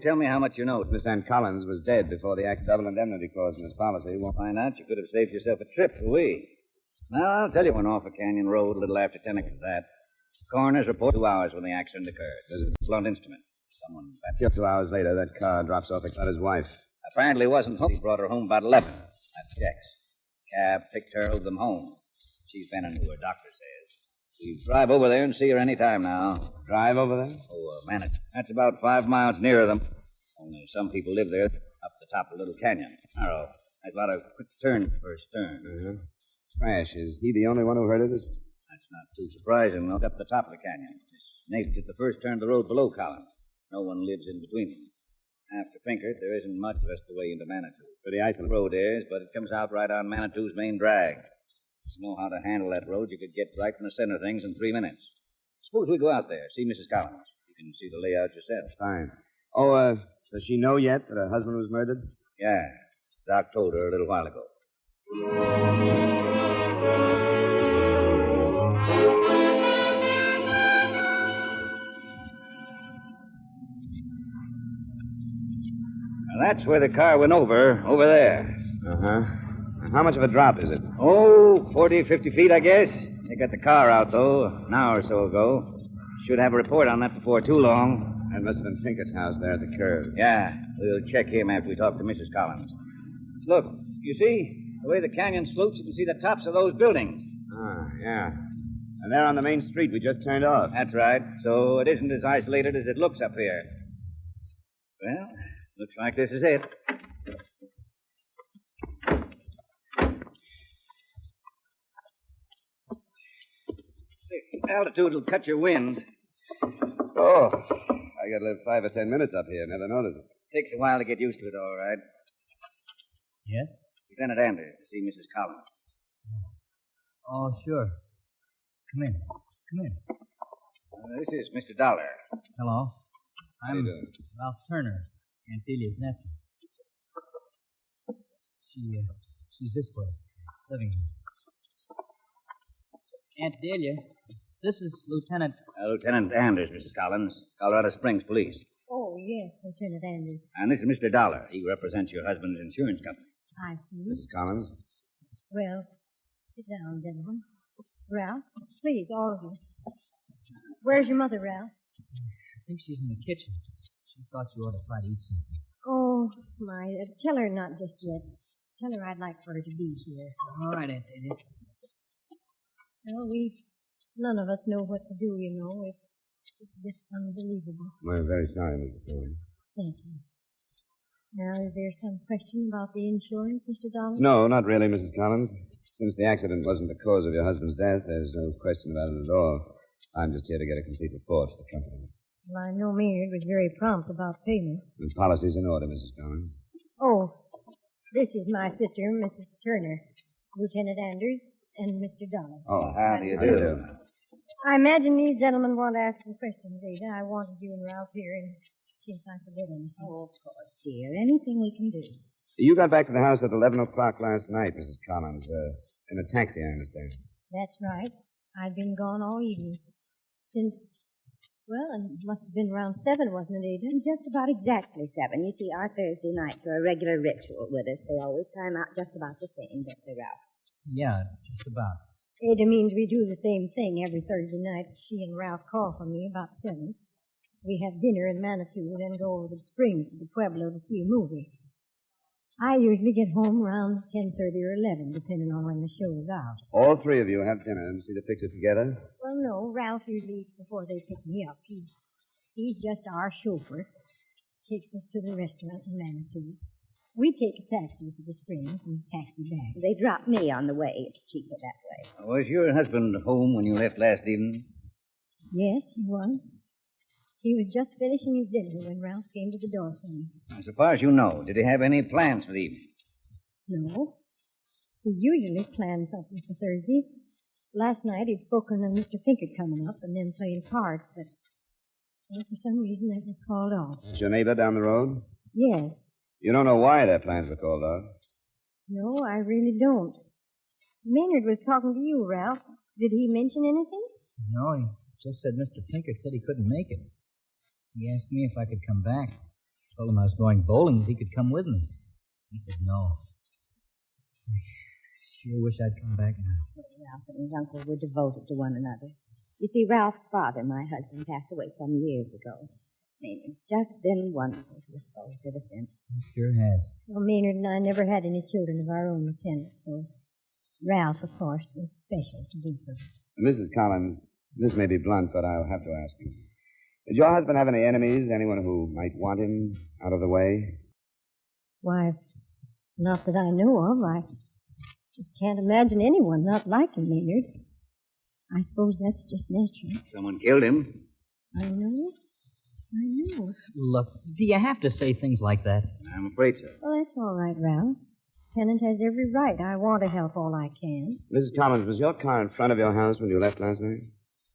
Tell me how much you know. Miss Ann Collins was dead before the act of double indemnity clause in his policy. Won't find out. You could have saved yourself a trip for we. Now, I'll tell you when off a canyon road a little after 10 o'clock. That. Coroner's report 2 hours when the accident occurred. There's a blunt instrument. Someone... 2 hours later, that car drops off his wife. Apparently wasn't home. He brought her home about 11. That's Jack's. Cab picked her, drove them home. She's been into her, doctor says. We drive over there and see her any time now. Drive over there? Oh, man, that's about 5 miles nearer them. Only some people live there up the top of Little Canyon. Narrow. There's a lot of quick turns first turn. Uh-huh. Crash. Is he the only one who heard of this? That's not too surprising, though. Up the top of the canyon. It's naked at the first turn of the road below Collins. No one lives in between them. After Pinkert, there isn't much rest of the way into Manitou. Pretty isolated. The road is, but it comes out right on Manitou's main drag. If you know how to handle that road, you could get right in the center of things in 3 minutes. Suppose we go out there, see Mrs. Collins. You can see the layout yourself. Fine. Oh, does she know yet that her husband was murdered? Yeah. Doc told her a little while ago. Now, that's where the car went over there. Uh-huh. How much of a drop is it? Oh, 40 or 50 feet, I guess. They got the car out, though, an hour or so ago. Should have a report on that before too long. That must have been Pinkert's house there at the curve. Yeah, we'll check him after we talk to Mrs. Collins. Look, you see, the way the canyon slopes, you can see the tops of those buildings. Ah, yeah. And they're on the main street we just turned off. That's right. So it isn't as isolated as it looks up here. Well, looks like this is it. This altitude will cut your wind. Oh, I got to live 5 or 10 minutes up here. Never noticed it. Takes a while to get used to it, all right. Yes? Lieutenant Anders, to see Mrs. Collins. Oh, sure. Come in. This is Mr. Dollar. Hello. How you I'm doing? Ralph Turner, Aunt Delia's nephew. She's this way, living here. Aunt Delia, this is Lieutenant... Lieutenant Anders, Mrs. Collins, Colorado Springs Police. Oh, yes, Lieutenant Anders. And this is Mr. Dollar. He represents your husband's insurance company. I see. Mrs. Collins? Well, sit down, gentlemen. Ralph, please, all of you. Where's your mother, Ralph? I think she's in the kitchen. She thought you ought to try to eat something. Oh, my. Tell her not just yet. Tell her I'd like for her to be here. All right, Aunt Delia. Well, none of us know what to do, you know. It's just unbelievable. We're very sorry, Mrs. Collins. Thank you. Now, is there some question about the insurance, Mr. Dollar? No, not really, Mrs. Collins. Since the accident wasn't the cause of your husband's death, there's no question about it at all. I'm just here to get a complete report for the company. Well, I know Maynard was very prompt about payments. The policy's in order, Mrs. Collins. Oh, this is my sister, Mrs. Turner, Lieutenant Anders, and Mr. Dollar. Oh, how do you How do you do? do? I imagine these gentlemen want to ask some questions, Ada. I wanted you and Ralph here in case I forget anything. Oh, of course, dear. Anything we can do. You got back to the house at 11 o'clock last night, Mrs. Collins. In a taxi, I understand. That's right. I've been gone all evening. Since, well, it must have been around 7, wasn't it, Ada? Just about exactly 7. You see, our Thursday nights are a regular ritual with us. They always time out just about the same, don't they, Ralph? Yeah, just about. Ada means we do the same thing every Thursday night. She and Ralph call for me about 7. We have dinner in Manitou, then go over to the Springs to the Pueblo to see a movie. I usually get home around 10:30 or 11, depending on when the show is out. All three of you have dinner and see the picture together? Well, no, Ralph usually eats before they pick me up. He's just our chauffeur. Takes us to the restaurant in Manitou. We take a taxi to the Springs and taxi back. They drop me on the way. It's cheaper that way. Was your husband home when you left last evening? Yes, he was. He was just finishing his dinner when Ralph came to the door for me. So far as you know, did he have any plans for the evening? No. He usually plans something for Thursdays. Last night he'd spoken of Mr. Pinkert coming up and then playing cards, but well, for some reason that was called off. Is your neighbor down the road? Yes. You don't know why their plans were called off? No, I really don't. Maynard was talking to you, Ralph. Did he mention anything? No, he just said Mr. Pinkert said he couldn't make it. He asked me if I could come back. Told him I was going bowling if he could come with me. He said no. I sure wish I'd come back now. Ralph and his uncle were devoted to one another. You see, Ralph's father, my husband, passed away some years ago. Maynard's just been wonderful to us both ever since. He sure has. Well, Maynard and I never had any children of our own, Lieutenant, so Ralph, of course, was special to both of us. Mrs. Collins, this may be blunt, but I'll have to ask you. Did your husband have any enemies? Anyone who might want him out of the way? Why, not that I know of. I just can't imagine anyone not liking Maynard. I suppose that's just natural. Someone killed him. I know. Look, do you have to say things like that? I'm afraid so. Well, that's all right, Ralph. Lieutenant has every right. I want to help all I can. Mrs. Collins, was your car in front of your house when you left last night?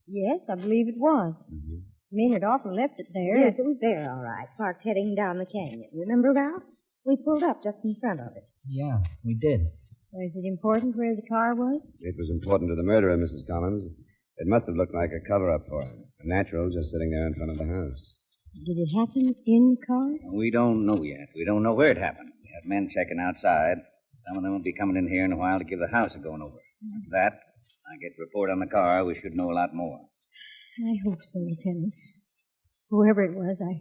Yes, I believe it was. Mm-hmm. Maynard often left it there. Yes, it was there, all right, parked heading down the canyon. Remember, Ralph? We pulled up just in front of it. Yeah, we did. Was it important where the car was? It was important to the murderer, Mrs. Collins. It must have looked like a cover-up for him. A natural just sitting there in front of the house. Did it happen in the car? We don't know yet. We don't know where it happened. We have men checking outside. Some of them will be coming in here in a while to give the house a going over. After that, I get the report on the car. We should know a lot more. I hope so, Lieutenant. Whoever it was, I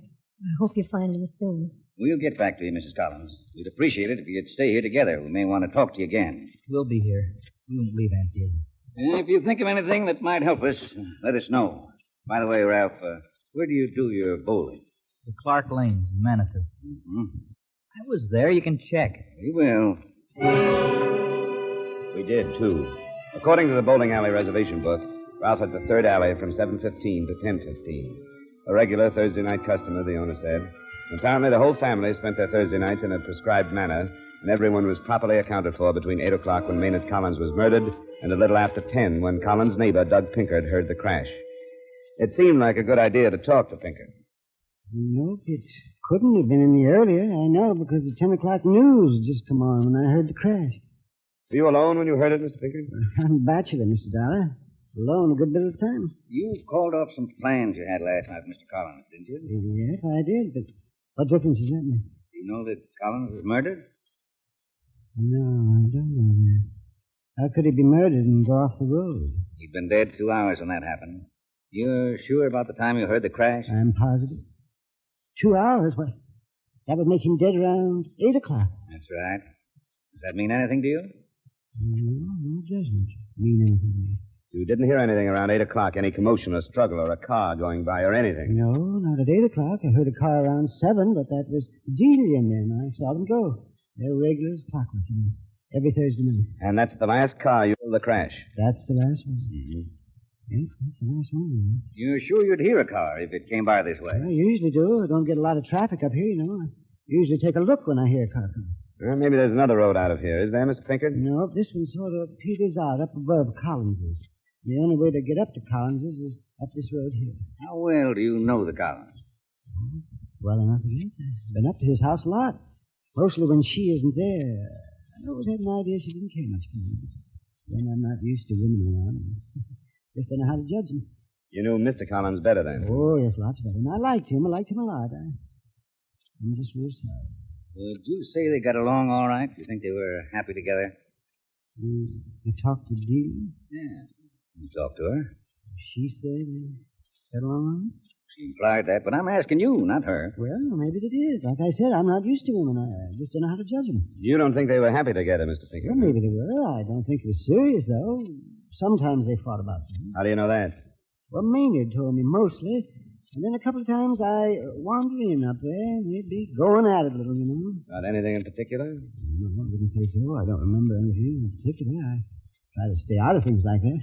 hope you find him soon. We'll get back to you, Mrs. Collins. We'd appreciate it if you'd stay here together. We may want to talk to you again. We'll be here. We won't leave Aunt Ytjd. If you think of anything that might help us, let us know. By the way, Ralph, where do you do your bowling? The Clark Lanes in Manitou. Mm-hmm. I was there. You can check. We will. We did, too. According to the bowling alley reservation book, Ralph had the third alley from 7:15 to 10:15. A regular Thursday night customer, the owner said. Apparently, the whole family spent their Thursday nights in a prescribed manner, and everyone was properly accounted for between 8 o'clock when Maynard Collins was murdered and a little after 10 when Collins' neighbor, Doug Pinkard, heard the crash. It seemed like a good idea to talk to Pinkard. Nope, it couldn't have been any earlier. I know, because the 10 o'clock news had just come on when I heard the crash. Were you alone when you heard it, Mr. Pinkard? I'm a bachelor, Mr. Dollar. Alone a good bit of the time. You called off some plans you had last night, Mr. Collins, didn't you? Yes, I did, but what difference does that make? Do you know that Collins was murdered? No, I don't know that. How could he be murdered and go off the road? He'd been dead 2 hours when that happened. You're sure about the time you heard the crash? I'm positive. 2 hours? What? That would make him dead around 8 o'clock. That's right. Does that mean anything to you? No, it doesn't mean anything to me. You didn't hear anything around 8 o'clock, any commotion or struggle or a car going by or anything? No, not at 8 o'clock. I heard a car around 7, but that was Dealey and them. I saw them go. They're regular as clockwork, you know, every Thursday night. And that's the last car you heard the crash? That's the last one. Mm-hmm. Yes, that's the last one. You're sure you'd hear a car if it came by this way? I usually do. I don't get a lot of traffic up here, you know. I usually take a look when I hear a car come. Well, maybe there's another road out of here. Is there, Mr. Pinkard? No, this one sort of peters out up above Collins's. The only way to get up to Collins's is up this road here. How well do you know the Collins? Well enough, I guess. I've been up to his house a lot. Mostly when she isn't there. I always had an idea she didn't care much for me. Then I'm not used to women around. Just don't know how to judge them. You knew Mr. Collins better then? Oh, yes, lots better. And I liked him. I liked him a lot. I'm just real sorry. Would you say they got along all right? Do you think they were happy together? You talked to Dee? Yeah. You talked to her? She said they got along all right? She implied that, but I'm asking you, not her. Well, maybe they did. Like I said, I'm not used to women. I just don't know how to judge them. You don't think they were happy together, Mr. Pinkard? Well, maybe they were. I don't think it was serious, though. Sometimes they fought about things. How do you know that? Well, Maynard told me mostly. And then a couple of times I wandered in up there. Maybe going at it a little, you know. About anything in particular? No, I wouldn't say so. I don't remember anything in particular. I try to stay out of things like that.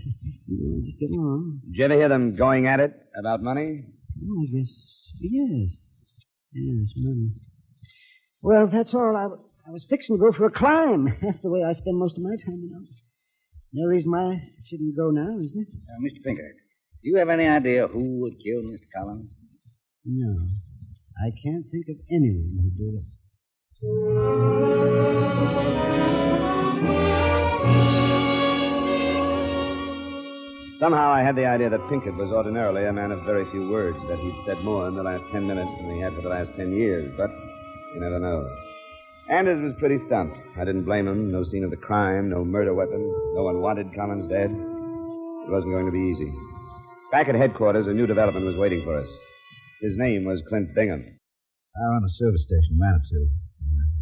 Just getting along. Did you ever hear them going at it about money? Oh, I guess, yes. Yes, money. Well, that's all. I was fixing to go for a climb. That's the way I spend most of my time, you know. No reason why I shouldn't go now, is there? Mr. Pinkard, do you have any idea who would kill Mr. Collins? No. I can't think of anyone who'd do it. Somehow I had the idea that Pinkard was ordinarily a man of very few words, that he'd said more in the last 10 minutes than he had for the last 10 years. But You never know. Anders was pretty stumped. I didn't blame him. No scene of the crime, no murder weapon. No one wanted Collins dead. It wasn't going to be easy. Back at headquarters, a new development was waiting for us. His name was Clint Bingham. I run a service station in Manitou.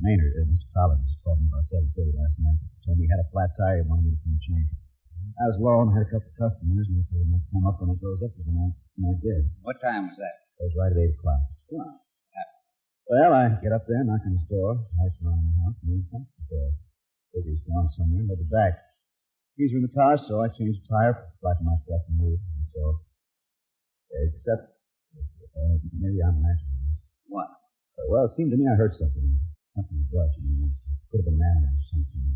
Maynard, Mr. Collins, called me about 7:30 last night. Told me he had a flat tire and wanted me to come change. I was low and had a couple of customers, and if they might come up when it goes up for the night, and I did. What time was that? It was right at 8 o'clock. Wow. Well, I get up there, knock on his door, lights around the house, and then comes the door. Figure he's gone somewhere, and look back. Keys were in the car, so I changed the tire, flattened myself, and moved. And so, except, maybe I'm imagining. What? Well, it seemed to me I heard something. Something brush. It could have been Madison or something.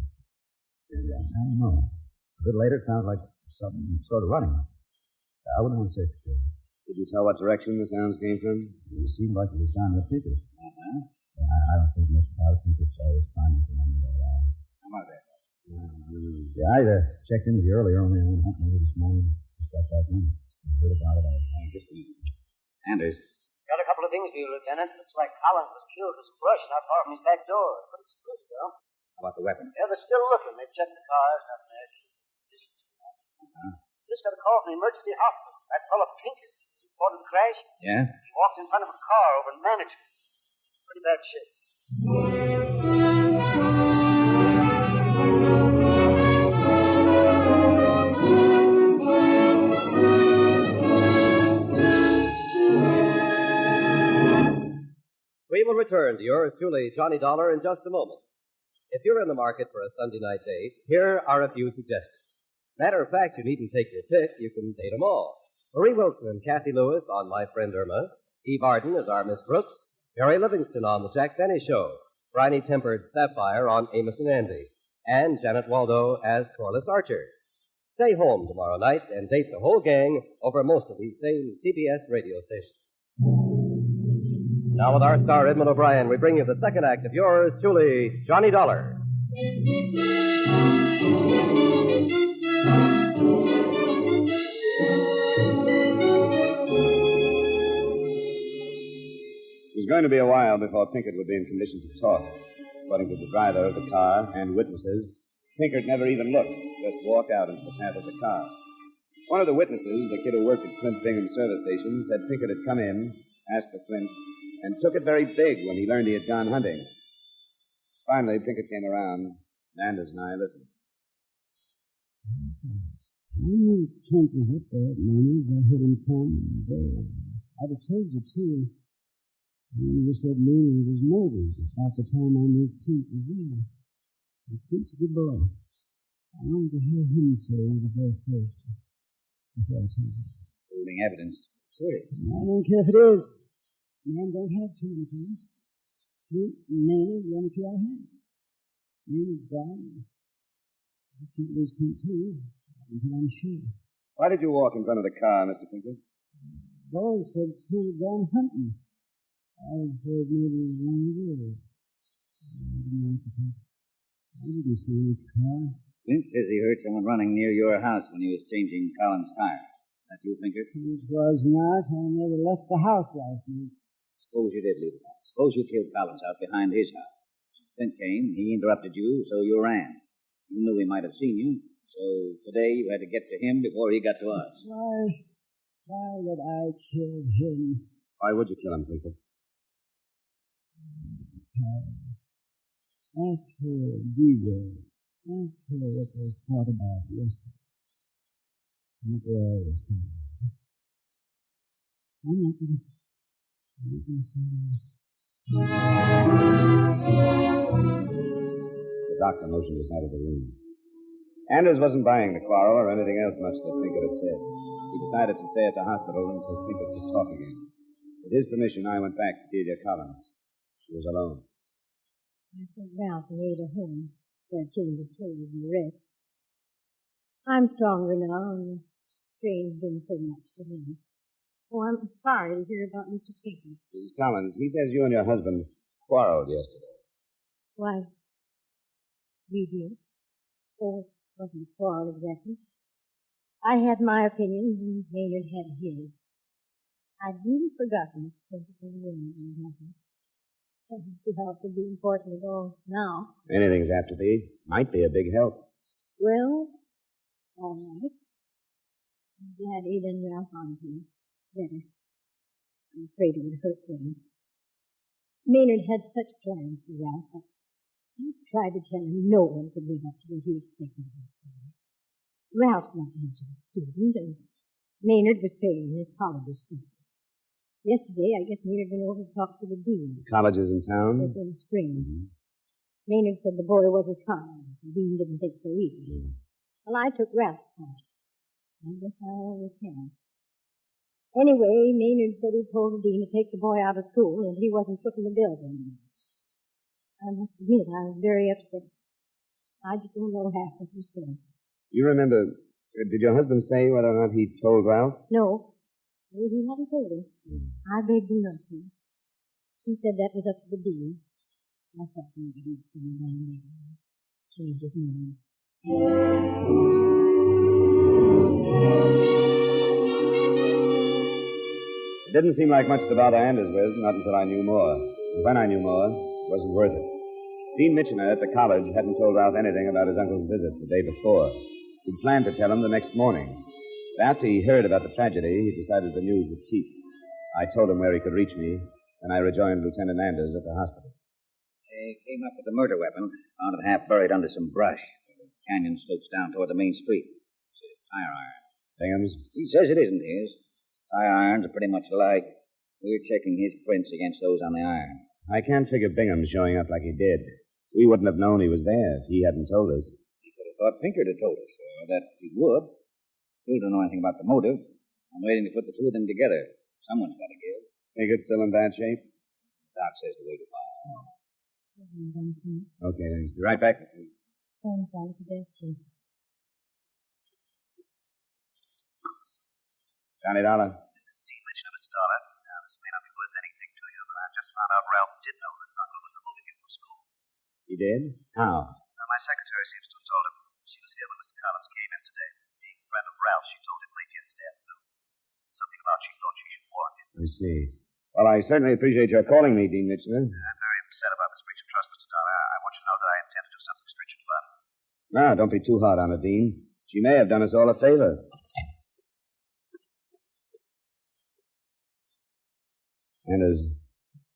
And, I don't know. A bit later, it sounds like something sort of running. I wouldn't want to say for sure. Did you tell what direction the sounds came from? It seemed like it was down the Pinkers. Uh-huh. I don't think much about it. I think it's always finding the one that How about that? Yeah, I checked in with you earlier, only I went hunting with you this morning. Just got back in. I heard about it. Just a minute. Anders. Got a couple of things for you, Lieutenant. Looks like Collins was killed with some brush not far from his back door. Pretty spruce, though. How about the weapon? Yeah, they're still looking. They've checked the cars, nothing there. Just got a call from the emergency hospital. That fellow Pinkett reported the crash. Yeah? He walked in front of a car over in Maynard. Pretty bad shape. We will return to yours truly, Johnny Dollar, in just a moment. If you're in the market for a Sunday night date, here are a few suggestions. Matter of fact, you needn't take your pick. You can date them all. Marie Wilson and Kathy Lewis on My Friend Irma. Eve Arden as our Miss Brooks. Mary Livingston on The Jack Benny Show. Briny Tempered Sapphire on Amos and Andy. And Janet Waldo as Corliss Archer. Stay home tomorrow night and date the whole gang over most of these same CBS radio stations. Now with our star Edmond O'Brien, we bring you the second act of yours truly, Johnny Dollar. It was going to be a while before Pinkett would be in condition to talk. According to the driver of the car and witnesses, Pinkett never even looked, just walked out into the path of the car. One of the witnesses, the kid who worked at Clint Bingham's service station, said Pinkett had come in, asked for Clint, and took it very big when he learned he had gone hunting. Finally, Pinkett came around. Anders and I listened. I knew Kent was up there at Maynard. I heard him come and go. I'd have told you, too. You just said Maynard was murdered. About the time I knew Kent was there. And Kent's a good boy. I wanted to hear him say he was there first. Before I told you. Holding evidence. Sure. I don't care if it is. Man don't have too many things. Kent and Maynard run to our head. Maynard died. I can't lose Kent, too. Until I'm sure. Why did you walk in front of the car, Mr. Pinkett? Boy said Kent had gone hunting. I heard maybe it was long ago. I didn't see any car. Clint says he heard someone running near your house when he was changing Collins' tire. Is that you, Pinkett? It was not. I never left the house last night. Suppose you did leave the house. Suppose you killed Collins out behind his house. Clint came, he interrupted you, so you ran. You knew he might have seen you, so today you had to get to him before he got to us. Why would I kill him? Why would you kill him, Pinkett? Ask her, Vigo. Ask her what they thought about yesterday. Gorrell was coming. I'm not going to say that. The doctor motioned us out of the room. Anders wasn't buying the quarrel or anything else much that Pinkett had said. He decided to stay at the hospital until Pinkett could talk again. With his permission, I went back to Delia Collins. She was alone. I sent Ralph and Ada home for a change of clothes and the rest. I'm stronger now, and the strain's been so much for him. Oh, I'm sorry to hear about Mr. Pinkett. Mrs. Collins, he says you and your husband quarreled yesterday. Why, we did. Oh, it wasn't a quarrel exactly. I had my opinions, and Maynard had his. I'd really forgotten Mr. Pinkett was a woman and nothing. I don't see how it could be important at all now. Anything's apt to be. Might be a big help. Well, all right. I'm glad Ada and Ralph aren't here. It's better. I'm afraid it would hurt them. Maynard had such plans for Ralph, but I tried to tell him no one could live up to what he expected of him. Ralph's not much of a student, and Maynard was paying his college expenses. Yesterday, I guess Maynard went over to talk to the dean. Colleges in town? Yes, in Springs. Maynard said the boy wasn't trying. The dean didn't think so either. Well, I took Ralph's part. I guess I always have. Anyway, Maynard said he told the dean to take the boy out of school and he wasn't footing the bills anymore. I must admit, I was very upset. I just don't know half what he said. You remember, did your husband say whether or not he told Ralph? No, he hadn't told him. I begged him not to. He said that was up to the dean. I thought maybe he'd send him down there and change his mind. It didn't seem like much to bother Anders with, not until I knew more. And when I knew more, it wasn't worth it. Dean Mitchener at the college hadn't told Ralph anything about his uncle's visit the day before. He'd planned to tell him the next morning. But after he heard about the tragedy, he decided the news would keep. I told him where he could reach me, and I rejoined Lieutenant Anders at the hospital. They came up with the murder weapon, found it half buried under some brush. The canyon slopes down toward the main street. It's a tire iron. Bingham's? He says it isn't his. Tire irons are pretty much alike. We're checking his prints against those on the iron. I can't figure Bingham showing up like he did. We wouldn't have known he was there if he hadn't told us. He could have thought Pinkard had told us, or that he would. We don't know anything about the motive. I'm waiting to put the two of them together. Someone's got to give. Pinkard's still in bad shape? Doc says to wait a while. Okay, thanks. Be right back. Thanks, all the best, too. Johnny Dollar. This is Dean Mitchener, Mr. Dollar. Now, this may not be worth anything to you, but I've just found out Ralph did know that his uncle was removing him from school. He did? How? Now, my secretary seems to have told him. She was here when Mr. Collins came yesterday. Being a friend of Ralph, she told him late yesterday afternoon. Something about she thought she should warn him. I see. Well, I certainly appreciate your calling me, Dean Mitchener. I'm very upset about this breach of trust, Mr. Dollar. I want you to know that I intend to do something stringent about it. Now, don't be too hard on her, Dean. She may have done us all a favor. And as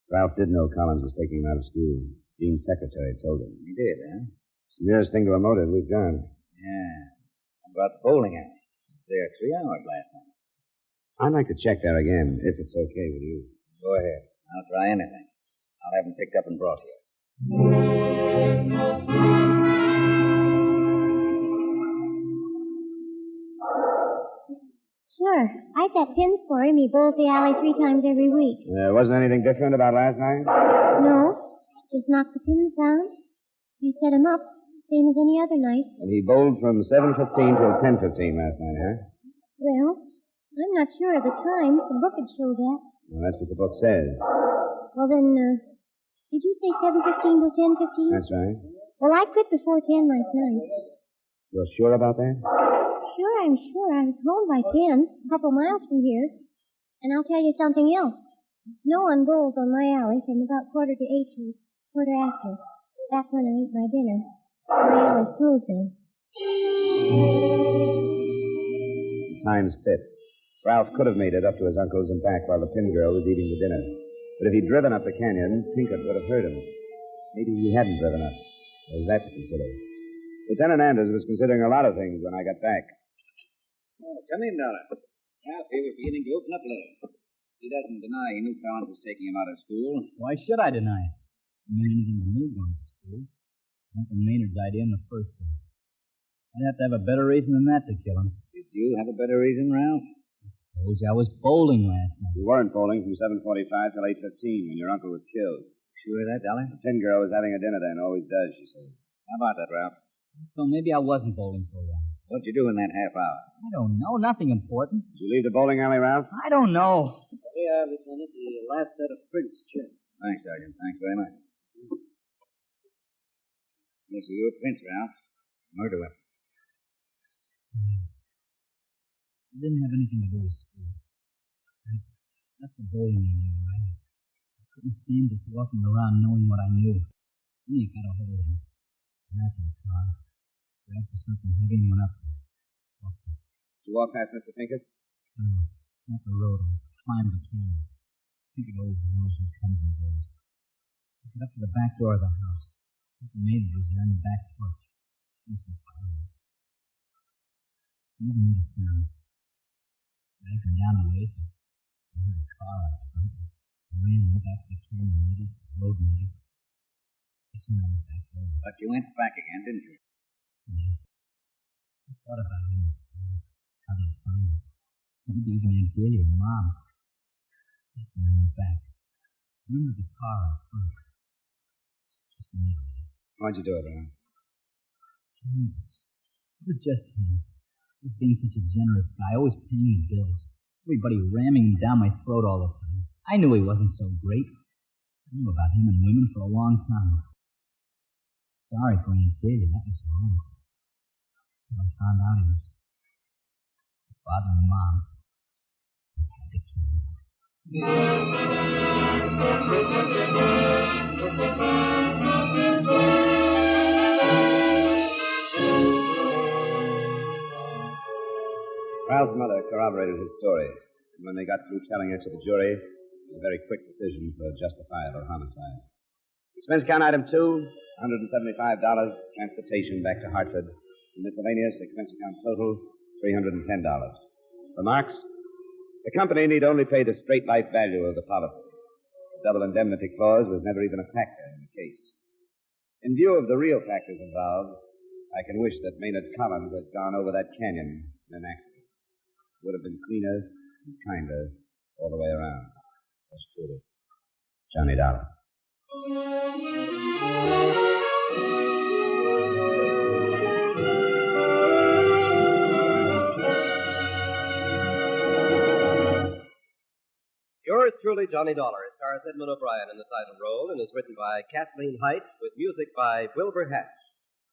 Ralph did know Collins was taking him out of school, Dean's secretary told him. He did, huh? It's the nearest thing to a motive we've done. Yeah. How about the bowling alley? It was there 3 hours last night. I'd like to check there again, if it's okay with you. Go ahead. I'll try anything. I'll have them picked up and brought here. Sure. I bet pins for him. He bowls the alley 3 times every week. Wasn't anything different about last night? No. Just knock the pins down. I set him up, same as any other night. And he bowled from 7:15 till 10:15 last night, huh? Well, I'm not sure of the times. The book would show that. Well, that's what the book says. Well, then, did you say 7:15 till 10:15? That's right. Well, I quit before 10 last night. You're sure about that? Sure, I'm sure. I was home by 10, a couple miles from here. And I'll tell you something else. No one bowls on my alley from about 7:45 to 8:15. That's when I eat my dinner. My alley's closed then. Time's fit. Ralph could have made it up to his uncle's and back while the pin girl was eating the dinner. But if he'd driven up the canyon, Pinkard would have heard him. Maybe he hadn't driven up. There's that to consider. Lieutenant Anders was considering a lot of things when I got back. Oh, come in, Dollar. Ralph here was beginning to open up a little. He doesn't deny he knew Collins was taking him out of school. Why should I deny it? It didn't mean anything to me going to school. Uncle Maynard's idea in the first place. I'd have to have a better reason than that to kill him. Did you have a better reason, Ralph? Suppose I was bowling last night. You weren't bowling from 7:45 till 8:15 when your uncle was killed. Sure of that, Dollar? The pin girl was having a dinner then, always does, she said. How about that, Ralph? So maybe I wasn't bowling so long. What'd you do in that half hour? I don't know. Nothing important. Did you leave the bowling alley, Ralph? I don't know. Here, Lieutenant, the last set of prints checked. Thanks, Sergeant. Thanks very much. These are your prints, Ralph. Murder weapon. It didn't have anything to do with school. That's the bowling alley, all right. Couldn't stand just walking around knowing what I knew. Then he got a hold of me. Ran out to the car, grabbed for something heavy and went up there. Walked up. Did you walk past Mr. Pinkett's? No, not the road. I climbed the canyon. Pinkett always knows who comes and goes. I got up to the back door of the house. The Maynard was there on the back porch. She was quiet. Never made a sound. I went down the way, so I heard a car out front. I ran back to the canyon, maybe, road maybe. I soon I was back there. But you went back again, didn't you? Yeah. I thought about him. How they find him. Maybe even Aunt Delia or Mom. Yes, and I went back. I remember the car out front. Just a minute. Why'd you do it, Ron? It was just him. He was being such a generous guy, always paying the bills. Everybody ramming down my throat all the time. I knew he wasn't so great. I knew about him and women for a long time. Sorry for Aunt Delia, that was wrong. So I found out he was bothering Mom. I had to kill him. Ralph's mother corroborated his story. And when they got through telling it to the jury, it was a very quick decision for justifiable homicide. Expense count item 2, $175, transportation back to Hartford. Miscellaneous expense account total, $310. Remarks? The company need only pay the straight life value of the policy. The double indemnity clause was never even a factor in the case. In view of the real factors involved, I can wish that Maynard Collins had gone over that canyon in an accident. It would have been cleaner and kinder all the way around. That's truly Johnny Dollar. Yours truly, Johnny Dollar, stars Edmond O'Brien in the title role and is written by Kathleen Height with music by Wilbur Hatch.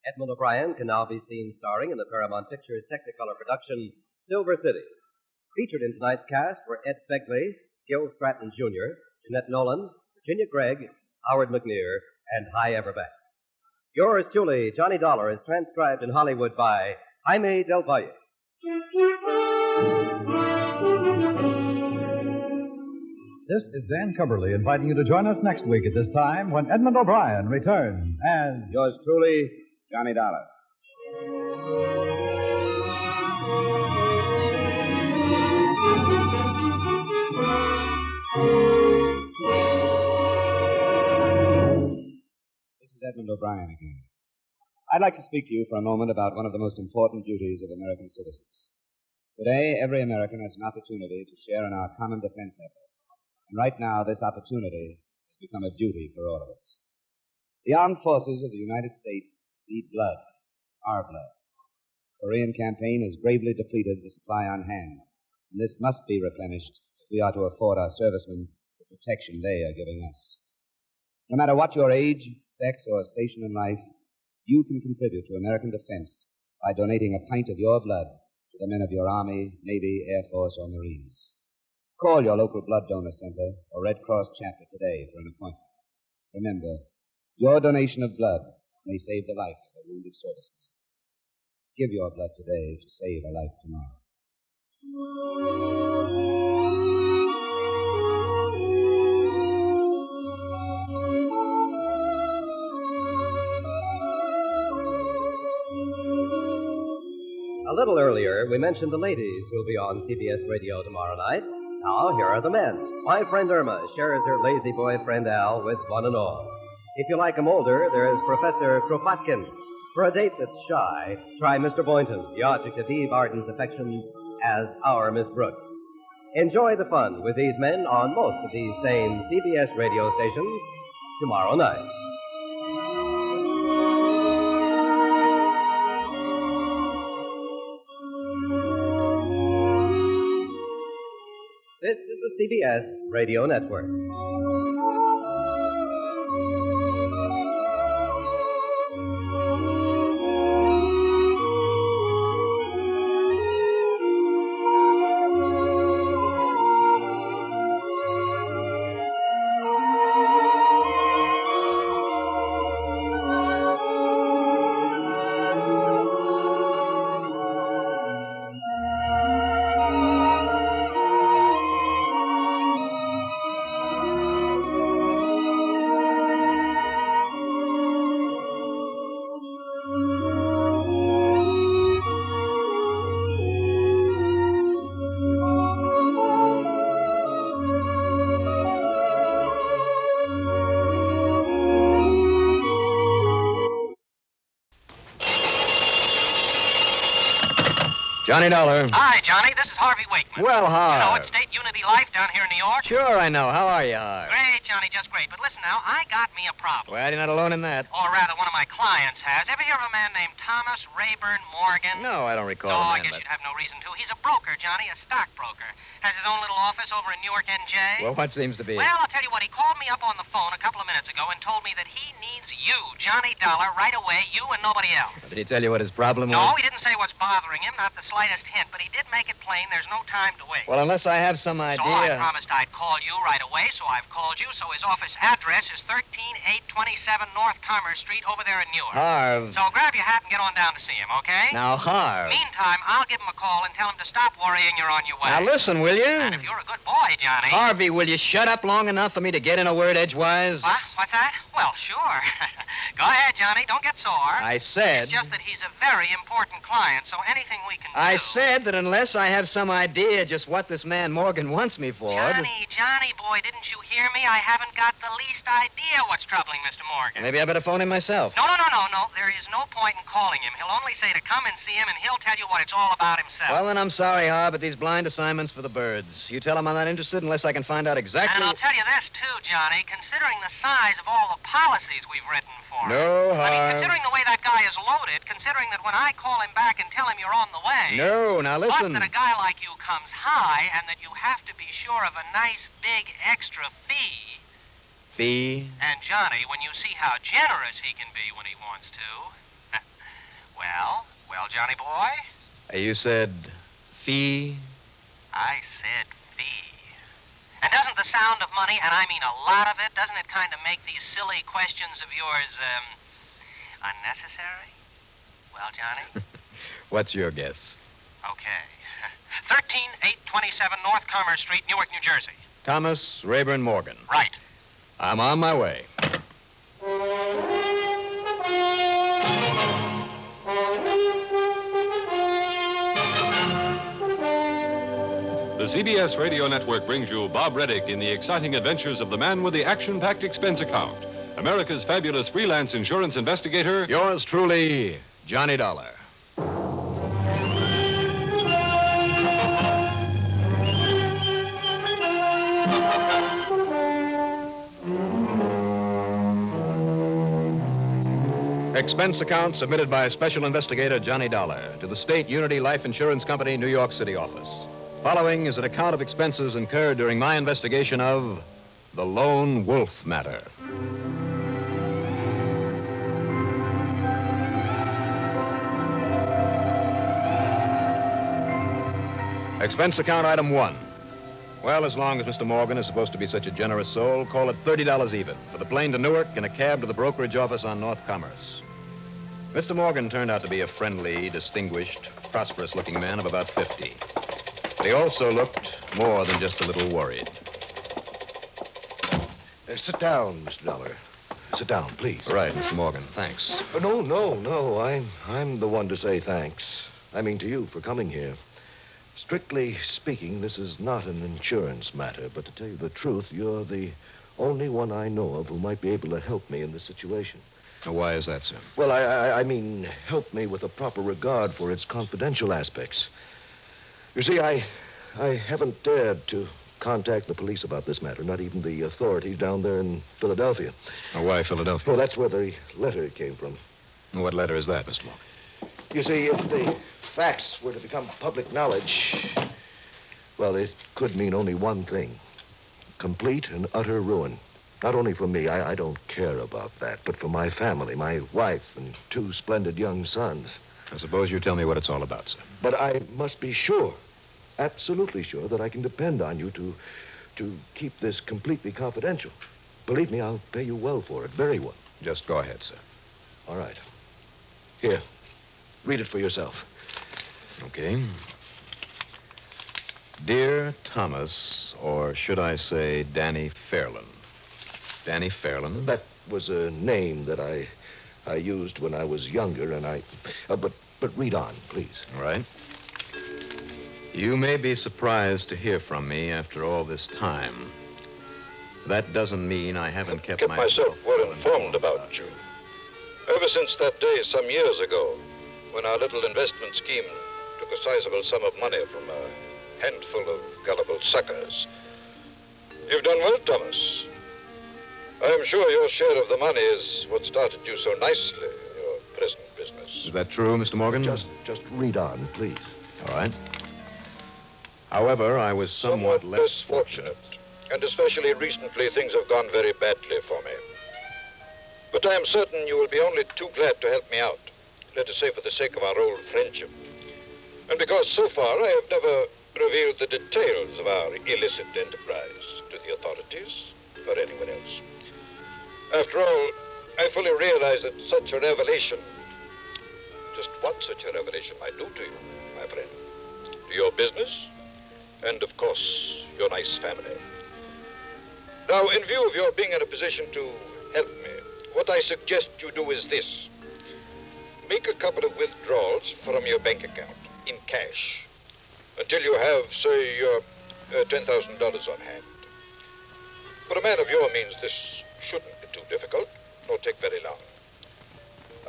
Edmond O'Brien can now be seen starring in the Paramount Pictures Technicolor production Silver City. Featured in tonight's cast were Ed Begley, Gil Stratton Jr., Jeanette Nolan, Virginia Gregg, Howard McNear, and Hy Everback. Yours truly, Johnny Dollar, is transcribed in Hollywood by Jaime Del Valle. This is Dan Cumberly inviting you to join us next week at this time when Edmond O'Brien returns as Yours truly, Johnny Dollar. This is Edmond O'Brien again. I'd like to speak to you for a moment about one of the most important duties of American citizens. Today, every American has an opportunity to share in our common defense effort. And right now, this opportunity has become a duty for all of us. The armed forces of the United States need blood, our blood. The Korean campaign has gravely depleted the supply on hand, and this must be replenished if we are to afford our servicemen the protection they are giving us. No matter what your age, sex, or station in life, you can contribute to American defense by donating a pint of your blood to the men of your Army, Navy, Air Force, or Marines. Call your local blood donor center or Red Cross chapter today for an appointment. Remember, your donation of blood may save the life of a wounded serviceman. Give your blood today to save a life tomorrow. A little earlier, we mentioned the ladies who'll be on CBS Radio tomorrow night. Now, here are the men. My friend Irma shares her lazy boyfriend Al with one and all. If you like 'em older, there is Professor Kropotkin. For a date that's shy, try Mr. Boynton, the object of Eve Arden's affections, as our Miss Brooks. Enjoy the fun with these men on most of these same CBS radio stations tomorrow night. This is the CBS Radio Network. Johnny Dollar. Hi, Johnny. This is Harvey Wakeman. Well, You know, Harv. it's State Unity Life down here in New York. Sure, I know. How are you, Harv? Great, Johnny, just great. But listen now, I got me a problem. Well, you're not alone in that. Or rather, one of my clients has. Ever hear of a man named Thomas Rayburn Morgan? No, I don't recall No, him, I guess you'd have no reason to. He's a broker, Johnny, a stockbroker. Has his own little office over in Newark, NJ. Well, what seems to be? Well, I'll tell you what. He called me up on the phone a couple of minutes ago and told me that he needs you, Johnny Dollar, right away, you and nobody else. Did he tell you what his problem No, was? he didn't say what's bothering him, not the slightest hint, but he did make it plain there's no time to wait. Well, unless I have some idea. So I promised I'd call you right away, so I've called you. So his office address is 13827 North Commerce Street over there in Newark. Harv. So grab your hat and get on down to see him, okay? Now, Harv. Meantime, I'll give him a call and tell him to stop worrying you're on your way. Now, listen, will you? And if you're a good boy, Johnny. Harvey, will you shut up long enough for me to get in a word edgewise? What? What's that? Well, sure. Go ahead, Johnny. Don't get sore. I said... It's just that he's a very important client, so anything we can do... I said that unless I have some idea just what this man Morgan wants me for... Johnny, boy, didn't you hear me? I haven't got the least idea what's troubling Mr. Morgan. Maybe I better phone him myself. No. There is no point in calling him. He'll only say to come and see him, and he'll tell you what it's all about himself. Well, then I'm sorry, Harv, but these blind assignments for the birds. You tell him I'm not interested unless I can find out exactly... And I'll tell you this, too, Johnny. Considering the size of all the policies we've written for him... No, I mean, Harv. considering the way that guy is loaded, considering that when I call him back and tell him you're on the way... No, now listen. But that a guy like you comes high, and that you have to be sure of a nice, big, extra fee... Fee? And, Johnny, when you see how generous he can be when he wants to... Well, Johnny boy? You said fee? I said fee. And doesn't the sound of money, and I mean a lot of it, doesn't it kind of make these silly questions of yours, unnecessary? Well, Johnny? What's your guess? Okay. 13827 North Commerce Street, Newark, New Jersey. Thomas Rayburn Morgan. Right. I'm on my way. The CBS Radio Network brings you Bob Reddick in the exciting adventures of the man with the action-packed expense account, America's fabulous freelance insurance investigator. Yours truly, Johnny Dollar. Expense account submitted by Special Investigator Johnny Dollar to the State Unity Life Insurance Company, New York City office. Following is an account of expenses incurred during my investigation of the Lone Wolf matter. Expense account item 1. Well, as long as Mr. Morgan is supposed to be such a generous soul, call it $30 even for the plane to Newark and a cab to the brokerage office on North Commerce. Mr. Morgan turned out to be a friendly, distinguished, prosperous-looking man of about 50. But he also looked more than just a little worried. Sit down, Mr. Dollar. Sit down, please. Right, Mr. Morgan. Thanks. No. I'm the one to say thanks. I mean to you for coming here. Strictly speaking, this is not an insurance matter, but to tell you the truth, you're the only one I know of who might be able to help me in this situation. Now, why is that, sir? Well, I mean, help me with a proper regard for its confidential aspects. You see, I haven't dared to contact the police about this matter, not even the authorities down there in Philadelphia. Now, why Philadelphia? Well, that's where the letter came from. What letter is that, Mr. Morgan? You see, if the facts were to become public knowledge, well, it could mean only one thing. Complete and utter ruin. Not only for me, I don't care about that, but for my family, my wife, and 2 splendid young sons. I suppose you tell me what it's all about, sir. But I must be sure, absolutely sure, that I can depend on you to keep this completely confidential. Believe me, I'll pay you well for it, very well. Just go ahead, sir. All right. Here, read it for yourself. Okay. Dear Thomas, or should I say Danny Fairland? Danny Fairland? That was a name that I used when I was younger, and but read on, please. All right. You may be surprised to hear from me after all this time. That doesn't mean I haven't kept myself well informed about you. Ever since that day some years ago, when our little investment scheme took a sizable sum of money from a handful of gullible suckers. You've done well, Thomas. I'm sure your share of the money is what started you so nicely in your present business. Is that true, Mr. Morgan? Just read on, please. All right. However, I was somewhat less fortunate. And especially recently, things have gone very badly for me. But I am certain you will be only too glad to help me out. Let us say for the sake of our old friendship. And because so far I have never revealed the details of our illicit enterprise to the authorities or anyone else. After all, I fully realize that such a revelation, just what such a revelation might do to you, my friend, to your business, and of course, your nice family. Now, in view of your being in a position to help me, what I suggest you do is this. Make a couple of withdrawals from your bank account in cash until you have, say, $10,000 on hand. For a man of your means, this shouldn't be too difficult, nor take very long.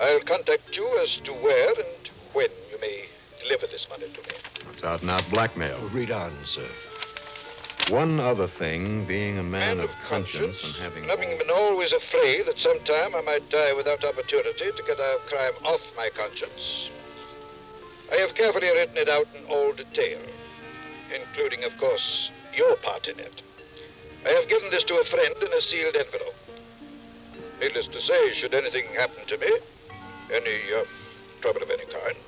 I'll contact you as to where and when you may deliver this money to me. It's out-and-out blackmail. Read on, sir. One other thing, being a man of conscience and having been always afraid that sometime I might die without opportunity to get a crime off my conscience, I have carefully written it out in all detail, including, of course, your part in it. I have given this to a friend in a sealed envelope. Needless to say, should anything happen to me, any trouble of any kind,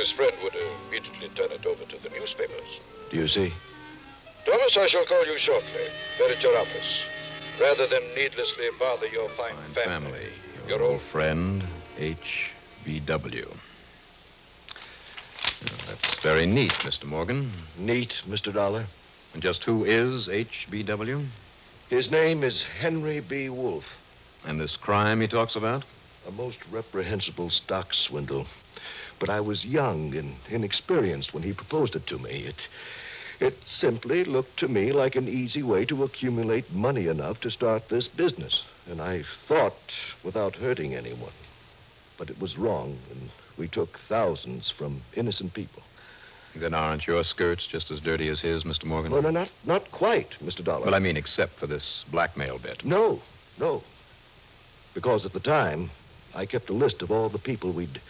this friend would immediately turn it over to the newspapers. Do you see? Thomas, I shall call you shortly. There at your office. Rather than needlessly bother your fine family. Your old friend, H.B.W. That's very neat, Mr. Morgan. Neat, Mr. Dollar. And just who is H.B.W.? His name is Henry B. Wolfe. And this crime he talks about? A most reprehensible stock swindle. But I was young and inexperienced when he proposed it to me. It simply looked to me like an easy way to accumulate money enough to start this business. And I thought without hurting anyone. But it was wrong, and we took thousands from innocent people. Then aren't your skirts just as dirty as his, Mr. Morgan? Well, no, not quite, Mr. Dollar. Well, I mean, except for this blackmail bit. No. Because at the time, I kept a list of all the people we'd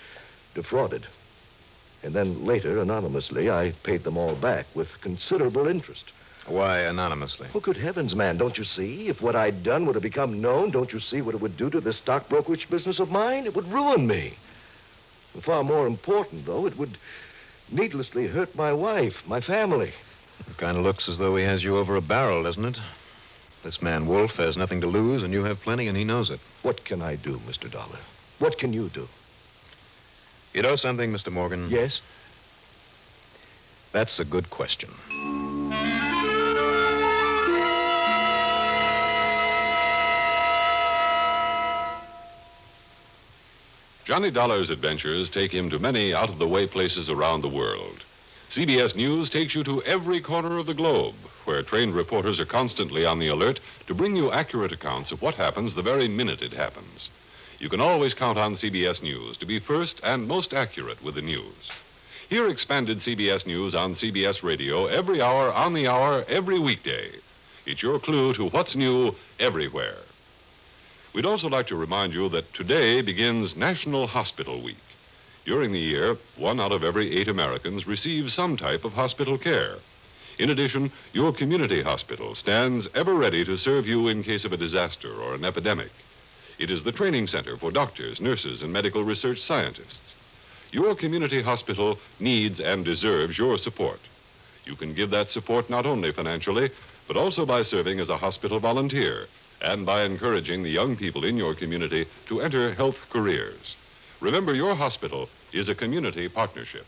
defrauded. And then later, anonymously, I paid them all back with considerable interest. Why anonymously? Oh, good heavens, man, don't you see? If what I'd done would have become known, don't you see what it would do to this stock brokerage business of mine? It would ruin me. And far more important, though, it would needlessly hurt my wife, my family. It kind of looks as though he has you over a barrel, doesn't it? This man Wolfe has nothing to lose, and you have plenty, and he knows it. What can I do, Mr. Dollar? What can you do? You know something, Mr. Morgan? Yes? That's a good question. Johnny Dollar's adventures take him to many out-of-the-way places around the world. CBS News takes you to every corner of the globe, where trained reporters are constantly on the alert to bring you accurate accounts of what happens the very minute it happens. You can always count on CBS News to be first and most accurate with the news. Hear expanded CBS News on CBS Radio every hour, on the hour, every weekday. It's your clue to what's new everywhere. We'd also like to remind you that today begins National Hospital Week. During the year, 1 out of every 8 Americans receives some type of hospital care. In addition, your community hospital stands ever ready to serve you in case of a disaster or an epidemic. It is the training center for doctors, nurses, and medical research scientists. Your community hospital needs and deserves your support. You can give that support not only financially, but also by serving as a hospital volunteer and by encouraging the young people in your community to enter health careers. Remember, your hospital is a community partnership.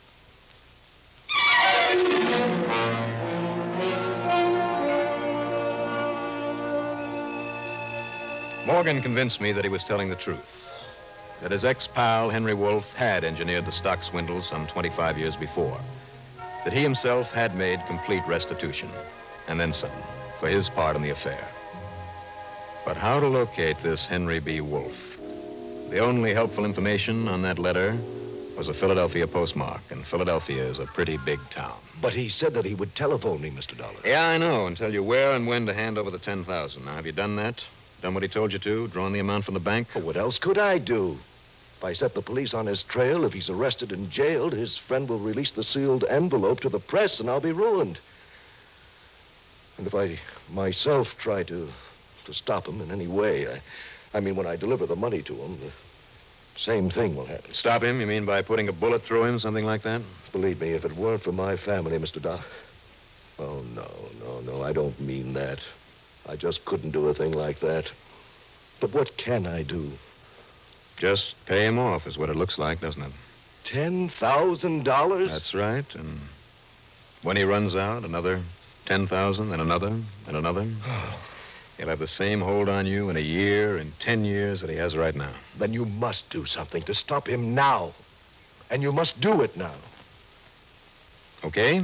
Morgan convinced me that he was telling the truth. That his ex-pal, Henry Wolfe, had engineered the stock swindle some 25 years before. That he himself had made complete restitution, and then some, for his part in the affair. But how to locate this Henry B. Wolfe? The only helpful information on that letter was a Philadelphia postmark, and Philadelphia is a pretty big town. But he said that he would telephone me, Mr. Dollar. Yeah, I know, and tell you where and when to hand over the $10,000. Now, have you done that? Done what he told you to? Drawn the amount from the bank? Well, what else could I do? If I set the police on his trail, if he's arrested and jailed, his friend will release the sealed envelope to the press, and I'll be ruined. And if I myself try to stop him in any way, I mean, when I deliver the money to him, the same thing will happen. Stop him? You mean by putting a bullet through him, something like that? Believe me, if it weren't for my family, Mr. Doc. Oh, no, I don't mean that. I just couldn't do a thing like that. But what can I do? Just pay him off is what it looks like, doesn't it? $10,000? That's right, and when he runs out, another 10,000, and another, and another. He'll have the same hold on you in a year, and 10 years that he has right now. Then you must do something to stop him now. And you must do it now. Okay.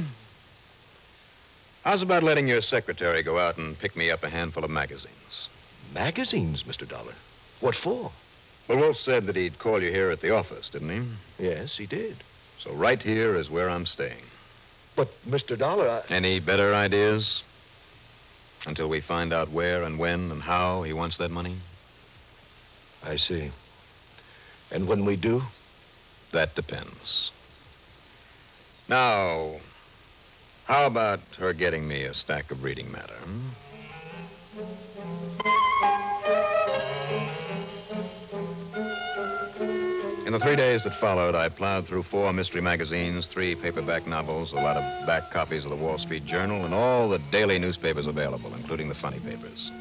How's about letting your secretary go out and pick me up a handful of magazines? Magazines, Mr. Dollar? What for? Well, Wolf said that he'd call you here at the office, didn't he? Yes, he did. So right here is where I'm staying. But, Mr. Dollar, Any better ideas? Until we find out where and when and how he wants that money? I see. And when we do? That depends. Now, how about her getting me a stack of reading matter? In the 3 days that followed, I plowed through 4 mystery magazines, 3 paperback novels, a lot of back copies of the Wall Street Journal, and all the daily newspapers available, including the funny papers.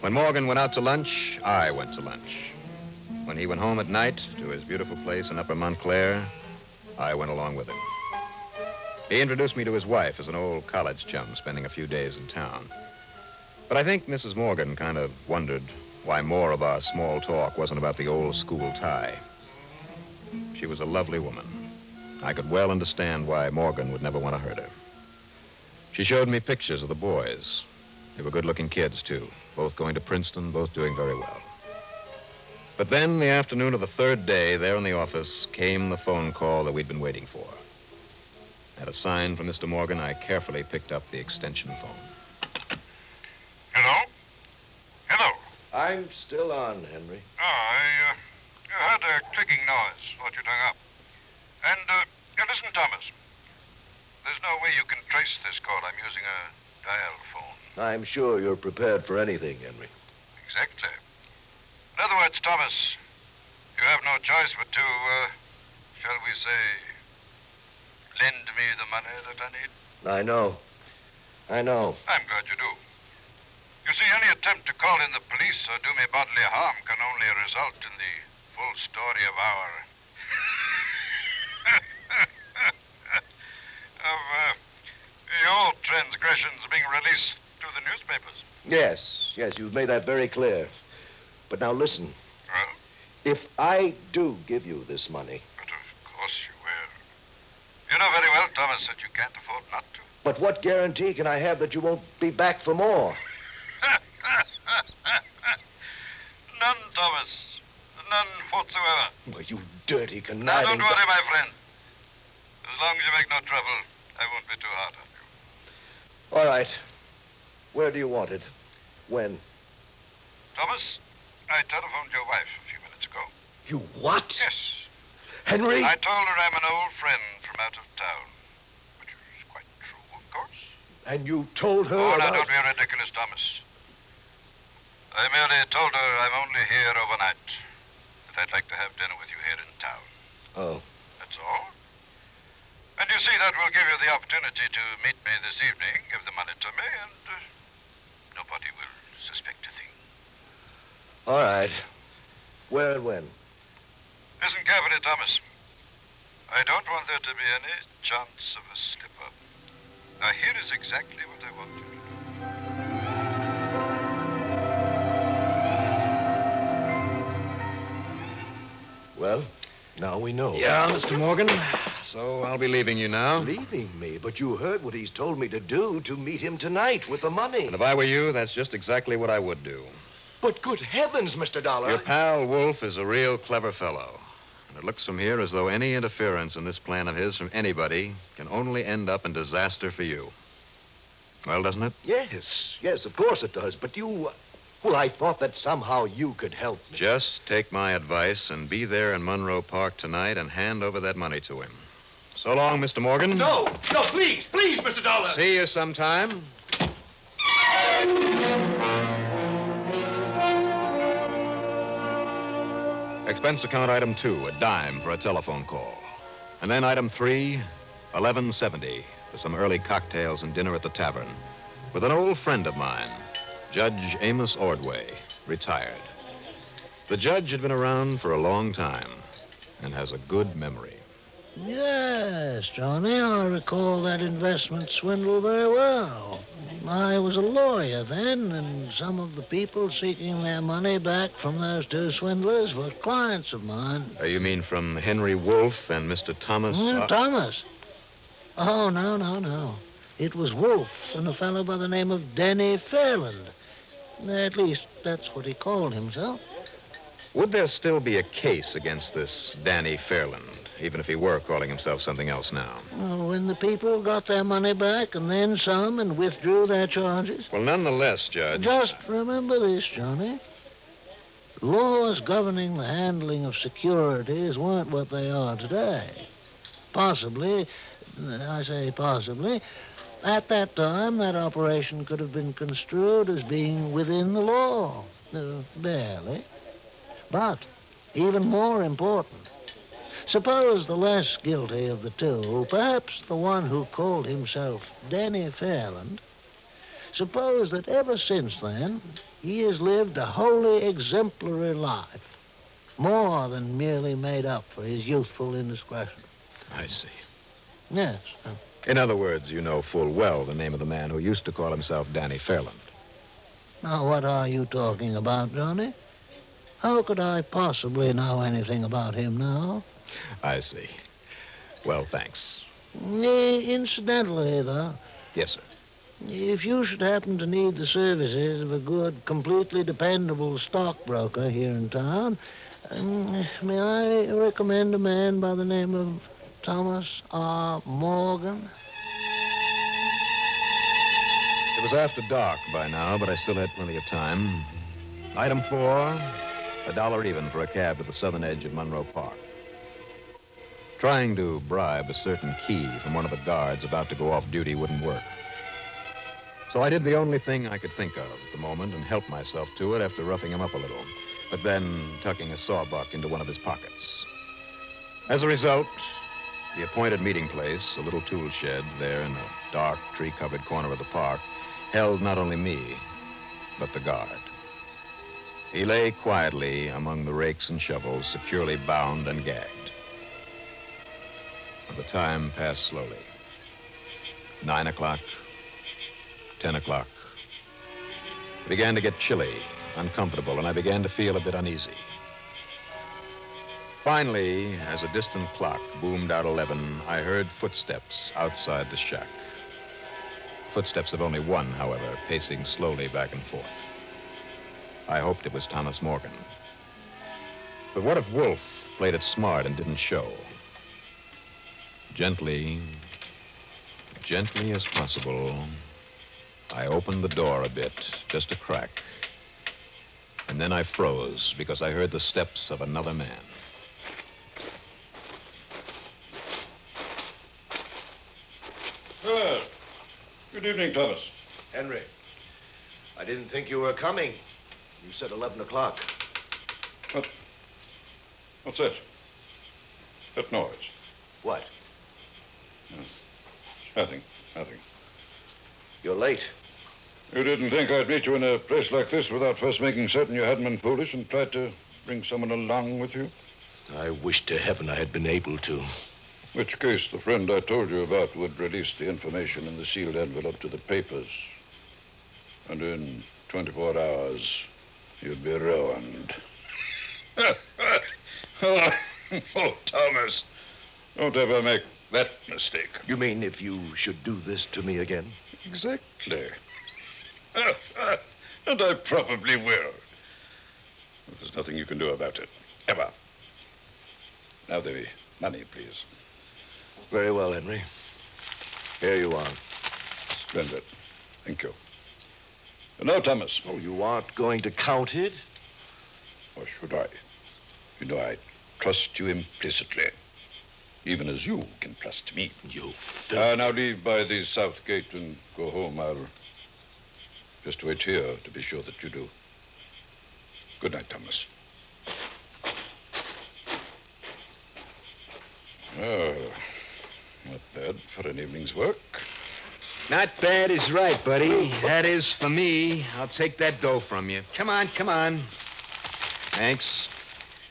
When Morgan went out to lunch, I went to lunch. When he went home at night to his beautiful place in Upper Montclair, I went along with him. He introduced me to his wife as an old college chum spending a few days in town. But I think Mrs. Morgan kind of wondered why more of our small talk wasn't about the old school tie. She was a lovely woman. I could well understand why Morgan would never want to hurt her. She showed me pictures of the boys. They were good-looking kids, too, both going to Princeton, both doing very well. But then, the afternoon of the 3rd day, there in the office, came the phone call that we'd been waiting for. At a sign from Mr. Morgan, I carefully picked up the extension phone. Hello? Hello? I'm still on, Henry. I heard a clicking noise. Thought you'd hung up. And, listen, Thomas. There's no way you can trace this call. I'm using a dial phone. I'm sure you're prepared for anything, Henry. Exactly. In other words, Thomas, you have no choice but to, shall we say, lend me the money that I need. I know. I'm glad you do. You see, any attempt to call in the police or do me bodily harm can only result in the full story of your transgressions being released to the newspapers. Yes, you've made that very clear. But now listen. Well? If I do give you this money... But of course you will. You know very well, Thomas, that you can't afford not to. But what guarantee can I have that you won't be back for more? None, Thomas. None whatsoever. Well, you dirty, conniving... Now, don't worry, my friend. As long as you make no trouble, I won't be too hard on you. All right. Where do you want it? When? Thomas, I telephoned your wife a few minutes ago. You what? Yes. Henry? I told her I'm an old friend from out of town. Which is quite true, of course. And you told her Oh, now, about... don't be ridiculous, Thomas. I merely told her I'm only here overnight. That I'd like to have dinner with you here in town. Oh. That's all. And you see, that will give you the opportunity to meet me this evening, give the money to me, and nobody will suspect a thing. All right. Where and when? Listen carefully, Thomas. I don't want there to be any chance of a slip-up. Now, here is exactly what I want you to do. Well, now we know. Yeah, Mr. Morgan. So I'll be leaving you now. Leaving me? But you heard what he's told me to do, to meet him tonight with the money. And if I were you, that's just exactly what I would do. But good heavens, Mr. Dollar. Your pal, Wolf, is a real clever fellow. It looks from here as though any interference in this plan of his from anybody can only end up in disaster for you. Well, doesn't it? Yes, of course it does. But you... Well, I thought that somehow you could help me. Just take my advice and be there in Monroe Park tonight and hand over that money to him. So long, Mr. Morgan. No, please, Mr. Dollar. See you sometime. Expense account item 2, a dime for a telephone call. And then item 3, $11.70 for some early cocktails and dinner at the tavern with an old friend of mine, Judge Amos Ordway, retired. The judge had been around for a long time and has a good memory. Yes, Johnny, I recall that investment swindle very well. I was a lawyer then, and some of the people seeking their money back from those two swindlers were clients of mine. You mean from Henry Wolfe and Mr. Thomas? Thomas? Oh, no. It was Wolfe and a fellow by the name of Denny Fairland. At least, that's what he called himself. Would there still be a case against this Danny Fairland, even if he were calling himself something else now? Well, when the people got their money back and then some and withdrew their charges? Well, nonetheless, Judge... Just remember this, Johnny. Laws governing the handling of securities weren't what they are today. Possibly, I say possibly, at that time that operation could have been construed as being within the law. Barely. But, even more important, suppose the less guilty of the two, perhaps the one who called himself Denny Fairland, suppose that ever since then he has lived a wholly exemplary life, more than merely made up for his youthful indiscretion. I see. Yes. In other words, you know full well the name of the man who used to call himself Danny Fairland. Now, what are you talking about, Johnny? How could I possibly know anything about him now? I see. Well, thanks. Incidentally, though... Yes, sir. If you should happen to need the services of a good, completely dependable stockbroker here in town, may I recommend a man by the name of Thomas R. Morgan? It was after dark by now, but I still had plenty of time. Item 4... $1 even for a cab to the southern edge of Monroe Park. Trying to bribe a certain key from one of the guards about to go off duty wouldn't work. So I did the only thing I could think of at the moment and helped myself to it after roughing him up a little, but then tucking a sawbuck into one of his pockets. As a result, the appointed meeting place, a little tool shed there in a dark, tree-covered corner of the park, held not only me, but the guard. He lay quietly among the rakes and shovels, securely bound and gagged. The time passed slowly. 9 o'clock, 10 o'clock. It began to get chilly, uncomfortable, and I began to feel a bit uneasy. Finally, as a distant clock boomed out 11, I heard footsteps outside the shack. Footsteps of only one, however, pacing slowly back and forth. I hoped it was Thomas Morgan. But what if Wolfe played it smart and didn't show? Gently as possible, I opened the door a bit, just a crack. And then I froze because I heard the steps of another man. Good evening, Thomas. Henry, I didn't think you were coming. You said 11 o'clock. What's that? That noise. What? Nothing. You're late. You didn't think I'd meet you in a place like this without first making certain you hadn't been foolish and tried to bring someone along with you? I wish to heaven I had been able to. In which case, the friend I told you about would release the information in the sealed envelope to the papers. And in 24 hours, you'd be ruined. Oh, Thomas, don't ever make that mistake. You mean if you should do this to me again? Exactly. And I probably will. There's nothing you can do about it. Ever. Now the money, please. Very well, Henry. Here you are. Splendid. Thank you. Now, Thomas. Oh, you aren't going to count it? Or should I? You know, I trust you implicitly. Even as you can trust me. You now leave by the south gate and go home. I'll just wait here to be sure that you do. Good night, Thomas. Oh, not bad for an evening's work. Not bad is right, buddy. That is for me. I'll take that dough from you. Come on, come on. Thanks.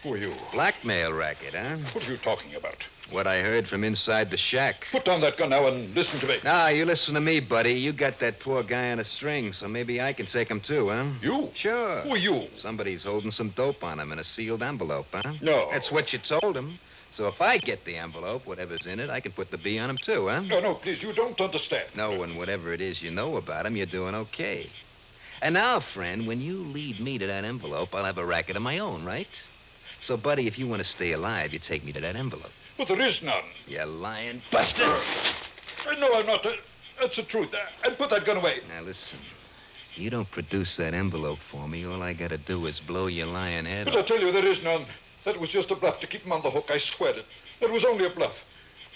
Who are you? Blackmail racket, huh? What are you talking about? What I heard from inside the shack. Put down that gun now and listen to me. Nah, you listen to me, buddy. You got that poor guy on a string, so maybe I can take him too, huh? You? Sure. Who are you? Somebody's holding some dope on him in a sealed envelope, huh? No. That's what you told him. So if I get the envelope, whatever's in it, I can put the B on him too, huh? No, please, you don't understand. No, and whatever it is you know about him, you're doing okay. And now, friend, when you lead me to that envelope, I'll have a racket of my own, right? So, buddy, if you want to stay alive, you take me to that envelope. But there is none. You lying bastard. No, I'm not. That's the truth. And put that gun away. Now, listen. You don't produce that envelope for me, all I got to do is blow your lying head But off. I tell you, there is none. That was just a bluff to keep him on the hook. I swear it. That was only a bluff.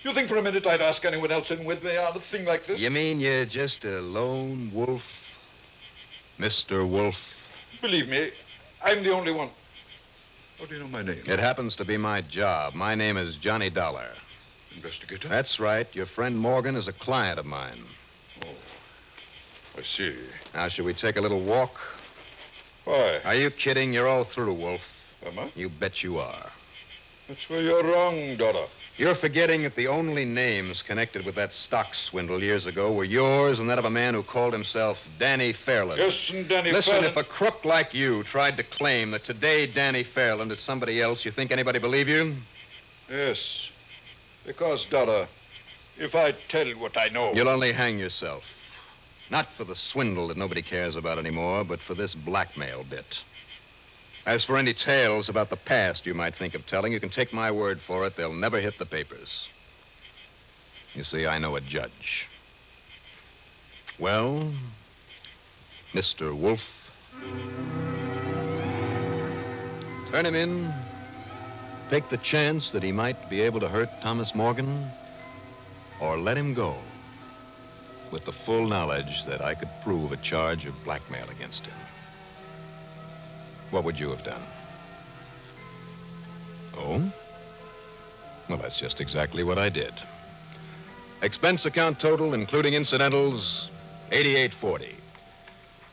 You think for a minute I'd ask anyone else in with me on a thing like this? You mean you're just a lone wolf? Mr. Wolf? Believe me, I'm the only one. How do you know my name? It happens to be my job. My name is Johnny Dollar. Investigator? That's right. Your friend Morgan is a client of mine. Oh, I see. Now, should we take a little walk? Why? Are you kidding? You're all through, Wolf. Am I? You bet you are. That's where you're wrong, Dollar. You're forgetting that the only names connected with that stock swindle years ago were yours and that of a man who called himself Danny Fairland. Yes, and Danny Listen, Fairland... if a crook like you tried to claim that today Danny Fairland is somebody else, you think anybody believe you? Yes. Because, Dollar, if I tell what I know... You'll only hang yourself. Not for the swindle that nobody cares about anymore, but for this blackmail bit. As for any tales about the past you might think of telling, you can take my word for it, they'll never hit the papers. You see, I know a judge. Well, Mr. Wolf, turn him in. Take the chance that he might be able to hurt Thomas Morgan, or let him go with the full knowledge that I could prove a charge of blackmail against him. What would you have done? Oh? Well, that's just exactly what I did. Expense account total, including incidentals, $88.40.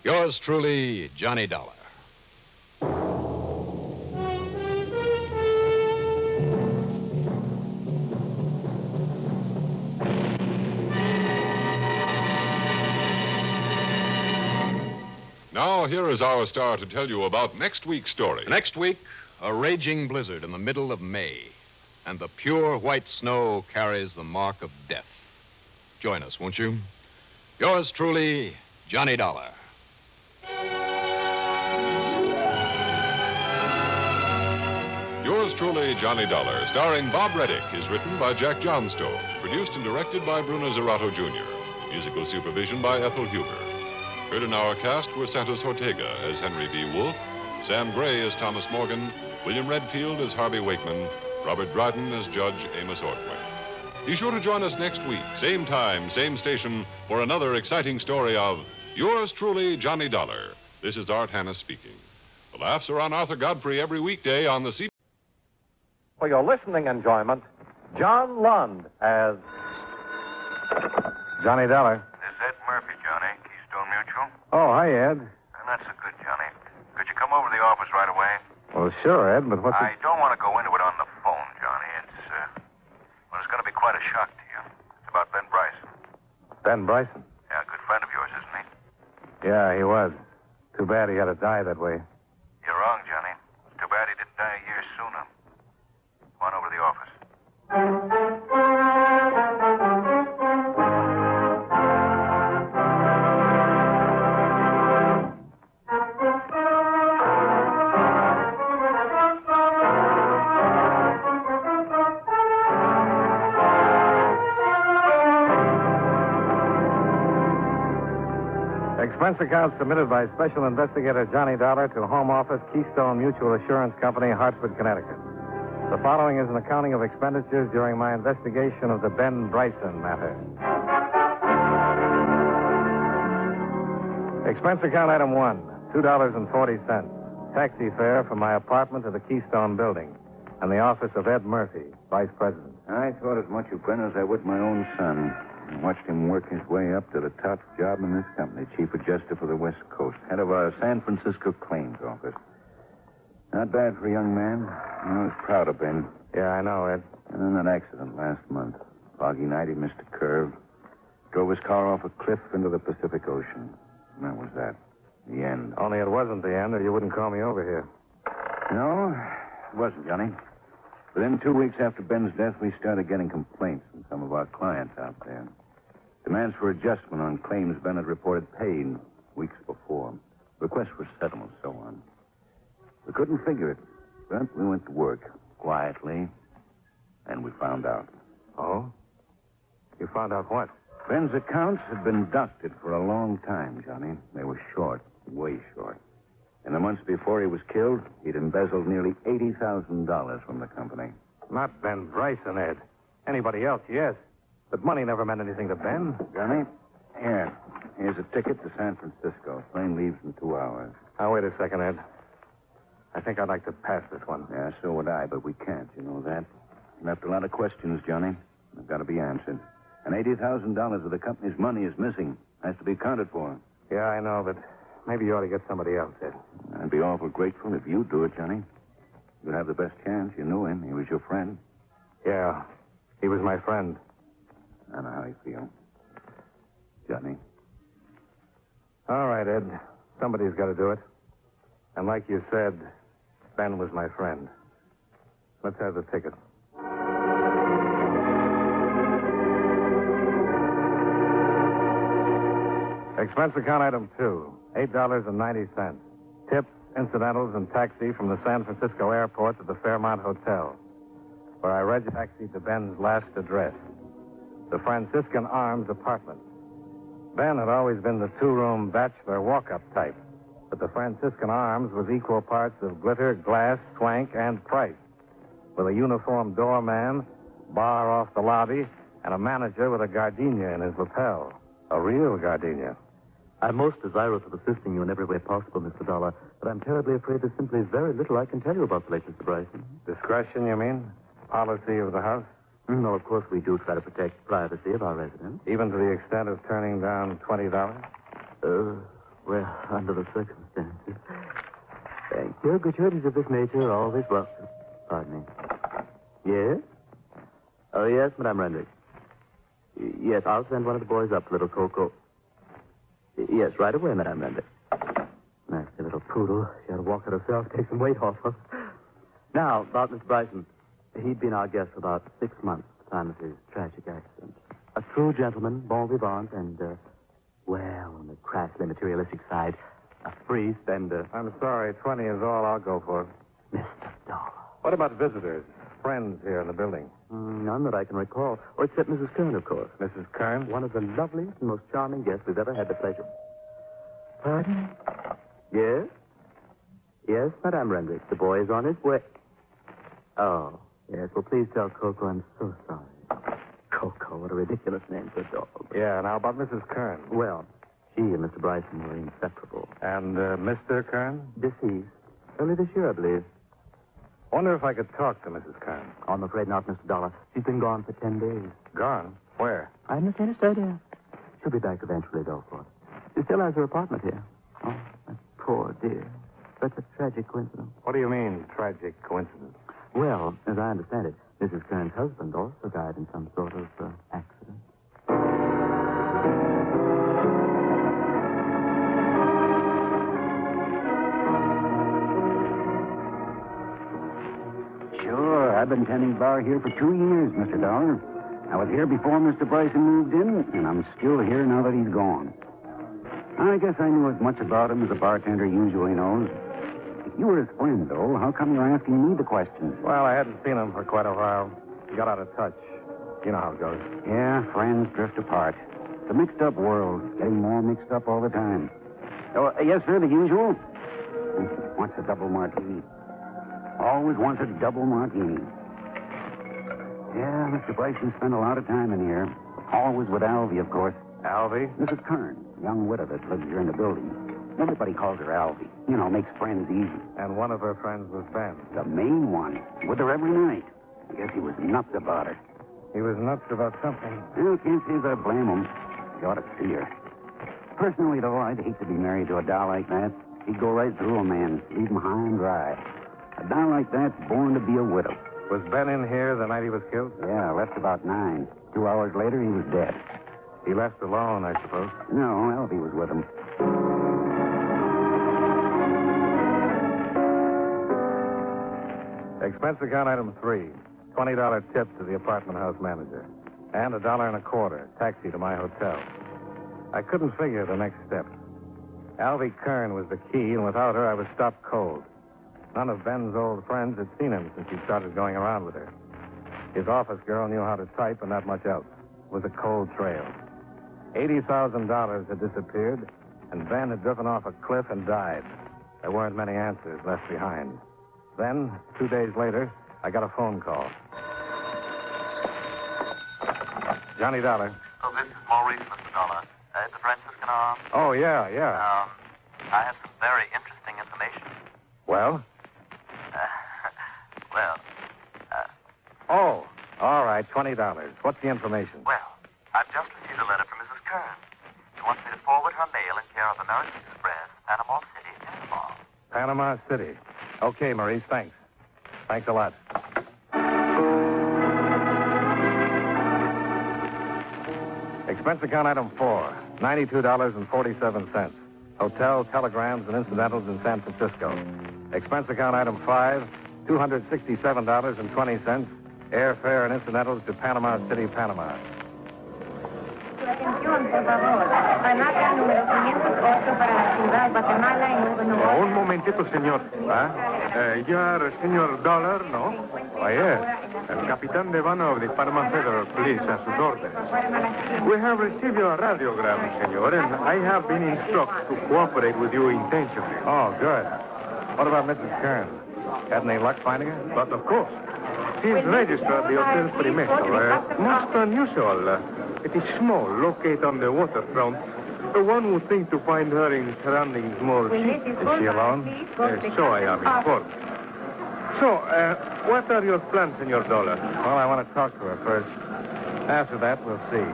Yours truly, Johnny Dollar. Now, here is our star to tell you about next week's story. Next week, a raging blizzard in the middle of May, and the pure white snow carries the mark of death. Join us, won't you? Yours truly, Johnny Dollar. Yours truly, Johnny Dollar, starring Bob Reddick, is written by Jack Johnstone, produced and directed by Bruno Zerato Jr., musical supervision by Ethel Huber. Heard in our cast were Santos Ortega as Henry V. Wolfe, Sam Gray as Thomas Morgan, William Redfield as Harvey Wakeman, Robert Dryden as Judge Amos Ordway. Be sure to join us next week, same time, same station, for another exciting story of Yours truly, Johnny Dollar. This is Art Hanna speaking. The laughs are on Arthur Godfrey every weekday on the CBS. For your listening enjoyment, John Lund as Johnny Dollar. This is Ed Murphy, Johnny. Keystone Mutual. Oh, hi, Ed. That's a good, Johnny. Could you come over to the office right away? Well, sure, Ed, but what's I don't want to go into it on the phone, Johnny. It's going to be quite a shock to you. It's about Ben Bryson. Ben Bryson? Yeah, a good friend of yours, isn't he? Yeah, he was. Too bad he had to die that way. You're wrong, Johnny. It's too bad he didn't die a year sooner. Come on over to the office. Expense account submitted by Special Investigator Johnny Dollar to Home Office, Keystone Mutual Assurance Company, Hartford, Connecticut. The following is an accounting of expenditures during my investigation of the Ben Bryson matter. Expense account item 1, $2.40. Taxi fare from my apartment to the Keystone building and the office of Ed Murphy, Vice President. I thought as much of Ben as I would my own son. I watched him work his way up to the top job in this company, Chief Adjuster for the West Coast, head of our San Francisco Claims Office. Not bad for a young man. I was proud of Ben. Yeah, I know, Ed. And then that accident last month. Foggy night, he missed a curve. Drove his car off a cliff into the Pacific Ocean. And that was that. The end. Only it wasn't the end, or you wouldn't call me over here. No, it wasn't, Johnny. Within 2 weeks after Ben's death, we started getting complaints from some of our clients out there. Demands for adjustment on claims Ben had reported paid weeks before. Requests for settlement, so on. We couldn't figure it, but we went to work quietly, and we found out. Oh? You found out what? Ben's accounts had been doctored for a long time, Johnny. They were short, way short. In the months before he was killed, he'd embezzled nearly $80,000 from the company. Not Ben Bryson, Ed. Anybody else, yes. But money never meant anything to Ben. Johnny, here's a ticket to San Francisco. Plane leaves in 2 hours. Now, wait a second, Ed. I think I'd like to pass this one. Yeah, so would I, but we can't, you know that. Left a lot of questions, Johnny. They've got to be answered. And $80,000 of the company's money is missing. Has to be accounted for. Yeah, I know, but maybe you ought to get somebody else, Ed. I'd be awful grateful if you'd do it, Johnny. You'd have the best chance. You knew him. He was your friend. Yeah, he was my friend. I know how you feel. Johnny. All right, Ed. Somebody's got to do it. And like you said, Ben was my friend. Let's have the ticket. Expense account item 2, $8.90. Tips, incidentals, and taxi from the San Francisco airport to the Fairmont Hotel, where I reg-taxied to Ben's last address, the Franciscan Arms apartment. Ben had always been the two-room bachelor walk-up type, but the Franciscan Arms was equal parts of glitter, glass, swank, and price, with a uniformed doorman, bar off the lobby, and a manager with a gardenia in his lapel. A real gardenia. I'm most desirous of assisting you in every way possible, Mr. Dollar, but I'm terribly afraid there's simply very little I can tell you about the late Mr. Bryson. Discretion, you mean? Policy of the house? No, of course we do try to protect privacy of our residents. Even to the extent of turning down $20? Well, under the circumstances. Thank you. Gratuities of this nature are always welcome. Pardon me. Yes? Oh, yes, Madame Rendrick. Yes, I'll send one of the boys up, little Coco. Yes, right away, Madame Rendrick. Nasty little poodle. She ought to walk it herself, take some weight off her. Now, about Mr. Bryson. He'd been our guest for about 6 months at the time of his tragic accident. A true gentleman, bon vivant, and, well, on the crassly materialistic side, a free spender. I'm sorry, 20 is all I'll go for. Mr. Dollar. What about visitors? Friends here in the building? None that I can recall. Or except Mrs. Kern, of course. Mrs. Kern? One of the loveliest and most charming guests we've ever had the pleasure. Pardon? Yes? Yes, Madame Rendrick. The boy is on his way. Oh, yes. Well, please tell Coco I'm so sorry. Coco, what a ridiculous name for a dog. Yeah, now about Mrs. Kern. Well, she and Mr. Bryson were inseparable. And Mr. Kern? Deceased. Early this year, I believe. Wonder if I could talk to Mrs. Kern. I'm afraid not, Mr. Dollar. She's been gone for 10 days. Gone? Where? I haven't the faintest idea. She'll be back eventually, though, of course. She still has her apartment here. Oh, that poor dear. Such a tragic coincidence. What do you mean, tragic coincidence? Well, as I understand it, Mrs. Kern's husband also died in some sort of accident. Sure, I've been tending bar here for 2 years, Mr. Dollar. I was here before Mr. Bryson moved in, and I'm still here now that he's gone. I guess I knew as much about him as a bartender usually knows. If you were his friend, though, how come you're asking me the questions? Well, I hadn't seen him for quite a while. He got out of touch. You know how it goes. Yeah, friends drift apart. It's a mixed-up world, getting more mixed up all the time. Oh, yes, sir, the usual. Wants a double martini. Always wants a double martini. Yeah, Mr. Bryson spent a lot of time in here. Always with Alvy, of course. Alvy? Mrs. Kern, young widow that lives here in the building. Everybody calls her Alvy. You know, makes friends easy. And one of her friends was Ben. The main one. With her every night. I guess he was nuts about her. He was nuts about something. Well, can't say that I blame him. You ought to see her. Personally, though, I'd hate to be married to a doll like that. He'd go right through a man, leave him high and dry. A doll like that's born to be a widow. Was Ben in here the night he was killed? Yeah, left about 9. 2 hours later, he was dead. He left alone, I suppose. No, Alfie was with him. Expense account item 3. $20 tip to the apartment house manager. And $1.25 taxi to my hotel. I couldn't figure the next step. Alvy Kern was the key, and without her, I was stopped cold. None of Ben's old friends had seen him since he started going around with her. His office girl knew how to type and not much else. It was a cold trail. $80,000 had disappeared, and Ben had driven off a cliff and died. There weren't many answers left behind. Then, 2 days later, I got a phone call. Johnny Dollar. Oh, this is Maurice, Mr. Dollar. The Franciscan Arms. Oh, yeah. I have some very interesting information. Well? Well, Oh, all right, $20. What's the information? well, I've just received a letter from Mrs. Kern. She wants me to forward her mail in care of American Express, Panama City, Panama. Panama City. Okay, Maurice, thanks. Thanks a lot. Expense account item 4, $92.47. Hotel, telegrams, and incidentals in San Francisco. Expense account item 5, $267.20. Airfare and incidentals to Panama City, Panama. Un momentito, señor. You are Senor Dollar, no? Why, yes. El Capitán Devano of the Panama Federal Police, a sus órdenes. We have received your radiogram, senor, and I have been instructed to cooperate with you intentionally. Oh, good. What about Mrs. Kern? Had any luck finding her? But of course. She's registered at the Hotel Primestro. Most unusual. It is small, located on the waterfront. One would think to find her in surroundings more cheap. Is she alone? So I am informed. So, what are your plans, Senor Dollar? Well, I want to talk to her first. After that, we'll see.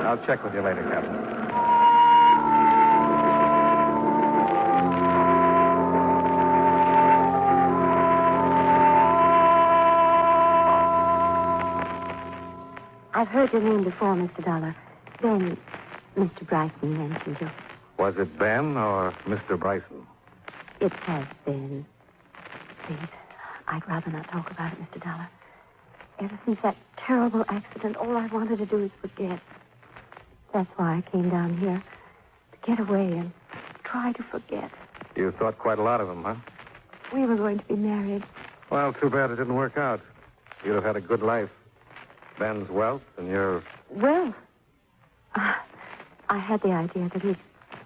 I'll check with you later, Captain. I've heard your name before, Mr. Dollar. Then Mr. Bryson mentioned you. Was it Ben or Mr. Bryson? It has been. Please, I'd rather not talk about it, Mr. Dollar. Ever since that terrible accident, all I wanted to do is forget. That's why I came down here. To get away and try to forget. You thought quite a lot of him, huh? We were going to be married. Well, too bad it didn't work out. You'd have had a good life. Ben's wealth and your... Well, I had the idea that he'd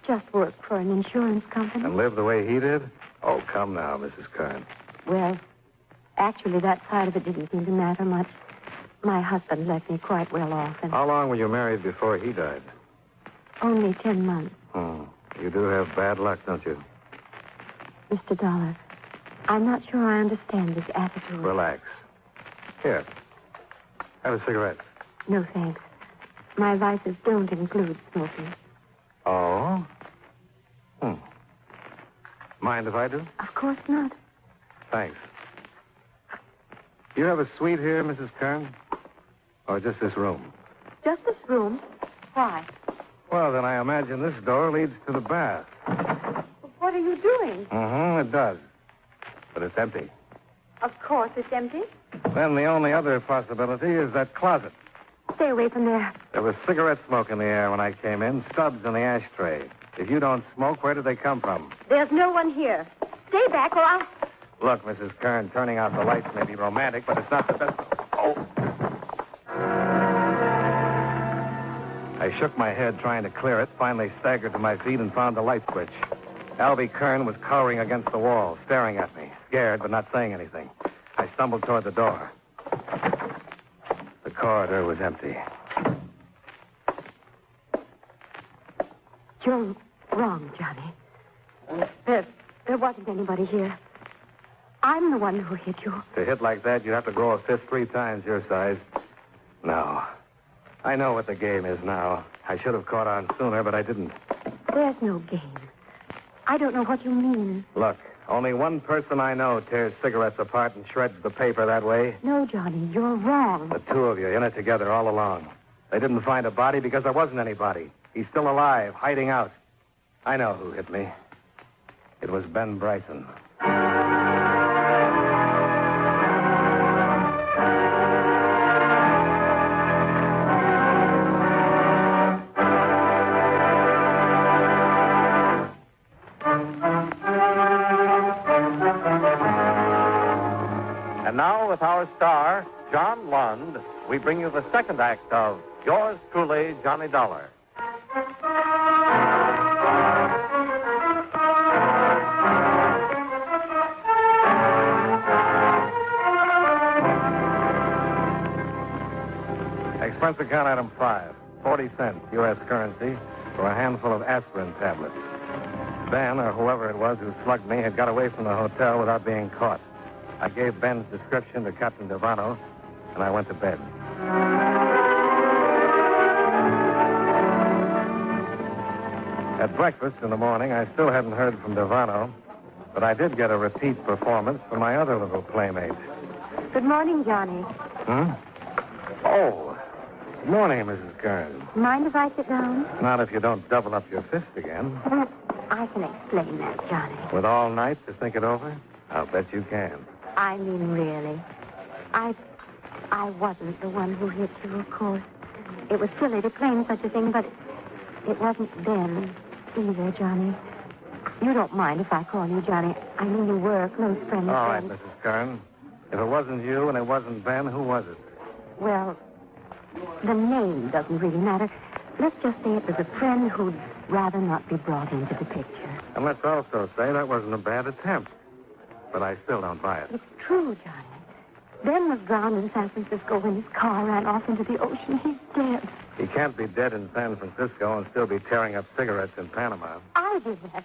just work for an insurance company. And live the way he did? Oh, come now, Mrs. Kern. Well, actually, that side of it didn't seem to matter much. My husband left me quite well off, and... How long were you married before he died? Only 10 months. Oh, you do have bad luck, don't you? Mr. Dollar, I'm not sure I understand this attitude. Relax. Here. Have a cigarette. No, thanks. My vices don't include smoking. Oh? Mind if I do? Of course not. Thanks. Do you have a suite here, Mrs. Kern? Or just this room? Just this room? Why? Well, then I imagine this door leads to the bath. What are you doing? It does. But it's empty. Of course it's empty. Then the only other possibility is that closet. Stay away from there. There was cigarette smoke in the air when I came in, stubs in the ashtray. If you don't smoke, where did they come from? There's no one here. Stay back or I'll... Look, Mrs. Kern, turning out the lights may be romantic, but it's not the best... Oh! I shook my head trying to clear it, finally staggered to my feet and found the light switch. Albie Kern was cowering against the wall, staring at me, scared but not saying anything. I stumbled toward the door. The corridor was empty. You're wrong, Johnny. There wasn't anybody here. I'm the one who hit you. To hit like that, you'd have to grow a fist 3 times your size. No. I know what the game is now. I should have caught on sooner, but I didn't. There's no game. I don't know what you mean. Look, only one person I know tears cigarettes apart and shreds the paper that way. No, Johnny, you're wrong. The two of you in it together all along. They didn't find a body because there wasn't any body. He's still alive, hiding out. I know who hit me. It was Ben Bryson. And now, with our star, John Lund, we bring you the second act of Yours Truly, Johnny Dollar. Expense account item 5, 40 cents U.S. currency for a handful of aspirin tablets. Ben, or whoever it was who slugged me, had got away from the hotel without being caught. I gave Ben's description to Captain Devano, and I went to bed. At breakfast in the morning, I still hadn't heard from Devano, but I did get a repeat performance from my other little playmate. Good morning, Johnny. Oh, good morning, Mrs. Kern. Mind if I sit down? Not if you don't double up your fist again. I can explain that, Johnny. With all night to think it over? I'll bet you can. I mean, really. I wasn't the one who hit you, of course. It was silly to claim such a thing, but it wasn't Ben either, Johnny. You don't mind if I call you Johnny. I mean, you were a close friend. All right, Mrs. Kern. If it wasn't you and it wasn't Ben, who was it? Well, the name doesn't really matter. Let's just say it was a friend who'd rather not be brought into the picture. And let's also say that wasn't a bad attempt. But I still don't buy it. It's true, Johnny. Ben was drowned in San Francisco when his car ran off into the ocean. He's dead. He can't be dead in San Francisco and still be tearing up cigarettes in Panama. I did that.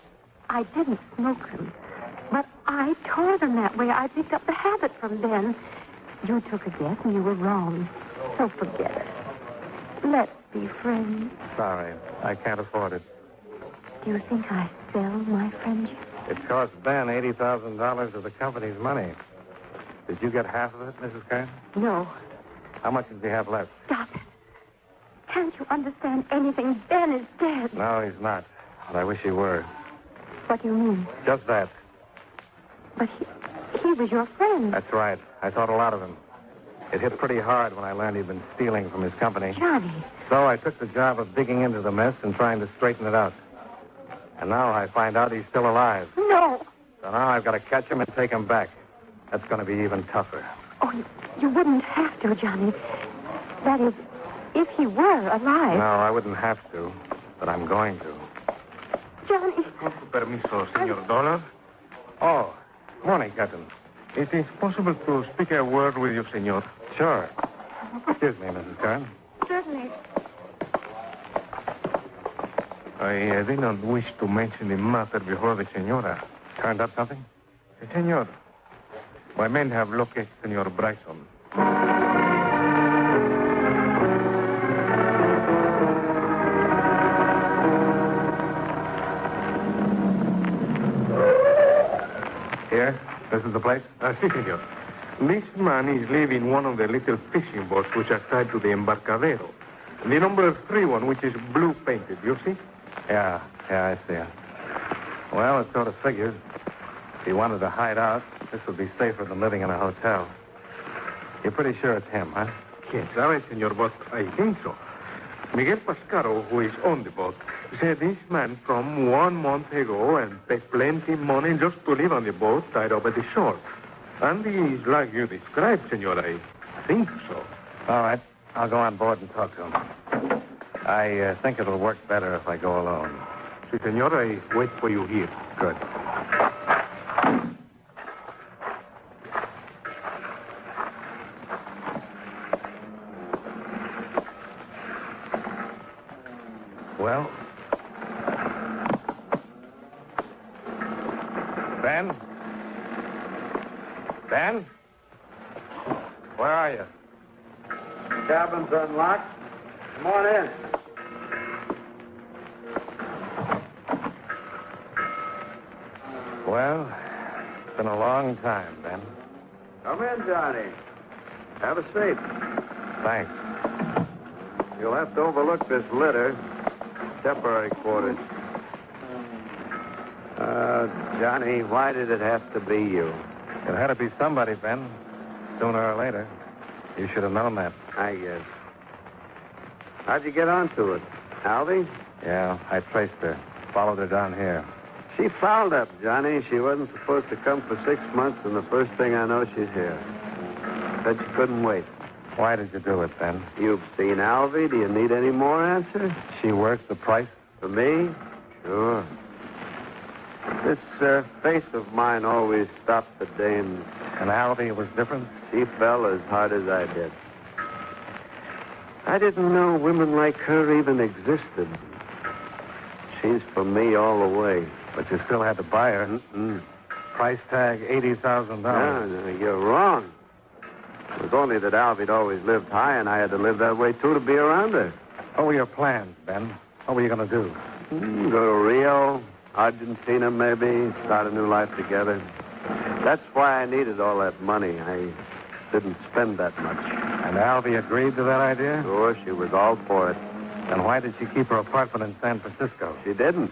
I didn't smoke them. But I tore them that way. I picked up the habit from Ben. You took a guess and you were wrong. So forget it. Let's be friends. Sorry, I can't afford it. Do you think I sell my friendship? It cost Ben $80,000 of the company's money. Did you get half of it, Mrs. Kern? No. How much does he have left? Stop it. Can't you understand anything? Ben is dead. No, he's not. But I wish he were. What do you mean? Just that. But he was your friend. That's right. I thought a lot of him. It hit pretty hard when I learned he'd been stealing from his company. Johnny. So I took the job of digging into the mess and trying to straighten it out. And now I find out he's still alive. No. So now I've got to catch him and take him back. That's going to be even tougher. Oh, you wouldn't have to, Johnny. That is, if he were alive. No, I wouldn't have to, but I'm going to. Johnny. Con su permiso, Senor Dollar. Oh, morning, Captain. It is possible to speak a word with you, Senor. Sure. Excuse me, Mrs. Kern. Certainly. I did not wish to mention the matter before the senora. Turned up something? Senor, my men have located Senor Bryson. Here? This is the place? Si, senor. This man is leaving one of the little fishing boats which are tied to the embarcadero. The number 3 one, which is blue painted, you see? Yeah, I see it. Well, it sort of figures. If he wanted to hide out, this would be safer than living in a hotel. You're pretty sure it's him, huh? Yes, sabe, senor, but I think so. Miguel Pascaro, who is on the boat, said this man from 1 month ago and paid plenty money just to live on the boat tied up at the shore. And he is like you described, senor. I think so. All right. I'll go on board and talk to him. I think it'll work better if I go alone. Si, senor. I wait for you here. Good. Well? Ben? Ben? Where are you? Cabin's unlocked. Come on in. Well, it's been a long time, Ben. Come in, Johnny. Have a seat. Thanks. You'll have to overlook this litter. Temporary quarters. Johnny, why did it have to be you? It had to be somebody, Ben. Sooner or later. You should have known that. I guess. How'd you get onto it? Alvy? Yeah, I traced her. Followed her down here. She fouled up, Johnny. She wasn't supposed to come for 6 months, and the first thing I know, she's here. Said she couldn't wait. Why did you do it, Ben? You've seen Alvy. Do you need any more answers? She worth the price? For me? Sure. This face of mine always stopped the dames. And Alvy was different? She fell as hard as I did. I didn't know women like her even existed. She's for me all the way. But you still had to buy her. Mm-mm. Price tag, $80,000. No, you're wrong. It was only that Alvy'd always lived high, and I had to live that way, too, to be around her. What were your plans, Ben? What were you going to do? Go to Rio, Argentina, maybe, start a new life together. That's why I needed all that money. I didn't spend that much. And Alvy agreed to that idea? Sure, she was all for it. Then why did she keep her apartment in San Francisco? She didn't.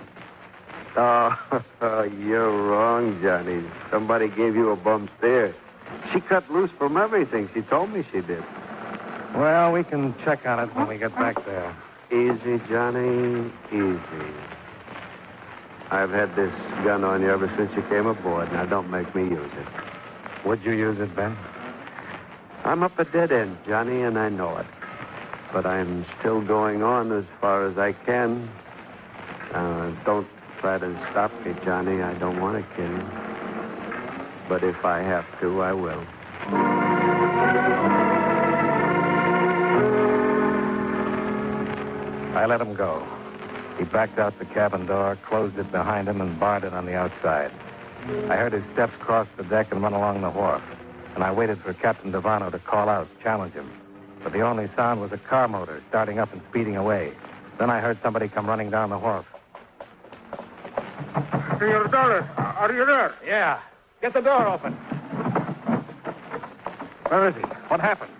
Oh, you're wrong, Johnny. Somebody gave you a bum steer. She cut loose from everything. She told me she did. Well, we can check on it when we get back there. Easy, Johnny, easy. I've had this gun on you ever since you came aboard. Now, don't make me use it. Would you use it, Ben? I'm up a dead end, Johnny, and I know it. But I'm still going on as far as I can. Don't try to stop me, Johnny. I don't want to kill you. But if I have to, I will. I let him go. He backed out the cabin door, closed it behind him, and barred it on the outside. I heard his steps cross the deck and run along the wharf. And I waited for Captain Devano to call out, challenge him. But the only sound was a car motor starting up and speeding away. Then I heard somebody come running down the wharf. Senor Dollar, are you there? Yeah. Get the door open. Where is he? What happened?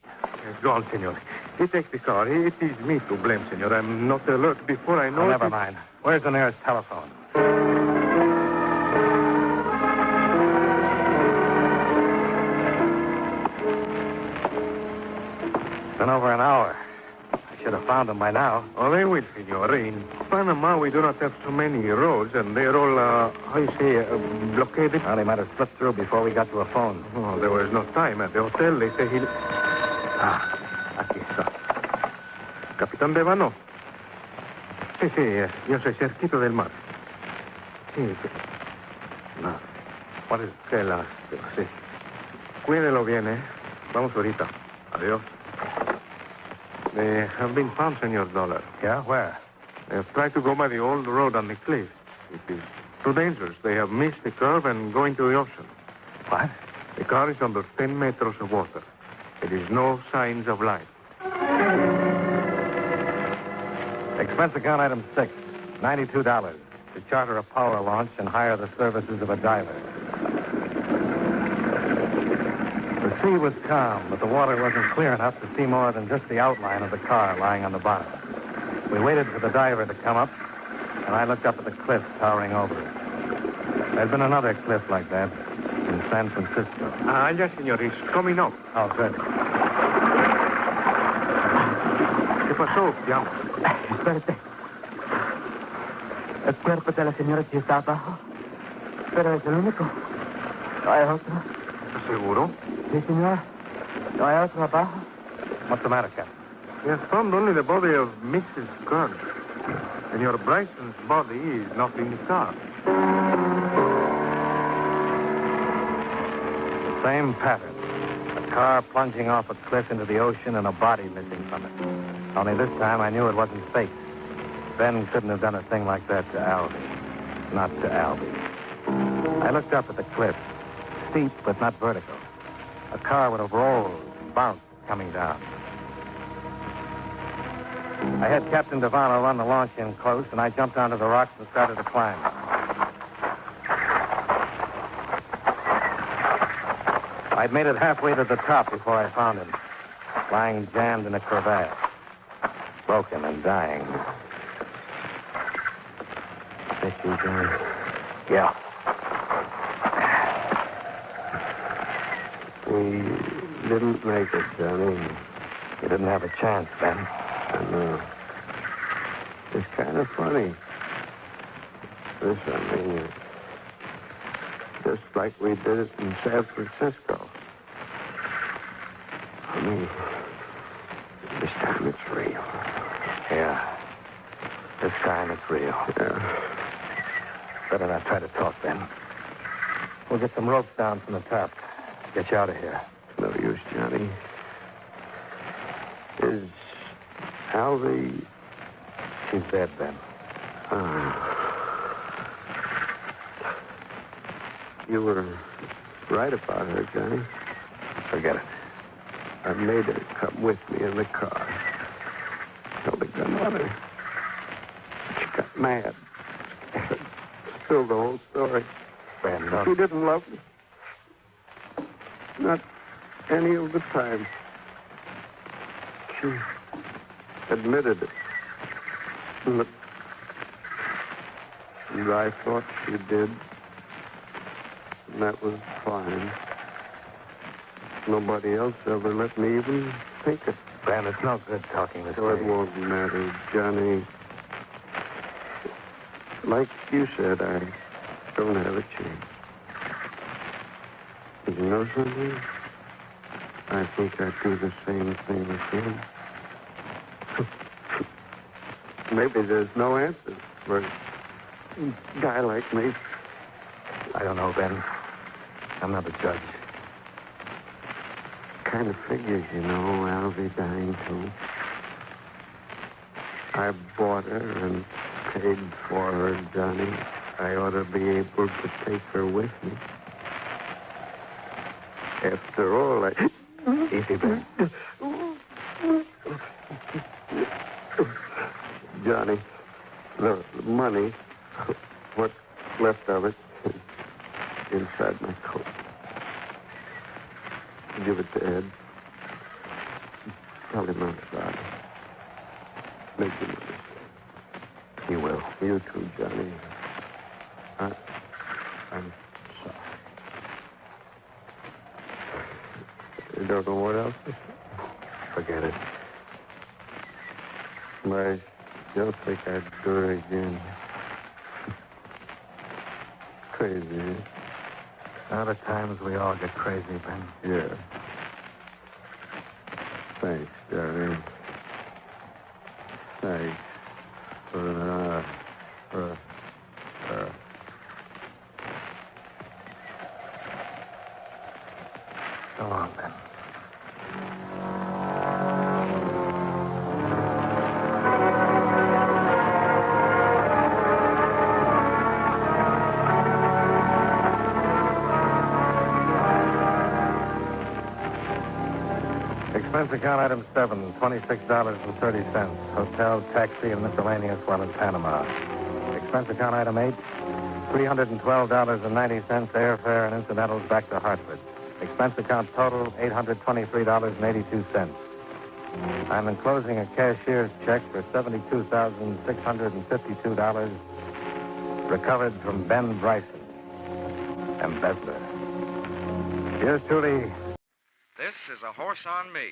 He's gone, senor. He takes the car. It is me to blame, senor. I'm not alert before I know... Oh, never mind. Where's the nearest telephone? It's been over an hour. I should have found him by now. Oh, they will, senor. In Panama, we do not have so many roads, and they're all, blockaded. Well, he might have slipped through before we got to a phone. Oh, there was no time at the hotel. They say he... Aquí está. Capitán Devano. Sí, yo soy cerquito del mar. Sí. No. What is it? Qué lástima, sí. Cuídelo bien, ¿eh? Vamos ahorita. Adiós. They have been found, Senor Dollar. Yeah? Where? They have tried to go by the old road on the cliff. It is too dangerous. They have missed the curve and go into the ocean. What? The car is under 10 meters of water. There is no signs of life. Expense account item 6, $92. To charter a power launch and hire the services of a diver. The sea was calm, but the water wasn't clear enough to see more than just the outline of the car lying on the bottom. We waited for the diver to come up, and I looked up at the cliff towering over us. There'd been another cliff like that in San Francisco. Yes, senor. He's coming up. Oh, good. ¿Qué pasó? Llama. Espérate. El cuerpo de la señora sí está abajo. Pero es el único. No hay otro. ¿Estás seguro? Sí, señora. No hay otro abajo. What's the matter, Captain? We have found only the body of Mrs. Gorrell. And your Bryson's body is not in the car. The same pattern. A car plunging off a cliff into the ocean and a body missing from it. Only this time I knew it wasn't fate. Ben couldn't have done a thing like that to Albie. Not to Albie. I looked up at the cliff. Steep, but not vertical. A car would have rolled, bounced, coming down. I had Captain Devano run the launch in close, and I jumped onto the rocks and started to climb. I'd made it halfway to the top before I found him, lying jammed in a crevasse, broken and dying. Thank you, John. Yeah. We didn't make it, Johnny. You didn't have a chance, Ben. I know. It's kind of funny. This, I mean, just like we did it in San Francisco. I mean, this time it's real. Yeah. This time it's real. Yeah. Better not try to talk, Ben. We'll get some ropes down from the top. Get you out of here. No use, Johnny. Is Alvy... She's dead, Ben. You were right about her, Johnny. Forget it. I made her come with me in the car. Held a gun on her. She got mad. Spilled the whole story. Ben, no. She didn't love me. Not any of the time. She admitted it. But I thought she did. And that was fine. Nobody else ever let me even think it. Ben, it's no good talking this way. It won't matter, Johnny. Like you said, I don't have a chance. But you know something? I think I'd do the same thing again. Maybe there's no answer for a guy like me. I don't know, Ben. I'm not a judge. Kind of figures, you know, I'll be dying too. I bought her and paid for her, Johnny. I ought to be able to take her with me. After all, I... Easy, Ben. Johnny, the money, what's left of it, is inside my coat. Give it to Ed. Tell him I'm sorry. Make him understand. He will. You too, Johnny. I'm sorry. You don't know what else to say? Forget it. I don't think I'd do it again. Crazy. Now the times we all get crazy, Ben. Yeah. Thanks, Johnny. Thanks. So long, Ben. Expense account item 7, $26.30. Hotel, taxi, and miscellaneous while in Panama. Expense account item 8, $312.90 airfare and incidentals back to Hartford. Expense account total, $823.82. I'm enclosing a cashier's check for $72,652 recovered from Ben Bryson, embezzler. Yours truly. This is a horse on me.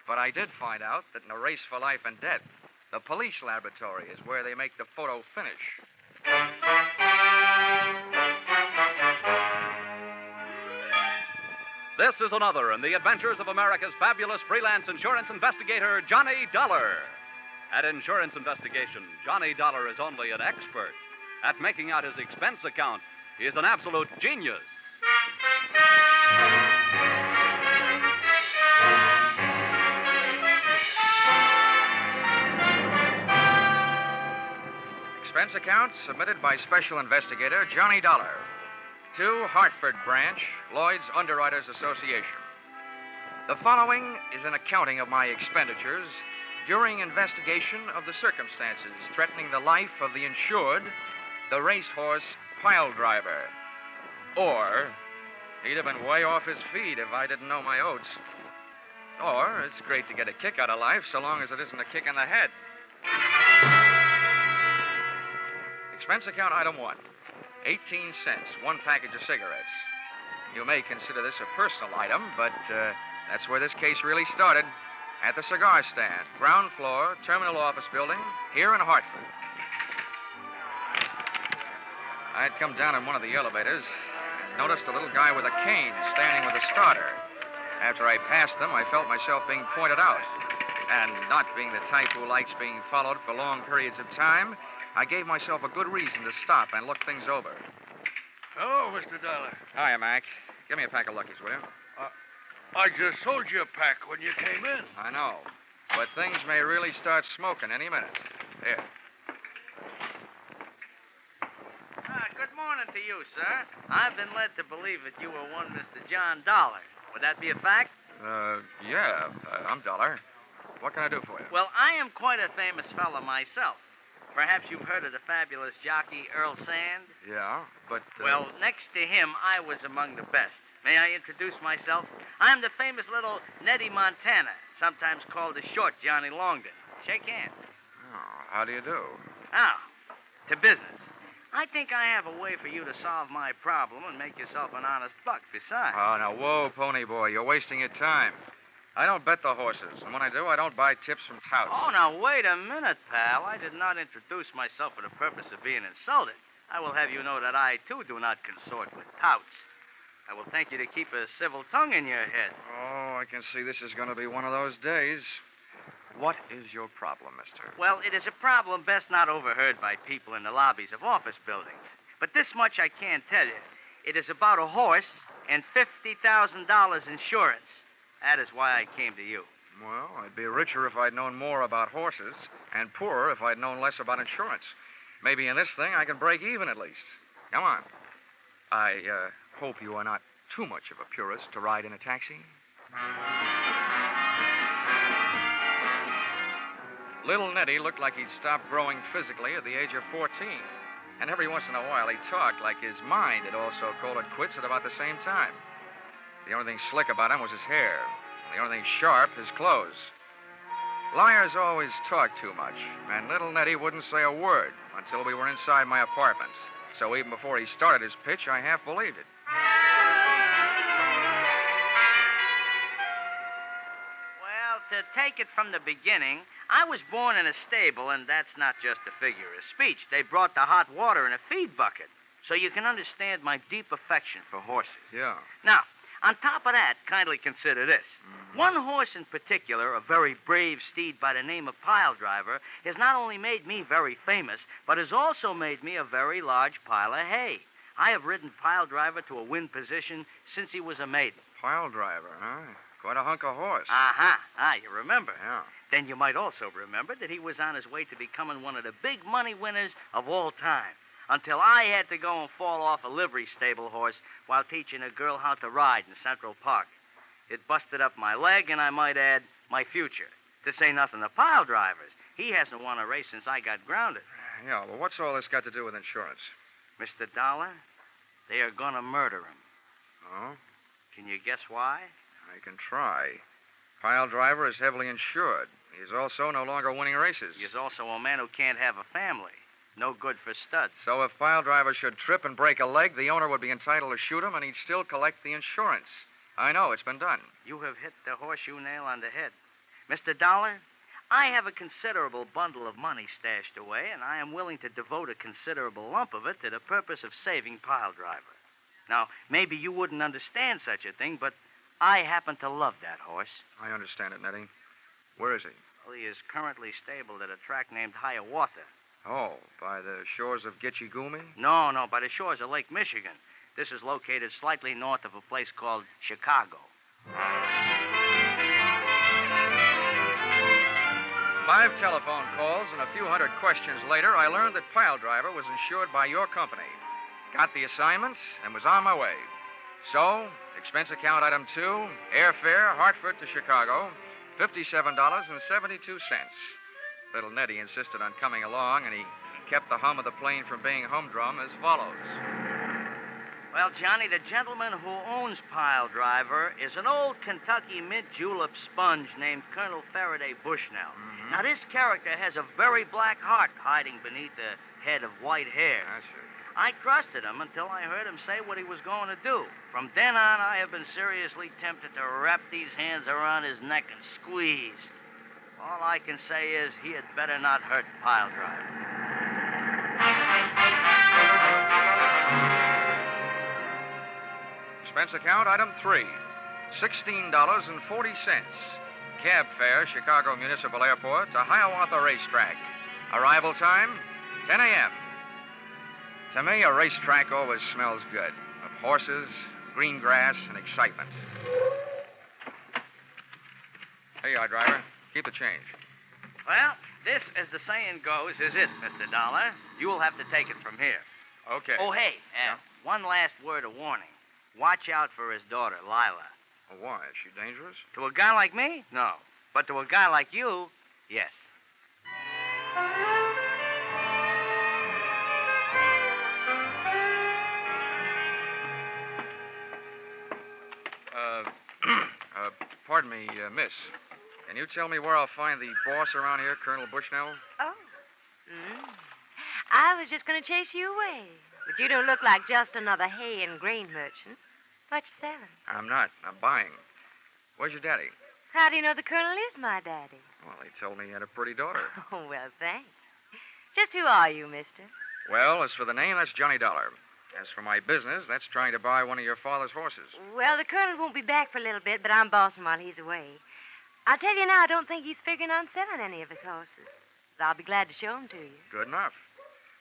But I did find out that in a race for life and death, the police laboratory is where they make the photo finish. This is another in the adventures of America's fabulous freelance insurance investigator, Johnny Dollar. At insurance investigation, Johnny Dollar is only an expert. At making out his expense account, he is an absolute genius. Expense account submitted by Special Investigator Johnny Dollar to Hartford Branch, Lloyd's Underwriters Association. The following is an accounting of my expenditures during investigation of the circumstances threatening the life of the insured, the racehorse Piledriver. Or, he'd have been way off his feet if I didn't know my oats. Or, it's great to get a kick out of life so long as it isn't a kick in the head. Expense account item 1, 18 cents, 1 package of cigarettes. You may consider this a personal item, but that's where this case really started. At the cigar stand, ground floor, terminal office building, here in Hartford. I had come down in one of the elevators and noticed a little guy with a cane standing with a starter. After I passed them, I felt myself being pointed out. And not being the type who likes being followed for long periods of time, I gave myself a good reason to stop and look things over. Hello, Mr. Dollar. Hiya, Mac. Give me a pack of Luckies, will you? I just sold you a pack when you came in. I know. But things may really start smoking any minute. Here. Good morning to you, sir. I've been led to believe that you were one Mr. John Dollar. Would that be a fact? Yeah. I'm Dollar. What can I do for you? Well, I am quite a famous fellow myself. Perhaps you've heard of the fabulous jockey Earl Sand? Yeah, but... Well, next to him, I was among the best. May I introduce myself? I'm the famous little Nettie Montana, sometimes called the short Johnny Longden. Shake hands. Oh, how do you do? Now, to business. I think I have a way for you to solve my problem and make yourself an honest buck besides. Oh, now, whoa, pony boy. You're wasting your time. I don't bet the horses, and when I do, I don't buy tips from touts. Oh, now, wait a minute, pal. I did not introduce myself for the purpose of being insulted. I will have you know that I, too, do not consort with touts. I will thank you to keep a civil tongue in your head. Oh, I can see this is going to be one of those days. What is your problem, mister? Well, it is a problem best not overheard by people in the lobbies of office buildings. But this much I can tell you. It is about a horse and $50,000 insurance. That is why I came to you. Well, I'd be richer if I'd known more about horses, and poorer if I'd known less about insurance. Maybe in this thing I can break even at least. Come on. I hope you are not too much of a purist to ride in a taxi. Little Nettie looked like he'd stopped growing physically at the age of 14. And every once in a while he talked like his mind had also called it quits at about the same time. The only thing slick about him was his hair. The only thing sharp, his clothes. Liars always talk too much, and little Nettie wouldn't say a word until we were inside my apartment. So even before he started his pitch, I half believed it. Well, to take it from the beginning, I was born in a stable, and that's not just a figure of speech. They brought the hot water in a feed bucket, so you can understand my deep affection for horses. Yeah. Now, on top of that, kindly consider this. One horse in particular, a very brave steed by the name of Piledriver, has not only made me very famous, but has also made me a very large pile of hay. I have ridden Piledriver to a win position since he was a maiden. Piledriver, huh? Quite a hunk of horse. Uh-huh. You remember? Yeah. Then you might also remember that he was on his way to becoming one of the big money winners of all time. Until I had to go and fall off a livery stable horse while teaching a girl how to ride in Central Park. It busted up my leg, and I might add, my future. To say nothing of Piledrivers. He hasn't won a race since I got grounded. Yeah, well, what's all this got to do with insurance? Mr. Dollar, they are going to murder him. Oh? Can you guess why? I can try. Piledriver is heavily insured. He's also no longer winning races. He's also a man who can't have a family. No good for studs. So if Piledriver should trip and break a leg, the owner would be entitled to shoot him, and he'd still collect the insurance. I know, it's been done. You have hit the horseshoe nail on the head. Mr. Dollar, I have a considerable bundle of money stashed away, and I am willing to devote a considerable lump of it to the purpose of saving Piledriver. Now, maybe you wouldn't understand such a thing, but I happen to love that horse. I understand it, Nettie. Where is he? Well, he is currently stabled at a track named Hiawatha. Oh, by the shores of Gitchigumi? No, by the shores of Lake Michigan. This is located slightly north of a place called Chicago. 5 telephone calls and a few hundred questions later, I learned that Piledriver was insured by your company. Got the assignment and was on my way. So, expense account item 2, airfare, Hartford to Chicago, $57.72. Little Nettie insisted on coming along, and he kept the hum of the plane from being humdrum as follows. Well, Johnny, the gentleman who owns Piledriver is an old Kentucky mint-julep sponge named Colonel Faraday Bushnell. Mm-hmm. Now, this character has a very black heart hiding beneath a head of white hair. I see. I trusted him until I heard him say what he was going to do. From then on, I have been seriously tempted to wrap these hands around his neck and squeeze. All I can say is he had better not hurt Piledriver. Expense account item 3, $16.40. Cab fare, Chicago Municipal Airport to Hiawatha Racetrack. Arrival time, 10 a.m. To me, a racetrack always smells good, of horses, green grass, and excitement. Here you are, driver. Keep the change. Well, this, as the saying goes, is it, Mr. Dollar. You'll have to take it from here. Okay. Oh, hey, one last word of warning. Watch out for his daughter, Lila. Oh, why? Is she dangerous? To a guy like me? No. But to a guy like you, yes. Pardon me, miss. Can you tell me where I'll find the boss around here, Colonel Bushnell? Oh. I was just going to chase you away. But you don't look like just another hay and grain merchant. What you selling? I'm not. I'm buying. Where's your daddy? How do you know the colonel is my daddy? Well, he told me he had a pretty daughter. Oh, well, thanks. Just who are you, mister? Well, as for the name, that's Johnny Dollar. As for my business, that's trying to buy one of your father's horses. Well, the colonel won't be back for a little bit, but I'm bossing while he's away. I'll tell you now, I don't think he's figuring on selling any of his horses. But I'll be glad to show them to you. Good enough.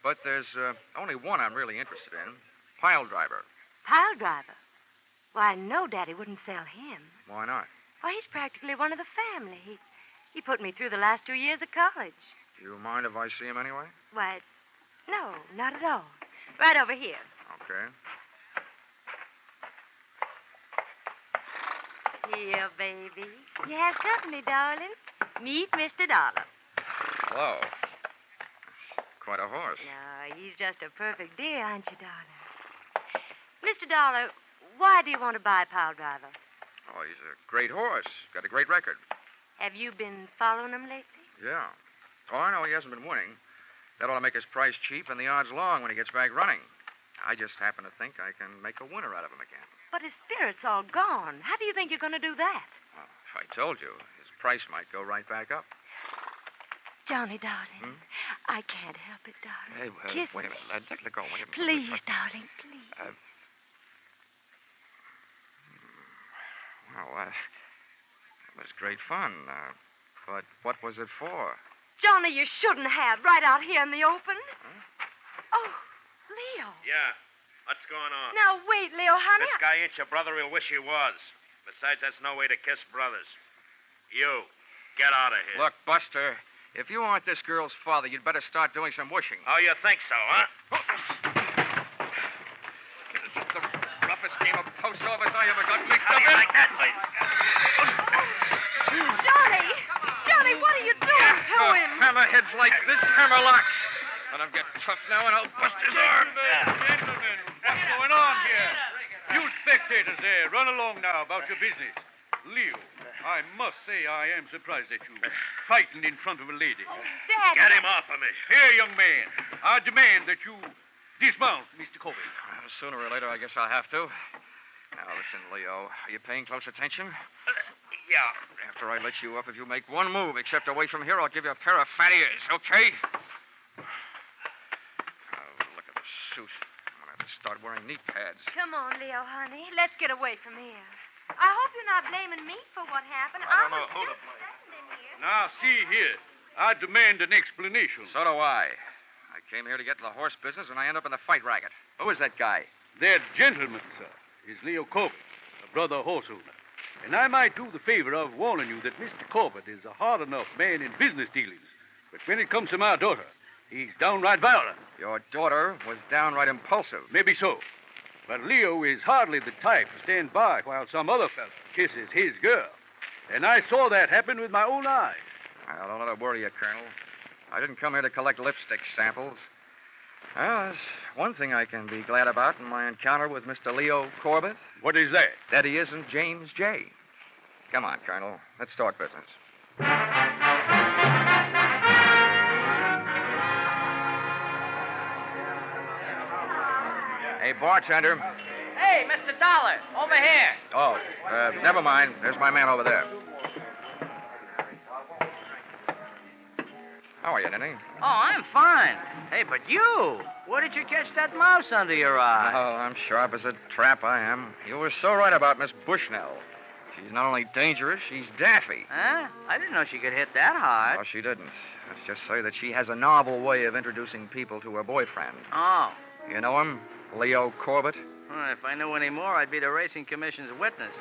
But there's only one I'm really interested in. Piledriver. Piledriver? Why, no, Daddy wouldn't sell him. Why not? Why, he's practically one of the family. He put me through the last 2 years of college. Do you mind if I see him anyway? Why, no, not at all. Right over here. Okay. Here, baby. You have company, darling. Meet Mr. Dollar. Hello. Quite a horse. No, he's just a perfect dear, aren't you, darling? Mr. Dollar, why do you want to buy Piledriver? Oh, he's a great horse. Got a great record. Have you been following him lately? Yeah. Oh, I know he hasn't been winning. That ought to make his price cheap and the odds long when he gets back running. I just happen to think I can make a winner out of him again. But his spirit's all gone. How do you think you're going to do that? Well, if I told you, his price might go right back up. Johnny, darling, I can't help it, darling. Hey, Kiss wait a me. minute. Let go. Wait a minute. Please, darling, please. Well, it was great fun. But what was it for? Johnny, you shouldn't have, right out here in the open. Oh, Leo. Yeah. What's going on? Now, wait, Leo, honey. This guy ain't your brother. He'll wish he was. Besides, that's no way to kiss brothers. You, get out of here. Look, Buster, if you aren't this girl's father, you'd better start doing some wishing. Oh, you think so, huh? This is the roughest game of post office I ever got mixed up in. Like that, please. Johnny! Johnny, what are you doing to him? Hammerheads like this hammerlocks. Let him get tough now and I'll bust his arm. Gentlemen, what's going on here? You spectators there, run along now about your business. Leo, I must say I am surprised at you fighting in front of a lady. Oh, Daddy. Get him off of me. Here, young man, I demand that you dismount Mr. Colby. Well, sooner or later, I guess I'll have to. Now, listen, Leo, are you paying close attention? Yeah. After I let you up, if you make one move except away from here, I'll give you a pair of fat ears, okay? Oh, look at the suit. I'm going to have to start wearing knee pads. Come on, Leo, honey. Let's get away from here. I hope you're not blaming me for what happened. I don't know was who to just blame. standing here. Now, see here. I demand an explanation. So do I. I came here to get in the horse business, and I end up in the fight racket. Who is that guy? That gentleman, sir, is Leo Corbett, a brother horse owner. And I might do the favor of warning you that Mr. Corbett is a hard enough man in business dealings. But when it comes to my daughter, he's downright violent. Your daughter was downright impulsive. Maybe so. But Leo is hardly the type to stand by while some other fella kisses his girl. And I saw that happen with my own eyes. Well, don't let it worry you, Colonel. I didn't come here to collect lipstick samples. Well, there's one thing I can be glad about in my encounter with Mr. Leo Corbett. What is that? That he isn't James J. Come on, Colonel. Let's talk business. Hey, bartender. Hey, Mr. Dollar, over here. Oh, never mind. There's my man over there. How are you, Nenny? Oh, I'm fine. Hey, but you, where did you catch that mouse under your eye? Oh, I'm sharp as a trap, I am. You were so right about Miss Bushnell. She's not only dangerous, she's daffy. Huh? I didn't know she could hit that hard. Oh, she didn't. Let's just say that she has a novel way of introducing people to her boyfriend. Oh. You know him? Leo Corbett? Well, if I knew any more, I'd be the Racing Commission's witness.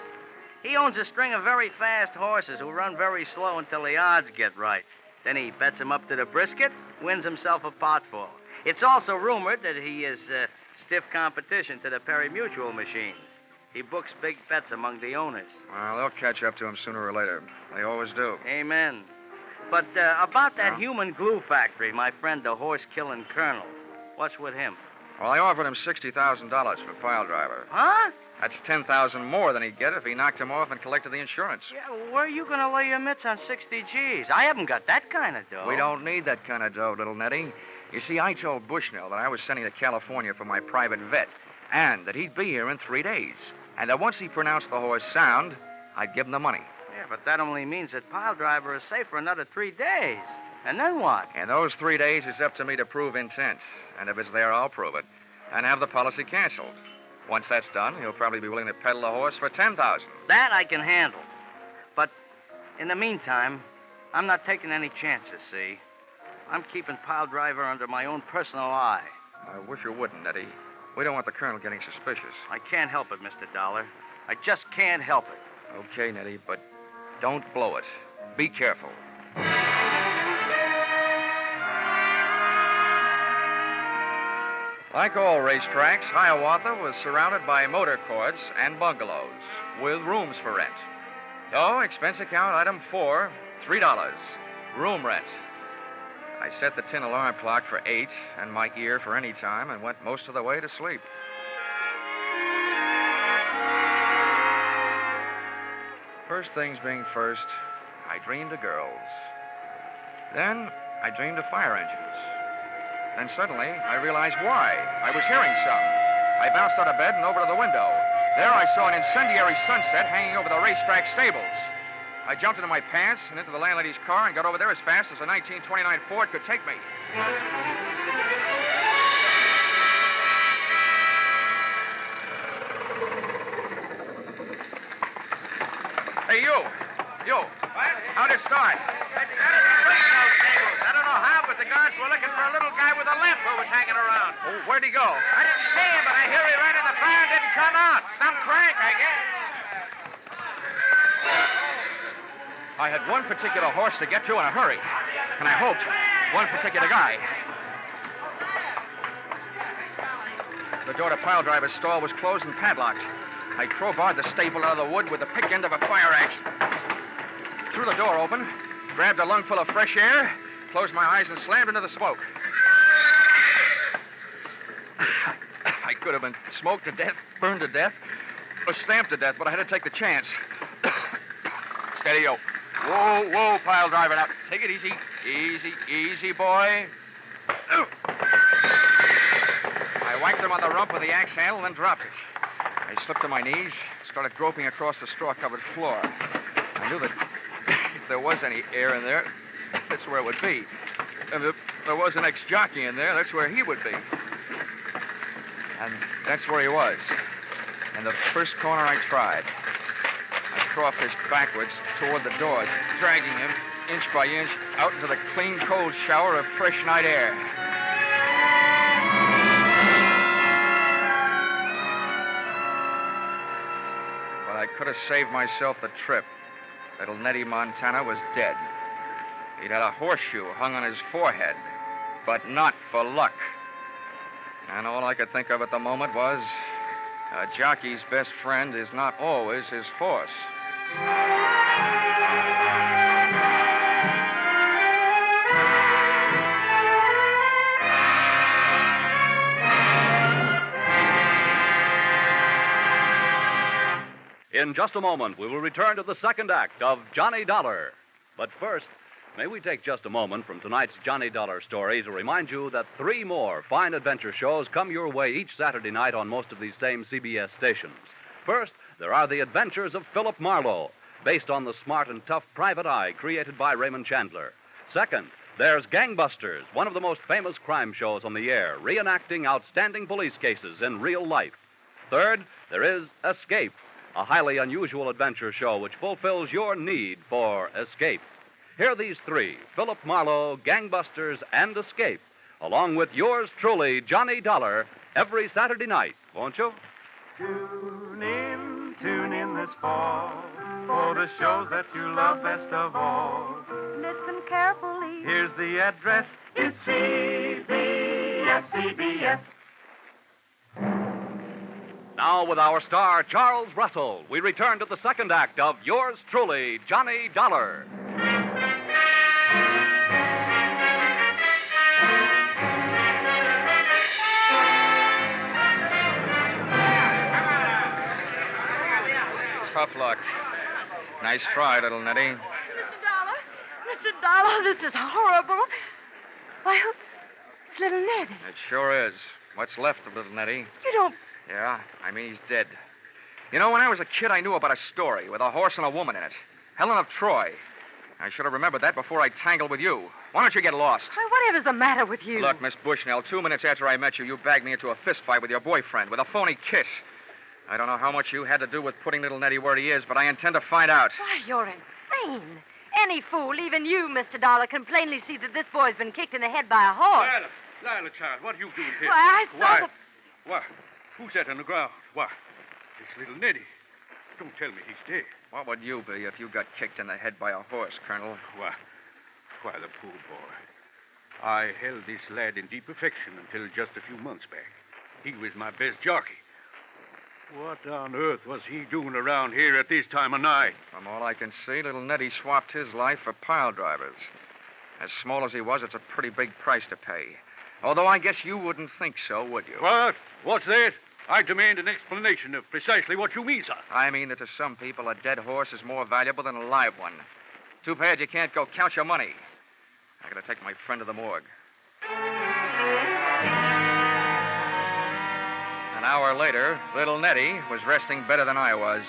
He owns a string of very fast horses who run very slow until the odds get right. Then he bets them up to the brisket, wins himself a potful. It's also rumored that he is stiff competition to the Perry Mutual machines. He books big bets among the owners. Well, they'll catch up to him sooner or later. They always do. Amen. But about that human glue factory, my friend, the horse-killing colonel. What's with him? Well, I offered him $60,000 for Piledriver. Huh? That's $10,000 more than he'd get if he knocked him off and collected the insurance. Yeah, where are you going to lay your mitts on 60 G's? I haven't got that kind of dough. We don't need that kind of dough, little Nettie. You see, I told Bushnell that I was sending to California for my private vet, and that he'd be here in 3 days. And that once he pronounced the horse sound, I'd give him the money. Yeah, but that only means that Piledriver is safe for another 3 days. And then what? In those 3 days, it's up to me to prove intent. And if it's there, I'll prove it. And have the policy canceled. Once that's done, he'll probably be willing to peddle the horse for $10,000. That I can handle. But in the meantime, I'm not taking any chances, see? I'm keeping Piledriver under my own personal eye. I wish you wouldn't, Nettie. We don't want the colonel getting suspicious. I can't help it, Mr. Dollar. I just can't help it. Okay, Nettie, but don't blow it. Be careful. Like all racetracks, Hiawatha was surrounded by motor courts and bungalows with rooms for rent. So, expense account item 4, $3, room rent. I set the tin alarm clock for 8 and my ear for any time and went most of the way to sleep. First things being first, I dreamed of girls. Then I dreamed of fire engines. Then suddenly, I realized why. I was hearing some. I bounced out of bed and over to the window. There I saw an incendiary sunset hanging over the racetrack stables. I jumped into my pants and into the landlady's car and got over there as fast as a 1929 Ford could take me. Hey, you. What? How'd it start? I started to break those tables. I don't know how, but the guards were looking for a little guy with a limp who was hanging around. Oh, where'd he go? I didn't see him, but I hear he ran in the fire and didn't come out. Some crank, I guess. I had one particular horse to get to in a hurry, and I hoped one particular guy. The door to Piledriver's stall was closed and padlocked. I crowbarred the stable out of the wood with the pick end of a fire axe. Threw the door open, grabbed a lungful of fresh air, closed my eyes, and slammed into the smoke. I could have been smoked to death, burned to death, or stamped to death, but I had to take the chance. Steady, yo. Whoa, Piledriver. Now, take it easy. Easy, boy. I whacked him on the rump with the axe handle and then dropped it. I slipped to my knees, started groping across the straw-covered floor. I knew that if there was any air in there, that's where it would be. And if there was an ex-jockey in there, that's where he would be. And that's where he was. In the first corner I tried. I crawfish backwards toward the door, dragging him inch by inch, out into the clean, cold shower of fresh night air. But I could have saved myself the trip. Little Nettie Montana was dead. He'd had a horseshoe hung on his forehead, but not for luck. And all I could think of at the moment was a jockey's best friend is not always his horse. In just a moment, we will return to the second act of Johnny Dollar. But first, may we take just a moment from tonight's Johnny Dollar story to remind you that 3 more fine adventure shows come your way each Saturday night on most of these same CBS stations. First, there are The Adventures of Philip Marlowe, based on the smart and tough Private Eye created by Raymond Chandler. Second, there's Gangbusters, one of the most famous crime shows on the air, reenacting outstanding police cases in real life. Third, there is Escape, a highly unusual adventure show which fulfills your need for escape. Hear these 3, Philip Marlowe, Gangbusters, and Escape, along with yours truly, Johnny Dollar, every Saturday night, won't you? Tune in this fall for the shows that you love best of all. Listen carefully. Here's the address. It's CBS. Now, with our star, Charles Russell, we return to the second act of yours truly, Johnny Dollar. Tough luck. Nice try, little Nettie. Mr. Dollar, this is horrible. Why, it's little Nettie. It sure is. What's left of little Nettie? You don't... Yeah, I mean, he's dead. You know, when I was a kid, I knew about a story with a horse and a woman in it. Helen of Troy. I should have remembered that before I tangled with you. Why don't you get lost? Why, whatever's the matter with you? Look, Miss Bushnell, 2 minutes after I met you, you bagged me into a fist fight with your boyfriend with a phony kiss. I don't know how much you had to do with putting little Nettie where he is, but I intend to find out. Why, you're insane. Any fool, even you, Mr. Dollar, can plainly see that this boy's been kicked in the head by a horse. Lila, child, what are you doing here? Why, I saw the... Why? Who's that on the ground? Why? It's little Nettie. Don't tell me he's dead. What would you be if you got kicked in the head by a horse, Colonel? Why, the poor boy. I held this lad in deep affection until just a few months back. He was my best jockey. What on earth was he doing around here at this time of night? From all I can see, little Nettie swapped his life for Piledriver's. As small as he was, it's a pretty big price to pay. Although I guess you wouldn't think so, would you? What? What's that? I demand an explanation of precisely what you mean, sir. I mean that to some people, a dead horse is more valuable than a live one. Too bad you can't go count your money. I gotta take my friend to the morgue. An hour later, little Nettie was resting better than I was.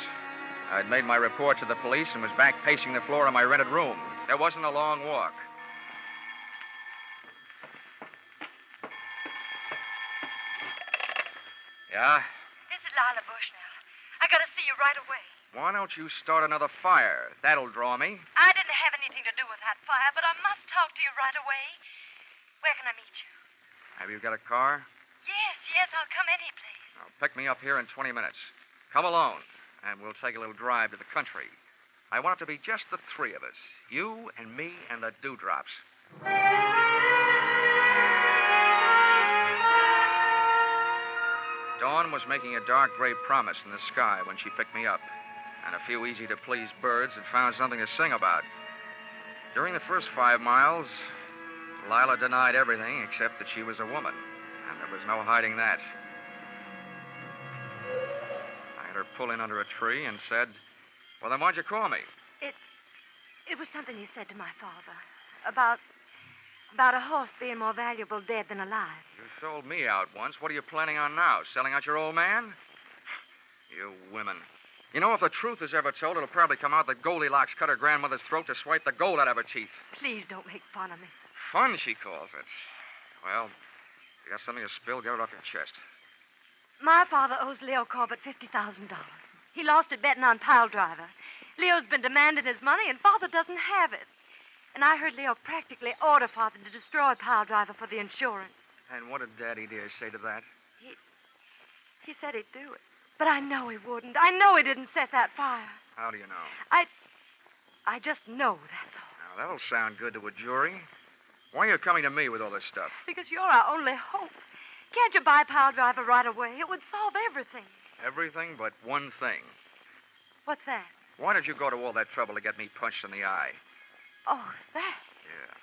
I'd made my report to the police and was back pacing the floor of my rented room. There wasn't a long walk. Yeah? This is Lila Bushnell. I gotta see you right away. Why don't you start another fire? That'll draw me. I didn't have anything to do with that fire, but I must talk to you right away. Where can I meet you? Have you got a car? Yes, I'll come any place. Now, pick me up here in 20 minutes. Come alone, and we'll take a little drive to the country. I want it to be just the 3 of us. You and me and the dewdrops. Dawn was making a dark gray promise in the sky when she picked me up, and a few easy-to-please birds had found something to sing about. During the first 5 miles, Lila denied everything except that she was a woman, and there was no hiding that. I had her pull in under a tree and said, "Well, then why'd you call me?" It was something you said to my father about a horse being more valuable dead than alive. You sold me out once. What are you planning on now? Selling out your old man? You women. You know, if the truth is ever told, it'll probably come out that Goldilocks cut her grandmother's throat to swipe the gold out of her teeth. Please don't make fun of me. Fun, she calls it. Well, if you got something to spill, get it off your chest. My father owes Leo Corbett $50,000. He lost it betting on Piledriver. Leo's been demanding his money, and Father doesn't have it. And I heard Leo practically order Father to destroy Piledriver for the insurance. And what did Daddy dear say to that? He said he'd do it. But I know he wouldn't. I know he didn't set that fire. How do you know? I just know, that's all. Now, that'll sound good to a jury. Why are you coming to me with all this stuff? Because you're our only hope. Can't you buy Piledriver right away? It would solve everything. Everything but one thing. What's that? Why did you go to all that trouble to get me punched in the eye? Oh, that. Yeah.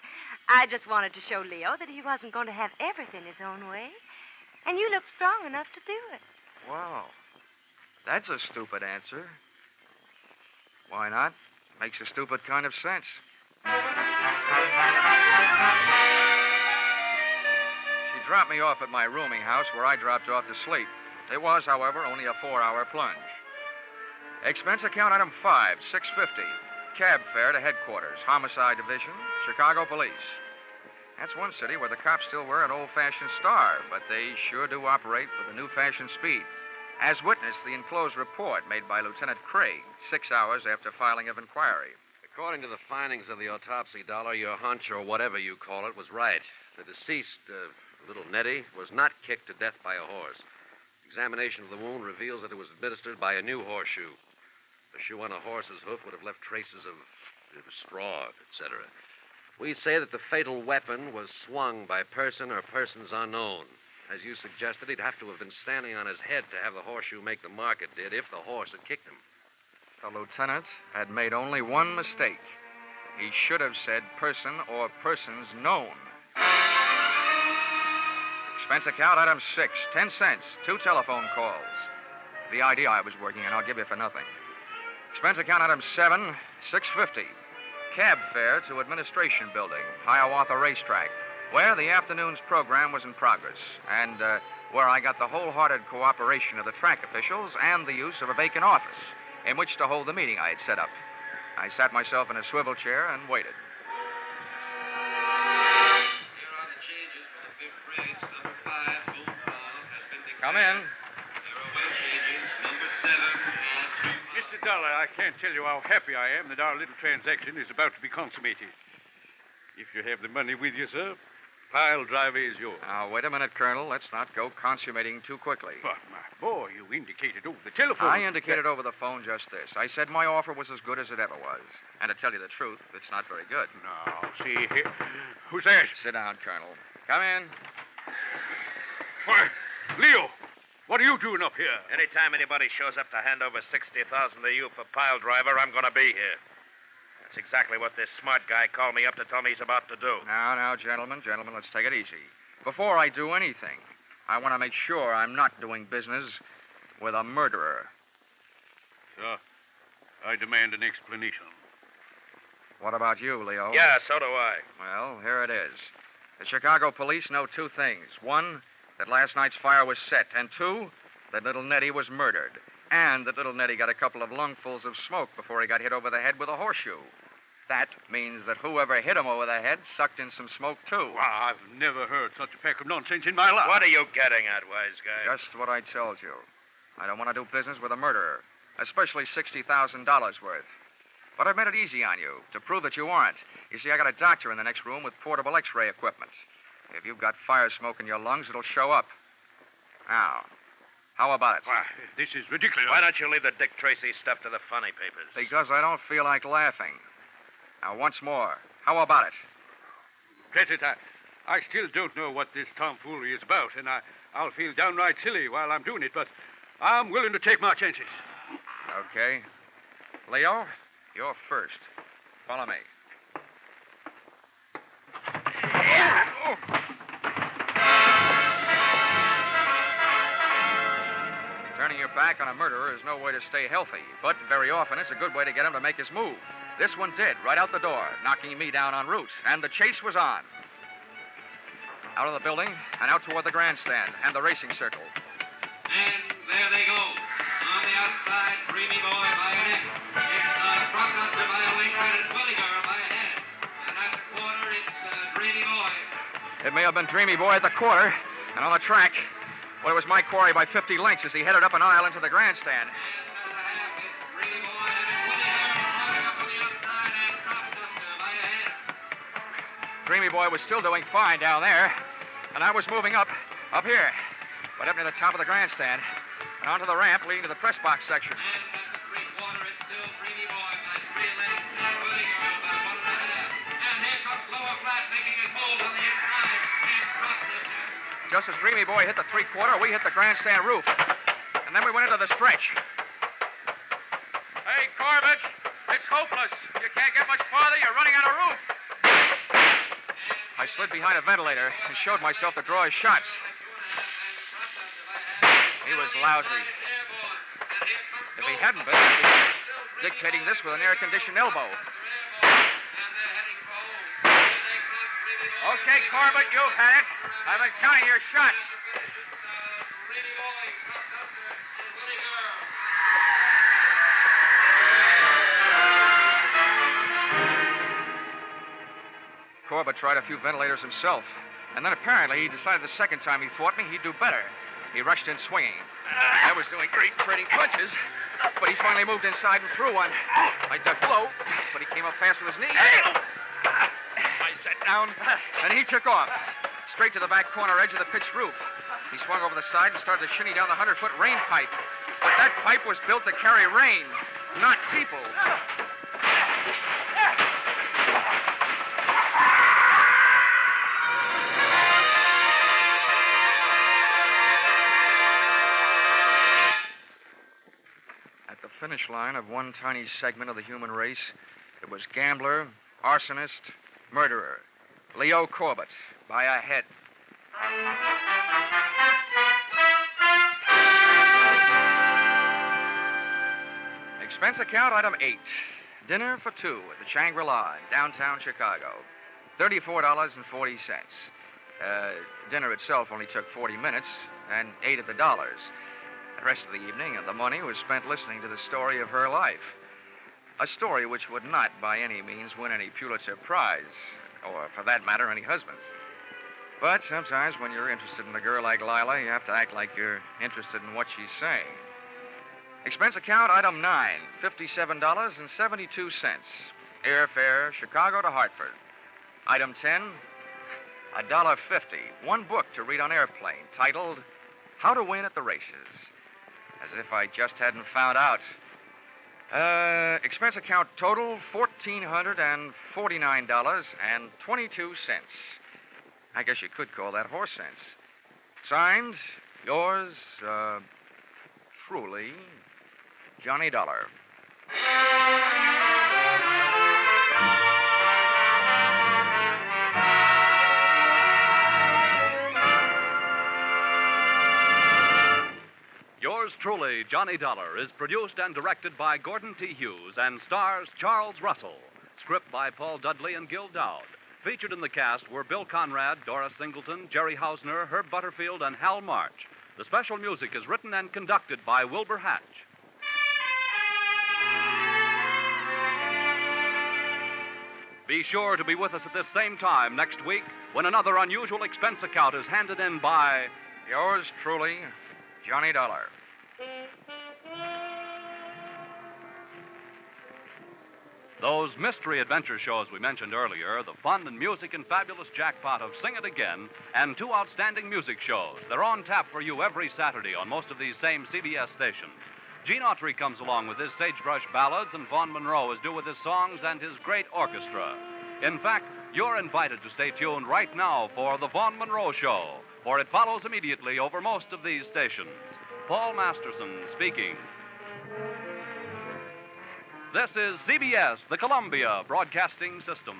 I just wanted to show Leo that he wasn't going to have everything his own way. And you look strong enough to do it. Wow. That's a stupid answer. Why not? Makes a stupid kind of sense. She dropped me off at my rooming house where I dropped off to sleep. It was, however, only a 4-hour plunge. Expense account item 5, $6.50. Cab fare to headquarters, Homicide Division, Chicago Police. That's one city where the cops still wear an old-fashioned star, but they sure do operate with a new-fashioned speed. As witness the enclosed report made by Lieutenant Craig 6 hours after filing of inquiry. According to the findings of the autopsy, Dollar, your hunch, or whatever you call it, was right. The deceased, little Nettie, was not kicked to death by a horse. Examination of the wound reveals that it was administered by a new horseshoe. A shoe on a horse's hoof would have left traces of straw, etc. We say that the fatal weapon was swung by person or persons unknown. As you suggested, he'd have to have been standing on his head to have the horseshoe make the mark it did if the horse had kicked him. The lieutenant had made only one mistake. He should have said person or persons known. Expense account item 6, 10 cents, 2 telephone calls. The ID I was working in, I'll give you for nothing. Expense account item 7, $6.50. Cab fare to Administration Building, Hiawatha Racetrack, where the afternoon's program was in progress, and where I got the wholehearted cooperation of the track officials and the use of a vacant office in which to hold the meeting I had set up. I sat myself in a swivel chair and waited. Come in. Mr. Dollar, I can't tell you how happy I am that our little transaction is about to be consummated. If you have the money with you, sir, Piledriver is yours. Now, wait a minute, Colonel. Let's not go consummating too quickly. But, my boy, you indicated over the telephone. I indicated over the phone just this. I said my offer was as good as it ever was. And to tell you the truth, it's not very good. Now, see here. Who's that? Sit down, Colonel. Come in. Why, Leo, what are you doing up here? Anytime anybody shows up to hand over $60,000 to you for Piledriver, I'm going to be here. That's exactly what this smart guy called me up to tell me he's about to do. Now, gentlemen, let's take it easy. Before I do anything, I want to make sure I'm not doing business with a murderer. Sir, I demand an explanation. What about you, Leo? Yeah, so do I. Well, here it is. The Chicago police know 2 things. 1, that last night's fire was set. And 2, that little Nettie was murdered. And that little Nettie got a couple of lungfuls of smoke before he got hit over the head with a horseshoe. That means that whoever hit him over the head sucked in some smoke, too. Wow, I've never heard such a pack of nonsense in my life. What are you getting at, wise guy? Just what I told you. I don't want to do business with a murderer, especially $60,000 worth. But I've made it easy on you to prove that you aren't. You see, I got a doctor in the next room with portable X-ray equipment. If you've got fire smoke in your lungs, it'll show up. Now, how about it? Why, this is ridiculous. Why don't you leave the Dick Tracy stuff to the funny papers? Because I don't feel like laughing. Now, once more, how about it? Get it, I still don't know what this tomfoolery is about, and I'll feel downright silly while I'm doing it, but I'm willing to take my chances. Okay. Leo, you're first. Follow me. Turning your back on a murderer is no way to stay healthy, but very often it's a good way to get him to make his move. This one did, right out the door, knocking me down en route, and the chase was on. Out of the building and out toward the grandstand and the racing circle. And there they go. On the outside, Dreamy Boy by a neck. It's Brockmaster by a length, and it's Williger by a head. And at the quarter, it's Dreamy Boy. It may have been Dreamy Boy at the quarter, and on the track, well, it was my quarry by 50 lengths as he headed up an aisle into the grandstand. Dreamy Boy was still doing fine down there, and I was moving up here. Went up near the top of the grandstand and onto the ramp leading to the press box section. Just as Dreamy Boy hit the three-quarter, we hit the grandstand roof. And then we went into the stretch. Hey, Corbett, it's hopeless. You can't get much farther. You're running out of roof. I slid behind a ventilator and showed myself to draw his shots. He was lousy. If he hadn't been, I'd be dictating this with an air-conditioned elbow. Okay, Corbett, you've had it. I've been counting your shots. Corbett tried a few ventilators himself, and then apparently he decided the second time he fought me, he'd do better. He rushed in swinging. I was doing great trading punches, but he finally moved inside and threw one. I ducked low, but he came up fast with his knee. I sat down, and he took off, straight to the back corner edge of the pitched roof. He swung over the side and started to shinny down the 100-foot rain pipe. But that pipe was built to carry rain, not people. At the finish line of one tiny segment of the human race, it was gambler, arsonist, murderer, Leo Corbett, by a head. Expense account item 8. Dinner for 2 at the Shangri-La in downtown Chicago. $34.40. Dinner itself only took 40 minutes and 8 of the dollars. The rest of the evening and the money was spent listening to the story of her life. A story which would not, by any means, win any Pulitzer Prize, or, for that matter, any husbands. But sometimes when you're interested in a girl like Lila, you have to act like you're interested in what she's saying. Expense account item 9, $57.72. Airfare, Chicago to Hartford. Item 10, $1.50. One book to read on airplane, titled How to Win at the Races. As if I just hadn't found out. Expense account total, $1,449.22. I guess you could call that horse sense. Signed, yours, truly, Johnny Dollar. Yours truly, Johnny Dollar, is produced and directed by Gordon T. Hughes and stars Charles Russell. Script by Paul Dudley and Gil Dowd. Featured in the cast were Bill Conrad, Doris Singleton, Jerry Hausner, Herb Butterfield, and Hal March. The special music is written and conducted by Wilbur Hatch. Be sure to be with us at this same time next week when another unusual expense account is handed in by yours truly, Johnny Dollar. Those mystery adventure shows we mentioned earlier, the fun and music and fabulous jackpot of Sing It Again, and 2 outstanding music shows. They're on tap for you every Saturday on most of these same CBS stations. Gene Autry comes along with his Sagebrush Ballads, and Vaughn Monroe is due with his songs and his great orchestra. In fact, you're invited to stay tuned right now for The Vaughn Monroe Show, for it follows immediately over most of these stations. Paul Masterson speaking. This is CBS, the Columbia Broadcasting System.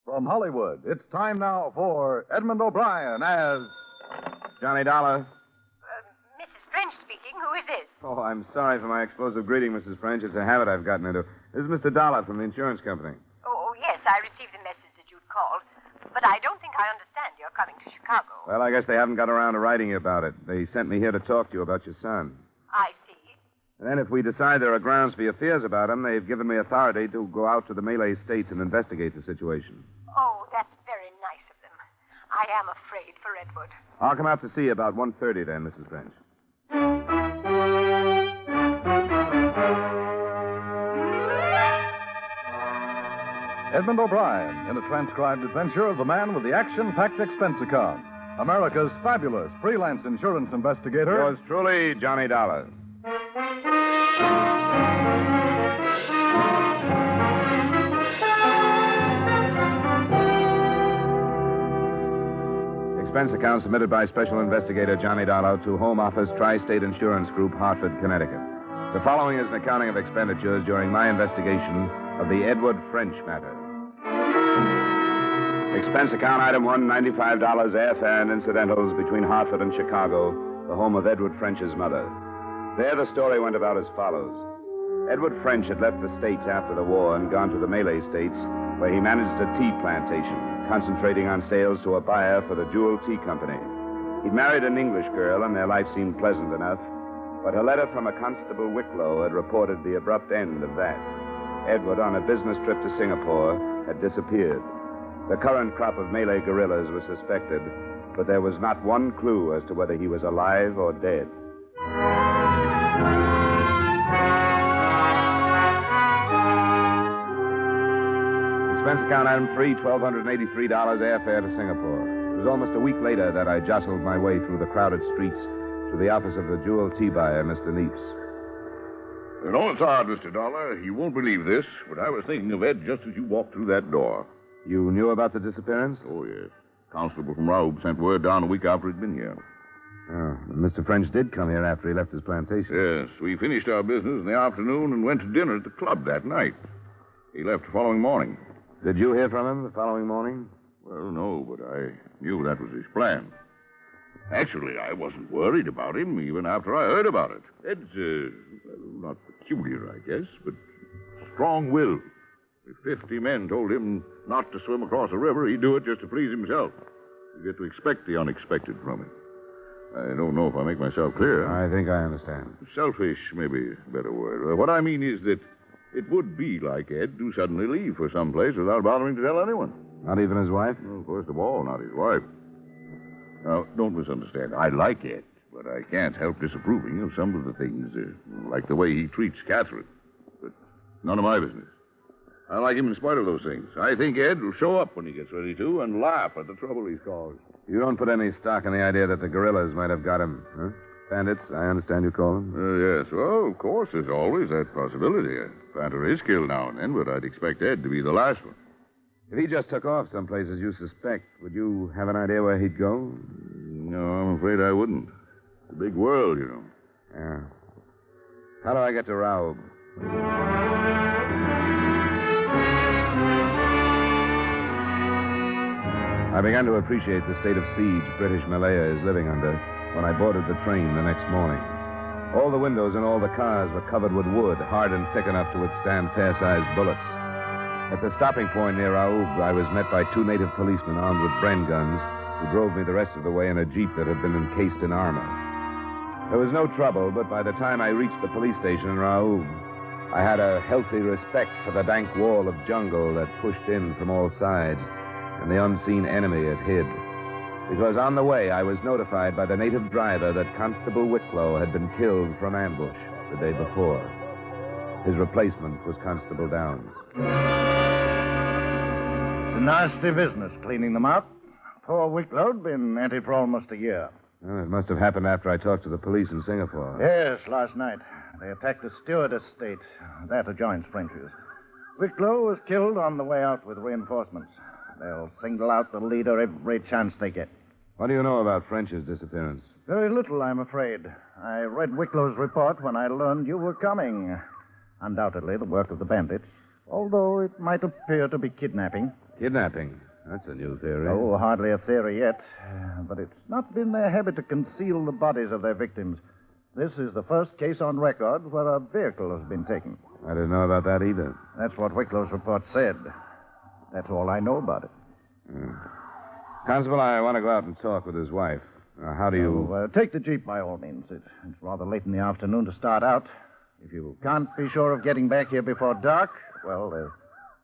From Hollywood, it's time now for Edmond O'Brien as Johnny Dollar. Mrs. French speaking. Who is this? Oh, I'm sorry for my explosive greeting, Mrs. French. It's a habit I've gotten into. This is Mr. Dollar from the insurance company. Oh, yes, I received the message that you'd called. But I don't think I understand you're coming to Chicago. Well, I guess they haven't got around to writing you about it. They sent me here to talk to you about your son. I see. And then if we decide there are grounds for your fears about him, they've given me authority to go out to the Malay states and investigate the situation. Oh, that's very nice of them. I am afraid for Edward. I'll come out to see you about 1:30 then, Mrs. French. Edmond O'Brien in a transcribed adventure of the man with the action-packed expense account. America's fabulous freelance insurance investigator. Yours truly, Johnny Dollar. Expense account submitted by Special Investigator Johnny Dollar to Home Office Tri-State Insurance Group, Hartford, Connecticut. The following is an accounting of expenditures during my investigation of the Edward French matter. Expense account item 1, $95 airfare and incidentals between Hartford and Chicago, the home of Edward French's mother. There the story went about as follows. Edward French had left the States after the war and gone to the Malay States, where he managed a tea plantation, concentrating on sales to a buyer for the Jewel Tea Company. He'd married an English girl, and their life seemed pleasant enough, but a letter from a Constable Wicklow had reported the abrupt end of that. Edward, on a business trip to Singapore, had disappeared. The current crop of Malay guerrillas was suspected, but there was not one clue as to whether he was alive or dead. Expense account item 3, $1,283 airfare to Singapore. It was almost a week later that I jostled my way through the crowded streets to the office of the Jewel tea buyer, Mr. Neeps. You know, it's odd, Mr. Dollar. You won't believe this, but I was thinking of Ed just as you walked through that door. You knew about the disappearance? Oh, yes. Constable from Raoub sent word down a week after he'd been here. Oh, Mr. French did come here after he left his plantation. Yes, we finished our business in the afternoon and went to dinner at the club that night. He left the following morning. Did you hear from him the following morning? Well, no, but I knew that was his plan. Actually, I wasn't worried about him even after I heard about it. Ed's, not peculiar, I guess, but strong-willed. If 50 men told him not to swim across a river, he'd do it just to please himself. You get to expect the unexpected from him. I don't know if I make myself clear. I think I understand. Selfish may be a better word. What I mean is that it would be like Ed to suddenly leave for some place without bothering to tell anyone. Not even his wife? Well, first of all, not his wife. Now, don't misunderstand. I like Ed, but I can't help disapproving of some of the things, like the way he treats Catherine. But none of my business. I like him in spite of those things. I think Ed will show up when he gets ready to and laugh at the trouble he's caused. You don't put any stock in the idea that the guerrillas might have got him, huh? Bandits, I understand you call them? Yes. Well, of course, there's always that possibility. A planter is killed now and then, but I'd expect Ed to be the last one. If he just took off someplace as you suspect, would you have an idea where he'd go? No, I'm afraid I wouldn't. It's a big world, you know. Yeah. How do I get to Raoub? I began to appreciate the state of siege British Malaya is living under when I boarded the train the next morning. All the windows in all the cars were covered with wood, hard and thick enough to withstand fair-sized bullets. At the stopping point near Raoub, I was met by 2 native policemen armed with Bren guns who drove me the rest of the way in a jeep that had been encased in armor. There was no trouble, but by the time I reached the police station in Raoub, I had a healthy respect for the dank wall of jungle that pushed in from all sides and the unseen enemy it hid. Because on the way, I was notified by the native driver that Constable Wicklow had been killed from ambush the day before. His replacement was Constable Downs. It's a nasty business, cleaning them out. Poor Wicklow'd been at it for almost a year. Well, it must have happened after I talked to the police in Singapore. Yes, last night. They attacked the Stuart estate. That adjoins French's. Wicklow was killed on the way out with reinforcements. They'll single out the leader every chance they get. What do you know about French's disappearance? Very little, I'm afraid. I read Wicklow's report when I learned you were coming. Undoubtedly the work of the bandits, although it might appear to be kidnapping. Kidnapping? That's a new theory. Oh, hardly a theory yet. But it's not been their habit to conceal the bodies of their victims. This is the first case on record where a vehicle has been taken. I didn't know about that either. That's what Wicklow's report said. That's all I know about it. Constable, I want to go out and talk with his wife. How do you... take the Jeep by all means. It's rather late in the afternoon to start out. If you can't be sure of getting back here before dark, well, there's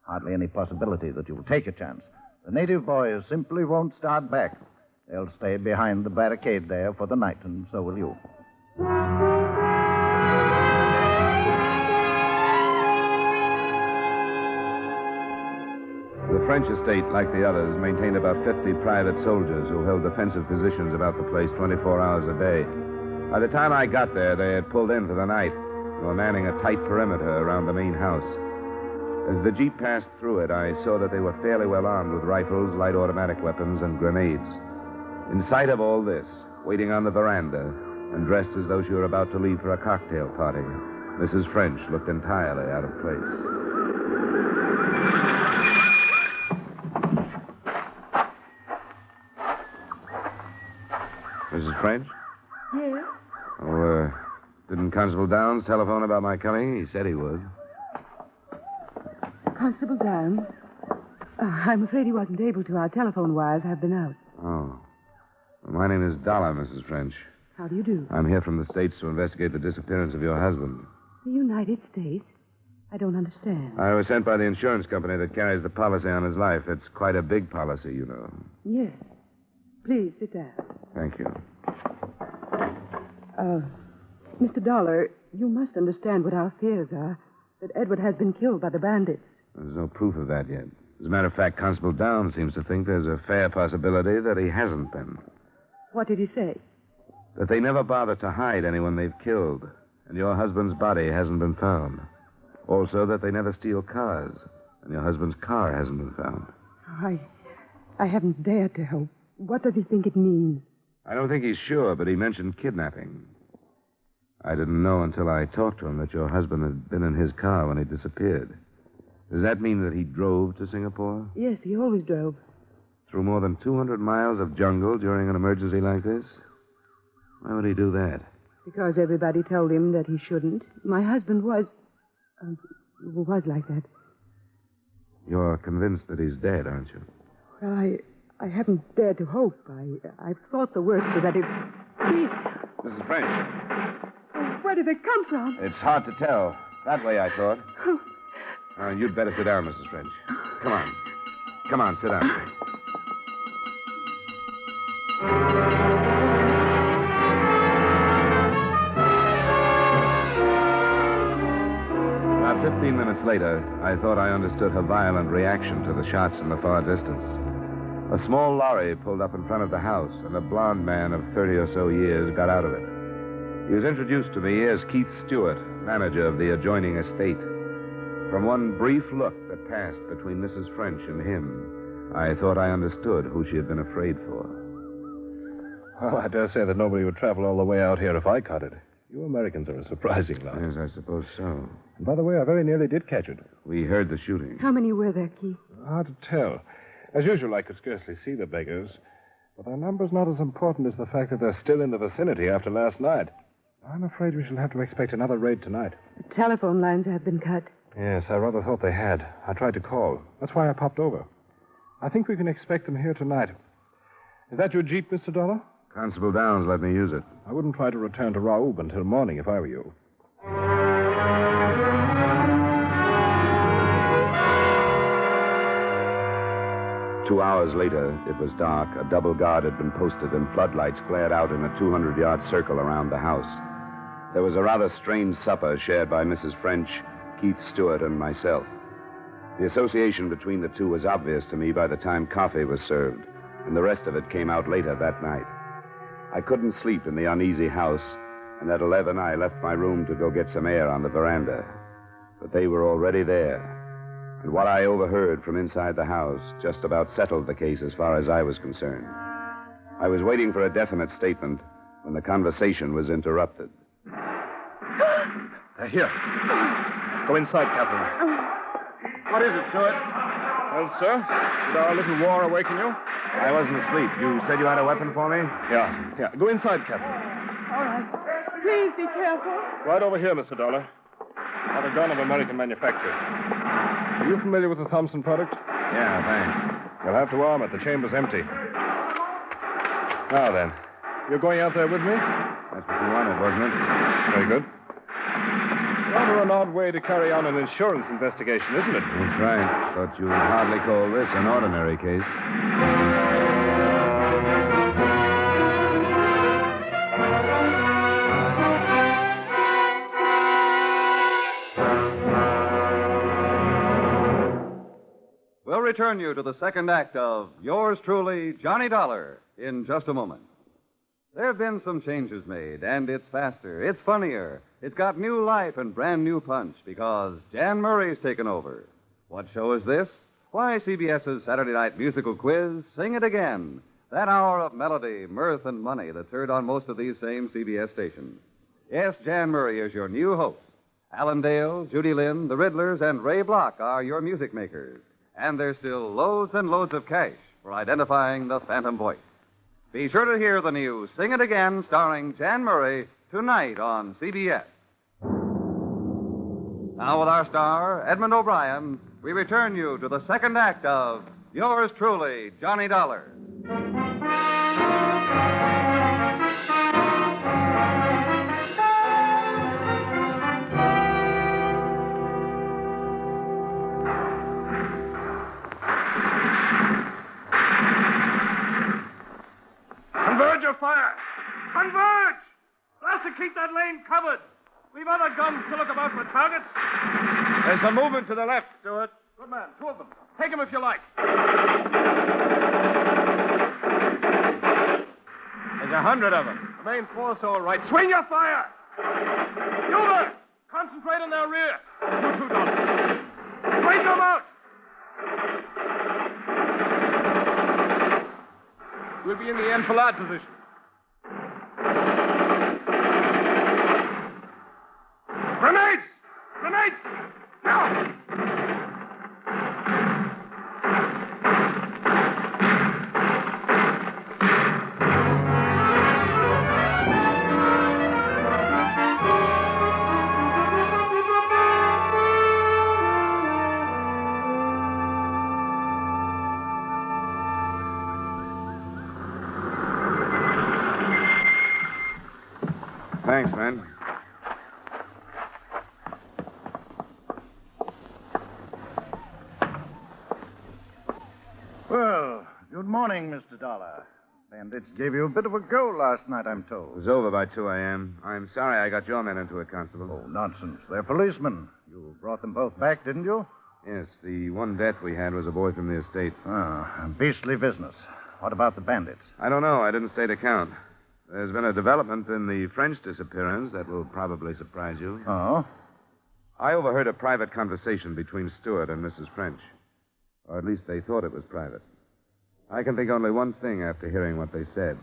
hardly any possibility that you'll take a chance. The native boys simply won't start back. They'll stay behind the barricade there for the night, and so will you. The French estate, like the others, maintained about 50 private soldiers who held defensive positions about the place 24 hours a day. By the time I got there, they had pulled in for the night and were manning a tight perimeter around the main house. As the jeep passed through it, I saw that they were fairly well armed with rifles, light automatic weapons, and grenades. In sight of all this, waiting on the veranda, and dressed as though she were about to leave for a cocktail party, Mrs. French looked entirely out of place. Mrs. French? Yes? Oh, didn't Constable Downs telephone about my coming? He said he would. Constable Downs? I'm afraid he wasn't able to. Our telephone wires have been out. Oh. Well, my name is Dollar, Mrs. French. How do you do? I'm here from the States to investigate the disappearance of your husband. The United States? I don't understand. I was sent by the insurance company that carries the policy on his life. It's quite a big policy, you know. Yes. Please sit down. Thank you. Mr. Dollar, you must understand what our fears are. That Edward has been killed by the bandits. There's no proof of that yet. As a matter of fact, Constable Downs seems to think there's a fair possibility that he hasn't been. What did he say? That they never bother to hide anyone they've killed, and your husband's body hasn't been found. Also, that they never steal cars, and your husband's car hasn't been found. I haven't dared to hope. What does he think it means? I don't think he's sure, but he mentioned kidnapping. I didn't know until I talked to him that your husband had been in his car when he disappeared. Does that mean that he drove to Singapore? Yes, he always drove. Through more than 200 miles of jungle during an emergency like this? Why would he do that? Because everybody told him that he shouldn't. My husband was like that. You're convinced that he's dead, aren't you? Well, I haven't dared to hope. I've thought the worst so that if... Mrs. French. Where did it come from? It's hard to tell. That way, I thought. You'd better sit down, Mrs. French. Come on. Come on, sit down. About 15 minutes later, I thought I understood her violent reaction to the shots in the far distance. A small lorry pulled up in front of the house, and a blond man of 30 or so years got out of it. He was introduced to me as Keith Stuart, manager of the adjoining estate. From one brief look that passed between Mrs. French and him, I thought I understood who she had been afraid for. Well, I dare say that nobody would travel all the way out here if I caught it. You Americans are a surprising lot. Yes, I suppose so. And by the way, I very nearly did catch it. We heard the shooting. How many were there, Keith? Hard to tell. As usual, I could scarcely see the beggars. But their number's not as important as the fact that they're still in the vicinity after last night. I'm afraid we shall have to expect another raid tonight. The telephone lines have been cut. Yes, I rather thought they had. I tried to call. That's why I popped over. I think we can expect them here tonight. Is that your Jeep, Mr. Dollar? Constable Downs let me use it. I wouldn't try to return to Raoub until morning if I were you. 2 hours later, it was dark. A double guard had been posted, and floodlights glared out in a 200-yard circle around the house. There was a rather strange supper shared by Mrs. French, Keith Stuart, and myself. The association between the two was obvious to me by the time coffee was served, and the rest of it came out later that night. I couldn't sleep in the uneasy house, and at 11 I left my room to go get some air on the veranda. But they were already there, and what I overheard from inside the house just about settled the case as far as I was concerned. I was waiting for a definite statement when the conversation was interrupted. Here. Go inside, Captain. What is it, Stuart? Well, sir, did our little war awaken you? I wasn't asleep. You said you had a weapon for me? Yeah. Go inside, Captain. All right. Please be careful. Right over here, Mr. Dollar. Not a gun of American manufacture. Are you familiar with the Thompson product? Yeah, thanks. You'll have to arm it. The chamber's empty. Now then, you're going out there with me? That's what you wanted, wasn't it? Very good. Whether or not odd way to carry on an insurance investigation, isn't it? That's right. But you'd hardly call this an ordinary case. We'll return you to the second act of Yours Truly, Johnny Dollar, in just a moment. There have been some changes made, and it's faster, it's funnier, it's got new life and brand new punch because Jan Murray's taken over. What show is this? Why, CBS's Saturday night musical quiz, Sing It Again. That hour of melody, mirth, and money that's heard on most of these same CBS stations. Yes, Jan Murray is your new host. Alan Dale, Judy Lynn, the Riddlers, and Ray Block are your music makers. And there's still loads and loads of cash for identifying the phantom voice. Be sure to hear the new Sing It Again starring Jan Murray tonight on CBS. Now with our star, Edmond O'Brien, we return you to the second act of Yours Truly, Johnny Dollar. Converge your fire! Converge! Blast to keep that lane covered. We've other guns to look about for targets. There's a movement to the left, Stuart. Good man, two of them. Take them if you like. There's 100 of them. The main force all right. Swing your fire! You there! Concentrate on their rear. You two, Dollar. Straighten them out! We'll be in the enfilade position. Grenades! Grenades! Now! Thanks, man. Well, good morning, Mr. Dollar. Bandits gave you a bit of a go last night, I'm It told. was over by 2 a.m. I'm sorry I got your men into it, Constable. Oh, nonsense. They're policemen. You brought them both back, didn't you? Yes, the one death we had was a boy from the estate. Ah, beastly business. What about the bandits? I don't know. I didn't stay to count. There's been a development in the French disappearance that will probably surprise you. Oh? I overheard a private conversation between Stuart and Mrs. French. Or at least they thought it was private. I can think only one thing after hearing what they said.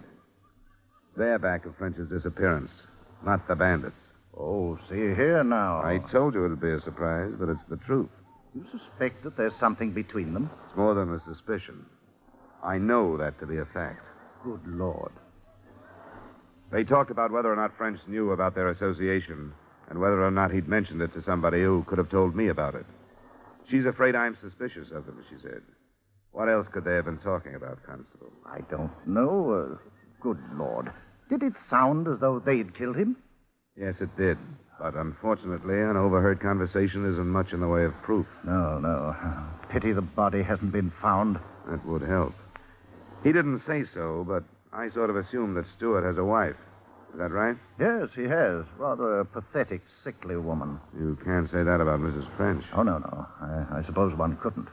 They're back of French's disappearance, not the bandits. Oh, see here now. I told you it'd be a surprise, but it's the truth. You suspect that there's something between them? It's more than a suspicion. I know that to be a fact. Good Lord. They talked about whether or not French knew about their association and whether or not he'd mentioned it to somebody who could have told me about it. She's afraid I'm suspicious of them, she said. What else could they have been talking about, Constable? I don't know. Good Lord. Did it sound as though they'd killed him? Yes, it did. But unfortunately, an overheard conversation isn't much in the way of proof. No. Pity the body hasn't been found. That would help. He didn't say so, but I sort of assumed that Stuart has a wife. Is that right? Yes, he has. Rather a pathetic, sickly woman. You can't say that about Mrs. French. Oh, no. I suppose one couldn't.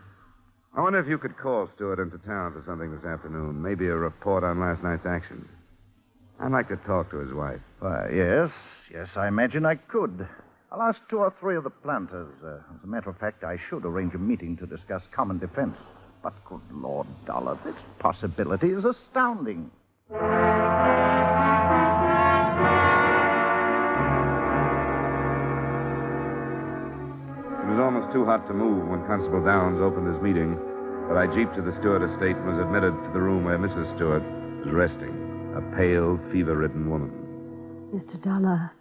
I wonder if you could call Stuart into town for something this afternoon. Maybe a report on last night's action. I'd like to talk to his wife. Why, yes, I imagine I could. I'll ask 2 or 3 of the planters. As a matter of fact, I should arrange a meeting to discuss common defense. But good Lord, Dollar, this possibility is astounding. It was almost too hot to move when Constable Downs opened his meeting, but I jeeped to the Stuart estate and was admitted to the room where Mrs. Stuart was resting, a pale, fever-ridden woman. Mr. Dollar,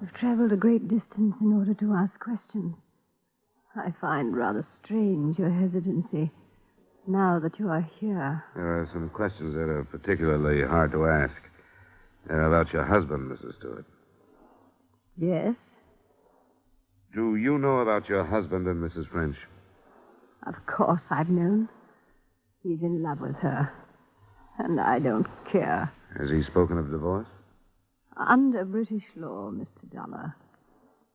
we've traveled a great distance in order to ask questions. I find rather strange your hesitancy now that you are here. There are some questions that are particularly hard to ask. They're about your husband, Mrs. Stuart. Yes? Do you know about your husband and Mrs. French? Of course I've known. He's in love with her. And I don't care. Has he spoken of divorce? Under British law, Mr. Dollar,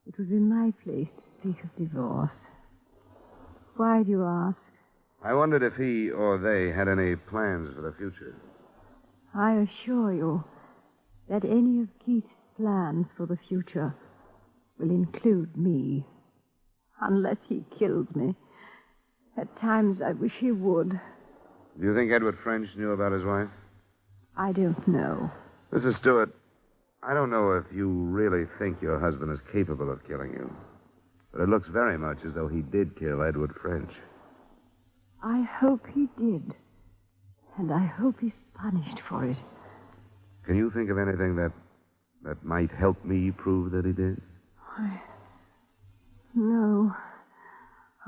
it would be my place to speak of divorce. Why do you ask? I wondered if he or they had any plans for the future. I assure you that any of Keith's plans for the future will include me. Unless he kills me. At times I wish he would. Do you think Edward French knew about his wife? I don't know. Mrs. Stuart, I don't know if you really think your husband is capable of killing you. But it looks very much as though he did kill Edward French. I hope he did. And I hope he's punished for it. Can you think of anything that might help me prove that he did? No.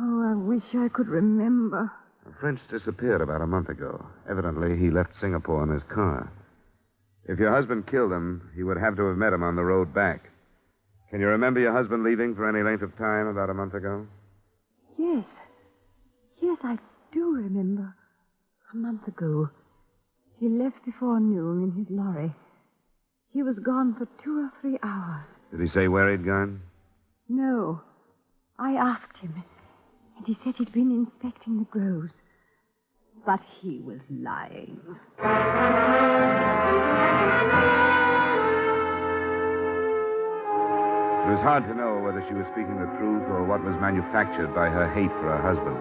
Oh, I wish I could remember. French disappeared about a month ago. Evidently, he left Singapore in his car. If your husband killed him, he would have to have met him on the road back. Can you remember your husband leaving for any length of time about a month ago? Yes. Yes, I do remember. A month ago. He left before noon in his lorry. He was gone for 2 or 3 hours. Did he say where he'd gone? No. I asked him, and he said he'd been inspecting the groves. But he was lying. It was hard to know whether she was speaking the truth or what was manufactured by her hate for her husband.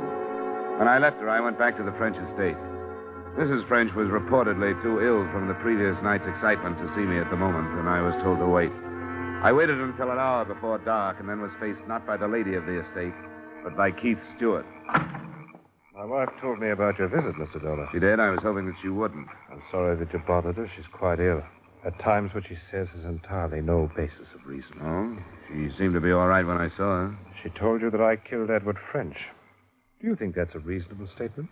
When I left her, I went back to the French estate. Mrs. French was reportedly too ill from the previous night's excitement to see me at the moment, and I was told to wait. I waited until an hour before dark and then was faced not by the lady of the estate, but by Keith Stuart. My wife told me about your visit, Mr. Dollar. She did? I was hoping that she wouldn't. I'm sorry that you bothered her. She's quite ill. At times, what she says has entirely no basis of reason. Oh? She seemed to be all right when I saw her. She told you that I killed Edward French. Do you think that's a reasonable statement?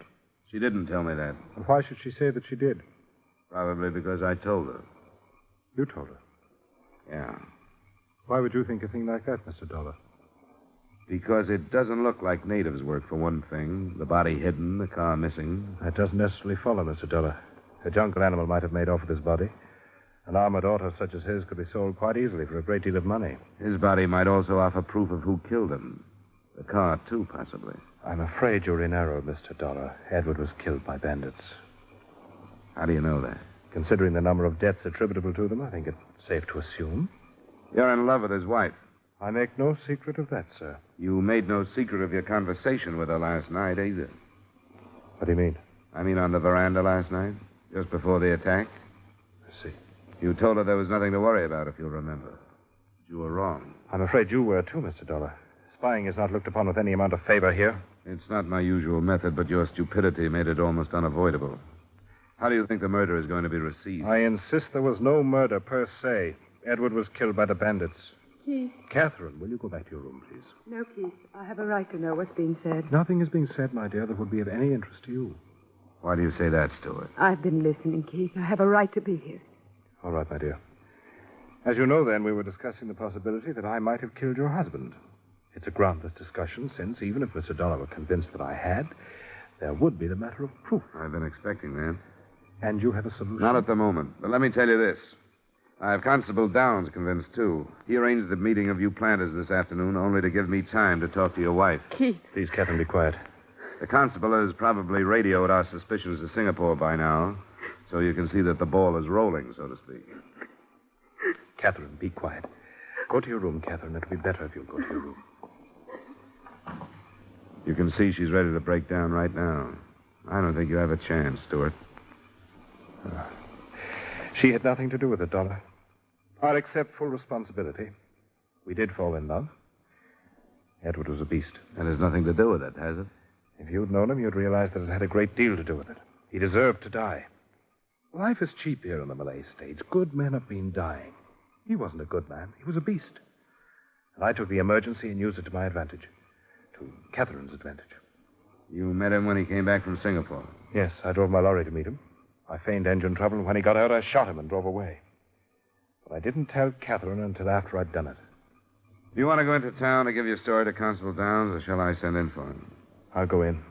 She didn't tell me that. And why should she say that she did? Probably because I told her. You told her? Yeah. Why would you think a thing like that, Mr. Dollar? Because it doesn't look like natives' work, for one thing. The body hidden, the car missing. That doesn't necessarily follow, Mr. Dollar. A jungle animal might have made off with his body. An armored auto such as his could be sold quite easily for a great deal of money. His body might also offer proof of who killed him. The car, too, possibly. I'm afraid you're in error, Mr. Dollar. Edward was killed by bandits. How do you know that? Considering the number of deaths attributable to them, I think it's safe to assume. You're in love with his wife. I make no secret of that, sir. You made no secret of your conversation with her last night, either. What do you mean? I mean on the veranda last night, just before the attack. I see. You told her there was nothing to worry about, if you'll remember. But you were wrong. I'm afraid you were, too, Mr. Dollar. Spying is not looked upon with any amount of favor here. It's not my usual method, but your stupidity made it almost unavoidable. How do you think the murder is going to be received? I insist there was no murder per se. Edward was killed by the bandits. Keith. Catherine, will you go back to your room, please? No, Keith. I have a right to know what's being said. Nothing is being said, my dear, that would be of any interest to you. Why do you say that, Stuart? I've been listening, Keith. I have a right to be here. All right, my dear. As you know, then, we were discussing the possibility that I might have killed your husband. It's a groundless discussion, since even if Mr. Dollar were convinced that I had, there would be the matter of proof. I've been expecting that. And you have a solution? Not at the moment. But let me tell you this. I have Constable Downs convinced, too. He arranged the meeting of you planters this afternoon only to give me time to talk to your wife. Keith. Please, Catherine, be quiet. The constable has probably radioed our suspicions to Singapore by now, so you can see that the ball is rolling, so to speak. Catherine, be quiet. Go to your room, Catherine. It'll be better if you'll go to your room. You can see she's ready to break down right now. I don't think you have a chance, Stuart. She had nothing to do with it, Dollar. I'll accept full responsibility. We did fall in love. Edward was a beast. That has nothing to do with it, has it? If you'd known him, you'd realize that it had a great deal to do with it. He deserved to die. Life is cheap here in the Malay States. Good men have been dying. He wasn't a good man. He was a beast. And I took the emergency and used it to my advantage. To Catherine's advantage. You met him when he came back from Singapore? Yes, I drove my lorry to meet him. I feigned engine trouble, and when he got out, I shot him and drove away. But I didn't tell Catherine until after I'd done it. Do you want to go into town to give your story to Constable Downs, or shall I send in for him? I'll go in.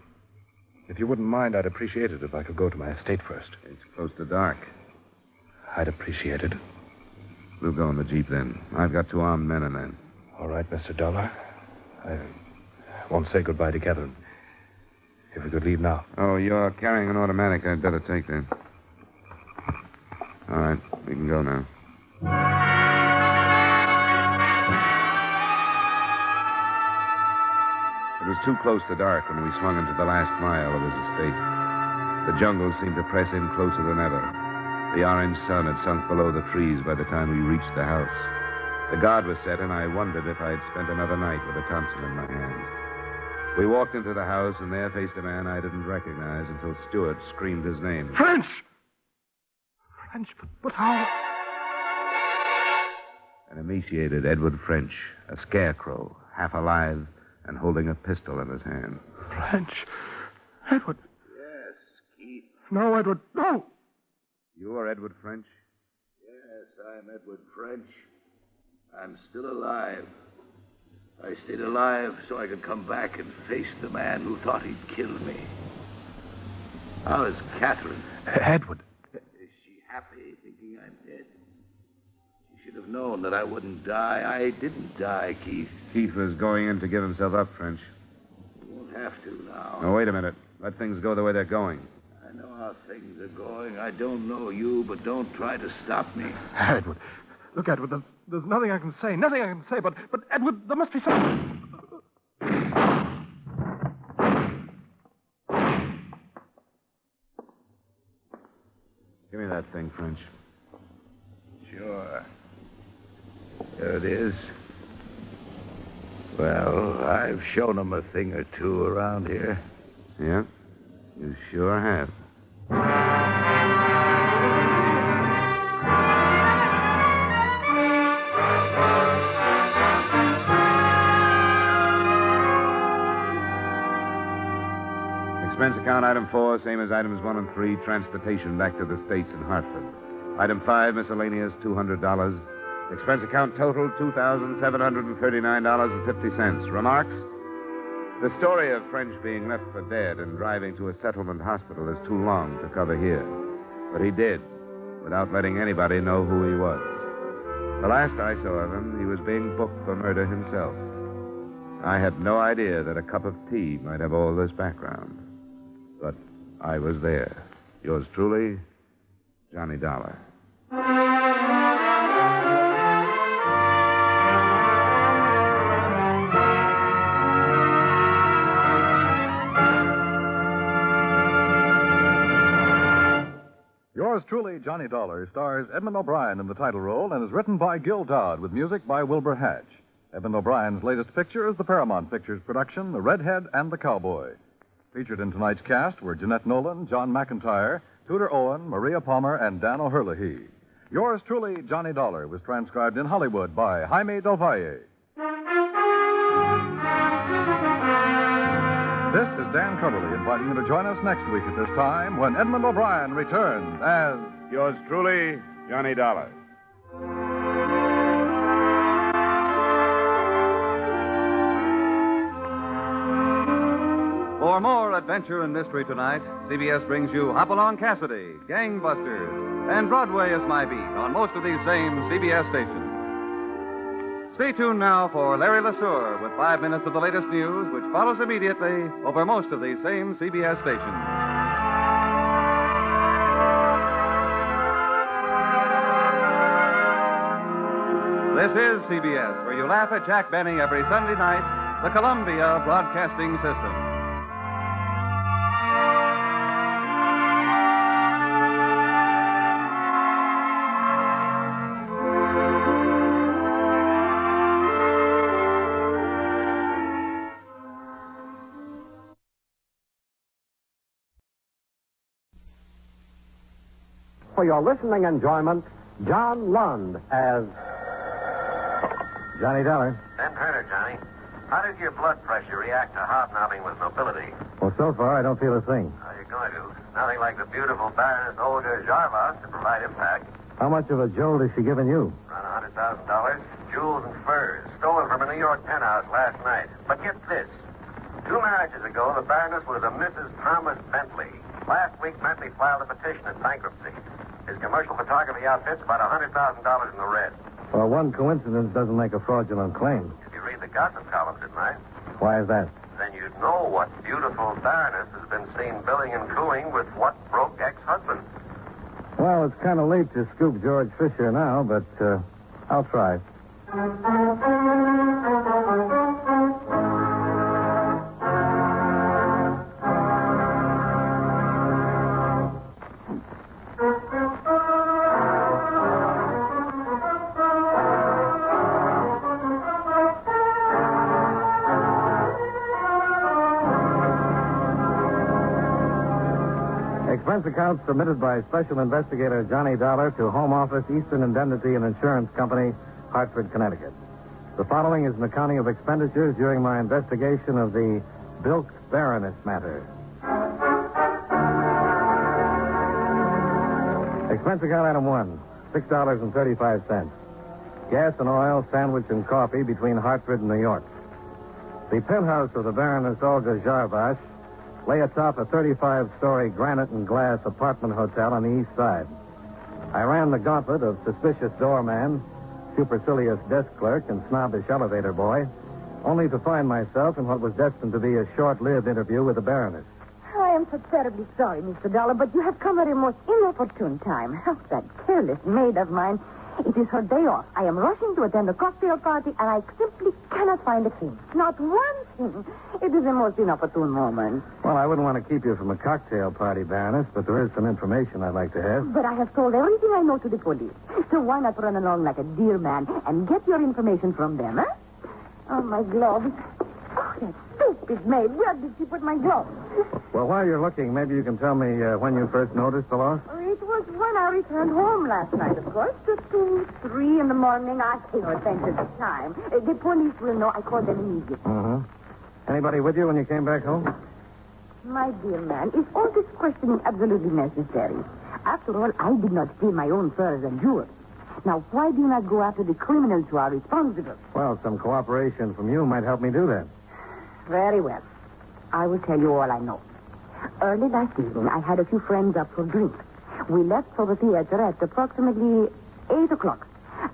If you wouldn't mind, I'd appreciate it if I could go to my estate first. It's close to dark. I'd appreciate it. We'll go in the Jeep then. I've got 2 armed men in there. All right, Mr. Dollar. I won't say goodbye to Catherine. If we could leave now. Oh, you're carrying an automatic. I'd better take that. All right, we can go now. It was too close to dark when we swung into the last mile of his estate. The jungle seemed to press in closer than ever. The orange sun had sunk below the trees by the time we reached the house. The guard was set, and I wondered if I had spent another night with a Thompson in my hand. We walked into the house, and there faced a man I didn't recognize until Stuart screamed his name. French! French? But how? An emaciated Edward French, a scarecrow, half alive, and holding a pistol in his hand. French? Edward? Yes, Keith. No, Edward, no! You are Edward French? Yes, I'm Edward French. I'm still alive. I stayed alive so I could come back and face the man who thought he'd killed me. How is Catherine? Edward. Is she happy thinking I'm dead? She should have known that I wouldn't die. I didn't die, Keith. Keith was going in to give himself up, French. You won't have to now. No, wait a minute. Let things go the way they're going. I know how things are going. I don't know you, but don't try to stop me. Edward. Look, Edward, there's nothing I can say. Nothing I can say, but Edward, there must be something. Give me that thing, French. Sure. There it is. Well, I've shown them a thing or two around here. Yeah, you sure have. Expense account item 4, same as items 1 and 3, transportation back to the States in Hartford. Item 5, miscellaneous, $200. Expense account total, $2,739.50. Remarks? The story of French being left for dead and driving to a settlement hospital is too long to cover here. But he did, without letting anybody know who he was. The last I saw of him, he was being booked for murder himself. I had no idea that a cup of tea might have all this background. But I was there. Yours truly, Johnny Dollar. Yours truly, Johnny Dollar, stars Edmond O'Brien in the title role and is written by Gil Dodd with music by Wilbur Hatch. Edmond O'Brien's latest picture is the Paramount Pictures production, The Redhead and the Cowboy. Featured in tonight's cast were Jeanette Nolan, John McIntyre, Tudor Owen, Maria Palmer, and Dan O'Herlihy. Yours truly, Johnny Dollar, was transcribed in Hollywood by Jaime Del Valle. This is Dan Coverly inviting you to join us next week at this time when Edmond O'Brien returns as... Yours truly, Johnny Dollar. For more adventure and mystery tonight, CBS brings you Hopalong Cassidy, Gangbusters, and Broadway is My Beat on most of these same CBS stations. Stay tuned now for Larry LeSueur with 5 minutes of the latest news, which follows immediately over most of these same CBS stations. This is CBS, where you laugh at Jack Benny every Sunday night, the Columbia Broadcasting System. For your listening enjoyment, John Lund as Johnny Dollar. Ben Turner, Johnny. How does your blood pressure react to hobnobbing with nobility? Well, so far, I don't feel a thing. How are you going to? Nothing like the beautiful Baroness Olga Jarvas to provide impact. How much of a jolt is she giving you? Around $100,000. Jewels and furs. Stolen from her New York penthouse last night. But get this. 2 marriages ago, the Baroness was a Mrs. Thomas Bentley. Last week, Bentley filed a petition in bankruptcy. His commercial photography outfit's about $100,000 in the red. Well, one coincidence doesn't make a fraudulent claim. If you read the gossip columns at night, Why is that? then you'd know what beautiful Baroness has been seen billing and cooing with what broke ex-husband. Well, it's kind of late to scoop George Fisher now, but I'll try. Expense account submitted by Special Investigator Johnny Dollar to Home Office, Eastern Indemnity and Insurance Company, Hartford, Connecticut. The following is an accounting of expenditures during my investigation of the Bilked Baroness matter. Expense account item 1, $6.35. Gas and oil, sandwich, and coffee between Hartford and New York. The penthouse of the Baroness Olga Jarvash lay atop a 35-story granite and glass apartment hotel on the east side. I ran the gauntlet of suspicious doorman, supercilious desk clerk, and snobbish elevator boy, only to find myself in what was destined to be a short-lived interview with the Baroness. I am so terribly sorry, Mr. Dollar, but you have come at a most inopportune time. Oh, that careless maid of mine. It is her day off. I am rushing to attend a cocktail party, and I simply cannot find a thing. Not one thing. It is a most inopportune moment. Well, I wouldn't want to keep you from a cocktail party, Baroness, but there is some information I'd like to have. But I have told everything I know to the police. So why not run along like a dear man and get your information from them, huh? Oh, my gloves. Oh, that stupid maid. Where did she put my gloves? Well, while you're looking, maybe you can tell me when you first noticed the loss? It was when I returned home last night, of course. Just 2, 3 in the morning. I pay no attention to the time. The police will know. I called them immediately. Mm-hmm. Anybody with you when you came back home? My dear man, is all this questioning absolutely necessary? After all, I did not steal my own furs and jewels. Now, why do you not go after the criminals who are responsible? Well, some cooperation from you might help me do that. Very well. I will tell you all I know. Early last evening, I had a few friends up for drinks. We left for the theater at approximately 8 o'clock.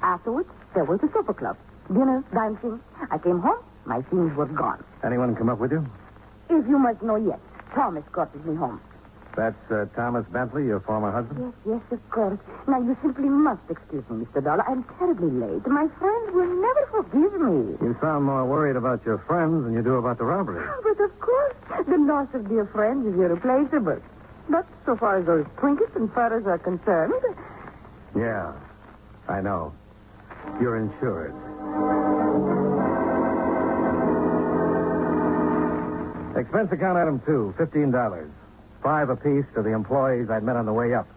Afterwards, there was a supper club. Dinner, dancing. I came home. My things were gone. Anyone come up with you? If you must know, yes. Thomas escorted me home. That's Thomas Bentley, your former husband? Yes, of course. Now, you simply must excuse me, Mr. Dollar. I'm terribly late. My friends will never forgive me. You sound more worried about your friends than you do about the robbery. But, of course, the loss of dear friends is irreplaceable. But so far as those trinkets and furs are concerned... Yeah, I know. You're insured. Expense account item 2, $15. 5 apiece to the employees I'd met on the way up.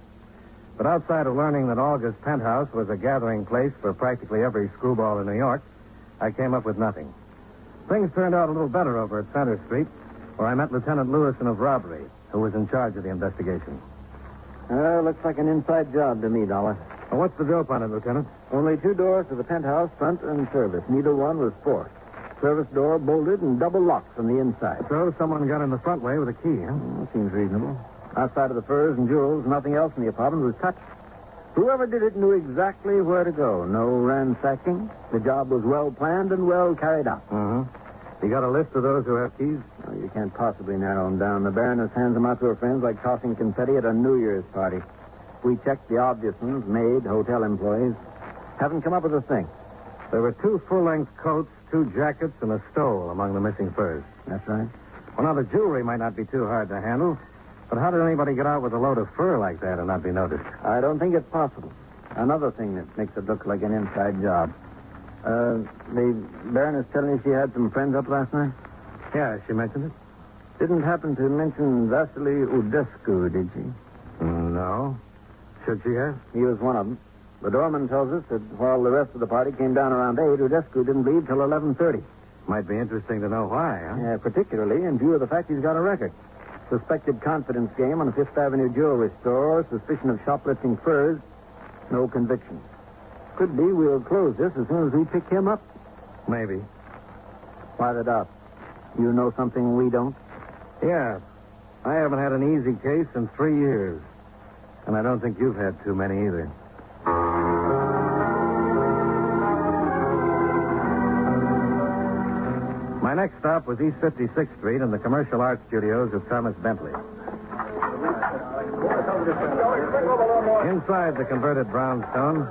But outside of learning that Olga's penthouse was a gathering place for practically every screwball in New York, I came up with nothing. Things turned out a little better over at Center Street, where I met Lieutenant Lewison of robbery, who was in charge of the investigation. Looks like an inside job to me, Dollar. Well, what's the dope on it, Lieutenant? Only 2 doors to the penthouse, front and service. Neither one was forced. Service door bolted and double locked from the inside. So someone got in the front way with a key, huh? Seems reasonable. Outside of the furs and jewels, nothing else in the apartment was touched. Whoever did it knew exactly where to go. No ransacking. The job was well planned and well carried out. Mm-hmm. You got a list of those who have keys? No, you can't possibly narrow them down. The Baroness hands them out to her friends like tossing confetti at a New Year's party. We checked the obvious ones, maid, hotel employees. Haven't come up with a thing. There were 2 full-length coats, 2 jackets, and a stole among the missing furs. That's right. Well, now, the jewelry might not be too hard to handle, but how did anybody get out with a load of fur like that and not be noticed? I don't think it's possible. Another thing that makes it look like an inside job. The Baroness telling you she had some friends up last night? Yeah, she mentioned it. Didn't happen to mention Vasily Udescu, did she? No. Should she have? He was one of them. The doorman tells us that while the rest of the party came down around 8, Udescu didn't leave till 11:30. Might be interesting to know why, huh? Yeah, particularly in view of the fact he's got a record. Suspected confidence game on a Fifth Avenue jewelry store, suspicion of shoplifting furs, no conviction. Could be we'll close this as soon as we pick him up. Maybe. Why the doubt? You know something we don't? Yeah. I haven't had an easy case in 3 years. And I don't think you've had too many either. My next stop was East 56th Street in the commercial art studios of Thomas Bentley. Inside the converted brownstone,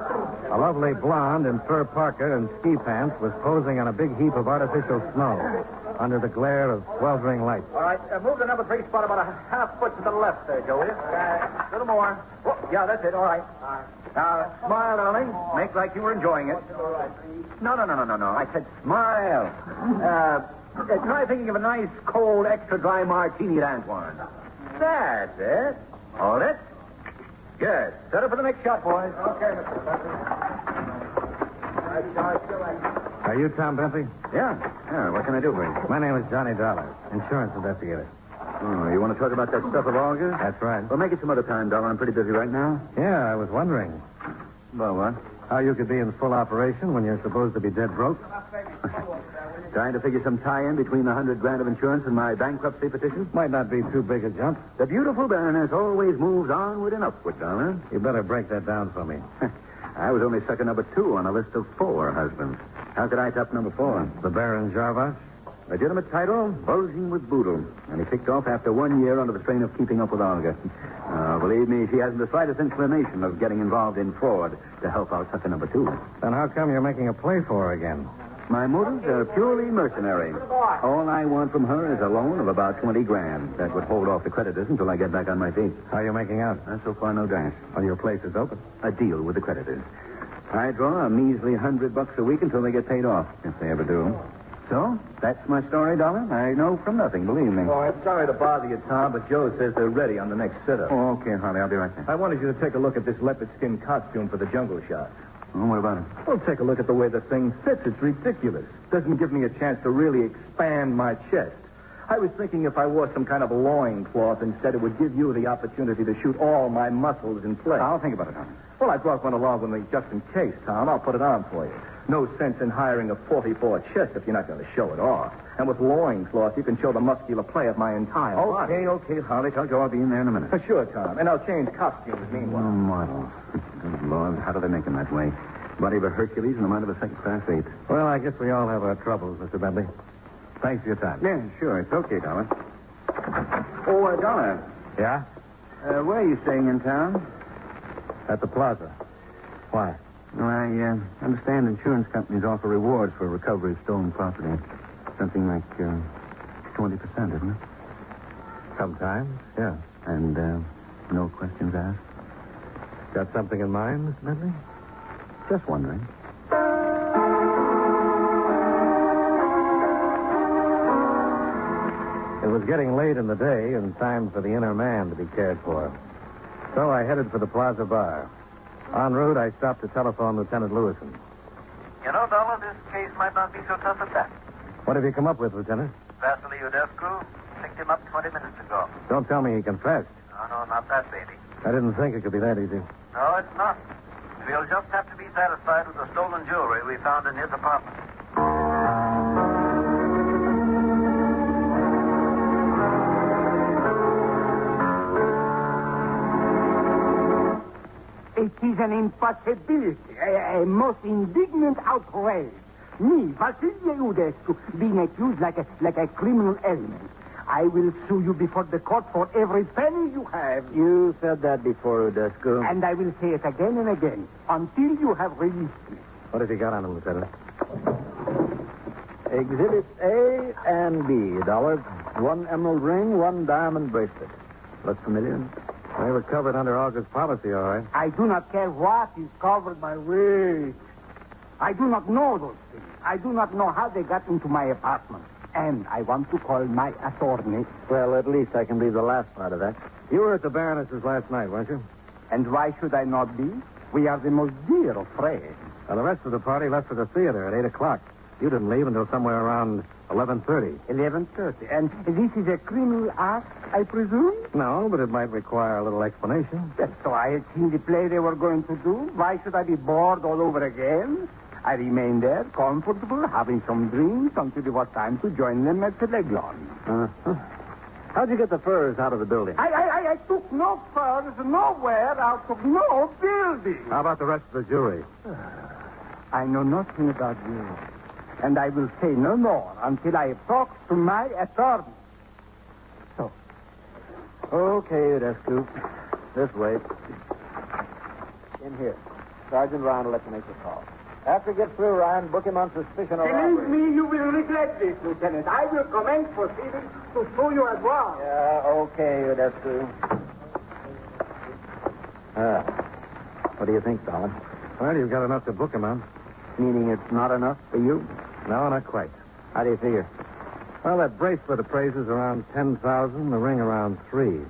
a lovely blonde in fur parka and ski pants was posing on a big heap of artificial snow under the glare of sweltering lights. All right, move the number 3 spot about a half foot to the left there, Joe, will you? A little more. Whoa, yeah, that's it. All right. Now, smile, darling. Make like you were enjoying it. No. I said smile. Try thinking of a nice, cold, extra dry martini at Antoine. That's it. Hold it. Good. Set up for the next shot, boys. Okay, Mr. Are you Tom Bentley? Yeah. What can I do for you? My name is Johnny Dollar, insurance investigator. Oh, you want to talk about that stuff of Olga's? That's right. Well, make it some other time, Dollar. I'm pretty busy right now. Yeah, I was wondering. Well, what? How you could be in full operation when you're supposed to be dead broke? Trying to figure some tie-in between the $100,000 of insurance and my bankruptcy petition? Might not be too big a jump. The beautiful Baroness always moves onward and upward, Dollar. You better break that down for me. I was only second number 2 on a list of 4 husbands. How could I top number 4? The Baron Jarvis? Legitimate title, bulging with boodle. And he kicked off after 1 year under the strain of keeping up with Olga. Believe me, she hasn't the slightest inclination of getting involved in fraud to help out such a number 2. Then how come you're making a play for her again? My motives are purely mercenary. All I want from her is a loan of about $20,000. That would hold off the creditors until I get back on my feet. How are you making out? So far, no dash. Well, your place is open. A deal with the creditors. I draw a measly $100 a week until they get paid off, if they ever do. So, that's my story, Dollar. I know from nothing, believe me. Oh, I'm sorry to bother you, Tom, but Joe says they're ready on the next sitter. Oh, okay, Harley. I'll be right there. I wanted you to take a look at this leopard skin costume for the jungle shot. Oh, what about it? Well, take a look at the way the thing fits. It's ridiculous. Doesn't give me a chance to really expand my chest. I was thinking if I wore some kind of loincloth instead, it would give you the opportunity to shoot all my muscles in place. I'll think about it, Tom. Well, I brought one along with me just in case, Tom. I'll put it on for you. No sense in hiring a 44 chest if you're not going to show it off. And with loincloth, you can show the muscular play of my entire body. Okay, Harley. Tell Joe I'll be in there in a minute. Sure, Tom. And I'll change costumes meanwhile. Oh, model. Good Lord, how do they make them that way? Body of a Hercules and the mind of a second-class 8. Well, I guess we all have our troubles, Mr. Bentley. Thanks for your time. Yeah, sure. It's okay, Dollar. Oh, Dollar. Yeah? Where are you staying in town? At the plaza. Why? Well, I understand insurance companies offer rewards for recovery of stolen property. Something like 20%, isn't it? Sometimes, yeah. And no questions asked? Got something in mind, Mr. Bentley? Just wondering. It was getting late in the day and time for the inner man to be cared for. So I headed for the Plaza Bar. En route, I stopped to telephone Lieutenant Lewison. You know, Dollar, this case might not be so tough as that. What have you come up with, Lieutenant? Vasily Udescu picked him up 20 minutes ago. Don't tell me he confessed. No, not that, baby. I didn't think it could be that easy. No, it's not. We'll just have to be satisfied with the stolen jewelry we found in his apartment. It is an impossibility, a most indignant outrage. Me, Vasily Udescu, being accused like a criminal element. I will sue you before the court for every penny you have. You said that before, Udescu. And I will say it again and again until you have released me. What have you got on him, Lieutenant? Exhibits A and B, Dollar. 1 emerald ring, 1 diamond bracelet. Look familiar? They were covered under August policy, all right. I do not care what is covered by wait. I do not know those things. I do not know how they got into my apartment. And I want to call my attorney. Well, at least I can believe the last part of that. You were at the Baroness's last night, weren't you? And why should I not be? We are the most dear of friends. Well, the rest of the party left for the theater at 8 o'clock. You didn't leave until somewhere around 11:30. 11:30. And this is a criminal act, I presume? No, but it might require a little explanation. So I had seen the play they were going to do. Why should I be bored all over again? I remained there, comfortable, having some drinks until it was time to join them at the leg lawn. How'd you get the furs out of the building? I took no furs nowhere out of no building. How about the rest of the jury? I know nothing about you. And I will say no more until I have talked to my attorney. So. Okay, Rescue. This way. In here. Sergeant Ryan will let you make the call. After he gets through, Ryan, book him on suspicion of robbery. Believe me, you will regret this, Lieutenant. I will commence proceedings to sue you as well. Yeah, okay, Rescue. What do you think, Dollar? Well, you've got enough to book him on. Meaning it's not enough for you? No, not quite. How do you figure? Well, that bracelet appraises around 10,000, the ring around 3.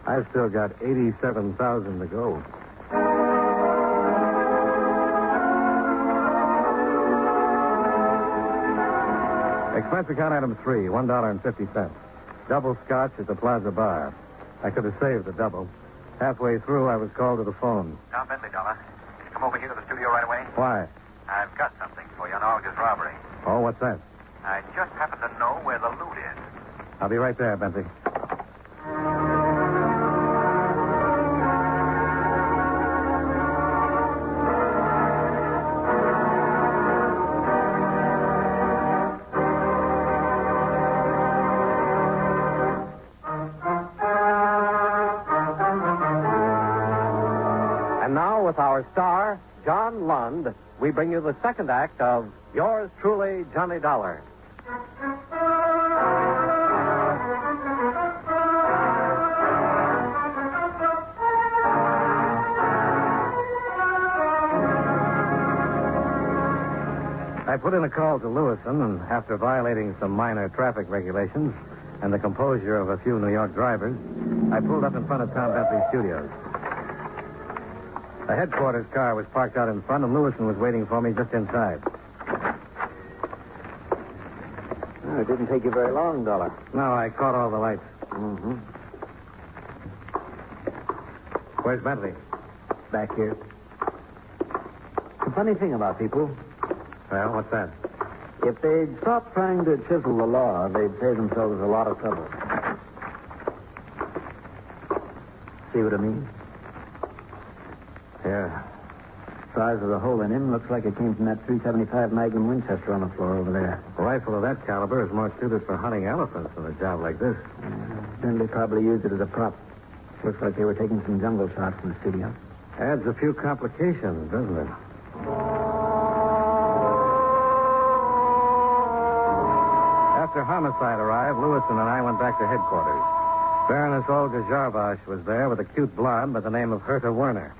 I've still got 87,000 to go. Expense account item 3, $1.50. Double scotch at the Plaza Bar. I could have saved the double. Halfway through, I was called to the phone. Tom Bentley, Dollar. Can you come over here to the studio right away? Why? I've got something for you on August robbery. Oh, what's that? I just happen to know where the loot is. I'll be right there, Bentley. With our star, John Lund, we bring you the second act of Yours Truly, Johnny Dollar. I put in a call to Lewiston, and after violating some minor traffic regulations and the composure of a few New York drivers, I pulled up in front of Tom Bentley's studios. The headquarters car was parked out in front, and Lewiston was waiting for me just inside. Oh, it didn't take you very long, Dollar. No, I caught all the lights. Mm-hmm. Where's Bentley? Back here. The funny thing about people, Well, what's that? if they'd stop trying to chisel the law, they'd save themselves a lot of trouble. See what I mean? Yeah. Size of the hole in him looks like it came from that .375 Magnum Winchester on the floor over there. A rifle of that caliber is more suited for hunting elephants than a job like this. Bentley probably used it as a prop. Looks like they were taking some jungle shots in the studio. Adds a few complications, doesn't it? After homicide arrived, Lewiston and I went back to headquarters. Baroness Olga Jarbosh was there with a cute blonde by the name of Herta Werner.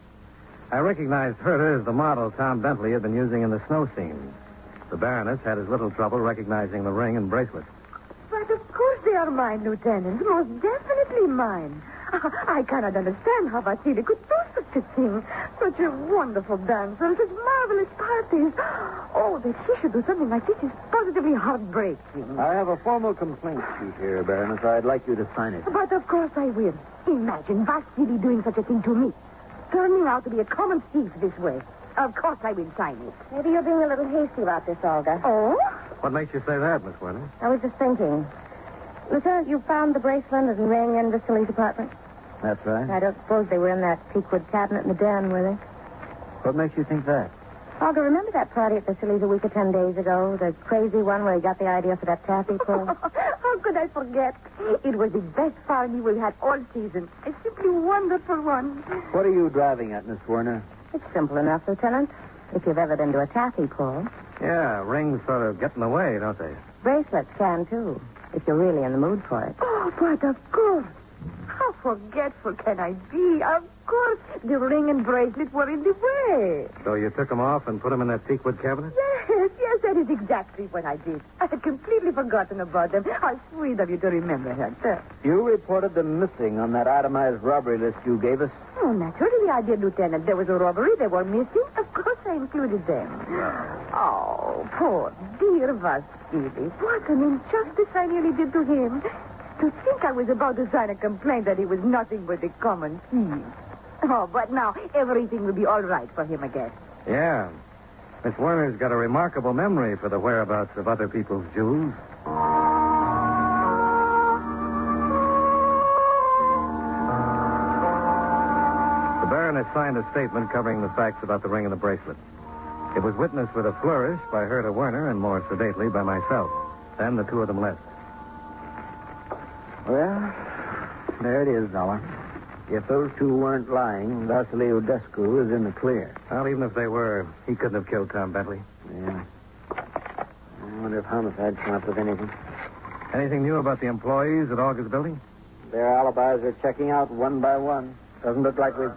I recognized Herta as the model Tom Bentley had been using in the snow scenes. The Baroness had as little trouble recognizing the ring and bracelet. But of course they are mine, Lieutenant. Most definitely mine. I cannot understand how Vasily could do such a thing. Such a wonderful dancer, such marvelous parties. Oh, that he should do something like this is positively heartbreaking. I have a formal complaint sheet here, Baroness. I'd like you to sign it. But of course I will. Imagine Vasily doing such a thing to me. Turning out to be a common thief this way. Of course I will sign it. Maybe you're being a little hasty about this, Olga. Oh? What makes you say that, Miss Werner? I was just thinking. Lieutenant, you found the bracelet and ring in Vasily's apartment? That's right. I don't suppose they were in that teakwood cabinet in the den, were they? What makes you think that? Olga, remember that party at Vasily's a week or 10 days ago? The crazy one where he got the idea for that taffy pull? How could I forget? It was the best party we've had all season. A simply wonderful one. What are you driving at, Miss Werner? It's simple enough, Lieutenant. If you've ever been to a taffy pull. Yeah, rings sort of get in the way, don't they? Bracelets can, too, if you're really in the mood for it. Oh, but of course. How forgetful can I be? Of course, the ring and bracelet were in the way. So you took them off and put them in that teakwood cabinet? Yes, that is exactly what I did. I had completely forgotten about them. How sweet of you to remember, Hector. You reported them missing on that itemized robbery list you gave us. Oh, naturally I did, Lieutenant. There was a robbery. They were missing. Of course I included them. Oh, poor dear Vasily. What an injustice I nearly did to him. To think I was about to sign a complaint that he was nothing but a common thief. Oh, but now everything will be all right for him again. Yeah. Miss Werner's got a remarkable memory for the whereabouts of other people's jewels. The Baroness signed a statement covering the facts about the ring and the bracelet. It was witnessed with a flourish by her to Werner and more sedately by myself. Then the two of them left. Well, there it is, Dollar. If those two weren't lying, Vasily Udescu is in the clear. Well, even if they were, he couldn't have killed Tom Bentley. Yeah. I wonder if homicide come up with anything. Anything new about the employees at August Building? Their alibis are checking out one by one. Doesn't look like we've...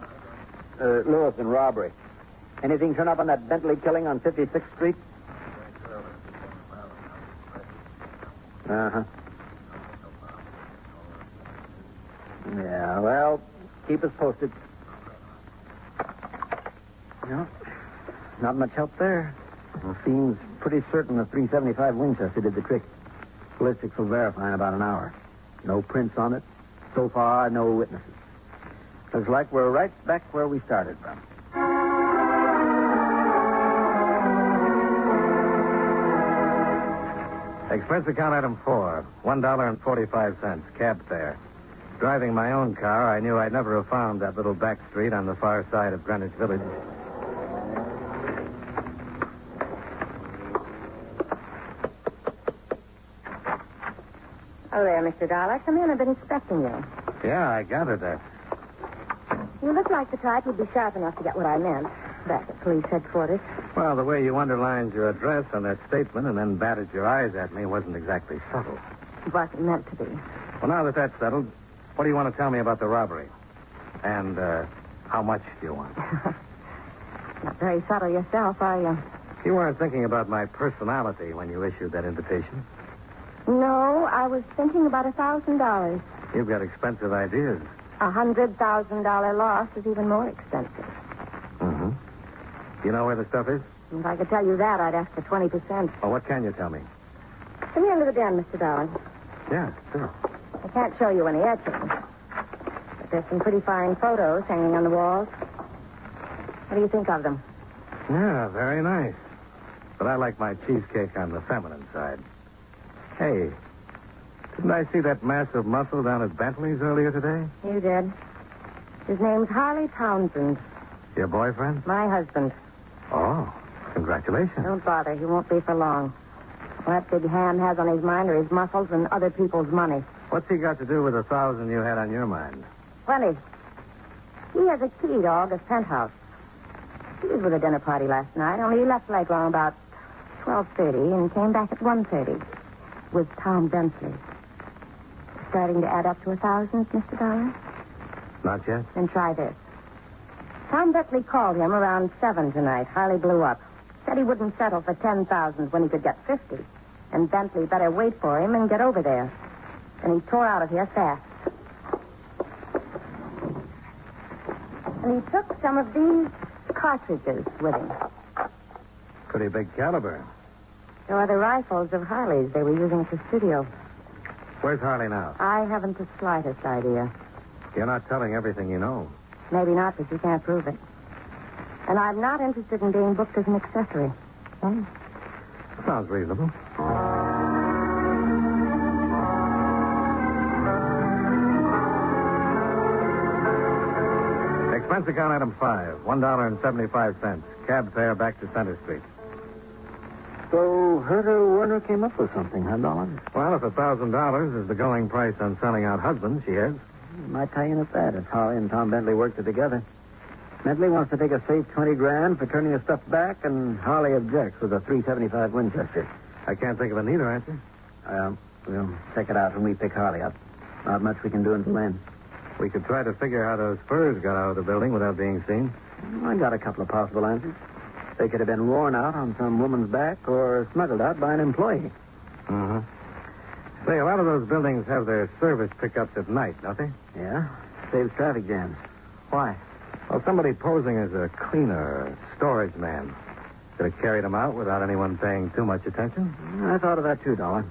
Lewis and robbery. Anything turn up on that Bentley killing on 56th Street? Uh-huh. Yeah, well, keep us posted. No, not much help there. It seems pretty certain the .375 Winchester did the trick. Ballistics will verify in about an hour. No prints on it. So far, no witnesses. Looks like we're right back where we started from. Expense account item 4, $1.45, cab fare. Driving my own car, I knew I'd never have found that little back street on the far side of Greenwich Village. Oh, there, Mr. Dollar. Come in. I've been expecting you. Yeah, I gathered that. You look like the type who'd be sharp enough to get what I meant back at police headquarters. Well, the way you underlined your address on that statement and then batted your eyes at me wasn't exactly subtle. It wasn't meant to be. Well, now that that's settled, what do you want to tell me about the robbery? And how much do you want? Not very subtle yourself, are you? You weren't thinking about my personality when you issued that invitation. No, I was thinking about $1,000. You've got expensive ideas. $100,000 loss is even more expensive. Mm-hmm. You know where the stuff is? If I could tell you that, I'd ask for 20%. Oh, what can you tell me? Come here into the den, Mr. Dollar. Yeah, sure. I can't show you any etchings, but there's some pretty fine photos hanging on the walls. What do you think of them? Yeah, very nice. But I like my cheesecake on the feminine side. Hey, didn't I see that massive muscle down at Bentley's earlier today? You did. His name's Harley Townsend. Your boyfriend? My husband. Oh, congratulations. Don't bother. He won't be for long. What that big ham has on his mind are his muscles and other people's money. What's he got to do with the 1,000 you had on your mind? Plenty. He has a key to August penthouse. He was with a dinner party last night, only he left late around about 12:30 and came back at 1:30 with Tom Bentley. Starting to add up to 1,000, Mr. Dollar? Not yet. Then try this. Tom Bentley called him around 7 tonight. Harley blew up. Said he wouldn't settle for 10,000 when he could get 50. And Bentley better wait for him and get over there. And he tore out of here fast. And he took some of these cartridges with him. Pretty big caliber. There are the rifles of Harley's they were using at the studio. Where's Harley now? I haven't the slightest idea. You're not telling everything you know. Maybe not, but you can't prove it. And I'm not interested in being booked as an accessory. Hmm? Sounds reasonable. Expense account item 5, $1.75. Cab fare back to Center Street. So, Herta Werner came up with something, huh, Dollar? Well, if $1,000 is the going price on selling out husbands, she is. Might tie in at that if Harley and Tom Bentley worked it together. Bentley wants to take a safe $20,000 for turning the stuff back, and Harley objects with a .375 Winchester. I can't think of a neater answer. We'll check it out when we pick Harley up. Not much we can do until then. We could try to figure how those furs got out of the building without being seen. I got a couple of possible answers. They could have been worn out on some woman's back or smuggled out by an employee. Mm-hmm. Say, a lot of those buildings have their service pickups at night, don't they? Yeah. Saves traffic jams. Why? Well, somebody posing as a cleaner or storage man could have carried them out without anyone paying too much attention. I thought of that too, Dollar.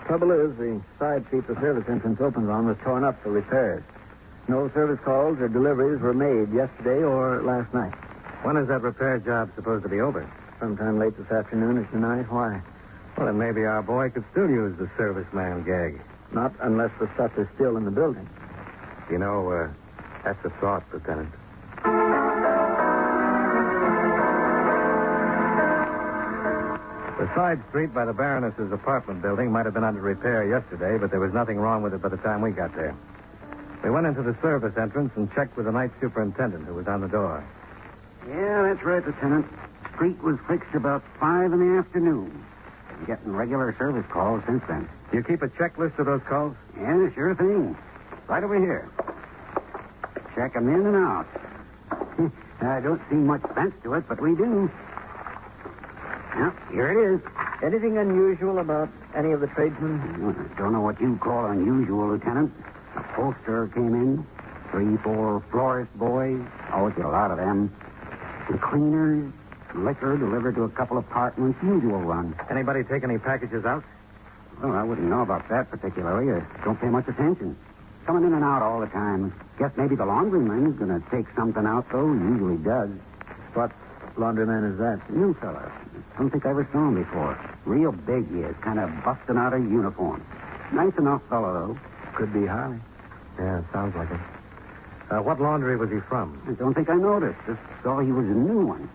Trouble is, the side street the service entrance opens on was torn up for repairs. No service calls or deliveries were made yesterday or last night. When is that repair job supposed to be over? sometime late this afternoon or tonight. Why? Well, then maybe our boy could still use the serviceman gag. Not unless the stuff is still in the building. You know, that's a thought, Lieutenant. The side street by the Baroness's apartment building might have been under repair yesterday, but there was nothing wrong with it by the time we got there. We went into the service entrance and checked with the night superintendent who was on the door. Yeah, that's right, Lieutenant. Street was fixed about 5 in the afternoon. Been getting regular service calls since then. You keep a checklist of those calls? Yeah, sure thing. Right over here. Check 'em in and out. I don't see much sense to it, but we do. Yep, here it is. Anything unusual about any of the tradesmen? Don't know what you call unusual, Lieutenant. A poster came in. 3, 4 florist boys. Always get a lot of them. And cleaners. Liquor delivered to a couple of apartments. Usual run. Anybody take any packages out? Well, I wouldn't know about that particularly. I don't pay much attention. Coming in and out all the time. Guess maybe the laundryman's going to take something out, though. He usually does. What laundryman is that? New fella. Don't think I ever saw him before. Real big he is, kind of busting out of uniform. Nice enough fellow, though. Could be Harley. Yeah, it sounds like it. What laundry was he from? I don't think I noticed. Just saw he was a new one.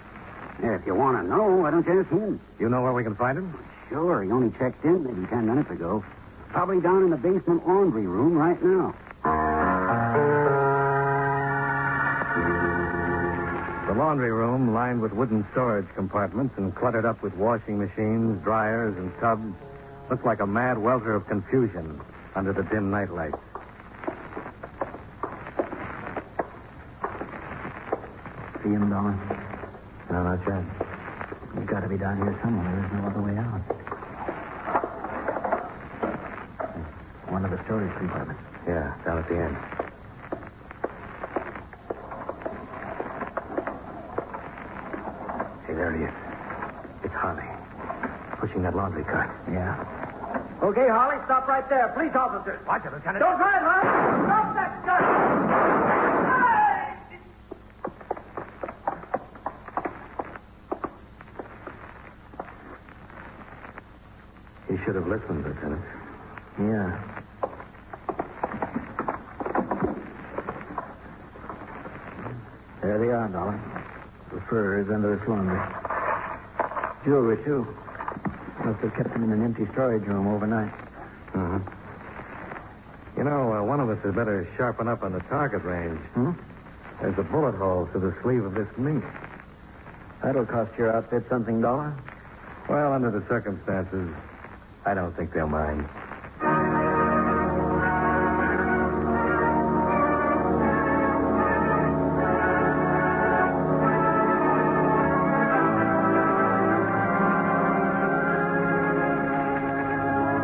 Yeah, if you want to know, why don't you ask him? You know where we can find him? Sure. He only checked in maybe 10 minutes ago. Probably down in the basement laundry room right now. The laundry room, lined with wooden storage compartments and cluttered up with washing machines, dryers, and tubs, looked like a mad welter of confusion under the dim night lights. See him, Dollar? No, not yet. He's got to be down here somewhere. There's no other way out. One of the storage compartments. Yeah, down at the end. Hey, there he is. It's Harley. Pushing that laundry cart. Yeah. Okay, Harley, stop right there. Police officers. Watch it, Lieutenant. Don't drive, Harley. Stop that gun. He should have listened, Lieutenant. Yeah. There they are, Dollar. The fur is under this laundry. Jewelry, too. Must have kept them in an empty storage room overnight. Uh-huh. You know, one of us had better sharpen up on the target range. There's a bullet hole through the sleeve of this mink. That'll cost your outfit something, Dollar. Well, under the circumstances, I don't think they'll mind.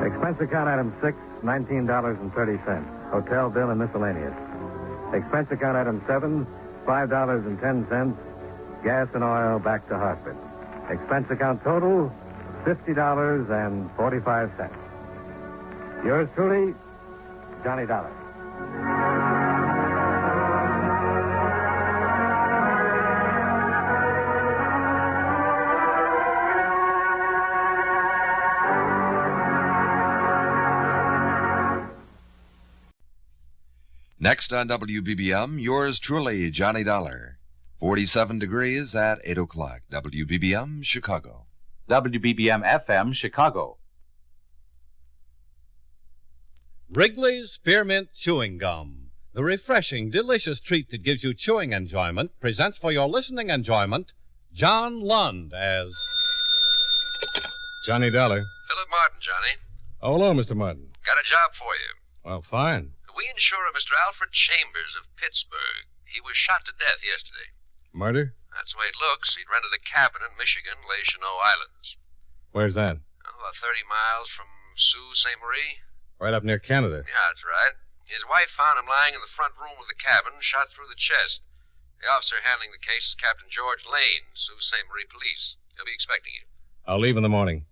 Expense account item 6, $19.30. Hotel bill and miscellaneous. Expense account item 7, $5.10. Gas and oil back to Hartford. Expense account total, $50.45. Yours truly, Johnny Dollar. Next on WBBM, yours truly, Johnny Dollar. 47 degrees at 8 o'clock. WBBM, Chicago. WBBM FM, Chicago. Wrigley's Spearmint Chewing Gum, the refreshing, delicious treat that gives you chewing enjoyment, presents for your listening enjoyment John Lund as Johnny Dollar. Philip Martin, Johnny. Oh, hello, Mr. Martin. Got a job for you. Well, fine. We insure a Mr. Alfred Chambers of Pittsburgh. He was shot to death yesterday. Murder? That's the way it looks. He'd rented a cabin in Michigan, Les Chenaux Islands. Where's that? About 30 miles from Sault Ste. Marie. Right up near Canada. Yeah, that's right. His wife found him lying in the front room of the cabin, shot through the chest. The officer handling the case is Captain George Lane, Sault Ste. Marie Police. He'll be expecting you. I'll leave in the morning.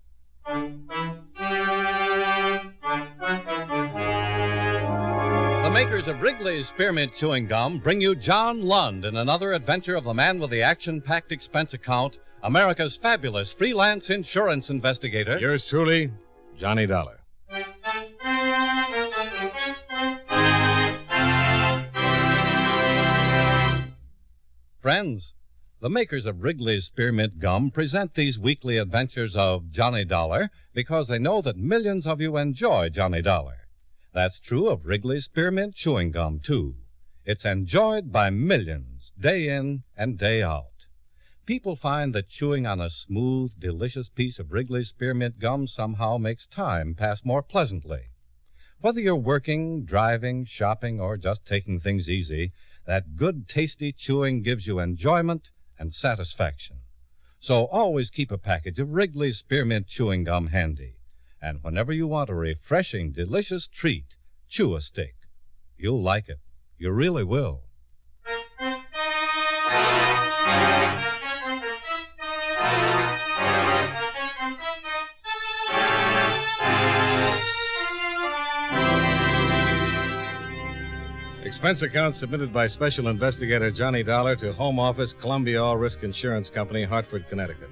The makers of Wrigley's Spearmint Chewing Gum bring you John Lund in another adventure of the man with the action-packed expense account America's fabulous freelance insurance investigator. Yours truly, Johnny Dollar. Friends, the makers of Wrigley's Spearmint Gum present these weekly adventures of Johnny Dollar because they know that millions of you enjoy Johnny Dollar. That's true of Wrigley's Spearmint Chewing Gum, too. It's enjoyed by millions, day in and day out. People find that chewing on a smooth, delicious piece of Wrigley's Spearmint Gum somehow makes time pass more pleasantly. Whether you're working, driving, shopping, or just taking things easy, that good, tasty chewing gives you enjoyment and satisfaction. So always keep a package of Wrigley's Spearmint Chewing Gum handy. And whenever you want a refreshing, delicious treat, chew a stick. You'll like it. You really will. Expense account submitted by Special Investigator Johnny Dollar to Home Office, Columbia All Risk Insurance Company, Hartford, Connecticut.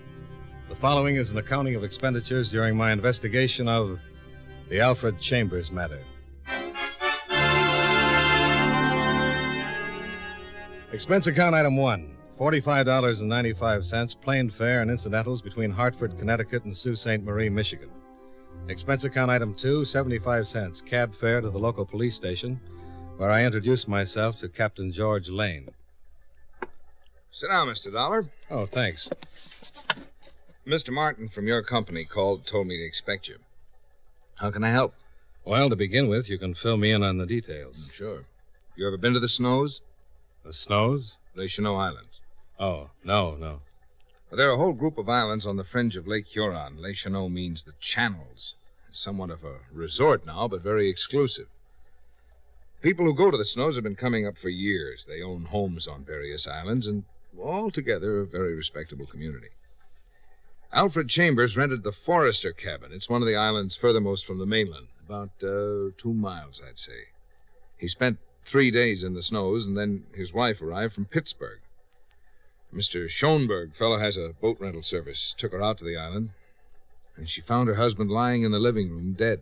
The following is an accounting of expenditures during my investigation of the Alfred Chambers matter. Expense account item 1, $45.95, plane fare and incidentals between Hartford, Connecticut and Sault Ste. Marie, Michigan. Expense account item 2, 75 cents, cab fare to the local police station, where I introduced myself to Captain George Lane. Sit down, Mr. Dollar. Oh, thanks. Mr. Martin from your company called, told me to expect you. How can I help? Well, to begin with, you can fill me in on the details. Sure. You ever been to the Snows? The Snows? Les Cheneaux Islands. Oh, no. Well, there are a whole group of islands on the fringe of Lake Huron. Les Cheneaux means the channels. It's somewhat of a resort now, but very exclusive. People who go to the Snows have been coming up for years. They own homes on various islands, and altogether a very respectable community. Alfred Chambers rented the Forester cabin. It's one of the islands furthermost from the mainland, about 2 miles, I'd say. He spent 3 days in the Snows, and then his wife arrived from Pittsburgh. Mr. Schoenberg, fellow has a boat rental service, took her out to the island, and she found her husband lying in the living room, dead,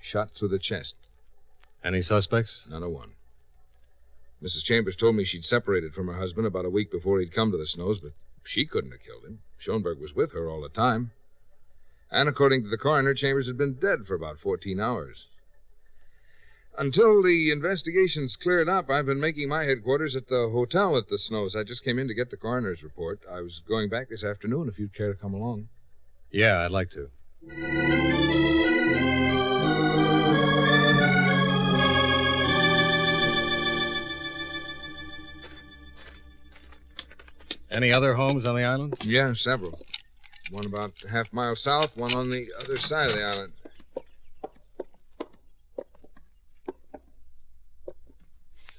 shot through the chest. Any suspects? Not a one. Mrs. Chambers told me she'd separated from her husband about a week before he'd come to the Snows, but she couldn't have killed him. Schoenberg was with her all the time. And according to the coroner, Chambers had been dead for about 14 hours. Until the investigation's cleared up, I've been making my headquarters at the hotel at the Snows. I just came in to get the coroner's report. I was going back this afternoon if you'd care to come along. Yeah, I'd like to. Any other homes on the island? Yeah, several. One about a half mile south, one on the other side of the island.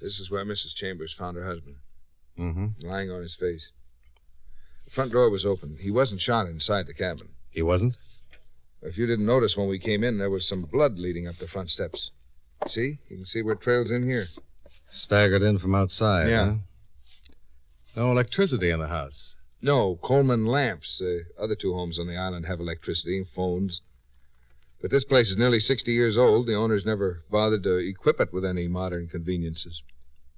This is where Mrs. Chambers found her husband. Mm-hmm. Lying on his face. The front door was open. He wasn't shot inside the cabin. He wasn't? If you didn't notice when we came in, there was some blood leading up the front steps. See? You can see where it trails in here. Staggered in from outside, Yeah. huh? No electricity in the house. No, Coleman lamps. Other 2 homes on the island have electricity and phones. But this place is nearly 60 years old. The owners never bothered to equip it with any modern conveniences.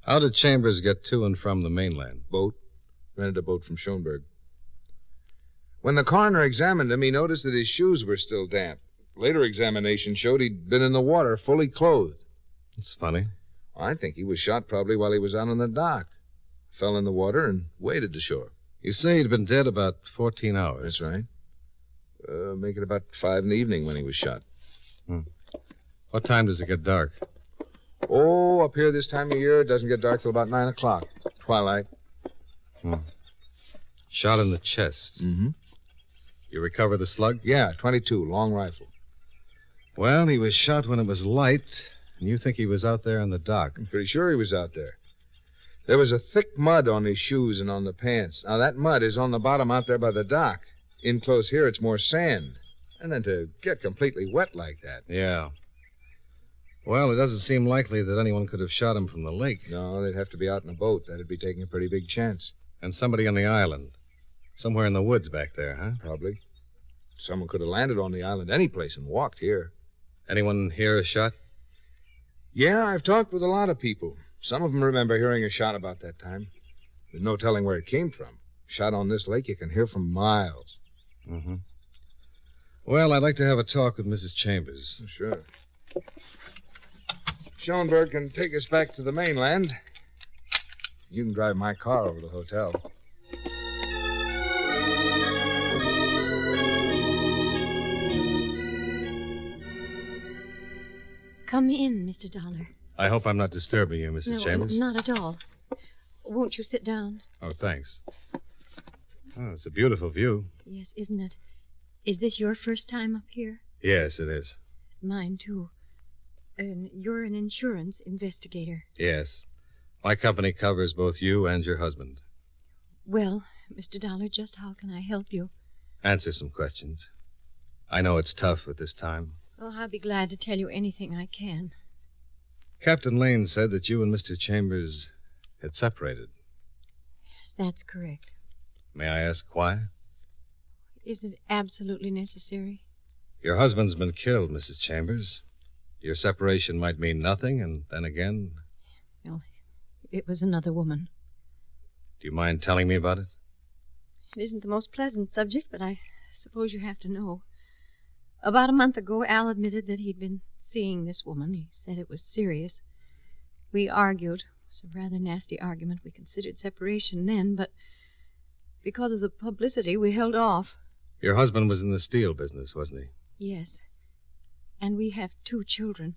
How did Chambers get to and from the mainland? Boat. Rented a boat from Schoenberg. When the coroner examined him, he noticed that his shoes were still damp. Later examination showed he'd been in the water, fully clothed. That's funny. I think he was shot probably while he was out on the dock. Fell in the water and waded to shore. You say he'd been dead about 14 hours. That's right. Make it about 5 in the evening when he was shot. What time does it get dark? Oh, up here this time of year, it doesn't get dark till about 9 o'clock. Twilight. Shot in the chest. Mm-hmm. You recover the slug? Yeah, 22, long rifle. Well, he was shot when it was light, and you think he was out there on the dock. I'm pretty sure he was out there. There was a thick mud on his shoes and on the pants. Now, that mud is on the bottom out there by the dock. In close here, it's more sand. And then to get completely wet like that. Yeah. Well, it doesn't seem likely that anyone could have shot him from the lake. No, they'd have to be out in a boat. That'd be taking a pretty big chance. And somebody on the island. Somewhere in the woods back there, huh? Probably. Someone could have landed on the island any place and walked here. Anyone hear a shot? Yeah, I've talked with a lot of people. Some of them remember hearing a shot about that time. There's no telling where it came from. Shot on this lake you can hear from miles. Mm-hmm. Well, I'd like to have a talk with Mrs. Chambers. Sure. Schoenberg can take us back to the mainland. You can drive my car over to the hotel. Come in, Mr. Dollar. I hope I'm not disturbing you, Mrs. Chambers. No, not at all. Won't you sit down? Oh, thanks. Oh, it's a beautiful view. Yes, isn't it? Is this your first time up here? Yes, it is. Mine, too. You're an insurance investigator. Yes. My company covers both you and your husband. Well, Mr. Dollar, just how can I help you? Answer some questions. I know it's tough at this time. Well, I'll be glad to tell you anything I can. Captain Lane said that you and Mr. Chambers had separated. Yes, that's correct. May I ask why? Is it absolutely necessary? Your husband's been killed, Mrs. Chambers. Your separation might mean nothing, and then again... Well, it was another woman. Do you mind telling me about it? It isn't the most pleasant subject, but I suppose you have to know. About a month ago, Al admitted that he'd been seeing this woman. He said it was serious. We argued. It was a rather nasty argument. We considered separation then, but because of the publicity, we held off. Your husband was in the steel business, wasn't he? Yes. And we have 2 children.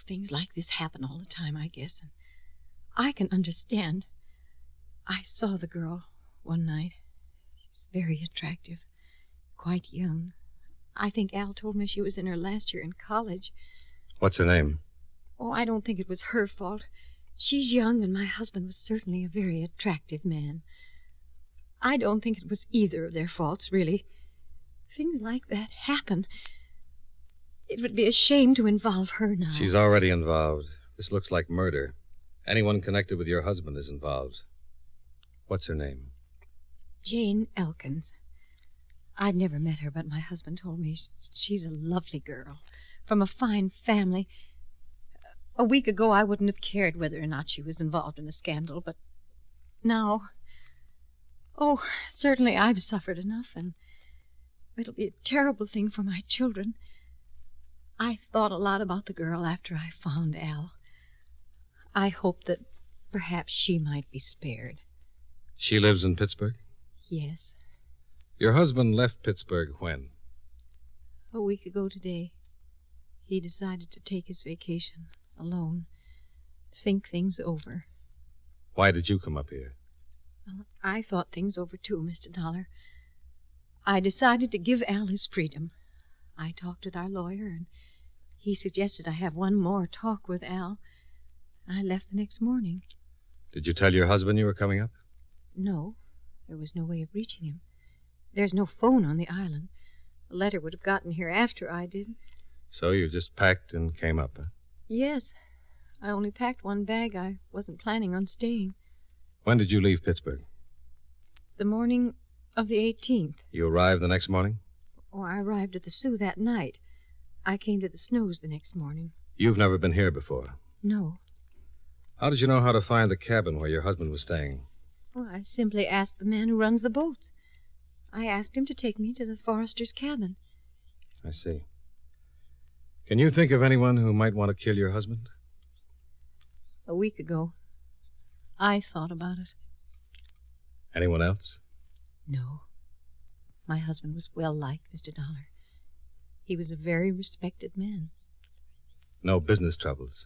Things like this happen all the time, I guess. And I can understand. I saw the girl one night. She's very attractive. Quite young. I think Al told me she was in her last year in college. What's her name? Oh, I don't think it was her fault. She's young, and my husband was certainly a very attractive man. I don't think it was either of their faults, really. Things like that happen. It would be a shame to involve her now. She's already involved. This looks like murder. Anyone connected with your husband is involved. What's her name? Jane Elkins. I've never met her, but my husband told me she's a lovely girl, from a fine family. A week ago, I wouldn't have cared whether or not she was involved in a scandal, but now... Oh, certainly I've suffered enough, and it'll be a terrible thing for my children. I thought a lot about the girl after I found Al. I hoped that perhaps she might be spared. She lives in Pittsburgh? Yes. Your husband left Pittsburgh when? A week ago today. He decided to take his vacation alone, think things over. Why did you come up here? Well, I thought things over too, Mr. Dollar. I decided to give Al his freedom. I talked with our lawyer, and he suggested I have one more talk with Al. I left the next morning. Did you tell your husband you were coming up? No. There was no way of reaching him. There's no phone on the island. The letter would have gotten here after I did. So you just packed and came up, huh? Yes. I only packed one bag. I wasn't planning on staying. When did you leave Pittsburgh? The morning of the 18th. You arrived the next morning? Oh, I arrived at the Sioux that night. I came to the Snows the next morning. You've never been here before? No. How did you know how to find the cabin where your husband was staying? Well, I simply asked the man who runs the boats. I asked him to take me to the forester's cabin. I see. Can you think of anyone who might want to kill your husband? A week ago. I thought about it. Anyone else? No. My husband was well-liked, Mr. Dollar. He was a very respected man. No business troubles?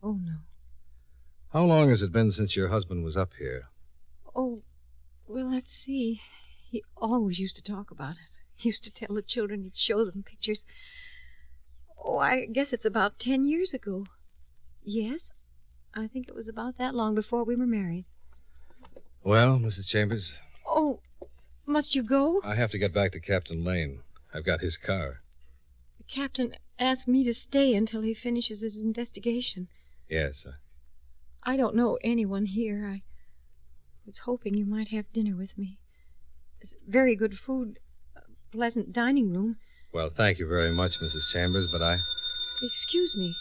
Oh, no. How long has it been since your husband was up here? Oh, well, let's see. He always used to talk about it. He used to tell the children he'd show them pictures. Oh, I guess it's about 10 years ago. Yes, I think it was about that long before we were married. Well, Mrs. Chambers? Oh, must you go? I have to get back to Captain Lane. I've got his car. The captain asked me to stay until he finishes his investigation. Yes. I don't know anyone here. I was hoping you might have dinner with me. very good food, a pleasant dining room. Well, thank you very much, Mrs. Chambers, but I... Excuse me.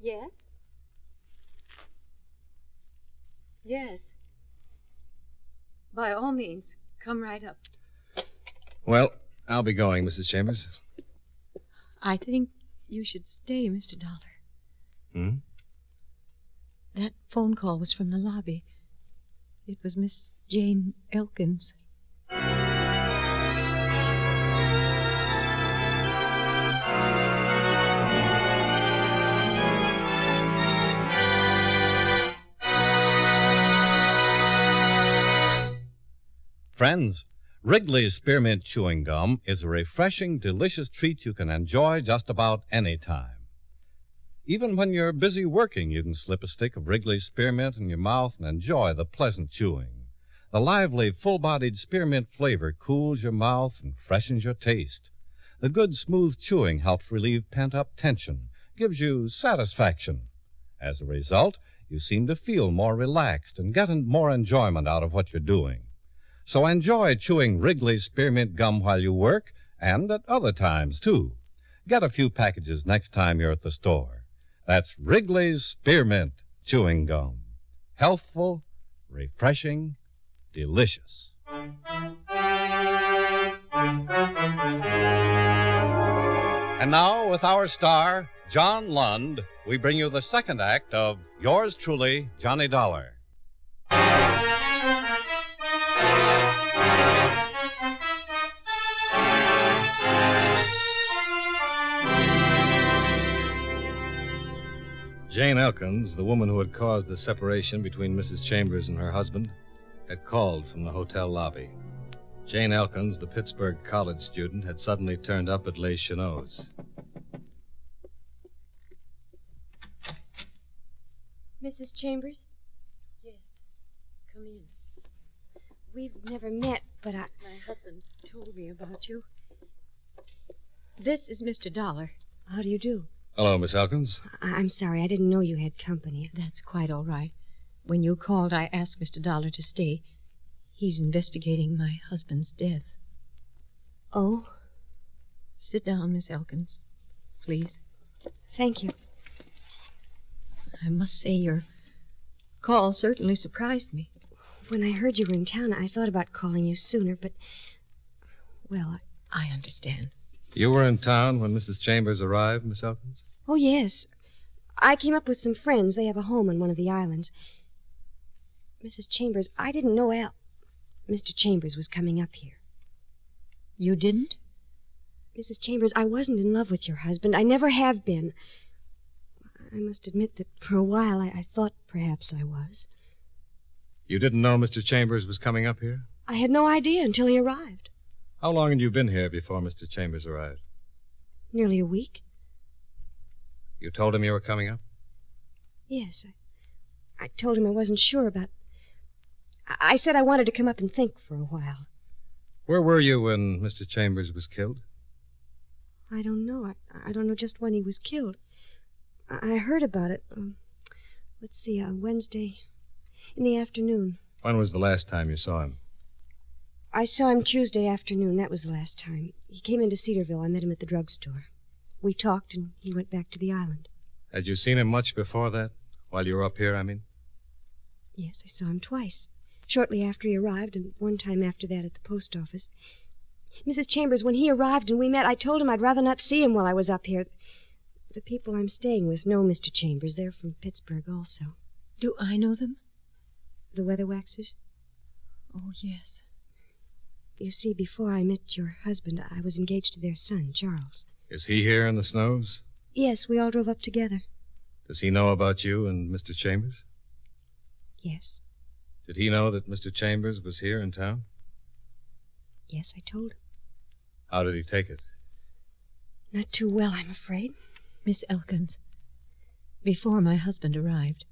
Yes? Yes. By all means, come right up. Well, I'll be going, Mrs. Chambers. I think you should stay, Mr. Dollar. Hmm? That phone call was from the lobby. It was Miss Jane Elkins. Friends, Wrigley's Spearmint Chewing Gum is a refreshing, delicious treat you can enjoy just about any time. Even when you're busy working, you can slip a stick of Wrigley's Spearmint in your mouth and enjoy the pleasant chewing. The lively, full-bodied spearmint flavor cools your mouth and freshens your taste. The good, smooth chewing helps relieve pent-up tension, gives you satisfaction. As a result, you seem to feel more relaxed and get more enjoyment out of what you're doing. So enjoy chewing Wrigley's Spearmint Gum while you work, and at other times, too. Get a few packages next time you're at the store. That's Wrigley's Spearmint Chewing Gum. Healthful, refreshing, delicious. And now, with our star, John Lund, we bring you the second act of Yours Truly, Johnny Dollar. Jane Elkins, the woman who had caused the separation between Mrs. Chambers and her husband, had called from the hotel lobby. Jane Elkins, the Pittsburgh college student, had suddenly turned up at Les Chenot's. Mrs. Chambers? Yes. Come in. We've never met, but my husband told me about you. This is Mr. Dollar. How do you do? Hello, Miss Elkins. I'm sorry. I didn't know you had company. That's quite all right. When you called, I asked Mr. Dollar to stay. He's investigating my husband's death. Oh? Sit down, Miss Elkins. Please. Thank you. I must say your call certainly surprised me. When I heard you were in town, I thought about calling you sooner, but... Well, I understand. You were in town when Mrs. Chambers arrived, Miss Elkins? Oh, yes. I came up with some friends. They have a home on one of the islands. Mrs. Chambers, I didn't know Mr. Chambers was coming up here. You didn't? Mrs. Chambers, I wasn't in love with your husband. I never have been. I must admit that for a while I thought perhaps I was. You didn't know Mr. Chambers was coming up here? I had no idea until he arrived. How long had you been here before Mr. Chambers arrived? Nearly a week. You told him you were coming up? Yes. I told him I wasn't sure about... I said I wanted to come up and think for a while. Where were you when Mr. Chambers was killed? I don't know. I don't know just when he was killed. I heard about it. Let's see, Wednesday in the afternoon. When was the last time you saw him? I saw him Tuesday afternoon. That was the last time. He came into Cedarville. I met him at the drugstore. We talked, and he went back to the island. Had you seen him much before that? While you were up here, I mean? Yes, I saw him twice. Shortly after he arrived, and one time after that at the post office. Mrs. Chambers, when he arrived and we met, I told him I'd rather not see him while I was up here. The people I'm staying with know Mr. Chambers. They're from Pittsburgh also. Do I know them? The Weatherwaxes? Oh, yes. You see, before I met your husband, I was engaged to their son, Charles. Is he here in the Snows? Yes, we all drove up together. Does he know about you and Mr. Chambers? Yes. Did he know that Mr. Chambers was here in town? Yes, I told him. How did he take it? Not too well, I'm afraid. Miss Elkins, before my husband arrived,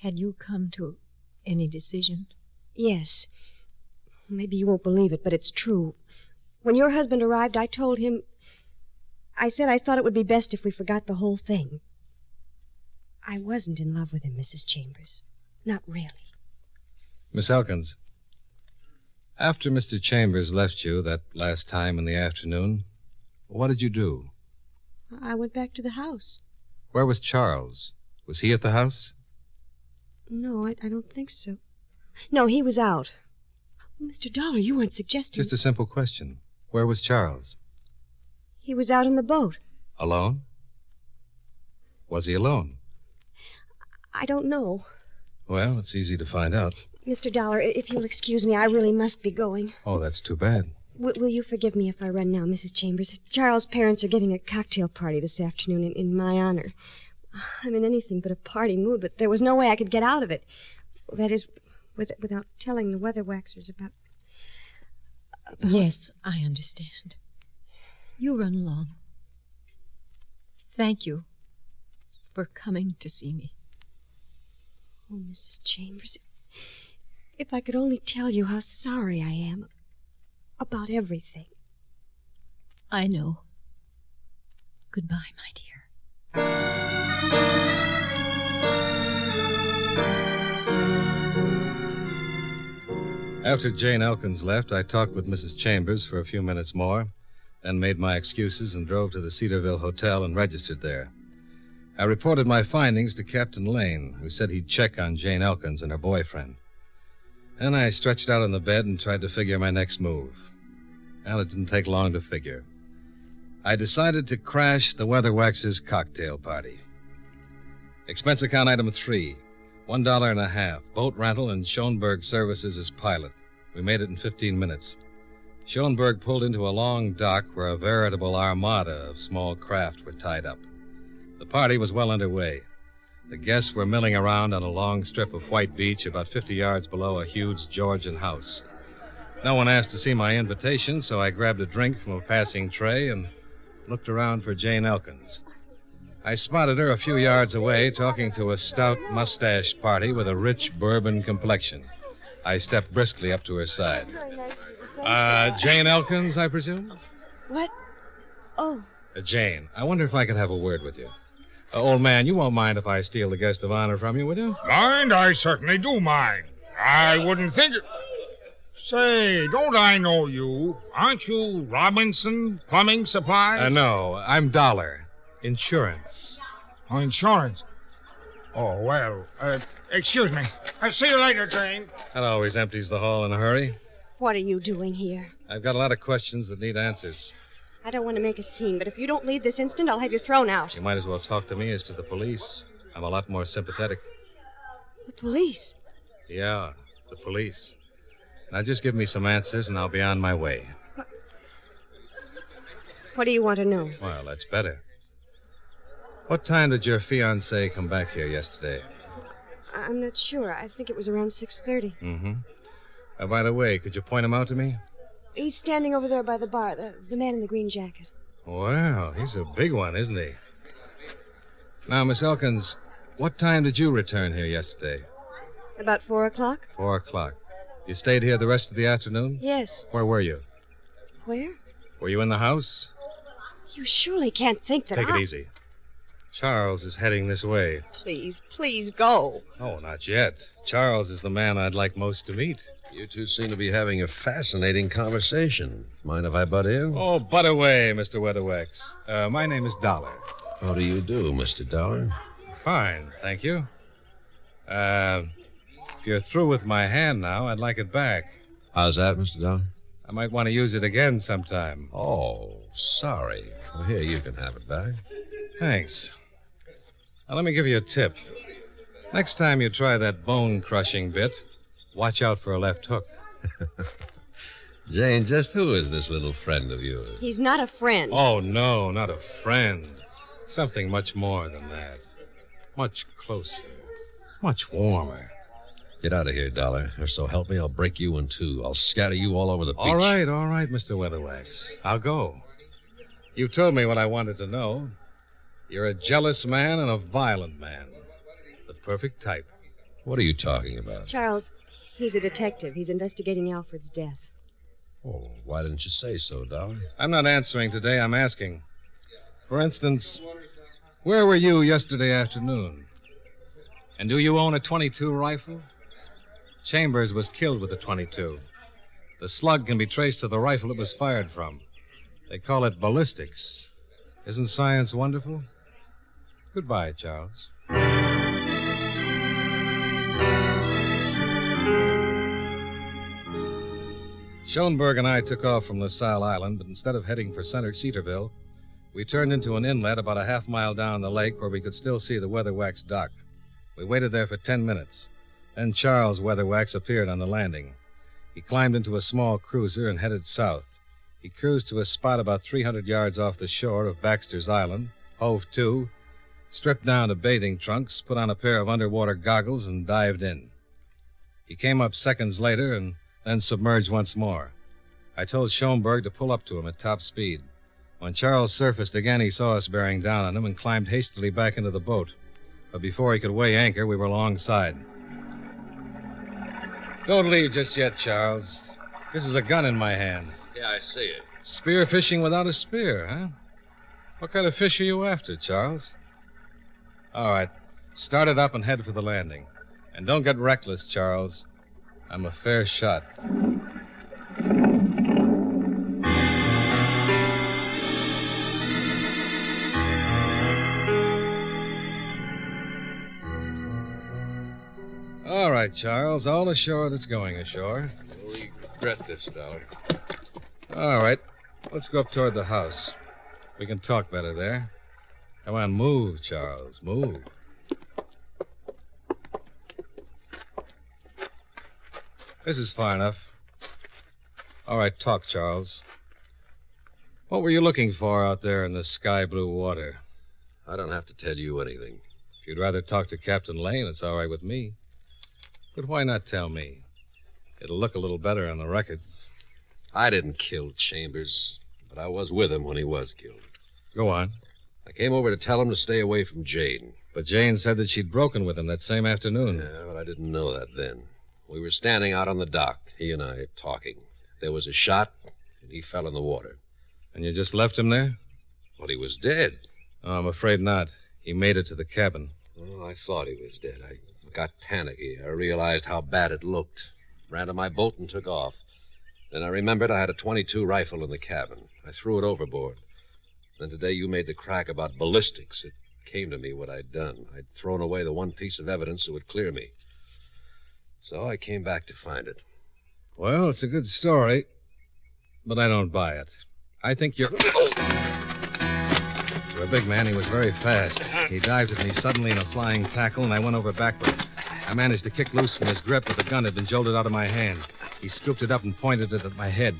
had you come to any decision? Yes. Maybe you won't believe it, but it's true. When your husband arrived, I told him... I said I thought it would be best if we forgot the whole thing. I wasn't in love with him, Mrs. Chambers. Not really. Miss Elkins, after Mr. Chambers left you that last time in the afternoon, what did you do? I went back to the house. Where was Charles? Was he at the house? No, I don't think so. No, he was out. Mr. Dollar, you weren't suggesting... Just a simple question. Where was Charles? He was out in the boat. Alone? Was he alone? I don't know. Well, it's easy to find out. Mr. Dollar, if you'll excuse me, I really must be going. Oh, that's too bad. Will you forgive me if I run now, Mrs. Chambers? Charles' parents are giving a cocktail party this afternoon in my honor. I'm in anything but a party mood, but there was no way I could get out of it. That is, without telling the weather waxers about... Yes, I understand. You run along. Thank you for coming to see me. Oh, Mrs. Chambers, if I could only tell you how sorry I am about everything. I know. Goodbye, my dear. After Jane Elkins left, I talked with Mrs. Chambers for a few minutes more, then made my excuses and drove to the Cedarville Hotel and registered there. I reported my findings to Captain Lane, who said he'd check on Jane Elkins and her boyfriend. Then I stretched out on the bed and tried to figure my next move. Well, it didn't take long to figure. I decided to crash the Weatherwax's cocktail party. Expense account item 3, $1.50, boat rental and Schoenberg services as pilot. We made it in 15 minutes. Schoenberg pulled into a long dock where a veritable armada of small craft were tied up. The party was well underway. The guests were milling around on a long strip of white beach about 50 yards below a huge Georgian house. No one asked to see my invitation, so I grabbed a drink from a passing tray and looked around for Jane Elkins. I spotted her a few yards away talking to a stout, mustached party with a rich bourbon complexion. I stepped briskly up to her side. Jane Elkins, I presume? What? Oh. Jane, I wonder if I could have a word with you. Old man, you won't mind if I steal the guest of honor from you, will you? Mind? I certainly do mind. I wouldn't think it... Say, don't I know you? Aren't you Robinson, Plumbing Supply? No, I'm Dollar. Insurance. Oh, insurance? Oh, well, excuse me. I'll see you later, Jane. That always empties the hall in a hurry. What are you doing here? I've got a lot of questions that need answers. I don't want to make a scene, but if you don't leave this instant, I'll have you thrown out. You might as well talk to me as to the police. I'm a lot more sympathetic. The police? Yeah, the police. Now just give me some answers and I'll be on my way. What do you want to know? Well, that's better. What time did your fiancé come back here yesterday? I'm not sure. I think it was around 6:30. Mm-hmm. By the way, could you point him out to me? He's standing over there by the bar, the man in the green jacket. Well, he's a big one, isn't he? Now, Miss Elkins, what time did you return here yesterday? About 4 o'clock? 4 o'clock. You stayed here the rest of the afternoon? Yes. Where were you? Where? Were you in the house? You surely can't think that Take it easy. Charles is heading this way. Please go. Oh, not yet. Charles is the man I'd like most to meet. You two seem to be having a fascinating conversation. Mind if I butt in? Oh, butt away, Mr. Weatherwax. My name is Dollar. How do you do, Mr. Dollar? Fine, thank you. If you're through with my hand now, I'd like it back. How's that, Mr. Dollar? I might want to use it again sometime. Oh, sorry. Well, here, you can have it back. Thanks. Now, let me give you a tip. Next time you try that bone-crushing bit, watch out for a left hook. Jane, just who is this little friend of yours? He's not a friend. Oh, no, not a friend. Something much more than that. Much closer. Much warmer. Get out of here, Dollar, or so help me, I'll break you in two. I'll scatter you all over the beach. All right, Mr. Weatherwax. I'll go. You told me what I wanted to know. You're a jealous man and a violent man. The perfect type. What are you talking about? Charles, he's a detective. He's investigating Alfred's death. Oh, why didn't you say so, Dollar? I'm not answering today. I'm asking. For instance, where were you yesterday afternoon? And do you own a .22 rifle? Chambers was killed with the .22. The slug can be traced to the rifle it was fired from. They call it ballistics. Isn't science wonderful? Goodbye, Charles. Schoenberg and I took off from LaSalle Island, but instead of heading for center Cedarville, we turned into an inlet about a half-mile down the lake where we could still see the Weatherwax dock. We waited there for 10 minutes. Then Charles Weatherwax appeared on the landing. He climbed into a small cruiser and headed south. He cruised to a spot about 300 yards off the shore of Baxter's Island, hove to, stripped down to bathing trunks, put on a pair of underwater goggles, and dived in. He came up seconds later and then submerged once more. I told Schoenberg to pull up to him at top speed. When Charles surfaced again, he saw us bearing down on him and climbed hastily back into the boat. But before he could weigh anchor, we were alongside. Don't leave just yet, Charles. This is a gun in my hand. Yeah, I see it. Spear fishing without a spear, huh? What kind of fish are you after, Charles? All right. Start it up and head for the landing. And don't get reckless, Charles. I'm a fair shot. All right, Charles. All ashore that's going ashore. We regret this, Dollar. All right. Let's go up toward the house. We can talk better there. Come on, move, Charles. Move. This is far enough. All right, talk, Charles. What were you looking for out there in the sky-blue water? I don't have to tell you anything. If you'd rather talk to Captain Lane, it's all right with me. But why not tell me? It'll look a little better on the record. I didn't kill Chambers, but I was with him when he was killed. Go on. I came over to tell him to stay away from Jane. But Jane said that she'd broken with him that same afternoon. Yeah, but I didn't know that then. We were standing out on the dock, he and I, talking. There was a shot, and he fell in the water. And you just left him there? Well, he was dead. Oh, I'm afraid not. He made it to the cabin. Oh, I thought he was dead. I got panicky. I realized how bad it looked. Ran to my boat and took off. Then I remembered I had a .22 rifle in the cabin. I threw it overboard. Then today you made the crack about ballistics. It came to me what I'd done. I'd thrown away the one piece of evidence that would clear me. So I came back to find it. Well, it's a good story, but I don't buy it. I think you're... For a big man, he was very fast. He dived at me suddenly in a flying tackle, and I went over backward. I managed to kick loose from his grip, but the gun had been jolted out of my hand. He scooped it up and pointed it at my head.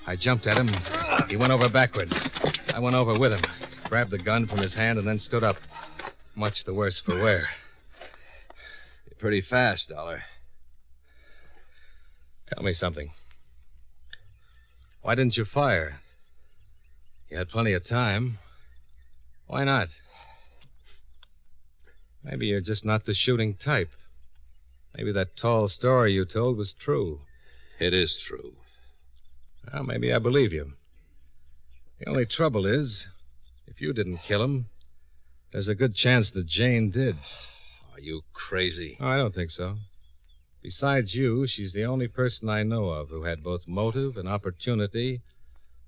I jumped at him. He went over backward. I went over with him, grabbed the gun from his hand, and then stood up. Much the worse for wear. You're pretty fast, Dollar. Tell me something. Why didn't you fire? You had plenty of time. Why not? Maybe you're just not the shooting type. Maybe that tall story you told was true. It is true. Well, maybe I believe you. The only trouble is, if you didn't kill him, there's a good chance that Jane did. Are you crazy? Oh, I don't think so. Besides you, she's the only person I know of who had both motive and opportunity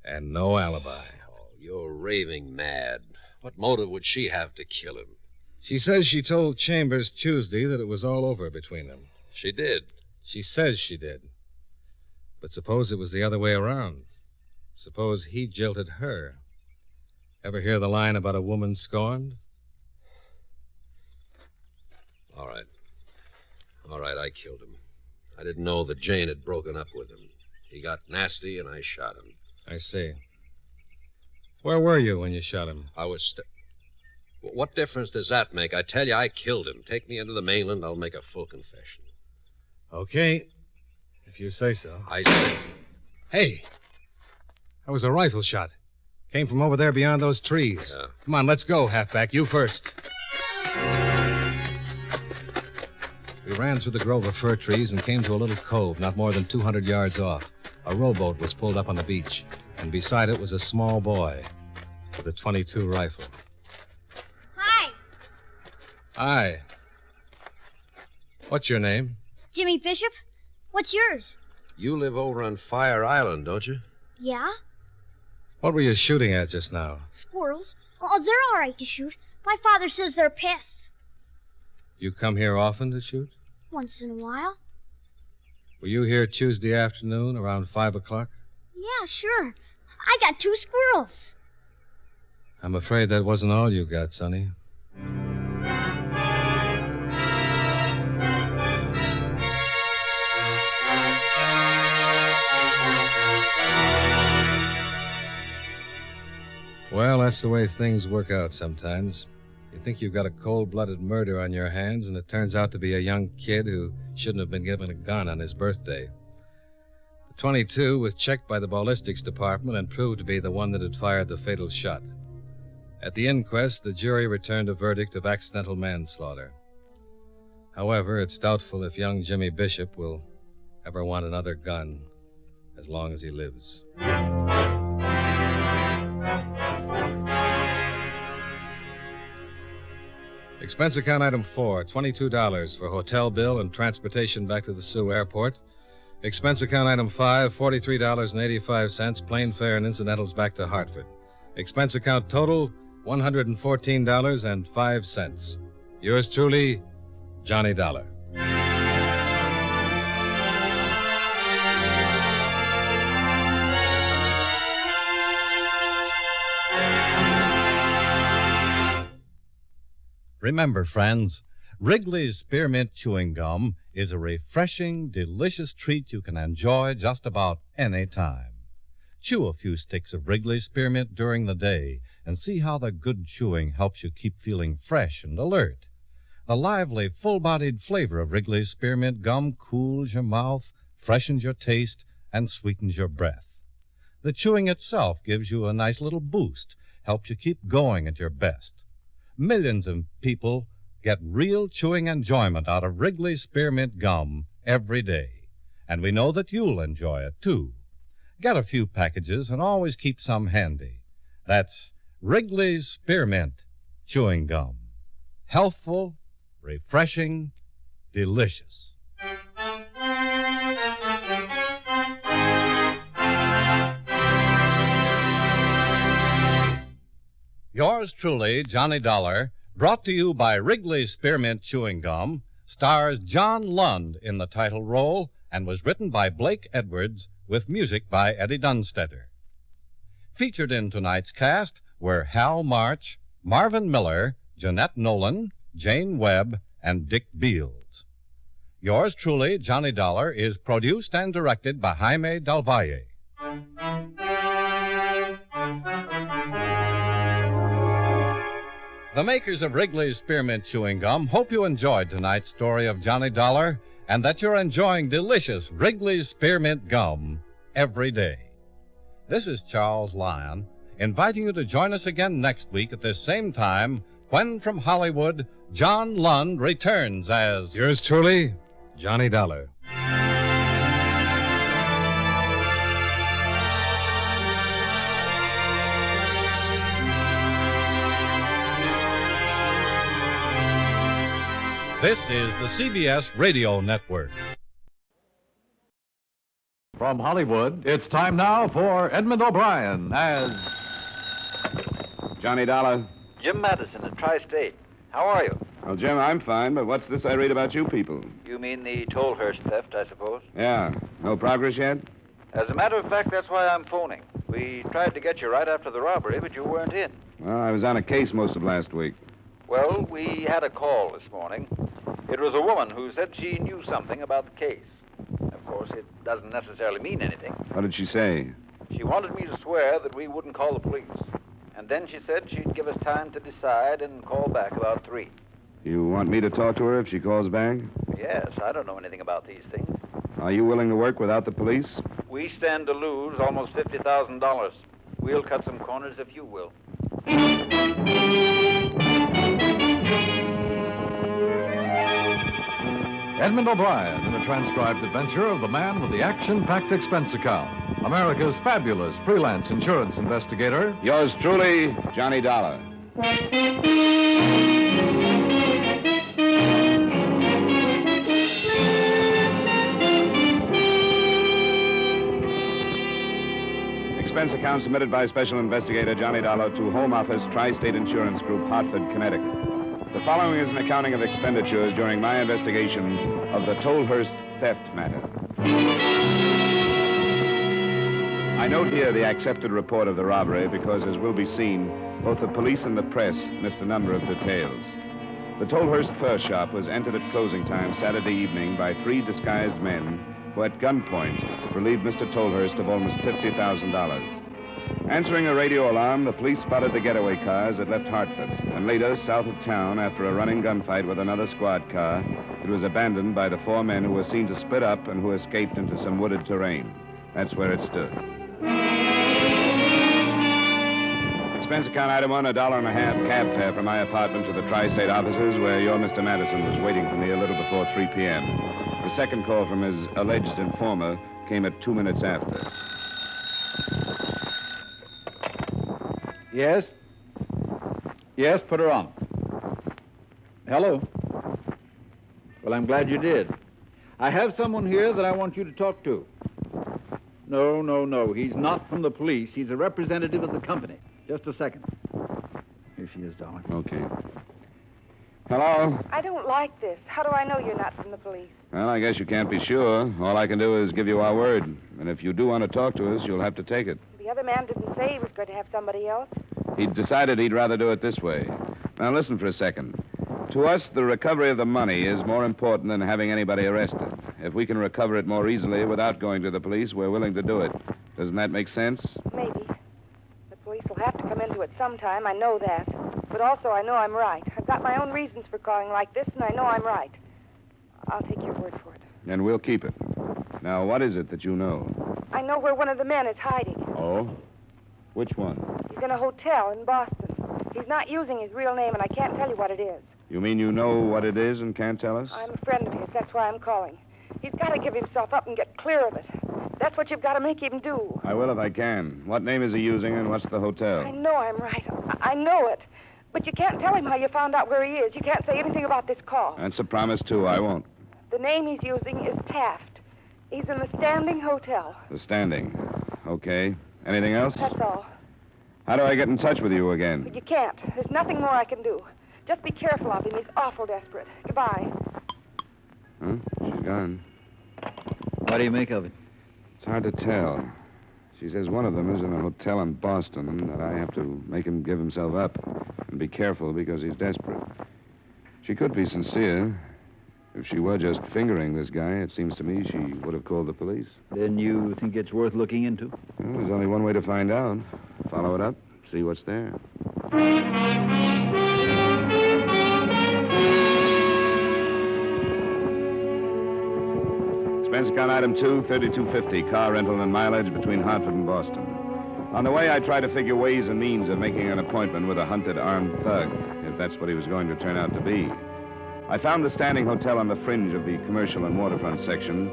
and no alibi. Oh, you're raving mad. What motive would she have to kill him? She says she told Chambers Tuesday that it was all over between them. She did. She says she did. But suppose it was the other way around. Suppose he jilted her. Ever hear the line about a woman scorned? All right. All right, I killed him. I didn't know that Jane had broken up with him. He got nasty, and I shot him. I see. Where were you when you shot him? I was... What difference does that make? I tell you, I killed him. Take me into the mainland, I'll make a full confession. Okay. If you say so. I say... Hey! That was a rifle shot. Came from over there beyond those trees. Yeah. Come on, let's go, halfback. You first. We ran through the grove of fir trees and came to a little cove not more than 200 yards off. A rowboat was pulled up on the beach, and beside it was a small boy with a .22 rifle. Hi. Hi. What's your name? Jimmy Bishop. What's yours? You live over on Fire Island, don't you? Yeah? What were you shooting at just now? Squirrels. Oh, they're all right to shoot. My father says they're pests. You come here often to shoot? Once in a while. Were you here Tuesday afternoon around 5 o'clock? Yeah, sure. I got 2 squirrels. I'm afraid that wasn't all you got, Sonny. Well, that's the way things work out sometimes. You think you've got a cold-blooded murder on your hands, and it turns out to be a young kid who shouldn't have been given a gun on his birthday. The .22 was checked by the ballistics department and proved to be the one that had fired the fatal shot. At the inquest, the jury returned a verdict of accidental manslaughter. However, it's doubtful if young Jimmy Bishop will ever want another gun as long as he lives. Expense account item 4, $22 for hotel bill and transportation back to the Sioux Airport. Expense account item 5, $43.85, plane fare and incidentals back to Hartford. Expense account total, $114.05. Yours truly, Johnny Dollar. Remember, friends, Wrigley's Spearmint Chewing Gum is a refreshing, delicious treat you can enjoy just about any time. Chew a few sticks of Wrigley's Spearmint during the day and see how the good chewing helps you keep feeling fresh and alert. The lively, full-bodied flavor of Wrigley's Spearmint Gum cools your mouth, freshens your taste, and sweetens your breath. The chewing itself gives you a nice little boost, helps you keep going at your best. Millions of people get real chewing enjoyment out of Wrigley's Spearmint Gum every day. And we know that you'll enjoy it, too. Get a few packages and always keep some handy. That's Wrigley's Spearmint Chewing Gum. Healthful, refreshing, delicious. Yours truly, Johnny Dollar, brought to you by Wrigley's Spearmint Chewing Gum, stars John Lund in the title role and was written by Blake Edwards with music by Eddie Dunstetter. Featured in tonight's cast were Hal March, Marvin Miller, Jeanette Nolan, Jane Webb, and Dick Beals. Yours truly, Johnny Dollar, is produced and directed by Jaime Del Valle. The makers of Wrigley's Spearmint Chewing Gum hope you enjoyed tonight's story of Johnny Dollar and that you're enjoying delicious Wrigley's Spearmint Gum every day. This is Charles Lyon, inviting you to join us again next week at this same time when from Hollywood, John Lund returns as... Yours truly, Johnny Dollar. This is the CBS Radio Network. From Hollywood, it's time now for Edmond O'Brien as... Johnny Dollar. Jim Madison at Tri-State. How are you? Well, Jim, I'm fine, but what's this I read about you people? You mean the Tolhurst theft, I suppose? Yeah. No progress yet? As a matter of fact, that's why I'm phoning. We tried to get you right after the robbery, but you weren't in. Well, I was on a case most of last week. Well, we had a call this morning. It was a woman who said she knew something about the case. Of course, it doesn't necessarily mean anything. What did she say? She wanted me to swear that we wouldn't call the police. And then she said she'd give us time to decide and call back about 3. You want me to talk to her if she calls back? Yes, I don't know anything about these things. Are you willing to work without the police? We stand to lose almost $50,000. We'll cut some corners if you will. Edmond O'Brien in a transcribed adventure of the man with the action-packed expense account. America's fabulous freelance insurance investigator. Yours truly, Johnny Dollar. account submitted by Special Investigator Johnny Dollar to Home Office, Tri-State Insurance Group, Hartford, Connecticut. The following is an accounting of expenditures during my investigation of the Tolhurst theft matter. I note here the accepted report of the robbery because, as will be seen, both the police and the press missed a number of details. The Tolhurst fur shop was entered at closing time Saturday evening by 3 disguised men who, at gunpoint, relieved Mr. Tolhurst of almost $50,000. Answering a radio alarm, the police spotted the getaway cars that left Hartford, and later, south of town, after a running gunfight with another squad car, it was abandoned by the 4 men who were seen to split up and who escaped into some wooded terrain. That's where it stood. Expense account item 1, $1.50 cab fare from my apartment to the Tri-State offices where your Mr. Madison was waiting for me a little before 3 p.m. The second call from his alleged informer came at 2 minutes after. Yes? Yes, put her on. Hello? Well, I'm glad you did. I have someone here that I want you to talk to. No. He's not from the police. He's a representative of the company. Just a second. Here she is, darling. Okay. Hello? I don't like this. How do I know you're not from the police? Well, I guess you can't be sure. All I can do is give you our word. And if you do want to talk to us, you'll have to take it. The other man didn't say he was going to have somebody else. He decided he'd rather do it this way. Now, listen for a second. To us, the recovery of the money is more important than having anybody arrested. If we can recover it more easily without going to the police, we're willing to do it. Doesn't that make sense? Maybe. The police will have to come into it sometime. I know that. But also, I know I'm right. I've got my own reasons for calling like this, and I know I'm right. I'll take your word for it. And we'll keep it. Now, what is it that you know? I know where one of the men is hiding. Oh? Which one? He's in a hotel in Boston. He's not using his real name, and I can't tell you what it is. You mean you know what it is and can't tell us? I'm a friend of his. That's why I'm calling. He's got to give himself up and get clear of it. That's what you've got to make him do. I will if I can. What name is he using and what's the hotel? I know I'm right. I know it. But you can't tell him how you found out where he is. You can't say anything about this call. That's a promise, too. I won't. The name he's using is Taft. He's in the Standing Hotel. The Standing. Okay. Anything else? That's all. How do I get in touch with you again? But you can't. There's nothing more I can do. Just be careful of him. He's awful desperate. Goodbye. Huh? She's gone. What do you make of it? It's hard to tell. She says one of them is in a hotel in Boston and that I have to make him give himself up and be careful because he's desperate. She could be sincere. If she were just fingering this guy, it seems to me she would have called the police. Then you think it's worth looking into? Well, there's only one way to find out. Follow it up, see what's there. Expense account item 2, $32.50, car rental and mileage between Hartford and Boston. On the way, I try to figure ways and means of making an appointment with a hunted armed thug, if that's what he was going to turn out to be. I found the Standing Hotel on the fringe of the commercial and waterfront section,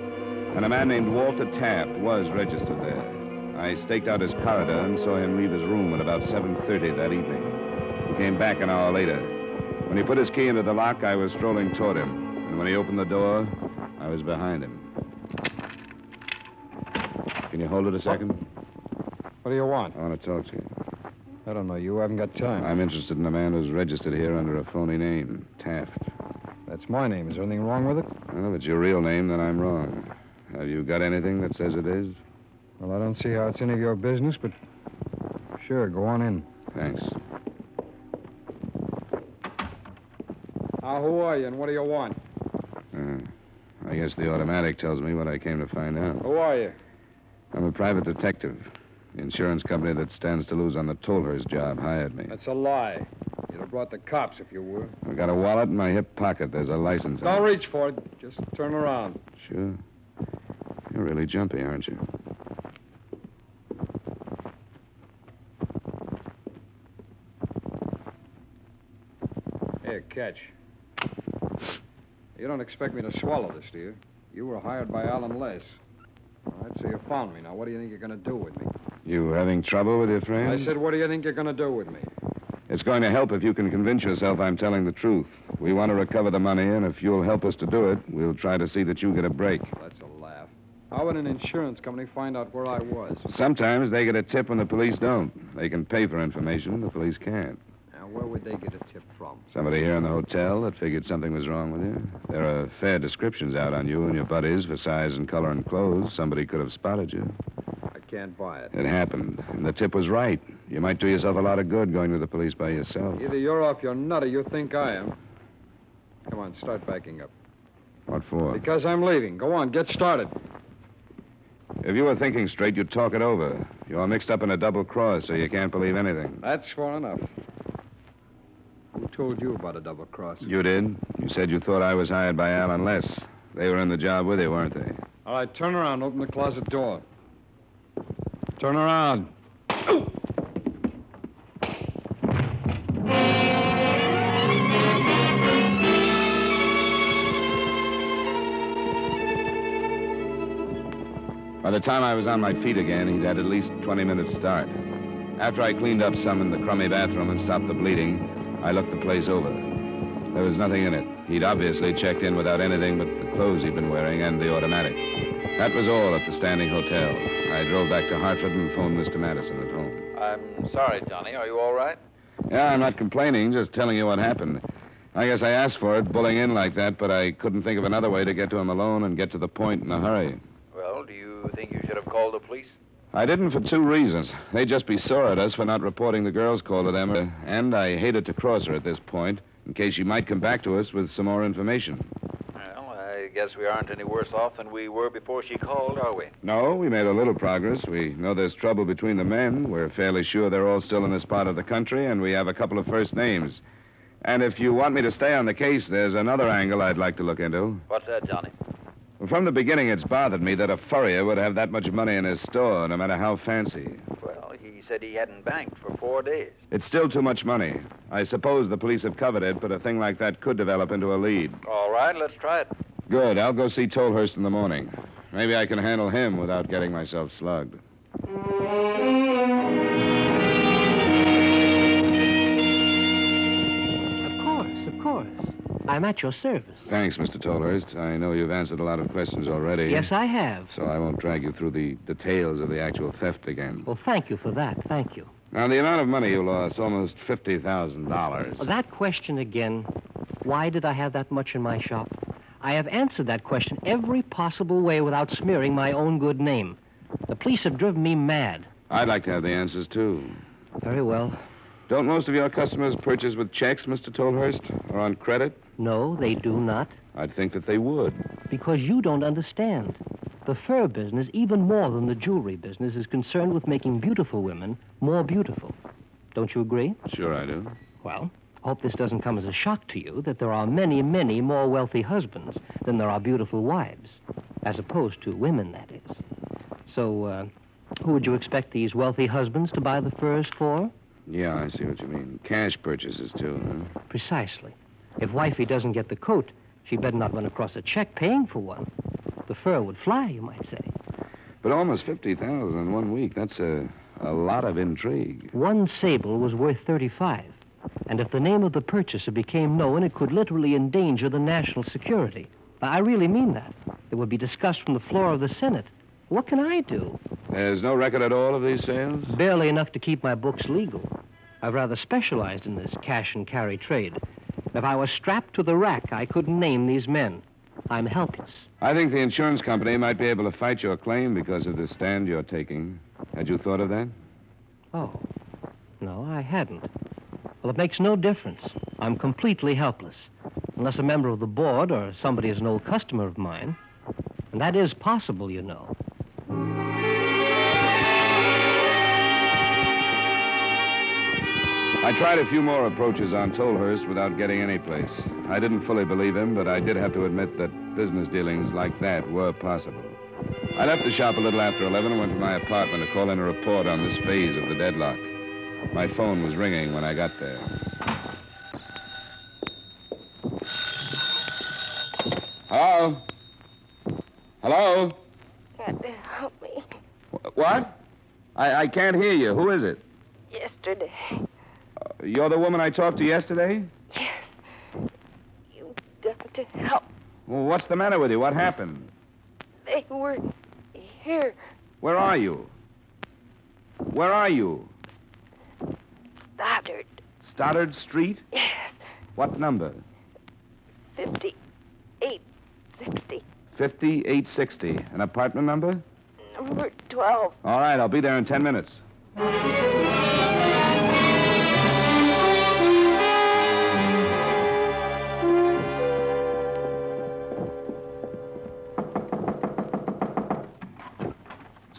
and a man named Walter Taft was registered there. I staked out his corridor and saw him leave his room at about 7:30 that evening. He came back an hour later. When he put his key into the lock, I was strolling toward him, and when he opened the door, I was behind him. Can you hold it a second? What do you want? I want to talk to you. I don't know. You haven't got time. I'm interested in a man who's registered here under a phony name, Taft. That's my name. Is there anything wrong with it? Well, if it's your real name, then I'm wrong. Have you got anything that says it is? Well, I don't see how it's any of your business, but sure, go on in. Thanks. Now, who are you and what do you want? I guess the automatic tells me what I came to find out. Who are you? I'm a private detective. The insurance company that stands to lose on the Tolhurst job hired me. That's a lie. You'd have brought the cops if you were. I've got a wallet in my hip pocket. There's a license. Don't reach for it. Just turn around. Sure. You're really jumpy, aren't you? Here, catch. You don't expect me to swallow this, do you? You were hired by Alan Les. All right, so you found me. Now, what do you think you're going to do with me? You having trouble with your friend? I said, what do you think you're going to do with me? It's going to help if you can convince yourself I'm telling the truth. We want to recover the money, and if you'll help us to do it, we'll try to see that you get a break. That's a laugh. How would an insurance company find out where I was? Sometimes they get a tip when the police don't. They can pay for information. The police can't. Now, where would they get a tip from? Somebody here in the hotel that figured something was wrong with you. There are fair descriptions out on you and your buddies for size and color and clothes. Somebody could have spotted you. I can't buy it. It happened, and the tip was right. You might do yourself a lot of good going to the police by yourself. Either you're off your nut or you think I am. Come on, start backing up. What for? Because I'm leaving. Go on, get started. If you were thinking straight, you'd talk it over. You're mixed up in a double cross, so you can't believe anything. That's far enough. Who told you about a double cross? You did. You said you thought I was hired by Alan Less. They were in the job with you, weren't they? All right, turn around. Open the closet door. Turn around. By the time I was on my feet again, he'd had at least 20 minutes start. After I cleaned up some in the crummy bathroom and stopped the bleeding, I looked the place over. There was nothing in it. He'd obviously checked in without anything but the clothes he'd been wearing and the automatic. That was all at the Standing Hotel. I drove back to Hartford and phoned Mr. Madison at home. I'm sorry, Johnny. Are you all right? Yeah, I'm not complaining, just telling you what happened. I guess I asked for it, bulling in like that, but I couldn't think of another way to get to him alone and get to the point in a hurry. Well, do you think you should have called the police? I didn't for two reasons. They'd just be sore at us for not reporting the girl's call to them, and I hated to cross her at this point, in case she might come back to us with some more information. Well, I guess we aren't any worse off than we were before she called, are we? No, we made a little progress. We know there's trouble between the men. We're fairly sure they're all still in this part of the country, and we have a couple of first names. And if you want me to stay on the case, there's another angle I'd like to look into. What's that, Johnny? Well, from the beginning, it's bothered me that a furrier would have that much money in his store, no matter how fancy. Well, he said he hadn't banked for 4 days. It's still too much money. I suppose the police have covered it, but a thing like that could develop into a lead. All right, let's try it. Good. I'll go see Tolhurst in the morning. Maybe I can handle him without getting myself slugged. Of course. I'm at your service. Thanks, Mr. Tolhurst. I know you've answered a lot of questions already. Yes, I have. So I won't drag you through the details of the actual theft again. Well, thank you for that. Thank you. Now, the amount of money you lost, almost $50,000. That question again. Why did I have that much in my shop? I have answered that question every possible way without smearing my own good name. The police have driven me mad. I'd like to have the answers, too. Very well. Don't most of your customers purchase with checks, Mr. Tolhurst, or on credit? No, they do not. I'd think that they would. Because you don't understand. The fur business, even more than the jewelry business, is concerned with making beautiful women more beautiful. Don't you agree? Sure I do. Well, I hope this doesn't come as a shock to you that there are many, many more wealthy husbands than there are beautiful wives. As opposed to women, that is. So, who would you expect these wealthy husbands to buy the furs for? Yeah, I see what you mean. Cash purchases, too, huh? Precisely. If wifey doesn't get the coat, she better not run across a check paying for one. The fur would fly, you might say. But almost $50,000 in 1 week, that's a lot of intrigue. One sable was worth $35,000. And if the name of the purchaser became known, it could literally endanger the national security. I really mean that. It would be discussed from the floor of the Senate. What can I do? There's no record at all of these sales? Barely enough to keep my books legal. I've rather specialized in this cash and carry trade. If I was strapped to the rack, I couldn't name these men. I'm helpless. I think the insurance company might be able to fight your claim because of the stand you're taking. Had you thought of that? Oh. No, I hadn't. Well, it makes no difference. I'm completely helpless. Unless a member of the board or somebody is an old customer of mine. And that is possible, you know. I tried a few more approaches on Tolhurst without getting any place. I didn't fully believe him, but I did have to admit that business dealings like that were possible. I left the shop a little after 11 and went to my apartment to call in a report on this phase of the deadlock. My phone was ringing when I got there. Hello? Hello? Can't help me. What? I can't hear you. Who is it? Yesterday. You're the woman I talked to yesterday? Yes. You've got to help. Well, what's the matter with you? What happened? They were Here. Where are you? Where are you? Stoddard. Stoddard Street? Yes. What number? 5860. 5860. An apartment number? Number 12. All right, I'll be there in 10 minutes.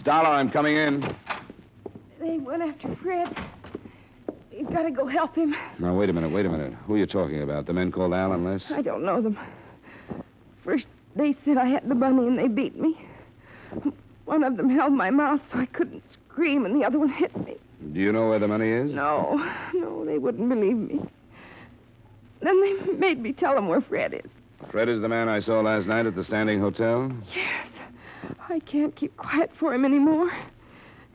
Dollar, I'm coming in. They went after Fred. You've got to go help him. Now, wait a minute. Who are you talking about? The men called Al and Les? I don't know them. First, they said I had the money and they beat me. One of them held my mouth so I couldn't scream, and the other one hit me. Do you know where the money is? No, they wouldn't believe me. Then they made me tell them where Fred is. Fred is the man I saw last night at the Standing Hotel? Yes. I can't keep quiet for him anymore.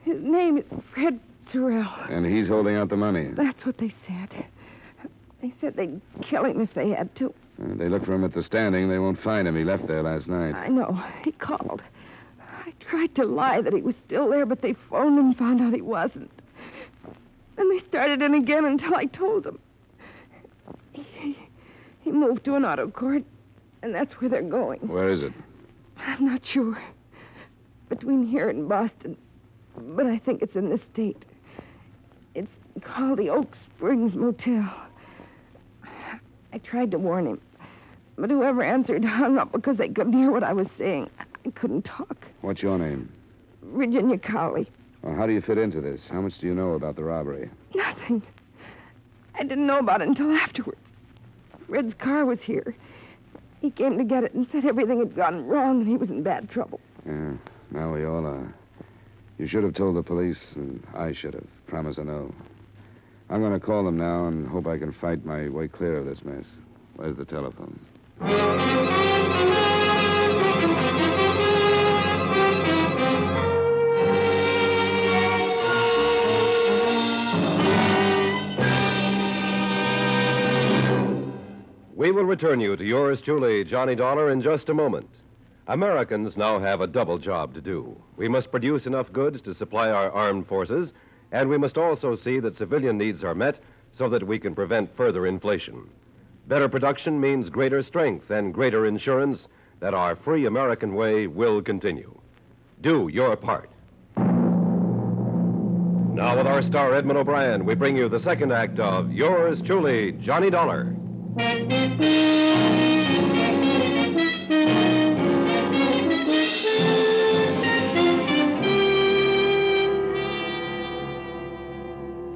His name is Fred Gorrell. And he's holding out the money? That's what they said. They said they'd kill him if they had to. They look for him at the Standing. They won't find him. He left there last night. I know. He called. I tried to lie that he was still there, but they phoned and found out he wasn't. Then they started in again until I told them. He moved to an auto court, and that's where they're going. Where is it? I'm not sure. Between here and Boston. But I think it's in this state. It's called the Oak Springs Motel. I tried to warn him. But whoever answered hung up because they couldn't hear what I was saying. I couldn't talk. What's your name? Virginia Cowley. Well, how do you fit into this? How much do you know about the robbery? Nothing. I didn't know about it until afterwards. Fred's car was here. He came to get it and said everything had gone wrong and he was in bad trouble. Yeah, now we all are. You should have told the police, and I should have. Promise I know. I'm going to call them now and hope I can fight my way clear of this mess. Where's the telephone? We will return you to yours truly, Johnny Dollar, in just a moment. Americans now have a double job to do. We must produce enough goods to supply our armed forces, and we must also see that civilian needs are met so that we can prevent further inflation. Better production means greater strength and greater insurance that our free American way will continue. Do your part. Now, with our star Edmond O'Brien, we bring you the second act of Yours Truly, Johnny Dollar.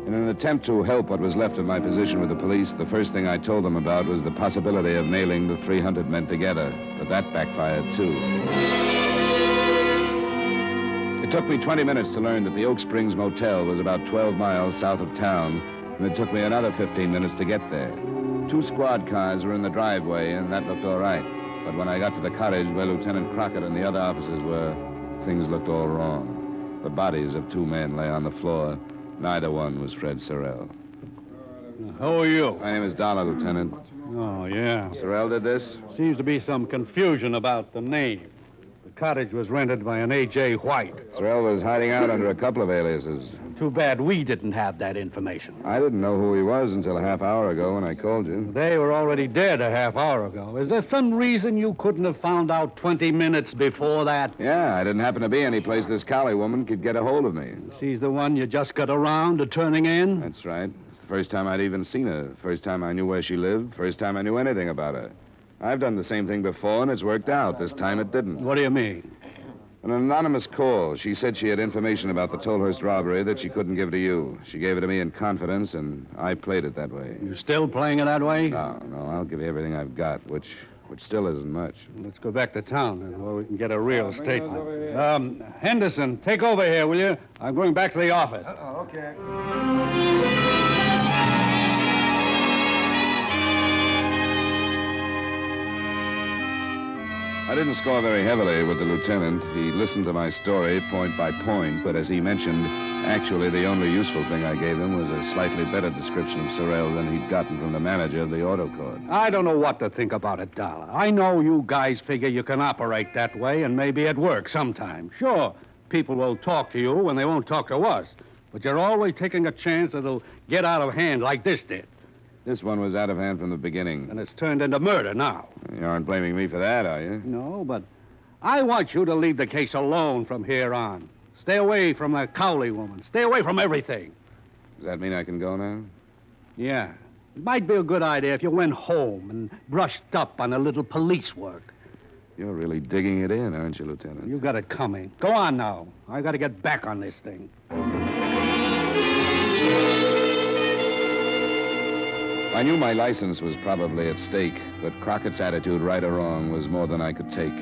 In an attempt to help what was left of my position with the police, the first thing I told them about was the possibility of nailing the 300 men together, but that backfired, too. It took me 20 minutes to learn that the Oak Springs Motel was about 12 miles south of town, and it took me another 15 minutes to get there. 2 squad cars were in the driveway, and that looked all right. But when I got to the cottage where Lieutenant Crockett and the other officers were, things looked all wrong. The bodies of 2 men lay on the floor. Neither one was Fred Sorrell. Who are you? My name is Dollar, Lieutenant. Oh, yeah. Sorrell did this? Seems to be some confusion about the name. The cottage was rented by an A.J. White. Sorrell was hiding out under a couple of aliases. Too bad we didn't have that information. I didn't know who he was until a half hour ago when I called you. They were already dead a half hour ago. Is there some reason you couldn't have found out 20 minutes before that? Yeah, I didn't happen to be any place this Cowley woman could get a hold of me. She's the one you just got around to turning in? That's right. It's the first time I'd even seen her. First time I knew where she lived. First time I knew anything about her. I've done the same thing before, and it's worked out. This time it didn't. What do you mean? An anonymous call. She said she had information about the Tolhurst robbery that she couldn't give to you. She gave it to me in confidence, and I played it that way. You still playing it that way? No. I'll give you everything I've got, which still isn't much. Let's go back to town, then, where we can get a real statement. Henderson, take over here, will you? I'm going back to the office. Okay. I didn't score very heavily with the lieutenant. He listened to my story point by point, but as he mentioned, Actually, the only useful thing I gave him was a slightly better description of Sorrell than he'd gotten from the manager of the auto court. I don't know what to think about it, Dollar. I know you guys figure you can operate that way, and maybe it works sometimes. Sure, people will talk to you when they won't talk to us. But you're always taking a chance that it'll get out of hand like this did. This one was out of hand from the beginning. And it's turned into murder now. You aren't blaming me for that, are you? No, but I want you to leave the case alone from here on. Stay away from the Cowley woman. Stay away from everything. Does that mean I can go now? Yeah. It might be a good idea if you went home and brushed up on a little police work. You're really digging it in, aren't you, Lieutenant? You got it coming. Go on now. I got to get back on this thing. I knew my license was probably at stake, but Crockett's attitude, right or wrong, was more than I could take.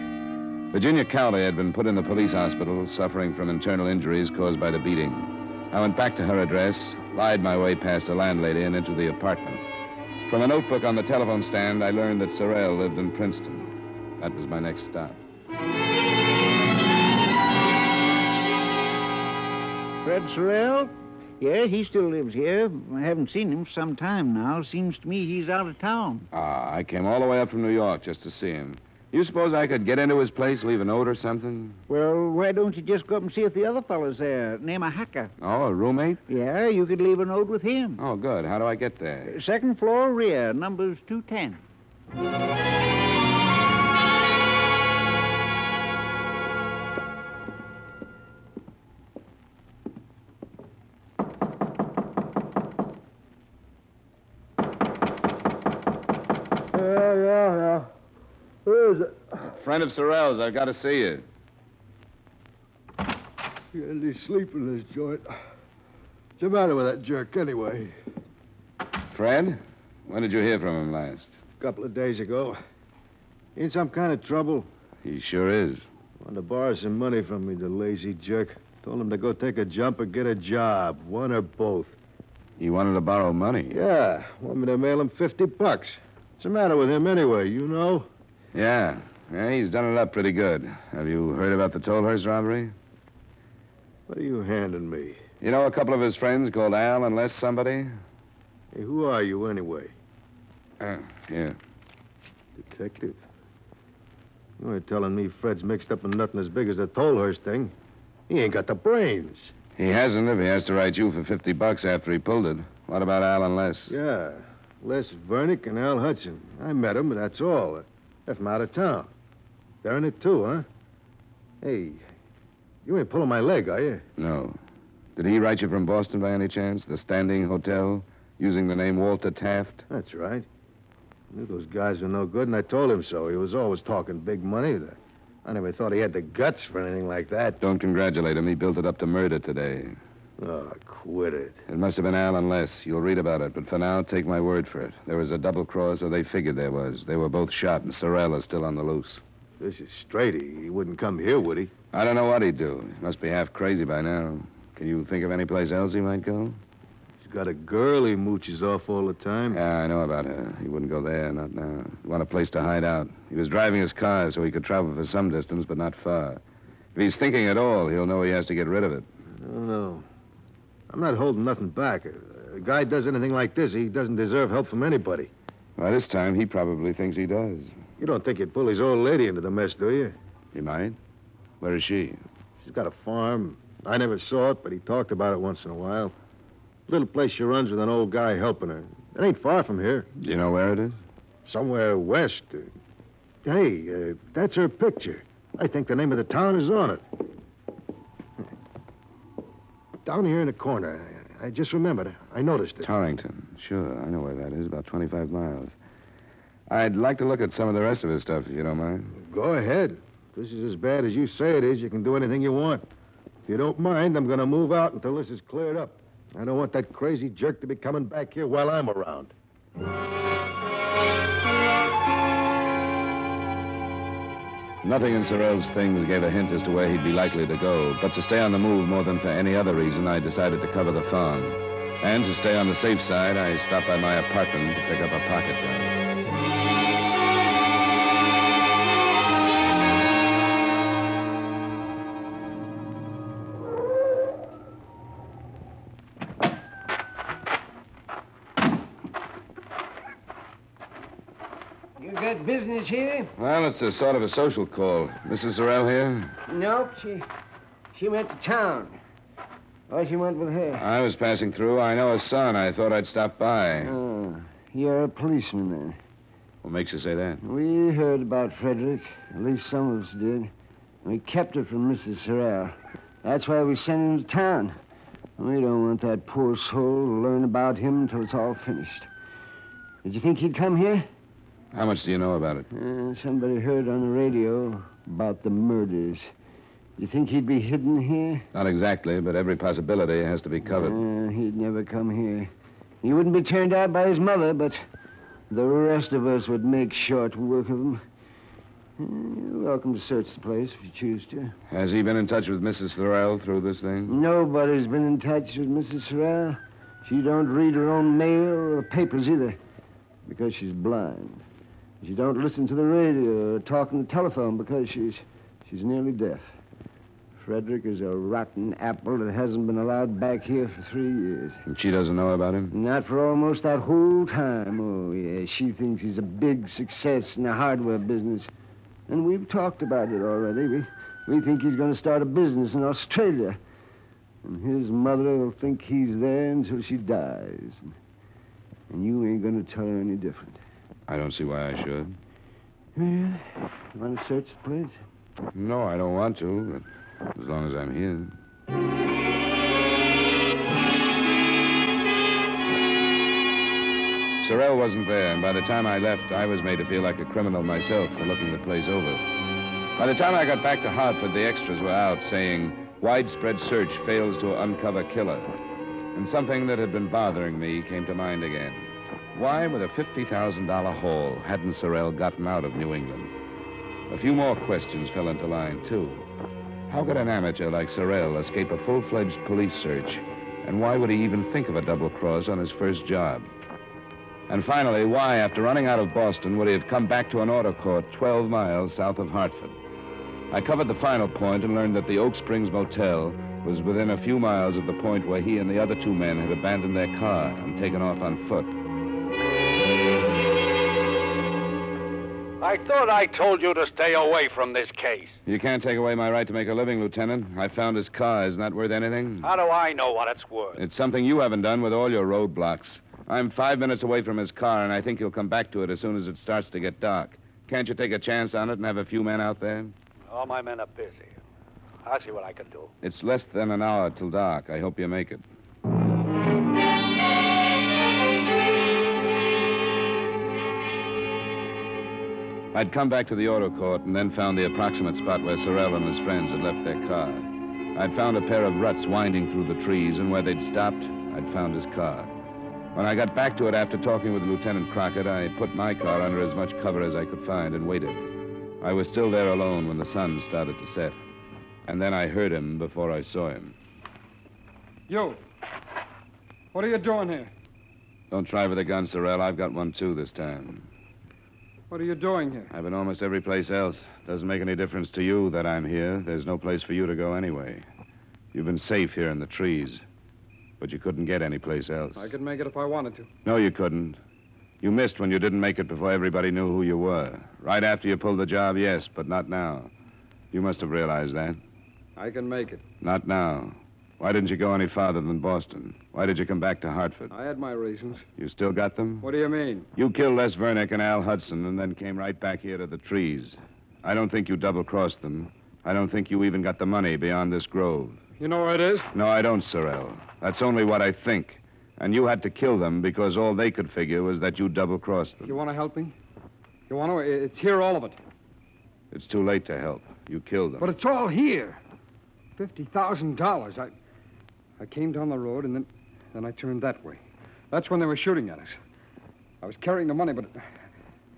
Virginia Cowley had been put in the police hospital, suffering from internal injuries caused by the beating. I went back to her address, lied my way past a landlady, and into the apartment. From a notebook on the telephone stand, I learned that Sorrell lived in Princeton. That was my next stop. Fred Sorrell? Yeah, he still lives here. I haven't seen him for some time now. Seems to me he's out of town. I came all the way up from New York just to see him. You suppose I could get into his place, leave a note or something? Well, why don't you just go up and see if the other fellow's there? Name a Hacker. Oh, a roommate? Yeah, you could leave a note with him. Oh, good. How do I get there? Second floor, rear. Number's 210. Yeah. Who is it? Friend of Sorrell's. I've got to see you. He's sleeping in this joint. What's the matter with that jerk, anyway? Fred? When did you hear from him last? A couple of days ago. In some kind of trouble. He sure is. Wanted to borrow some money from me, the lazy jerk. Told him to go take a jump or get a job. One or both. He wanted to borrow money? Yeah. Want me to mail him $50. What's the matter with him, anyway? You know? Yeah, he's done it up pretty good. Have you heard about the Tolhurst robbery? What are you handing me? You know a couple of his friends called Al and Les somebody? Hey, who are you, anyway? Here. Detective. You ain't telling me Fred's mixed up in nothing as big as the Tolhurst thing. He ain't got the brains. He hasn't if he has to write you for $50 after he pulled it. What about Al and Les? Yeah, Les Vernick and Al Hudson. I met them, but that's all. They're from out of town. They're in it, too, huh? Hey, you ain't pulling my leg, are you? No. Did he write you from Boston by any chance? The Standing Hotel? Using the name Walter Taft? That's right. I knew those guys were no good, and I told him so. He was always talking big money. I never thought he had the guts for anything like that. Don't congratulate him. He built it up to murder today. Oh, quit it. It must have been Al and Les. You'll read about it, but for now, take my word for it. There was a double cross, or they figured there was. They were both shot, and Sorrell is still on the loose. This is straight. He wouldn't come here, would he? I don't know what he'd do. He must be half crazy by now. Can you think of any place else he might go? He's got a girl he mooches off all the time. Yeah, I know about her. He wouldn't go there, not now. He wanted a place to hide out. He was driving his car so he could travel for some distance, but not far. If he's thinking at all, he'll know he has to get rid of it. I don't know. I'm not holding nothing back. A guy does anything like this, he doesn't deserve help from anybody. By this time, he probably thinks he does. You don't think he'd pull his old lady into the mess, do you? He might. Where is she? She's got a farm. I never saw it, but he talked about it once in a while. Little place she runs with an old guy helping her. It ain't far from here. Do you know where it is? Somewhere west. Hey, that's her picture. I think the name of the town is on it. Down here in the corner. I just remembered. I noticed it. Torrington. Sure, I know where that is. About 25 miles. I'd like to look at some of the rest of his stuff, if you don't mind. Go ahead. If this is as bad as you say it is, you can do anything you want. If you don't mind, I'm going to move out until this is cleared up. I don't want that crazy jerk to be coming back here while I'm around. Nothing in Sorrell's things gave a hint as to where he'd be likely to go, but to stay on the move more than for any other reason, I decided to cover the farm. And to stay on the safe side, I stopped by my apartment to pick up a pocket gun. business here? Well, it's a sort of a social call. Mrs. Sorrell here? Nope, she went to town. Or she went with her. I was passing through. I know her son. I thought I'd stop by. Oh, you're a policeman then. What makes you say that? We heard about Frederick. At least some of us did. We kept it from Mrs. Sorrell. That's why we sent him to town. We don't want that poor soul to learn about him until it's all finished. Did you think he'd come here? How much do you know about it? Somebody heard on the radio about the murders. You think he'd be hidden here? Not exactly, but every possibility has to be covered. He'd never come here. He wouldn't be turned out by his mother, but the rest of us would make short work of him. You're welcome to search the place if you choose to. Has he been in touch with Mrs. Sorrell through this thing? Nobody's been in touch with Mrs. Sorrell. She don't read her own mail or the papers either, because she's blind. She don't listen to the radio or talk on the telephone because she's nearly deaf. Frederick is a rotten apple that hasn't been allowed back here for 3 years. And she doesn't know about him? Not for almost that whole time. Oh, yeah. She thinks he's a big success in the hardware business. And we've talked about it already. We think he's going to start a business in Australia. And his mother will think he's there until she dies. And you ain't going to tell her any different. I don't see why I should. Yeah. You want to search the place? No, I don't want to, but as long as I'm here. Sorrell wasn't there, and by the time I left, I was made to feel like a criminal myself for looking the place over. By the time I got back to Hartford, the extras were out saying, widespread search fails to uncover killer. And something that had been bothering me came to mind again. Why, with a $50,000 haul, hadn't Sorrell gotten out of New England? A few more questions fell into line, too. How could an amateur like Sorrell escape a full-fledged police search? And why would he even think of a double cross on his first job? And finally, why, after running out of Boston, would he have come back to an auto court 12 miles south of Hartford? I covered the final point and learned that the Oak Springs Motel was within a few miles of the point where he and the other two men had abandoned their car and taken off on foot. I thought I told you to stay away from this case. You can't take away my right to make a living, Lieutenant. I found his car. Isn't that worth anything? How do I know what it's worth? It's something you haven't done with all your roadblocks. I'm 5 minutes away from his car, and I think he'll come back to it as soon as it starts to get dark. Can't you take a chance on it and have a few men out there? All my men are busy. I'll see what I can do. It's less than an hour till dark. I hope you make it. I'd come back to the auto court and then found the approximate spot where Sorrell and his friends had left their car. I'd found a pair of ruts winding through the trees, and where they'd stopped, I'd found his car. When I got back to it after talking with Lieutenant Crockett, I put my car under as much cover as I could find and waited. I was still there alone when the sun started to set. And then I heard him before I saw him. You. What are you doing here? Don't try with a gun, Sorrell. I've got one, too, this time. What are you doing here? I've been almost every place else. Doesn't make any difference to you that I'm here. There's no place for you to go anyway. You've been safe here in the trees. But you couldn't get any place else. I could make it if I wanted to. No, you couldn't. You missed when you didn't make it before everybody knew who you were. Right after you pulled the job, yes, but not now. You must have realized that. I can make it. Not now. Why didn't you go any farther than Boston? Why did you come back to Hartford? I had my reasons. You still got them? What do you mean? You killed Les Vernick and Al Hudson and then came right back here to the trees. I don't think you double-crossed them. I don't think you even got the money beyond this grove. You know where it is? No, I don't, Sorrell. That's only what I think. And you had to kill them because all they could figure was that you double-crossed them. You want to help me? You want to? It's here, all of it. It's too late to help. You killed them. But it's all here. $50,000. I came down the road, and then I turned that way. That's when they were shooting at us. I was carrying the money, but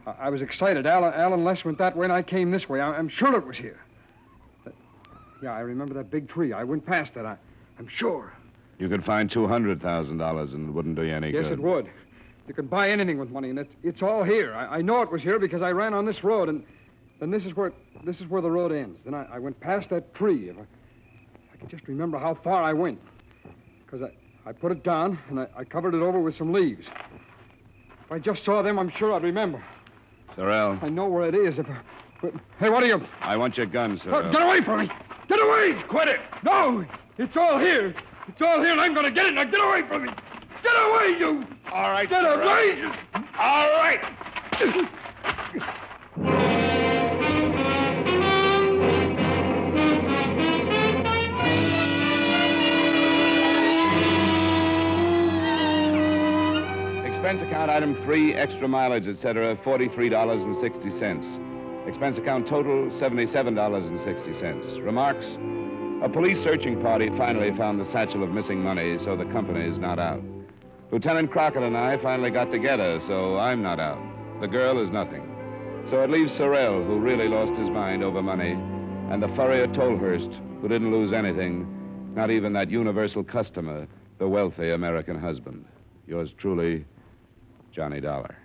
I was excited. Al and Les went that way, and I came this way. I'm sure it was here. Yeah, I remember that big tree. I went past that. I'm sure. You could find $200,000, and it wouldn't do you any good. Yes, it would. You can buy anything with money, and it's all here. I know it was here because I ran on this road, and then this is where the road ends. Then I went past that tree. If I can just remember how far I went. Because I put it down, and I covered it over with some leaves. If I just saw them, I'm sure I'd remember. Sorrel. I know where it is. But hey, what are you... I want your gun, Sorrel. Get away from me! Get away! Quit it! No! It's all here. It's all here, and I'm going to get it. Now get away from me! Get away, you! All right, Get away! All right! Expense account item 3, extra mileage, etc., $43.60. Expense account total, $77.60. Remarks: a police searching party finally found the satchel of missing money, so the company is not out. Lieutenant Crockett and I finally got together, so I'm not out. The girl is nothing. So it leaves Sorrel, who really lost his mind over money, and the furrier Tolhurst, who didn't lose anything, not even that universal customer, the wealthy American husband. Yours truly, Johnny Dollar.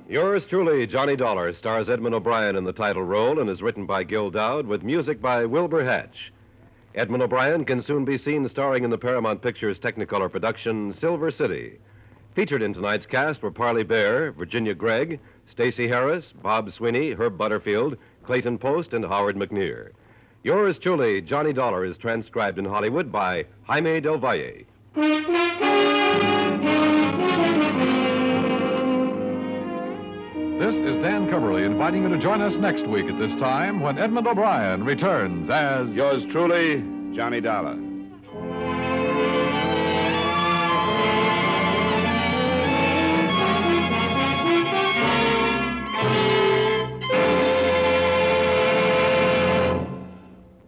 Yours truly, Johnny Dollar, stars Edmond O'Brien in the title role and is written by Gil Dowd with music by Wilbur Hatch. Edmond O'Brien can soon be seen starring in the Paramount Pictures Technicolor production Silver City. Featured in tonight's cast were Parley Bear, Virginia Gregg, Stacey Harris, Bob Sweeney, Herb Butterfield, Clayton Post, and Howard McNear. Yours truly, Johnny Dollar, is transcribed in Hollywood by Jaime Del Valle. This is Dan Coverly inviting you to join us next week at this time when Edmond O'Brien returns as... Yours truly, Johnny Dollar.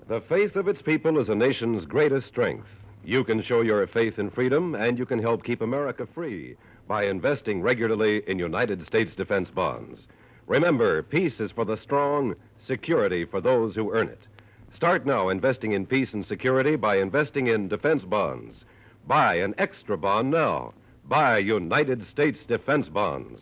The faith of its people is a nation's greatest strength. You can show your faith in freedom, and you can help keep America free by investing regularly in United States defense bonds. Remember, peace is for the strong, security for those who earn it. Start now investing in peace and security by investing in defense bonds. Buy an extra bond now. Buy United States defense bonds.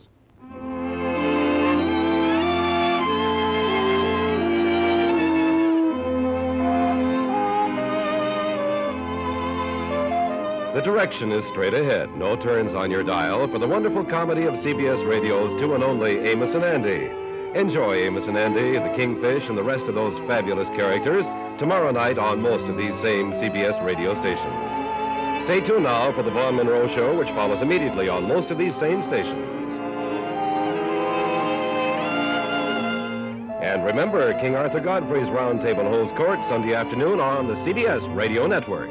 The direction is straight ahead, no turns on your dial, for the wonderful comedy of CBS Radio's two and only Amos and Andy. Enjoy Amos and Andy, the Kingfish, and the rest of those fabulous characters tomorrow night on most of these same CBS radio stations. Stay tuned now for the Vaughn Monroe Show, which follows immediately on most of these same stations. And remember, King Arthur Godfrey's Round Table holds court Sunday afternoon on the CBS Radio Network.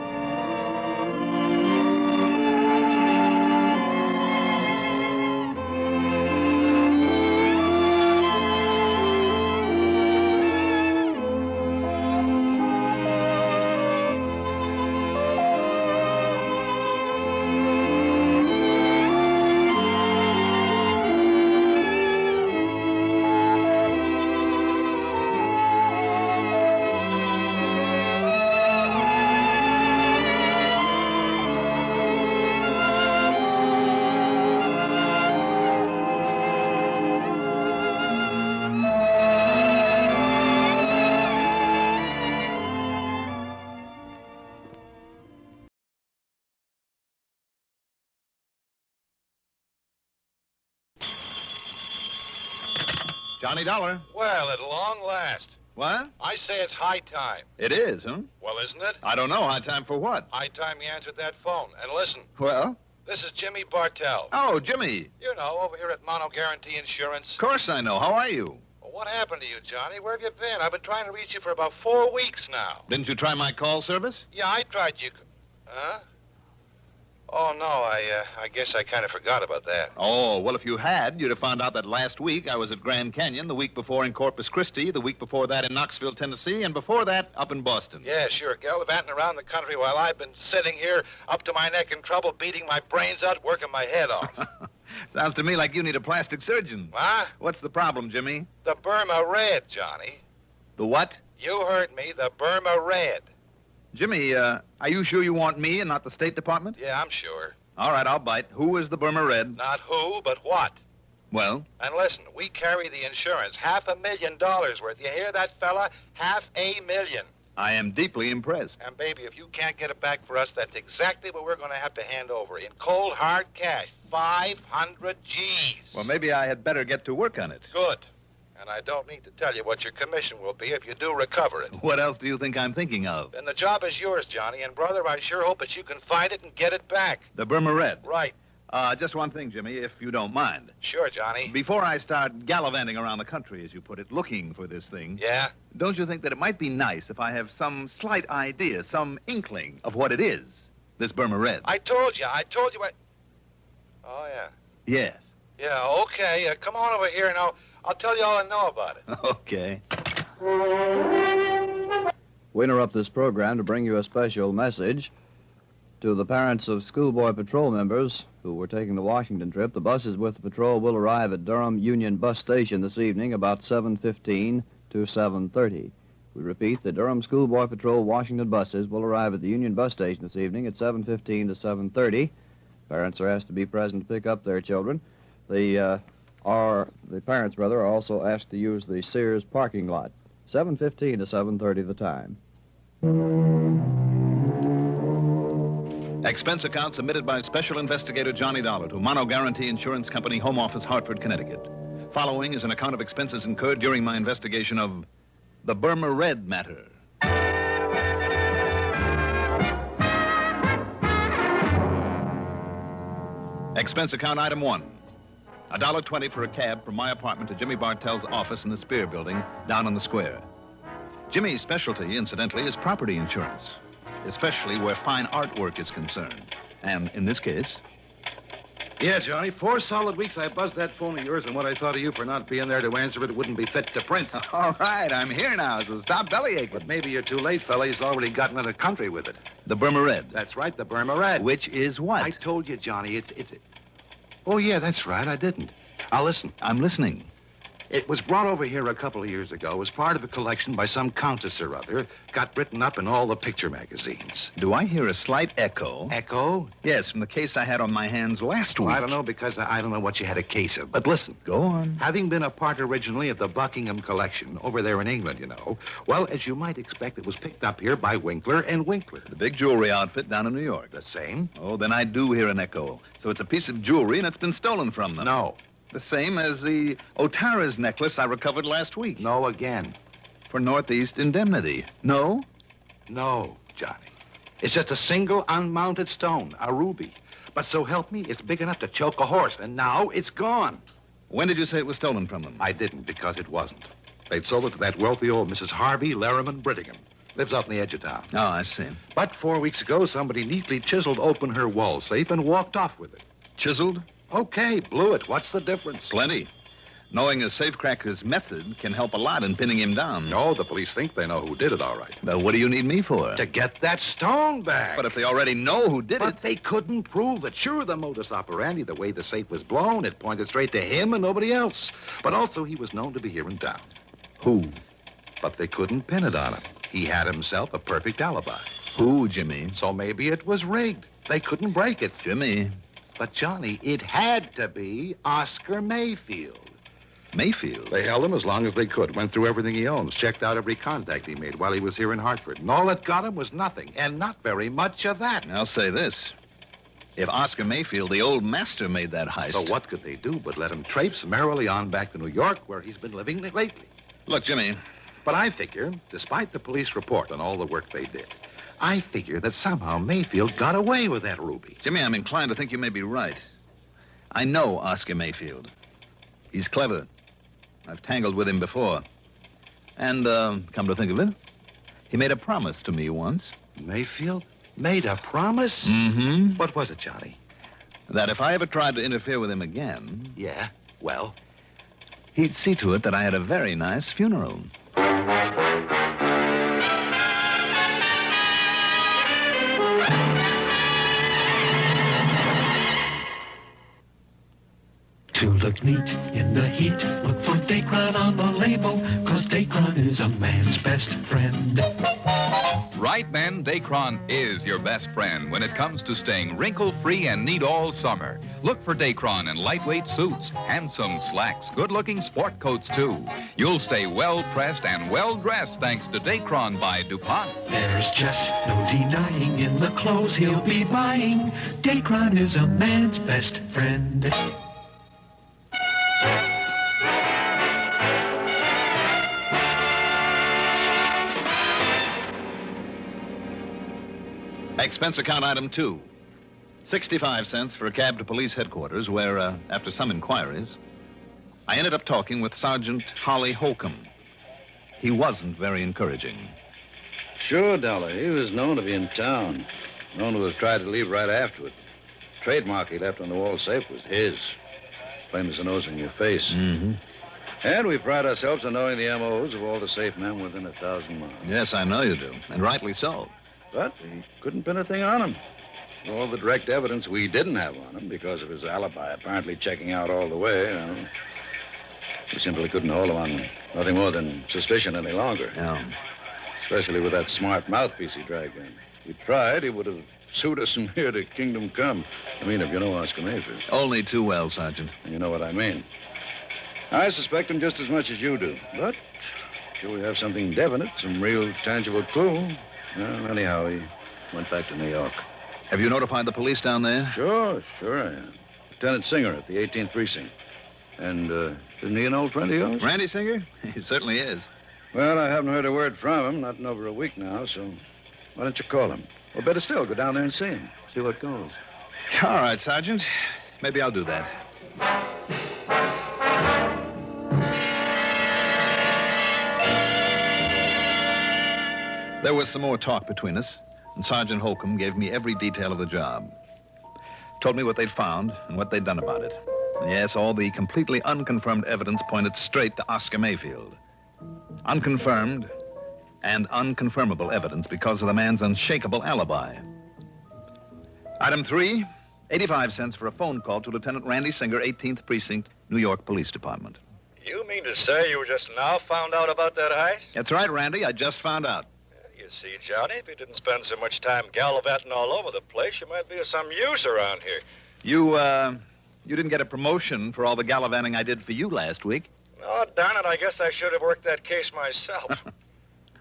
Johnny Dollar. Well, at long last. What? I say it's high time. It is, huh? Well, isn't it? I don't know. High time for what? High time you answered that phone. And listen. Well? This is Jimmy Bartell. Oh, Jimmy. You know, over here at Mono Guarantee Insurance. Of course I know. How are you? Well, what happened to you, Johnny? Where have you been? I've been trying to reach you for about 4 weeks now. Didn't you try my call service? Yeah, I tried you. Huh? Oh, no, I guess I kind of forgot about that. Oh, well, if you had, you'd have found out that last week I was at Grand Canyon, the week before in Corpus Christi, the week before that in Knoxville, Tennessee, and before that up in Boston. Yeah, sure, gallivanting around the country while I've been sitting here up to my neck in trouble, beating my brains out, working my head off. Sounds to me like you need a plastic surgeon. What? What's the problem, Jimmy? The Burma Red, Johnny. The what? You heard me, the Burma Red. Jimmy, are you sure you want me and not the State Department? Yeah, I'm sure. All right, I'll bite. Who is the Burma Red? Not who, but what. Well? And listen, we carry the insurance, $500,000 worth. You hear that, fella? $500,000. I am deeply impressed. And, baby, if you can't get it back for us, that's exactly what we're going to have to hand over in cold, hard cash. 500 G's. Well, maybe I had better get to work on it. Good. And I don't need to tell you what your commission will be if you do recover it. What else do you think I'm thinking of? Then the job is yours, Johnny. And, brother, I sure hope that you can find it and get it back. The Burma Red? Right. Just one thing, Jimmy, if you don't mind. Sure, Johnny. Before I start gallivanting around the country, as you put it, looking for this thing... Yeah? Don't you think that it might be nice if I have some slight idea, some inkling of what it is, this Burma Red? I told you. Oh, yeah. Yes. Yeah, okay. Come on over here and I'll tell you all I know about it. Okay. We interrupt this program to bring you a special message. To the parents of schoolboy patrol members who were taking the Washington trip, the buses with the patrol will arrive at Durham Union Bus Station this evening about 7:15 to 7:30. We repeat, the Durham Schoolboy Patrol Washington buses will arrive at the Union Bus Station this evening at 7:15 to 7:30. Parents are asked to be present to pick up their children. The parents, are also asked to use the Sears parking lot. 7:15 to 7:30 the time. Expense account submitted by Special Investigator Johnny Dollar to Mono Guarantee Insurance Company, Home Office, Hartford, Connecticut. Following is an account of expenses incurred during my investigation of the Burma Red matter. Expense account item 1. $1.20 for a cab from my apartment to Jimmy Bartell's office in the Spear Building down on the square. Jimmy's specialty, incidentally, is property insurance, especially where fine artwork is concerned. And in this case... Yeah, Johnny, 4 solid weeks I buzzed that phone of yours, and what I thought of you for not being there to answer it wouldn't be fit to print. All right, I'm here now, so stop bellyaching. But maybe you're too late, fella. He's already gotten into the country with it. The Burma Red. That's right, the Burma Red. Which is what? I told you, Johnny, it's... Oh, yeah, that's right, I didn't. Now, listen. I'm listening. It was brought over here a couple of years ago as part of a collection by some countess or other. Got written up in all the picture magazines. Do I hear a slight echo? Echo? Yes, from the case I had on my hands last week. Well, I don't know, because I don't know what you had a case of. But listen. Go on. Having been a part originally of the Buckingham collection over there in England, you know, well, as you might expect, it was picked up here by Winkler and Winkler. The big jewelry outfit down in New York. The same? Oh, then I do hear an echo. So it's a piece of jewelry and it's been stolen from them. No. The same as the Otara's necklace I recovered last week. No again. For Northeast indemnity. No? No, Johnny. It's just a single unmounted stone, a ruby. But so help me, it's big enough to choke a horse, and now it's gone. When did you say it was stolen from them? I didn't, because it wasn't. They'd sold it to that wealthy old Mrs. Harvey Larriman Brittingham. Lives out in the edge of town. Oh, I see. But 4 weeks ago, somebody neatly chiseled open her wall safe and walked off with it. Chiseled? Okay, blew it. What's the difference? Plenty. Knowing a safecracker's method can help a lot in pinning him down. No, the police think they know who did it, all right. Well, what do you need me for? To get that stone back. But if they already know who did it... But they couldn't prove it. Sure, the modus operandi, the way the safe was blown, it pointed straight to him and nobody else. But also, he was known to be here in town. Who? But they couldn't pin it on him. He had himself a perfect alibi. Who, Jimmy? So maybe it was rigged. They couldn't break it. Jimmy... But, Johnny, it had to be Oscar Mayfield. Mayfield? They held him as long as they could, went through everything he owns, checked out every contact he made while he was here in Hartford. And all that got him was nothing, and not very much of that. I'll say this. If Oscar Mayfield, the old master, made that heist... So what could they do but let him traipse merrily on back to New York, where he's been living lately? Look, Jimmy... But I figure, despite the police report on all the work they did, I figure that somehow Mayfield got away with that ruby. Jimmy, I'm inclined to think you may be right. I know Oscar Mayfield. He's clever. I've tangled with him before. And, come to think of it, he made a promise to me once. Mayfield? Made a promise? Mm-hmm. What was it, Johnny? That if I ever tried to interfere with him again... Yeah? Well? He'd see to it that I had a very nice funeral. To look neat in the heat, look for Dacron on the label, 'cause Dacron is a man's best friend. right, men, Dacron is your best friend when it comes to staying wrinkle-free and neat all summer. Look for Dacron in lightweight suits, handsome slacks, good-looking sport coats, too. You'll stay well-pressed and well-dressed thanks to Dacron by DuPont. There's just no denying in the clothes he'll be buying. Dacron is a man's best friend. Expense account item 2. 65 cents for a cab to police headquarters where, after some inquiries, I ended up talking with Sergeant Holly Holcomb. He wasn't very encouraging. Sure, Dollar. He was known to be in town. Known to have tried to leave right after it. Trademark he left on the wall safe was his. Plain as the nose in your face. Mm-hmm. And we pride ourselves on knowing the M.O.s of all the safe men within 1,000 miles. Yes, I know you do, and rightly so. But we couldn't pin a thing on him. All the direct evidence we didn't have on him because of his alibi apparently checking out all the way. We simply couldn't hold him on nothing more than suspicion any longer. No. Especially with that smart mouthpiece he dragged in. If he tried, he would have sued us from here to Kingdom Come. I mean, if you know Oscar Mayfield. Only too well, Sergeant. And you know what I mean. I suspect him just as much as you do. But till we have something definite, some real tangible clue. Well, anyhow, he went back to New York. Have you notified the police down there? Sure I am. Lieutenant Singer at the 18th Precinct. And, isn't he an old friend of yours? Randy Singer? He certainly is. Well, I haven't heard a word from him, not in over a week now, so why don't you call him? Or better still, go down there and see him. See what goes. All right, Sergeant. Maybe I'll do that. There was some more talk between us, and Sergeant Holcomb gave me every detail of the job. Told me what they'd found and what they'd done about it. And yes, all the completely unconfirmed evidence pointed straight to Oscar Mayfield. Unconfirmed and unconfirmable evidence because of the man's unshakable alibi. Item 3, 85 cents for a phone call to Lieutenant Randy Singer, 18th Precinct, New York Police Department. You mean to say you just now found out about that heist? That's right, Randy. I just found out. You see, Johnny, if you didn't spend so much time gallivanting all over the place, you might be of some use around here. You didn't get a promotion for all the gallivanting I did for you last week. Oh, darn it, I guess I should have worked that case myself.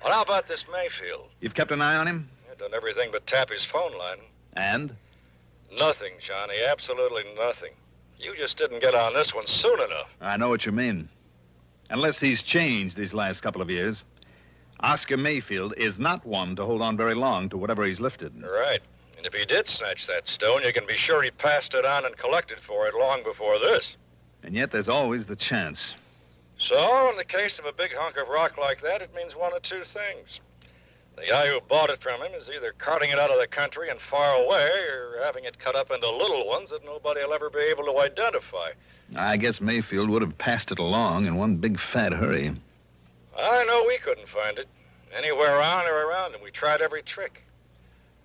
Well, how about this Mayfield? You've kept an eye on him? I've done everything but tap his phone line. And? Nothing, Johnny, absolutely nothing. You just didn't get on this one soon enough. I know what you mean. Unless he's changed these last couple of years, Oscar Mayfield is not one to hold on very long to whatever he's lifted. Right. And if he did snatch that stone, you can be sure he passed it on and collected for it long before this. And yet there's always the chance. So, in the case of a big hunk of rock like that, it means one of two things. The guy who bought it from him is either carting it out of the country and far away, or having it cut up into little ones that nobody will ever be able to identify. I guess Mayfield would have passed it along in one big fat hurry. I know we couldn't find it. Anywhere on or around him. We tried every trick.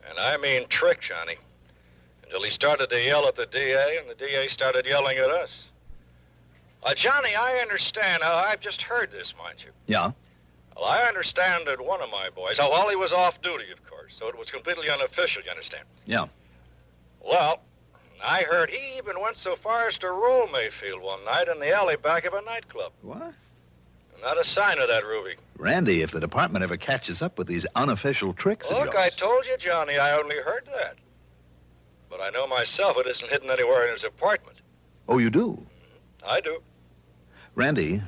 And I mean trick, Johnny. Until he started to yell at the DA, and the DA started yelling at us. Johnny, I understand. I've just heard this, mind you. Yeah? Well, I understand that one of my boys... Oh, well, he was off duty, of course, so it was completely unofficial, you understand? Yeah. Well, I heard he even went so far as to roll Mayfield one night in the alley back of a nightclub. What? Not a sign of that, Ruby. Randy, if the department ever catches up with these unofficial tricks of Look, yours... I told you, Johnny, I only heard that. But I know myself it isn't hidden anywhere in his apartment. Oh, you do? I do. Randy,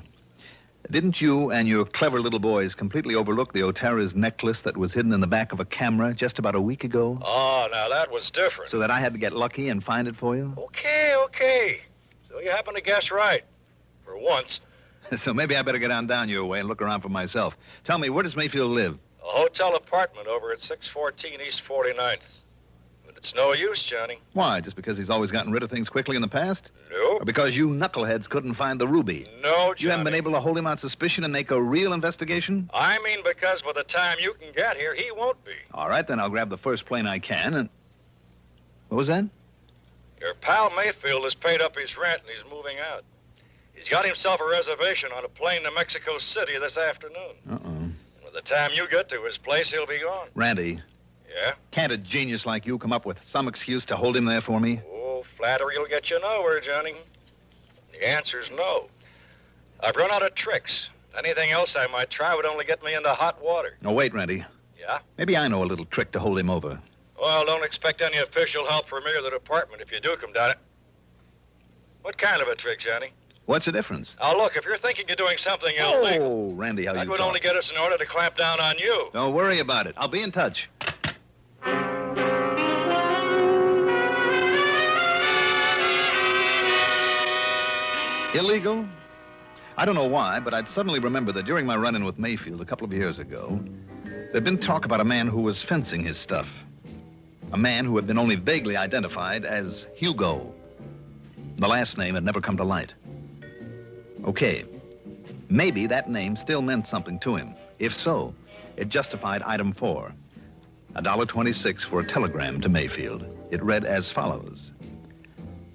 didn't you and your clever little boys completely overlook the Otara's necklace that was hidden in the back of a camera just about a week ago? Oh, now that was different. So that I had to get lucky and find it for you? Okay. So you happen to guess right. For once. So maybe I better get on down your way and look around for myself. Tell me, where does Mayfield live? A hotel apartment over at 614 East 49th. But it's no use, Johnny. Why, just because he's always gotten rid of things quickly in the past? No. Or because you knuckleheads couldn't find the ruby? No, Johnny. You haven't been able to hold him on suspicion and make a real investigation? I mean because by the time you can get here, he won't be. All right, then I'll grab the first plane I can and... What was that? Your pal Mayfield has paid up his rent and he's moving out. He's got himself a reservation on a plane to Mexico City this afternoon. Uh-oh. With the time you get to his place, he'll be gone. Randy, Yeah? can't a genius like you come up with some excuse to hold him there for me? Oh, flattery will get you nowhere, Johnny. The answer's no. I've run out of tricks. Anything else I might try would only get me into hot water. No, wait, Randy. Yeah? Maybe I know a little trick to hold him over. Well, don't expect any official help from me or the department if you do come down it. What kind of a trick, Johnny? What's the difference? Now, look, if you're thinking you're doing something illegal, Oh, Randy, how that you would talk. only get us in order to clamp down on you. Don't worry about it. I'll be in touch. Illegal? I don't know why, but I'd suddenly remember that during my run-in with Mayfield a couple of years ago, there'd been talk about a man who was fencing his stuff. A man who had been only vaguely identified as Hugo. The last name had never come to light. Okay, maybe that name still meant something to him. If so, it justified item 4. $1.26 for a telegram to Mayfield. It read as follows.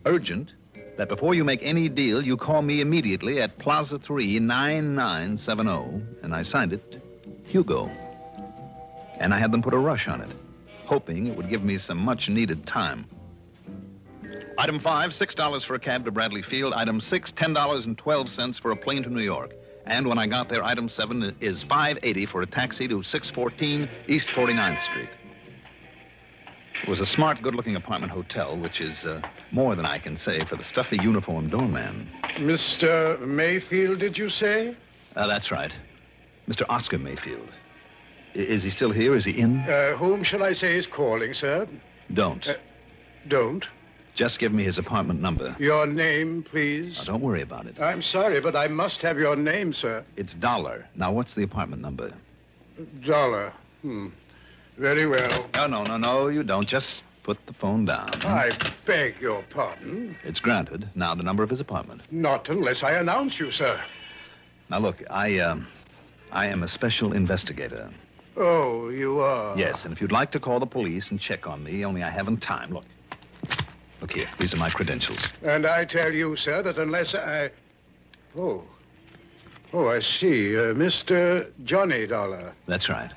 Urgent, that before you make any deal, you call me immediately at Plaza 3, 9970. And I signed it, Hugo. And I had them put a rush on it, hoping it would give me some much-needed time. Item 5, $6 for a cab to Bradley Field. Item 6, $10.12 for a plane to New York. And when I got there, item 7 is $5.80 for a taxi to 614 East 49th Street. It was a smart, good-looking apartment hotel, which is more than I can say for the stuffy uniformed doorman. Mr. Mayfield, did you say? That's right. Mr. Oscar Mayfield. Is he still here? Is he in? Whom shall I say is calling, sir? Don't. Don't? Just give me his apartment number. Your name, please? Now, don't worry about it. I'm sorry, but I must have your name, sir. It's Dollar. Now, what's the apartment number? Dollar. Very well. No, you don't. Just put the phone down. I beg your pardon. It's granted. Now, the number of his apartment. Not unless I announce you, sir. Now, look, I am a special investigator. Oh, you are? Yes, and if you'd like to call the police and check on me, only I haven't time. Look here. These are my credentials. And I tell you, sir, that unless I... Oh, I see. Mr. Johnny Dollar. That's right.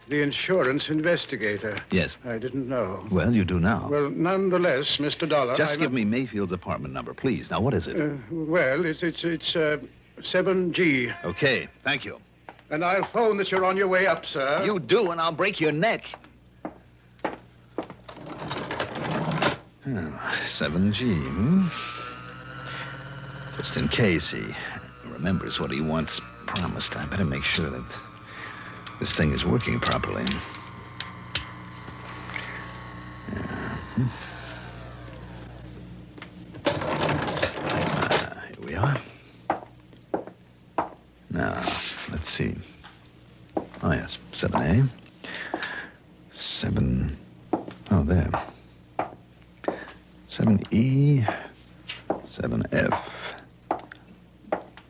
The insurance investigator. Yes. I didn't know. Well, you do now. Well, nonetheless, Mr. Dollar... Just give me Mayfield's apartment number, please. Now, what is it? Well, it's 7G. Okay, thank you. And I'll phone that you're on your way up, sir. You do, and I'll break your neck. 7G, Just in case he remembers what he once promised, I better make sure that this thing is working properly. Here we are. Now, let's see. Oh, yes, 7A. 7... Oh, there. 7E, 7F,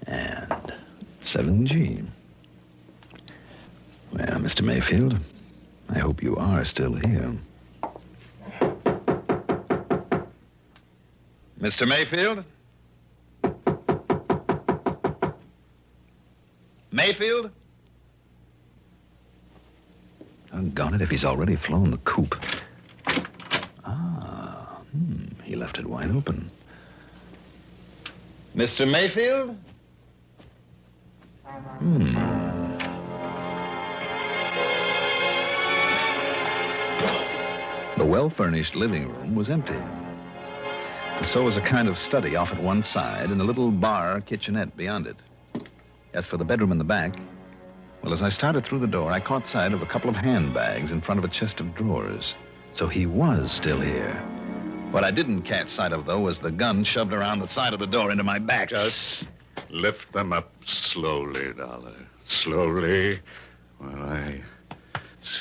and 7G. Well, Mr. Mayfield, I hope you are still here. Mr. Mayfield? Mayfield? Doggone it, if he's already flown the coop. He left it wide open. Mr. Mayfield? The well-furnished living room was empty. And so was a kind of study off at one side and a little bar kitchenette beyond it. As for the bedroom in the back, well, as I started through the door, I caught sight of a couple of handbags in front of a chest of drawers. So he was still here. What I didn't catch sight of, though, was the gun shoved around the side of the door into my back. Just lift them up slowly, Dollar. Slowly, while I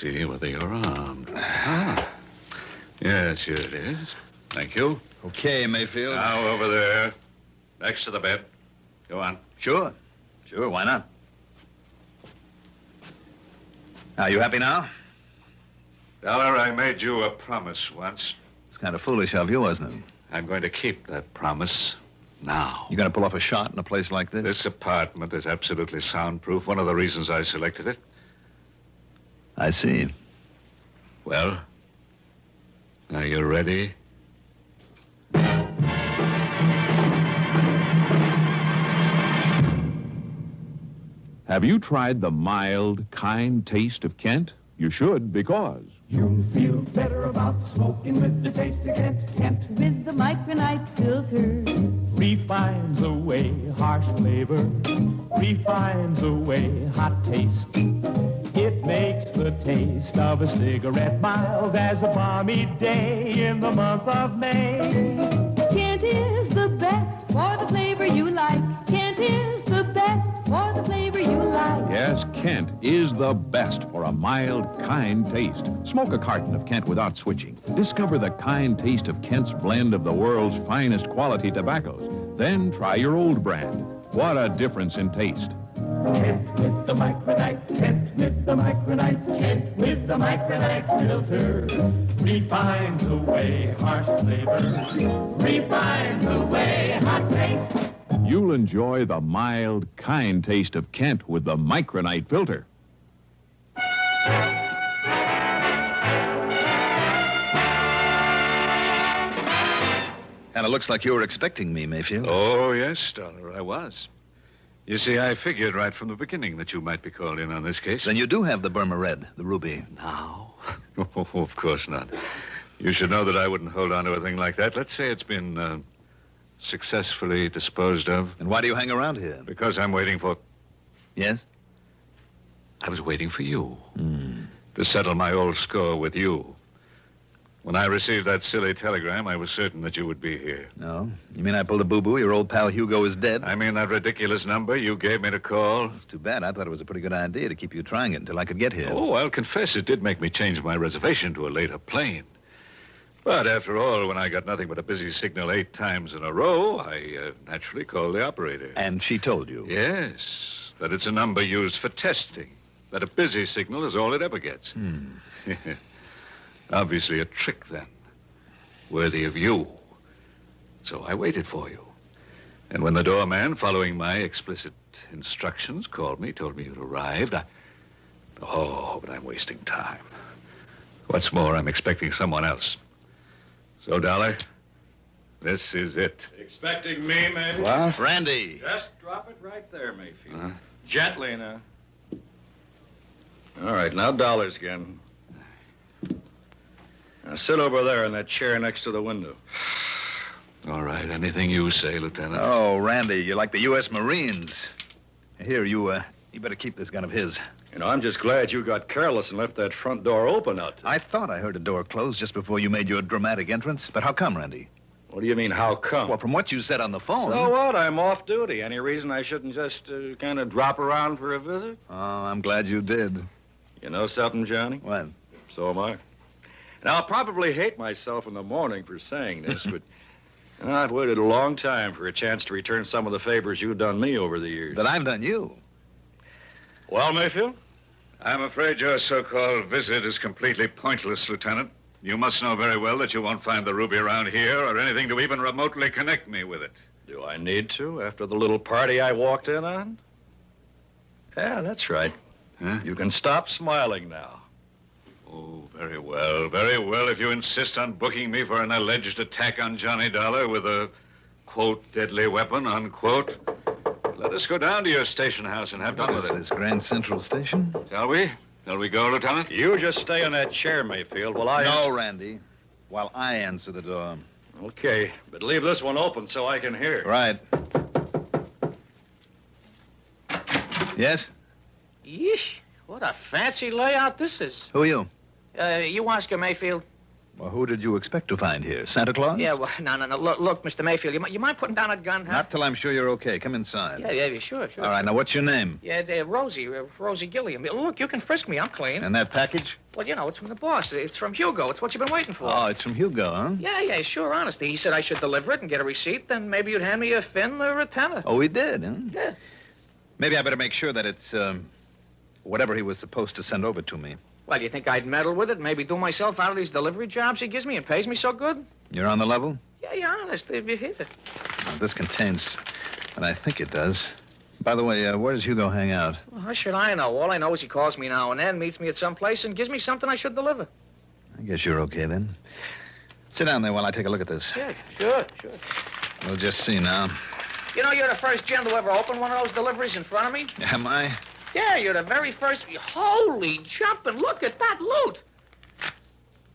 see whether you're armed. Yes, here it is. Thank you. Okay, Mayfield. Now, over there, next to the bed. Go on. Sure, why not? Are you happy now? Dollar, I made you a promise once. It's kind of foolish of you, wasn't it? I'm going to keep that promise now. You going to pull off a shot in a place like this? This apartment is absolutely soundproof. One of the reasons I selected it. I see. Well, are you ready? Have you tried the mild, kind taste of Kent? You should, because You'll feel better about smoking with the taste of Kent. With the micronite filter. Refines away harsh flavor. Refines away hot taste. It makes the taste of a cigarette mild as a balmy day in the month of May. Kent is the best for the flavor you like. Kent is the best for the flavor you like. yes, Kent is the best for a mild, kind taste. Smoke a carton of Kent without switching. Discover the kind taste of Kent's blend of the world's finest quality tobaccos. Then try your old brand. What a difference in taste. Kent with the micronite, Kent with the micronite, Kent with the micronite filter. Refines away harsh flavors, refines away hot taste. You'll enjoy the mild, kind taste of Kent with the micronite filter. And it looks like you were expecting me, Mayfield. Oh, yes, Dollar, I was. You see, I figured right from the beginning that you might be called in on this case. Then you do have the Burma Red, the ruby. Now? Oh, of course not. You should know that I wouldn't hold on to a thing like that. Let's say it's been successfully disposed of. And why do you hang around here? Because I'm waiting for... Yes? I was waiting for you. To settle my old score with you. When I received that silly telegram, I was certain that you would be here. No? You mean I pulled a boo-boo? Your old pal Hugo is dead? I mean that ridiculous number you gave me to call. It's too bad. I thought it was a pretty good idea to keep you trying it until I could get here. Oh, I'll confess it did make me change my reservation to a later plane. But after all, when I got nothing but a busy signal 8 times in a row, I naturally called the operator. And she told you? Yes, that it's a number used for testing. That a busy signal is all it ever gets. Obviously a trick, then. Worthy of you. So I waited for you. And when the doorman, following my explicit instructions, called me, told me you'd arrived, Oh, but I'm wasting time. What's more, I'm expecting someone else. So, Dollar, this is it. Expecting me, maybe? What? Randy. Just drop it right there, Mayfield. Gently now. All right, now dollars again. Now sit over there in that chair next to the window. All right, anything you say, Lieutenant. Oh, Randy, you're like the U.S. Marines. Here, you better keep this gun of his. You know, I'm just glad you got careless and left that front door open out there. I thought I heard a door close just before you made your dramatic entrance. But how come, Randy? What do you mean, how come? Well, from what you said on the phone... So what? I'm off duty. Any reason I shouldn't just kind of drop around for a visit? Oh, I'm glad you did. You know something, Johnny? What? So am I. Now, I'll probably hate myself in the morning for saying this, but I've waited a long time for a chance to return some of the favors you've done me over the years. That I've done you. Well, Mayfield? I'm afraid your so-called visit is completely pointless, Lieutenant. You must know very well that you won't find the ruby around here or anything to even remotely connect me with it. Do I need to after the little party I walked in on? Yeah, that's right. Huh? You can stop smiling now. Oh, very well. Very well, if you insist on booking me for an alleged attack on Johnny Dollar with a, quote, deadly weapon, unquote. Let us go down to your station house and have done with it. This Grand Central Station? Shall we? Shall we go, Lieutenant? You just stay in that chair, Mayfield, while I... No, Randy. While I answer the door. Okay, but leave this one open so I can hear. Right. Yes? Yeesh, what a fancy layout this is. Who are you? You Oscar Mayfield? Well, who did you expect to find here? Santa Claus? Yeah, well, no. Look, Mr. Mayfield, you mind putting down a gun, huh? Not till I'm sure you're okay. Come inside. Yeah, sure. All right, now what's your name? Yeah, Rosie Gilliam. Look, you can frisk me. I'm clean. And that package? Well, it's from the boss. It's from Hugo. It's what you've been waiting for. Oh, it's from Hugo, huh? Yeah, sure, honestly. He said I should deliver it and get a receipt, then maybe you'd hand me a fin or a tenner. Oh, he did, huh? Yeah. Maybe I better make sure that it's, whatever he was supposed to send over to me. Well, you think I'd meddle with it, maybe do myself out of these delivery jobs he gives me and pays me so good? You're on the level? Yeah, honest, if you hit it. Well, this contains, and I think it does, By the way, where does Hugo hang out? Well, how should I know? All I know is he calls me now and then, meets me at some place, and gives me something I should deliver. I guess you're okay then. Sit down there while I take a look at this. Yeah, sure. We'll just see now. You know, you're the first gent to ever open one of those deliveries in front of me. Am I? Yeah, you're the very first. Holy jumping, look at that loot.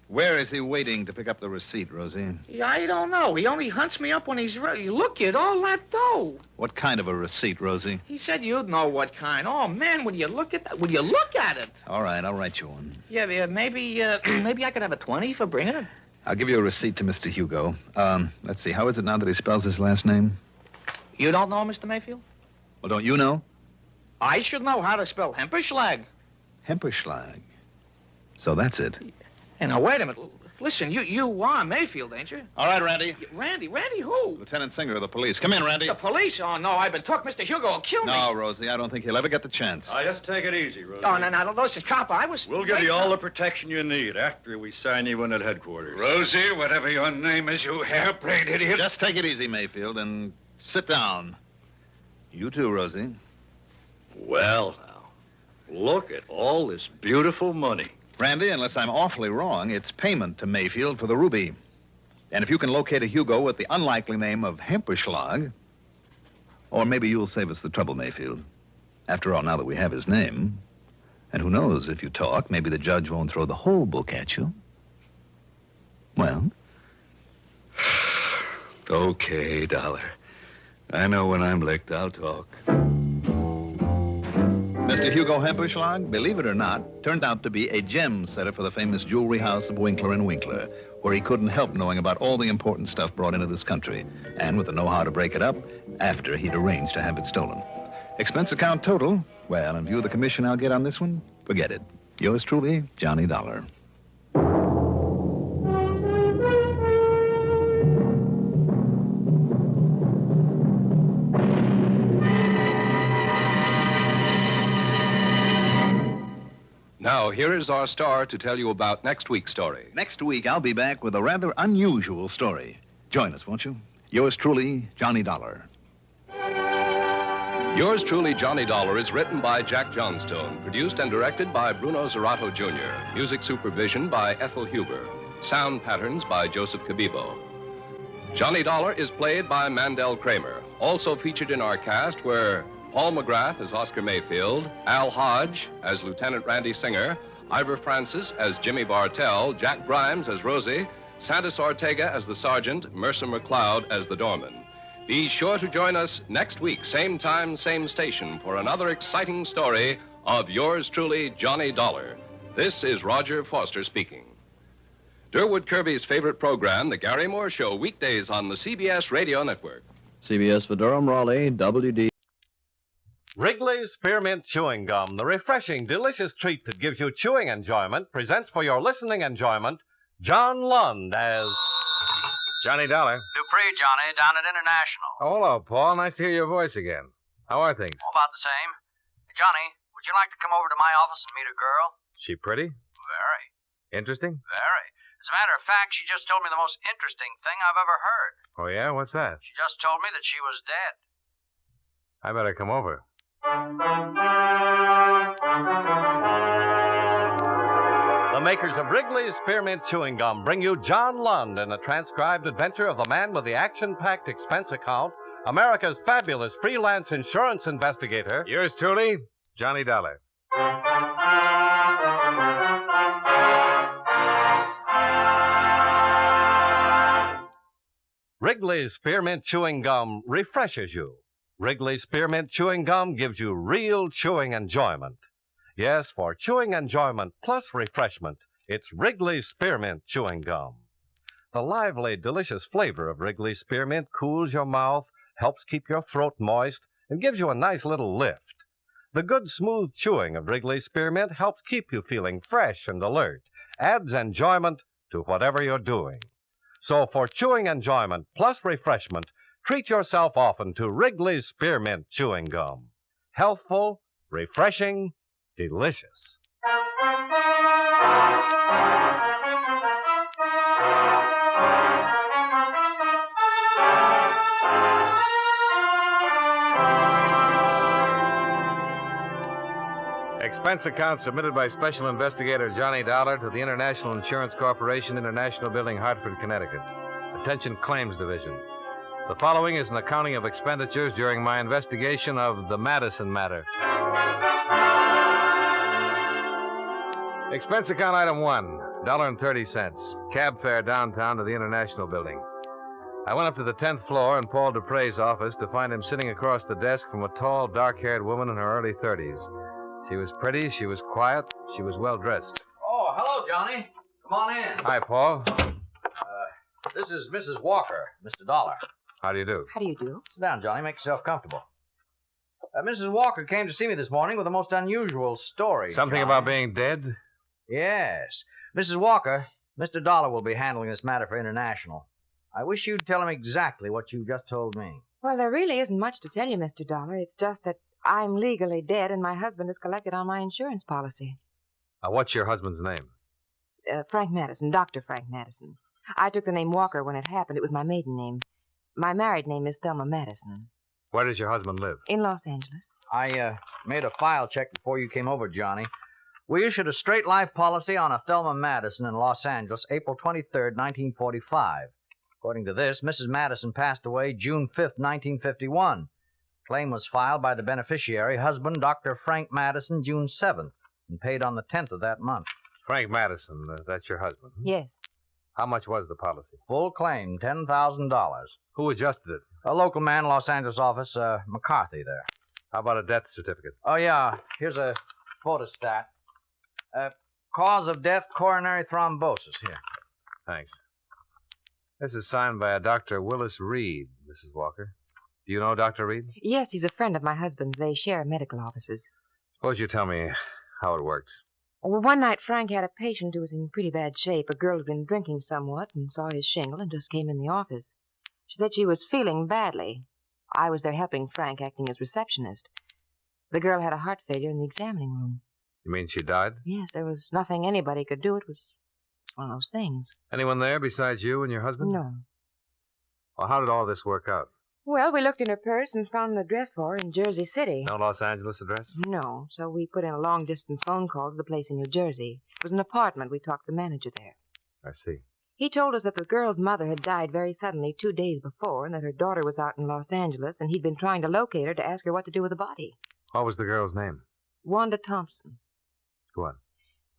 Where is he waiting to pick up the receipt, Rosie? Yeah, I don't know. He only hunts me up when he's ready. Look at all that dough. What kind of a receipt, Rosie? He said you'd know what kind. Oh, man, would you look at that? Would you look at it? All right, I'll write you one. Yeah, maybe I could have a 20 for bringing it. I'll give you a receipt to Mr. Hugo. Let's see, how is it now that he spells his last name? You don't know, Mr. Mayfield? Well, don't you know? I should know how to spell Hemperschlag. Hemperschlag. So that's it. Hey, now, wait a minute. Listen, you are Mayfield, ain't you? All right, Randy. Randy who? Lieutenant Singer of the police. Come in, Randy. The police? Oh, no, I've been took. Mr. Hugo will kill me. No, Rosie, I don't think he'll ever get the chance. Just take it easy, Rosie. Oh, no, listen, copper, I was... We'll give you all the protection you need after we sign you in at headquarters. Rosie, whatever your name is, you hair-brained idiot. Just take it easy, Mayfield, and sit down. You too, Rosie. Well, now, look at all this beautiful money. Randy, unless I'm awfully wrong, it's payment to Mayfield for the ruby. And if you can locate a Hugo with the unlikely name of Hemperschlag, or maybe you'll save us the trouble, Mayfield. After all, now that we have his name, and who knows, if you talk, maybe the judge won't throw the whole book at you. Well? Okay, Dollar. I know when I'm licked, I'll talk. Mr. Hugo Hemperschlag, believe it or not, turned out to be a gem setter for the famous jewelry house of Winkler & Winkler, where he couldn't help knowing about all the important stuff brought into this country, and with the know-how to break it up after he'd arranged to have it stolen. Expense account total, well, in view of the commission I'll get on this one, forget it. Yours truly, Johnny Dollar. Now, here is our star to tell you about next week's story. Next week, I'll be back with a rather unusual story. Join us, won't you? Yours truly, Johnny Dollar. Yours truly, Johnny Dollar, is written by Jack Johnstone, produced and directed by Bruno Zerato Jr., music supervision by Ethel Huber, sound patterns by Joseph Cabibo. Johnny Dollar is played by Mandel Kramer. Also featured in our cast were Paul McGrath as Oscar Mayfield, Al Hodge as Lieutenant Randy Singer, Ivor Francis as Jimmy Bartell, Jack Grimes as Rosie, Santos Ortega as the Sergeant, Mercer McLeod as the Doorman. Be sure to join us next week, same time, same station, for another exciting story of yours truly, Johnny Dollar. This is Roger Foster speaking. Durwood Kirby's favorite program, The Gary Moore Show, weekdays on the CBS Radio Network. CBS for Durham, Raleigh, WD. Wrigley's Spearmint Chewing Gum, the refreshing, delicious treat that gives you chewing enjoyment, presents for your listening enjoyment John Lund as Johnny Dollar. Dupree, Johnny, down at International. Oh, hello, Paul. Nice to hear your voice again. How are things? Oh, about the same. Hey, Johnny, would you like to come over to my office and meet a girl? She pretty? Very. Interesting? Very. As a matter of fact, she just told me the most interesting thing I've ever heard. Oh, yeah? What's that? She just told me that she was dead. I better come over. The makers of Wrigley's Spearmint Chewing Gum bring you John Lund in a transcribed adventure of the man with the action-packed expense account, America's fabulous freelance insurance investigator. Yours truly, Johnny Dollar. Wrigley's Spearmint Chewing Gum refreshes you. Wrigley's Spearmint Chewing Gum gives you real chewing enjoyment. Yes, for chewing enjoyment plus refreshment, it's Wrigley's Spearmint Chewing Gum. The lively, delicious flavor of Wrigley's Spearmint cools your mouth, helps keep your throat moist, and gives you a nice little lift. The good, smooth chewing of Wrigley's Spearmint helps keep you feeling fresh and alert, adds enjoyment to whatever you're doing. So for chewing enjoyment plus refreshment, treat yourself often to Wrigley's Spearmint Chewing Gum. Healthful, refreshing, delicious. Expense account submitted by Special Investigator Johnny Dollar to the International Insurance Corporation, International Building, Hartford, Connecticut. Attention Claims Division. The following is an accounting of expenditures during my investigation of the Madison matter. Expense account item 1, $1.30. Cab fare downtown to the International Building. I went up to the 10th floor in Paul Dupre's office to find him sitting across the desk from a tall, dark-haired woman in her early 30s. She was pretty, she was quiet, she was well-dressed. Oh, hello, Johnny. Come on in. Hi, Paul. This is Mrs. Walker, Mr. Dollar. How do you do? How do you do? Sit down, Johnny. Make yourself comfortable. Mrs. Walker came to see me this morning with a most unusual story. Something Johnny. about being dead? Yes. Mrs. Walker, Mr. Dollar will be handling this matter for International. I wish you'd tell him exactly what you just told me. Well, there really isn't much to tell you, Mr. Dollar. It's just that I'm legally dead and my husband is collected on my insurance policy. What's your husband's name? Frank Madison, Dr. Frank Madison. I took the name Walker when it happened. It was my maiden name. My married name is Thelma Madison. Where does your husband live? In Los Angeles. I made a file check before you came over, Johnny. We issued a straight life policy on a Thelma Madison in Los Angeles, April 23rd, 1945. According to this, Mrs. Madison passed away June 5th, 1951. Claim was filed by the beneficiary, husband Dr. Frank Madison, June 7th, and paid on the 10th of that month. Frank Madison, that's your husband? Yes. How much was the policy? Full claim, $10,000. Who adjusted it? A local man, Los Angeles office, McCarthy there. How about a death certificate? Oh, yeah. Here's a photostat. Cause of death, coronary thrombosis. Here. Thanks. This is signed by a Dr. Willis Reed, Mrs. Walker. Do you know Dr. Reed? Yes, he's a friend of my husband's. They share medical offices. Suppose you tell me how it worked. Well, one night Frank had a patient who was in pretty bad shape. A girl had been drinking somewhat and saw his shingle and just came in the office. She said she was feeling badly. I was there helping Frank, acting as receptionist. The girl had a heart failure in the examining room. You mean she died? Yes, there was nothing anybody could do. It was one of those things. Anyone there besides you and your husband? No. Well, how did all this work out? Well, we looked in her purse and found an address for her in Jersey City. No Los Angeles address? No, so we put in a long-distance phone call to the place in New Jersey. It was an apartment. We talked to the manager there. I see. He told us that the girl's mother had died very suddenly 2 days before and that her daughter was out in Los Angeles and he'd been trying to locate her to ask her what to do with the body. What was the girl's name? Wanda Thompson. Go on.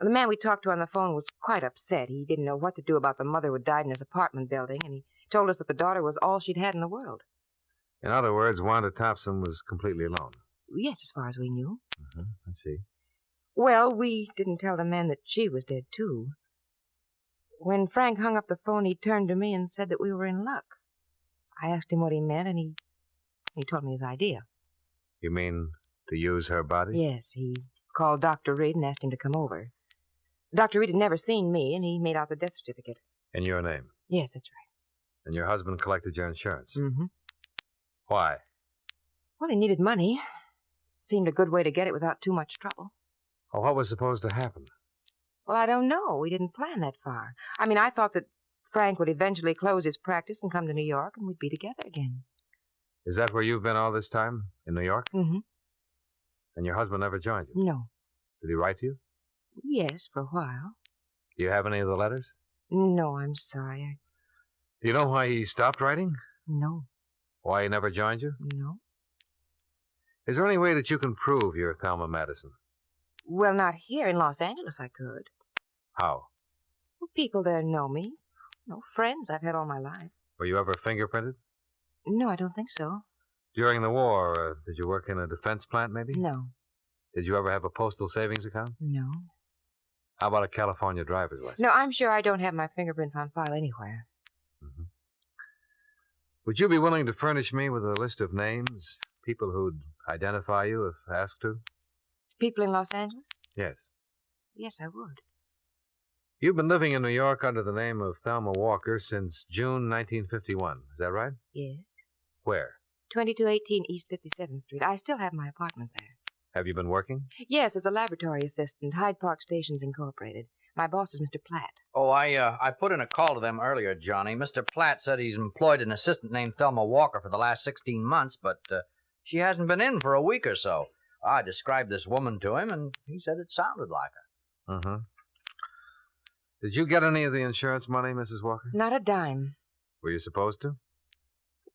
The man we talked to on the phone was quite upset. He didn't know what to do about the mother who died in his apartment building, and he told us that the daughter was all she'd had in the world. In other words, Wanda Thompson was completely alone. Yes, as far as we knew. I see. Well, we didn't tell the man that she was dead, too. When Frank hung up the phone, he turned to me and said that we were in luck. I asked him what he meant, and he told me his idea. You mean to use her body? Yes, he called Dr. Reed and asked him to come over. Dr. Reed had never seen me, and he made out the death certificate. In your name? Yes, that's right. And your husband collected your insurance? Mm-hmm. Why? Well, he needed money. Seemed a good way to get it without too much trouble. Well, what was supposed to happen? Well, I don't know. We didn't plan that far. I mean, I thought that Frank would eventually close his practice and come to New York, and we'd be together again. Is that where you've been all this time? In New York? Mm-hmm. And your husband never joined you? No. Did he write to you? Yes, for a while. Do you have any of the letters? No, I'm sorry. Do you know why he stopped writing? No. Why he never joined you? No. Is there any way that you can prove you're Thelma Madison? Well, not here in Los Angeles, I could. How? Well, people there know me. No friends I've had all my life. Were you ever fingerprinted? No, I don't think so. During the war, did you work in a defense plant, maybe? No. Did you ever have a postal savings account? No. How about a California driver's license? No, I'm sure I don't have my fingerprints on file anywhere. Mm-hmm. Would you be willing to furnish me with a list of names, people who'd identify you if asked to? People in Los Angeles? Yes. Yes, I would. You've been living in New York under the name of Thelma Walker since June 1951. Is that right? Yes. Where? 2218 East 57th Street. I still have my apartment there. Have you been working? Yes, as a laboratory assistant, Hyde Park Stations Incorporated. My boss is Mr. Platt. Oh, I put in a call to them earlier, Johnny. Mr. Platt said he's employed an assistant named Thelma Walker for the last 16 months, but she hasn't been in for a week or so. I described this woman to him, and he said it sounded like her. Mm-hmm. Did you get any of the insurance money, Mrs. Walker? Not a dime. Were you supposed to?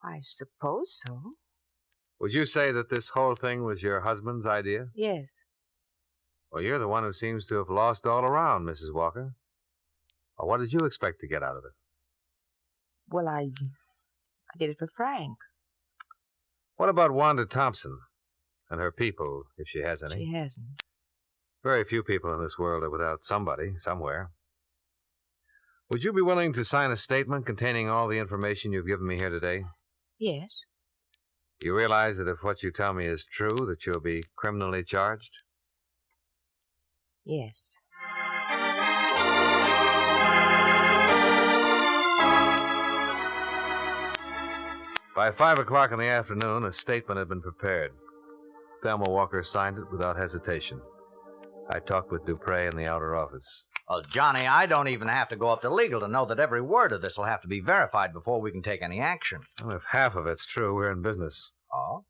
I suppose so. Would you say that this whole thing was your husband's idea? Yes. Well, you're the one who seems to have lost all around, Mrs. Walker. Well, what did you expect to get out of it? Well, I did it for Frank. What about Wanda Thompson and her people, if she has any? She hasn't. Very few people in this world are without somebody, somewhere. Would you be willing to sign a statement containing all the information you've given me here today? Yes. You realize that if what you tell me is true, that you'll be criminally charged? Yes. By 5 o'clock in the afternoon, a statement had been prepared. Thelma Walker signed it without hesitation. I talked with Dupre in the outer office. Well, Johnny, I don't even have to go up to legal to know that every word of this will have to be verified before we can take any action. Well, if half of it's true, we're in business. Oh?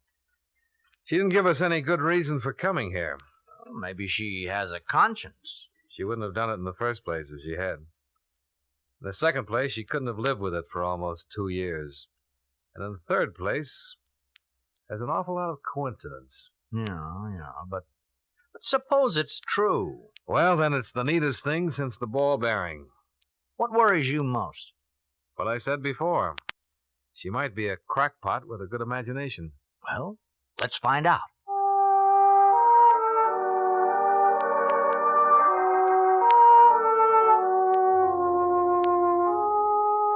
She didn't give us any good reason for coming here. Well, maybe she has a conscience. She wouldn't have done it in the first place if she had. In the second place, she couldn't have lived with it for almost 2 years. And in the third place, there's an awful lot of coincidence. Yeah, but suppose it's true. Well, then it's the neatest thing since the ball bearing. What worries you most? What I said before. She might be a crackpot with a good imagination. Well, let's find out.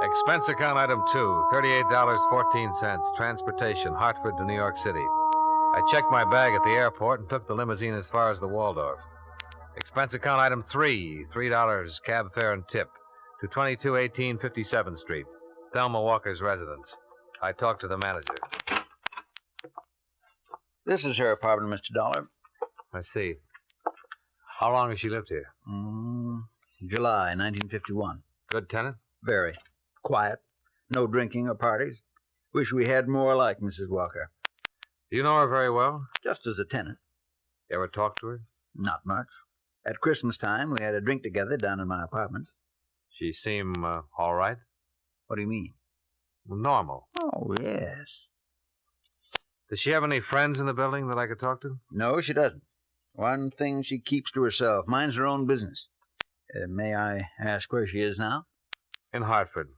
Expense account item 2, $38.14, transportation, Hartford to New York City. I checked my bag at the airport and took the limousine as far as the Waldorf. Expense account item 3, $3, cab fare and tip, to 2218 57th Street, Thelma Walker's residence. I talked to the manager. This is her apartment, Mr. Dollar. I see. How long has she lived here? July 1951. Good tenant? Very. Quiet. No drinking or parties. Wish we had more like Mrs. Walker. Do you know her very well? Just as a tenant. You ever talked to her? Not much. At Christmas time, we had a drink together down in my apartment. She seem all right? What do you mean? Well, normal. Oh, yes. Does she have any friends in the building that I could talk to? No, she doesn't. One thing she keeps to herself. Minds her own business. May I ask where she is now? In Hartford.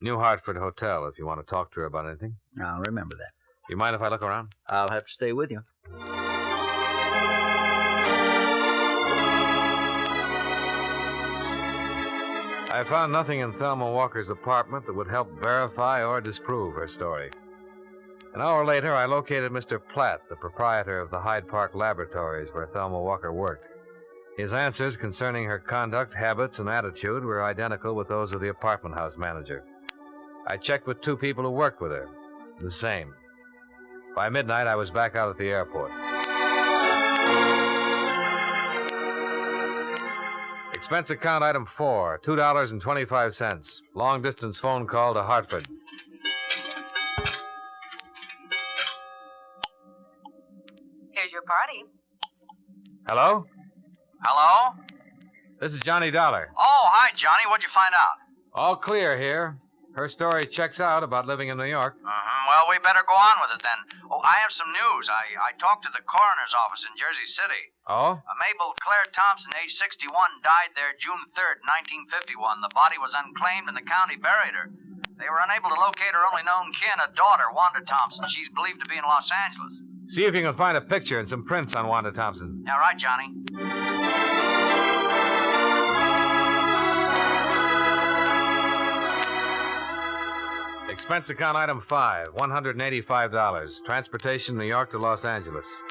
New Hartford Hotel, if you want to talk to her about anything. I'll remember that. You mind if I look around? I'll have to stay with you. I found nothing in Thelma Walker's apartment that would help verify or disprove her story. An hour later, I located Mr. Platt, the proprietor of the Hyde Park Laboratories where Thelma Walker worked. His answers concerning her conduct, habits, and attitude were identical with those of the apartment house manager. I checked with 2 people who worked with her. The same. By midnight, I was back out at the airport. Expense account item 4, $2.25. Long-distance phone call to Hartford. Here's your party. Hello? Hello? This is Johnny Dollar. Oh, hi, Johnny. What'd you find out? All clear here. Her story checks out about living in New York. Well, we better go on with it then. Oh, I have some news. I talked to the coroner's office in Jersey City. Oh? Mabel Claire Thompson, age 61, died there June 3rd, 1951. The body was unclaimed and the county buried her. They were unable to locate her only known kin, a daughter, Wanda Thompson. She's believed to be in Los Angeles. See if you can find a picture and some prints on Wanda Thompson. Yeah, right, Johnny. Expense account item 5, $185. Transportation, New York to Los Angeles.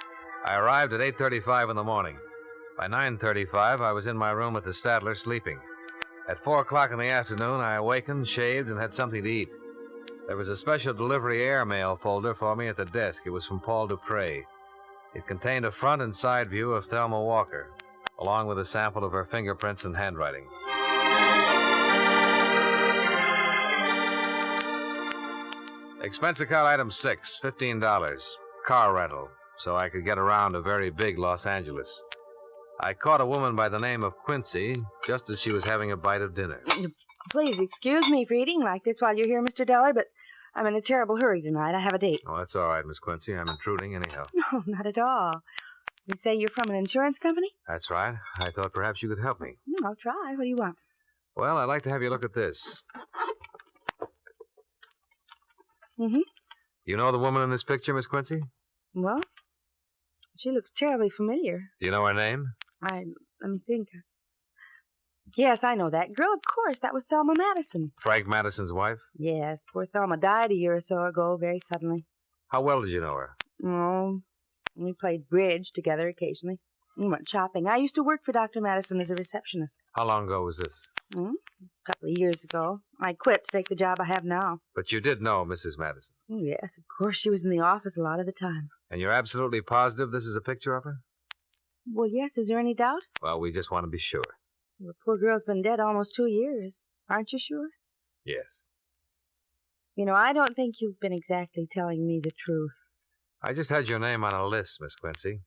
I arrived at 8:35 in the morning. By 9:35, I was in my room at the Stadler sleeping. At 4 o'clock in the afternoon, I awakened, shaved, and had something to eat. There was a special delivery airmail folder for me at the desk. It was from Paul Dupre. It contained a front and side view of Thelma Walker, along with a sample of her fingerprints and handwriting. Expense account item 6, $15. Car rental. so I could get around a very big Los Angeles. I caught a woman by the name of Quincy just as she was having a bite of dinner. Please excuse me for eating like this while you're here, Mr. Deller, but I'm in a terrible hurry tonight. I have a date. Oh, that's all right, Miss Quincy. I'm intruding anyhow. No, not at all. You say you're from an insurance company? That's right. I thought perhaps you could help me. I'll try. What do you want? Well, I'd like to have you look at this. Mm-hmm. You know the woman in this picture, Miss Quincy? Well, she looks terribly familiar. Do you know her name? Let me think. Yes, I know that girl, of course. That was Thelma Madison. Frank Madison's wife? Yes, poor Thelma died a year or so ago, very suddenly. How well did you know her? Oh, we played bridge together occasionally. We went shopping. I used to work for Dr. Madison as a receptionist. How long ago was this? A couple of years ago. I quit to take the job I have now. But you did know Mrs. Madison? Oh, yes, of course. She was in the office a lot of the time. And you're absolutely positive this is a picture of her? Well, yes. Is there any doubt? Well, we just want to be sure. Well, the poor girl's been dead almost 2 years. Aren't you sure? Yes. You know, I don't think you've been exactly telling me the truth. I just had your name on a list, Miss Quincy.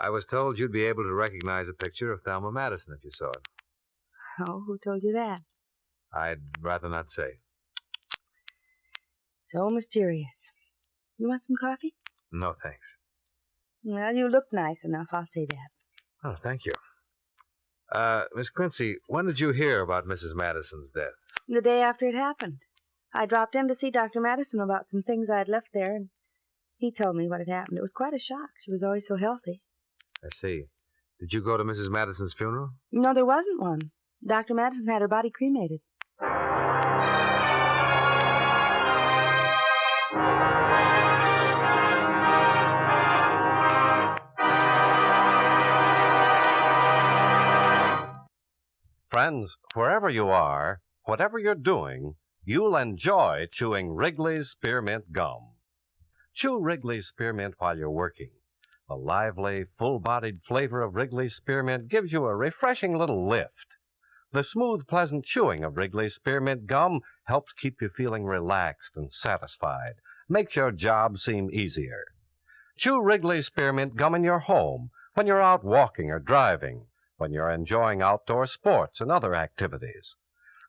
I was told you'd be able to recognize a picture of Thelma Madison if you saw it. Oh, who told you that? I'd rather not say. So mysterious. You want some coffee? No, thanks. Well, you look nice enough, I'll say that. Oh, thank you. Miss Quincy, when did you hear about Mrs. Madison's death? The day after it happened. I dropped in to see Dr. Madison about some things I'd left there, and he told me what had happened. It was quite a shock. She was always so healthy. I see. Did you go to Mrs. Madison's funeral? No, there wasn't one. Dr. Madison had her body cremated. Friends, wherever you are, whatever you're doing, you'll enjoy chewing Wrigley's Spearmint Gum. Chew Wrigley's Spearmint while you're working. The lively, full-bodied flavor of Wrigley's Spearmint gives you a refreshing little lift. The smooth, pleasant chewing of Wrigley's Spearmint Gum helps keep you feeling relaxed and satisfied, makes your job seem easier. Chew Wrigley's Spearmint Gum in your home, when you're out walking or driving, when you're enjoying outdoor sports and other activities.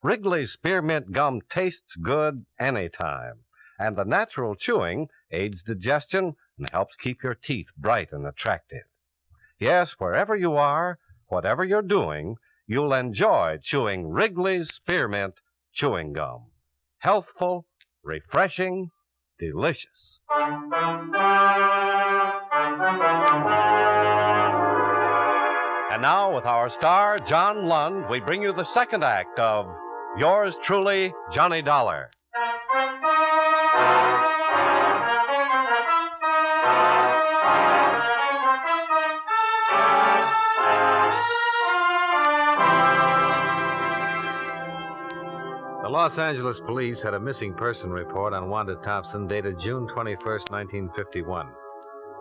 Wrigley's Spearmint Gum tastes good anytime, and the natural chewing aids digestion and helps keep your teeth bright and attractive. Yes, wherever you are, whatever you're doing, you'll enjoy chewing Wrigley's Spearmint Chewing Gum. Healthful, refreshing, delicious. And now, with our star, John Lund, we bring you the second act of Yours Truly, Johnny Dollar. The Los Angeles police had a missing person report on Wanda Thompson dated June 21st, 1951.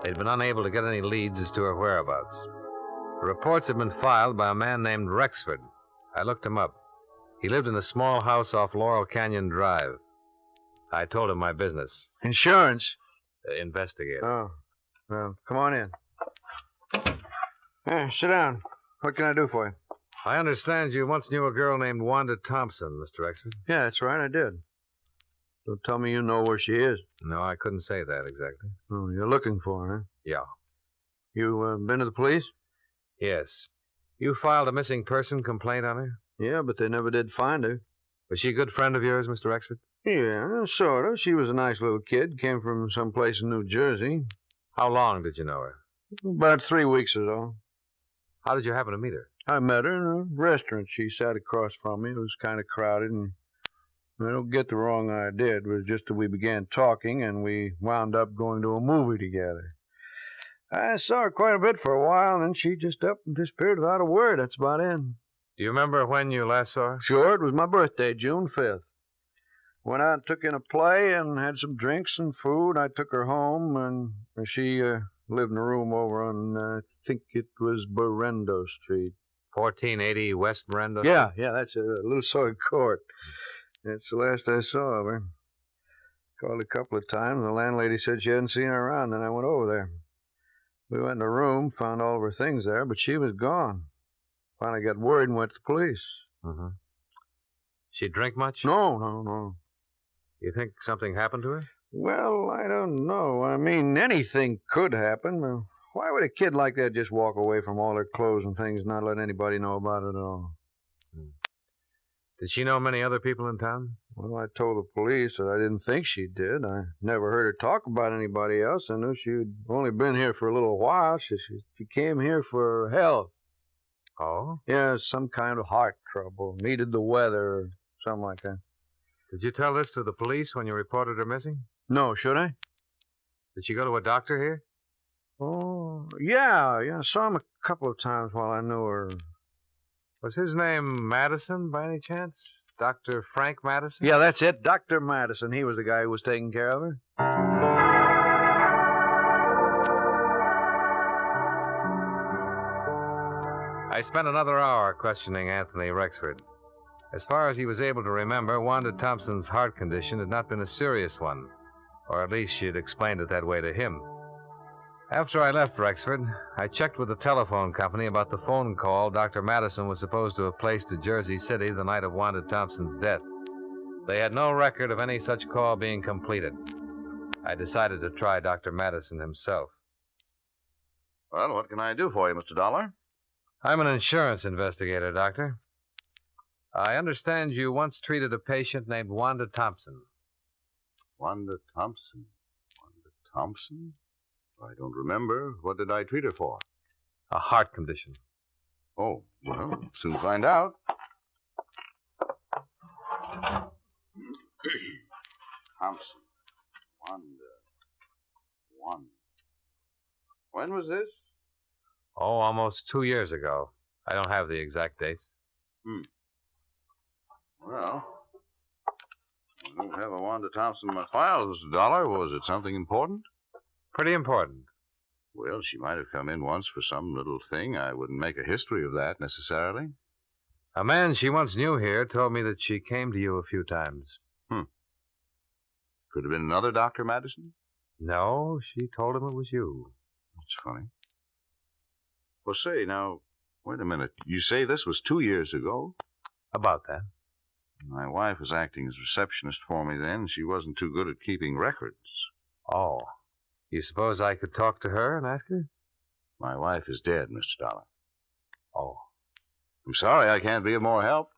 They'd been unable to get any leads as to her whereabouts. The reports had been filed by a man named Rexford. I looked him up. He lived in a small house off Laurel Canyon Drive. I told him my business. Insurance? Investigator. Oh. Well, come on in. Here, sit down. What can I do for you? I understand you once knew a girl named Wanda Thompson, Mr. Rexford. Yeah, that's right, I did. Don't tell me you know where she is. No, I couldn't say that exactly. Oh, you're looking for her, huh? Yeah. You been to the police? Yes. You filed a missing person complaint on her? Yeah, but they never did find her. Was she a good friend of yours, Mr. Rexford? Yeah, sort of. She was a nice little kid. Came from someplace in New Jersey. How long did you know her? About 3 weeks or so. How did you happen to meet her? I met her in a restaurant. She sat across from me. It was kind of crowded, and I don't get the wrong idea. It was just that we began talking, and we wound up going to a movie together. I saw her quite a bit for a while, and then she just up and disappeared without a word. That's about it. Do you remember when you last saw her? Sure, it was my birthday, June 5th. Went out and took in a play and had some drinks and food. I took her home, and she lived in a room over on, I think it was Berendo Street. 1480 West Miranda? Yeah, that's a little sort of court. That's the last I saw of her. Called a couple of times. The landlady said she hadn't seen her around, and I went over there. We went in the room, found all of her things there, but she was gone. Finally got worried and went to the police. Mm-hmm. She drink much? No. You think something happened to her? Well, I don't know. I mean, anything could happen. Why would a kid like that just walk away from all her clothes and things and not let anybody know about it at all? Did she know many other people in town? Well, I told the police that I didn't think she did. I never heard her talk about anybody else. I knew she'd only been here for a little while. She came here for health. Oh? Yeah, some kind of heart trouble. Needed the weather or something like that. Did you tell this to the police when you reported her missing? No, should I? Did she go to a doctor here? Oh, yeah. I saw him a couple of times while I knew her. Was his name Madison, by any chance? Dr. Frank Madison? Yeah, that's it. Dr. Madison. He was the guy who was taking care of her. I spent another hour questioning Anthony Rexford. As far as he was able to remember, Wanda Thompson's heart condition had not been a serious one, or at least she had explained it that way to him. After I left Rexford, I checked with the telephone company about the phone call Dr. Madison was supposed to have placed to Jersey City the night of Wanda Thompson's death. They had no record of any such call being completed. I decided to try Dr. Madison himself. Well, what can I do for you, Mr. Dollar? I'm an insurance investigator, Doctor. I understand you once treated a patient named Wanda Thompson. Wanda Thompson? Wanda Thompson? I don't remember. What did I treat her for? A heart condition. Oh, well, soon find out. Thompson. Wanda. When was this? Oh, almost 2 years ago. I don't have the exact dates. Well, I don't have a Wanda Thompson in my files, Mr. Dollar. Was it something important? Pretty important. Well, she might have come in once for some little thing. I wouldn't make a history of that necessarily. A man she once knew here told me that she came to you a few times. Could have been another Dr. Madison? No, she told him it was you. That's funny. Well, say, now, wait a minute. You say this was 2 years ago? About that. My wife was acting as receptionist for me then. She wasn't too good at keeping records. Oh. You suppose I could talk to her and ask her? My wife is dead, Mr. Dollar. Oh. I'm sorry I can't be of more help.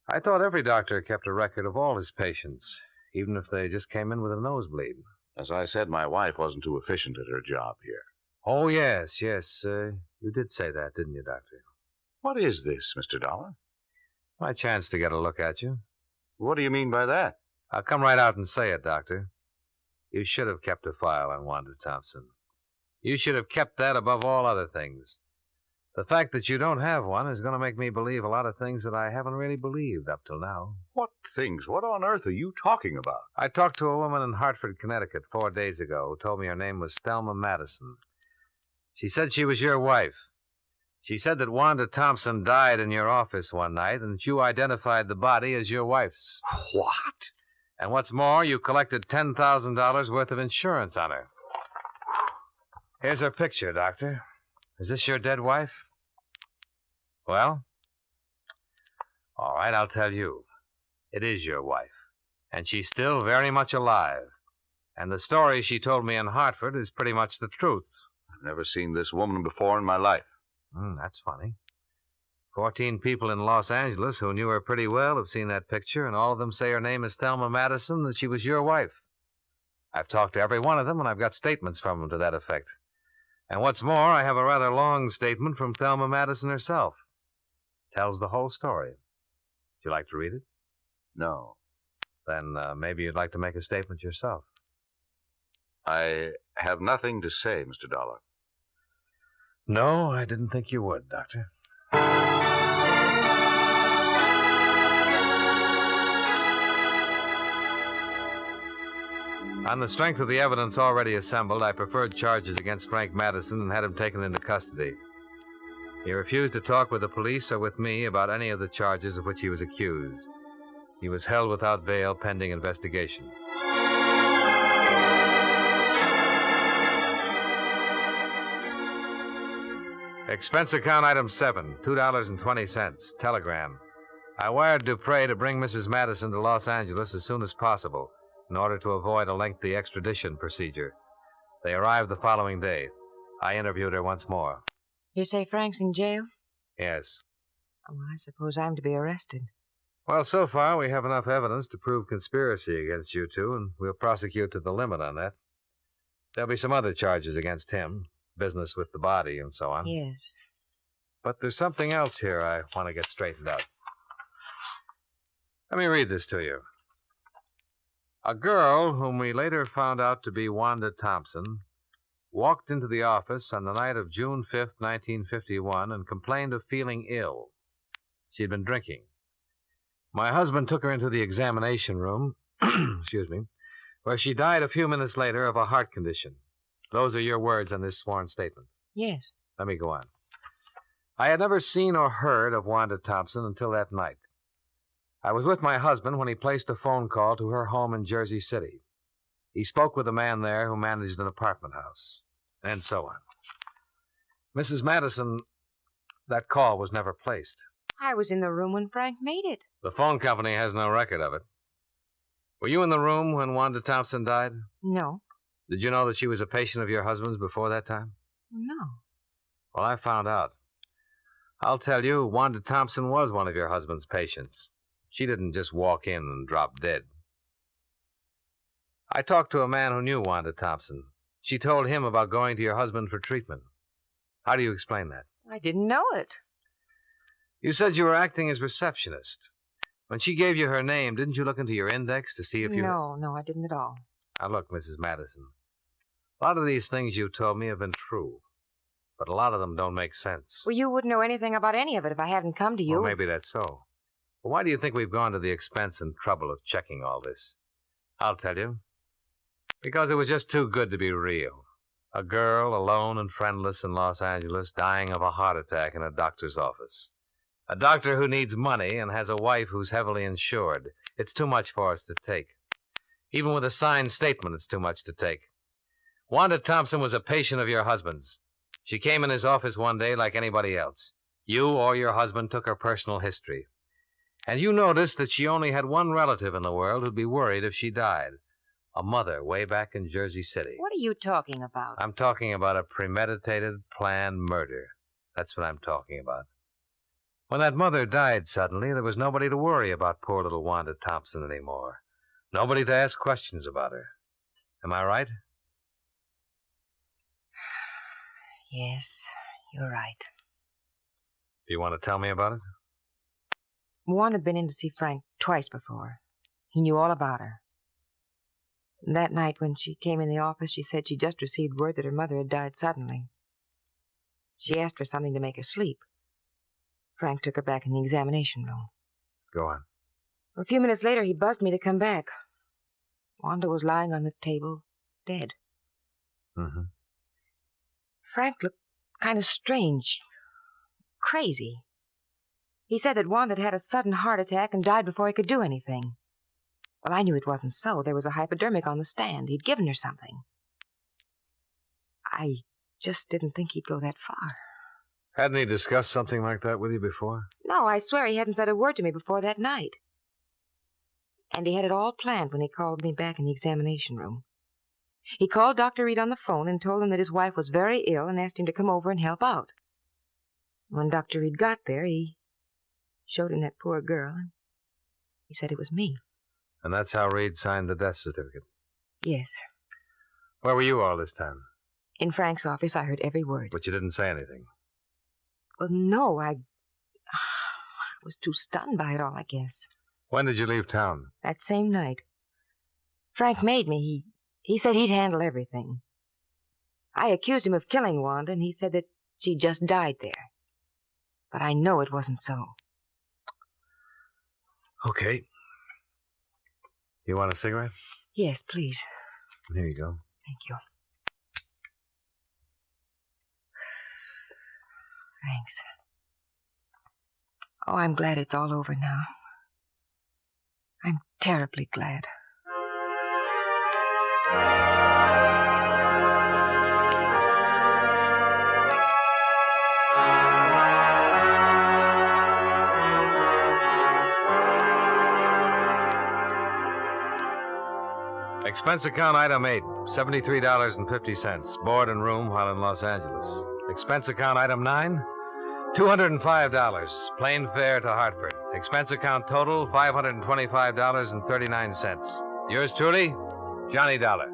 I thought every doctor kept a record of all his patients, even if they just came in with a nosebleed. As I said, my wife wasn't too efficient at her job here. Oh, yes. You did say that, didn't you, Doctor? What is this, Mr. Dollar? My chance to get a look at you. What do you mean by that? I'll come right out and say it, Doctor. You should have kept a file on Wanda Thompson. You should have kept that above all other things. The fact that you don't have one is going to make me believe a lot of things that I haven't really believed up till now. What things? What on earth are you talking about? I talked to a woman in Hartford, Connecticut 4 days ago who told me her name was Thelma Madison. She said she was your wife. She said that Wanda Thompson died in your office one night and that you identified the body as your wife's. What? And what's more, you collected $10,000 worth of insurance on her. Here's her picture, Doctor. Is this your dead wife? Well? All right, I'll tell you. It is your wife. And she's still very much alive. And the story she told me in Hartford is pretty much the truth. I've never seen this woman before in my life. That's funny. 14 people in Los Angeles who knew her pretty well have seen that picture, and all of them say her name is Thelma Madison, that she was your wife. I've talked to every one of them, and I've got statements from them to that effect. And what's more, I have a rather long statement from Thelma Madison herself. Tells the whole story. Would you like to read it? No. Then maybe you'd like to make a statement yourself. I have nothing to say, Mr. Dollar. No, I didn't think you would, Doctor. On the strength of the evidence already assembled, I preferred charges against Frank Madison and had him taken into custody. He refused to talk with the police or with me about any of the charges of which he was accused. He was held without bail pending investigation. Expense account item 7, $2.20. Telegram. I wired Dupre to bring Mrs. Madison to Los Angeles as soon as possible in order to avoid a lengthy extradition procedure. They arrived the following day. I interviewed her once more. You say Frank's in jail? Yes. Oh, I suppose I'm to be arrested. Well, so far we have enough evidence to prove conspiracy against you two, and we'll prosecute to the limit on that. There'll be some other charges against him, business with the body and so on. Yes. But there's something else here I want to get straightened out. Let me read this to you. A girl whom we later found out to be Wanda Thompson walked into the office on the night of June 5th, 1951, and complained of feeling ill. She'd been drinking. My husband took her into the examination room, where she died a few minutes later of a heart condition. Those are your words on this sworn statement. Yes. Let me go on. I had never seen or heard of Wanda Thompson until that night. I was with my husband when he placed a phone call to her home in Jersey City. He spoke with a man there who managed an apartment house, and so on. Mrs. Madison, that call was never placed. I was in the room when Frank made it. The phone company has no record of it. Were you in the room when Wanda Thompson died? No. Did you know that she was a patient of your husband's before that time? No. Well, I found out. I'll tell you, Wanda Thompson was one of your husband's patients. She didn't just walk in and drop dead. I talked to a man who knew Wanda Thompson. She told him about going to your husband for treatment. How do you explain that? I didn't know it. You said you were acting as receptionist. When she gave you her name, didn't you look into your index to see if you... No, I didn't at all. Now, look, Mrs. Madison. A lot of these things you told me have been true, but a lot of them don't make sense. Well, you wouldn't know anything about any of it if I hadn't come to you. Well, maybe that's so. But why do you think we've gone to the expense and trouble of checking all this? I'll tell you. Because it was just too good to be real. A girl, alone and friendless in Los Angeles, dying of a heart attack in a doctor's office. A doctor who needs money and has a wife who's heavily insured. It's too much for us to take. Even with a signed statement, it's too much to take. Wanda Thompson was a patient of your husband's. She came in his office one day like anybody else. You or your husband took her personal history. And you noticed that she only had one relative in the world who'd be worried if she died. A mother way back in Jersey City. What are you talking about? I'm talking about a premeditated, planned murder. That's what I'm talking about. When that mother died suddenly, there was nobody to worry about poor little Wanda Thompson anymore. Nobody to ask questions about her. Am I right? Yes, you're right. Do you want to tell me about it? Wanda had been in to see Frank twice before. He knew all about her. And that night when she came in the office, she said she'd just received word that her mother had died suddenly. She asked for something to make her sleep. Frank took her back in the examination room. Go on. A few minutes later, he buzzed me to come back. Wanda was lying on the table, dead. Mm-hmm. Frank looked kind of strange, crazy. He said that Wanda had had a sudden heart attack and died before he could do anything. Well, I knew it wasn't so. There was a hypodermic on the stand. He'd given her something. I just didn't think he'd go that far. Hadn't he discussed something like that with you before? No, I swear he hadn't said a word to me before that night. And he had it all planned when he called me back in the examination room. He called Dr. Reed on the phone and told him that his wife was very ill and asked him to come over and help out. When Dr. Reed got there, he showed him that poor girl, and he said it was me. And that's how Reed signed the death certificate? Yes. Where were you all this time? In Frank's office. I heard every word. But you didn't say anything? Well, no, I was too stunned by it all, I guess. When did you leave town? That same night. Frank made me. He said he'd handle everything. I accused him of killing Wanda, and he said that she just died there. But I know it wasn't so. Okay. You want a cigarette? Yes, please. Here you go. Thank you. Thanks. Oh, I'm glad it's all over now. I'm terribly glad. Expense account item 8, $73.50. Board and room while in Los Angeles. Expense account item 9, $205. Plane fare to Hartford. Expense account total, $525.39. Yours truly, Johnny Dollar.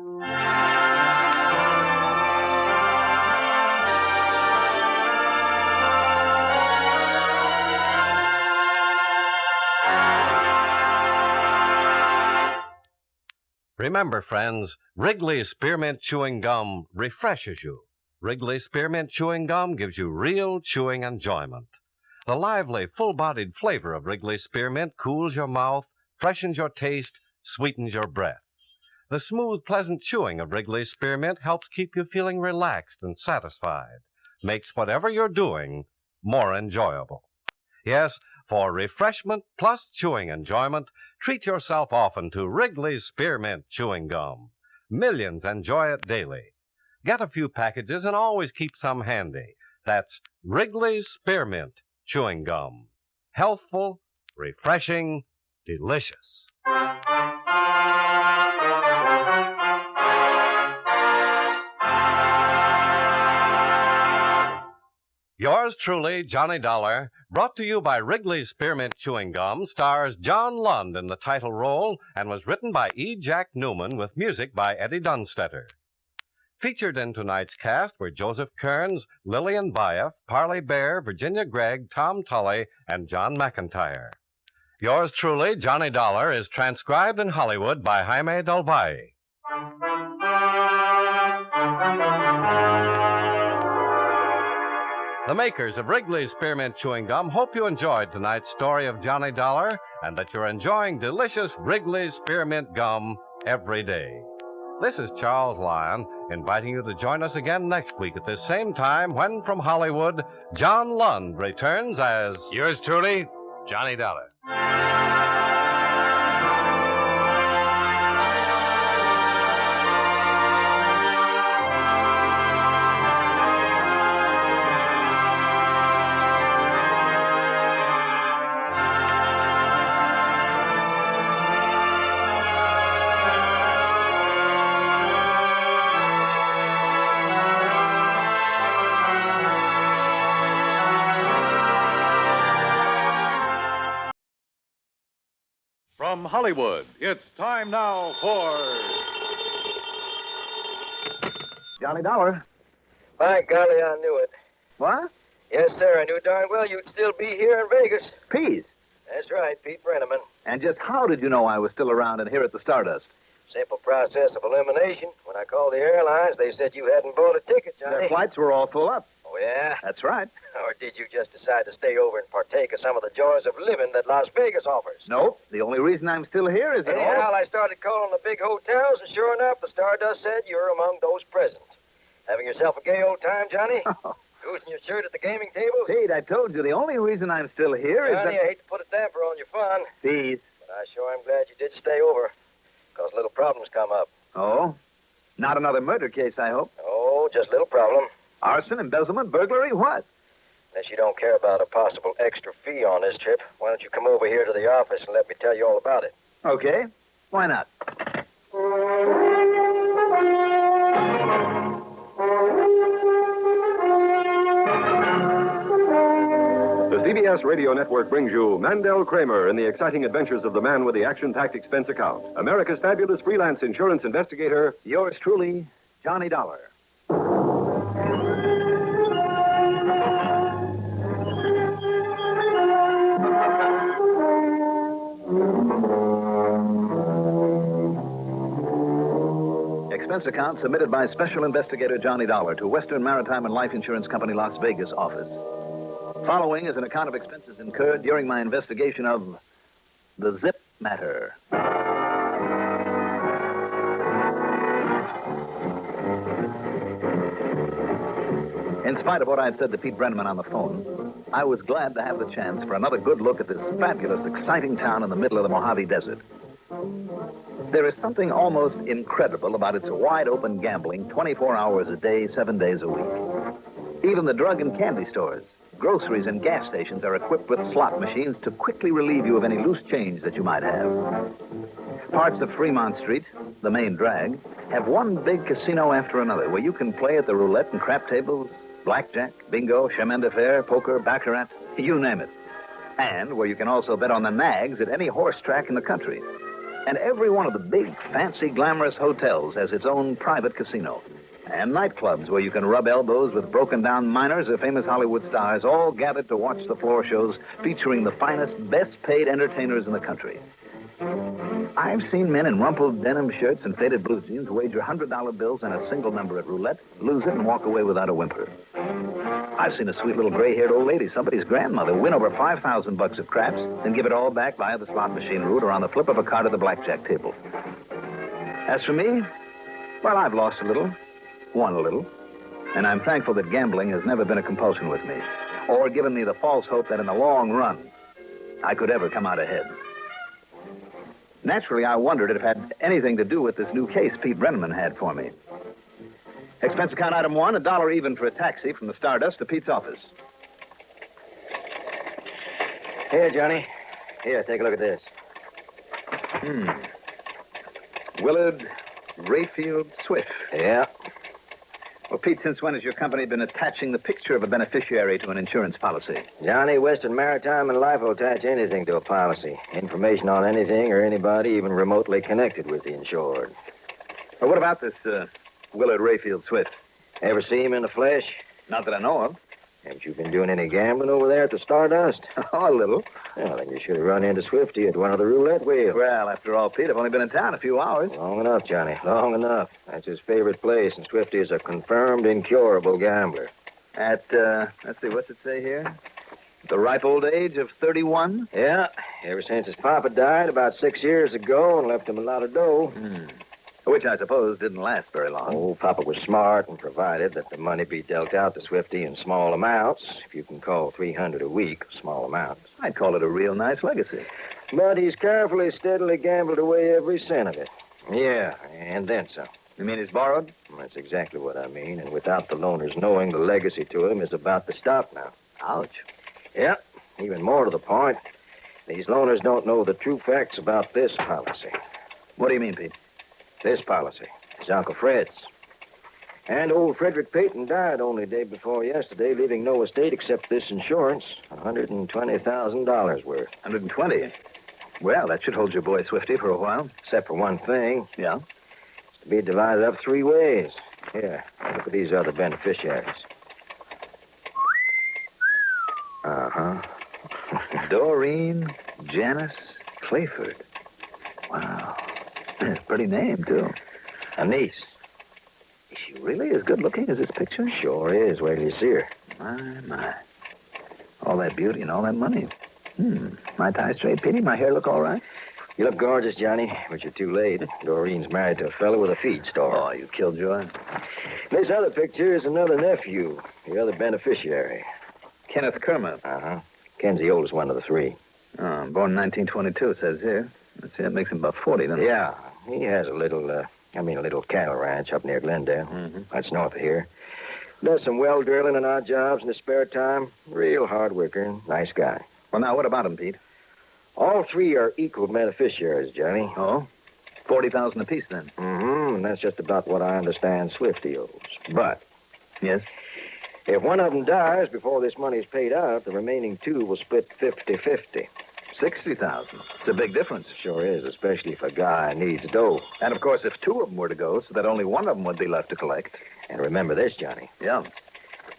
Remember, friends, Wrigley's Spearmint Chewing Gum refreshes you. Wrigley's Spearmint Chewing Gum gives you real chewing enjoyment. The lively, full-bodied flavor of Wrigley's Spearmint cools your mouth, freshens your taste, sweetens your breath. The smooth, pleasant chewing of Wrigley's Spearmint helps keep you feeling relaxed and satisfied, makes whatever you're doing more enjoyable. Yes, for refreshment plus chewing enjoyment, treat yourself often to Wrigley's Spearmint Chewing Gum. Millions enjoy it daily. Get a few packages and always keep some handy. That's Wrigley's Spearmint Chewing Gum. Healthful, refreshing, delicious. Yours truly, Johnny Dollar, brought to you by Wrigley's Spearmint Chewing Gum, stars John Lund in the title role and was written by E. Jack Newman with music by Eddie Dunstetter. Featured in tonight's cast were Joseph Kearns, Lillian Baeff, Parley Bear, Virginia Gregg, Tom Tully, and John McIntyre. Yours truly, Johnny Dollar, is transcribed in Hollywood by Jaime Del Valle. The makers of Wrigley's Spearmint Chewing Gum hope you enjoyed tonight's story of Johnny Dollar and that you're enjoying delicious Wrigley's Spearmint Gum every day. This is Charles Lyon, inviting you to join us again next week at this same time when, from Hollywood, John Lund returns as... Yours truly, Johnny Dollar. From Hollywood, it's time now for... Johnny Dollar. By golly, I knew it. What? Yes, sir. I knew darn well you'd still be here in Vegas. Pease. That's right, Pete Brenneman. And just how did you know I was still around and here at the Stardust? Simple process of elimination. When I called the airlines, they said you hadn't bought a ticket, Johnny. Their flights were all full up. Oh, yeah? That's right. Or did you just decide to stay over and partake of some of the joys of living that Las Vegas offers? Nope. The only reason I'm still here is that Anyhow, I started calling the big hotels, and sure enough, the Stardust said you're among those present. Having yourself a gay old time, Johnny? Losing your shirt at the gaming table? Pete, I told you, the only reason I'm still here is Johnny, that... I hate to put a damper on your fun. Pease. But I sure am glad you did stay over, because little problems come up. Oh? Not another murder case, I hope? Oh, just little problem. Arson, embezzlement, burglary, what? Unless you don't care about a possible extra fee on this trip, why don't you come over here to the office and let me tell you all about it? Okay. Why not? The CBS Radio Network brings you Mandel Kramer in the exciting adventures of the man with the action-packed expense account. America's fabulous freelance insurance investigator. Yours truly, Johnny Dollar. Expense account submitted by Special Investigator Johnny Dollar to Western Maritime and Life Insurance Company, Las Vegas office. Following is an account of expenses incurred during my investigation of the Zipp matter. In spite of what I'd said to Pete Brenneman on the phone, I was glad to have the chance for another good look at this fabulous, exciting town in the middle of the Mojave Desert. There is something almost incredible about its wide-open gambling 24 hours a day, 7 days a week. Even the drug and candy stores, Groceries and gas stations are equipped with slot machines to quickly relieve you of any loose change that you might have. Parts of Fremont Street, the main drag, have one big casino after another where you can play at the roulette and crap tables, blackjack, bingo, chemin de fer, poker, baccarat, you name it. And where you can also bet on the nags at any horse track in the country. And every one of the big, fancy, glamorous hotels has its own private casino. And nightclubs where you can rub elbows with broken-down miners or famous Hollywood stars, all gathered to watch the floor shows featuring the finest, best-paid entertainers in the country. I've seen men in rumpled denim shirts and faded blue jeans wager $100 bills on a single number at roulette, lose it, and walk away without a whimper. I've seen a sweet little gray-haired old lady, somebody's grandmother, win over $5,000 at craps, then give it all back via the slot machine route or on the flip of a card at the blackjack table. As for me, well, I've lost a little. Won a little, and I'm thankful that gambling has never been a compulsion with me, or given me the false hope that in the long run, I could ever come out ahead. Naturally, I wondered if it had anything to do with this new case Pete Brenneman had for me. Expense account item 1, $1 even for a taxi from the Stardust to Pete's office. Here, Johnny. Here, take a look at this. Willard Rayfield Swift. Yeah. Well, Pete, since when has your company been attaching the picture of a beneficiary to an insurance policy? Johnny, Western Maritime and Life will attach anything to a policy. Information on anything or anybody even remotely connected with the insured. Well, what about this Willard Rayfield Swift? Ever see him in the flesh? Not that I know of. Haven't you been doing any gambling over there at the Stardust? Oh, a little. Well, then you should have run into Swifty at one of the roulette wheels. Well, after all, Pete, I've only been in town a few hours. Long enough, Johnny. Long enough. That's his favorite place, and Swifty is a confirmed, incurable gambler. At, let's see, what's it say here? The ripe old age of 31? Yeah. Ever since his papa died about 6 years ago and left him a lot of dough. Which I suppose didn't last very long. Oh, Papa was smart and provided that the money be dealt out to Swifty in small amounts, if you can call $300 a week small amounts. I'd call it a real nice legacy. But he's carefully, steadily gambled away every cent of it. Yeah, and then some. You mean he's borrowed? That's exactly what I mean, and without the loaners knowing, the legacy to him is about to stop now. Ouch. Yep, even more to the point, these loaners don't know the true facts about this policy. What do you mean, Pete? This policy is Uncle Fred's. And old Frederick Peyton died only day before yesterday, leaving no estate except this insurance, $120,000 worth. 120? Well, that should hold your boy Swifty for a while. Except for one thing. Yeah? It's to be divided up 3 ways. Here, look at these other beneficiaries. Uh-huh. Doreen Janice Clayford. Wow. That's a pretty name, too. A niece. Is she really as good looking as this picture? Sure is. Wait till you see her. My. All that beauty and all that money. My tie straight, Petey? My hair look all right? You look gorgeous, Johnny, but you're too late. Doreen's married to a fellow with a feed store. Oh, you killjoy. This other picture is another nephew, the other beneficiary. Kenneth Kerma. Uh-huh. Ken's the oldest one of the 3. Born in 1922, it says here. Let's see, that makes him about 40, doesn't it? Yeah. He has a little cattle ranch up near Glendale. That's north of here. Does some well drilling and odd jobs in his spare time. Real hard worker. Nice guy. Well, now, what about him, Pete? All 3 are equal beneficiaries, Johnny. Oh? $40,000 apiece, then? And that's just about what I understand Swifty owes. But... Yes? If one of them dies before this money's paid out, the remaining 2 will split 50-50. $60,000. It's a big difference. Sure is, especially if a guy needs dough. And, of course, if 2 of them were to go, so that only one of them would be left to collect. And remember this, Johnny. Yeah.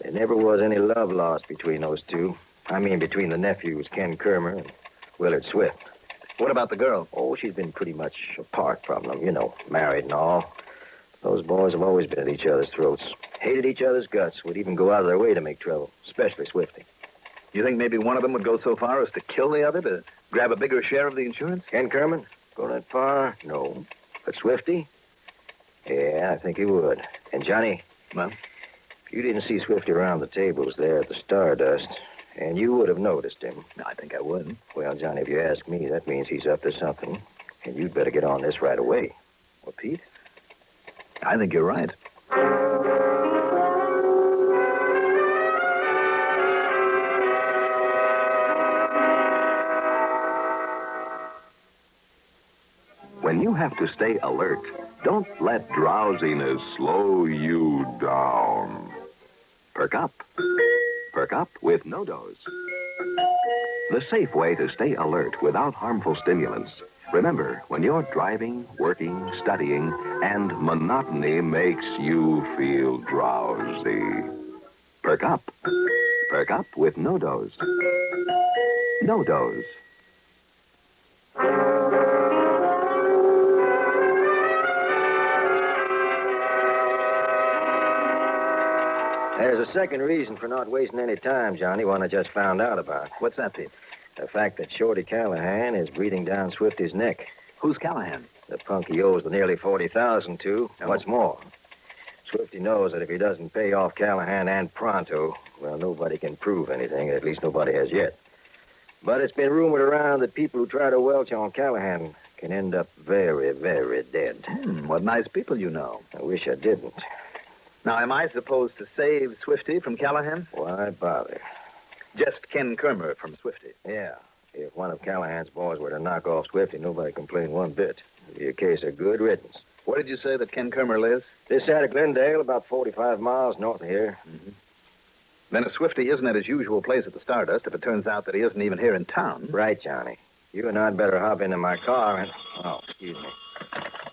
There never was any love lost between those 2. I mean, between the nephews, Ken Kermer and Willard Swift. What about the girl? Oh, she's been pretty much apart from them, married and all. Those boys have always been at each other's throats. Hated each other's guts, would even go out of their way to make trouble, especially Swifty. You think maybe one of them would go so far as to kill the other to grab a bigger share of the insurance? Ken Kerman? Go that far? No. But Swifty? Yeah, I think he would. And Johnny? Well? If you didn't see Swifty around the tables there at the Stardust, and you would have noticed him. I think I would. Well, Johnny, if you ask me, that means he's up to something. And you'd better get on this right away. Well, Pete, I think you're right. you have to stay alert, don't let drowsiness slow you down. Perk up. Perk up with No-Dose. The safe way to stay alert without harmful stimulants. Remember, when you're driving, working, studying, and monotony makes you feel drowsy. Perk up. Perk up with No-Dose. No-Dose. There's a second reason for not wasting any time, Johnny, one I just found out about. What's that, Pete? The fact that Shorty Callahan is breathing down Swifty's neck. Who's Callahan? The punk he owes the nearly $40,000 to. Oh. What's more, Swifty knows that if he doesn't pay off Callahan and pronto, well, nobody can prove anything. At least nobody has yet. But it's been rumored around that people who try to welch on Callahan can end up very, very dead. What nice people you know. I wish I didn't. Now, am I supposed to save Swifty from Callahan? Why bother? Just Ken Kermer from Swifty. Yeah. If one of Callahan's boys were to knock off Swifty, nobody complained one bit. It'd be a case of good riddance. Where did you say that Ken Kermer lives? This side of Glendale, about 45 miles north of here. Mm-hmm. Then if Swifty isn't at his usual place at the Stardust, if it turns out that he isn't even here in town... Right, Johnny. You and I'd better hop into my car and... Oh, excuse me.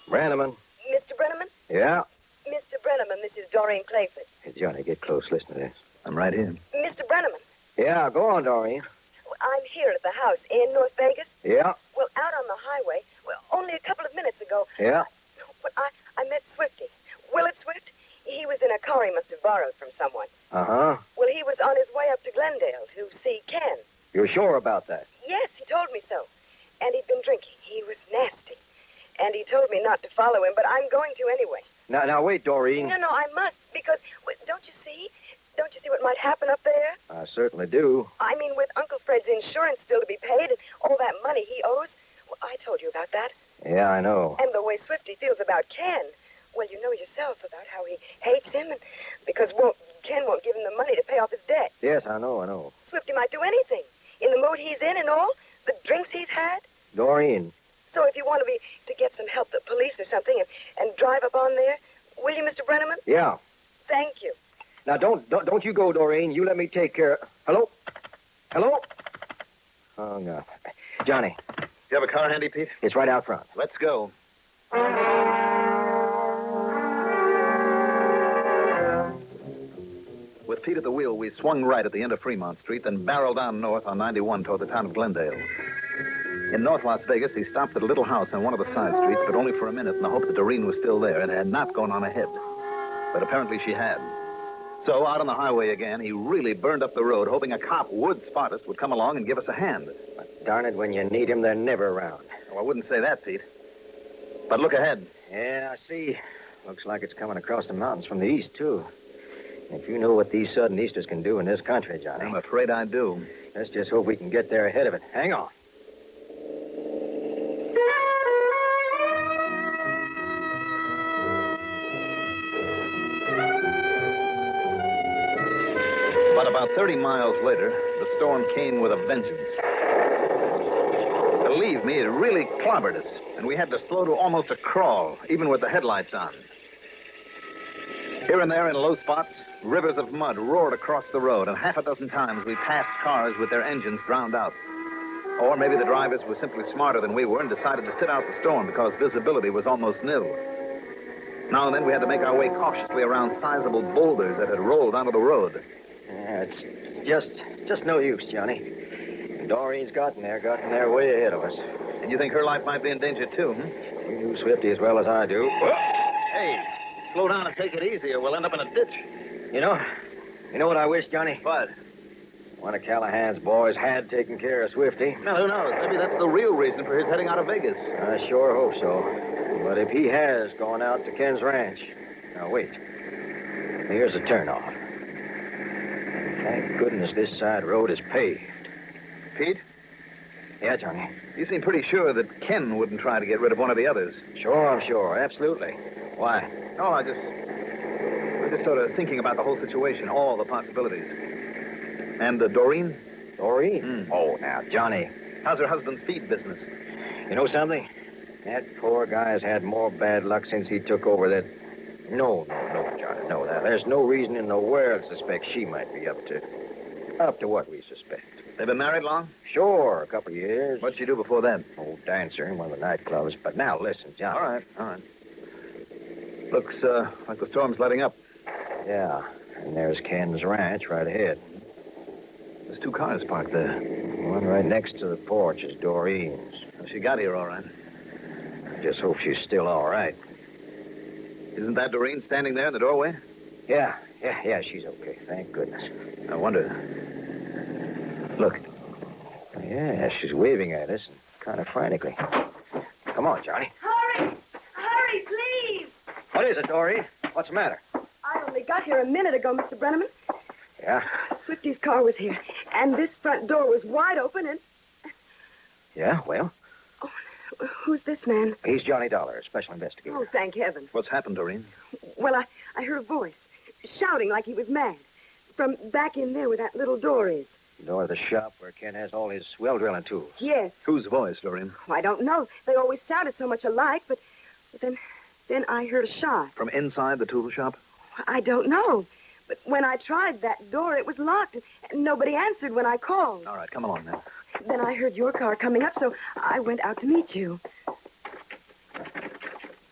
Brenneman. Mr. Brenneman? Yeah? Mr. Brenneman, this is Doreen Clayford. Hey, Johnny, get close. Listen to this. I'm right here. Mr. Brenneman? Yeah, go on, Doreen. Well, I'm here at the house in North Vegas. Yeah? Well, out on the highway. Well, only a couple of minutes ago. Yeah? Well, I met Swifty. Willard Swift. He was in a car he must have borrowed from someone. Uh-huh. Well, he was on his way up to Glendale to see Ken. You're sure about that? Yes, he told me so. And he'd been drinking. He was nasty. And he told me not to follow him, but I'm going to anyway. Now, wait, Doreen. No, I must, because, don't you see? Don't you see what might happen up there? I certainly do. I mean, with Uncle Fred's insurance still to be paid and all that money he owes. Well, I told you about that. Yeah, I know. And the way Swifty feels about Ken. Well, you know yourself about how he hates him, and because Ken won't give him the money to pay off his debt. Yes, I know. Swifty might do anything. In the mood he's in and all, the drinks he's had. Doreen. So if you want to get some help, the police or something, and drive up on there, will you, Mr. Brenneman? Yeah. Thank you. Now, don't you go, Doreen. You let me take care. Hello? Oh, no. Johnny. You have a car handy, Pete? It's right out front. Let's go. With Pete at the wheel, we swung right at the end of Fremont Street, then barreled down north on 91 toward the town of Glendale. In North Las Vegas, he stopped at a little house on one of the side streets, but only for a minute in the hope that Doreen was still there and had not gone on ahead. But apparently she had. So, out on the highway again, he really burned up the road, hoping a cop would spot us, would come along and give us a hand. But darn it, when you need him, they're never around. Well, I wouldn't say that, Pete. But look ahead. Yeah, I see. Looks like it's coming across the mountains from the east, too. If you know what these sudden easters can do in this country, Johnny. I'm afraid I do. Let's just hope we can get there ahead of it. Hang on. But about 30 miles later, the storm came with a vengeance. Believe me, it really clobbered us, and we had to slow to almost a crawl, even with the headlights on. Here and there in low spots, rivers of mud roared across the road, and half a dozen times we passed cars with their engines drowned out. Or maybe the drivers were simply smarter than we were and decided to sit out the storm because visibility was almost nil. Now and then we had to make our way cautiously around sizable boulders that had rolled onto the road. Yeah, it's just no use, Johnny. Doreen's gotten there way ahead of us. And you think her life might be in danger, too, You knew Swifty as well as I do. Hey, slow down and take it easy or we'll end up in a ditch. You know what I wish, Johnny? What? One of Callahan's boys had taken care of Swifty. Now, who knows? Maybe that's the real reason for his heading out of Vegas. I sure hope so. But if he has gone out to Ken's ranch... Now, wait. Here's a turnoff. Thank goodness this side road is paved. Pete? Yeah, Johnny? You seem pretty sure that Ken wouldn't try to get rid of one of the others. Sure, I'm sure. Absolutely. Why? Oh, I'm just sort of thinking about the whole situation, all the possibilities. And Doreen? Doreen? Oh, now, Johnny. How's her husband's feed business? You know something? That poor guy's had more bad luck since he took over that... No, Johnny, no. There's no reason in the world to suspect she might be up to what we suspect. They've been married long? Sure, a couple of years. What'd she do before that? Oh, dancer in one of the nightclubs. But now, listen, Johnny. All right. Looks like the storm's letting up. Yeah, and there's Ken's ranch right ahead. There's 2 cars parked there. One right next to the porch is Doreen's. Well, she got here all right. I just hope she's still all right. Isn't that Doreen standing there in the doorway? Yeah, she's okay. Thank goodness. I wonder. Look. Yeah, she's waving at us, kind of frantically. Come on, Johnny. Hurry, please. What is it, Doreen? What's the matter? I only got here a minute ago, Mr. Brenneman. Yeah? Swifty's car was here, and this front door was wide open, and... Yeah, well? Oh, who's this man? He's Johnny Dollar, a special investigator. Oh, thank heaven. What's happened, Doreen? Well, I heard a voice, shouting like he was mad, from back in there where that little door is. Door of the shop where Ken has all his well drilling tools. Yes. Whose voice, Doreen? Oh, I don't know. They always sounded so much alike, but then I heard a shot. From inside the tool shop? I don't know. But when I tried that door, it was locked, and nobody answered when I called. All right, come along then. Then I heard your car coming up, so I went out to meet you.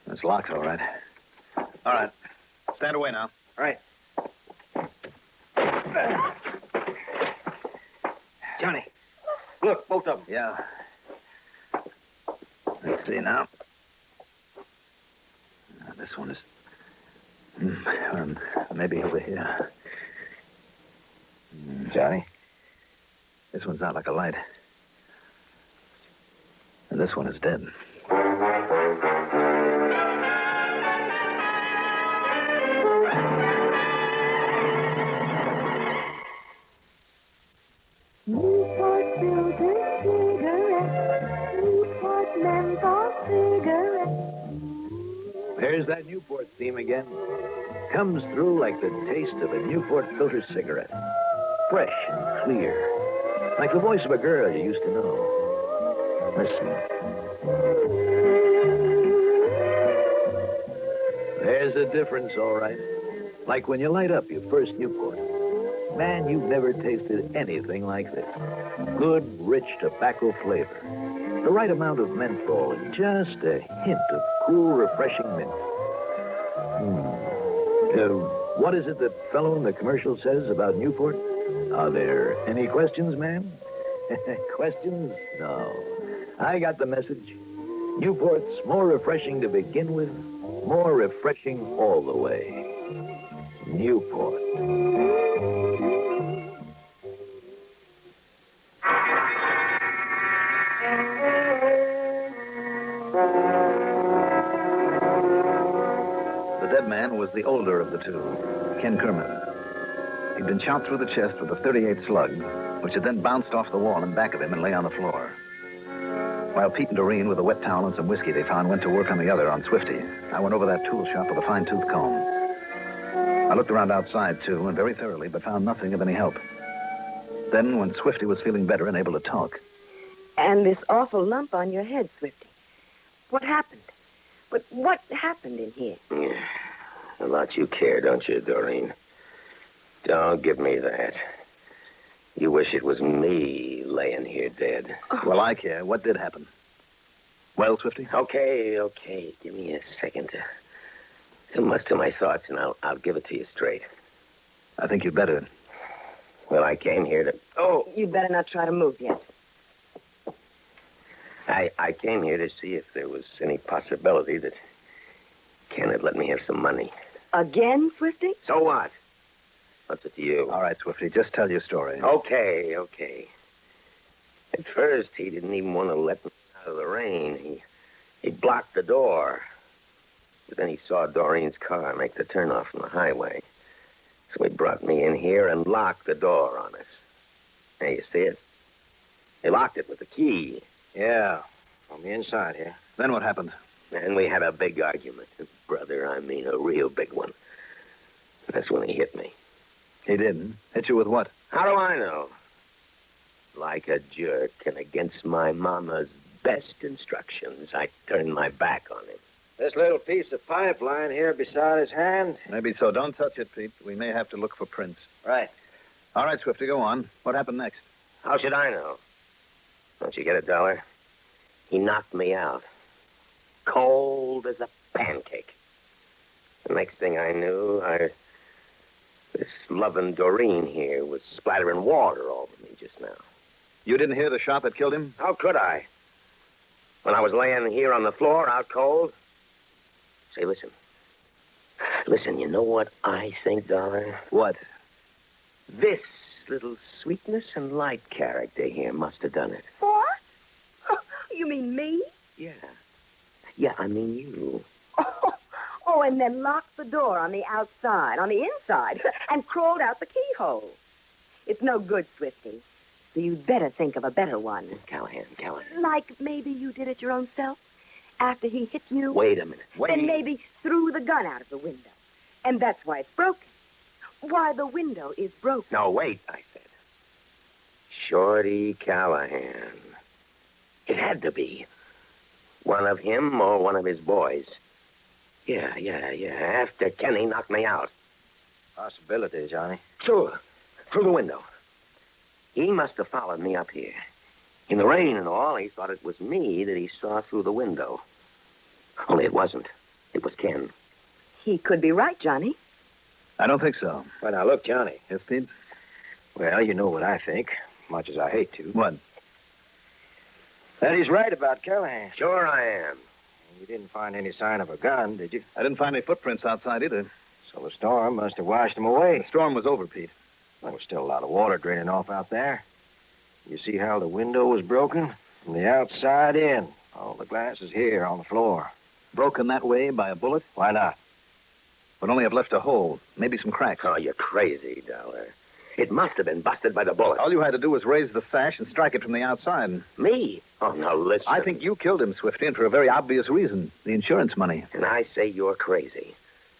It's locked, all right. All right. Stand away now. All right. Johnny, look, both of them. Yeah. Let's see now. This one is... maybe over here. Johnny? This one's out like a light. And this one is dead. Newport filter cigarette, Newport menthol cigarette. There's that Newport theme again. Comes through like the taste of a Newport filter cigarette. Fresh and clear. Like the voice of a girl you used to know. Listen. There's a difference, all right. Like when you light up your first Newport. Man, you've never tasted anything like this. Good, rich tobacco flavor. The right amount of menthol and just a hint of cool, refreshing mint. What is it that fellow in the commercial says about Newport? Are there any questions, ma'am? Questions? No. I got the message. Newport's more refreshing to begin with, more refreshing all the way. Newport. The dead man was the older of the two, Ken Kerman. He'd been shot through the chest with a .38 slug, which had then bounced off the wall in back of him and lay on the floor. While Pete and Doreen, with a wet towel and some whiskey they found, went to work on the other, on Swifty, I went over that tool shop with a fine-tooth comb. I looked around outside, too, and very thoroughly, but found nothing of any help. Then, when Swifty was feeling better and able to talk... And this awful lump on your head, Swifty. What happened? But what happened in here? A lot you care, don't you, Doreen? Don't give me that. You wish it was me laying here dead. Well, I care. What did happen? Well, Swifty? Okay. Give me a second to muster my thoughts, and I'll give it to you straight. I think you'd better. Well, I came here to... Oh, you'd better not try to move yet. I came here to see if there was any possibility that Ken had let me have some money. Again, Swifty? So what? What's it to you? All right, Swifty, just tell your story. Okay. At first, he didn't even want to let me out of the rain. He blocked the door. But then he saw Doreen's car make the turnoff from the highway. So he brought me in here and locked the door on us. There, you see it? He locked it with the key. Yeah. On the inside here. Then what happened? And we had a big argument. Brother, I mean a real big one. That's when he hit me. He did? Hit you with what? How do I know? Like a jerk and against my mama's best instructions. I turned my back on him. This little piece of pipe lying here beside his hand? Maybe so. Don't touch it, Pete. We may have to look for prints. Right. All right, Swifty, go on. What happened next? How should I know? Don't you get a dollar? He knocked me out. Cold as a pancake. The next thing I knew, this loving Doreen here was splattering water over me just now. You didn't hear the shot that killed him? How could I? When I was laying here on the floor, out cold. Say, listen. Listen, you know what I think, Dollar? What? This little sweetness and light character here must have done it. What? You mean me? Yeah. Yeah, I mean you. Oh, and then locked the door on the outside, on the inside, and crawled out the keyhole. It's no good, Swifty. So you'd better think of a better one. Callahan. Like maybe you did it your own self after he hit you. Wait a minute. Then maybe threw the gun out of the window. And that's why it's broken. Why the window is broken. No, wait, I said. Shorty Callahan. It had to be. One of him or one of his boys. Yeah. After Kenny knocked me out. Possibility, Johnny. Through the window. He must have followed me up here. In the rain and all, he thought it was me that he saw through the window. Only it wasn't. It was Ken. He could be right, Johnny. I don't think so. Well, now, look, Johnny. Yes, Pete? Well, you know what I think, much as I hate to. What? That he's right about Callahan. Sure I am. You didn't find any sign of a gun, did you? I didn't find any footprints outside either. So the storm must have washed them away. The storm was over, Pete. There was still a lot of water draining off out there. You see how the window was broken? From the outside in. All the glass is here on the floor. Broken that way by a bullet? Why not? Would only have left a hole. Maybe some cracks. Oh, you're crazy, Dollar. It must have been busted by the bullet. All you had to do was raise the sash and strike it from the outside. Me? Oh, now listen. I think you killed him, Swifty, and for a very obvious reason. The insurance money. And I say you're crazy.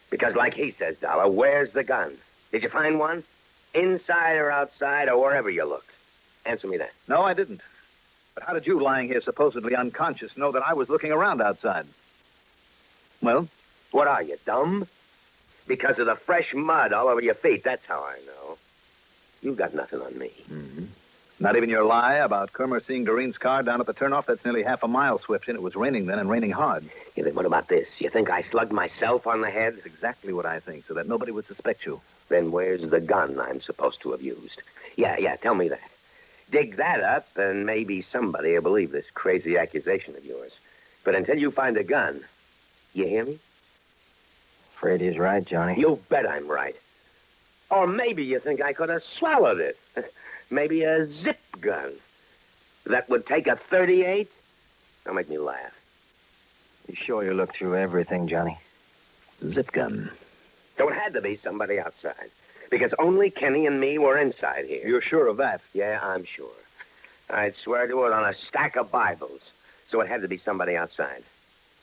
Because like he says, Dollar, where's the gun? Did you find one? Inside or outside or wherever you looked? Answer me that. No, I didn't. But how did you, lying here supposedly unconscious, know that I was looking around outside? Well? What are you, dumb? Because of the fresh mud all over your feet, that's how I know. You've got nothing on me. Mm-hmm. Not even your lie about Kermer seeing Doreen's car down at the turnoff? That's nearly half a mile, Swift, and it was raining then and raining hard. Yeah, then what about this? You think I slugged myself on the head? That's exactly what I think, so that nobody would suspect you. Then where's the gun I'm supposed to have used? Yeah, tell me that. Dig that up, and maybe somebody will believe this crazy accusation of yours. But until you find a gun, you hear me? Afraid he's right, Johnny. You bet I'm right. Or maybe you think I could have swallowed it. Maybe a Zipp gun. That would take a .38? Don't make me laugh. You sure you looked through everything, Johnny? Zipp gun. So it had to be somebody outside. Because only Kenny and me were inside here. You're sure of that? Yeah, I'm sure. I'd swear to it on a stack of Bibles. So it had to be somebody outside.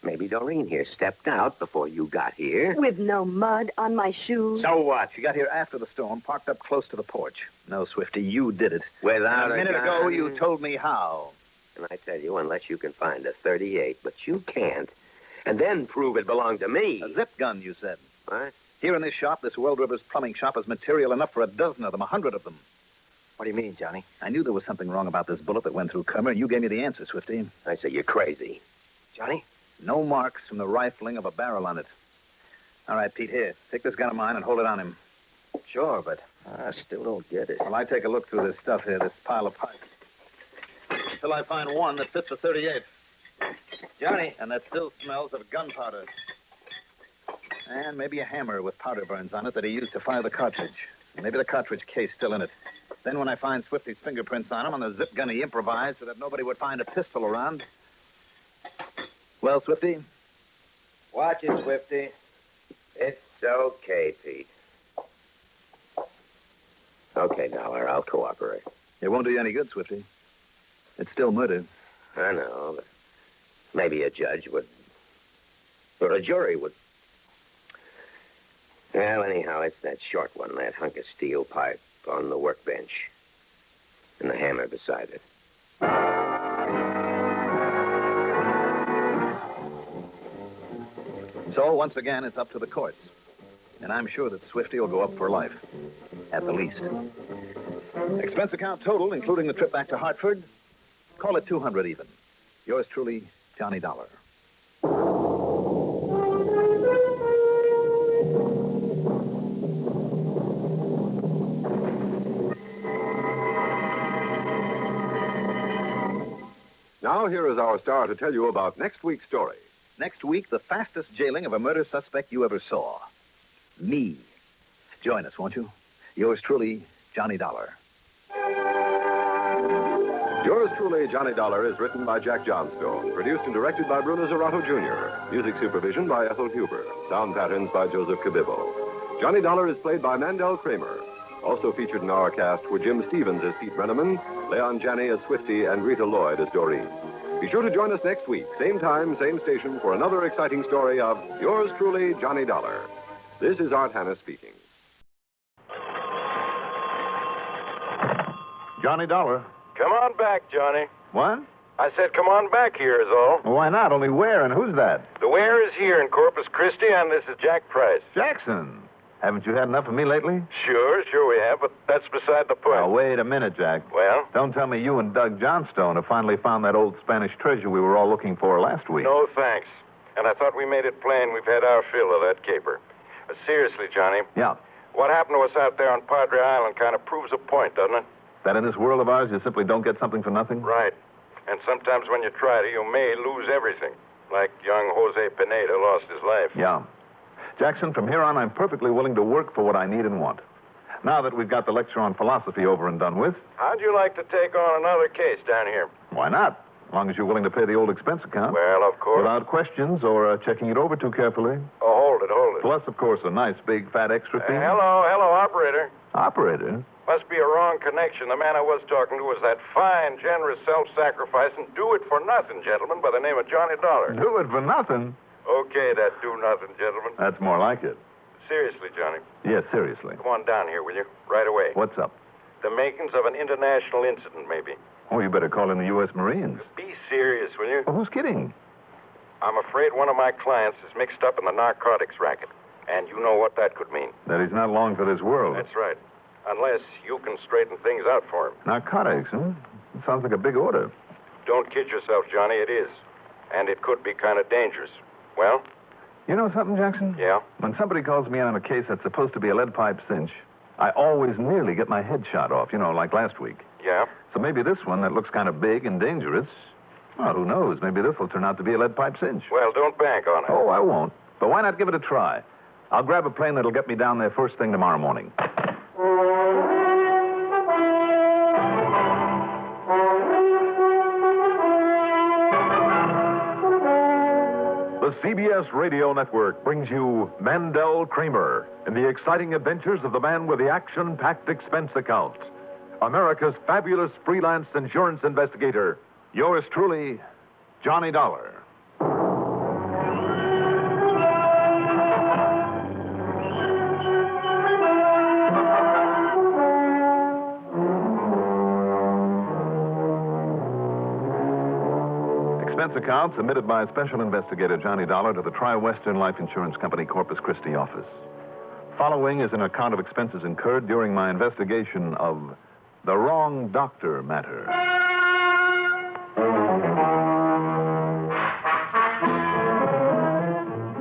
Maybe Doreen here stepped out before you got here. With no mud on my shoes. So what? She got here after the storm, parked up close to the porch. No, Swifty, you did it. Without a minute gun. ago, you told me how. And I tell you, unless you can find a .38, but you can't, and then prove it belonged to me. A Zipp gun, you said. What? Here in this shop, this World Rivers plumbing shop, is material enough for a dozen of them, 100 of them. What do you mean, Johnny? I knew there was something wrong about this bullet that went through Kermer, and you gave me the answer, Swifty. I say you're crazy. Johnny? No marks from the rifling of a barrel on it. All right, Pete, here. Take this gun of mine and hold it on him. Sure, but I still don't get it. Well, I take a look through this stuff here, this pile of pipes. Until I find one that fits a .38. Johnny. And that still smells of gunpowder. And maybe a hammer with powder burns on it that he used to fire the cartridge. And maybe the cartridge case still in it. Then when I find Swifty's fingerprints on him on the Zipp gun he improvised so that nobody would find a pistol around. Well, Swifty? Watch it, Swifty. It's okay, Pete. Okay, Dollar, I'll cooperate. It won't do you any good, Swifty. It's still murder. I know, but maybe a judge would... Or a jury would... Well, anyhow, it's that short one, that hunk of steel pipe on the workbench. And the hammer beside it. So, once again, it's up to the courts. And I'm sure that Swifty will go up for life, at the least. Expense account total, including the trip back to Hartford, call it $200 even. Yours truly, Johnny Dollar. Now, here is our star to tell you about next week's story. Next week, the fastest jailing of a murder suspect you ever saw. Me. Join us, won't you? Yours truly, Johnny Dollar. Yours truly, Johnny Dollar, is written by Jack Johnstone, produced and directed by Bruno Zerato Jr., music supervision by Ethel Huber, sound patterns by Joseph Cabibbo. Johnny Dollar is played by Mandel Kramer. Also featured in our cast were Jim Stevens as Pete Brenneman, Leon Janney as Swifty, and Rita Lloyd as Doreen. Be sure to join us next week, same time, same station, for another exciting story of Yours truly, Johnny Dollar. This is Art Hanna speaking. Johnny Dollar. Come on back, Johnny. What? I said come on back here is all. Well, why not? Only where and who's that? The where is here in Corpus Christi, and this is Jack Price. Jackson. Haven't you had enough of me lately? Sure we have, but that's beside the point. Now, wait a minute, Jack. Well? Don't tell me you and Doug Johnstone have finally found that old Spanish treasure we were all looking for last week. No, thanks. And I thought we made it plain we've had our fill of that caper. Seriously, Johnny. Yeah. What happened to us out there on Padre Island kind of proves a point, doesn't it? That in this world of ours, you simply don't get something for nothing? Right. And sometimes when you try to, you may lose everything. Like young Jose Pineda lost his life. Yeah. Jackson, from here on, I'm perfectly willing to work for what I need and want. Now that we've got the lecture on philosophy over and done with... How'd you like to take on another case down here? Why not? As long as you're willing to pay the old expense account. Well, of course. Without questions or checking it over too carefully. Oh, hold it. Plus, of course, a nice, big, fat extra fee. Hello, operator. Operator? Must be a wrong connection. The man I was talking to was that fine, generous, self-sacrificing, do-it-for-nothing gentleman by the name of Johnny Dollar. Do it for nothing? Okay, that do-nothing gentleman. That's more like it. Seriously, Johnny. Yes, seriously. Come on down here, will you? Right away. What's up? The makings of an international incident, maybe. Oh, you better call in the U.S. Marines. Be serious, will you? Well, who's kidding? I'm afraid one of my clients is mixed up in the narcotics racket. And you know what that could mean. That he's not long for this world. That's right. Unless you can straighten things out for him. Narcotics, huh? It sounds like a big order. Don't kid yourself, Johnny. It is. And it could be kind of dangerous. Well? You know something, Jackson? Yeah? When somebody calls me in on a case that's supposed to be a lead pipe cinch, I always nearly get my head shot off, like last week. Yeah? So maybe this one that looks kind of big and dangerous, well, who knows? Maybe this will turn out to be a lead pipe cinch. Well, don't bank on it. Oh, I won't. But why not give it a try? I'll grab a plane that'll get me down there first thing tomorrow morning. The CBS Radio Network brings you Mandel Kramer in the exciting adventures of the man with the action-packed expense account. America's fabulous freelance insurance investigator. Yours truly, Johnny Dollar. Expense account submitted by Special Investigator Johnny Dollar to the Tri-Western Life Insurance Company Corpus Christi office. Following is an account of expenses incurred during my investigation of the wrong doctor matter.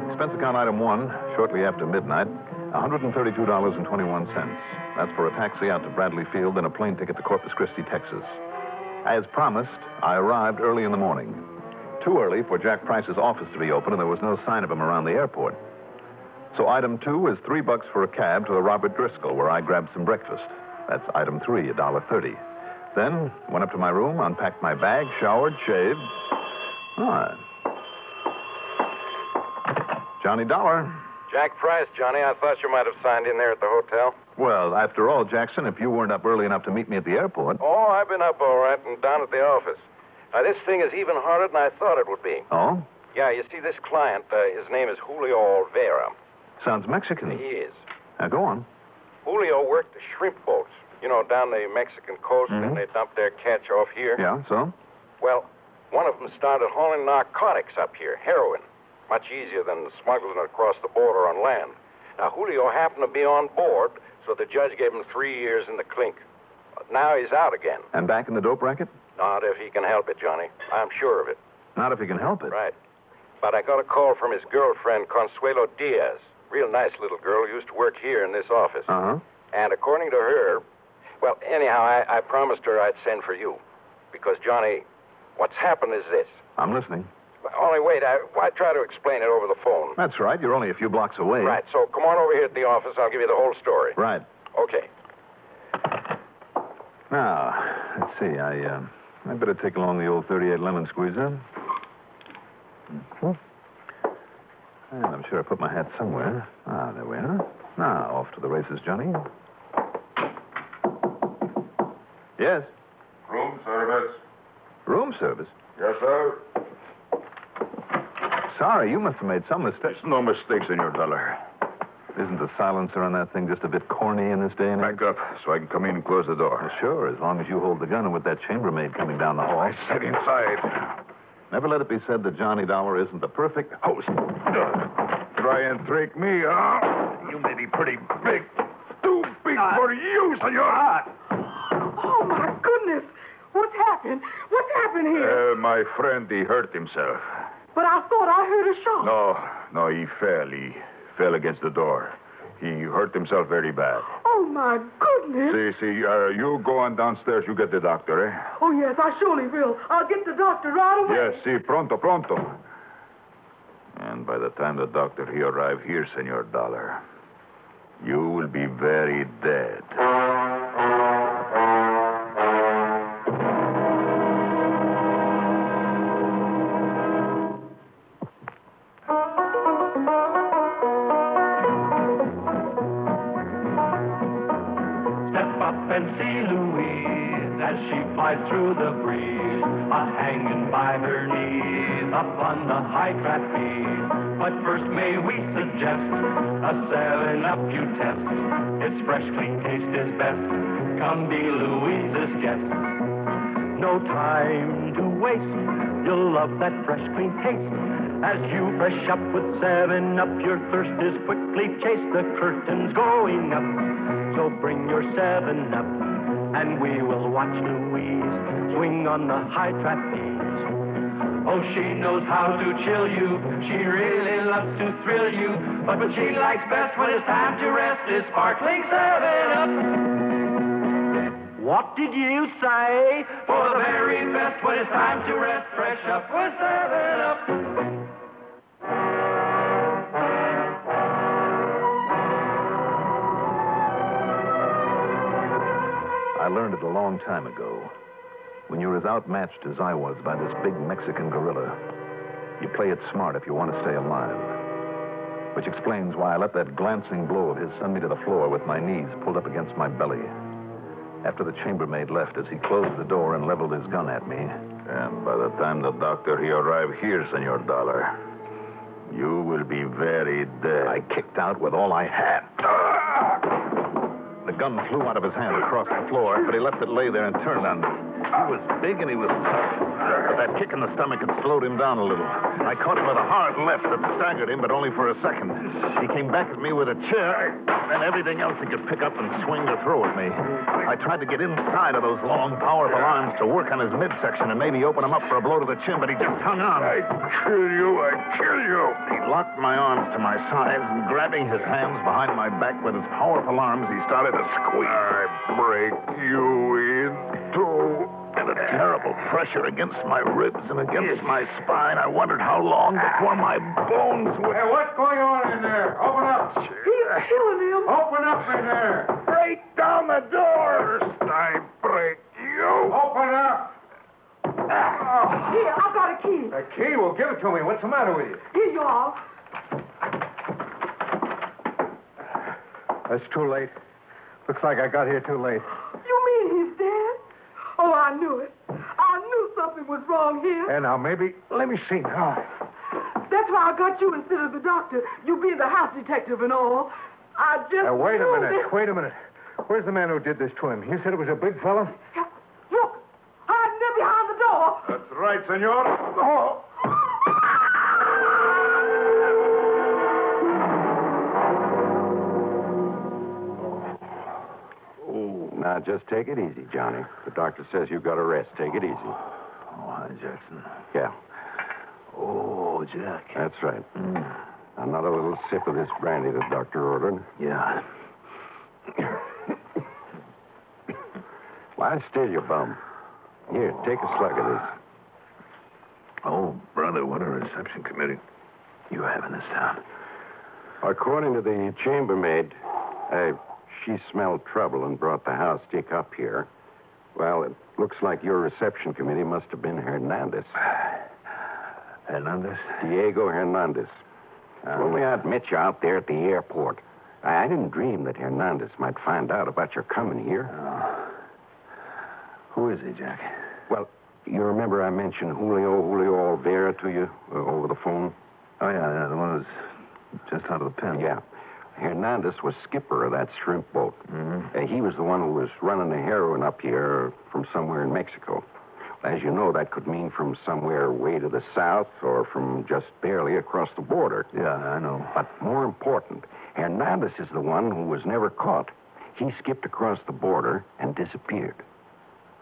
Expense account item 1, shortly after midnight, $132.21. That's for a taxi out to Bradley Field and a plane ticket to Corpus Christi, Texas. As promised, I arrived early in the morning. Too early for Jack Price's office to be open, and there was no sign of him around the airport. So item 2 is $3 for a cab to the Robert Driscoll, where I grabbed some breakfast. That's item 3, $1.30. Then went up to my room, unpacked my bag, showered, shaved. All right. Johnny Dollar. Jack Price, Johnny. I thought you might have signed in there at the hotel. Well, after all, Jackson, if you weren't up early enough to meet me at the airport... Oh, I've been up all right and down at the office. Now, this thing is even harder than I thought it would be. Oh? Yeah, you see, this client, his name is Julio Olvera. Sounds Mexican. He is. Now, go on. Julio worked the shrimp boats, down the Mexican coast, and they dump their catch off here. Yeah, so? Well, one of them started hauling narcotics up here, heroin. Much easier than smuggling it across the border on land. Now, Julio happened to be on board, so the judge gave him 3 years in the clink. But now he's out again. And back in the dope racket? Not if he can help it, Johnny. I'm sure of it. Not if he can help it. Right. But I got a call from his girlfriend, Consuelo Diaz. Real nice little girl who used to work here in this office. Uh-huh. And according to her, well, anyhow, I promised her I'd send for you. Because, Johnny, what's happened is this. I'm listening. Only wait, I try to explain it over the phone. That's right. You're only a few blocks away. Right, so come on over here at the office. I'll give you the whole story. Right. Okay. Now, let's see. I better take along the old 38 lemon squeezer. And I'm sure I put my hat somewhere. Ah, there we are. Now, off to the races, Johnny. Yes? Room service. Room service? Yes, sir. Sorry, you must have made some mistake. There's no mistakes in your dollar. Isn't the silencer on that thing just a bit corny in this day and age? Back up so I can come in and close the door. Well, sure, as long as you hold the gun and with that chambermaid coming down the hall. I said inside. Never let it be said that Johnny Dollar isn't the perfect host. Try and trick me, huh? You may be pretty big. Too big for you, senor. Oh, my goodness. What's happened? What's happened here? My friend, he hurt himself. But I thought I heard a shot. No, he fell. He fell against the door. He hurt himself very bad. Oh, my goodness. See, you go on downstairs. You get the doctor, eh? Oh, yes, I surely will. I'll get the doctor right away. Yes, pronto. And by the time the doctor he arrive here, Senor Dollar, you will be very dead. Through the breeze, hanging by her knees up on the high trapeze. But first may we suggest a 7-Up you test. Its fresh, clean taste is best. Come be Louise's guest. No time to waste. You'll love that fresh, clean taste. As you fresh up with 7-Up, your thirst is quickly chased. The curtain's going up, so bring your 7-Up. And we will watch Louise swing on the high trapeze. Oh, she knows how to chill you. She really loves to thrill you. But what she likes best when it's time to rest is sparkling 7-Up. What did you say? For the very best when it's time to rest, fresh up with 7-Up. I learned it a long time ago. When you're as outmatched as I was by this big Mexican gorilla, you play it smart if you want to stay alive. Which explains why I let that glancing blow of his send me to the floor with my knees pulled up against my belly. After the chambermaid left as he closed the door and leveled his gun at me. And by the time the doctor he arrive here, Senor Dollar, you will be very dead. I kicked out with all I had. The gun flew out of his hand across the floor, but he left it lay there and turned on me. He was big and he was tough, but that kick in the stomach had slowed him down a little. I caught him with a hard left that staggered him, but only for a second. He came back at me with a chair and everything else he could pick up and swing to throw at me. I tried to get inside of those long, powerful arms to work on his midsection and maybe open him up for a blow to the chin, but he just hung on. I kill you. He locked my arms to my sides, and grabbing his hands behind my back with his powerful arms, he started to squeeze. I break you in two. And a terrible pressure against my ribs and against my spine. I wondered how long before my bones would... Hey, what's going on in there? Open up. He's killing him. Open up in there. Break down the door. First I break you. Open up. Here, I got a key. A key? Well, give it to me. What's the matter with you? Here you are. That's too late. Looks like I got here too late. You mean he's dead? Oh, I knew it. I knew something was wrong here. And now, maybe, let me see. That's why I got you instead of the doctor. You being the house detective and all. I just wait a knew minute. that- Wait a minute. Where's the man who did this to him? You said it was a big fellow? Look, hiding there behind the door. That's right, senor. Oh. Now, just take it easy, Johnny. The doctor says you've got to rest. Take it easy. Oh, hi, Jackson. Yeah. Oh, Jack. That's right. Another little sip of this brandy the doctor ordered. Yeah. Lie still, you bum. Here, take a slug of this. Oh, brother, what a reception committee you have in this town. According to the chambermaid, she smelled trouble and brought the house stick up here. Well, it looks like your reception committee must have been Hernandez. Hernandez? Diego Hernandez. Only I'd met you out there at the airport. I didn't dream that Hernandez might find out about your coming here. Who is he, Jack? Well, you remember I mentioned Julio Olvera to you over the phone? Oh, yeah, the one who was just out of the pen. Yeah. Hernandez was skipper of that shrimp boat. He was the one who was running the heroin up here from somewhere in Mexico. As you know, that could mean from somewhere way to the south or from just barely across the border. Yeah, I know. But more important, Hernandez is the one who was never caught. He skipped across the border and disappeared.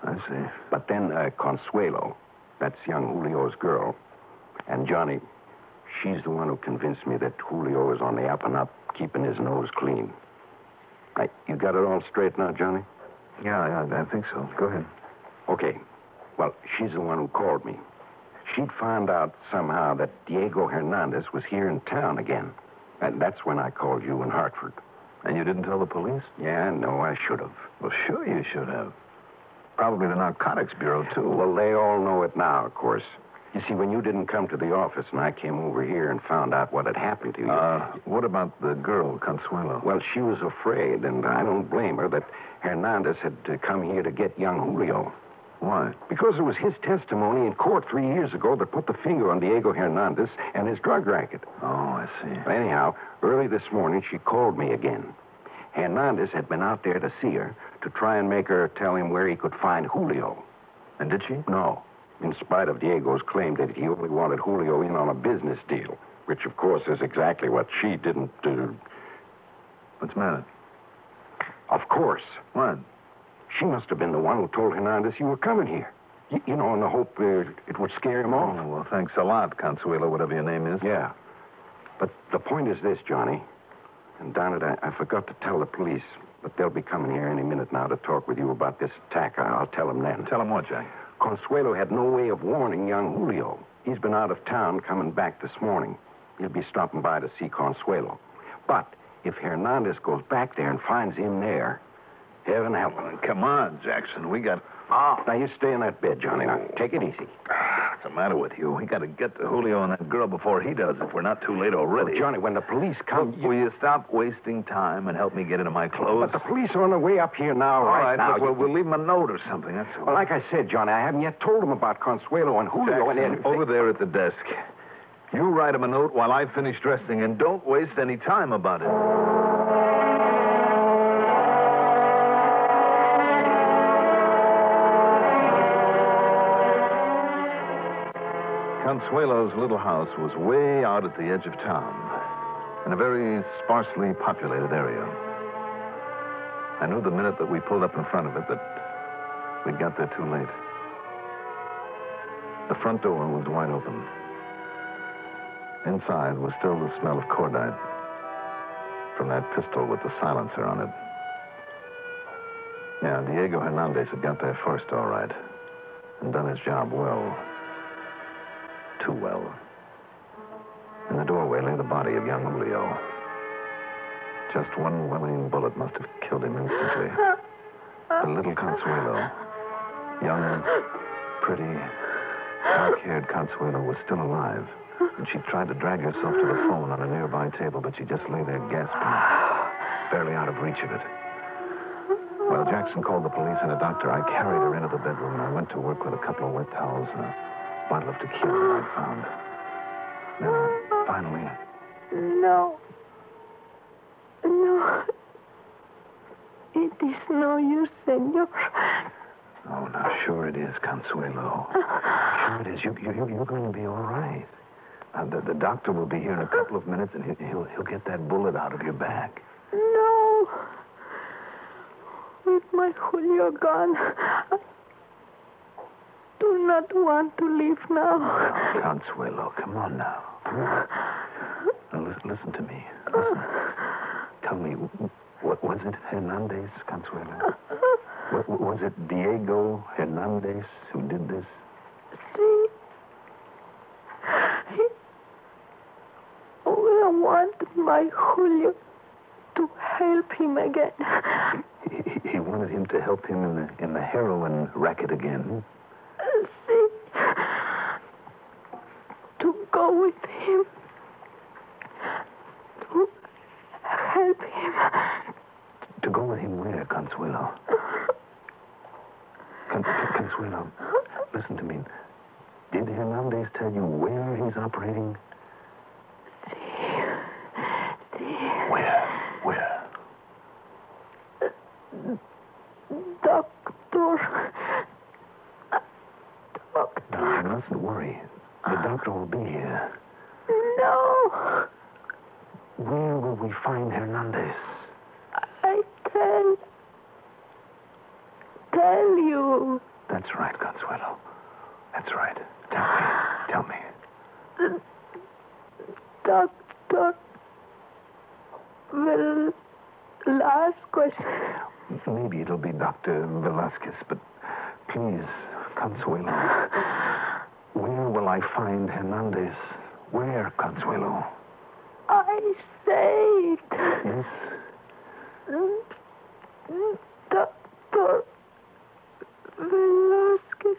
I see. But then Consuelo, that's young Julio's girl, and Johnny, she's the one who convinced me that Julio is on the up and up, keeping his nose clean. You got it all straight now, Johnny? Yeah, I think so. Go ahead. Okay. Well, she's the one who called me. She'd found out somehow that Diego Hernandez was here in town again. And that's when I called you in Hartford. And you didn't tell the police? Yeah, no, I should have. Well, sure you should have. Probably the Narcotics Bureau, too. Well, they all know it now, of course. You see, when you didn't come to the office and I came over here and found out what had happened to you... What about the girl, Consuelo? Well, she was afraid, and I don't blame her, that Hernandez had come here to get young Julio. Why? Because it was his testimony in court 3 years ago that put the finger on Diego Hernandez and his drug racket. Oh, I see. Anyhow, early this morning, she called me again. Hernandez had been out there to see her to try and make her tell him where he could find Julio. And did she? No. In spite of Diego's claim that he only wanted Julio in on a business deal, which, of course, is exactly what she didn't do. What's the matter? Of course. What? She must have been the one who told Hernandez you were coming here. You know, in the hope it would scare him off. Oh, well, thanks a lot, Consuelo, whatever your name is. Yeah. But the point is this, Johnny. And darn it, I forgot to tell the police, but they'll be coming here any minute now to talk with you about this attack. I'll tell them then. Tell them what, Jack? Consuelo had no way of warning young Julio. He's been out of town, coming back this morning. He'll be stopping by to see Consuelo. But if Hernandez goes back there and finds him there, heaven help him. Come on, Jackson. We got... Now, you stay in that bed, Johnny. Now, take it easy. What's the matter with you? We got to get to Julio and that girl before he does, if we're not too late already. Well, Johnny, when the police come... Will you stop wasting time and help me get into my clothes? But the police are on their way up here now, All right now. Look, we'll leave them a note or something, that's all. Well, like I said, Johnny, I haven't yet told them about Consuelo and Julio. Jackson, over there at the desk. You write him a note while I finish dressing, and don't waste any time about it. Consuelo's little house was way out at the edge of town, in a very sparsely populated area. I knew the minute that we pulled up in front of it that we'd got there too late. The front door was wide open. Inside was still the smell of cordite from that pistol with the silencer on it. Yeah, Diego Hernandez had got there first, all right, and done his job well. Too well. In the doorway lay the body of young Julio. Just one well-aimed bullet must have killed him instantly. The little Consuelo, young, pretty, dark-haired Consuelo, was still alive. And she tried to drag herself to the phone on a nearby table, but she just lay there gasping, barely out of reach of it. While Jackson called the police and a doctor, I carried her into the bedroom, and I went to work with a couple of wet towels and a bottle of tequila that I found. Then, finally... No. It is no use, senor. Oh, now, sure it is, Consuelo. Sure it is. You're going to be all right. The doctor will be here in a couple of minutes, and he'll get that bullet out of your back. No. With my Julio gone, I do not want to leave now. Consuelo, come on now. Now listen to me. Listen. Tell me, what was it Hernandez, Consuelo? Was it Diego Hernandez who did this? See, I wanted my Julio to help him again. He wanted him to help him in the heroin racket again. See, to go with him, to help him. To go with him where, Consuelo? Consuelo, listen to me. Did Hernandez tell you where he's operating? Where? Doctor. No, you mustn't worry. The doctor will be here. No. Where will we find Hernandez? I can't tell you. That's right, Consuelo. That's right. Tell me. Doctor. The last question. Maybe it'll be Dr. Velasquez, but please, Consuelo. Where will I find Hernandez? Where, Consuelo? I said. Yes? Dr. Velasquez.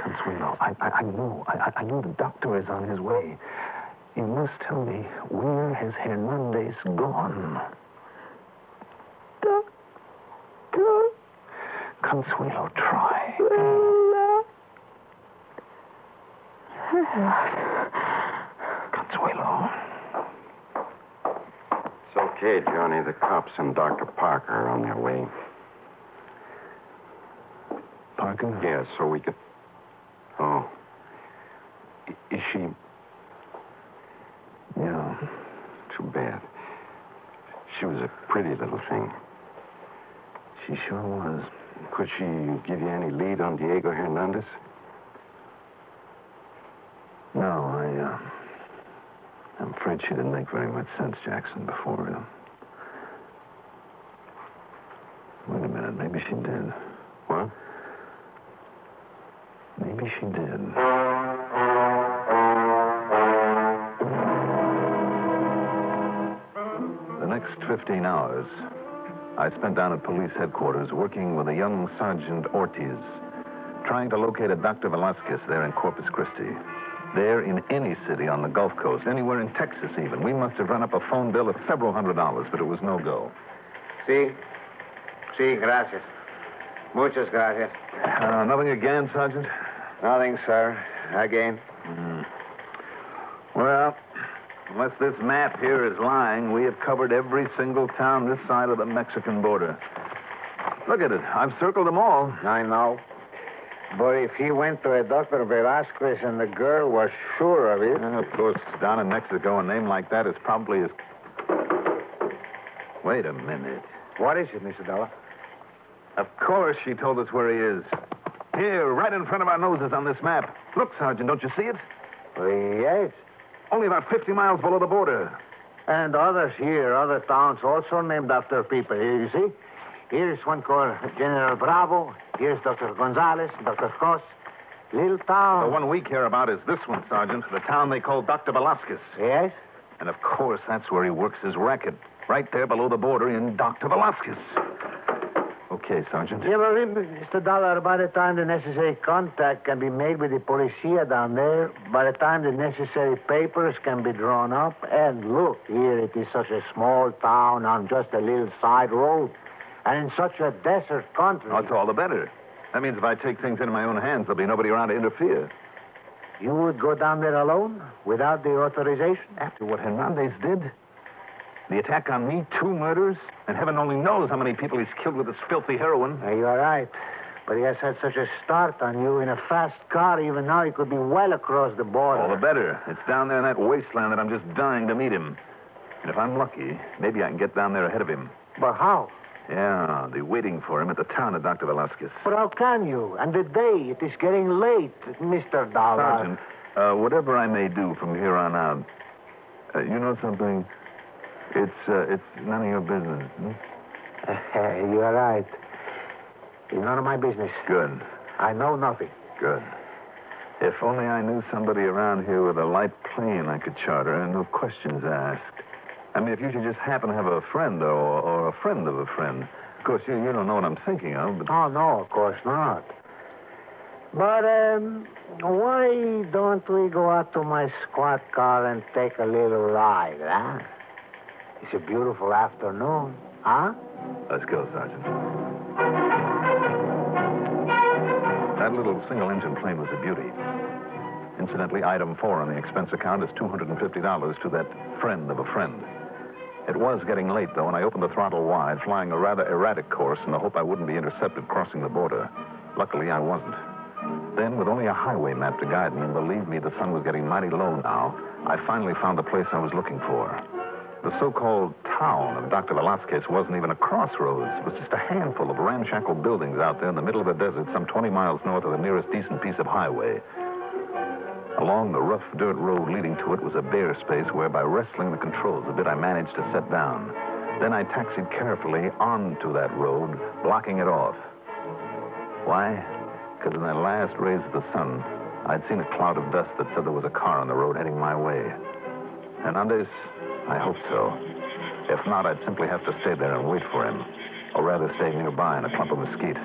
Consuelo, I know the doctor is on his way. You must tell me, where has Hernandez gone? Doctor. Consuelo, try. Consuelo. It's okay, Johnny. The cops and Dr. Parker are on their way. Parker? Yeah, so we could... Oh. Is she... Yeah. Too bad. She was a pretty little thing. She sure was. Could she give you any lead on Diego Hernandez? No, I'm afraid she didn't make very much sense, Jackson, before. Wait a minute, maybe she did. What? Maybe she did. The next 15 hours, I spent down at police headquarters working with a young Sergeant Ortiz, trying to locate a Dr. Velasquez there in Corpus Christi. There in any city on the Gulf Coast, anywhere in Texas even. We must have run up a phone bill of several $100s, but it was no go. Sí, gracias. Muchas gracias. Nothing again, Sergeant? Nothing, sir. Again. Well, unless this map here is lying, we have covered every single town this side of the Mexican border. Look at it. I've circled them all. I know. But if he went to a Dr. Velasquez and the girl was sure of it... Of course, down in Mexico, a name like that is probably as... Wait a minute. What is it, Mr. Dollar? Of course she told us where he is. Here, right in front of our noses on this map. Look, Sergeant, don't you see it? Yes. Only about 50 miles below the border. And others here, other towns also named after people. Here, you see? Here is one called General Bravo. Here's Dr. Gonzalez, Dr. Cross. Little town. The one we care about is this one, Sergeant. The town they call Dr. Velasquez. Yes? And of course, that's where he works his racket. Right there below the border in Dr. Velasquez. Okay, Sergeant. Yeah, but Mr. Dollar, by the time the necessary contact can be made with the policia down there, by the time the necessary papers can be drawn up, and look, here it is such a small town on just a little side road, and in such a desert country. Oh, it's all the better. That means if I take things into my own hands, there'll be nobody around to interfere. You would go down there alone, without the authorization? After what Hernandez did? The attack on me, 2 murders, and heaven only knows how many people he's killed with this filthy heroin. You are right. But he has had such a start on you in a fast car. Even now, he could be well across the border. All the better. It's down there in that wasteland that I'm just dying to meet him. And if I'm lucky, maybe I can get down there ahead of him. But how? Yeah, they're waiting for him at the town of Dr. Velasquez. But how can you? And the day, it is getting late, Mr. Dollar. Sergeant, whatever I may do from here on out, you know something? It's none of your business. You are right. It's none of my business. Good. I know nothing. Good. If only I knew somebody around here with a light plane I could charter and no questions asked. I mean, if you should just happen to have a friend or a friend of a friend. Of course, you don't know what I'm thinking of, but... Oh, no, of course not. But, why don't we go out to my squad car and take a little ride, huh? It's a beautiful afternoon, huh? Let's go, Sergeant. That little single-engine plane was a beauty. Incidentally, item 4 on the expense account is $250 to that friend of a friend. It was getting late, though, and I opened the throttle wide, flying a rather erratic course in the hope I wouldn't be intercepted crossing the border. Luckily, I wasn't. Then, with only a highway map to guide me, and believe me, the sun was getting mighty low now, I finally found the place I was looking for. The so-called town of Dr. Velasquez wasn't even a crossroads. It was just a handful of ramshackle buildings out there in the middle of the desert, some 20 miles north of the nearest decent piece of highway. Along the rough dirt road leading to it was a bare space where, by wrestling the controls a bit, I managed to set down. Then I taxied carefully onto that road, blocking it off. Why? Because in the last rays of the sun, I'd seen a cloud of dust that said there was a car on the road heading my way. Hernandez? I hope so. If not, I'd simply have to stay there and wait for him. Or rather, stay nearby in a clump of mesquite. It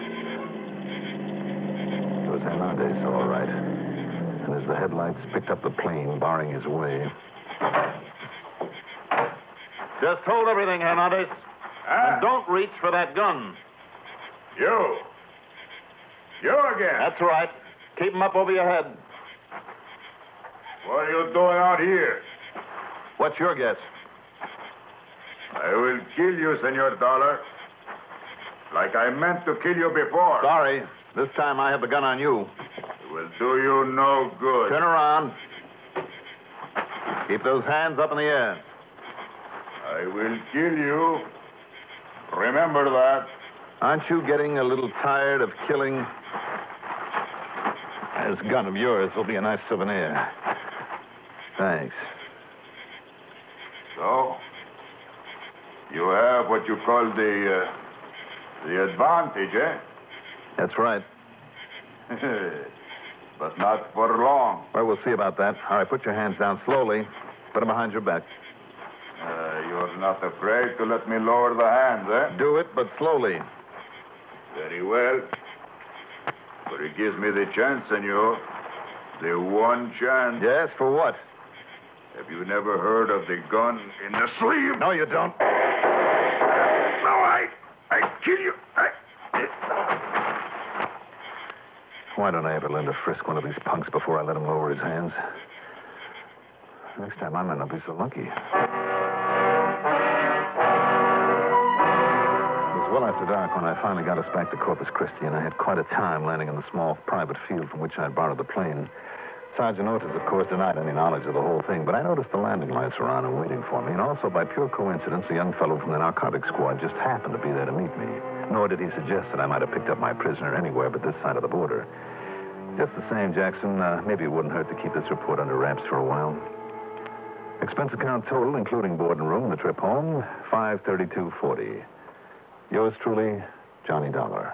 was Hernandez, all right. And as the headlights picked up the plane, barring his way... Just hold everything, Hernandez. And don't reach for that gun. You again? That's right. Keep him up over your head. What are you doing out here? What's your guess? I will kill you, Senor Dollar. Like I meant to kill you before. Sorry. This time I have the gun on you. It will do you no good. Turn around. Keep those hands up in the air. I will kill you. Remember that. Aren't you getting a little tired of killing? This gun of yours will be a nice souvenir. Thanks. So, you have what you call the advantage, eh? That's right. But not for long. Well, we'll see about that. All right, put your hands down slowly. Put them behind your back. You're not afraid to let me lower the hands, eh? Do it, but slowly. Very well. But it gives me the chance, senor. The one chance. Yes, for what? Have you never heard of the gun in the sleeve? No, you don't. No, I kill you. Why don't I ever learn to frisk one of these punks before I let him lower his hands? Next time I might not be so lucky. It was well after dark when I finally got us back to Corpus Christi, and I had quite a time landing in the small private field from which I had borrowed the plane. Sergeant Otis, of course, denied any knowledge of the whole thing, but I noticed the landing lights were on and waiting for me, and also, by pure coincidence, a young fellow from the narcotics squad just happened to be there to meet me. Nor did he suggest that I might have picked up my prisoner anywhere but this side of the border. Just the same, Jackson, maybe it wouldn't hurt to keep this report under wraps for a while. Expense account total, including board and room, the trip home, $532.40. Yours truly, Johnny Dollar.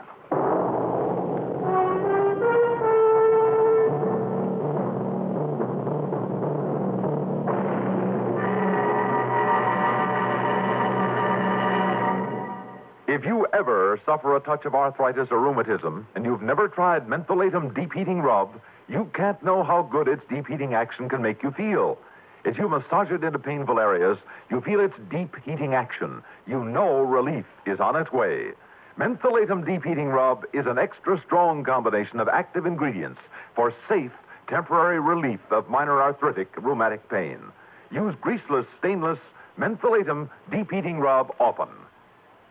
If you ever suffer a touch of arthritis or rheumatism, and you've never tried Mentholatum Deep Heating Rub, you can't know how good its deep heating action can make you feel. As you massage it into painful areas, you feel its deep heating action. You know relief is on its way. Mentholatum Deep Heating Rub is an extra strong combination of active ingredients for safe, temporary relief of minor arthritic rheumatic pain. Use greaseless, stainless Mentholatum Deep Heating Rub often.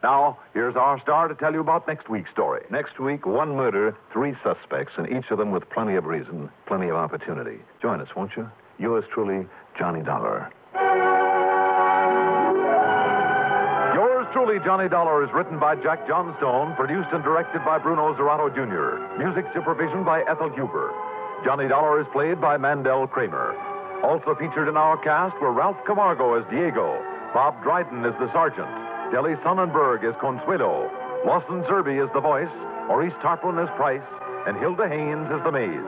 Now, here's our star to tell you about next week's story. Next week, 1 murder, 3 suspects, and each of them with plenty of reason, plenty of opportunity. Join us, won't you? Yours truly, Johnny Dollar. Yours truly. Truly, Johnny Dollar is written by Jack Johnstone, produced and directed by Bruno Zerato Jr., music supervision by Ethel Huber. Johnny Dollar is played by Mandel Kramer. Also featured in our cast were Ralph Camargo as Diego, Bob Dryden as the sergeant, Deli Sonnenberg as Consuelo, Lawson Zerby as the voice, Maurice Tarplin as Price, and Hilda Haynes as the maid.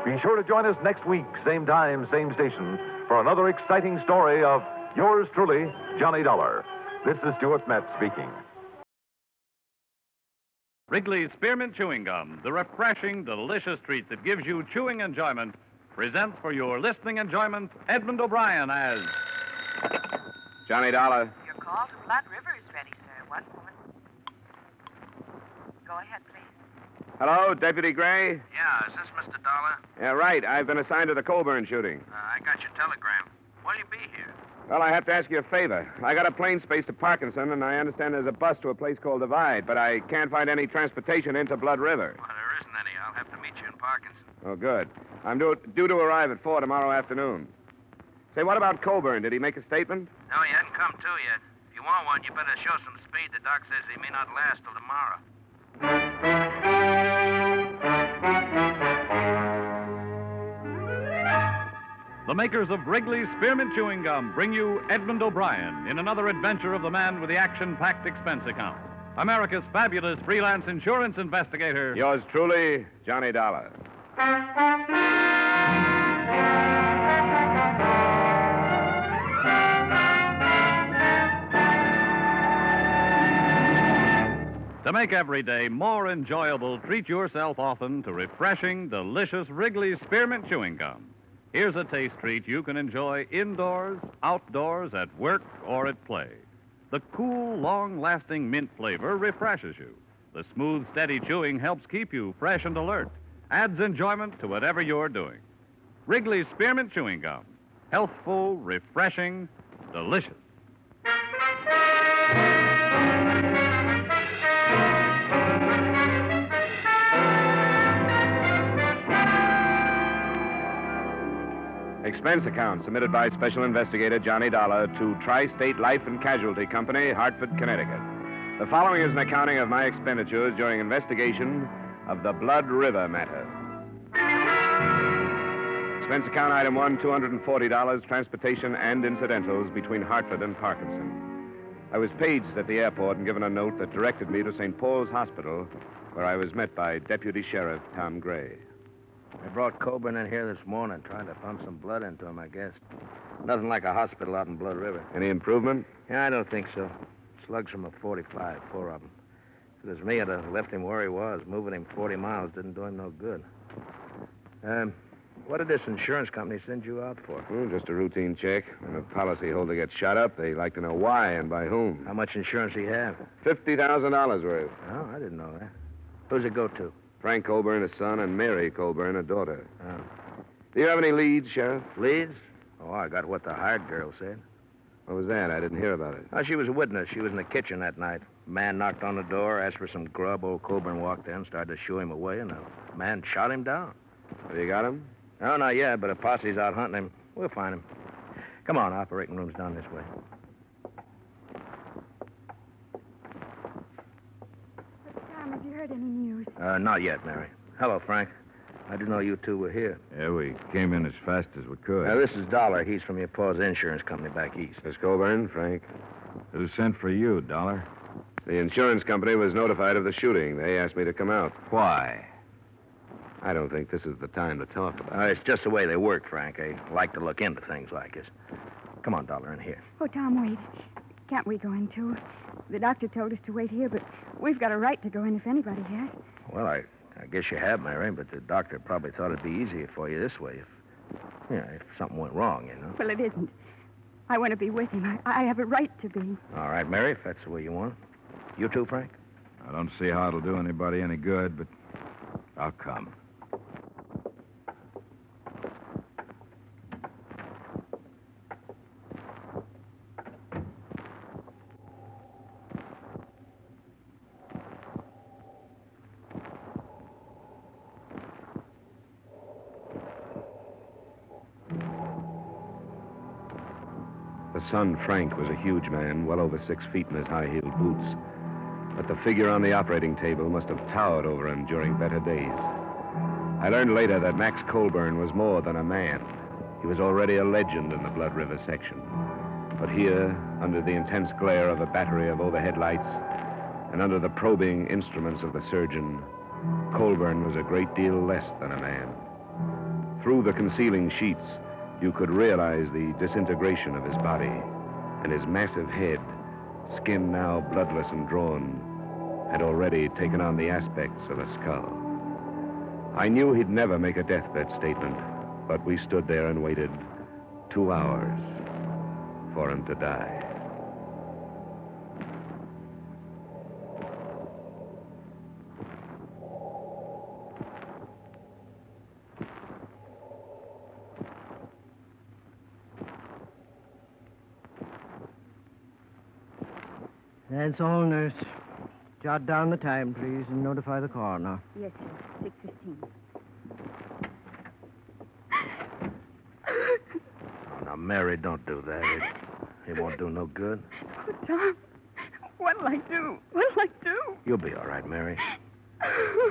Be sure to join us next week, same time, same station, for another exciting story of yours truly, Johnny Dollar. This is Stuart Metz speaking. Wrigley's Spearmint Chewing Gum, the refreshing, delicious treat that gives you chewing enjoyment, presents for your listening enjoyment Edmond O'Brien as Johnny Dollar. Your call to Blood River is ready, sir. 1 moment. Go ahead, please. Hello, Deputy Gray? Yeah, is this Mr. Dollar? Yeah, right. I've been assigned to the Colburn shooting. I got your telegram. What'll you be here? Well, I have to ask you a favor. I got a plane space to Parkinson, and I understand there's a bus to a place called Divide, but I can't find any transportation into Blood River. Well, there isn't any. I'll have to meet you in Parkinson. Oh, good. I'm due to arrive at 4 tomorrow afternoon. Say, what about Colburn? Did he make a statement? No, he hasn't come to yet. If you want one, you better show some speed. The doc says he may not last till tomorrow. The makers of Wrigley's Spearmint Chewing Gum bring you Edmond O'Brien in another adventure of the man with the action-packed expense account. America's fabulous freelance insurance investigator. Yours truly, Johnny Dollar. To make every day more enjoyable, treat yourself often to refreshing, delicious Wrigley's Spearmint Chewing Gum. Here's a taste treat you can enjoy indoors, outdoors, at work, or at play. The cool, long-lasting mint flavor refreshes you. The smooth, steady chewing helps keep you fresh and alert. Adds enjoyment to whatever you're doing. Wrigley's Spearmint Chewing Gum. Healthful, refreshing, delicious. Expense account submitted by Special Investigator Johnny Dollar to Tri-State Life and Casualty Company, Hartford, Connecticut. The following is an accounting of my expenditures during investigation of the Blood River matter. Expense account item 1, $240, transportation and incidentals between Hartford and Parkinson. I was paged at the airport and given a note that directed me to St. Paul's Hospital, where I was met by Deputy Sheriff Tom Gray. I brought Colburn in here this morning, trying to pump some blood into him, I guess. Nothing like a hospital out in Blood River. Any improvement? Yeah, I don't think so. Slugs from a 45, 4 of them. If it was me, I'd have left him where he was. Moving him 40 miles didn't do him no good. What did this insurance company send you out for? Just a routine check. When a policyholder gets shot up, they like to know why and by whom. How much insurance do you have? $50,000 worth. Oh, I didn't know that. Who's it go to? Frank Colburn, a son, and Mary Colburn, a daughter. Oh. Do you have any leads, Sheriff? Leads? Oh, I got what the hired girl said. What was that? I didn't hear about it. Oh, she was a witness. She was in the kitchen that night. A man knocked on the door, asked for some grub. Old Colburn walked in, started to shoo him away, and the man shot him down. Have you got him? No, not yet, but a posse's out hunting him. We'll find him. Come on, operating room's down this way. Tom, have you heard any news? Not yet, Mary. Hello, Frank. I didn't know you two were here. Yeah, we came in as fast as we could. This is Dollar. He's from your pa's insurance company back east. Miss Colburn, Frank. Who sent for you, Dollar? The insurance company was notified of the shooting. They asked me to come out. Why? I don't think this is the time to talk about it. It's just the way they work, Frank. They like to look into things like this. Come on, Dollar, in here. Oh, Tom, wait. Can't we go in, too? The doctor told us to wait here, but we've got a right to go in if anybody has. Well, I guess you have, Mary, but the doctor probably thought it'd be easier for you this way if something went wrong, you know. Well, it isn't. I want to be with him. I have a right to be. All right, Mary, if that's the way you want it. You too, Frank? I don't see how it'll do anybody any good, but I'll come. The son, Frank, was a huge man, well over 6 feet in his high-heeled boots. But the figure on the operating table must have towered over him during better days. I learned later that Max Colburn was more than a man. He was already a legend in the Blood River section. But here, under the intense glare of a battery of overhead lights, and under the probing instruments of the surgeon, Colburn was a great deal less than a man. Through the concealing sheets, you could realize the disintegration of his body, and his massive head, skin now bloodless and drawn, had already taken on the aspects of a skull. I knew he'd never make a deathbed statement, but we stood there and waited 2 hours for him to die. That's all, nurse. Jot down the time, please, and notify the coroner. Yes, sir. 6:15. Oh, now, Mary, don't do that. It won't do no good. Oh, Tom, what'll I do? What'll I do? You'll be all right, Mary.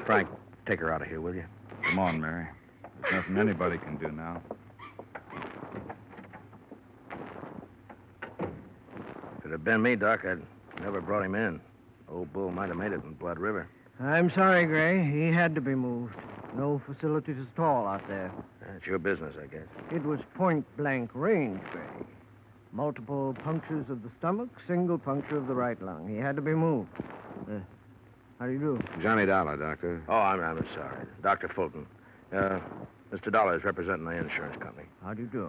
Frank, take her out of here, will you? Come on, Mary. There's nothing anybody can do now. If it had been me, Doc, I'd never brought him in. Old Bull might have made it in Blood River. I'm sorry, Gray. He had to be moved. No facilities at all out there. That's your business, I guess. It was point-blank range, Gray. Multiple punctures of the stomach, single puncture of the right lung. He had to be moved. How do you do? Johnny Dollar, Doctor. Oh, I'm sorry. Dr. Fulton. Mr. Dollar is representing the insurance company. How do you do?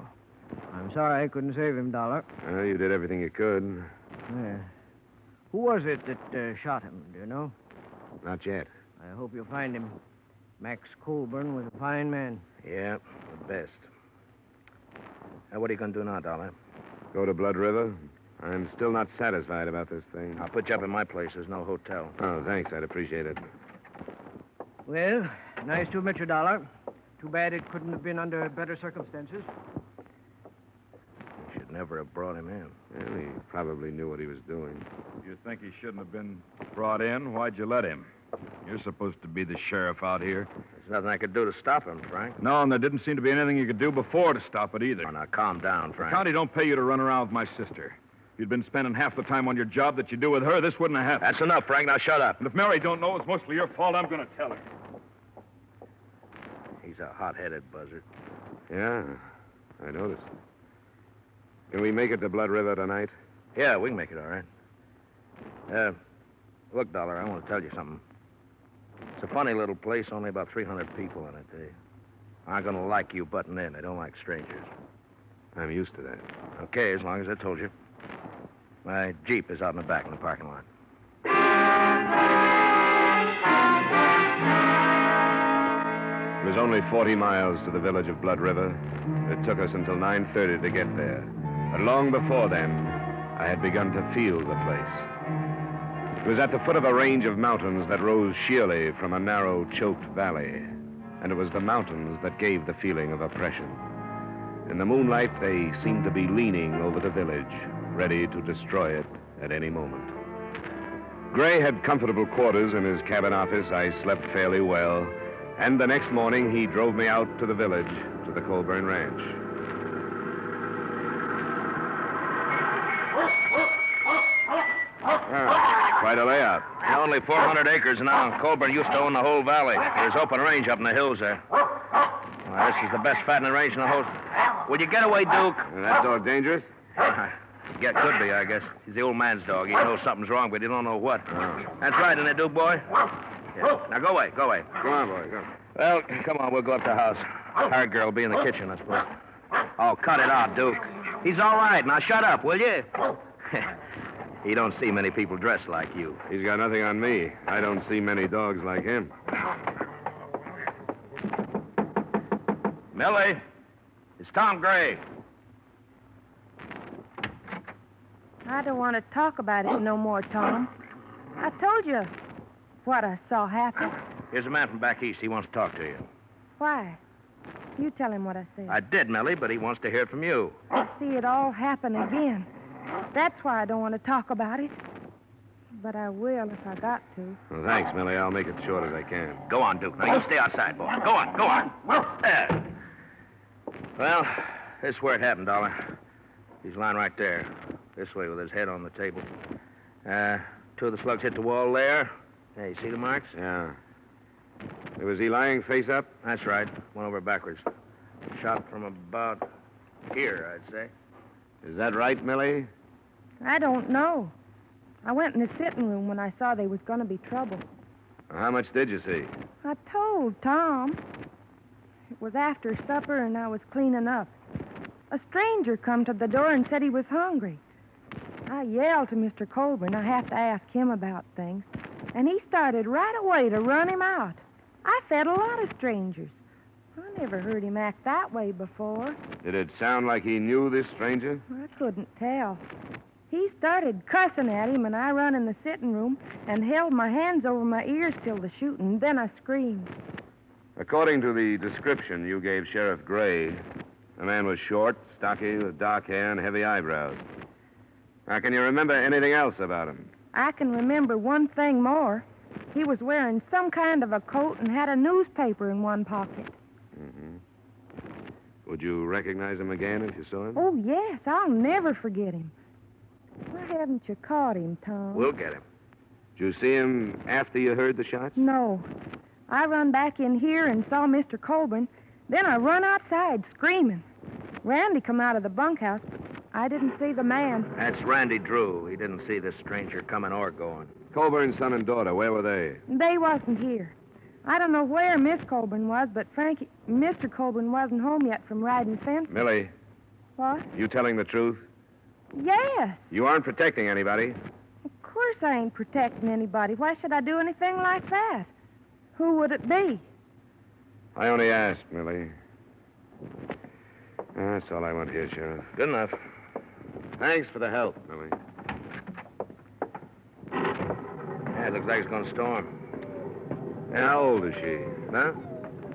I'm sorry I couldn't save him, Dollar. Well, you did everything you could. Yeah. Who was it that shot him, do you know? Not yet. I hope you'll find him. Max Colburn was a fine man. Yeah, the best. Now, what are you going to do now, Dollar? Go to Blood River? I'm still not satisfied about this thing. I'll put you up in my place. There's no hotel. Oh, thanks. I'd appreciate it. Well, nice to meet you, Dollar. Too bad it couldn't have been under better circumstances. You should never have brought him in. Well, he probably knew what he was doing. You think he shouldn't have been brought in? Why'd you let him? You're supposed to be the sheriff out here. There's nothing I could do to stop him, Frank. No, and there didn't seem to be anything you could do before to stop it either. Oh, now, calm down, Frank. The county don't pay you to run around with my sister. If you'd been spending half the time on your job that you do with her, this wouldn't have happened. That's enough, Frank. Now, shut up. And if Mary don't know it's mostly your fault, I'm going to tell her. He's a hot-headed buzzard. Yeah, I noticed. Can we make it to Blood River tonight? Yeah, we can make it all right. Look, Dollar, I want to tell you something. It's a funny little place, only about 300 people in it. They aren't going to like you butting in. They don't like strangers. I'm used to that. Okay, as long as I told you. My Jeep is out in the back in the parking lot. It was only 40 miles to the village of Blood River. It took us until 9:30 to get there. But long before then, I had begun to feel the place. It was at the foot of a range of mountains that rose sheerly from a narrow, choked valley. And it was the mountains that gave the feeling of oppression. In the moonlight, they seemed to be leaning over the village, ready to destroy it at any moment. Gray had comfortable quarters in his cabin office. I slept fairly well. And the next morning, he drove me out to the village, to the Colburn Ranch. Quite a layout. Only 400 acres now. Colburn used to own the whole valley. There's open range up in the hills there. Well, this is the best fattening range in the whole... Will you get away, Duke? That dog dangerous? Yeah, could be, I guess. He's the old man's dog. He knows something's wrong, but he don't know what. That's right, isn't it, Duke, boy? Yeah. Now, go away, go away. Go on, boy, go. Well, come on, we'll go up to the house. Our girl will be in the kitchen, I suppose. Oh, cut it out, Duke. He's all right. Now, shut up, will you? He don't see many people dressed like you. He's got nothing on me. I don't see many dogs like him. Millie, it's Tom Gray. I don't want to talk about it no more, Tom. I told you what I saw happen. Here's a man from back east. He wants to talk to you. Why? You tell him what I said. I did, Millie, but he wants to hear it from you. I see it all happen again. That's why I don't want to talk about it. But I will if I got to. Well, thanks, Millie. I'll make it short as I can. Go on, Duke. Now, you stay outside, boy. Go on. There. Well, this is where it happened, Dollar. He's lying right there. This way with his head on the table. Two of the slugs hit the wall there. Hey, you see the marks? Yeah. Was he lying face up? That's right. Went over backwards. Shot from about here, I'd say. Is that right, Millie? I don't know. I went in the sitting room when I saw there was going to be trouble. How much did you see? I told Tom. It was after supper and I was cleaning up. A stranger come to the door and said he was hungry. I yelled to Mr. Colburn. I have to ask him about things. And he started right away to run him out. I fed a lot of strangers. I never heard him act that way before. Did it sound like he knew this stranger? I couldn't tell. He started cussing at him, and I run in the sitting room and held my hands over my ears till the shooting. Then I screamed. According to the description you gave Sheriff Gray, the man was short, stocky, with dark hair and heavy eyebrows. Now, can you remember anything else about him? I can remember one thing more. He was wearing some kind of a coat and had a newspaper in one pocket. Mm-hmm. Would you recognize him again if you saw him? Oh, yes. I'll never forget him. Why haven't you caught him, Tom? We'll get him. Did you see him after you heard the shots? No. I run back in here and saw Mr. Colburn. Then I run outside screaming. Randy come out of the bunkhouse, but I didn't see the man. That's Randy Drew. He didn't see this stranger coming or going. Colburn's son and daughter, where were they? They wasn't here. I don't know where Miss Colburn was, but Mr. Colburn wasn't home yet from riding fence. Millie. What? You telling the truth? Yes. You aren't protecting anybody. Of course I ain't protecting anybody. Why should I do anything like that? Who would it be? I only asked, Millie. That's all I want here, Sheriff. Good enough. Thanks for the help. Millie. Yeah, it looks like it's going to storm. How old is she? Huh?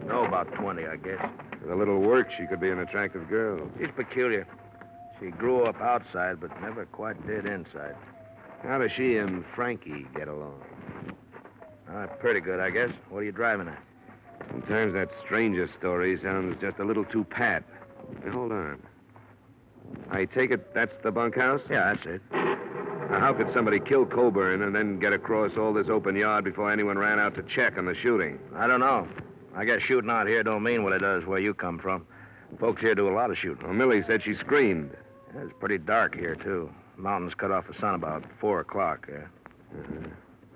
No, about 20, I guess. With a little work, she could be an attractive girl. She's peculiar. She grew up outside, but never quite did inside. How does she and Frankie get along? Pretty good, I guess. What are you driving at? Sometimes that stranger story sounds just a little too pat. Now, hold on. I take it that's the bunkhouse? Yeah, that's it. Now, how could somebody kill Colburn and then get across all this open yard before anyone ran out to check on the shooting? I don't know. I guess shooting out here don't mean what it does where you come from. Folks here do a lot of shooting. Well, Millie said she screamed. Yeah, it's pretty dark here, too. Mountains cut off the sun about 4 o'clock.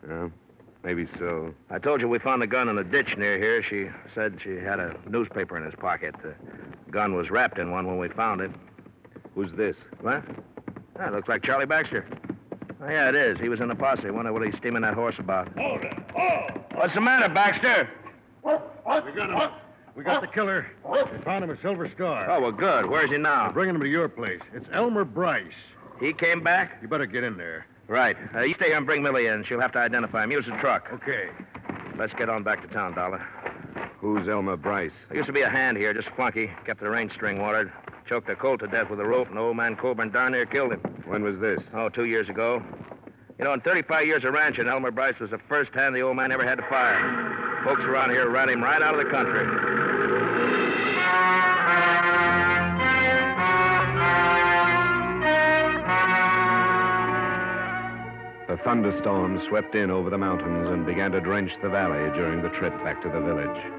Well, maybe so. I told you we found a gun in a ditch near here. She said she had a newspaper in his pocket. The gun was wrapped in one when we found it. Who's this? What? That looks like Charlie Baxter. Oh, yeah, it is. He was in the posse. Wonder what he's steaming that horse about. Hold it. Oh! What's the matter, Baxter? We got the killer. We found him a Silver Star. Oh, well, good. Where's he now? We're bringing him to your place. It's Elmer Bryce. He came back? You better get in there. Right. You stay here and bring Millie in. She'll have to identify him. Use the truck. Okay. Let's get on back to town, Dollar. Who's Elmer Bryce? There used to be a hand here, just flunky. Kept the range string watered. Choked a colt to death with a rope, and old man Colburn darn near killed him. When was this? Oh, 2 years ago. You know, in 35 years of ranching, Elmer Bryce was the first hand the old man ever had to fire. Folks around here ran him right out of the country. A thunderstorm swept in over the mountains and began to drench the valley during the trip back to the village.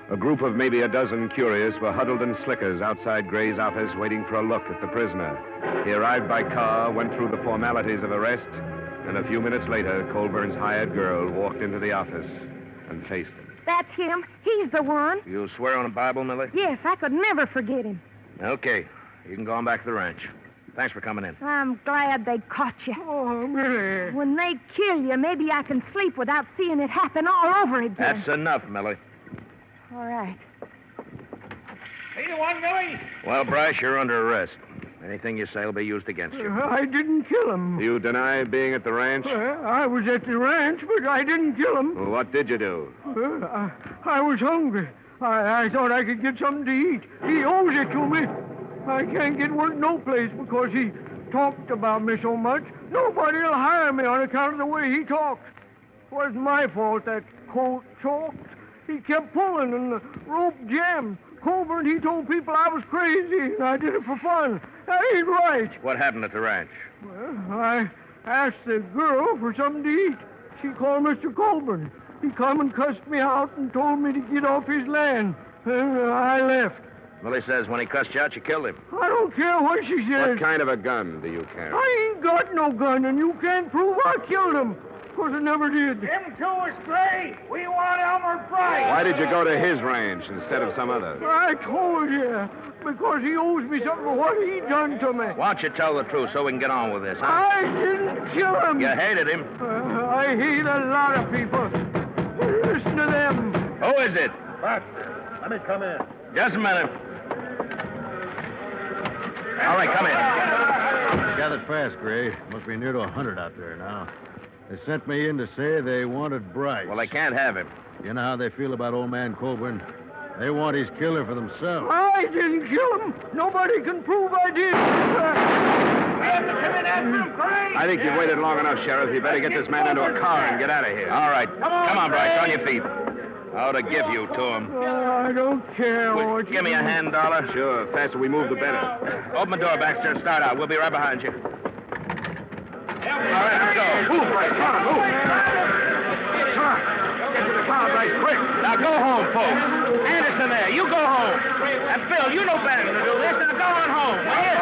A group of maybe a dozen curious were huddled in slickers outside Gray's office waiting for a look at the prisoner. He arrived by car, went through the formalities of arrest, and a few minutes later, Colburn's hired girl walked into the office and faced him. That's him. He's the one. You swear on the Bible, Millie? Yes, I could never forget him. Okay. You can go on back to the ranch. Thanks for coming in. I'm glad they caught you. Oh, Millie. When they kill you, maybe I can sleep without seeing it happen all over again. That's enough, Millie. All right. Hey, you want, Millie? Well, Bryce, you're under arrest. Anything you say will be used against you. I didn't kill him. You deny being at the ranch? I was at the ranch, but I didn't kill him. Well, what did you do? I was hungry. I thought I could get something to eat. He owes it to me. I can't get work no place because he talked about me so much, nobody'll hire me on account of the way he talks. It wasn't my fault that colt choked. He kept pulling and the rope jammed. Colburn, he told people I was crazy and I did it for fun. That ain't right. What happened at the ranch? Well, I asked the girl for something to eat. She called Mr. Colburn. He come and cussed me out and told me to get off his land. And I left. Well, he says when he cussed you out, you killed him. I don't care what she says. What kind of a gun do you carry? I ain't got no gun, and you can't prove I killed him. Of course, I never did. Them two is straight. We want Elmer Bryce. Why did you go to his ranch instead of some other? I told you. Because he owes me something for what he done to me. Why don't you tell the truth so we can get on with this, huh? I didn't kill him. You hated him. I hate a lot of people. Listen to them. Who is it? Buck, let me come in. Just a minute. All right, come in. Gathered fast, Gray. Must be near to 100 out there now. They sent me in to say they wanted Bryce. Well, they can't have him. You know how they feel about old man Colburn? They want his killer for themselves. I didn't kill him. Nobody can prove I did. I think you've waited long enough, Sheriff. You better get this man into a car and get out of here. All right. Come on, Bryce. On your feet. I ought to give you to him. I don't care what Give me a hand, dollar. Sure. The faster we move, the better. Open the door, Baxter, and start out. We'll be right behind you. All right, let's go. Move, Bryce. Come on, move. Come on. Get to the car, Bryce, quick. Now go home, folks. Anderson there, you go home. And Phil, you know better than to do this. Now go on home, will you?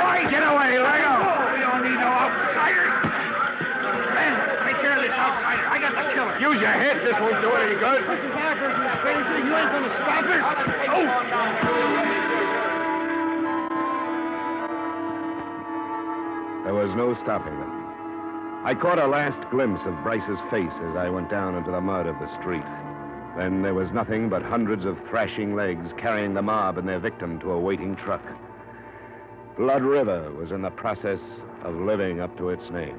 Right, get away, Lego. We don't need no outsiders. Man, take care of this outsider. I got the killer. Use your head. This won't do it any good. This is Afrts, you crazy. You ain't gonna stop it. Oh! There was no stopping them. I caught a last glimpse of Bryce's face as I went down into the mud of the street. Then there was nothing but hundreds of thrashing legs carrying the mob and their victim to a waiting truck. Blood River was in the process of living up to its name.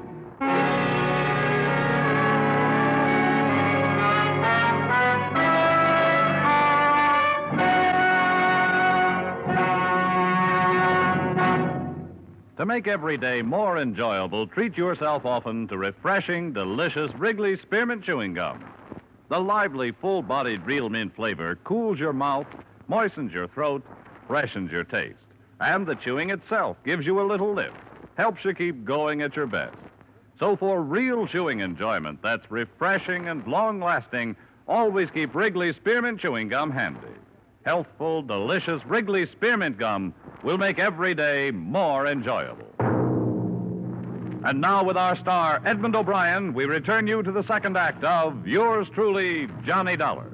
To make every day more enjoyable, treat yourself often to refreshing, delicious Wrigley Spearmint Chewing Gum. The lively, full-bodied real mint flavor cools your mouth, moistens your throat, freshens your taste. And the chewing itself gives you a little lift, helps you keep going at your best. So for real chewing enjoyment that's refreshing and long-lasting, always keep Wrigley Spearmint Chewing Gum handy. Healthful, delicious Wrigley Spearmint Gum will make every day more enjoyable. And now, with our star, Edmond O'Brien, we return you to the second act of yours truly, Johnny Dollar.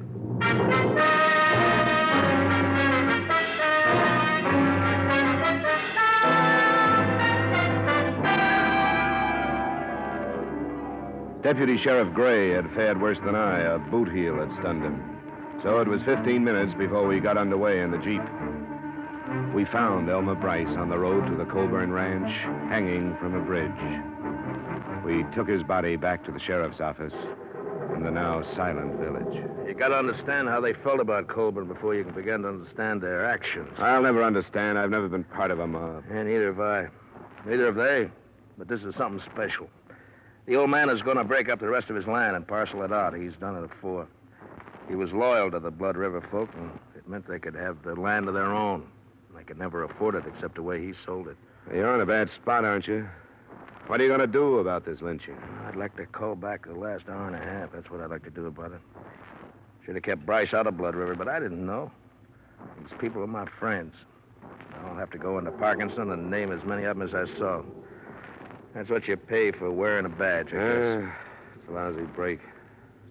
Deputy Sheriff Gray had fared worse than I. A boot heel had stunned him. So it was 15 minutes before we got underway in the Jeep. We found Elmer Bryce on the road to the Colburn Ranch, hanging from a bridge. We took his body back to the sheriff's office in the now silent village. You got to understand how they felt about Colburn before you can begin to understand their actions. I'll never understand. I've never been part of a mob. And neither have I. Neither have they. But this is something special. The old man is going to break up the rest of his land and parcel it out. He's done it before. He was loyal to the Blood River folk, and it meant they could have the land of their own. They could never afford it except the way he sold it. You're in a bad spot, aren't you? What are you going to do about this lynching? I'd like to call back the last hour and a half. That's what I'd like to do about it. Should have kept Bryce out of Blood River, but I didn't know. These people are my friends. I'll have to go into Parkinson and name as many of them as I saw. That's what you pay for wearing a badge, I guess. It's a lousy break.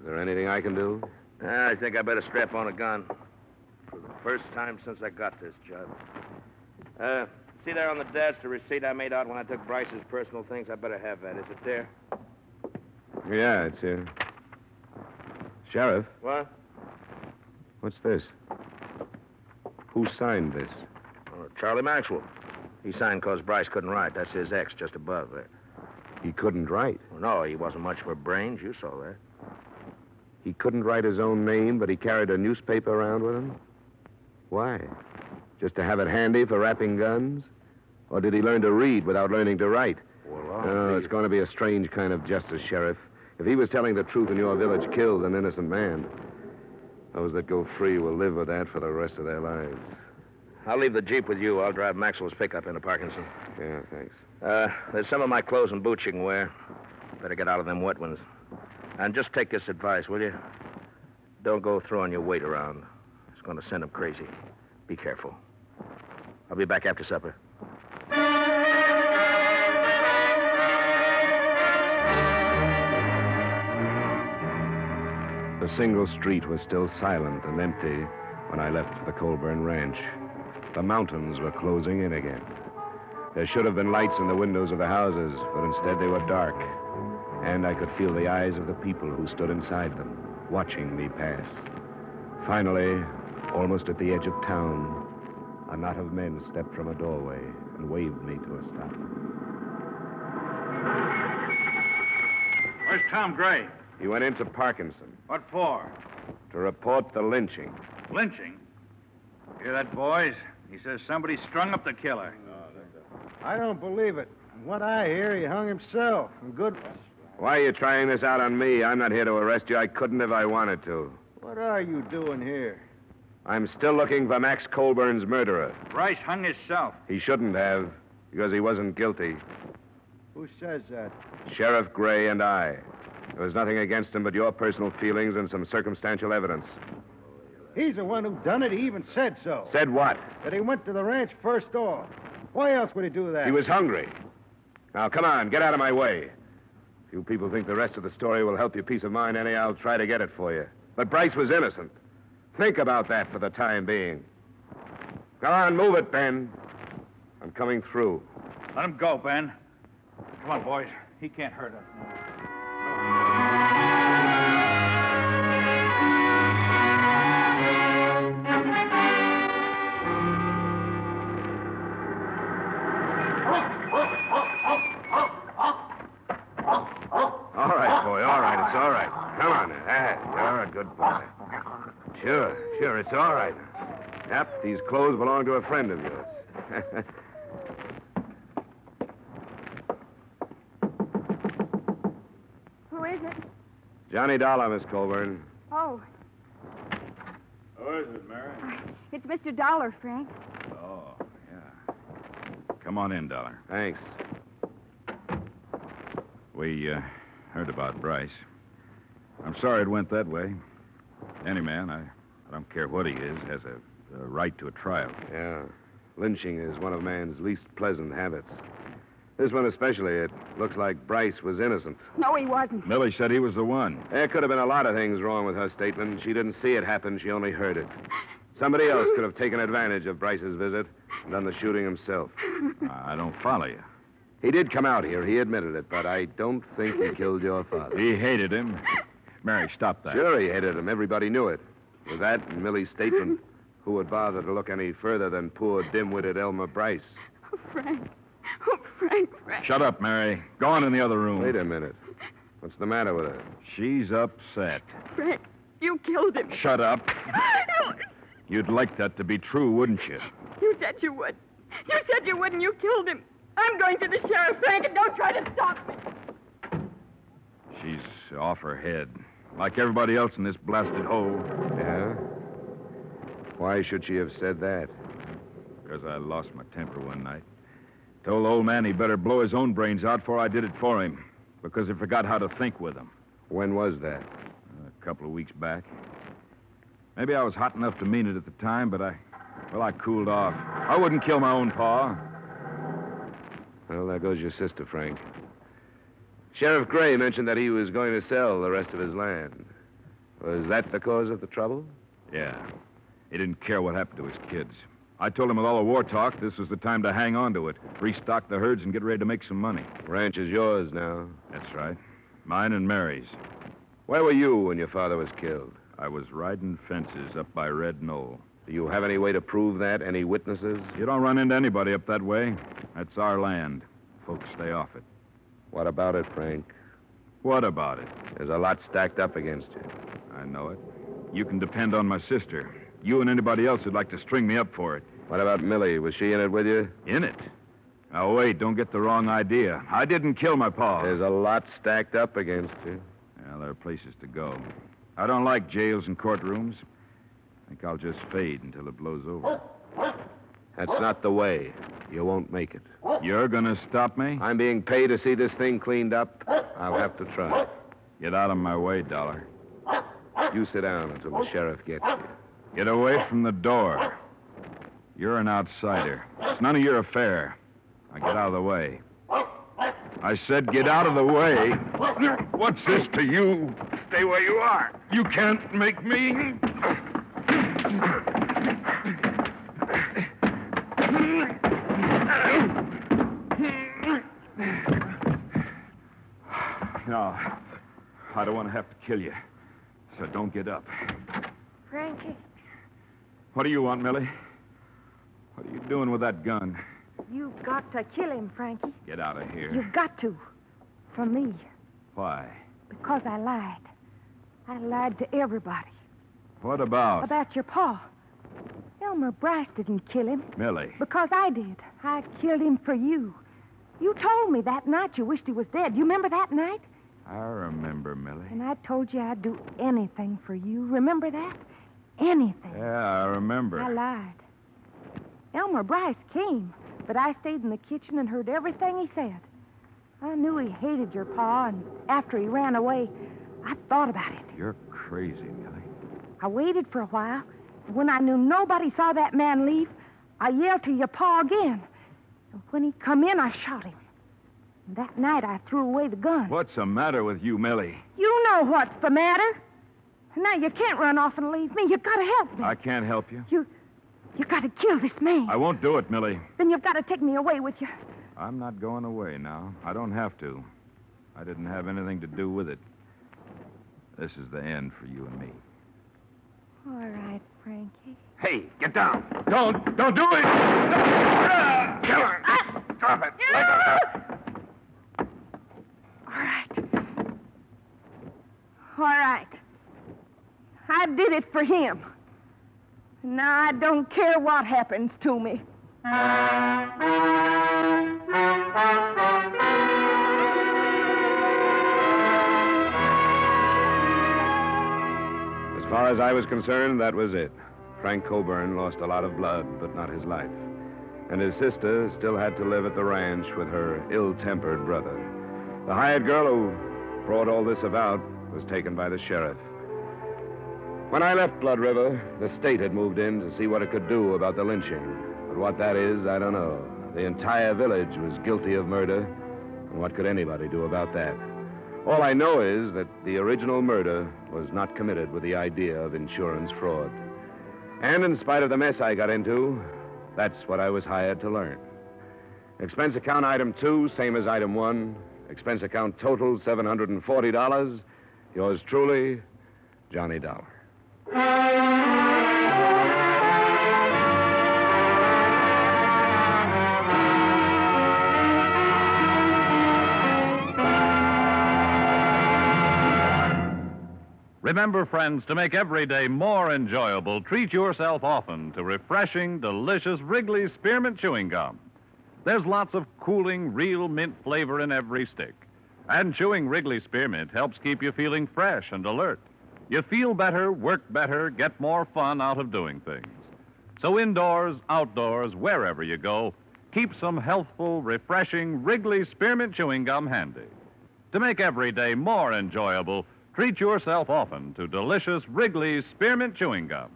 Is there anything I can do? I think I better strap on a gun. For the first time since I got this job. See there on the desk the receipt I made out when I took Bryce's personal things? I better have that. Is it there? Yeah, it's here. Sheriff? What? What's this? Who signed this? Charlie Maxwell. He signed because Bryce couldn't write. That's his X just above there. He couldn't write? Well, no, he wasn't much for brains. You saw that. He couldn't write his own name, but he carried a newspaper around with him? Why? Just to have it handy for wrapping guns? Or did he learn to read without learning to write? Well, it's going to be a strange kind of justice, Sheriff. If he was telling the truth and your village killed an innocent man, those that go free will live with that for the rest of their lives. I'll leave the Jeep with you. I'll drive Maxwell's pickup into Parkinson. Yeah, thanks. There's some of my clothes and boots you can wear. Better get out of them wet ones. And just take this advice, will you? Don't go throwing your weight around. It's going to send them crazy. Be careful. I'll be back after supper. The single street was still silent and empty when I left the Colburn Ranch. The mountains were closing in again. There should have been lights in the windows of the houses, but instead they were dark. And I could feel the eyes of the people who stood inside them, watching me pass. Finally, almost at the edge of town, a knot of men stepped from a doorway and waved me to a stop. Where's Tom Gray? He went into Parkinson. What for? To report the lynching. Lynching? Hear that, boys? He says somebody strung up the killer. I don't believe it. From what I hear, he hung himself. And good. Why are you trying this out on me? I'm not here to arrest you. I couldn't if I wanted to. What are you doing here? I'm still looking for Max Colburn's murderer. Bryce hung himself. He shouldn't have, because he wasn't guilty. Who says that? Sheriff Gray and I. There was nothing against him but your personal feelings and some circumstantial evidence. He's the one who done it. He even said so. Said what? That he went to the ranch first off. Why else would he do that? He was hungry. Now, come on, get out of my way. If you people think the rest of the story will help your peace of mind any, I'll try to get it for you. But Bryce was innocent. Think about that for the time being. Come on, move it, Ben. I'm coming through. Let him go, Ben. Come on, boys. He can't hurt us. All right, boy, all right. It's all right. Come on now. You're a good boy. Sure, it's all right. Yep, these clothes belong to a friend of yours. Who is it? Johnny Dollar, Miss Colburn. Oh, Who is it, Mary? it's Mr. Dollar, Frank. Oh, yeah. Come on in, Dollar. Thanks. We heard about Bryce. I'm sorry it went that way. Any man, I don't care what he is, has a right to a trial. Yeah. Lynching is one of man's least pleasant habits. This one especially, it looks like Bryce was innocent. No, he wasn't. Millie said he was the one. There could have been a lot of things wrong with her statement. She didn't see it happen. She only heard it. Somebody else could have taken advantage of Bryce's visit and done the shooting himself. I don't follow you. He did come out here. He admitted it, but I don't think he killed your father. He hated him. Mary, stop that. Sure, he hated him. Everybody knew it. With that and Millie's statement, who would bother to look any further than poor dim-witted Elmer Bryce? Oh, Frank. Oh, Frank. Shut up, Mary. Go on in the other room. Wait a minute. What's the matter with her? She's upset. Frank, you killed him. Shut up. You'd like that to be true, wouldn't you? You said you would. You said you would, and you killed him. I'm going to the sheriff, Frank, and don't try to stop me. She's off her head. Like everybody else in this blasted hole. Yeah? Why should she have said that? Because I lost my temper one night. Told the old man he better blow his own brains out before I did it for him. Because he forgot how to think with them. When was that? A couple of weeks back. Maybe I was hot enough to mean it at the time, but I cooled off. I wouldn't kill my own pa. Well, there goes your sister, Frank. Sheriff Gray mentioned that he was going to sell the rest of his land. Was that the cause of the trouble? Yeah. He didn't care what happened to his kids. I told him with all the war talk, this was the time to hang on to it, restock the herds, and get ready to make some money. Ranch is yours now. That's right. Mine and Mary's. Where were you when your father was killed? I was riding fences up by Red Knoll. Do you have any way to prove that? Any witnesses? You don't run into anybody up that way. That's our land. Folks stay off it. What about it, Frank? What about it? There's a lot stacked up against you. I know it. You can depend on my sister. You and anybody else who'd like to string me up for it. What about Millie? Was she in it with you? In it? Now, wait, don't get the wrong idea. I didn't kill my pa. There's a lot stacked up against you. Well, there are places to go. I don't like jails and courtrooms. I think I'll just fade until it blows over. That's not the way. You won't make it. You're going to stop me? I'm being paid to see this thing cleaned up. I'll have to try. Get out of my way, Dollar. You sit down until the sheriff gets you. Get away from the door. You're an outsider. It's none of your affair. Now get out of the way. I said get out of the way. What's this to you? Stay where you are. You can't make me. No, I don't want to have to kill you. So don't get up. Frankie. What do you want, Millie? What are you doing with that gun? You've got to kill him, Frankie. Get out of here. You've got to. For me. Why? Because I lied. I lied to everybody. What about? About your pa. Elmer Bryce didn't kill him. Millie. Because I did. I killed him for you. You told me that night you wished he was dead. You remember that night? I remember, Millie. And I told you I'd do anything for you. Remember that? Anything. Yeah, I remember. I lied. Elmer Bryce came, but I stayed in the kitchen and heard everything he said. I knew he hated your pa, and after he ran away, I thought about it. You're crazy, Millie. I waited for a while, and when I knew nobody saw that man leave, I yelled to your pa again. And when he come in, I shot him. And that night, I threw away the gun. What's the matter with you, Millie? You know what's the matter. Now, you can't run off and leave me. You've got to help me. I can't help you. You've got to kill this man. I won't do it, Millie. Then you've got to take me away with you. I'm not going away now. I don't have to. I didn't have anything to do with it. This is the end for you and me. All right, Frankie. Hey, get down. Don't do it. Kill her. Drop it. Let go. All right. All right. I did it for him. Now I don't care what happens to me. As far as I was concerned, that was it. Frank Coburn lost a lot of blood, but not his life. And his sister still had to live at the ranch with her ill-tempered brother. The hired girl who brought all this about was taken by the sheriff. When I left Blood River, the state had moved in to see what it could do about the lynching. But what that is, I don't know. The entire village was guilty of murder, and what could anybody do about that? All I know is that the original murder was not committed with the idea of insurance fraud. And in spite of the mess I got into, that's what I was hired to learn. Expense account item 2, same as item 1. Expense account total, $740. Yours truly, Johnny Dollar. Remember, friends, to make every day more enjoyable, treat yourself often to refreshing, delicious Wrigley's Spearmint Chewing Gum. There's lots of cooling, real mint flavor in every stick. And chewing Wrigley Spearmint helps keep you feeling fresh and alert. You feel better, work better, get more fun out of doing things. So indoors, outdoors, wherever you go, keep some healthful, refreshing Wrigley Spearmint Chewing Gum handy. To make every day more enjoyable, treat yourself often to delicious Wrigley's Spearmint Chewing Gum.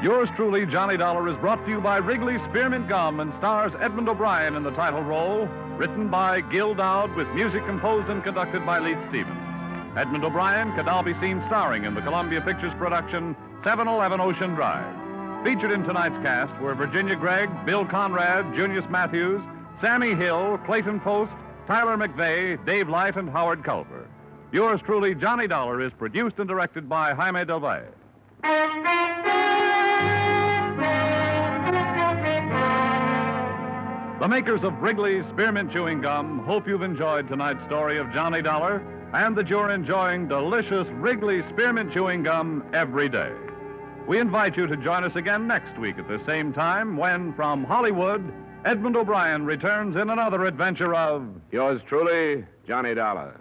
Yours truly, Johnny Dollar, is brought to you by Wrigley's Spearmint Gum and stars Edmond O'Brien in the title role, written by Gil Dowd with music composed and conducted by Leith Stevens. Edmond O'Brien can now be seen starring in the Columbia Pictures production 711 Ocean Drive. Featured in tonight's cast were Virginia Gregg, Bill Conrad, Junius Matthews, Sammy Hill, Clayton Post, Tyler McVeigh, Dave Light, and Howard Culver. Yours truly, Johnny Dollar, is produced and directed by Jaime Del Valle. The makers of Wrigley's Spearmint Chewing Gum hope you've enjoyed tonight's story of Johnny Dollar and that you're enjoying delicious Wrigley's Spearmint Chewing Gum every day. We invite you to join us again next week at the same time when, from Hollywood, Edmond O'Brien returns in another adventure of... Yours truly, Johnny Dollar.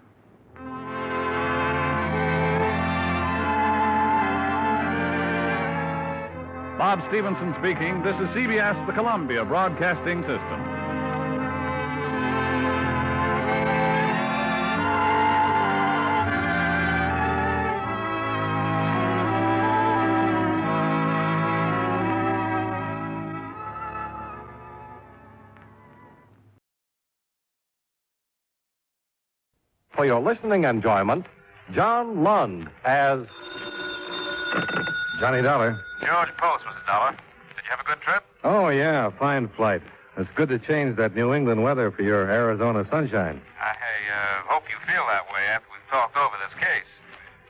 Bob Stevenson speaking. This is CBS, the Columbia Broadcasting System. For your listening enjoyment, John Lund as Johnny Dollar. George Post, Mr. Dollar. Did you have a good trip? Oh, yeah, fine flight. It's good to change that New England weather for your Arizona sunshine. I hope you feel that way after we've talked over this case.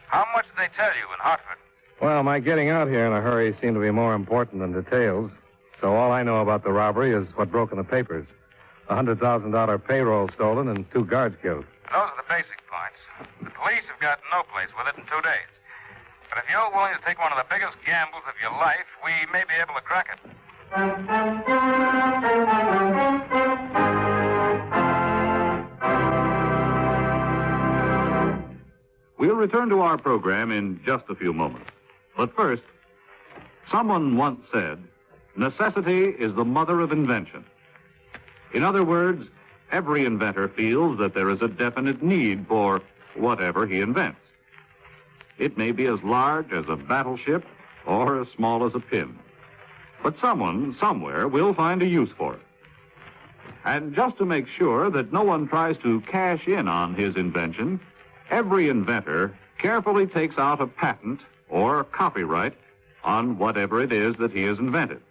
How much did they tell you in Hartford? Well, my getting out here in a hurry seemed to be more important than details. So all I know about the robbery is what broke in the papers. A $100,000 payroll stolen and 2 guards killed. Those are the basic points. The police have got no place with it in 2 days. But if you're willing to take one of the biggest gambles of your life, we may be able to crack it. We'll return to our program in just a few moments. But first, someone once said, necessity is the mother of invention. In other words, every inventor feels that there is a definite need for whatever he invents. It may be as large as a battleship or as small as a pin. But someone, somewhere, will find a use for it. And just to make sure that no one tries to cash in on his invention, every inventor carefully takes out a patent or copyright on whatever it is that he has invented.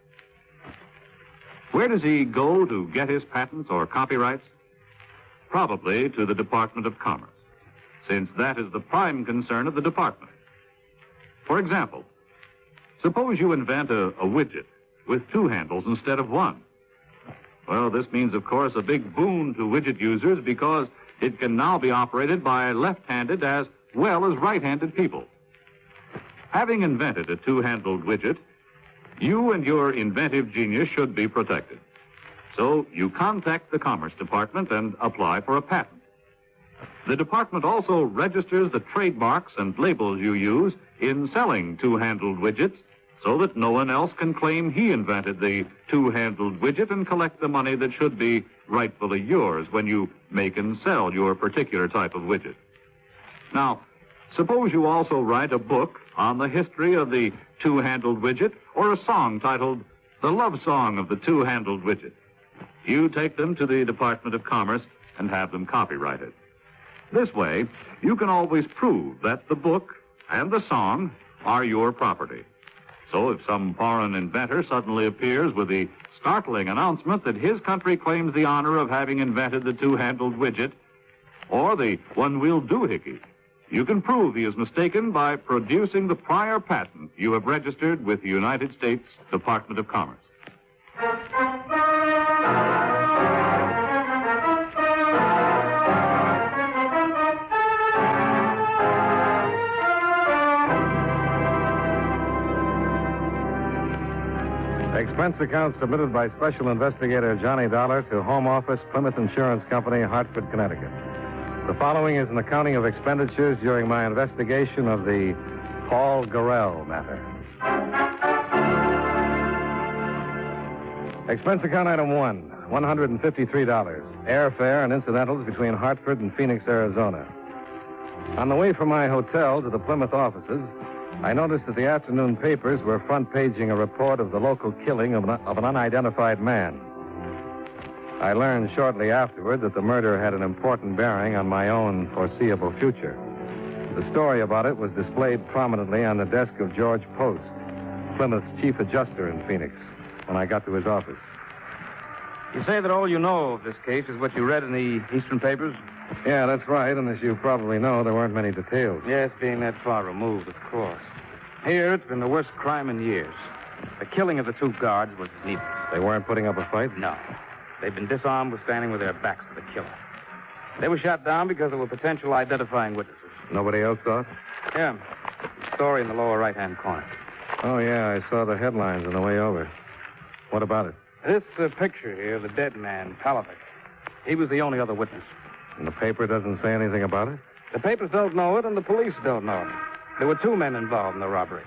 Where does he go to get his patents or copyrights? Probably to the Department of Commerce, since that is the prime concern of the department. For example, suppose you invent a widget with 2 handles instead of 1. Well, this means, of course, a big boon to widget users because it can now be operated by left-handed as well as right-handed people. Having invented a 2-handled widget, you and your inventive genius should be protected. So you contact the Commerce Department and apply for a patent. The department also registers the trademarks and labels you use in selling 2-handled widgets so that no one else can claim he invented the 2-handled widget and collect the money that should be rightfully yours when you make and sell your particular type of widget. Now, suppose you also write a book on the history of the 2-handled widget or a song titled The Love Song of the 2-handled widget. You take them to the Department of Commerce and have them copyrighted. This way, you can always prove that the book and the song are your property. So if some foreign inventor suddenly appears with the startling announcement that his country claims the honor of having invented the 2-handled widget or the one-wheel doohickey, you can prove he is mistaken by producing the prior patent you have registered with the United States Department of Commerce. Expense account submitted by Special Investigator Johnny Dollar to Home Office, Plymouth Insurance Company, Hartford, Connecticut. The following is an accounting of expenditures during my investigation of the Paul Gorrell matter. Expense account item 1, $153. Airfare and incidentals between Hartford and Phoenix, Arizona. On the way from my hotel to the Plymouth offices, I noticed that the afternoon papers were front-paging a report of the local killing of an unidentified man. I learned shortly afterward that the murder had an important bearing on my own foreseeable future. The story about it was displayed prominently on the desk of George Post, Plymouth's chief adjuster in Phoenix, when I got to his office. You say that all you know of this case is what you read in the Eastern papers? Yeah, that's right, and as you probably know, there weren't many details. Yes, being that far removed, of course. Here, it's been the worst crime in years. The killing of the 2 guards was needless. They weren't putting up a fight? No. They've been disarmed with standing with their backs to the killer. They were shot down because there were potential identifying witnesses. Nobody else saw it? Yeah. Story in the lower right-hand corner. Oh, yeah, I saw the headlines on the way over. What about it? This picture here, the dead man, Piledriver. He was the only other witness. And the paper doesn't say anything about it? The papers don't know it, and the police don't know it. There were 2 men involved in the robbery.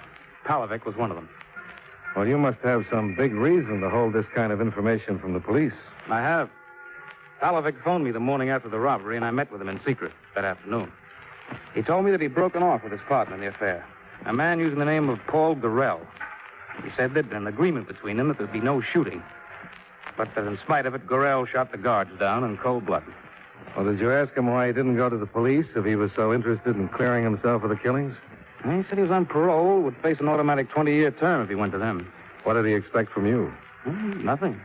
Piledriver was one of them. Well, you must have some big reason to hold this kind of information from the police. I have. Piledriver phoned me the morning after the robbery, and I met with him in secret that afternoon. He told me that he'd broken off with his partner in the affair, a man using the name of Paul Gorrell. He said there'd been an agreement between them that there'd be no shooting, but that in spite of it, Gorrell shot the guards down in cold blood. Well, did you ask him why he didn't go to the police if he was so interested in clearing himself of the killings? He said he was on parole, would face an automatic 20-year term if he went to them. What did he expect from you? Nothing.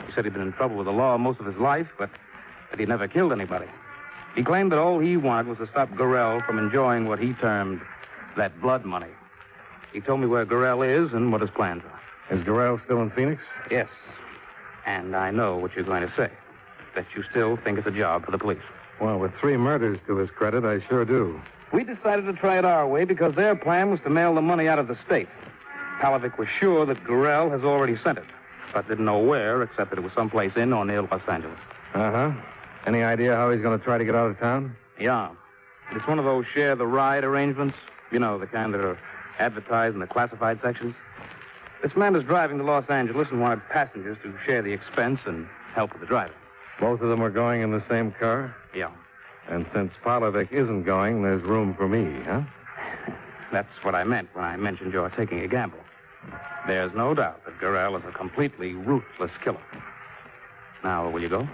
He said he'd been in trouble with the law most of his life, but that he'd never killed anybody. He claimed that all he wanted was to stop Gorrell from enjoying what he termed that blood money. He told me where Gorrell is and what his plans are. Is Gorrell still in Phoenix? Yes. And I know what you're going to say, that you still think it's a job for the police. Well, with 3 murders to his credit, I sure do. We decided to try it our way because their plan was to mail the money out of the state. Piledriver was sure that Gorrell has already sent it, but didn't know where, except that it was someplace in or near Los Angeles. Uh-huh. Any idea how he's going to try to get out of town? Yeah. It's one of those share the ride arrangements. You know, the kind that are advertised in the classified sections. This man is driving to Los Angeles and wanted passengers to share the expense and help with the driving. Both of them are going in the same car? Yeah. And since Piledriver isn't going, there's room for me, huh? That's what I meant when I mentioned you're taking a gamble. There's no doubt that Gorrell is a completely ruthless killer. Now, will you go?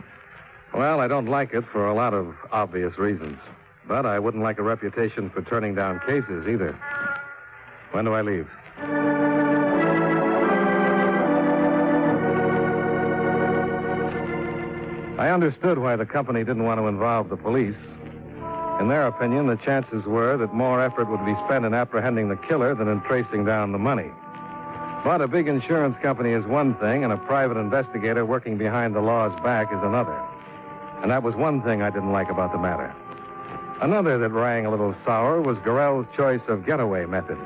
Well, I don't like it for a lot of obvious reasons. But I wouldn't like a reputation for turning down cases either. When do I leave? I understood why the company didn't want to involve the police. In their opinion, the chances were that more effort would be spent in apprehending the killer than in tracing down the money. But a big insurance company is one thing, and a private investigator working behind the law's back is another. And that was one thing I didn't like about the matter. Another that rang a little sour was Gorrell's choice of getaway method.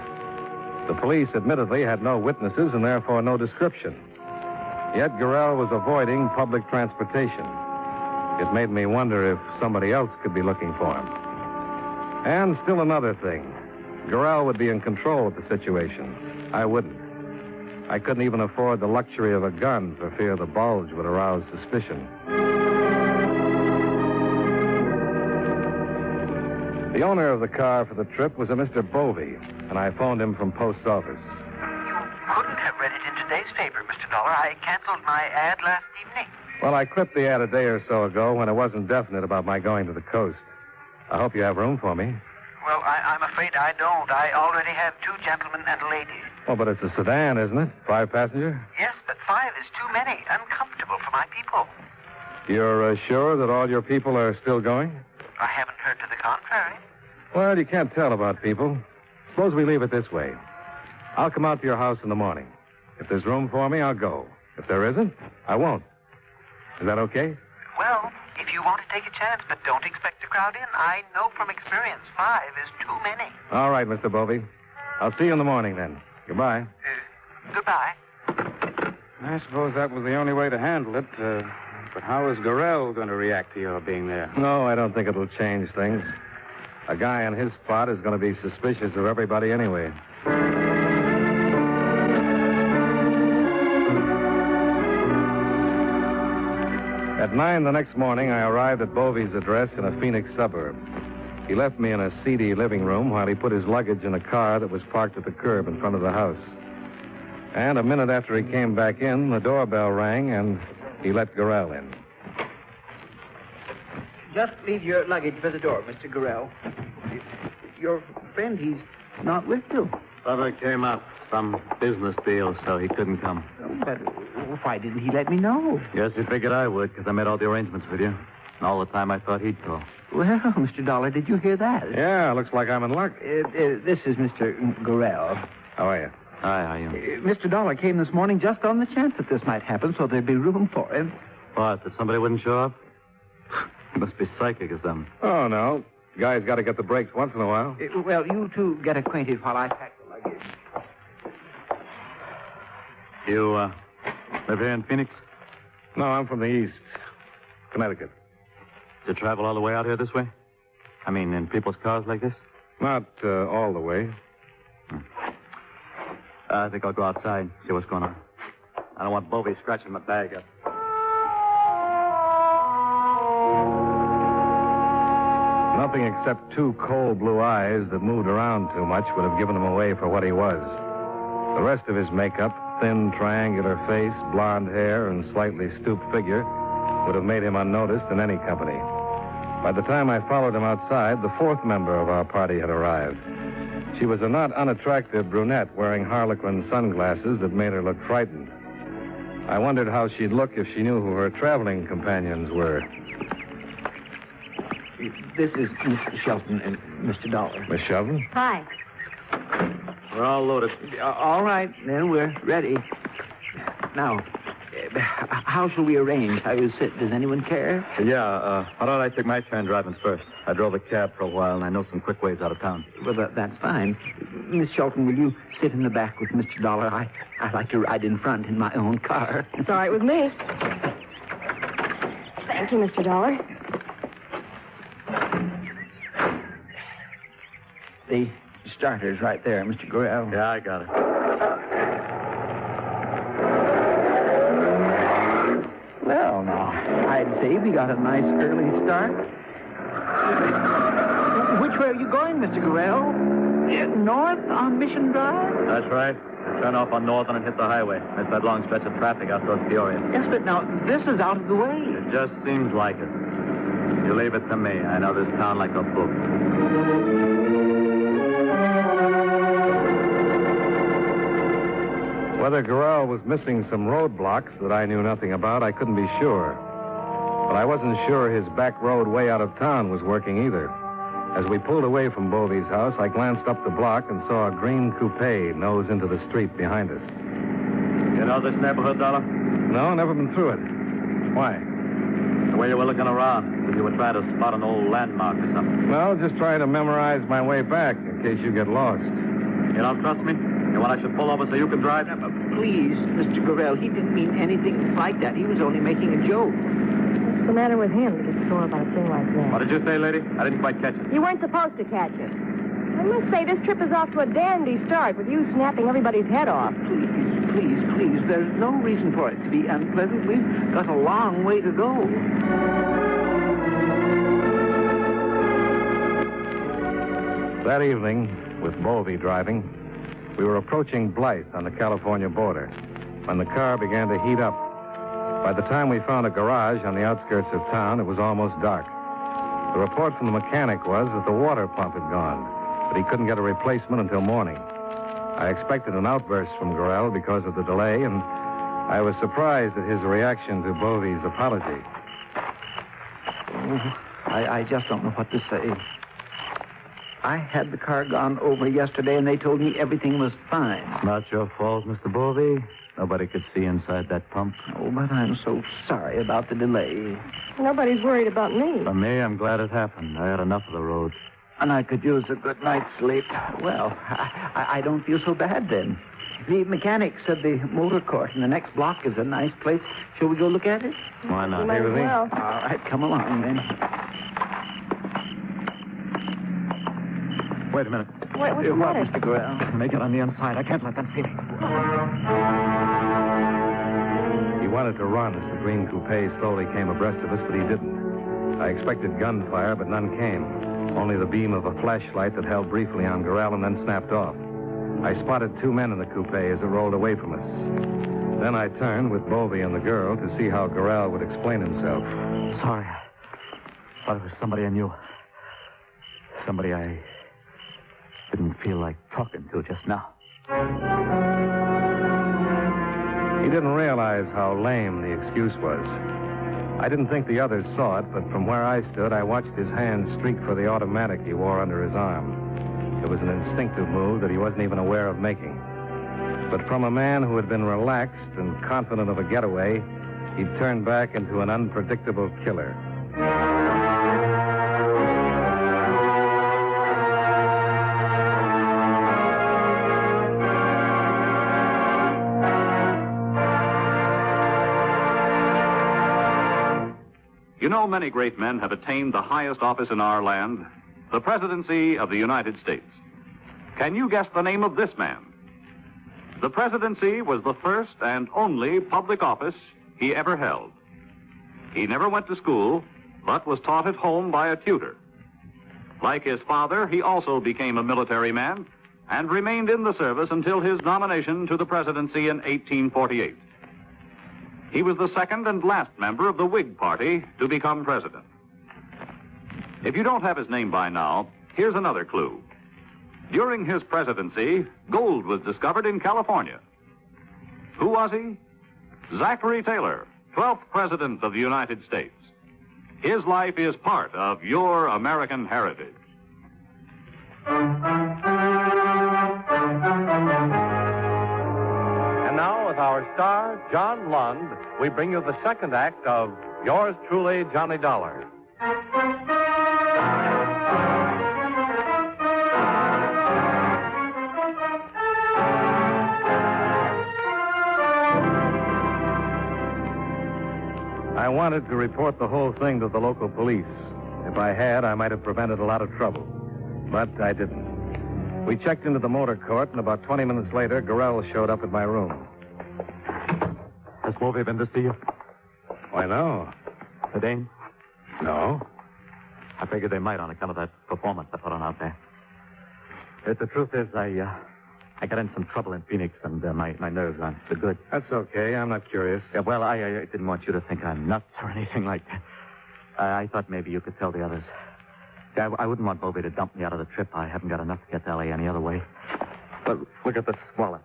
The police admittedly had no witnesses and therefore no description. Yet Gorrell was avoiding public transportation. It made me wonder if somebody else could be looking for him. And still another thing. Gorrell would be in control of the situation. I wouldn't. I couldn't even afford the luxury of a gun for fear the bulge would arouse suspicion. The owner of the car for the trip was a Mr. Bovey, and I phoned him from post office. You couldn't have read it in today's paper, Mr. Dollar. I canceled my ad last evening. Well, I clipped the ad a day or so ago when it wasn't definite about my going to the coast. I hope you have room for me. Well, I'm afraid I don't. I already have 2 gentlemen and a lady. Oh, but it's a sedan, isn't it? 5-passenger? Yes, but 5 is too many. Uncomfortable for my people. You're sure that all your people are still going? I haven't heard to the contrary. Well, you can't tell about people. Suppose we leave it this way. I'll come out to your house in the morning. If there's room for me, I'll go. If there isn't, I won't. Is that okay? Well, if you want to take a chance, but don't expect to crowd in. I know from experience 5 is too many. All right, Mr. Bovey. I'll see you in the morning then. Goodbye. Goodbye. I suppose that was the only way to handle it. But how is Gorrell going to react to your being there? No, I don't think it'll change things. A guy in his spot is going to be suspicious of everybody anyway. At 9 the next morning, I arrived at Bovey's address in a Phoenix suburb. He left me in a seedy living room while he put his luggage in a car that was parked at the curb in front of the house. And a minute after he came back in, the doorbell rang, and he let Gorrell in. Just leave your luggage by the door, Mr. Gorrell. Your friend, he's not with you. Brother came up. Some business deal, so he couldn't come. But why didn't he let me know? Yes, he figured I would, because I made all the arrangements with you. And all the time I thought he'd call. Well, Mr. Dollar, did you hear that? Yeah, looks like I'm in luck. This is Mr. Gorrell. How are you? Hi, how are you? Mr. Dollar came this morning just on the chance that this might happen, so there'd be room for him. What, that somebody wouldn't show up? He must be psychic or something. Oh, no. Guy's got to get the breaks once in a while. Well, you two get acquainted while I pack the luggage. You, live here in Phoenix? No, I'm from the east. Connecticut. You travel all the way out here this way? I mean, in people's cars like this? Not all the way. I think I'll go outside, see what's going on. I don't want Bovey scratching my bag up. Nothing except two cold blue eyes that moved around too much would have given him away for what he was. The rest of his makeup, thin, triangular face, blonde hair, and slightly stooped figure would have made him unnoticed in any company. By the time I followed him outside, the fourth member of our party had arrived. She was a not unattractive brunette wearing harlequin sunglasses that made her look frightened. I wondered how she'd look if she knew who her traveling companions were. This is Mr. Shelton and Mr. Dollar. Miss Shelton? Hi. We're all loaded. All right, then we're ready. Now, how shall we arrange how you sit? Does anyone care? Yeah, how about I take my turn driving first? I drove a cab for a while, and I know some quick ways out of town. Well, that's fine. Miss Shelton, will you sit in the back with Mr. Dollar? I like to ride in front in my own car. It's all right with me. Thank you, Mr. Dollar. The starter's right there, Mr. Gorrell. Yeah, I got it. Well, now, I'd say we got a nice early start. Which way are you going, Mr. Gorrell? North on Mission Drive? That's right. Turn off on Northern and hit the highway. That's that long stretch of traffic out towards Peoria. Yes, but now, this is out of the way. It just seems like it. You leave it to me. I know this town like a book. Whether Gorrell was missing some roadblocks that I knew nothing about, I couldn't be sure. But I wasn't sure his back road way out of town was working either. As we pulled away from Bovey's house, I glanced up the block and saw a green coupe nose into the street behind us. You know this neighborhood, Dollar? No, never been through it. Why? The way you were looking around, if you were trying to spot an old landmark or something. Well, just trying to memorize my way back in case you get lost. You don't trust me? You want I should pull over so you can drive? Please, Mr. Gorrell, he didn't mean anything like that. He was only making a joke. What's the matter with him to get sore about a thing like that? What did you say, lady? I didn't quite catch it. You weren't supposed to catch it. I must say, this trip is off to a dandy start with you snapping everybody's head off. Please, there's no reason for it to be unpleasant. We've got a long way to go. That evening, with Bovey driving, we were approaching Blythe on the California border when the car began to heat up. By the time we found a garage on the outskirts of town, it was almost dark. The report from the mechanic was that the water pump had gone, but he couldn't get a replacement until morning. I expected an outburst from Gorrell because of the delay, and I was surprised at his reaction to Bovey's apology. Oh, I just don't know what to say. I had the car gone over yesterday, and they told me everything was fine. Not your fault, Mr. Bovey. Nobody could see inside that pump. Oh, but I'm so sorry about the delay. Nobody's worried about me. For me, I'm glad it happened. I had enough of the road. And I could use a good night's sleep. Well, I don't feel so bad then. The mechanic said the motor court in the next block is a nice place. Shall we go look at it? Why not? Might as well. All right, come along then. Wait a minute. What's the What, matter? Mr. Gorrell? Make it on the inside. I can't let them see me. He wanted to run as the green coupe slowly came abreast of us, but he didn't. I expected gunfire, but none came. Only the beam of a flashlight that held briefly on Gorrell and then snapped off. I spotted two men in the coupe as it rolled away from us. Then I turned with Bovey and the girl to see how Gorrell would explain himself. Sorry. Thought it was somebody I knew. Somebody I didn't feel like talking to just now. He didn't realize how lame the excuse was. I didn't think the others saw it, but from where I stood, I watched his hand streak for the automatic he wore under his arm. It was an instinctive move that he wasn't even aware of making. But from a man who had been relaxed and confident of a getaway, he'd turned back into an unpredictable killer. You know, many great men have attained the highest office in our land, the presidency of the United States. Can you guess the name of this man? The presidency was the first and only public office he ever held. He never went to school, but was taught at home by a tutor. Like his father, he also became a military man and remained in the service until his nomination to the presidency in 1848. He was the second and last member of the Whig Party to become president. If you don't have his name by now, here's another clue. During his presidency, gold was discovered in California. Who was he? Zachary Taylor, 12th President of the United States. His life is part of your American heritage. And now, with our star, John Lund, we bring you the second act of Yours Truly, Johnny Dollar. I wanted to report the whole thing to the local police. If I had, I might have prevented a lot of trouble. But I didn't. We checked into the motor court, and about 20 minutes later, Gorrell showed up at my room. Has Wolvie been to see you? Why, no. The Dane? No. I figured they might on account of that performance I put on out there. The truth is, I got in some trouble in Phoenix, and my nerves aren't so good. That's okay. I'm not curious. Yeah, well, I didn't want you to think I'm nuts or anything like that. I thought maybe you could tell the others. Yeah, I wouldn't want Bobby to dump me out of the trip. I haven't got enough to get to L.A. any other way. But look at this wallet.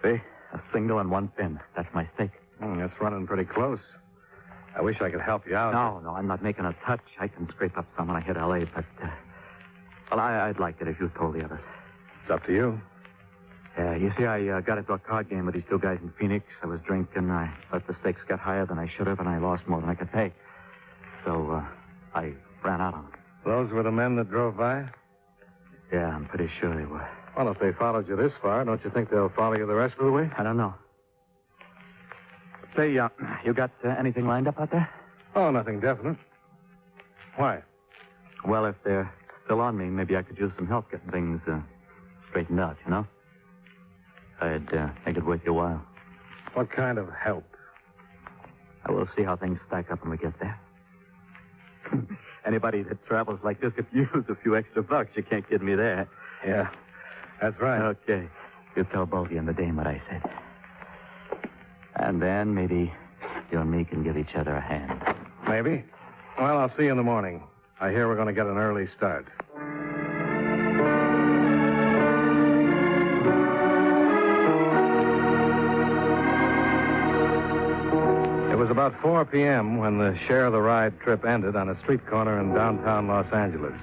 See? A single and one pin. That's my stake. That's running pretty close. I wish I could help you out. No, I'm not making a touch. I can scrape up some when I hit L.A., but... well, I'd like it if you told the others. It's up to you. Yeah, you see, I got into a card game with these two guys in Phoenix. I was drinking. I let the stakes get higher than I should have, and I lost more than I could pay. So, I ran out on them. Those were the men that drove by? Yeah, I'm pretty sure they were. Well, if they followed you this far, don't you think they'll follow you the rest of the way? I don't know. Say, you got anything lined up out there? Oh, nothing definite. Why? Well, if they're still on me, maybe I could use some help getting things straightened out, you know? I'd make it worth your while. What kind of help? I will see how things stack up when we get there. Anybody that travels like this could use a few extra bucks. You can't kid me there. Yeah, that's right. Okay. You tell Bogey and the dame what I said. And then maybe you and me can give each other a hand. Maybe. Well, I'll see you in the morning. I hear we're going to get an early start. It was about 4 p.m. when the share of the ride trip ended on a street corner in downtown Los Angeles.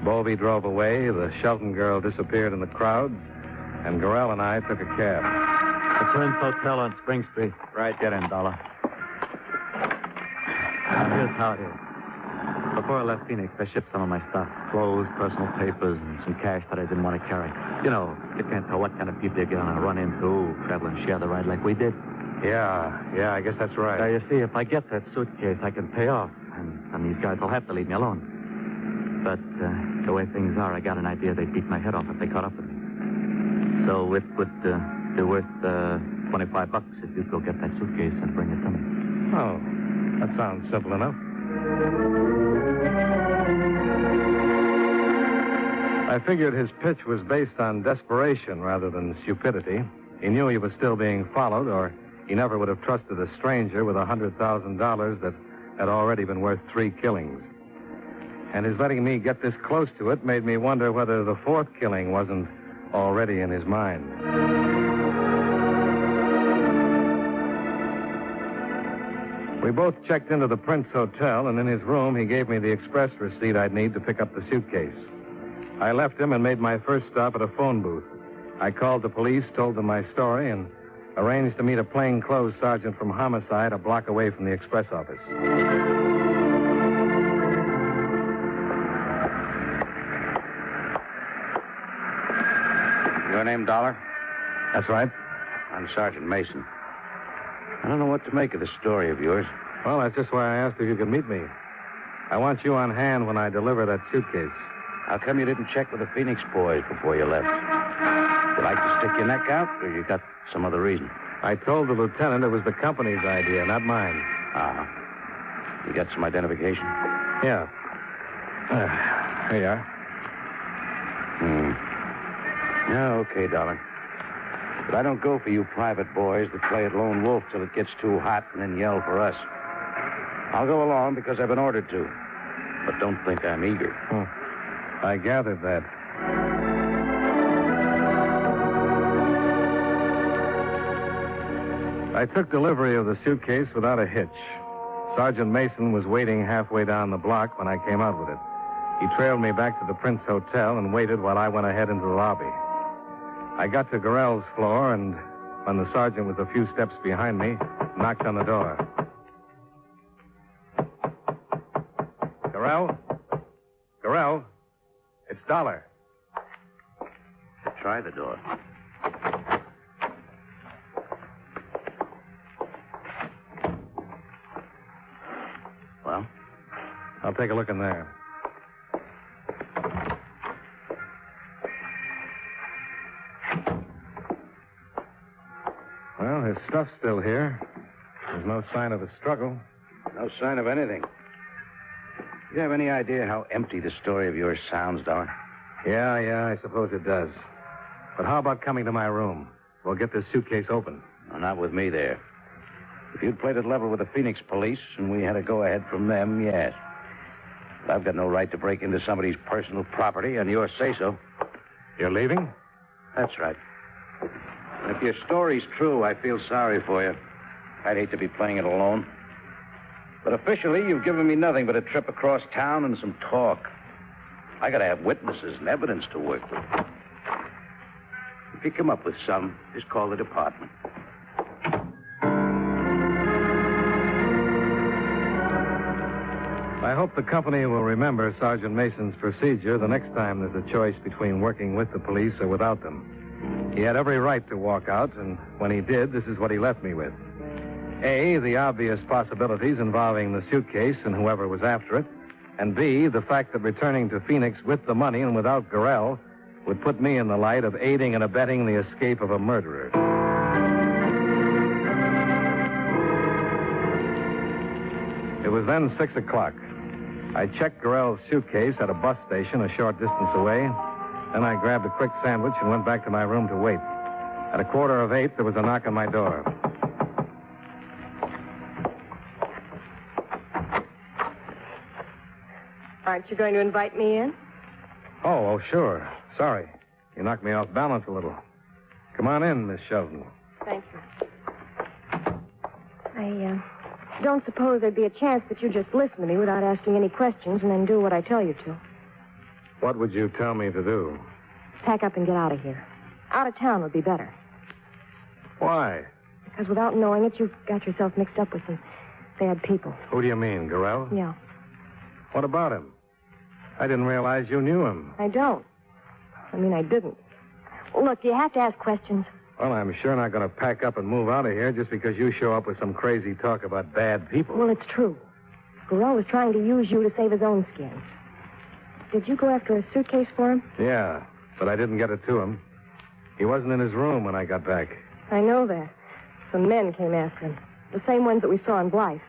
Bovey drove away, the Shelton girl disappeared in the crowds, and Gorrell and I took a cab. The Prince Hotel on Spring Street. Right, get in, Dollar. Here's how it is. Before I left Phoenix, I shipped some of my stuff. Clothes, personal papers, and some cash that I didn't want to carry. You know, you can't tell what kind of people you're going to run into, travel and share the ride like we did. Yeah, I guess that's right. You see, if I get that suitcase, I can pay off, and these guys will have to leave me alone. But the way things are, I got an idea they'd beat my head off if they caught up with me. So it would be worth $25 if you'd go get that suitcase and bring it to me. Oh, that sounds simple enough. I figured his pitch was based on desperation rather than stupidity. He knew he was still being followed, or he never would have trusted a stranger with $100,000 that had already been worth 3 killings. And his letting me get this close to it made me wonder whether the 4th killing wasn't already in his mind. We both checked into the Prince Hotel, and in his room, he gave me the express receipt I'd need to pick up the suitcase. I left him and made my first stop at a phone booth. I called the police, told them my story, and arranged to meet a plainclothes sergeant from Homicide a block away from the express office. Your name, Dollar? That's right. I'm Sergeant Mason. I don't know what to make of this story of yours. Well, that's just why I asked if you could meet me. I want you on hand when I deliver that suitcase. How come you didn't check with the Phoenix boys before you left? You like to stick your neck out, or you got some other reason? I told the lieutenant it was the company's idea, not mine. Uh-huh. You got some identification? Yeah. Here you are. Yeah, okay, darling. But I don't go for you private boys that play at lone wolf till it gets too hot and then yell for us. I'll go along because I've been ordered to. But don't think I'm eager. I gathered that. I took delivery of the suitcase without a hitch. Sergeant Mason was waiting halfway down the block when I came out with it. He trailed me back to the Prince Hotel and waited while I went ahead into the lobby. I got to Gorrell's floor, and when the sergeant was a few steps behind me, knocked on the door. Gorrell? Gorrell? It's Dollar. Try the door. Well? I'll take a look in there. Well, his stuff's still here. There's no sign of a struggle. No sign of anything. Do you have any idea how empty the story of yours sounds, Dollar? Yeah, I suppose it does. But how about coming to my room? We'll get this suitcase open. No, not with me there. If you'd played it level with the Phoenix police and we had a go-ahead from them, yes. But I've got no right to break into somebody's personal property on your say-so. You're leaving? That's right. And if your story's true, I feel sorry for you. I'd hate to be playing it alone. But officially, you've given me nothing but a trip across town and some talk. I gotta have witnesses and evidence to work with. If you come up with some, just call the department. I hope the company will remember Sergeant Mason's procedure the next time there's a choice between working with the police or without them. He had every right to walk out, and when he did, this is what he left me with. A, the obvious possibilities involving the suitcase and whoever was after it. And B, the fact that returning to Phoenix with the money and without Gorrell would put me in the light of aiding and abetting the escape of a murderer. It was then 6 o'clock. I checked Gorrell's suitcase at a bus station a short distance away. Then I grabbed a quick sandwich and went back to my room to wait. At 7:45, there was a knock on my door. Aren't you going to invite me in? Oh, sure. Sorry. You knocked me off balance a little. Come on in, Miss Shelton. Thank you. I don't suppose there'd be a chance that you just listen to me without asking any questions and then do what I tell you to. What would you tell me to do? Pack up and get out of here. Out of town would be better. Why? Because without knowing it, you've got yourself mixed up with some bad people. Who do you mean, Gorrell? Yeah. What about him? I didn't realize you knew him. I don't. I mean, I didn't. Look, you have to ask questions. Well, I'm sure not going to pack up and move out of here just because you show up with some crazy talk about bad people. Well, it's true. Gorrell was trying to use you to save his own skin. Did you go after a suitcase for him? Yeah, but I didn't get it to him. He wasn't in his room when I got back. I know that. Some men came after him. The same ones that we saw in Blythe.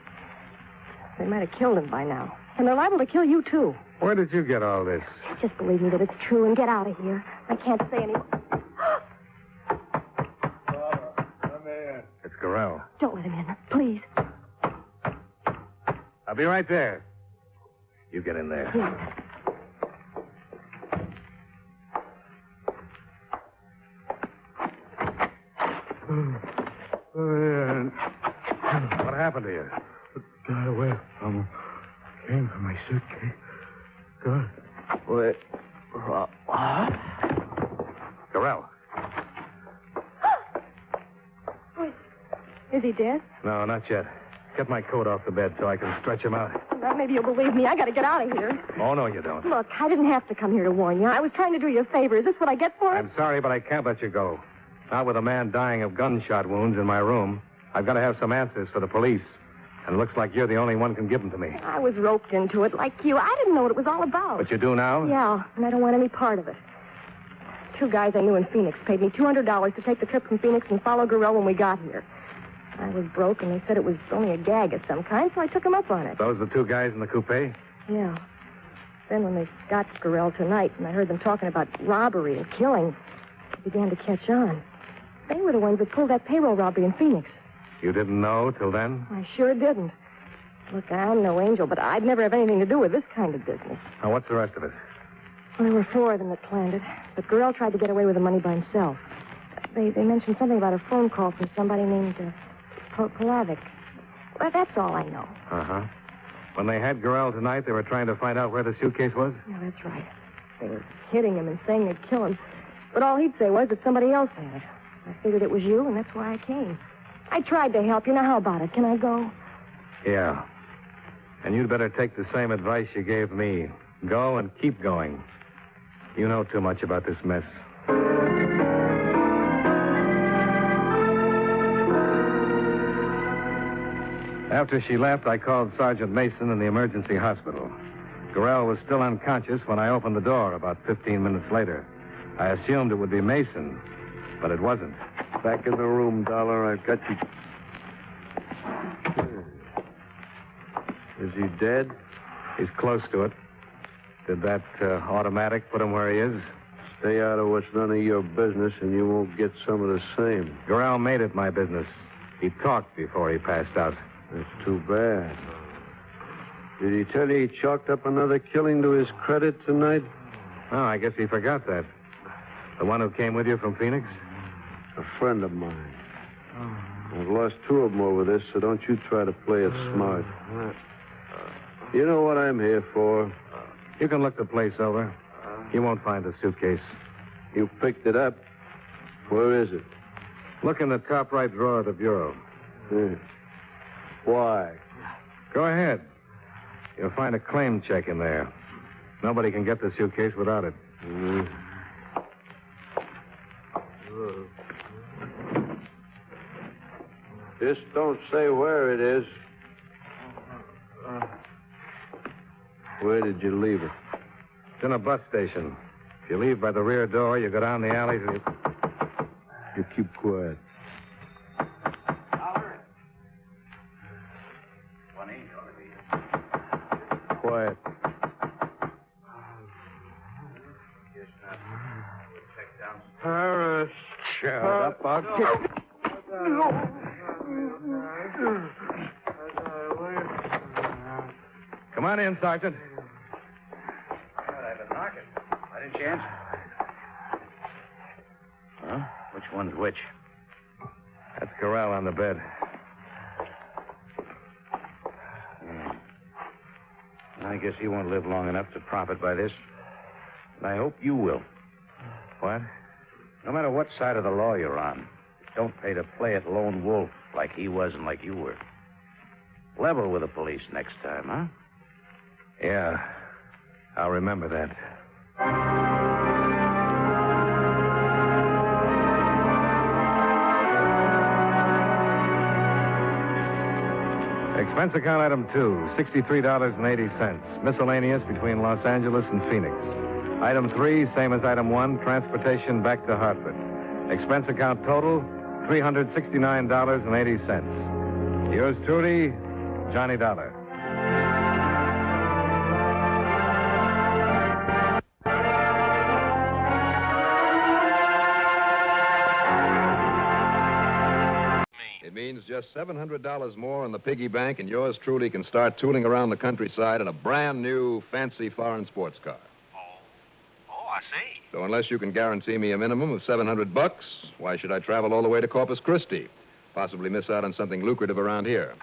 They might have killed him by now. And they're liable to kill you, too. Where did you get all this? Just believe me that it's true and get out of here. I can't say any more. It's Gorrell. Don't let him in, please. I'll be right there. You get in there. Yeah. What happened to you? Got away from him. Came for my suitcase. Good. Wait. Gorrell. Is he dead? No, not yet. Get my coat off the bed so I can stretch him out. Well, maybe you'll believe me. I got to get out of here. Oh, no, you don't. Look, I didn't have to come here to warn you. I was trying to do you a favor. Is this what I get for it? I'm sorry, but I can't let you go. Not with a man dying of gunshot wounds in my room. I've got to have some answers for the police. And it looks like you're the only one can give them to me. I was roped into it like you. I didn't know what it was all about. But you do now? Yeah, and I don't want any part of it. 2 guys I knew in Phoenix paid me $200 to take the trip from Phoenix and follow Gorrell when we got here. I was broke, and they said it was only a gag of some kind, so I took them up on it. Those the 2 guys in the coupe? Yeah. Then when they got Gorrell tonight, and I heard them talking about robbery and killing, it began to catch on. They were the ones that pulled that payroll robbery in Phoenix. You didn't know till then? I sure didn't. Look, I'm no angel, but I'd never have anything to do with this kind of business. Now, what's the rest of it? Well, there were 4 of them that planned it, but Gorrell tried to get away with the money by himself. They mentioned something about a phone call from somebody named Piledriver. Well, that's all I know. Uh-huh. When they had Gorrell tonight, they were trying to find out where the suitcase was? Yeah, that's right. They were hitting him and saying they'd kill him. But all he'd say was that somebody else had it. I figured it was you, and that's why I came. I tried to help you. Now, how about it? Can I go? Yeah. And you'd better take the same advice you gave me. Go and keep going. You know too much about this mess. After she left, I called Sergeant Mason in the emergency hospital. Gorrell was still unconscious when I opened the door about 15 minutes later. I assumed it would be Mason, but it wasn't. Back in the room, Dollar. I've got you. Is he dead? He's close to it. Did that automatic put him where he is? Stay out of what's none of your business, and you won't get some of the same. Gorrell made it my business. He talked before he passed out. That's too bad. Did he tell you he chalked up another killing to his credit tonight? Oh, I guess he forgot that. The one who came with you from Phoenix? A friend of mine. I've lost 2 of them over this, so don't you try to play it smart. You know what I'm here for. You can look the place over. You won't find the suitcase. You picked it up. Where is it? Look in the top right drawer of the bureau. Why? Go ahead. You'll find a claim check in there. Nobody can get the suitcase without it. Just don't say where it is. Where did you leave it? It's in a bus station. If you leave by the rear door, you go down the alley to the... You keep quiet. Quiet. Paris. Shut up. I'll get... Come on in, Sergeant. I've been knocking. By any chance? Huh? Which one's which? That's Gorrell on the bed. I guess he won't live long enough to profit by this. And I hope you will. What? No matter what side of the law you're on, don't pay to play at lone wolf like he was and like you were. Level with the police next time, huh? Yeah. I'll remember that. Expense account item 2, $63.80. Miscellaneous between Los Angeles and Phoenix. Item 3, same as item 1, transportation back to Hartford. Expense account total, $369.80. Yours truly, Johnny Dollar. It means just $700 more in the piggy bank, and yours truly can start tooling around the countryside in a brand new, fancy foreign sports car. Oh, I see. So unless you can guarantee me a minimum of $700, why should I travel all the way to Corpus Christi? Possibly miss out on something lucrative around here.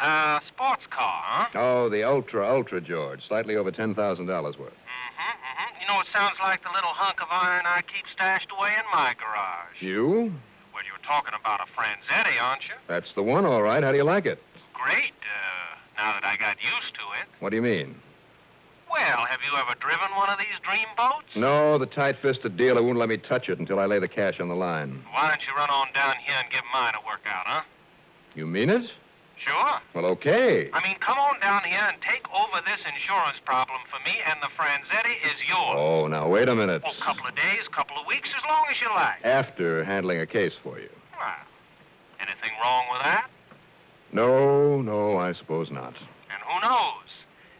Sports car, huh? Oh, the Ultra, George. Slightly over $10,000 worth. You know, it sounds like the little hunk of iron I keep stashed away in my garage. You? Well, you were talking about a Franzetti, aren't you? That's the one, all right. How do you like it? Great, now that I got used to it. What do you mean? Well, have you ever driven one of these dream boats? No, the tight-fisted dealer won't let me touch it until I lay the cash on the line. Why don't you run on down here and give mine a workout, huh? You mean it? Sure. Well, okay. I mean, come on down here and take over this insurance problem for me, and the Franzetti is yours. Oh, now, wait a minute. Oh, couple of days, couple of weeks, as long as you like. After handling a case for you. Well, anything wrong with that? No, I suppose not. And who knows?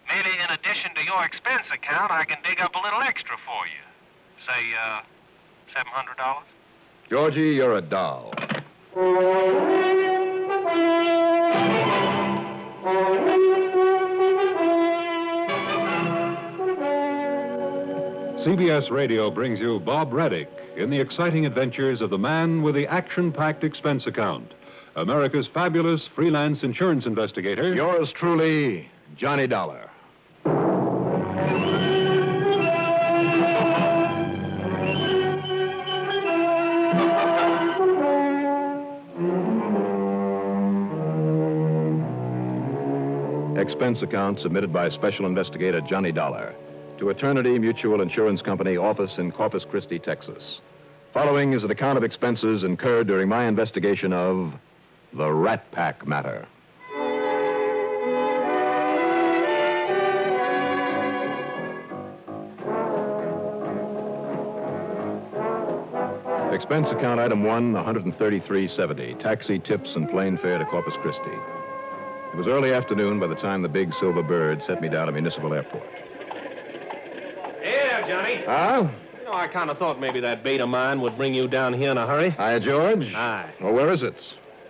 Maybe in addition to your expense account, I can dig up a little extra for you. Say, $700? Georgie, you're a doll. CBS Radio brings you Bob Reddick in the exciting adventures of the man with the action-packed expense account, America's fabulous freelance insurance investigator. Yours truly, Johnny Dollar. Expense account submitted by Special Investigator Johnny Dollar to Eternity Mutual Insurance Company, office in Corpus Christi, Texas. Following is an account of expenses incurred during my investigation of the Rat Pack matter. Expense account item 1, $133.70. Taxi, tips, and plane fare to Corpus Christi. It was early afternoon by the time the big silver bird set me down at Municipal Airport. Hey there, Johnny. Huh? You know, I kind of thought maybe that bait of mine would bring you down here in a hurry. Hi, George. Hi. Well, where is it?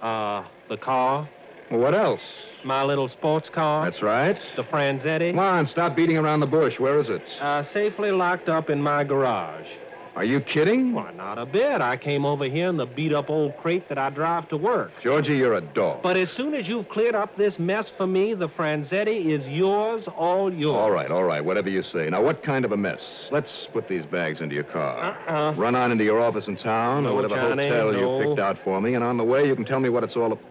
The car. Well, what else? My little sports car. That's right. The Franzetti. Come on, stop beating around the bush. Where is it? Safely locked up in my garage. Are you kidding? Why, not a bit. I came over here in the beat-up old crate that I drive to work. Georgie, you're a dog. But as soon as you've cleared up this mess for me, the Franzetti is yours, all yours. All right, whatever you say. Now, what kind of a mess? Let's put these bags into your car. Run on into your office in town or whatever Johnny, hotel you picked out for me, and on the way you can tell me what it's all about.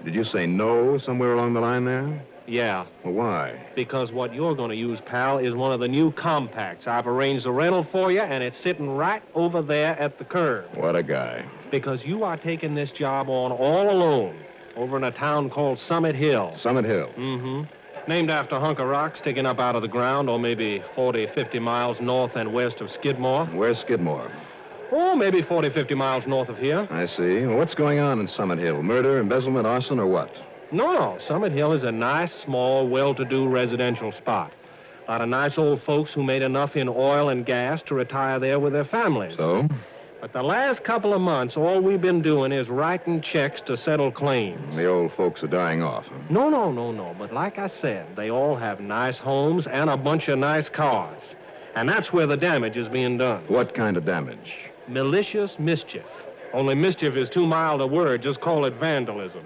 Did you say no somewhere along the line there? Yeah. Well, why? Because what you're going to use, pal, is one of the new compacts. I've arranged the rental for you, and it's sitting right over there at the curb. What a guy. Because you are taking this job on all alone over in a town called Summit Hill. Summit Hill? Mm-hmm. Named after a hunk of rock sticking up out of the ground, or maybe 40, 50 miles north and west of Skidmore. Where's Skidmore? Oh, maybe 40, 50 miles north of here. I see. Well, what's going on in Summit Hill? Murder, embezzlement, arson, or what? No. Summit Hill is a nice, small, well-to-do residential spot. A lot of nice old folks who made enough in oil and gas to retire there with their families. So? But the last couple of months, all we've been doing is writing checks to settle claims. The old folks are dying off, huh? No. But like I said, they all have nice homes and a bunch of nice cars. And that's where the damage is being done. What kind of damage? Malicious mischief. Only mischief is too mild a word. Just call it vandalism.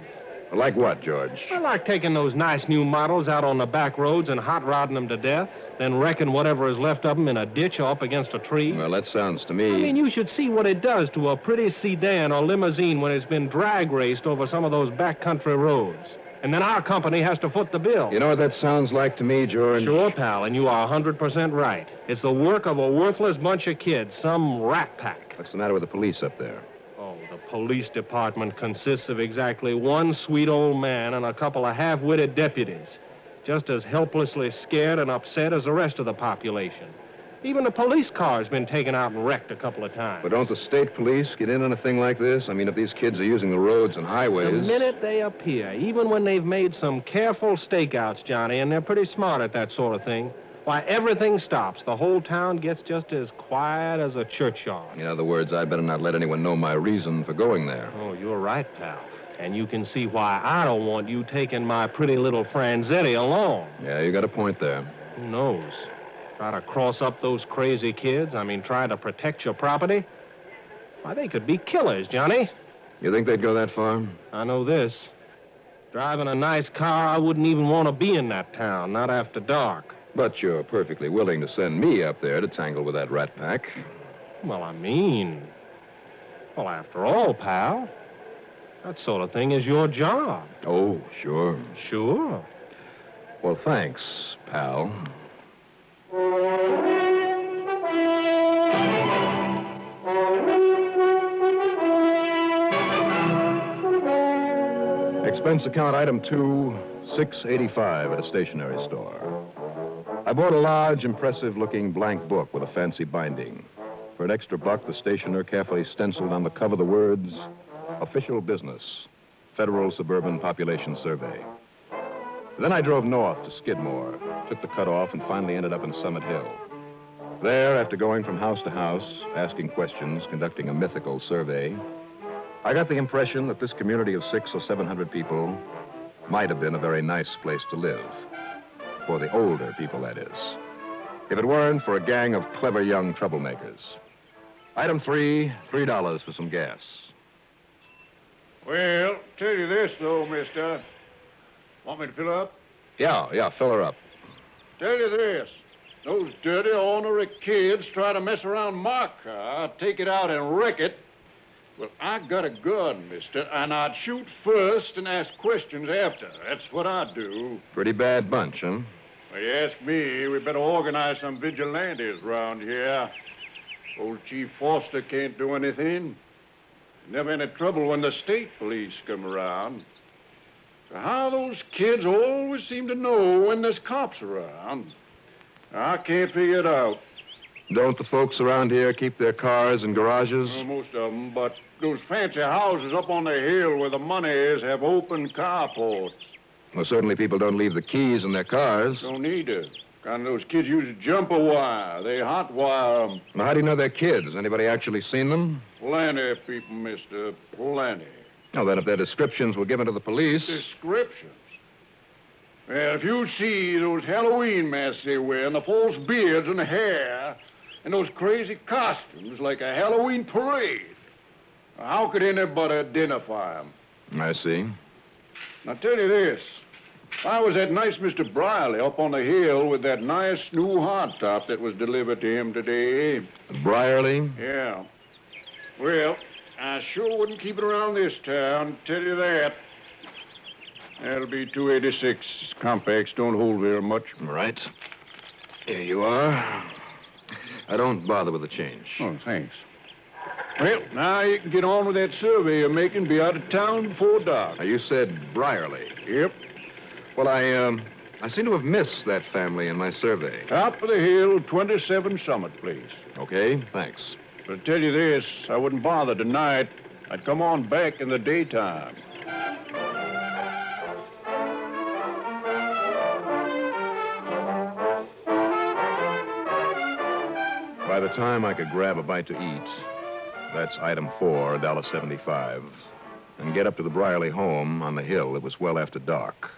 Like what, George? I like taking those nice new models out on the back roads and hot rodding them to death, then wrecking whatever is left of them in a ditch or up against a tree. Well, that sounds to me... I mean, you should see what it does to a pretty sedan or limousine when it's been drag raced over some of those backcountry roads. And then our company has to foot the bill. You know what that sounds like to me, George? Sure, pal, and you are 100% right. It's the work of a worthless bunch of kids, some rat pack. What's the matter with the police up there? Oh, the police department consists of exactly one sweet old man and a couple of half-witted deputies, just as helplessly scared and upset as the rest of the population. Even the police car's been taken out and wrecked a couple of times. But don't the state police get in on a thing like this? I mean, if these kids are using the roads and highways... The minute they appear, even when they've made some careful stakeouts, Johnny, and they're pretty smart at that sort of thing, why, everything stops. The whole town gets just as quiet as a churchyard. In other words, I'd better not let anyone know my reason for going there. Oh, you're right, pal. And you can see why I don't want you taking my pretty little Franzetti along. Yeah, you got a point there. Who knows? Try to cross up those crazy kids? I mean, try to protect your property? Why, they could be killers, Johnny. You think they'd go that far? I know this. Driving a nice car, I wouldn't even want to be in that town, not after dark. But you're perfectly willing to send me up there to tangle with that rat pack. Well, after all, pal, that sort of thing is your job. Oh, sure. Sure. Well, thanks, pal. Expense account item 2, $6.85 at a stationery store. I bought a large, impressive-looking blank book with a fancy binding. For an extra buck, the stationer carefully stenciled on the cover the words, Official Business, Federal Suburban Population Survey. Then I drove north to Skidmore, took the cutoff, and finally ended up in Summit Hill. There, after going from house to house, asking questions, conducting a mythical survey, I got the impression that this community of 600 or 700 people might have been a very nice place to live. For the older people, that is. If it weren't for a gang of clever young troublemakers. Item 3, $3 for some gas. Well, tell you this, though, mister. Want me to fill up? Yeah, fill her up. Tell you this. Those dirty, ornery kids try to mess around my car, take it out and wreck it. Well, I got a gun, mister, and I'd shoot first and ask questions after. That's what I'd do. Pretty bad bunch, huh? Well, you ask me, we better organize some vigilantes around here. Old Chief Foster can't do anything. Never any trouble when the state police come around. So how those kids always seem to know when there's cops around, I can't figure it out. Don't the folks around here keep their cars in garages? Well, most of them, but those fancy houses up on the hill where the money is have open carports. Well, certainly people don't leave the keys in their cars. Don't need to. Kind of those kids use jumper wire. They hot wire them. Well, how do you know they're kids? Anybody actually seen them? Plenty of people, mister. Plenty. Oh, then if their descriptions were given to the police... Descriptions? Well, if you see those Halloween masks they wear, and the false beards and the hair, and those crazy costumes like a Halloween parade, how could anybody identify them? I see. Now, tell you this. I was that nice Mr. Brierly up on the hill with that nice new hardtop that was delivered to him today. Brierly? Yeah. Well, I sure wouldn't keep it around this town, tell you that. That'll be 286. Compacts don't hold very much. Right. Here you are. I don't bother with the change. Oh, thanks. Well, now you can get on with that survey you're making. Be out of town before dark. Now, you said Brierly. Yep. Well, I seem to have missed that family in my survey. Top of the hill, 27 Summit Place. Okay, thanks. But I tell you this, I wouldn't bother tonight. I'd come on back in the daytime. By the time I could grab a bite to eat, that's item 4, $1.75, and get up to the Brierly home on the hill, it was well after dark.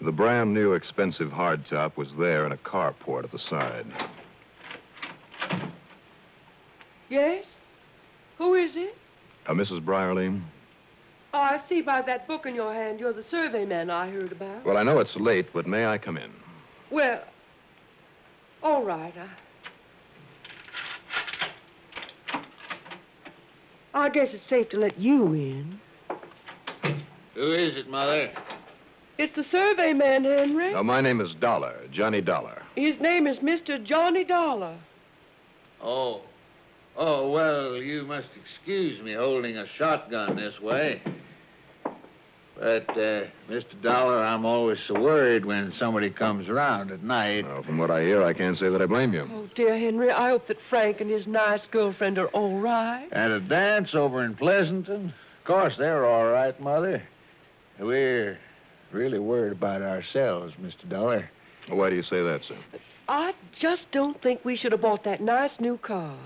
The brand new expensive hardtop was there in a carport at the side. Yes? Who is it? Mrs. Brierly? Oh, I see by that book in your hand you're the survey man I heard about. Well, I know it's late, but may I come in? Well, all right. I guess it's safe to let you in. Who is it, Mother? It's the survey man, Henry. No, my name is Dollar, Johnny Dollar. His name is Mr. Johnny Dollar. Oh, well, you must excuse me holding a shotgun this way. But, Mr. Dollar, I'm always so worried when somebody comes around at night. Well, from what I hear, I can't say that I blame you. Oh, dear Henry, I hope that Frank and his nice girlfriend are all right. At a dance over in Pleasanton? Of course, they're all right, Mother. We're really worried about ourselves, Mr. Dollar. Well, why do you say that, sir? I just don't think we should have bought that nice new car.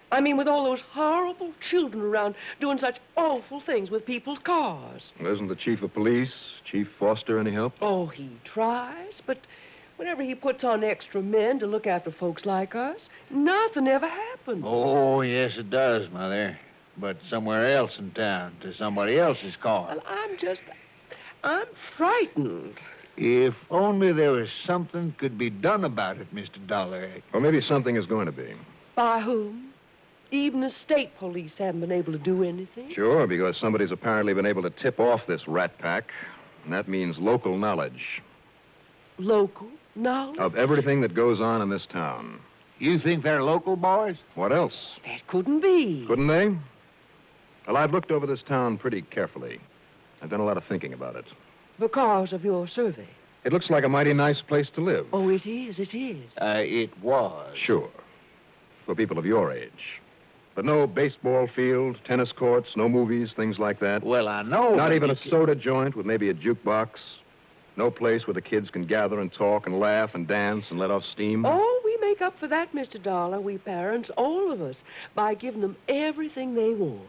I mean, with all those horrible children around doing such awful things with people's cars. Well, isn't the chief of police, Chief Foster, any help? Oh, he tries, but whenever he puts on extra men to look after folks like us, nothing ever happens. Oh, yes, it does, Mother. But somewhere else in town, to somebody else's car. Well, I'm frightened. If only there was something could be done about it, Mr. Dollar. Or maybe something is going to be. By whom? Even the state police haven't been able to do anything. Sure, because somebody's apparently been able to tip off this rat pack, and that means local knowledge. Local knowledge? Of everything that goes on in this town. You think they're local boys? What else? That couldn't be. Couldn't they? Well, I've looked over this town pretty carefully. I've done a lot of thinking about it. Because of your survey. It looks like a mighty nice place to live. Oh, it is, it is. It was. Sure. For people of your age. But no baseball field, tennis courts, no movies, things like that. Well, I know. Not even a soda joint with maybe a jukebox. No place where the kids can gather and talk and laugh and dance and let off steam. Oh, we make up for that, Mr. Dollar, we parents, all of us, by giving them everything they want.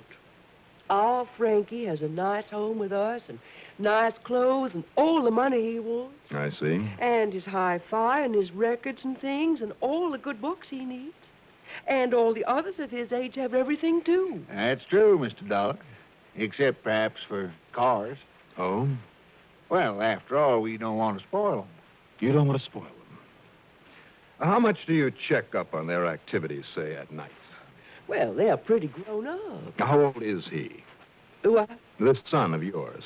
Our Frankie has a nice home with us and nice clothes and all the money he wants. I see. And his hi-fi and his records and things and all the good books he needs. And all the others of his age have everything, too. That's true, Mr. Dollar. Except perhaps for cars. Oh? Well, after all, we don't want to spoil them. You don't want to spoil them. How much do you check up on their activities, say, at night? Well, they're pretty grown up. How old is he? What? This son of yours.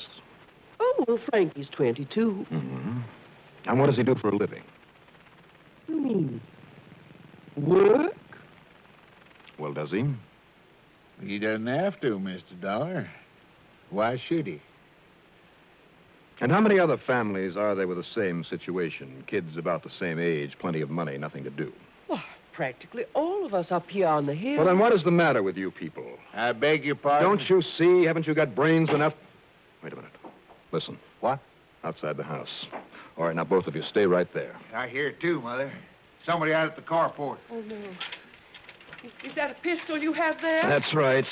Oh, well, Frankie's 22. Mm-hmm. And what does he do for a living? Work? Well, does he? He doesn't have to, Mr. Dollar. Why should he? And how many other families are there with the same situation? Kids about the same age, plenty of money, nothing to do. Well, practically all of us up here on the hill. Well, then what is the matter with you people? I beg your pardon? Don't you see? Haven't you got brains enough? Wait a minute. Listen. What? Outside the house. All right, now both of you stay right there. I hear it too, Mother. Somebody out at the carport. Oh, no. Is that a pistol you have there? That's right.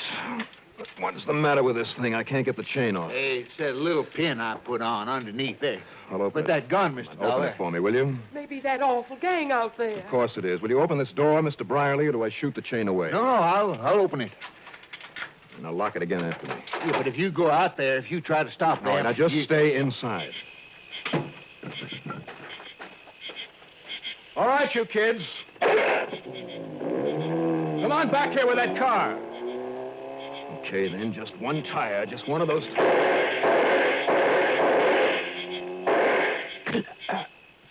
But what's the matter with this thing? I can't get the chain off. Hey, it's that little pin I put on underneath there. I'll open But that gun, Mr. Dollar. Open it for me, will you? Maybe that awful gang out there. Of course it is. Will you open this door, Mr. Brierly, or do I shoot the chain away? No, I'll open it. And I'll lock it again after me. Yeah, but if you go out there, if you try to stop them... All right, now just stay inside. All right, you kids. Come on back here with that car. Okay, then, just one tire, just one of those...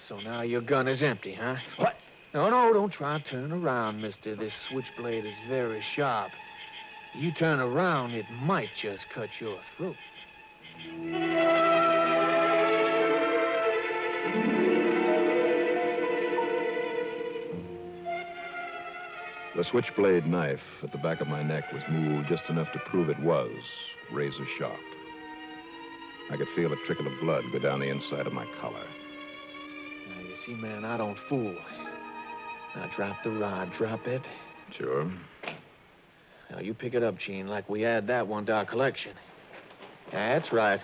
So now your gun is empty, huh? What? No, don't try to turn around, mister. This switchblade is very sharp. You turn around, it might just cut your throat. The switchblade knife at the back of my neck was moved just enough to prove it was razor sharp. I could feel a trickle of blood go down the inside of my collar. Now, you see, man, I don't fool. Now, drop the rod. Drop it. Sure. Now, you pick it up, Gene, like we add that one to our collection. That's right.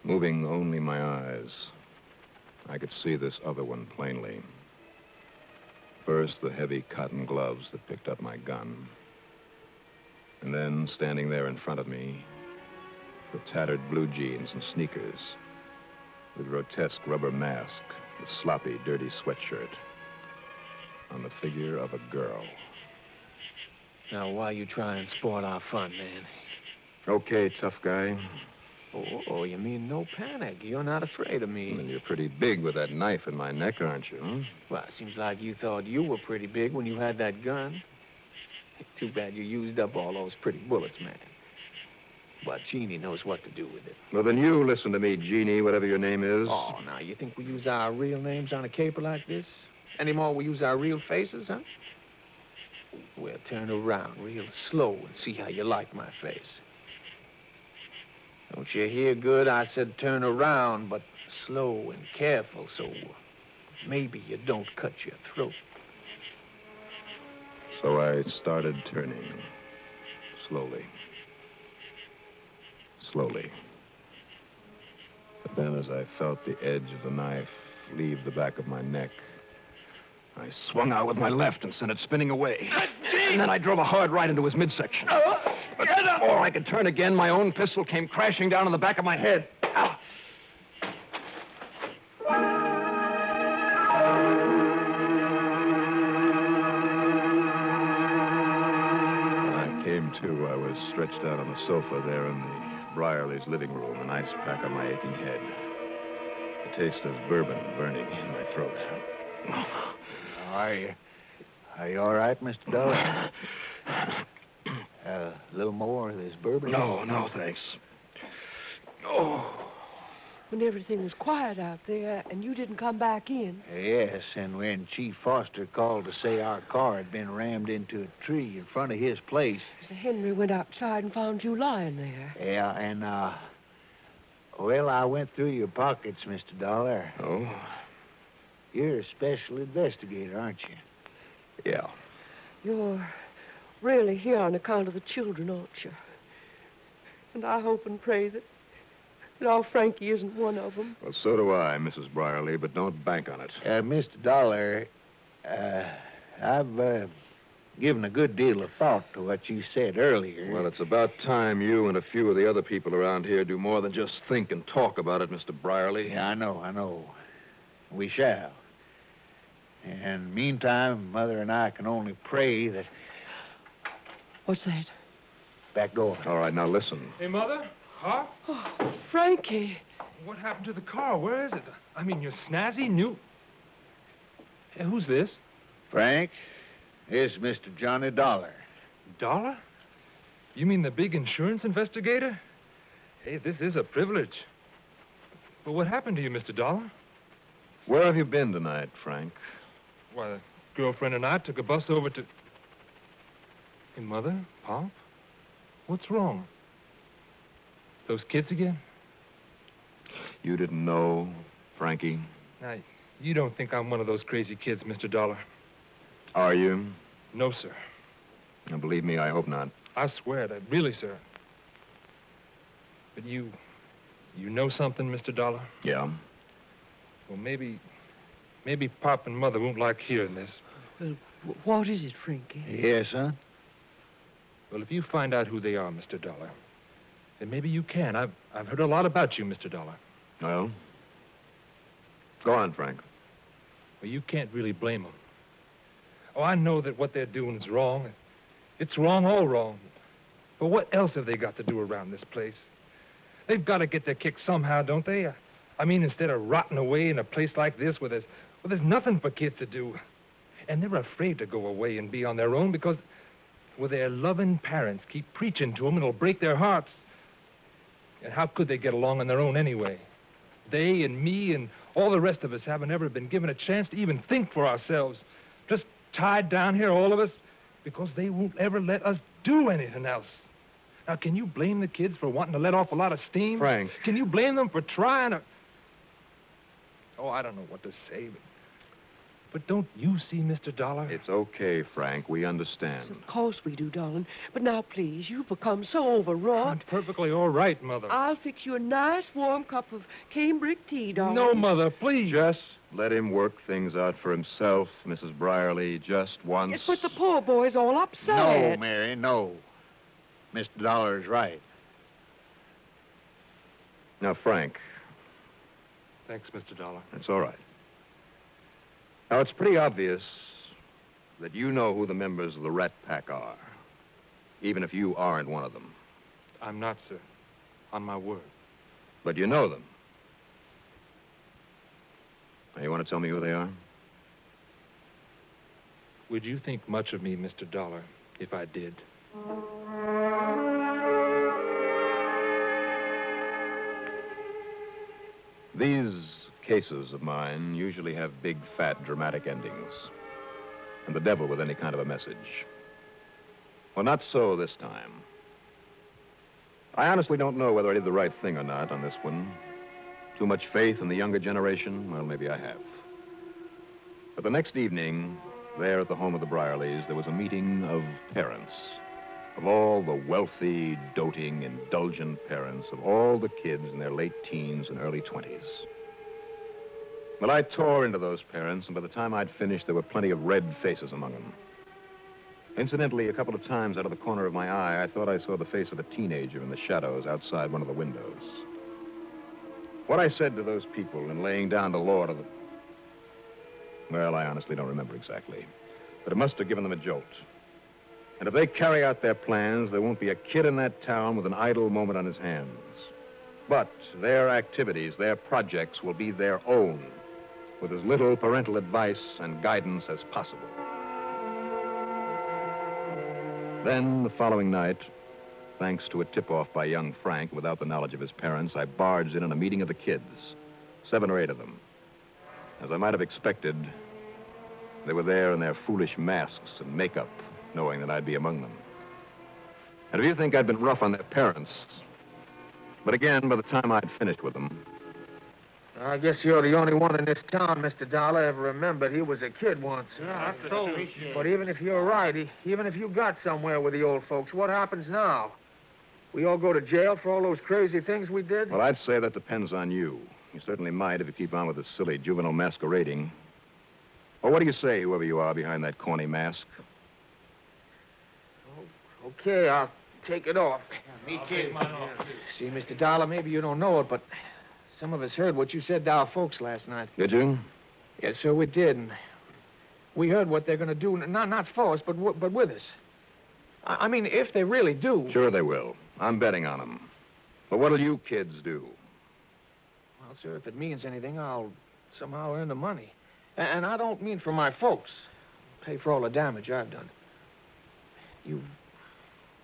Moving only my eyes, I could see this other one plainly. First, the heavy cotton gloves that picked up my gun. And then, standing there in front of me, the tattered blue jeans and sneakers, the grotesque rubber mask, the sloppy, dirty sweatshirt, on the figure of a girl. Now, why you try and spoil our fun, man? Okay, tough guy. Oh, you mean no panic. You're not afraid of me. Well, you're pretty big with that knife in my neck, aren't you? Huh? Well, it seems like you thought you were pretty big when you had that gun. Too bad you used up all those pretty bullets, man. But Jeannie knows what to do with it. Well, then you listen to me, Jeannie, whatever your name is. Oh, now, you think we use our real names on a caper like this? Any more we use our real faces, huh? Well, turn around real slow and see how you like my face. Don't you hear good? I said turn around, but slow and careful so maybe you don't cut your throat. So I started turning. Slowly. Slowly. But then as I felt the edge of the knife leave the back of my neck, I swung out with my left and sent it spinning away. And then I drove a hard right into his midsection. But before I could turn again, my own pistol came crashing down on the back of my head. Ow! When I came to, I was stretched out on the sofa there in the Brierly's living room, an ice pack on my aching head. The taste of bourbon burning in my throat. Are you all right, Mr. Dollar? A little more of this bourbon? No, thanks. When everything was quiet out there and you didn't come back in. Yes, and when Chief Foster called to say our car had been rammed into a tree in front of his place. Mr. Henry went outside and found you lying there. Yeah, and, well, I went through your pockets, Mr. Dollar. Oh? You're a special investigator, aren't you? Yeah. You're really here on account of the children, aren't you? And I hope and pray that our Frankie isn't one of them. Well, so do I, Mrs. Brierly, but don't bank on it. Mr. Dollar, I've given a good deal of thought to what you said earlier. Well, it's about time you and a few of the other people around here do more than just think and talk about it, Mr. Brierly. Yeah, I know. We shall. And meantime, Mother and I can only pray that... What's that? Back door. All right, now listen. Hey, Mother? Huh? Oh, Frankie. What happened to the car? Where is it? I mean, your snazzy new... Hey, who's this? Frank, it's Mr. Johnny Dollar. Dollar? You mean the big insurance investigator? Hey, this is a privilege. But what happened to you, Mr. Dollar? Where have you been tonight, Frank? Why, the girlfriend and I took a bus over to... Hey, Mother? Pop? What's wrong? Those kids again? You didn't know, Frankie? Now, you don't think I'm one of those crazy kids, Mr. Dollar? Are you? No, sir. Now, believe me, I hope not. I swear that, really, sir. But you know something, Mr. Dollar? Yeah? Well, maybe Pop and Mother won't like hearing this. Well, what is it, Frankie? Yes, son? Well, if you find out who they are, Mr. Dollar, then maybe you can. I've heard a lot about you, Mr. Dollar. Well? Go on, Frank. Well, you can't really blame them. Oh, I know that what they're doing is wrong. It's wrong, all wrong. But what else have they got to do around this place? They've got to get their kick somehow, don't they? I mean, instead of rotting away in a place like this where there's nothing for kids to do. And they're afraid to go away and be on their own because, well, their loving parents keep preaching to them it'll break their hearts. And how could they get along on their own anyway? They and me and all the rest of us haven't ever been given a chance to even think for ourselves. Just tied down here, all of us, because they won't ever let us do anything else. Now, can you blame the kids for wanting to let off a lot of steam? Frank. Can you blame them for trying to... Oh, I don't know what to say, but don't you see, Mr. Dollar? It's okay, Frank. We understand. Of course we do, darling. But now, please, you've become so overwrought. I'm perfectly all right, Mother. I'll fix you a nice warm cup of cambric tea, darling. No, Mother, please. Just let him work things out for himself, Mrs. Brierly, just once. Yes, but the poor boy's all upset. No, Mary, no. Mr. Dollar's right. Now, Frank. Thanks, Mr. Dollar. That's all right. Now, it's pretty obvious that you know who the members of the Rat Pack are, even if you aren't one of them. I'm not, sir. On my word. But you know them. Now, you want to tell me who they are? Would you think much of me, Mr. Dollar, if I did? These cases of mine usually have big, fat, dramatic endings. And the devil with any kind of a message. Well, not so this time. I honestly don't know whether I did the right thing or not on this one. Too much faith in the younger generation? Well, maybe I have. But the next evening, there at the home of the Brierlys, there was a meeting of parents. Of all the wealthy, doting, indulgent parents of all the kids in their late teens and early 20s. Well, I tore into those parents, and by the time I'd finished, there were plenty of red faces among them. Incidentally, a couple of times out of the corner of my eye, I thought I saw the face of a teenager in the shadows outside one of the windows. What I said to those people in laying down the law to them, well, I honestly don't remember exactly. But it must have given them a jolt. And if they carry out their plans, there won't be a kid in that town with an idle moment on his hands. But their activities, their projects will be their own, with as little parental advice and guidance as possible. Then, the following night, thanks to a tip-off by young Frank, without the knowledge of his parents, I barged in on a meeting of the kids, 7 or 8 of them. As I might have expected, they were there in their foolish masks and makeup, knowing that I'd be among them. And if you think I'd been rough on their parents... But again, by the time I'd finished with them... I guess you're the only one in this town, Mr. Dollar, ever remembered he was a kid once. Yeah, that's so. But even if you're right, even if you got somewhere with the old folks, what happens now? We all go to jail for all those crazy things we did? Well, I'd say that depends on you. You certainly might if you keep on with this silly juvenile masquerading. Well, what do you say, whoever you are behind that corny mask? Okay, I'll take it off. Me too. See, Mr. Dollar, maybe you don't know it, but some of us heard what you said to our folks last night. Did you? Yes, sir, we did. And we heard what they're going to do, not for us, but with us. I mean, if they really do. Sure they will. I'm betting on them. But what'll you kids do? Well, sir, if it means anything, I'll somehow earn the money. And I don't mean for my folks. Pay for all the damage I've done. You've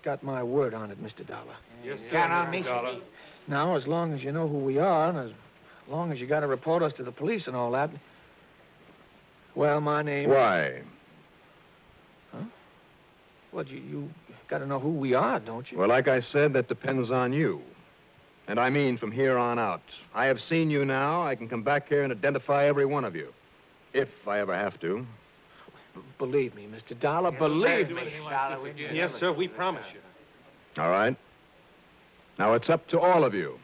got my word on it, Mr. Dollar. Yes, sir, Count on me. Dollar. Now, as long as you know who we are, and as long as you got to report us to the police and all that. Well, my name... Why? Huh? Well, you got to know who we are, don't you? Well, like I said, that depends on you. And I mean from here on out. I have seen you now. I can come back here and identify every one of you. If I ever have to. Believe me, Mr. Dollar, believe me. Yes, sir, we promise you. All right. Now it's up to all of you.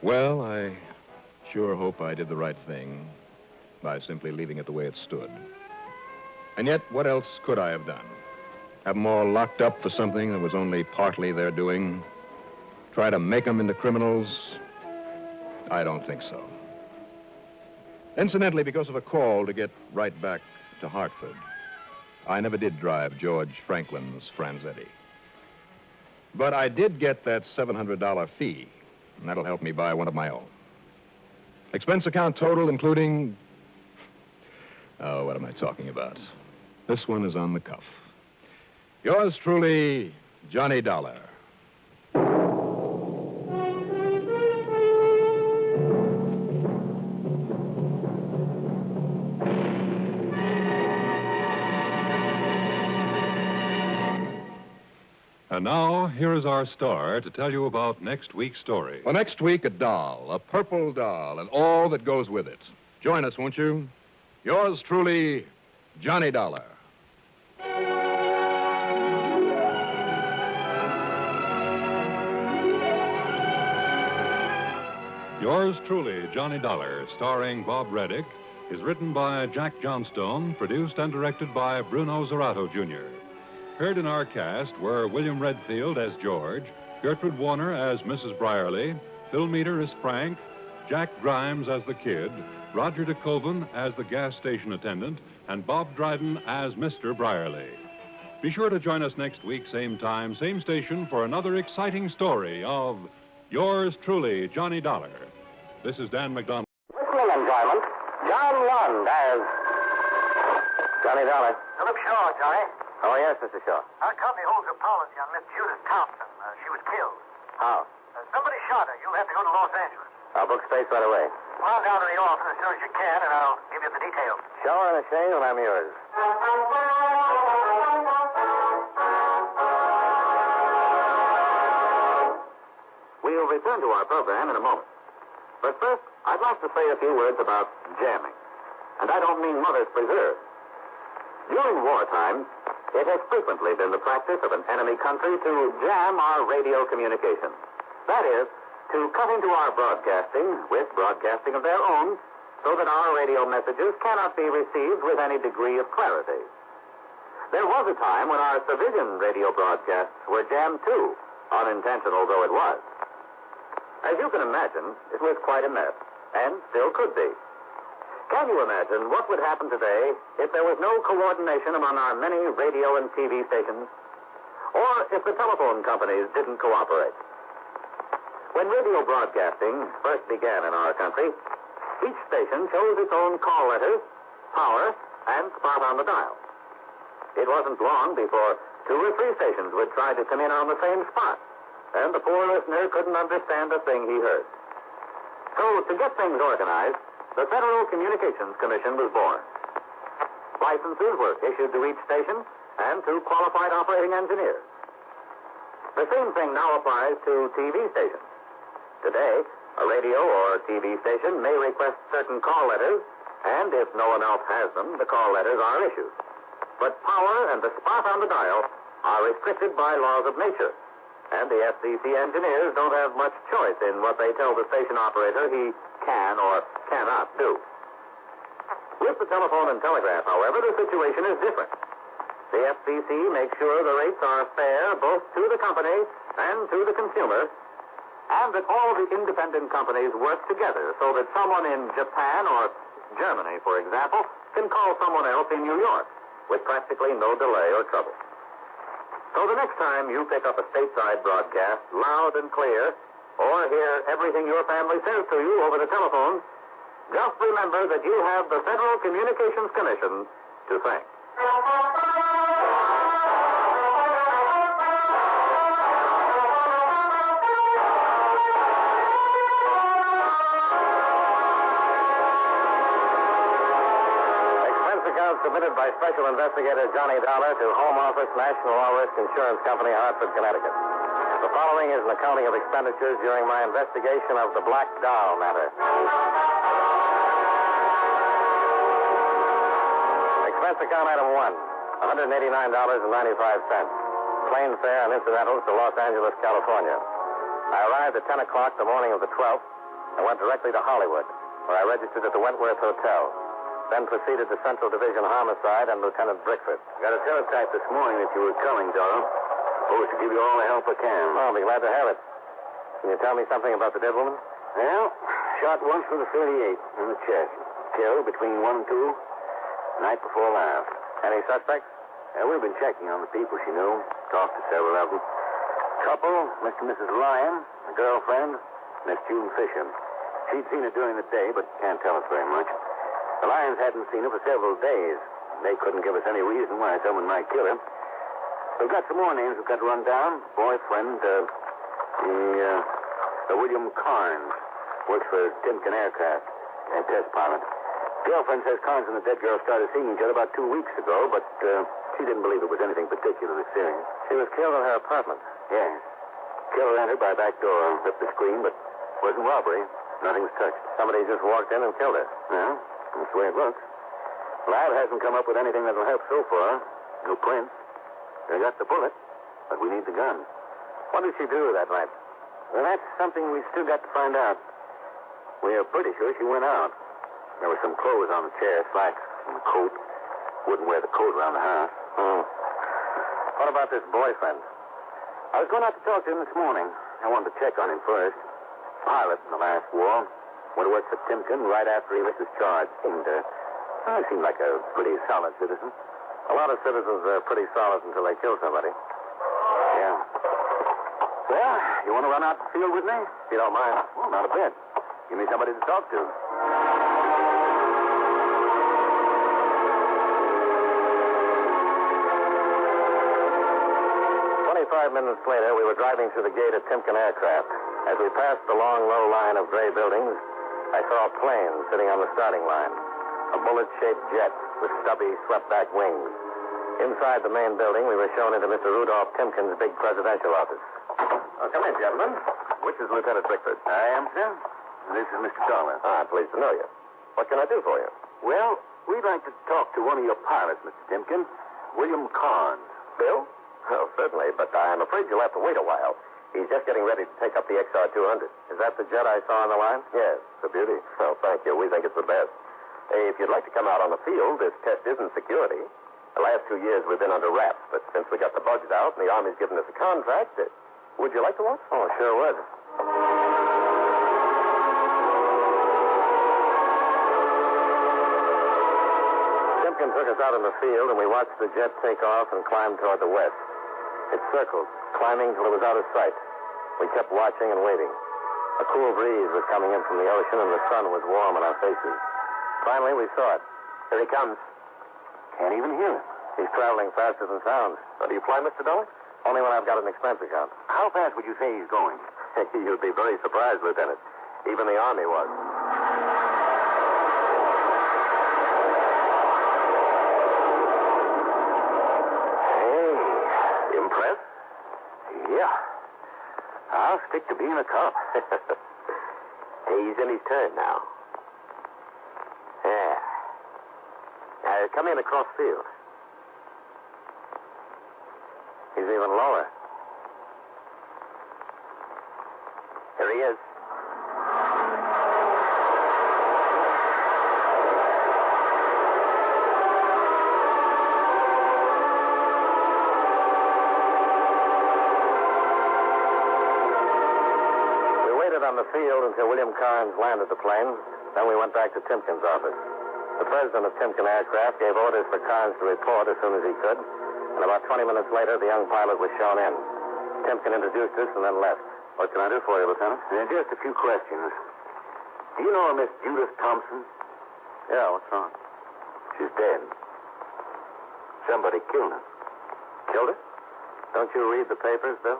Well, I sure hope I did the right thing by simply leaving it the way it stood. And yet, what else could I have done? Have them all locked up for something that was only partly their doing? Try to make them into criminals? I don't think so. Incidentally, because of a call to get right back to Hartford, I never did drive George Franklin's Franzetti. But I did get that $700 fee, and that'll help me buy one of my own. Expense account total, including... Oh, what am I talking about? This one is on the cuff. Yours truly, Johnny Dollar. And now, here is our star to tell you about next week's story. Well, next week, a doll, a purple doll, and all that goes with it. Join us, won't you? Yours truly, Johnny Dollar. Yours truly, Johnny Dollar, starring Bob Reddick, is written by Jack Johnstone, produced and directed by Bruno Zerato, Jr. Heard in our cast were William Redfield as George, Gertrude Warner as Mrs. Brierly, Phil Meter as Frank, Jack Grimes as the Kid, Roger DeCoven as the gas station attendant, and Bob Dryden as Mr. Brierly. Be sure to join us next week, same time, same station, for another exciting story of Yours truly, Johnny Dollar. This is Dan McDonald. Listening enjoyment, John Lund as Johnny Dollar. Philip Shaw, Johnny. Oh, yes, Mr. Shaw. Our company holds a policy on Miss Judith Thompson. She was killed. How? Somebody shot her. You'll have to go to Los Angeles. I'll book space right away. Come on down to the office as soon as you can, and I'll give you the details. Shaw and Shayne, and I'm yours. We'll return to our program in a moment. But first, I'd like to say a few words about jamming. And I don't mean Mother's Preserve. During wartime, it has frequently been the practice of an enemy country to jam our radio communications. That is, to cut into our broadcasting with broadcasting of their own so that our radio messages cannot be received with any degree of clarity. There was a time when our civilian radio broadcasts were jammed too, unintentional though it was. As you can imagine, it was quite a mess, and still could be. Can you imagine what would happen today if there was no coordination among our many radio and TV stations? Or if the telephone companies didn't cooperate? When radio broadcasting first began in our country, each station chose its own call letters power, and spot on the dial. It wasn't long before 2 or 3 stations would try to come in on the same spot, and the poor listener couldn't understand a thing he heard. So, to get things organized, the Federal Communications Commission was born. Licenses were issued to each station and to qualified operating engineers. The same thing now applies to TV stations. Today, a radio or TV station may request certain call letters, and if no one else has them, the call letters are issued. But power and the spot on the dial are restricted by laws of nature, and the FCC engineers don't have much choice in what they tell the station operator he can or cannot do. With the telephone and telegraph, however, the situation is different. The FCC makes sure the rates are fair both to the company and to the consumer, and that all the independent companies work together so that someone in Japan or Germany, for example, can call someone else in New York with practically no delay or trouble. So the next time you pick up a stateside broadcast loud and clear, or hear everything your family says to you over the telephone, just remember that you have the Federal Communications Commission to thank. Submitted by Special Investigator Johnny Dollar to Home Office, National All-Risk Insurance Company, Hartford, Connecticut. The following is an accounting of expenditures during my investigation of the Black Doll matter. Expense account item 1, $189.95. Plane fare and incidentals to Los Angeles, California. I arrived at 10 o'clock the morning of the 12th and went directly to Hollywood, where I registered at the Wentworth Hotel. Then proceeded to Central Division Homicide and Lieutenant Brickford. Got a teletype this morning that you were coming, Dollar. Supposed to give you all the help I can. Oh, I'll be glad to have it. Can you tell me something about the dead woman? Well, shot once with a 38 in the chest. Killed between 1 and 2, night before last. Any suspects? We've been checking on the people she knew. Talked to several of them. Couple, Mr. and Mrs. Lyon, a girlfriend, Miss June Fisher. She'd seen her during the day, but can't tell us very much. The Lyons hadn't seen her for several days. They couldn't give us any reason why someone might kill her. We've got some more names we've got to run down. Boyfriend, William Carnes. Works for Timken Aircraft. Test pilot. Girlfriend says Carnes and the dead girl started seeing each other about 2 weeks ago, but she didn't believe it was anything particularly serious. She was killed in her apartment. Yes. Killer entered by back door, ripped the screen, but wasn't robbery. Nothing was touched. Somebody just walked in and killed her. Yeah. That's the way it looks. Lab hasn't come up with anything that'll help so far. No prints. They got the bullet, but we need the gun. What did she do with that night? Well, that's something we still got to find out. We are pretty sure she went out. There were some clothes on the chair, slacks and a coat. Wouldn't wear the coat around the house. What about this boyfriend? I was going out to talk to him this morning. I wanted to check on him first. Pilot in the last war. Went to work for Timken right after he was discharged. Seemed like a pretty solid citizen. A lot of citizens are pretty solid until they kill somebody. Yeah. Well, you want to run out the field with me? If you don't mind. Well, not a bit. Give me somebody to talk to. 25 minutes later, we were driving through the gate at Timken Aircraft. As we passed the long, low line of gray buildings, I saw a plane sitting on the starting line. A bullet-shaped jet with stubby, swept-back wings. Inside the main building, we were shown into Mr. Rudolph Timken's big presidential office. Come in, gentlemen. Which is Lieutenant Brickford? I am, sir. And this is Mr. Dollar. Pleased to know you. What can I do for you? Well, we'd like to talk to one of your pilots, Mr. Timken. William Carnes. Bill? Oh, certainly, but I'm afraid you'll have to wait a while. He's just getting ready to take up the XR-200. Is that the jet I saw on the line? Yes, it's a beauty. Well, thank you. We think it's the best. If you'd like to come out on the field, this test isn't security. The last 2 years we've been under wraps, but since we got the budget out and the Army's given us a contract, would you like to watch? Oh, sure would. Timken took us out in the field, and we watched the jet take off and climb toward the west. It circled, climbing till it was out of sight. We kept watching and waiting. A cool breeze was coming in from the ocean, and the sun was warm on our faces. Finally, we saw it. Here he comes. Can't even hear him. He's traveling faster than sound. So do you fly, Mr. Dollar? Only when I've got an expense account. How fast would you say he's going? You'd be very surprised, Lieutenant. Even the Army was. Hey, impressed? Yeah. I'll stick to being a cop. He's in his turn now. Yeah. Now, come in across field. He's even lower. Here he is. We waited on the field until William Carnes landed the plane. Then we went back to Timken's office. The president of Timken Aircraft gave orders for Carnes to report as soon as he could. And about 20 minutes later, the young pilot was shown in. Timken introduced us and then left. What can I do for you, Lieutenant? Just a few questions. Do you know a Miss Judith Thompson? Yeah, what's wrong? She's dead. Somebody killed her. Killed her? Don't you read the papers, Bill?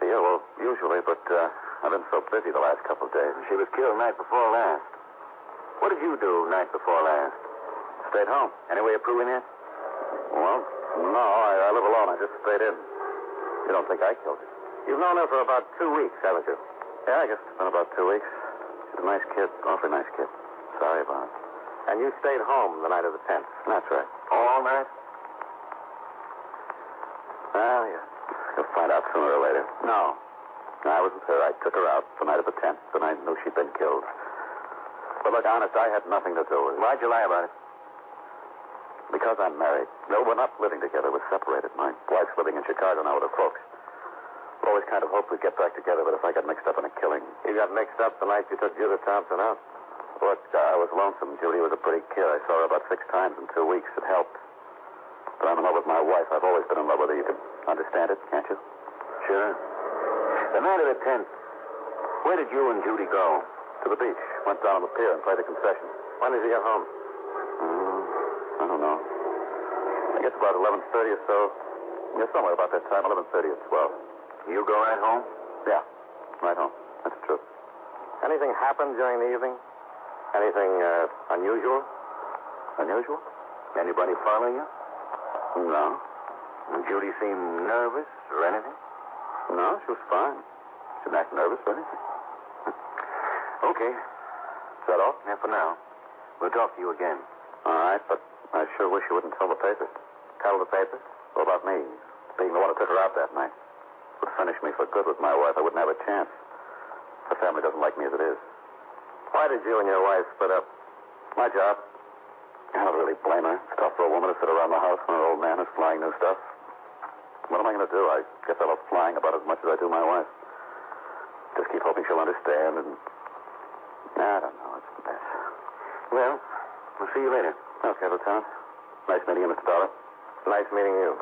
Yeah, well, usually, but I've been so busy the last couple of days. She was killed night before last. What did you do night before last? Stayed home. Any way of proving it? Well, no, I live alone. I just stayed in. You don't think I killed her? You've known her for about 2 weeks, haven't you? Yeah, I guess it's been about 2 weeks. She's a nice kid. Awfully nice kid. Sorry about it. And you stayed home the night of the 10th? That's right. All night? Well, you'll find out sooner or later. No. I wasn't her. I took her out the night of the 10th, and I knew she'd been killed. But look, honest, I had nothing to do with it. Why'd you lie about it? Because I'm married. No, we're not living together. We're separated. My wife's living in Chicago now with her folks. We always kind of hoped we'd get back together, but if I got mixed up in a killing... You got mixed up the night you took Judith Thompson out? Look, I was lonesome. Judy was a pretty kid. I saw her about 6 times in 2 weeks. It helped. But I'm in love with my wife. I've always been in love with her. You can understand it, can't you? Sure. The night of the 10th, where did you and Judy go? To the beach. Went down on the pier and played the concession. When did you get home? I don't know. I guess about 11:30 or so. Yeah, somewhere about that time, 11:30 or 12. You go right home? Yeah, right home. That's true. Anything happened during the evening? Anything unusual? Unusual? Anybody following you? No. Did Judy seem nervous or anything? No, she was fine. She didn't act nervous or anything. Okay. Is that all? Yeah, for now. We'll talk to you again. All right, but I sure wish you wouldn't tell the papers. Tell the papers? What about me? Being the one who took her out that night. Would finish me for good with my wife. I wouldn't have a chance. Her family doesn't like me as it is. Why did you and your wife split up? My job. I don't really blame her. It's tough for a woman to sit around the house when her old man is flying new stuff. What am I going to do? I guess I love flying about as much as I do my wife. Just keep hoping she'll understand and... I don't know. It's a mess. Well, we'll see you later. Okay, Lieutenant. Nice meeting you, Mr. Dollar. Nice meeting you.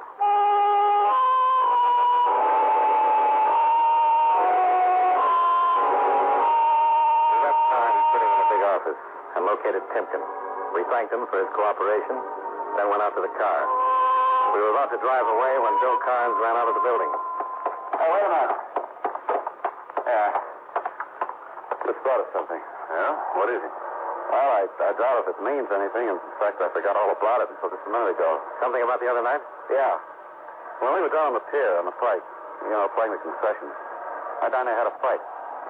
We left Carnes sitting in the big office and located Timken. We thanked him for his cooperation, then went out to the car. We were about to drive away when Bill Carnes ran out of the building. Hey, wait a minute. Yeah. Just thought of something. Yeah? What is it? Well, I doubt if it means anything. In fact, I forgot all about it until just a minute ago. Something about the other night? Yeah. When we were down on the pier on the pike, playing the concessions, I down there had a fight.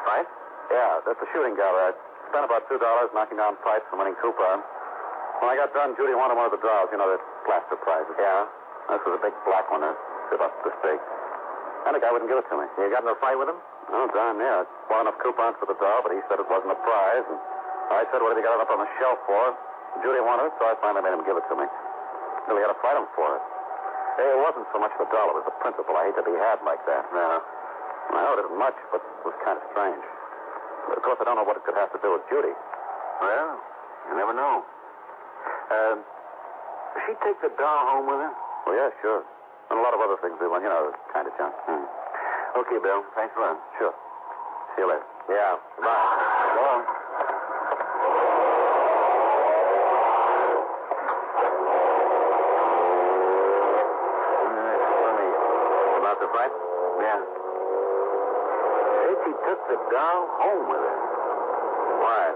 Fight? Yeah, that's a shooting gallery. I spent about $2 knocking down pipes and winning coupons. When I got done, Judy wanted one of the dolls, the plaster prizes. Yeah. This was a big black one, about this big. And the guy wouldn't give it to me. You got in a fight with him? Oh, darn near. I bought enough coupons for the doll, but he said it wasn't a prize. And I said, what have you got it up on the shelf for? Judy wanted it, so I finally made him give it to me. Really had to fight him for it. Hey, it wasn't so much the doll, it was the principle. I hate to be had like that. No. I know it isn't much, but it was kind of strange. Of course, I don't know what it could have to do with Judy. Well, you never know. Does she take the doll home with her? Well, yeah, sure. And a lot of other things, kind of junk. Okay, Bill. Thanks a lot. Sure. See you later. Yeah. Bye. Go on. that's right. Yeah. Said she took the doll home with her. Why?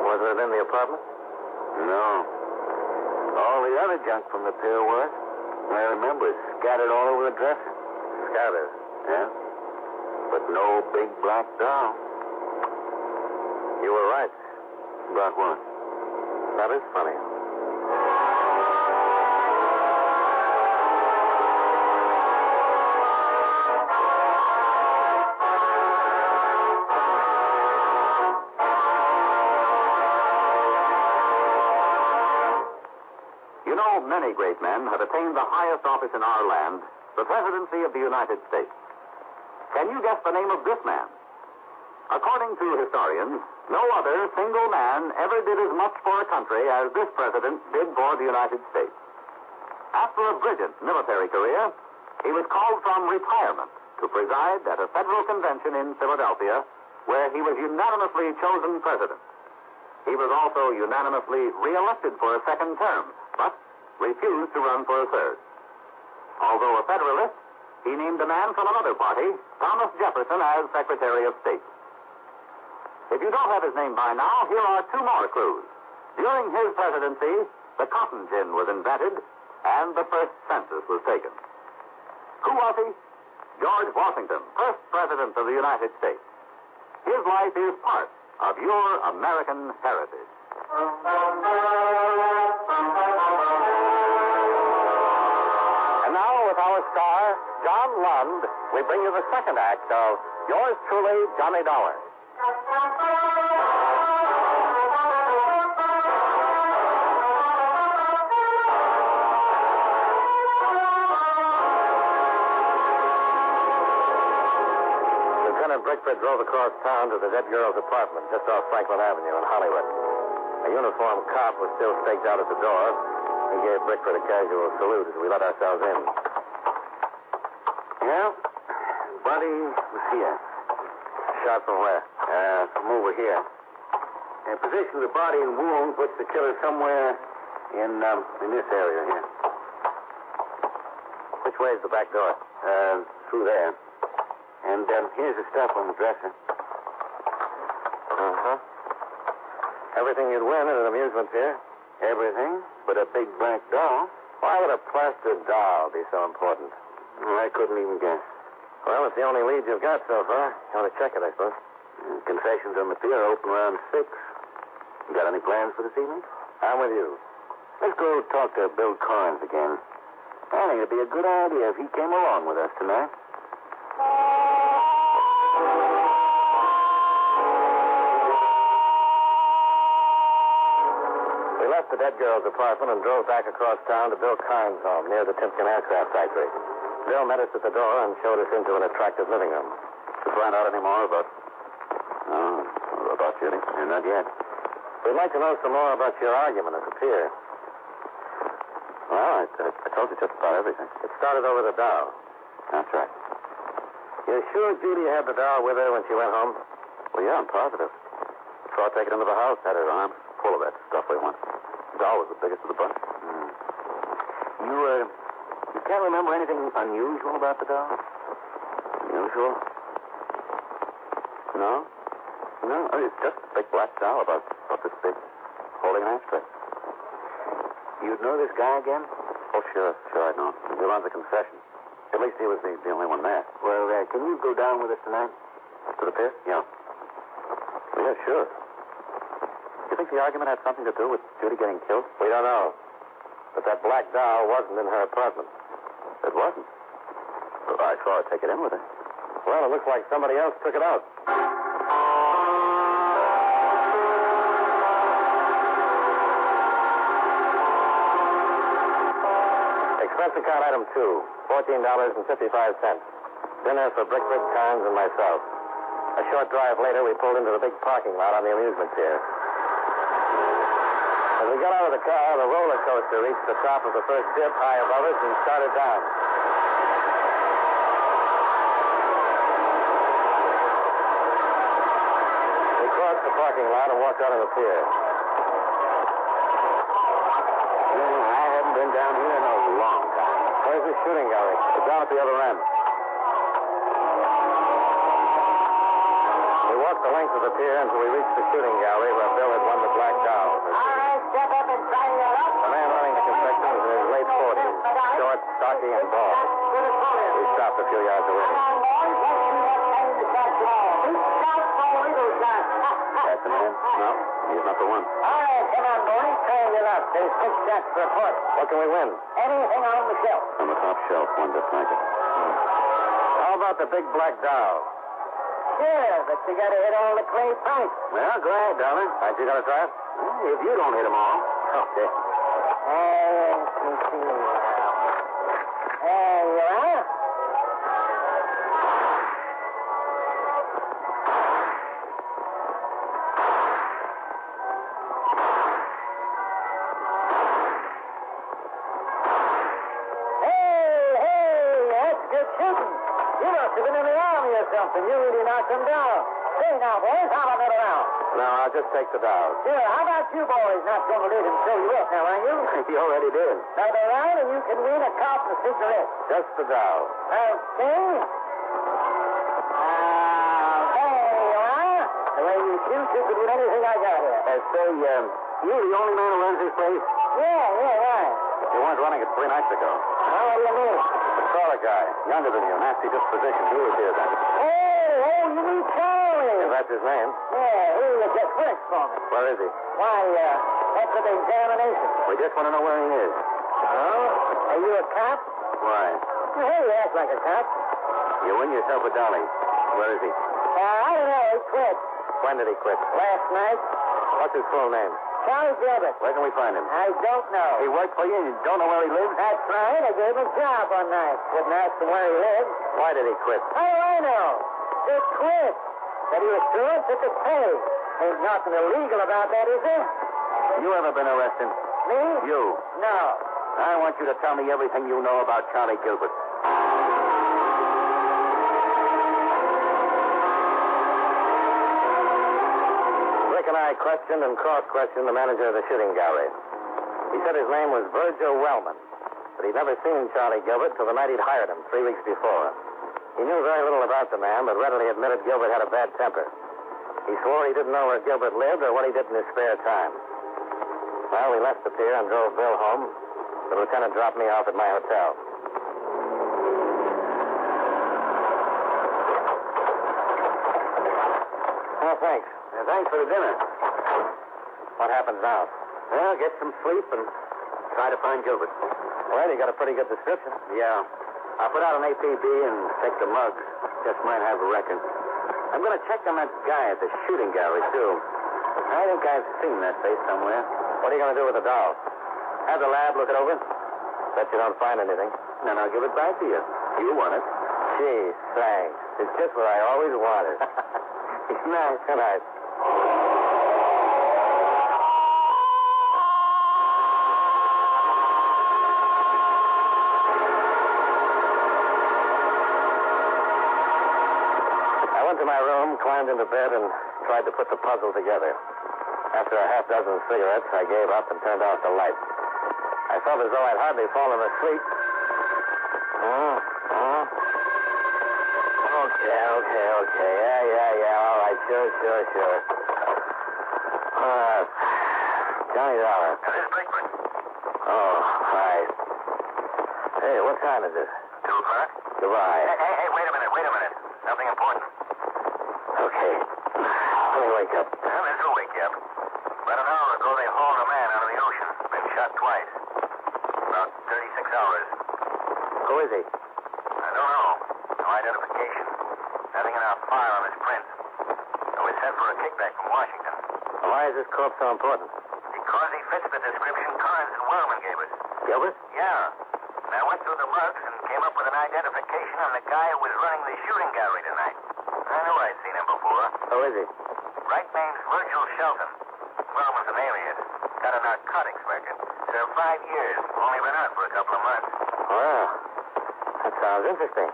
Wasn't it in the apartment? No. All the other junk from the pier was. I remember it scattered all over the dresser. Scattered? Yeah. But no big black doll. You were right. About what? That is funny. You know, many great men have attained the highest office in our land, the presidency of the United States. Can you guess the name of this man? According to historians, no other single man ever did as much for a country as this president did for the United States. After a brilliant military career, he was called from retirement to preside at a federal convention in Philadelphia, where he was unanimously chosen president. He was also unanimously re-elected for a second term, but refused to run for a third. Although a Federalist, he named a man from another party, Thomas Jefferson, as Secretary of State. If you don't have his name by now, here are two more clues. During his presidency, the cotton gin was invented, and the first census was taken. Who was he? George Washington, first president of the United States. His life is part of your American heritage. And now, with our star, John Lund, we bring you the second act of Yours Truly, Johnny Dollar. Lieutenant Brickford drove across town to the dead girl's apartment just off Franklin Avenue in Hollywood. A uniformed cop was still staked out at the door. He gave Brickford a casual salute as we let ourselves in. Yeah? Body was here. Shot from where? From over here. The position of the body and wound puts the killer somewhere in this area here. Which way is the back door? Through there. And here's the stuff on the dresser. Uh-huh. Everything you'd win at an amusement fair. Everything but a big black doll. Why would a plaster doll be so important? I couldn't even guess. Well, it's the only lead you've got so far. You want to check it, I suppose. Concessions on the pier open around 6. You got any plans for this evening? I'm with you. Let's go talk to Bill Carnes again. I think it'd be a good idea if he came along with us tonight. We left the dead girl's apartment and drove back across town to Bill Carnes' home near the Timpkin Aircraft Factory. Bill met us at the door and showed us into an attractive living room. To find out any more about... about shooting? Not yet. We'd like to know some more about your argument at the pier. Well, I told you just about everything. It started over the doll. That's right. You're sure Judy had the doll with her when she went home? Well, yeah, I'm positive. Saw her take it into the house, had her arm full of that stuff we want. The doll was the biggest of the bunch. You can't remember anything unusual about the doll? Unusual? No? No, I mean, it's just a big black doll about this big, holding an ashtray. You'd know this guy again? Oh, sure, I'd know. He runs a concession. At least he was the only one there. Well, can you go down with us tonight? To the pier? Yeah. Yeah, sure. You think the argument had something to do with Judy getting killed? We don't know. But that black doll wasn't in her apartment. It wasn't? Well, I saw her take it in with her. Well, it looks like somebody else took it out. Expense account item 2, $14.55. Dinner for Brickford, Carnes, and myself. A short drive later, we pulled into the big parking lot on the amusement pier. As we got out of the car, the roller coaster reached the top of the first dip high above us and started down. We crossed the parking lot and walked out on the pier. I haven't been down here in a long time. Where's the shooting gallery? It's down at the other end. to the pier until we reached the shooting gallery where Bill had won the Black Dow. All right, step up and try your luck. The man running the confection was in his late 40s, short, stocky, and bald. We stopped a few yards away. Come on, boys. Let's see that time to catch them all. Who's shot for Eagle shot? That's the man? No, he's not the one. All right, come on, boys. Try your luck. There's 6 shots for a port. What can we win? Anything on the shelf. On the top shelf, one just like it. How about the big Black Dow? Sure, but you gotta hit all the clay pipes. Well, go ahead, darling. Aren't you going to try it? If you don't hit them all. Okay. Let me see. There you are. Hey, that's good shooting. You must have been in the army or something. You really knocked them down. Say now, boys, how about another round? No, I'll just take the Dow. Sure, how about you boys not going to let him show you up now, are you? He already did. Another round and you can win a cup and a cigarette. Just the Dow. Okay. There you are. The way you shoot, you could win anything I got here. Say, you the only man who runs this place? Yeah, right. You weren't running it 3 nights ago. Well, what do you mean? I saw a guy, younger than you, nasty disposition. He was here then. Oh, you mean Charlie? If that's his name. Yeah, he just works for me. Where is he? Why, that's for the examination. We just want to know where he is. Oh? Are you a cop? Why? Well, hey, you act like a cop. You win yourself a dolly. Where is he? I don't know. He quit. When did he quit? Last night. What's his full name? Charlie Gilbert. Where can we find him? I don't know. He worked for you and you don't know where he lives? That's right. I gave him a job one night. Didn't ask him where he lived. Why did he quit? How do I know? Just quit. Said he was through and took his pay. Ain't nothing illegal about that, is there? You ever been arrested? Me? You. No. I want you to tell me everything you know about Charlie Gilbert. Rick and I questioned and cross-questioned the manager of the shooting gallery. He said his name was Virgil Wellman, but he'd never seen Charlie Gilbert till the night he'd hired him 3 weeks before. He knew very little about the man, but readily admitted Gilbert had a bad temper. He swore he didn't know where Gilbert lived or what he did in his spare time. Well, we left the pier and drove Bill home. The lieutenant dropped me off at my hotel. Oh, thanks. Thanks for the dinner. What happens now? Well, get some sleep and try to find Gilbert. Well, you got a pretty good description. Yeah. I'll put out an APB and take the mugs. Just might have a record. I'm going to check on that guy at the shooting gallery, too. I think I've seen that face somewhere. What are you going to do with the doll? Have the lab look it over? Bet you don't find anything. Then I'll give it back to you. You want it. Gee, thanks. It's just what I always wanted. It's nice. Good night. I went to my room, climbed into bed, and tried to put the puzzle together. After a half dozen cigarettes, I gave up and turned off the light. I felt as though I'd hardly fallen asleep. Okay. Yeah. All right, sure. Johnny Dollar. This is Brinkman. Oh, hi. Hey, what time is it? 2 o'clock? Goodbye. Hey, wait a minute. Something important. Okay. Let me wake up. Well, this will wake you up. About an hour ago, they hauled a man out of the ocean. Been shot twice. About 36 hours. Who is he? I don't know. No identification. Nothing in our file on his print. So we sent for a kickback from Washington. Why is this corpse so important? Because he fits the description Carnes and Wellman gave us. Gilbert? Yeah. And I went through the mugs and came up with an identification on the guy who was running the shooting gallery tonight. I knew I'd seen him before. Who is he? Right name's Virgil Shelton. Wellman's an alias. Got a narcotics record. Served 5 years. Only been out for a couple of months. Well, that sounds interesting.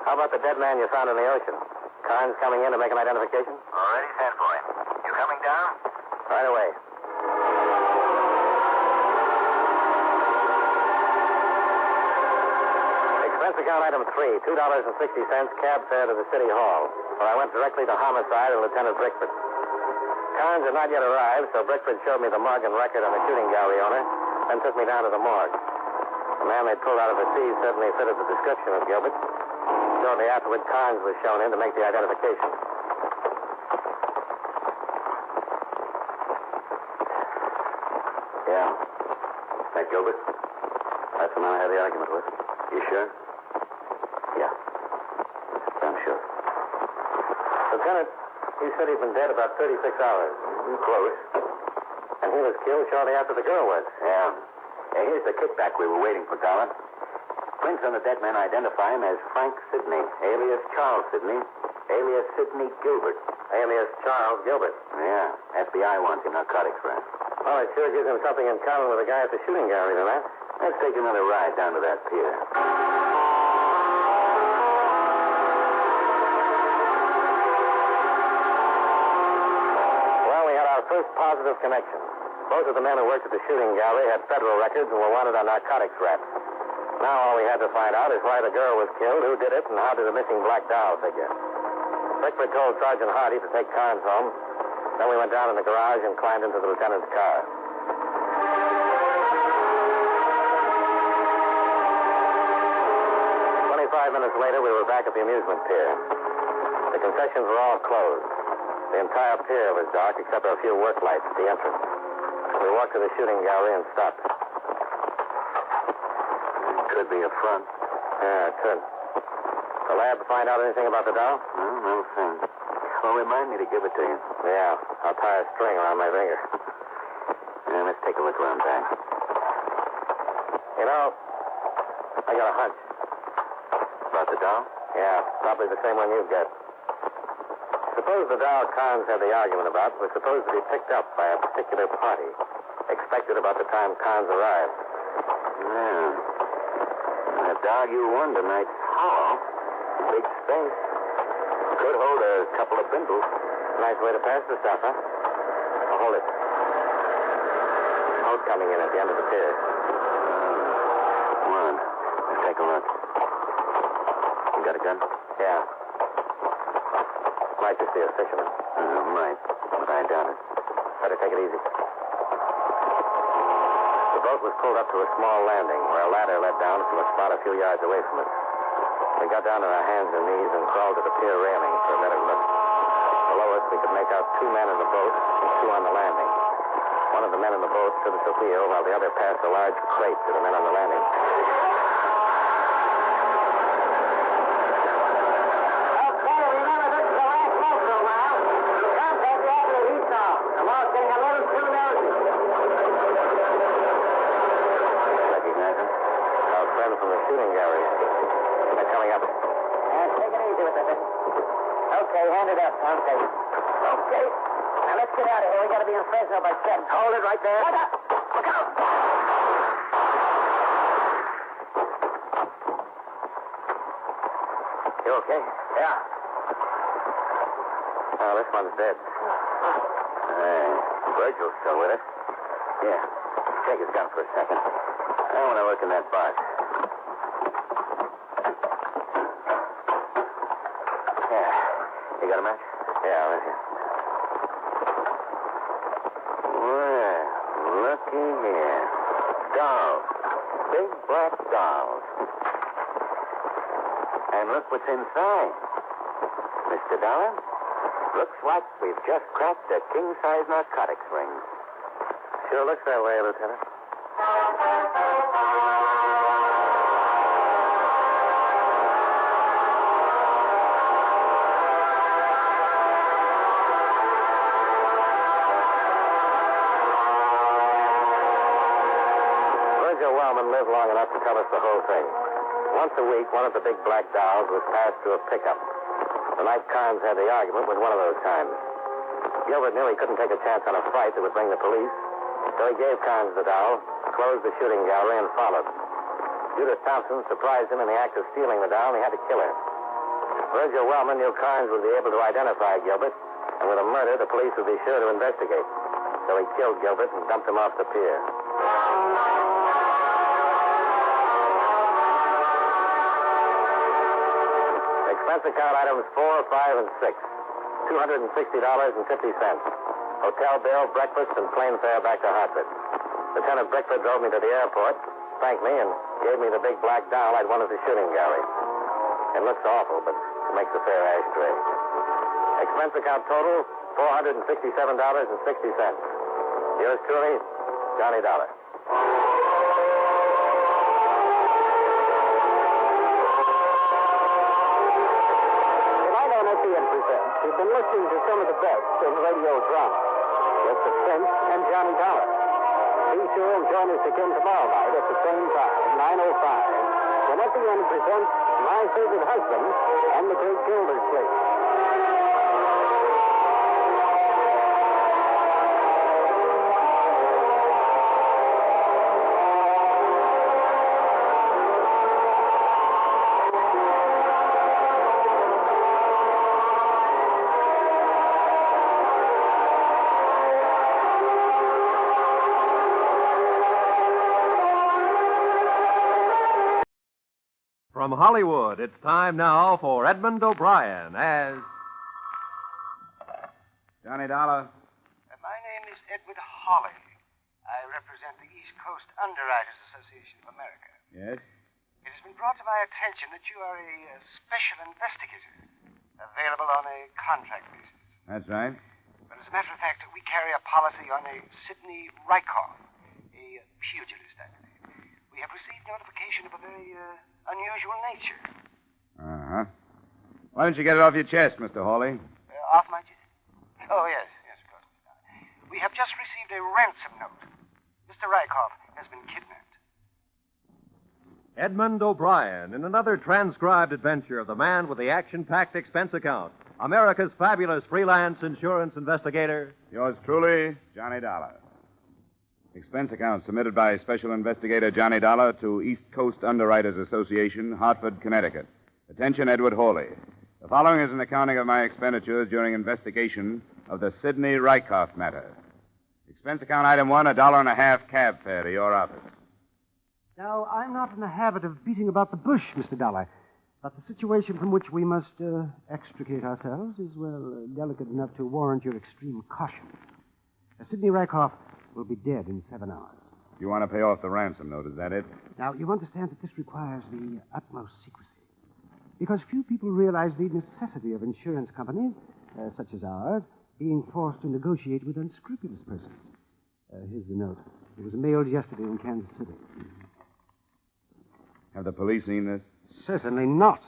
How about the dead man you found in the ocean? Carnes coming in to make an identification? Already sent for him. You coming down? Right away. Expense account item 3, $2.60 cab fare to the city hall, where I went directly to homicide and Lieutenant Brickford. Carnes had not yet arrived, so Brickford showed me the mug and record on the shooting gallery owner, then took me down to the morgue. The man they pulled out of the sea certainly fitted the description of Gilbert. Shortly afterward, Carnes was shown in to make the identification. Yeah. That Gilbert? That's the man I had the argument with. You sure? Yeah. I'm sure. Lieutenant, he said he'd been dead about 36 hours. Close. And he was killed shortly after the girl was. Yeah. Here's the kickback we were waiting for, Dollar. Prints on the dead man identify him as Frank Sidney, alias Charles Sidney, alias Sidney Gilbert. Alias Charles Gilbert. Yeah. FBI wants him, narcotics friend. Well, it sure gives him something in common with the guy at the shooting gallery, then, huh? Let's take another ride down to that pier. Well, we had our first positive connection. Both of the men who worked at the shooting gallery had federal records and were wanted on narcotics raps. Now all we had to find out is why the girl was killed, who did it, and how did the missing black doll figure. Brickford told Sergeant Hardy to take Carnes home. Then we went down in the garage and climbed into the lieutenant's car. 25 minutes later, we were back at the amusement pier. The concessions were all closed. The entire pier was dark except for a few work lights at the entrance. We walked to the shooting gallery and stopped. It could be a front. Yeah, it could. The lab find out anything about the doll? No thing. Well, remind me to give it to you. Yeah, I'll tie a string around my finger. Yeah, let's take a look around back. You know, I got a hunch. About the doll? Yeah, probably the same one you've got. Suppose the doll Carnes had the argument about was supposed to be picked up by a particular party, expected about the time Carnes arrived. Yeah. That dog you won tonight's hollow. Big space. Could hold a couple of bindles. Nice way to pass the stuff, huh? Oh, hold it. Boat coming in at the end of the pier. Come on. Let's take a look. You got a gun? Yeah. Might just be a fisherman. Might, but I doubt it. Better take it easy. The boat was pulled up to a small landing where a ladder led down from a spot a few yards away from it. We got down on our hands and knees and crawled to the pier railing for a better look. Below us, we could make out 2 men in the boat and 2 on the landing. One of the men in the boat stood at the wheel while the other passed a large crate to the men on the landing. Okay, remember, this is the last boat for a while. Contact the Admiral Heathrow. Tomorrow's getting a little too nosy. Recognize him? Our friend from the shooting gallery. They're coming up. Take it easy with it. Okay, hand it up. Okay. Okay. Now let's get out of here. We got to be in Fresno by 7. Hold it right there. Look up. Look out. You okay? Yeah. Oh, this one's dead. Virgil's still with us. Yeah. Take his gun for a second. I want to look in that box. Yeah. You got a match? Yeah, right here. Well, looky here. Dolls. Big black dolls. And look what's inside. Mr. Dollar, looks like we've just cracked a king-size narcotics ring. Sure looks that way, Lieutenant. Lived long enough to tell us the whole thing. Once a week, one of the big black dolls was passed through a pickup. The night Carnes had the argument was one of those times. Gilbert knew he couldn't take a chance on a fight that would bring the police, so he gave Carnes the doll, closed the shooting gallery, and followed. Judith Thompson surprised him in the act of stealing the doll, and he had to kill her. Virgil Wellman knew Carnes would be able to identify Gilbert, and with a murder, the police would be sure to investigate. So he killed Gilbert and dumped him off the pier. Expense account items 4, 5, and 6. $260.50. Hotel bill, breakfast, and plane fare back to Hartford. Lieutenant Brickford drove me to the airport, thanked me, and gave me the big black doll I'd won at the shooting gallery. It looks awful, but it makes a fair ashtray. Expense account total, $467.60. Yours truly, Johnny Dollar. You've been listening to some of the best in radio drama with Suspense and Johnny Dollar. Be sure and join us again tomorrow night at the same time, 9:05, when FEN presents My Favorite Husband and the Great Gildersleeve. From Hollywood, it's time now for Edmond O'Brien as... Johnny Dollar. My name is Edward Hawley. I represent the East Coast Underwriters Association of America. Yes? It has been brought to my attention that you are a special investigator, available on a contract basis. That's right. But as a matter of fact, we carry a policy on a Sidney Rykoff, a pugilist, I believe. We have received notification of a very unusual nature. Uh-huh. Why don't you get it off your chest, Mr. Hawley? Off my chest? Oh, yes, of course. We have just received a ransom note. Mr. Rykoff has been kidnapped. Edmond O'Brien in another transcribed adventure of the man with the action-packed expense account, America's fabulous freelance insurance investigator. Yours truly, Johnny Dollar. Expense account submitted by Special Investigator Johnny Dollar to East Coast Underwriters Association, Hartford, Connecticut. Attention, Edward Hawley. The following is an accounting of my expenditures during investigation of the Sidney Rykoff matter. Expense account item 1, $1.50 cab fare to your office. Now, I'm not in the habit of beating about the bush, Mr. Dollar, but the situation from which we must extricate ourselves is, well, delicate enough to warrant your extreme caution. Sidney Rykoff will be dead in 7 hours. You want to pay off the ransom note, is that it? Now, you understand that this requires the utmost secrecy. Because few people realize the necessity of insurance companies, such as ours, being forced to negotiate with unscrupulous persons. Here's the note. It was mailed yesterday in Kansas City. Have the police seen this? Certainly not.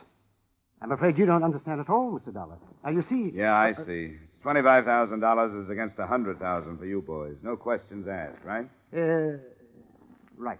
I'm afraid you don't understand at all, Mr. Dollar. Now, you see... Yeah, I see. $25,000 is against $100,000 for you boys. No questions asked, right? Right.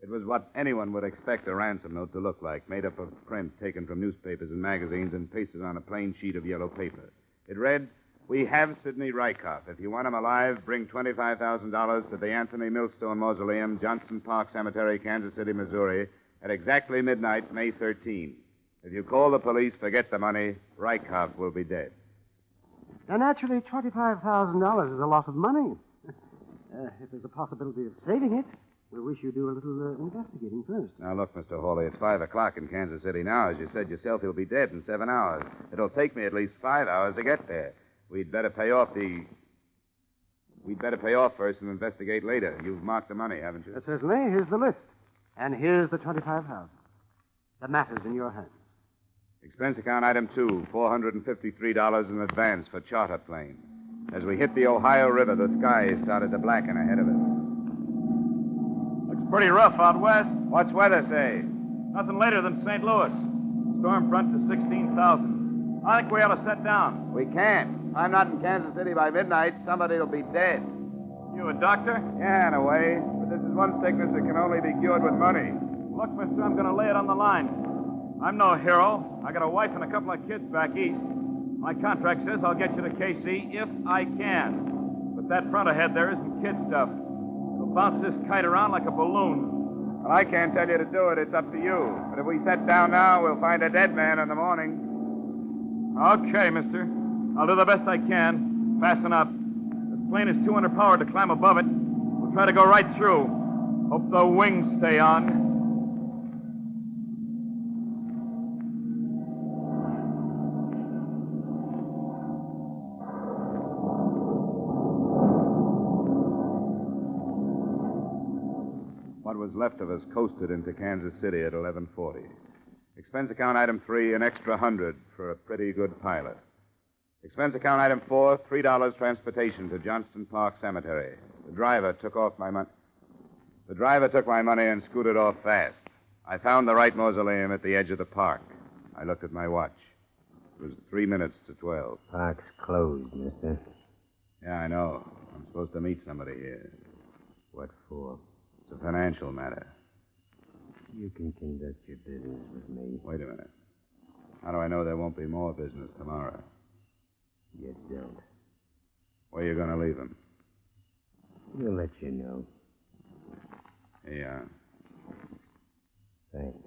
It was what anyone would expect a ransom note to look like, made up of print taken from newspapers and magazines and pasted on a plain sheet of yellow paper. It read, "We have Sidney Rykoff. If you want him alive, bring $25,000 to the Anthony Millstone Mausoleum, Johnson Park Cemetery, Kansas City, Missouri, at exactly midnight, May 13. If you call the police, forget the money, Rykoff will be dead." Now, naturally, $25,000 is a lot of money. If there's a possibility of saving it, we wish you do a little investigating first. Now, look, Mr. Hawley, it's 5 o'clock in Kansas City now. As you said yourself, he'll be dead in 7 hours. It'll take me at least 5 hours to get there. We'd better pay off first and investigate later. You've marked the money, haven't you? Certainly. Here's the list. And here's the $25,000. The matter's in your hands. Expense account item 2, $453 in advance for charter plane. As we hit the Ohio River, the sky started to blacken ahead of us. Looks pretty rough out west. What's weather say? Nothing later than St. Louis. Storm front to 16,000. I think we ought to set down. We can't. If I'm not in Kansas City by midnight, somebody will be dead. You a doctor? Yeah, in a way. But this is one sickness that can only be cured with money. Look, mister, I'm going to lay it on the line. I'm no hero. I got a wife and a couple of kids back east. My contract says I'll get you to KC if I can. But that front ahead there isn't kid stuff. It'll bounce this kite around like a balloon. Well, I can't tell you to do it. It's up to you. But if we set down now, we'll find a dead man in the morning. Okay, mister. I'll do the best I can. Fasten up. This plane is too underpowered to climb above it. We'll try to go right through. Hope the wings stay on. was left of us coasted into Kansas City at 11:40. Expense account item 3, an extra 100 for a pretty good pilot. Expense account item 4, $3 transportation to Johnston Park Cemetery. The driver took my money and scooted off fast. I found the right mausoleum at the edge of the park. I looked at my watch. It was 3 minutes to 12. Park's closed, mister. Yeah, I know. I'm supposed to meet somebody here. What for? It's a financial matter. You can conduct your business with me. Wait a minute. How do I know there won't be more business tomorrow? You don't. Where are you going to leave him? We'll let you know. Yeah. Thanks.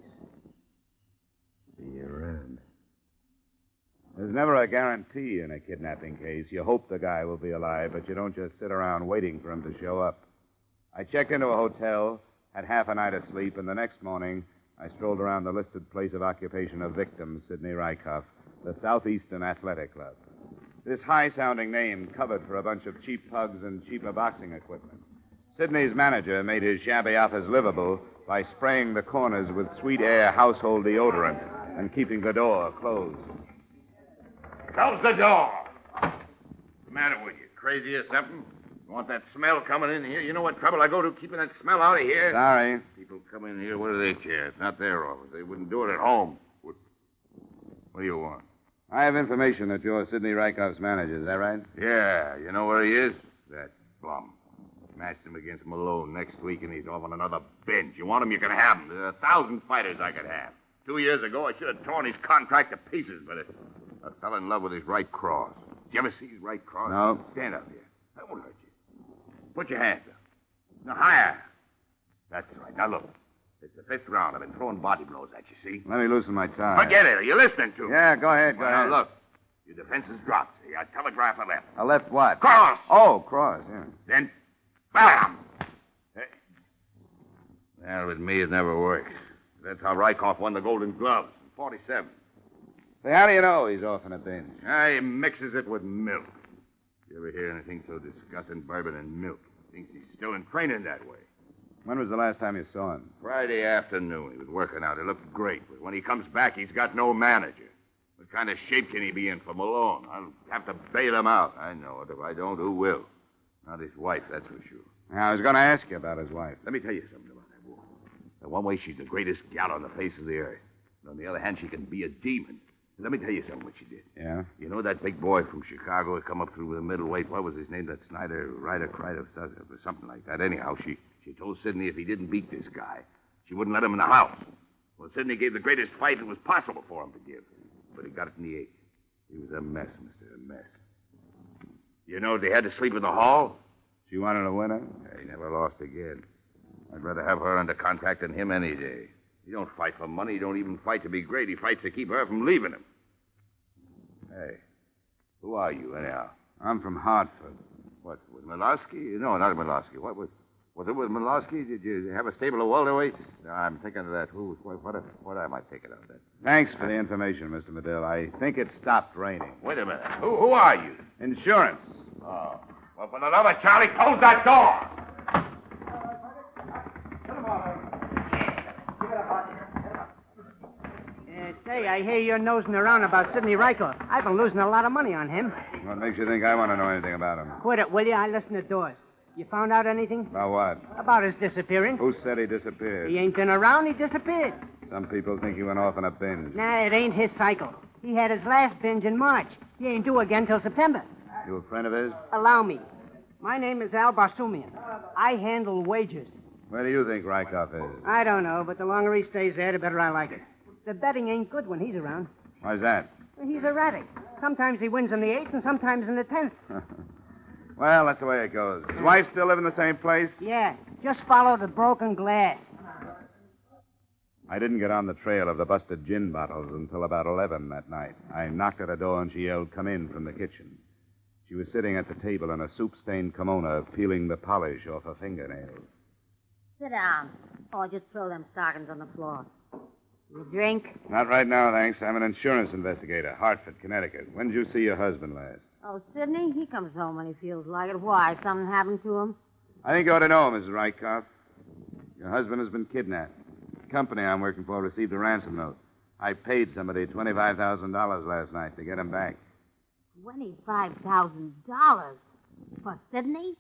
See you around. There's never a guarantee in a kidnapping case. You hope the guy will be alive, but you don't just sit around waiting for him to show up. I checked into a hotel, had half a night of sleep, and the next morning I strolled around the listed place of occupation of victim, Sidney Rykoff, the Southeastern Athletic Club. This high-sounding name covered for a bunch of cheap pugs and cheaper boxing equipment. Sidney's manager made his shabby office livable by spraying the corners with Sweet Air household deodorant and keeping the door closed. Close the door. What's the matter with you? Crazy or something? You want that smell coming in here? You know what trouble I go to keeping that smell out of here? Sorry. People come in here, what do they care? It's not their office. They wouldn't do it at home. What do you want? I have information that you're Sidney Rykoff's manager. Is that right? Yeah, you know where he is? That bum. Smashed him against Malone next week, and he's off on another binge. You want him, you can have him. There are 1,000 fighters I could have. 2 years ago, I should have torn his contract to pieces, but I fell in love with his right cross. Did you ever see his right cross? No. Stand up here. That won't hurt you. Put your hands up. Now, higher. That's right. Now, look. It's the 5th round. I've been throwing body blows at you, see? Let me loosen my tie. Forget it. Are you listening to me? Yeah, go ahead, go Well, ahead. Now, look. Your defense is dropped. See, I telegraph a left. A left what? Cross. Oh, cross, yeah. Then, bam! Hey. Well, with me, it never works. That's how Rykoff won the Golden Gloves in 47. Say, how do you know he's off on a binge? He mixes it with milk. You ever hear anything so disgusting? Bourbon and milk. Thinks he's still in training that way. When was the last time you saw him? Friday afternoon. He was working out. He looked great. But when he comes back, he's got no manager. What kind of shape can he be in for Malone? I'll have to bail him out. I know it. If I don't, who will? Not his wife, that's for sure. I was going to ask you about his wife. Let me tell you something about that woman. In one way, she's the greatest gal on the face of the earth. And on the other hand, she can be a demon. Let me tell you something what she did. Yeah? You know that big boy from Chicago who come up through the middleweight? What was his name? That Snyder, Ryder, or something like that. Anyhow, she told Sidney if he didn't beat this guy, she wouldn't let him in the house. Well, Sidney gave the greatest fight it was possible for him to give. But he got it in the 8th. He was a mess, mister, a mess. You know they had to sleep in the hall? She wanted a winner? Yeah, he never lost again. I'd rather have her under contract than him any day. He don't fight for money. He don't even fight to be great. He fights to keep her from leaving him. Hey, who are you, anyhow? I'm from Hartford. What, with Milosky? No, not Milosky. Was it with Milosky? Did you have a stable of welterweights? No, I'm thinking of that. What am I thinking of that? Thanks for the information, Mr. Medill. I think it stopped raining. Wait a minute. Who are you? Insurance. Oh. Well, for the love of Charlie, close that door! Say, I hear you're nosing around about Sidney Rykoff. I've been losing a lot of money on him. What makes you think I want to know anything about him? Quit it, will you? I listen to doors. You found out anything? About what? About his disappearance. Who said he disappeared? He ain't been around. He disappeared. Some people think he went off on a binge. Nah, it ain't his cycle. He had his last binge in March. He ain't due again till September. You a friend of his? Allow me. My name is Al Barsumian. I handle wages. Where do you think Rykoff is? I don't know, but the longer he stays there, the better I like it. The betting ain't good when he's around. Why's that? He's erratic. Sometimes he wins in the 8th and sometimes in the 10th. Well, that's the way it goes. His wife still live in the same place? Yeah, just follow the broken glass. I didn't get on the trail of the busted gin bottles until about 11 that night. I knocked at her door and she yelled, "Come in," from the kitchen. She was sitting at the table in a soup-stained kimono, peeling the polish off her fingernails. Sit down, or just throw them stockings on the floor. You drink? Not right now, thanks. I'm an insurance investigator, Hartford, Connecticut. When did you see your husband last? Oh, Sidney? He comes home when he feels like it. Why? Something happened to him? I think you ought to know, Mrs. Rykoff. Your husband has been kidnapped. The company I'm working for received a ransom note. I paid somebody $25,000 last night to get him back. $25,000? For Sidney?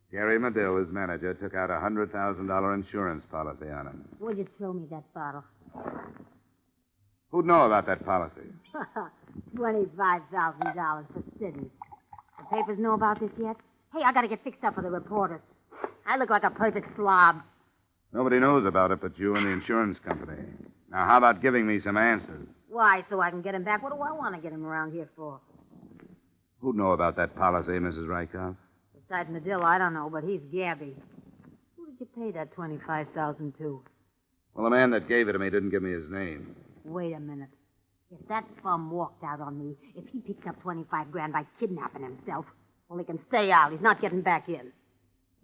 Jerry Medill, his manager, took out a $100,000 insurance policy on him. Would you throw me that bottle? Who'd know about that policy? $25,000 for Sidney. The papers know about this yet? Hey, I gotta get fixed up for the reporters. I look like a perfect slob. Nobody knows about it but you and the insurance company. Now, how about giving me some answers? Why, so I can get him back? What do I want to get him around here for? Who'd know about that policy, Mrs. Rykoff? Besides Medill, I don't know, but he's Gabby. Who did you pay that $25,000 to? Well, the man that gave it to me didn't give me his name. Wait a minute. If that bum walked out on me, if he picked up $25,000 by kidnapping himself, well, he can stay out. He's not getting back in.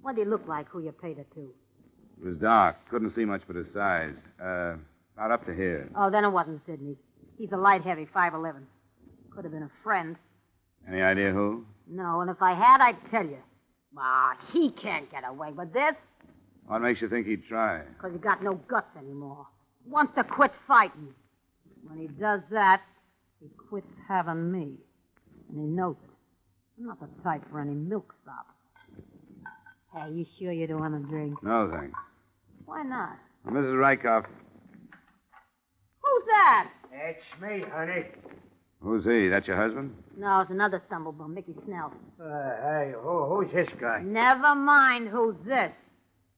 What did he look like, who you paid it to? It was dark. Couldn't see much but his size. About up to here. Oh, then it wasn't Sidney. He's a light-heavy, 5'11". Could have been a friend. Any idea who? No, and if I had, I'd tell you. Ah, he can't get away with this. What makes you think he'd try? Because he got no guts anymore. Wants to quit fighting. When he does that, he quits having me. And he knows it. I'm not the type for any milksop. Hey, you sure you don't want a drink? No, thanks. Why not? Well, Mrs. Rykoff. Who's that? It's me, honey. Who's he? That your husband? No, it's another stumblebum, Mickey Snell. Hey, who's this guy? Never mind who's this.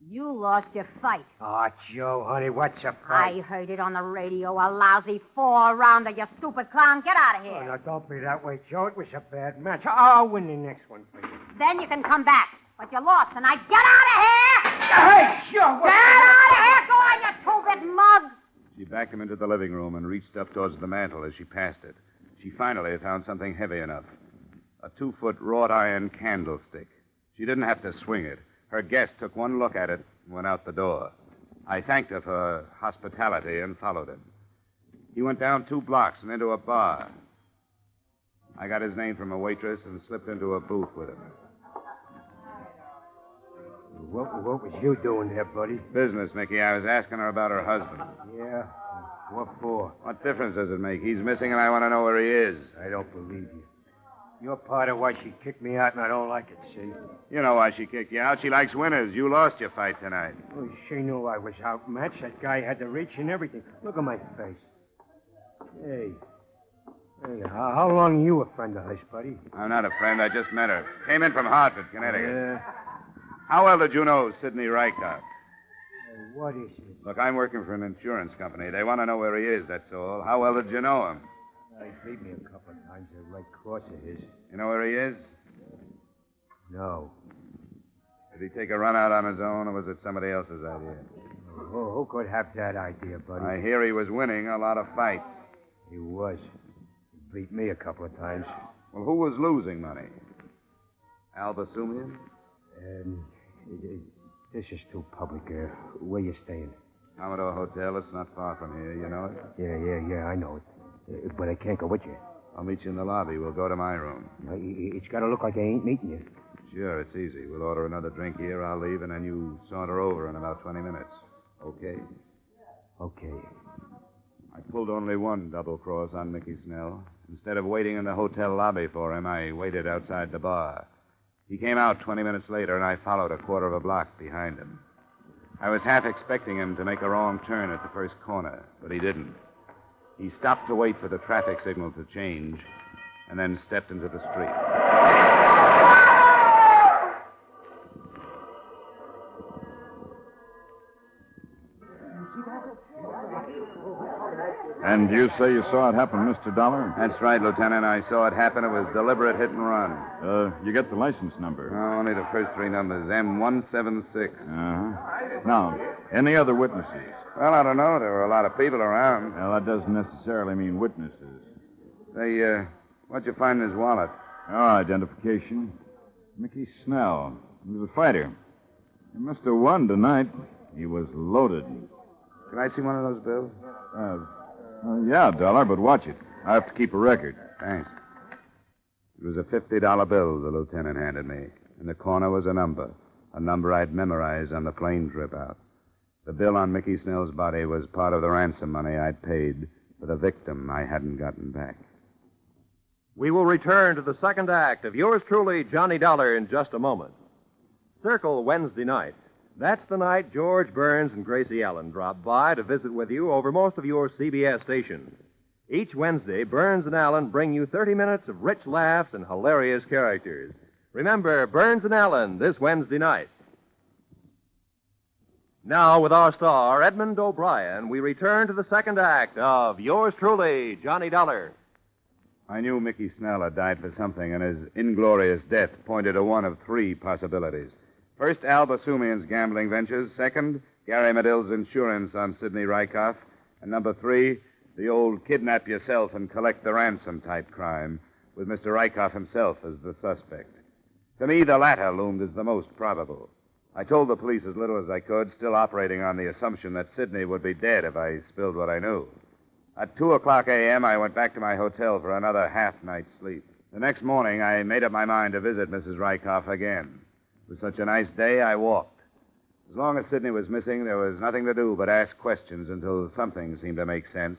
You lost your fight. Oh, Joe, honey, what's a fight? I heard it on the radio, a lousy 4-rounder, you stupid clown. Get out of here. Oh, now, don't be that way, Joe. It was a bad match. I'll win the next one for you. Then you can come back. But you lost tonight. Get out of here! Hey, Joe! Get out of here! Go on, you two-bit mug! She backed him into the living room and reached up towards the mantel as she passed it. She finally found something heavy enough. A 2-foot wrought iron candlestick. She didn't have to swing it. Her guest took one look at it and went out the door. I thanked her for her hospitality and followed him. He went down 2 blocks and into a bar. I got his name from a waitress and slipped into a booth with him. What was you doing there, buddy? Business, Mickey. I was asking her about her husband. Yeah? What for? What difference does it make? He's missing, and I want to know where he is. I don't believe you. You're part of why she kicked me out, and I don't like it, see? You know why she kicked you out. She likes winners. You lost your fight tonight. Well, she knew I was outmatched. That guy had the reach and everything. Look at my face. Hey, how long are you a friend of hers, buddy? I'm not a friend. I just met her. Came in from Hartford, Connecticut. Yeah. How well did you know Sidney Rykoff? What is it? Look, I'm working for an insurance company. They want to know where he is, that's all. How well did you know him? He beat me a couple of times, that Red Cross of his. You know where he is? No. Did he take a run out on his own, or was it somebody else's idea? Who could have that idea, buddy? I hear he was winning a lot of fights. He was. He beat me a couple of times. Well, who was losing money? Arbuthnel? This is too public. Where you staying? Commodore Hotel. It's not far from here. You know it? Yeah, I know it. But I can't go with you. I'll meet you in the lobby. We'll go to my room. It's got to look like I ain't meeting you. Sure, it's easy. We'll order another drink here. I'll leave, and then you saunter over in about 20 minutes. Okay? Okay. I pulled only one double cross on Mickey Snell. Instead of waiting in the hotel lobby for him, I waited outside the bar. He came out 20 minutes later, and I followed a quarter of a block behind him. I was half expecting him to make a wrong turn at the first corner, but he didn't. He stopped to wait for the traffic signal to change, and then stepped into the street. And you say you saw it happen, Mr. Dollar? That's right, Lieutenant. I saw it happen. It was deliberate hit and run. You get the license number? No, only the first 3 numbers, M176. Uh-huh. Now, any other witnesses? Well, I don't know. There were a lot of people around. Well, that doesn't necessarily mean witnesses. Say, what'd you find in his wallet? Identification. Mickey Snell. He was a fighter. He must have won tonight. He was loaded. Can I see one of those bills? Yeah, Dollar, but watch it. I have to keep a record. Thanks. It was a $50 bill the lieutenant handed me. In the corner was a number I'd memorized on the plane trip out. The bill on Mickey Snell's body was part of the ransom money I'd paid for the victim I hadn't gotten back. We will return to the second act of yours truly, Johnny Dollar, in just a moment. Circle Wednesday night. That's the night George Burns and Gracie Allen drop by to visit with you over most of your CBS stations. Each Wednesday, Burns and Allen bring you 30 minutes of rich laughs and hilarious characters. Remember, Burns and Allen this Wednesday night. Now, with our star, Edmond O'Brien, we return to the second act of yours truly, Johnny Dollar. I knew Mickey Snell had died for something, and his inglorious death pointed to one of three possibilities. First, Al Basumian's gambling ventures. Second, Gary Medill's insurance on Sidney Rykoff. And number three, the old kidnap yourself and collect the ransom type crime, with Mr. Rykoff himself as the suspect. To me, the latter loomed as the most probable. I told the police as little as I could, still operating on the assumption that Sidney would be dead if I spilled what I knew. At 2:00 a.m., I went back to my hotel for another half-night's sleep. The next morning, I made up my mind to visit Mrs. Rykoff again. It was such a nice day, I walked. As long as Sidney was missing, there was nothing to do but ask questions until something seemed to make sense.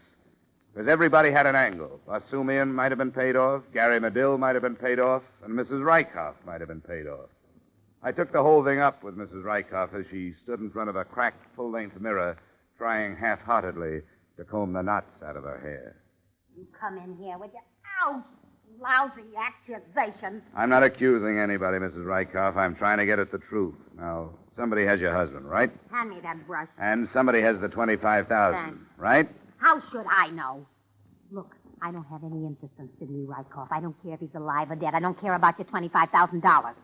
Because everybody had an angle. Basumian might have been paid off, Gary Medill might have been paid off, and Mrs. Rykoff might have been paid off. I took the whole thing up with Mrs. Rykoff as she stood in front of a cracked full-length mirror, trying half-heartedly to comb the knots out of her hair. You come in here with your ouch, lousy accusations. I'm not accusing anybody, Mrs. Rykoff. I'm trying to get at the truth. Now, somebody has your husband, right? Hand me that brush. And somebody has the $25,000, right? How should I know? Look, I don't have any interest in Sidney Rykoff. I don't care if he's alive or dead. I don't care about your $25,000.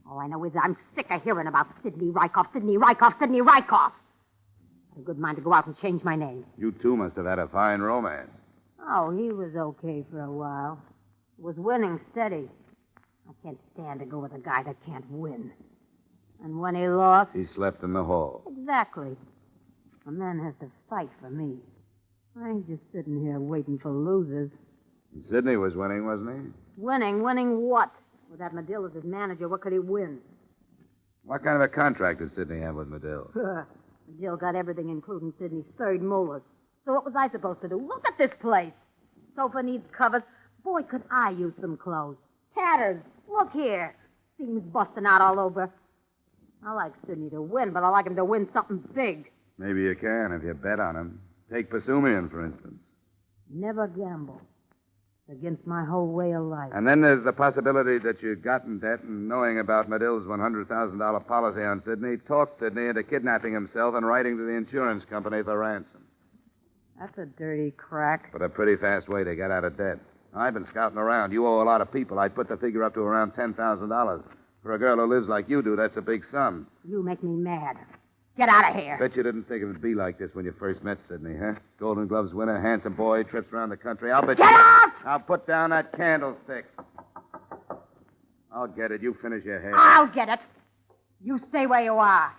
All I know is I'm sick of hearing about Sidney Rykoff, Sidney Rykoff, Sidney Rykoff. I had a good mind to go out and change my name. You two must have had a fine romance. Oh, he was okay for a while. Was winning steady. I can't stand to go with a guy that can't win. And when he lost... He slept in the hall. Exactly. A man has to fight for me. I ain't just sitting here waiting for losers. Sidney was winning, wasn't he? Winning? Winning what? With that Medill as his manager, what could he win? What kind of a contract did Sidney have with Medill? Medill got everything, including Sidney's third molars. So what was I supposed to do? Look at this place. Sofa needs covers. Boy, could I use some clothes. Tatters. Look here. Seams busting out all over. I like Sidney to win, but I like him to win something big. Maybe you can if you bet on him. Take Basumian, for instance. Never gamble. It's against my whole way of life. And then there's the possibility that you got in debt and, knowing about Medill's $100,000 policy on Sidney, talked Sidney into kidnapping himself and writing to the insurance company for ransom. That's a dirty crack. But a pretty fast way to get out of debt. I've been scouting around. You owe a lot of people. I'd put the figure up to around $10,000. For a girl who lives like you do, that's a big sum. You make me mad. Get out of here. Bet you didn't think it would be like this when you first met Sidney, huh? Golden Gloves winner, handsome boy, trips around the country. I'll bet Get out! I'll put down that candlestick. I'll get it. You finish your hair. I'll get it. You stay where you are.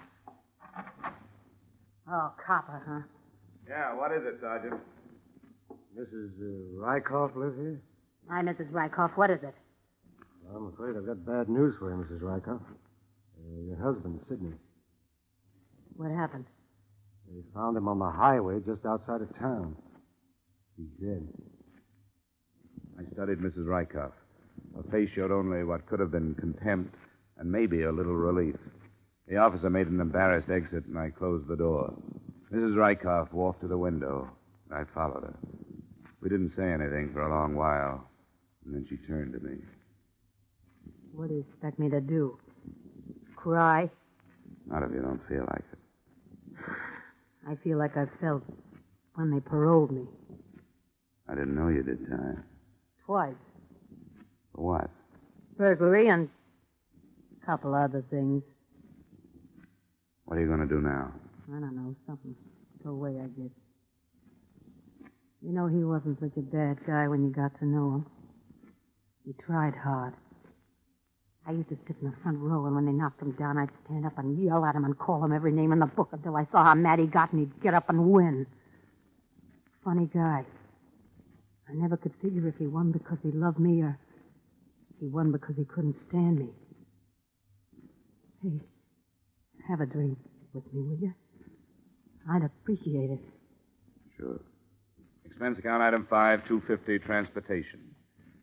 Oh, copper, huh? Yeah, what is it, Sergeant? Mrs. Rykoff live here? Hi, Mrs. Rykoff. What is it? Well, I'm afraid I've got bad news for you, Mrs. Rykoff. Your husband, Sidney. What happened? They found him on the highway just outside of town. He's dead. I studied Mrs. Rykoff. Her face showed only what could have been contempt and maybe a little relief. The officer made an embarrassed exit, and I closed the door. Mrs. Rykoff walked to the window. I followed her. We didn't say anything for a long while, and then she turned to me. What do you expect me to do? Cry? Not if you don't feel like it. I feel like I felt when they paroled me. I didn't know you did time. Twice. For what? Burglary and a couple other things. What are you going to do now? I don't know, something. Go away, I guess. You know, he wasn't such a bad guy when you got to know him. He tried hard. I used to sit in the front row, and when they knocked him down, I'd stand up and yell at him and call him every name in the book until I saw how mad he got, and he'd get up and win. Funny guy. I never could figure if he won because he loved me or if he won because he couldn't stand me. Hey, have a drink with me, will you? I'd appreciate it. Sure. Expense account item 5, $250 transportation.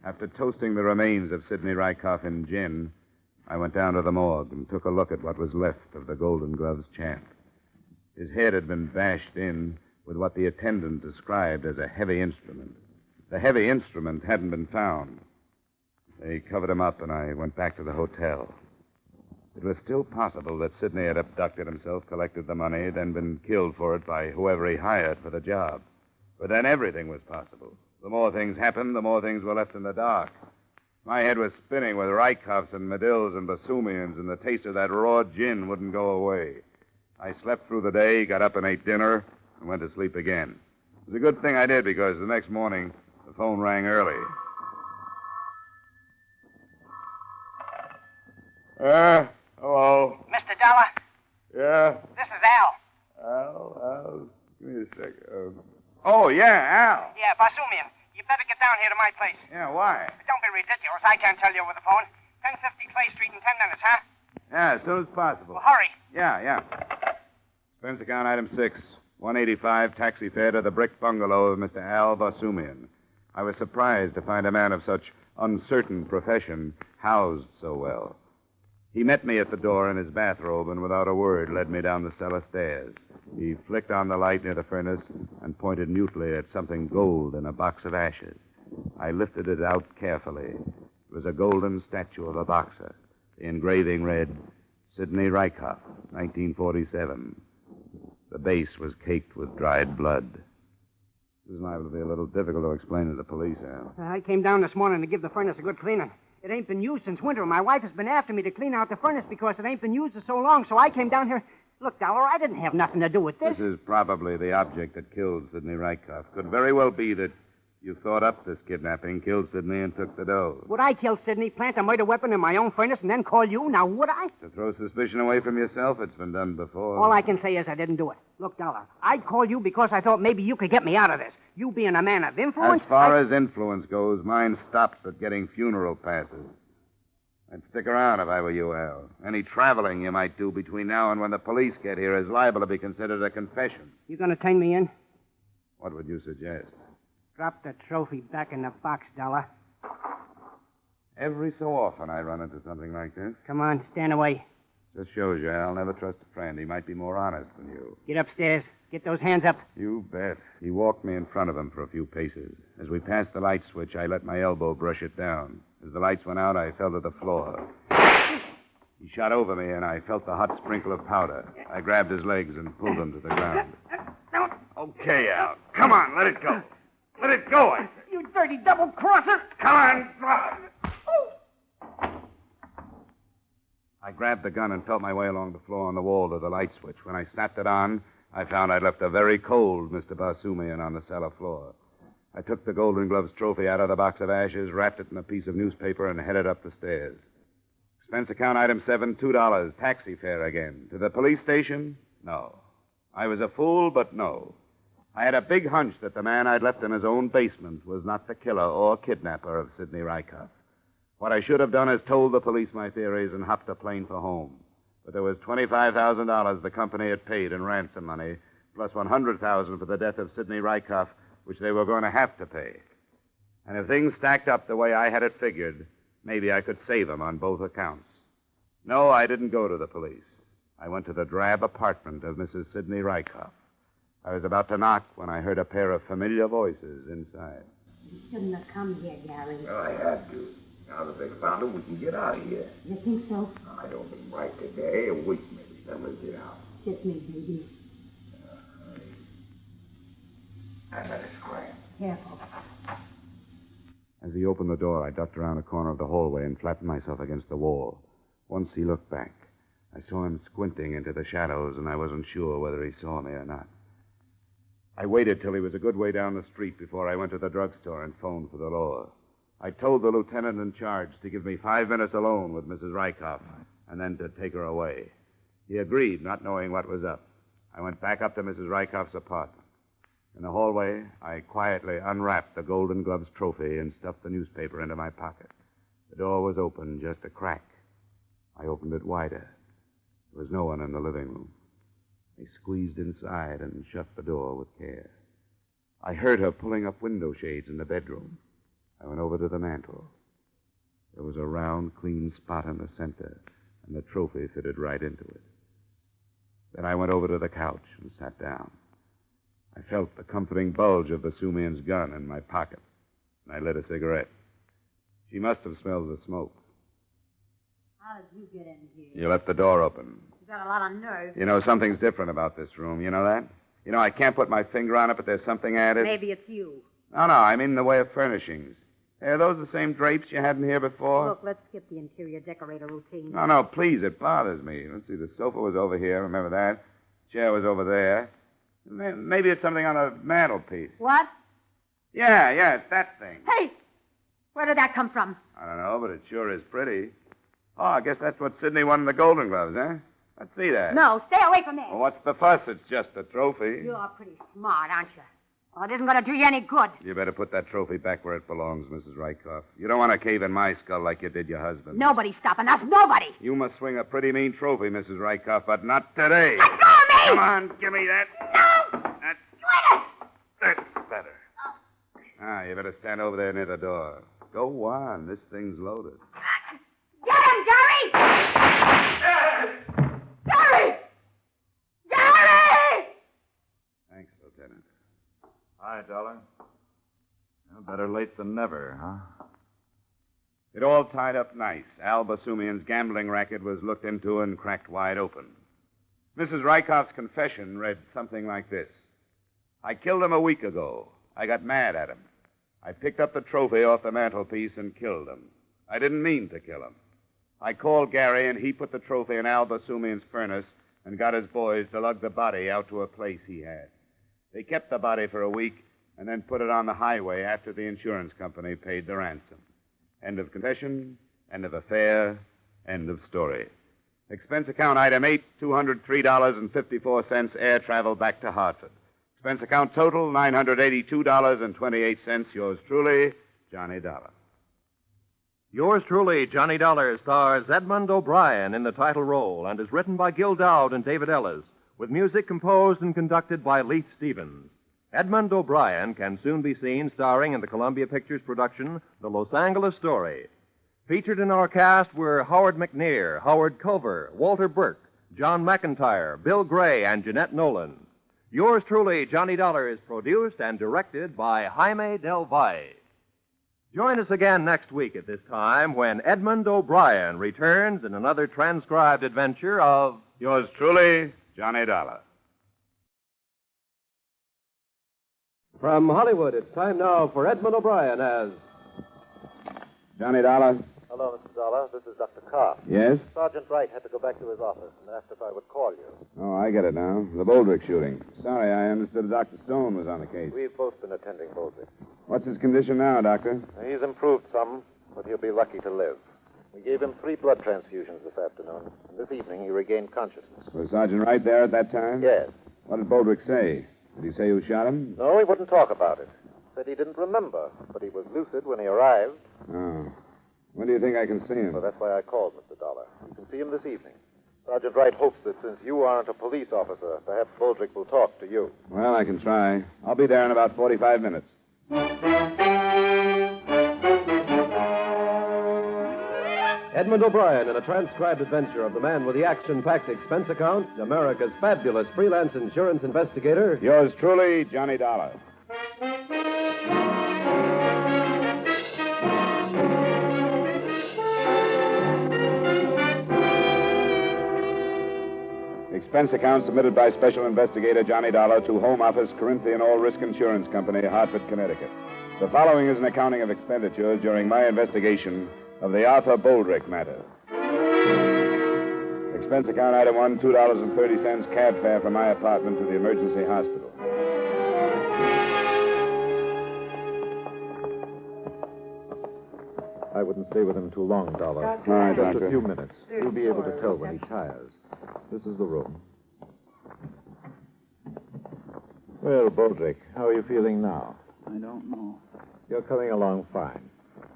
After toasting the remains of Sidney Rykoff in gin, I went down to the morgue and took a look at what was left of the Golden Gloves champ. His head had been bashed in with what the attendant described as a heavy instrument. The heavy instrument hadn't been found. They covered him up, and I went back to the hotel. It was still possible that Sidney had abducted himself, collected the money, then been killed for it by whoever he hired for the job. But then everything was possible. The more things happened, the more things were left in the dark. My head was spinning with Rykoffs and Medills and Basumians, and the taste of that raw gin wouldn't go away. I slept through the day, got up and ate dinner, and went to sleep again. It was a good thing I did, because the next morning, the phone rang early. Hello? Mr. Dollar? Yeah? This is Al. Al? Give me a sec. Oh, yeah, Al. Yeah, Basumian. You better get down here to my place. Yeah, why? Don't be ridiculous. I can't tell you over the phone. 1050 Clay Street in 10 minutes, huh? Yeah, as soon as possible. Well, hurry. Yeah. Expense account item 6, $185 taxi fare to the brick bungalow of Mr. Al Basumian. I was surprised to find a man of such uncertain profession housed so well. He met me at the door in his bathrobe and without a word led me down the cellar stairs. He flicked on the light near the furnace and pointed mutely at something gold in a box of ashes. I lifted it out carefully. It was a golden statue of a boxer. The engraving read, Sidney Rykoff, 1947. The base was caked with dried blood. This is liable to be a little difficult to explain to the police, Al. I came down this morning to give the furnace a good cleaning. It ain't been used since winter. My wife has been after me to clean out the furnace because it ain't been used for so long, so I came down here. Look, Dollar, I didn't have nothing to do with this. This is probably the object that killed Sidney Rykoff. Could very well be that you thought up this kidnapping, killed Sidney, and took the dough. Would I kill Sidney, plant a murder weapon in my own furnace, and then call you? Now, would I? To throw suspicion away from yourself? It's been done before. All I can say is I didn't do it. Look, Dollar, I'd call you because I thought maybe you could get me out of this. You being a man of influence... As far as influence goes, mine stops at getting funeral passes. I'd stick around if I were you, Al. Any traveling you might do between now and when the police get here is liable to be considered a confession. You gonna turn me in? What would you suggest? Drop the trophy back in the box, Dollar. Every so often I run into something like this. Come on, stand away. Just shows you, Al. Never trust a friend. He might be more honest than you. Get upstairs. Get those hands up. You bet. He walked me in front of him for a few paces. As we passed the light switch, I let my elbow brush it down. As the lights went out, I fell to the floor. He shot over me, and I felt the hot sprinkle of powder. I grabbed his legs and pulled him to the ground. Okay, Al. Come on, let it go. Let it go, I say. You dirty double-crosser. Come on, drop it. I grabbed the gun and felt my way along the floor on the wall to the light switch. When I snapped it on, I found I'd left a very cold Mr. Basumian on the cellar floor. I took the Golden Gloves trophy out of the box of ashes, wrapped it in a piece of newspaper, and headed up the stairs. Expense account item 7, $2, taxi fare again. To the police station? No. I was a fool, but no. I had a big hunch that the man I'd left in his own basement was not the killer or kidnapper of Sidney Rykoff. What I should have done is told the police my theories and hopped a plane for home. But there was $25,000 the company had paid in ransom money, plus $100,000 for the death of Sidney Rykoff, which they were going to have to pay. And if things stacked up the way I had it figured, maybe I could save them on both accounts. No, I didn't go to the police. I went to the drab apartment of Mrs. Sidney Rykoff. I was about to knock when I heard a pair of familiar voices inside. You shouldn't have come here, Gary. Well, I had to. Now that they found him, we can get out of here. You think so? I don't mean right today. A week, maybe. Then we'll get out. Kiss me, baby. I let it scram. Careful. As he opened the door, I ducked around a corner of the hallway and flattened myself against the wall. Once he looked back. I saw him squinting into the shadows, and I wasn't sure whether he saw me or not. I waited till he was a good way down the street before I went to the drugstore and phoned for the law. I told the lieutenant in charge to give me 5 minutes alone with Mrs. Rykoff and then to take her away. He agreed, not knowing what was up. I went back up to Mrs. Rykoff's apartment. In the hallway, I quietly unwrapped the Golden Gloves trophy and stuffed the newspaper into my pocket. The door was open, just a crack. I opened it wider. There was no one in the living room. I squeezed inside and shut the door with care. I heard her pulling up window shades in the bedroom. I went over to the mantel. There was a round, clean spot in the center, and the trophy fitted right into it. Then I went over to the couch and sat down. I felt the comforting bulge of Basumian's gun in my pocket, and I lit a cigarette. She must have smelled the smoke. How did you get in here? You left the door open. You got a lot of nerve. You know, something's different about this room. You know that? You know, I can't put my finger on it, but there's something added. Maybe it's you. No, I mean in the way of furnishings. Hey, are those the same drapes you had in here before? Look, let's skip the interior decorator routine. No, please, it bothers me. Let's see, the sofa was over here, remember that? Chair was over there. Maybe it's something on the mantelpiece. What? Yeah, it's that thing. Hey! Where did that come from? I don't know, but it sure is pretty. Oh, I guess that's what Sidney won in the Golden Gloves, huh? Let's see that. No, stay away from there. Well, what's the fuss? It's just a trophy. You're pretty smart, aren't you? Well, it isn't going to do you any good. You better put that trophy back where it belongs, Mrs. Rykoff. You don't want to cave in my skull like you did your husband. Nobody's stopping us. Nobody. You must swing a pretty mean trophy, Mrs. Rykoff, but not today. Let go of me! Come on, give me that. No! That's better. You better stand over there near the door. Go on. This thing's loaded. Get him, Gary! Gary! Gary! Thanks, Lieutenant. Hi, Dollar. Well, better late than never, huh? It all tied up nice. Al Basumian's gambling racket was looked into and cracked wide open. Mrs. Rykoff's confession read something like this. I killed him a week ago. I got mad at him. I picked up the trophy off the mantelpiece and killed him. I didn't mean to kill him. I called Gary, and he put the trophy in Al Basumian's furnace and got his boys to lug the body out to a place he had. They kept the body for a week and then put it on the highway after the insurance company paid the ransom. End of confession, end of affair, end of story. Expense account item 8, $203.54, air travel back to Hartford. Expense account total, $982.28. Yours truly, Johnny Dollar. Yours truly, Johnny Dollar, stars Edmond O'Brien in the title role and is written by Gil Dowd and David Ellis, with music composed and conducted by Leith Stevens. Edmond O'Brien can soon be seen starring in the Columbia Pictures production, The Los Angeles Story. Featured in our cast were Howard McNear, Howard Culver, Walter Burke, John McIntyre, Bill Gray, and Jeanette Nolan. Yours truly, Johnny Dollar, is produced and directed by Jaime Del Valle. Join us again next week at this time when Edmond O'Brien returns in another transcribed adventure of Yours truly, Johnny Dollar. From Hollywood, it's time now for Edmond O'Brien as Johnny Dollar. Hello, Mr. Dollar. This is Dr. Carr. Yes? Sergeant Wright had to go back to his office and asked if I would call you. Oh, I get it now. The Boldrick shooting. Sorry, I understood Dr. Stone was on the case. We've both been attending Boldrick. What's his condition now, Doctor? He's improved some, but he'll be lucky to live. We gave him 3 blood transfusions this afternoon, and this evening he regained consciousness. Was Sergeant Wright there at that time? Yes. What did Boldrick say? Did he say who shot him? No, he wouldn't talk about it. Said he didn't remember, but he was lucid when he arrived. Oh. When do you think I can see him? Well, that's why I called, Mr. Dollar. You can see him this evening. Sergeant Wright hopes that since you aren't a police officer, perhaps Boldrick will talk to you. Well, I can try. I'll be there in about 45 minutes. Edmond O'Brien in a transcribed adventure of the man with the action-packed expense account, America's fabulous freelance insurance investigator. Yours truly, Johnny Dollar. Expense account submitted by Special Investigator Johnny Dollar to Home Office, Corinthian All Risk Insurance Company, Hartford, Connecticut. The following is an accounting of expenditures during my investigation of the Arthur Boldrick matter. Expense account item 1, $2.30 cab fare from my apartment to the emergency hospital. I wouldn't stay with him too long, Dollar. All right, Just Doctor. a few minutes. You'll be able to tell when he tires. This is the room. Well, Boldrick, how are you feeling now? I don't know. You're coming along fine.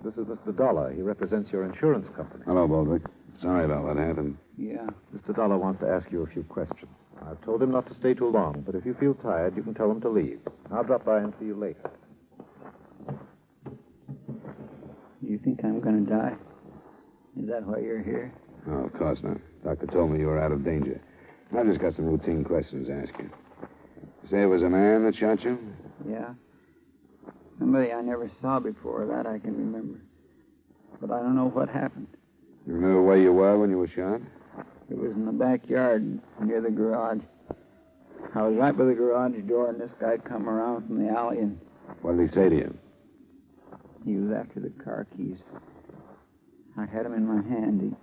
This is Mr. Dollar. He represents your insurance company. Hello, Boldrick. Sorry about what happened. Yeah. Mr. Dollar wants to ask you a few questions. I've told him not to stay too long, but if you feel tired, you can tell him to leave. I'll drop by and see you later. You think I'm going to die? Is that why you're here? No, of course not. Doctor told me you were out of danger. I've just got some routine questions to ask you. You say it was a man that shot you? Yeah. Somebody I never saw before, that I can remember. But I don't know what happened. You remember where you were when you were shot? It was in the backyard near the garage. I was right by the garage door, and this guy come around from the alley, and... What did he say to you? He was after the car keys. I had them in my hand.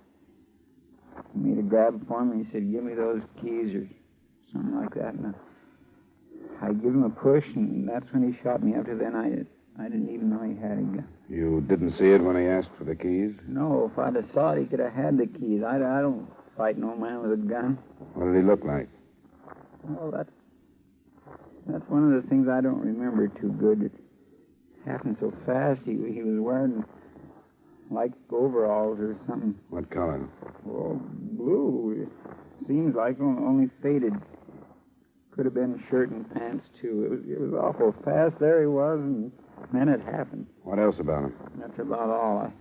He made a grab for me. He said, give me those keys or something like that. And I give him a push, and that's when he shot me. After then, I didn't even know he had a gun. You didn't see it when he asked for the keys? No, if I'd have saw it, he could have had the keys. I don't fight no man with a gun. What did he look like? Oh, that's one of the things I don't remember too good. It happened so fast. He was wearing like overalls or something. What color? Oh, blue. It seems like only faded. Could have been shirt and pants, too. It was awful fast. There he was, and then it happened. What else about him? That's about all.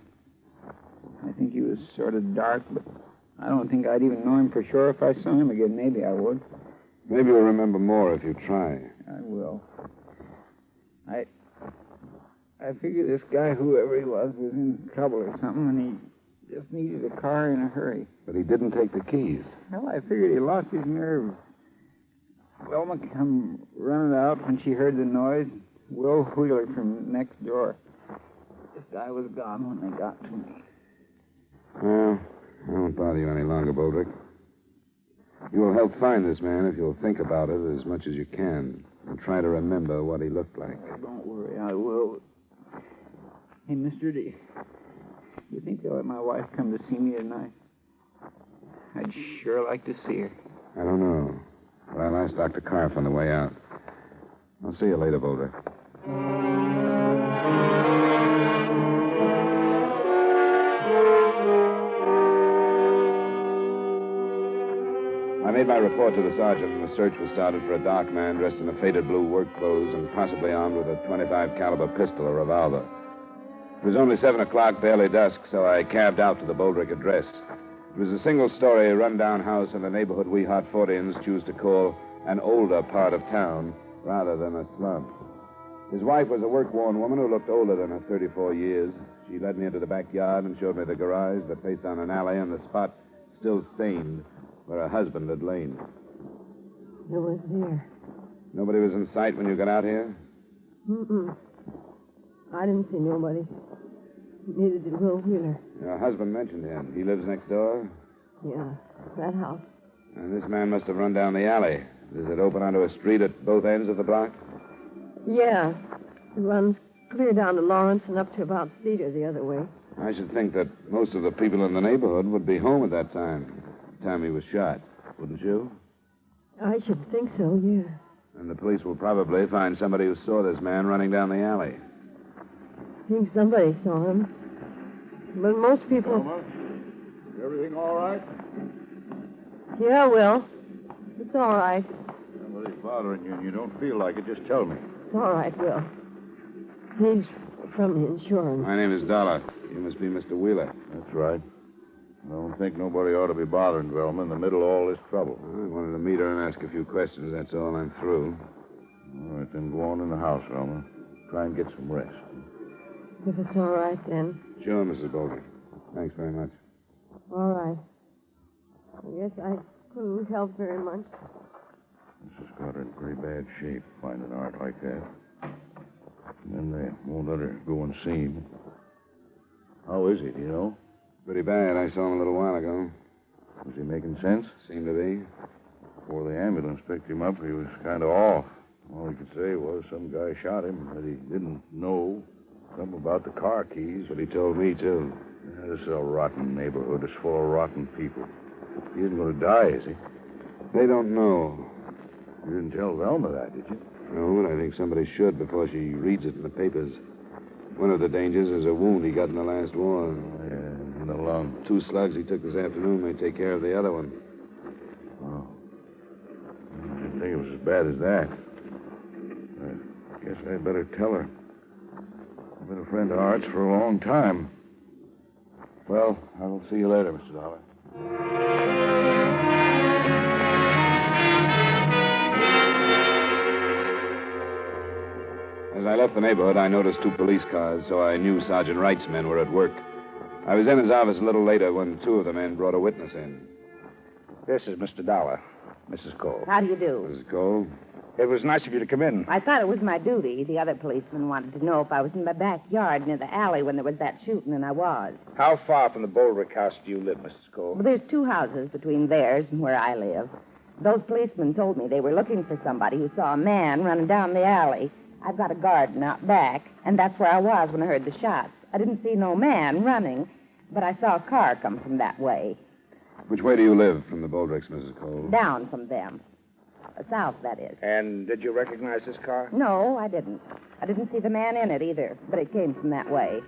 I think he was sort of dark, but I don't think I'd even know him for sure if I saw him again. Maybe I would. Maybe you'll remember more if you try. I will. I figure this guy, whoever he was in trouble or something, and he just needed a car in a hurry. But he didn't take the keys. Well, I figured he lost his nerve. Wilma come running out when she heard the noise. Will Wheeler from next door. This guy was gone when they got to me. Well, I won't bother you any longer, Boldrick. You will help find this man if you'll think about it as much as you can and try to remember what he looked like. Don't worry, I will. Hey, mister, do you think they'll let my wife come to see me tonight? I'd sure like to see her. I don't know. But I'll ask Dr. Carf on the way out. I'll see you later, Boldrick. I made my report to the sergeant, and the search was started for a dark man dressed in a faded blue work clothes and possibly armed with a .25 caliber pistol or revolver. It was only 7 o'clock, barely dusk, so I cabbed out to the Boldrick address. It was a single-story, run-down house in the neighborhood we Hartfordians choose to call an older part of town rather than a slum. His wife was a work-worn woman who looked older than her 34 years. She led me into the backyard and showed me the garage that faced on an alley and the spot still stained where her husband had lain. It was here. Nobody was in sight when you got out here? Mm-mm. I didn't see nobody. Neither did Will Wheeler. Your husband mentioned him. He lives next door? Yeah, that house. And this man must have run down the alley. Does it open onto a street at both ends of the block? Yeah. It runs clear down to Lawrence and up to about Cedar the other way. I should think that most of the people in the neighborhood would be home at that time. The time he was shot, wouldn't you? I should think so, yeah. And the police will probably find somebody who saw this man running down the alley. I think somebody saw him. But most people... Wilma, is everything all right? Yeah, Will. It's all right. Somebody's bothering you and you don't feel like it, just tell me. It's all right, Will. He's from the insurance. My name is Dollar. You must be Mr. Wheeler. That's right. I don't think nobody ought to be bothering Velma in the middle of all this trouble. I wanted to meet her and ask a few questions, that's all. I'm through. All right, then go on in the house, Velma. Try and get some rest. If it's all right, then. Sure, Mrs. Boldrick. Thanks very much. All right. I guess I couldn't help very much. This has got her in pretty bad shape, finding art like that. And then they won't let her go unseen. How is he, do you know? Pretty bad. I saw him a little while ago. Was he making sense? Seemed to be. Before the ambulance picked him up, he was kind of off. All he could say was some guy shot him, that he didn't know. Something about the car keys. But he told me, too. Yeah, this is a rotten neighborhood. It's full of rotten people. He isn't going to die, is he? They don't know. You didn't tell Velma that, did you? No, but I think somebody should before she reads it in the papers. One of the dangers is a wound he got in the last war. Yeah, in the lung. 2 slugs he took this afternoon may take care of the other one. Oh. didn't think it was as bad as that. I guess I'd better tell her. I've been a friend of Art's for a long time. Well, I will see you later, Mr. Dollar. As I left the neighborhood, I noticed 2 police cars, so I knew Sergeant Wright's men were at work. I was in his office a little later when 2 of the men brought a witness in. This is Mr. Dollar, Mrs. Cole. How do you do? Mrs. Cole? It was nice of you to come in. I thought it was my duty. The other policeman wanted to know if I was in my backyard near the alley when there was that shooting, and I was. How far from the Boldrick house do you live, Mrs. Cole? Well, there's 2 houses between theirs and where I live. Those policemen told me they were looking for somebody who saw a man running down the alley. I've got a garden out back, and that's where I was when I heard the shots. I didn't see no man running, but I saw a car come from that way. Which way do you live from the Boldricks, Mrs. Cole? Down from them. South, that is. And did you recognize this car? No, I didn't. I didn't see the man in it either, but it came from that way.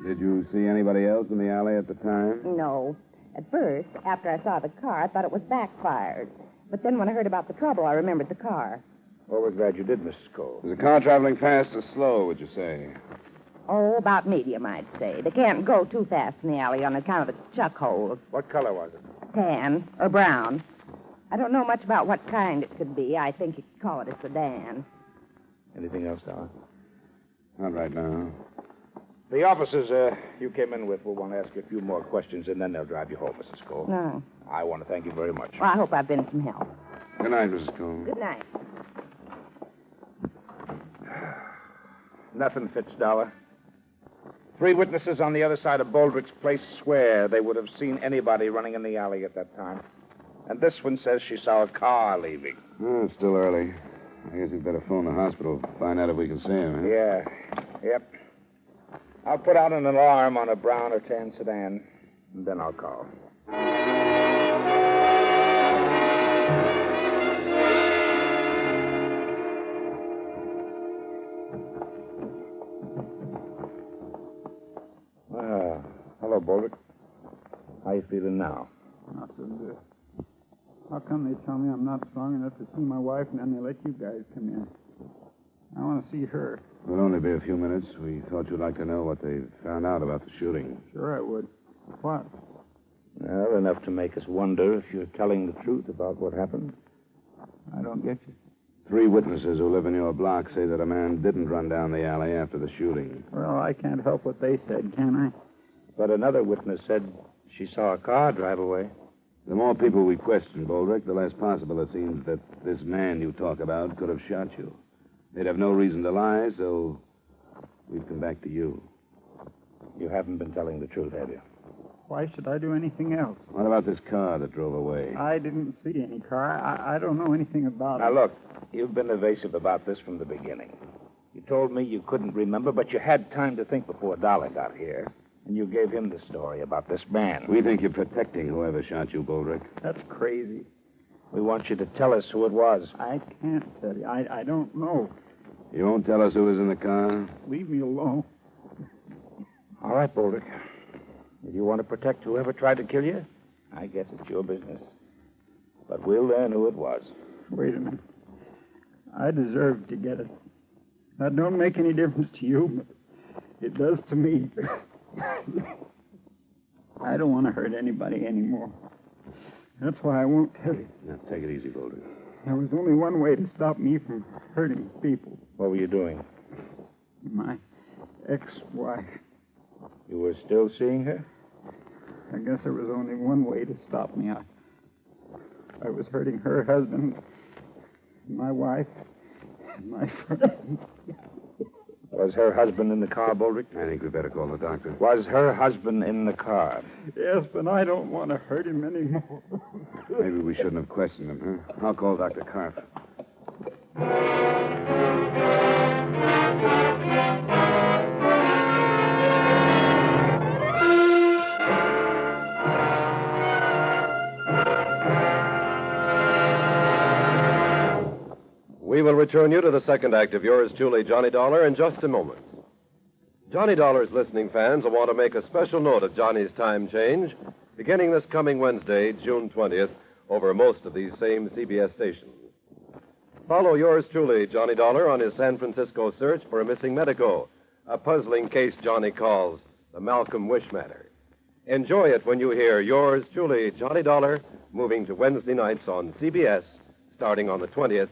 Did you see anybody else in the alley at the time? No. At first, after I saw the car, I thought it was backfired. But then when I heard about the trouble, I remembered the car. Well, we're glad you did, Mrs. Cole. Was the car traveling fast or slow, would you say? Oh, about medium, I'd say. They can't go too fast in the alley on account of the chuck holes. What color was it? Tan or brown. I don't know much about what kind it could be. I think you could call it a sedan. Anything else, Dollar? Not right now. The officers you came in with will want to ask you a few more questions, and then they'll drive you home, Mrs. Cole. No. I want to thank you very much. Well, I hope I've been some help. Good night, Mrs. Cole. Good night. Nothing fits, Dollar. 3 witnesses on the other side of Boldrick's place swear they would have seen anybody running in the alley at that time. And this one says she saw a car leaving. Oh, it's still early. I guess we'd better phone the hospital, find out if we can see him, huh? Yeah. Yep. I'll put out an alarm on a brown or tan sedan, and then I'll call. Hello, Boldrick. How you feeling now? Not so good. How come they tell me I'm not strong enough to see my wife, and then they let you guys come in? I want to see her. It'll only be a few minutes. We thought you'd like to know what they found out about the shooting. Sure I would. What? Well, enough to make us wonder if you're telling the truth about what happened. I don't get you. 3 witnesses who live in your block say that a man didn't run down the alley after the shooting. Well, I can't help what they said, can I? But another witness said she saw a car drive away. The more people we question, Boldrick, the less possible it seems that this man you talk about could have shot you. They'd have no reason to lie, so we've come back to you. You haven't been telling the truth, have you? Why should I do anything else? What about this car that drove away? I didn't see any car. I don't know anything about it. Now, look, you've been evasive about this from the beginning. You told me you couldn't remember, but you had time to think before Dollar got here. And you gave him the story about this man. We think you're protecting whoever shot you, Boldrick. That's crazy. We want you to tell us who it was. I can't tell you. I don't know. You won't tell us who was in the car? Leave me alone. All right, Boldrick. If you want to protect whoever tried to kill you, I guess it's your business. But we'll learn who it was. Wait a minute. I deserve to get it. That don't make any difference to you, but it does to me. I don't want to hurt anybody anymore. That's why I won't tell you. Now, take it easy, Boldrick. There was only one way to stop me from hurting people. What were you doing? My ex-wife. You were still seeing her? I guess there was only one way to stop me. I was hurting her husband, my wife, and my friend. Was her husband in the car, Boldrick? I think we better call the doctor. Was her husband in the car? Yes, but I don't want to hurt him anymore. Maybe we shouldn't have questioned him, huh? I'll call Dr. Karp. We will return you to the second act of yours truly, Johnny Dollar, in just a moment. Johnny Dollar's listening fans will want to make a special note of Johnny's time change, beginning this coming Wednesday, June 20th, over most of these same CBS stations. follow yours truly, Johnny Dollar, on his San Francisco search for a missing medico, a puzzling case Johnny calls the Malcolm Wish matter. Enjoy it when you hear yours truly, Johnny Dollar, moving to Wednesday nights on CBS, starting on the 20th,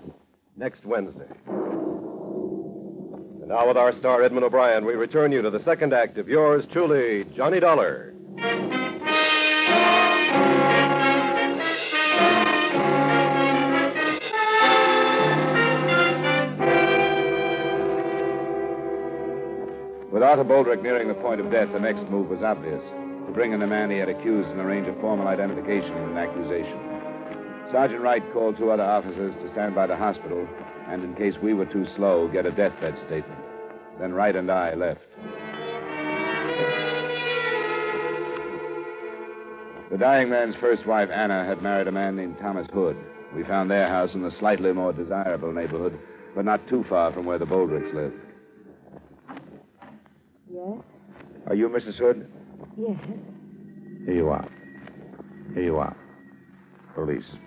next Wednesday. And now with our star, Edmond O'Brien, we return you to the second act of yours truly, Johnny Dollar. With Arthur Boldrick nearing the point of death, the next move was obvious. To bring in the man he had accused and arrange a formal identification and an accusation. Sergeant Wright called 2 other officers to stand by the hospital and, in case we were too slow, get a deathbed statement. Then Wright and I left. The dying man's first wife, Anna, had married a man named Thomas Hood. We found their house in a slightly more desirable neighborhood, but not too far from where the Boldricks lived. Yes? Are you Mrs. Hood? Yes. Here you are. Here you are. Police. Is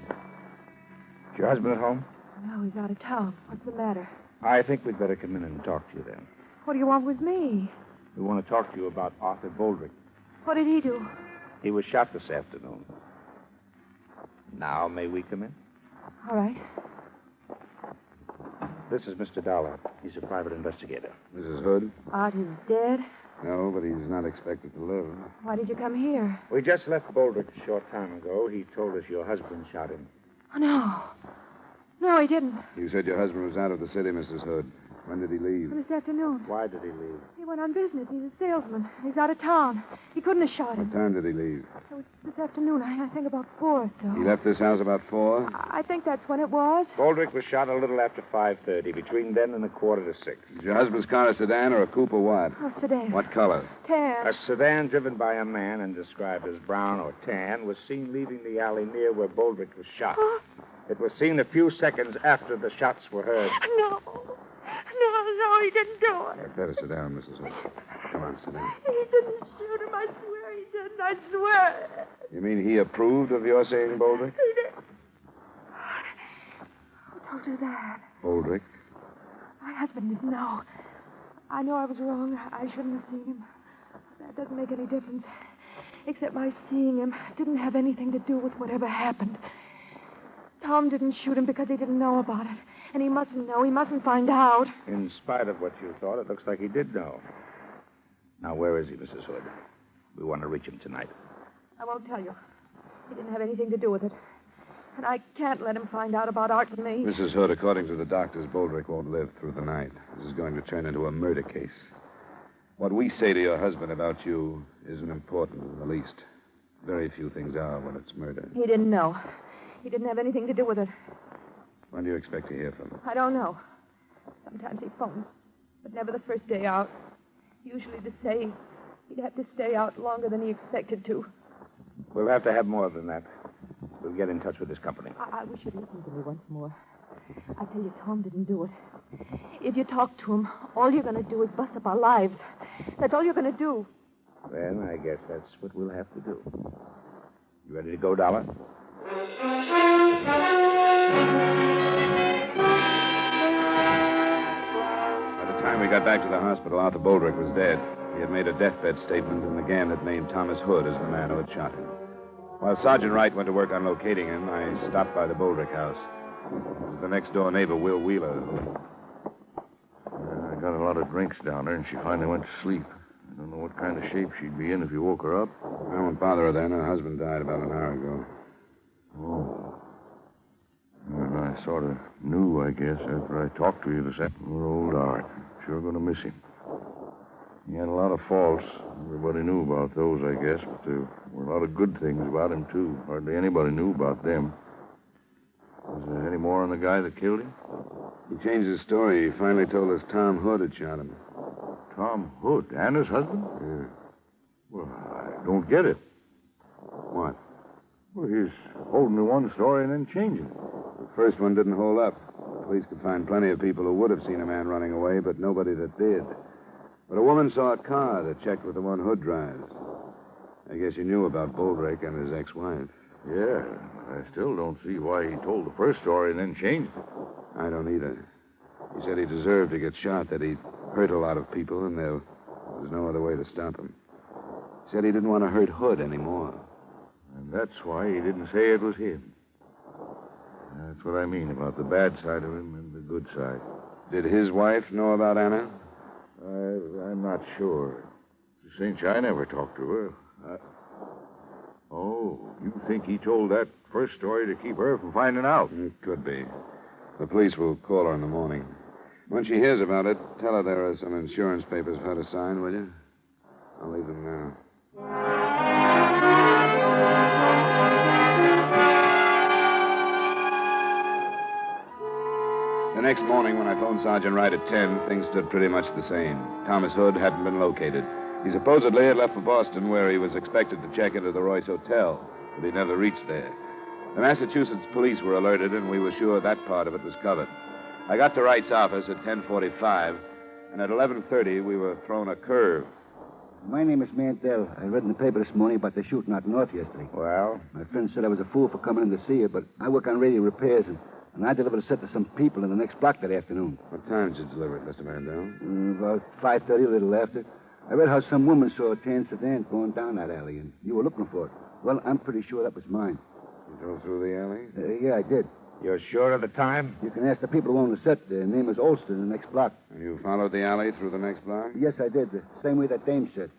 your husband at home? No, he's out of town. What's the matter? I think we'd better come in and talk to you then. What do you want with me? We want to talk to you about Arthur Boldrick. What did he do? He was shot this afternoon. Now, may we come in? All right. This is Mr. Dollar. He's a private investigator. Mrs. Hood? Art is dead. No, but he's not expected to live. Why did you come here? We just left Boldrick a short time ago. He told us your husband shot him. Oh, no. No, he didn't. You said your husband was out of the city, Mrs. Hood. When did he leave? This afternoon. Why did he leave? He went on business. He's a salesman. He's out of town. He couldn't have shot him. What time did he leave? It was this afternoon. I think about 4 or so. He left this house about 4? I think that's when it was. Boldrick was shot a little after 5:30, between then and 5:45. Is your husband's car a sedan or a coupe or what? Oh, sedan. What color? Tan. A sedan driven by a man and described as brown or tan was seen leaving the alley near where Boldrick was shot. It was seen a few seconds after the shots were heard. No. No, he didn't do it. I'd better sit down, Mrs. Hood. Come on, sit down. He didn't shoot him. I swear he didn't. I swear. You mean he approved of your saying Boldrick? He did. Who told you that? Boldrick? My husband didn't know. I know I was wrong. I shouldn't have seen him. That doesn't make any difference. Except my seeing him didn't have anything to do with whatever happened. Tom didn't shoot him because he didn't know about it. And he mustn't know. He mustn't find out. In spite of what you thought, it looks like he did know. Now, where is he, Mrs. Hood? We want to reach him tonight. I won't tell you. He didn't have anything to do with it. And I can't let him find out about Art and me. Mrs. Hood, according to the doctors, Boldrick won't live through the night. This is going to turn into a murder case. What we say to your husband about you isn't important in the least. Very few things are when it's murder. He didn't know. He didn't have anything to do with it. When do you expect to hear from him? I don't know. Sometimes he phones, but never the first day out. Usually to say he'd have to stay out longer than he expected to. We'll have to have more than that. We'll get in touch with his company. I wish you'd listen to me once more. I tell you, Tom didn't do it. If you talk to him, all you're going to do is bust up our lives. That's all you're going to do. Then I guess that's what we'll have to do. You ready to go, Dollar? By the time we got back to the hospital, Arthur Boldrick was dead. He had made a deathbed statement and again had named Thomas Hood as the man who had shot him. While Sergeant Wright went to work on locating him, I stopped by the Boldrick house. It was the next-door neighbor, Will Wheeler, who... I got a lot of drinks down there, and she finally went to sleep. I don't know what kind of shape she'd be in if you woke her up. I won't bother her then. Her husband died about an hour ago. Oh. Well, I sort of knew, I guess, after I talked to you this afternoon. Poor old Art. Sure going to miss him. He had a lot of faults. Everybody knew about those, I guess, but there were a lot of good things about him, too. Hardly anybody knew about them. Was there any more on the guy that killed him? He changed his story. He finally told us Tom Hood had shot him. Tom Hood? Anna's husband? Yeah. Well, I don't get it. What? Well, he's holding to one story and then changing it. The first one didn't hold up. The police could find plenty of people who would have seen a man running away, but nobody that did. But a woman saw a car that checked with the one Hood drives. I guess you knew about Boldrick and his ex-wife. Yeah, I still don't see why he told the first story and then changed it. I don't either. He said he deserved to get shot, that he'd hurt a lot of people, and there was no other way to stop him. He said he didn't want to hurt Hood anymore. And that's why he didn't say it was him. That's what I mean about the bad side of him and the good side. Did his wife know about Anna? I'm not sure. It's a cinch I never talked to her. Oh, you think he told that first story to keep her from finding out? It could be. The police will call her in the morning. When she hears about it, tell her there are some insurance papers for her to sign, will you? I'll leave them now. The next morning, when I phoned Sergeant Wright at 10, things stood pretty much the same. Thomas Hood hadn't been located. He supposedly had left for Boston, where he was expected to check into the Royce Hotel, but he never reached there. The Massachusetts police were alerted, and we were sure that part of it was covered. I got to Wright's office at 10:45, and at 11:30 we were thrown a curve. My name is Mandel. I read in the paper this morning about the shooting out north yesterday. Well? My friend said I was a fool for coming in to see you, but I work on radio repairs, and I delivered a set to some people in the next block that afternoon. What time did you deliver it, Mr. Mandel? About 5:30, a little after. I read how some woman saw a tan sedan going down that alley, and you were looking for it. Well, I'm pretty sure that was mine. You drove through the alley? Yeah, I did. You're sure of the time? You can ask the people who own the set. Their name is Olston, in the next block. And you followed the alley through the next block? Yes, I did. The same way that dame said.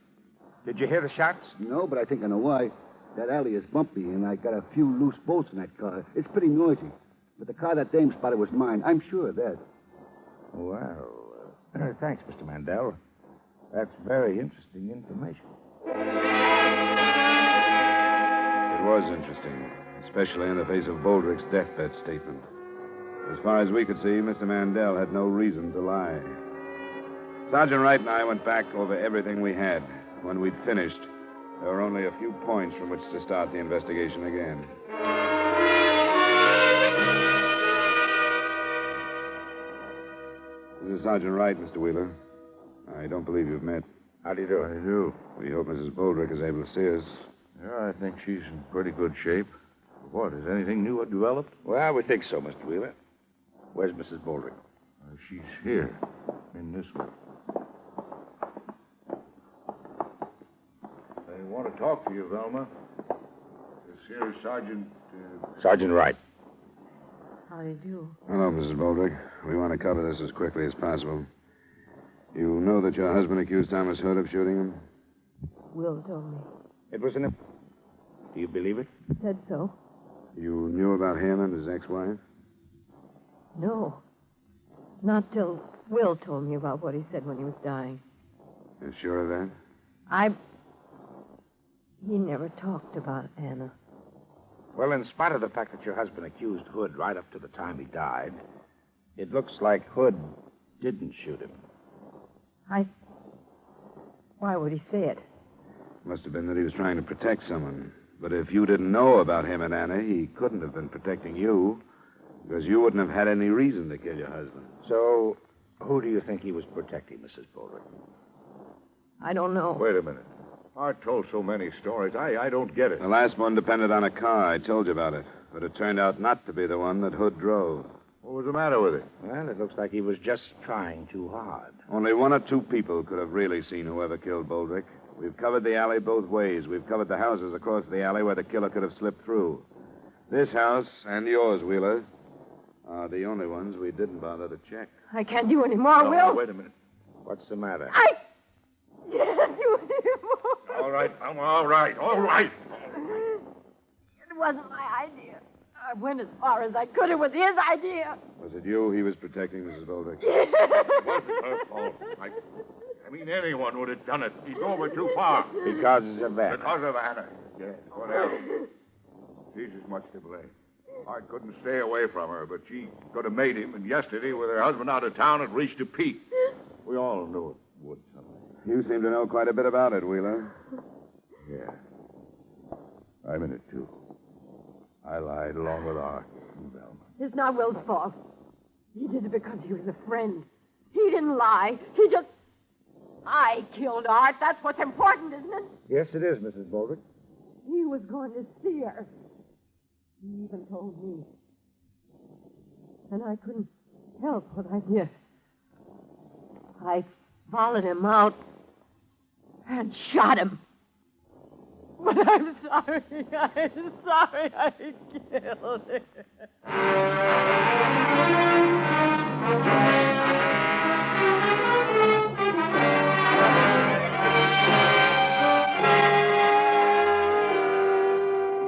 Did you hear the shots? No, but I think I know why. That alley is bumpy, and I got a few loose bolts in that car. It's pretty noisy. But the car that dame spotted was mine. I'm sure of that. Well, thanks, Mr. Mandel. That's very interesting information. It was interesting, especially in the face of Boldrick's deathbed statement. As far as we could see, Mr. Mandel had no reason to lie. Sergeant Wright and I went back over everything we had. When we'd finished, there were only a few points from which to start the investigation again. This is Sergeant Wright, Mr. Wheeler. I don't believe you've met. How do you do? I do. We hope Mrs. Boldrick is able to see us. Yeah, I think she's in pretty good shape. What, has anything new developed? Well, we think so, Mr. Wheeler. Where's Mrs. Boldrick? She's here, in this room. I want to talk to you, Velma. This here is Sergeant... Sergeant Wright. How do you do? Hello, Mrs. Boldrick. We want to cover this as quickly as possible. You know that your husband accused Thomas Hood of shooting him? Will told me. It was an... Do you believe it? Said so. You knew about him and his ex-wife? No. Not till Will told me about what he said when he was dying. You're sure of that? He never talked about Anna. Well, in spite of the fact that your husband accused Hood right up to the time he died, it looks like Hood didn't shoot him. Why would he say it? Must have been that he was trying to protect someone. But if you didn't know about him and Anna, he couldn't have been protecting you, because you wouldn't have had any reason to kill your husband. So, who do you think he was protecting, Mrs. Boldrick? I don't know. Wait a minute. Art told so many stories. I don't get it. The last one depended on a car. I told you about it. But it turned out not to be the one that Hood drove. What was the matter with it? Well, it looks like he was just trying too hard. Only one or two people could have really seen whoever killed Boldrick. We've covered the alley both ways. We've covered the houses across the alley where the killer could have slipped through. This house and yours, Wheeler, are the only ones we didn't bother to check. I can't do any more, Will. Wait a minute. What's the matter? I can't do any more. All right, I'm all right. All right. It wasn't my idea. I went as far as I could. It was his idea. Was it you he was protecting, Mrs. Boldrick? It wasn't her fault. I mean, anyone would have done it. He drove her too far. Because of Anna. Because of Anna. Yes, whatever. She's as much to blame. Art couldn't stay away from her, but she could have made him, and yesterday, with her husband out of town, it reached a peak. We all knew it would someday. You seem to know quite a bit about it, Wheeler. Yeah. I'm in it, too. I lied along with Art and Velma. It's not Will's fault. He did it because he was a friend. He didn't lie. He just... I killed Art. That's what's important, isn't it? Yes, it is, Mrs. Boldrick. He was going to see her. He even told me. And I couldn't help what I did. I followed him out and shot him. But I'm sorry. I'm sorry I killed him.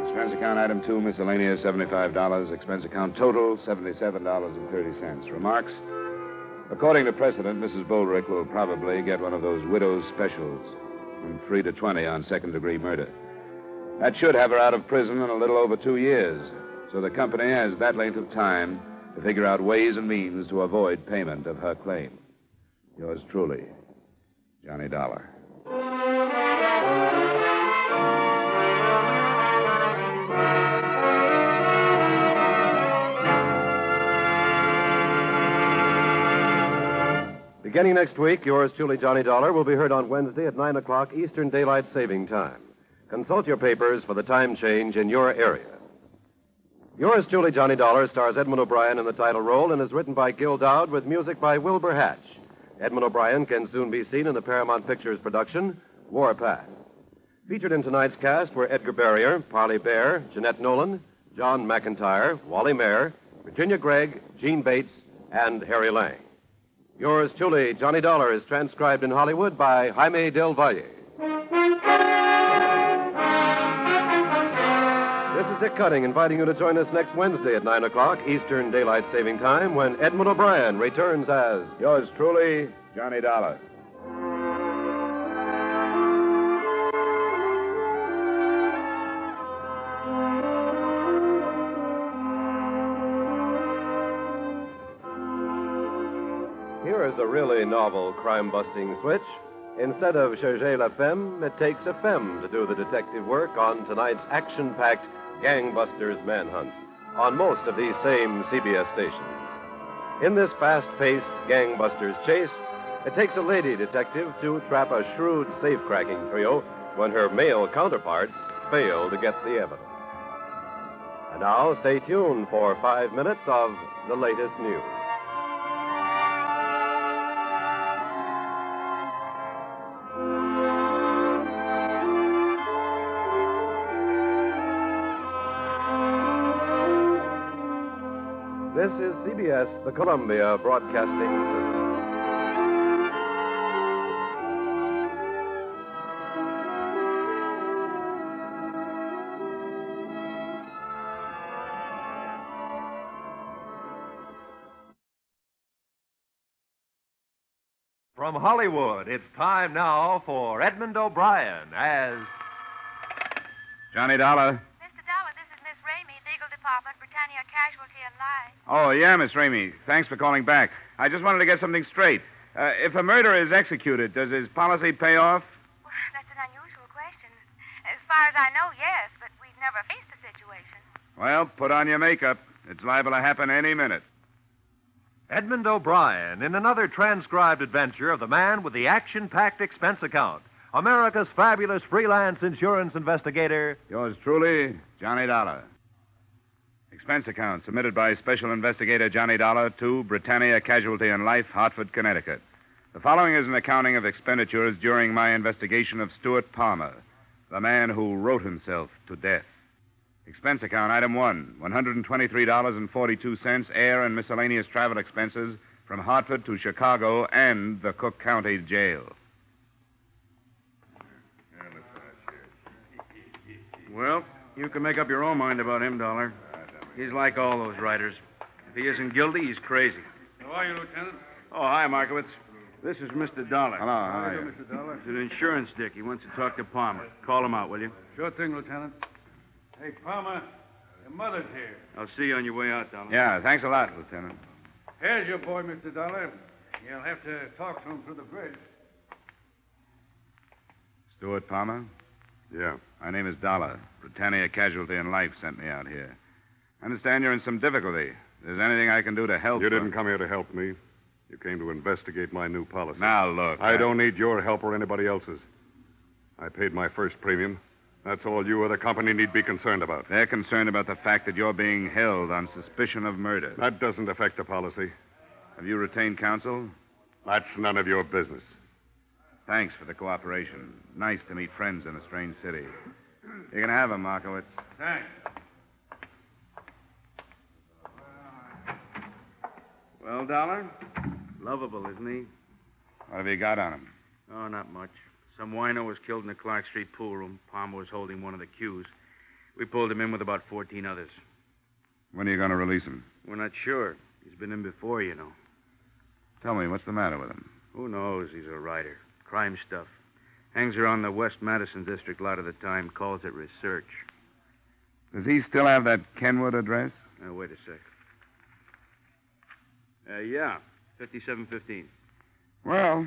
Expense account item 2, miscellaneous, $75. Expense account total, $77.30. Remarks? According to precedent, Mrs. Boldrick will probably get one of those widow's specials from 3 to 20 on second-degree murder. That should have her out of prison in a little over 2 years, so the company has that length of time to figure out ways and means to avoid payment of her claim. Yours truly, Johnny Dollar. Beginning next week, yours truly, Johnny Dollar, will be heard on Wednesday at 9 o'clock Eastern Daylight Saving Time. Consult your papers for the time change in your area. Yours truly, Johnny Dollar, stars Edmond O'Brien in the title role and is written by Gil Dowd with music by Wilbur Hatch. Edmond O'Brien can soon be seen in the Paramount Pictures production, Warpath. Featured in tonight's cast were Edgar Barrier, Parley Bear, Jeanette Nolan, John McIntyre, Wally Mayer, Virginia Gregg, Gene Bates, and Harry Lang. Yours truly, Johnny Dollar, is transcribed in Hollywood by Jaime Del Valle. This is Dick Cutting inviting you to join us next Wednesday at 9 o'clock Eastern Daylight Saving Time when Edmond O'Brien returns as Yours truly, Johnny Dollar. Here is a really novel crime-busting switch. Instead of chercher la femme, it takes a femme to do the detective work on tonight's action-packed Gangbusters Manhunt on most of these same CBS stations. In this fast-paced Gangbusters chase, it takes a lady detective to trap a shrewd safe-cracking trio when her male counterparts fail to get the evidence. And now, stay tuned for 5 minutes of the latest news. This is CBS, the Columbia Broadcasting System. From Hollywood, it's time now for Edmond O'Brien as Johnny Dollar. Mr. Dollar, this is Miss Ramey, Legal Department, Britannia Casualty and Life. Oh, yeah, Miss Ramey. Thanks for calling back. I just wanted to get something straight. If a murderer is executed, does his policy pay off? Well, that's an unusual question. As far as I know, yes, but we've never faced a situation. Well, put on your makeup. It's liable to happen any minute. Edmond O'Brien in another transcribed adventure of the man with the action-packed expense account, America's fabulous freelance insurance investigator. Yours truly, Johnny Dollar. Expense account submitted by Special Investigator Johnny Dollar to Britannia Casualty and Life, Hartford, Connecticut. The following is an accounting of expenditures during my investigation of Stuart Palmer, the man who wrote himself to death. Expense account item 1, $123.42 air and miscellaneous travel expenses from Hartford to Chicago and the Cook County Jail. Well, you can make up your own mind about him, Dollar. He's like all those writers. If he isn't guilty, he's crazy. How are you, Lieutenant? Oh, hi, Markowitz. This is Mr. Dollar. Hello, how are you? Mr. Dollar? He's an insurance dick. He wants to talk to Palmer. Call him out, will you? Sure thing, Lieutenant. Hey, Palmer, your mother's here. I'll see you on your way out, Dollar. Yeah, thanks a lot, Lieutenant. Here's your boy, Mr. Dollar. You'll have to talk to him through the bridge. Stuart Palmer? Yeah. My name is Dollar. Britannia Casualty and Life sent me out here. I understand you're in some difficulty. If there's anything I can do to help... You didn't come here to help me. You came to investigate my new policy. Now, look... I don't need your help or anybody else's. I paid my first premium. That's all you or the company need be concerned about. They're concerned about the fact that you're being held on suspicion of murder. That doesn't affect the policy. Have you retained counsel? That's none of your business. Thanks for the cooperation. Nice to meet friends in a strange city. You can have him, Markowitz. Thanks. Well, Dollar? Lovable, isn't he? What have you got on him? Oh, not much. Some wino was killed in the Clark Street pool room. Palmer was holding one of the cues. We pulled him in with about 14 others. When are you going to release him? We're not sure. He's been in before, you know. Tell me, what's the matter with him? Who knows? He's a writer. Crime stuff. Hangs around the West Madison district a lot of the time. Calls it research. Does he still have that Kenwood address? Wait a sec. Yeah. 5715. Well,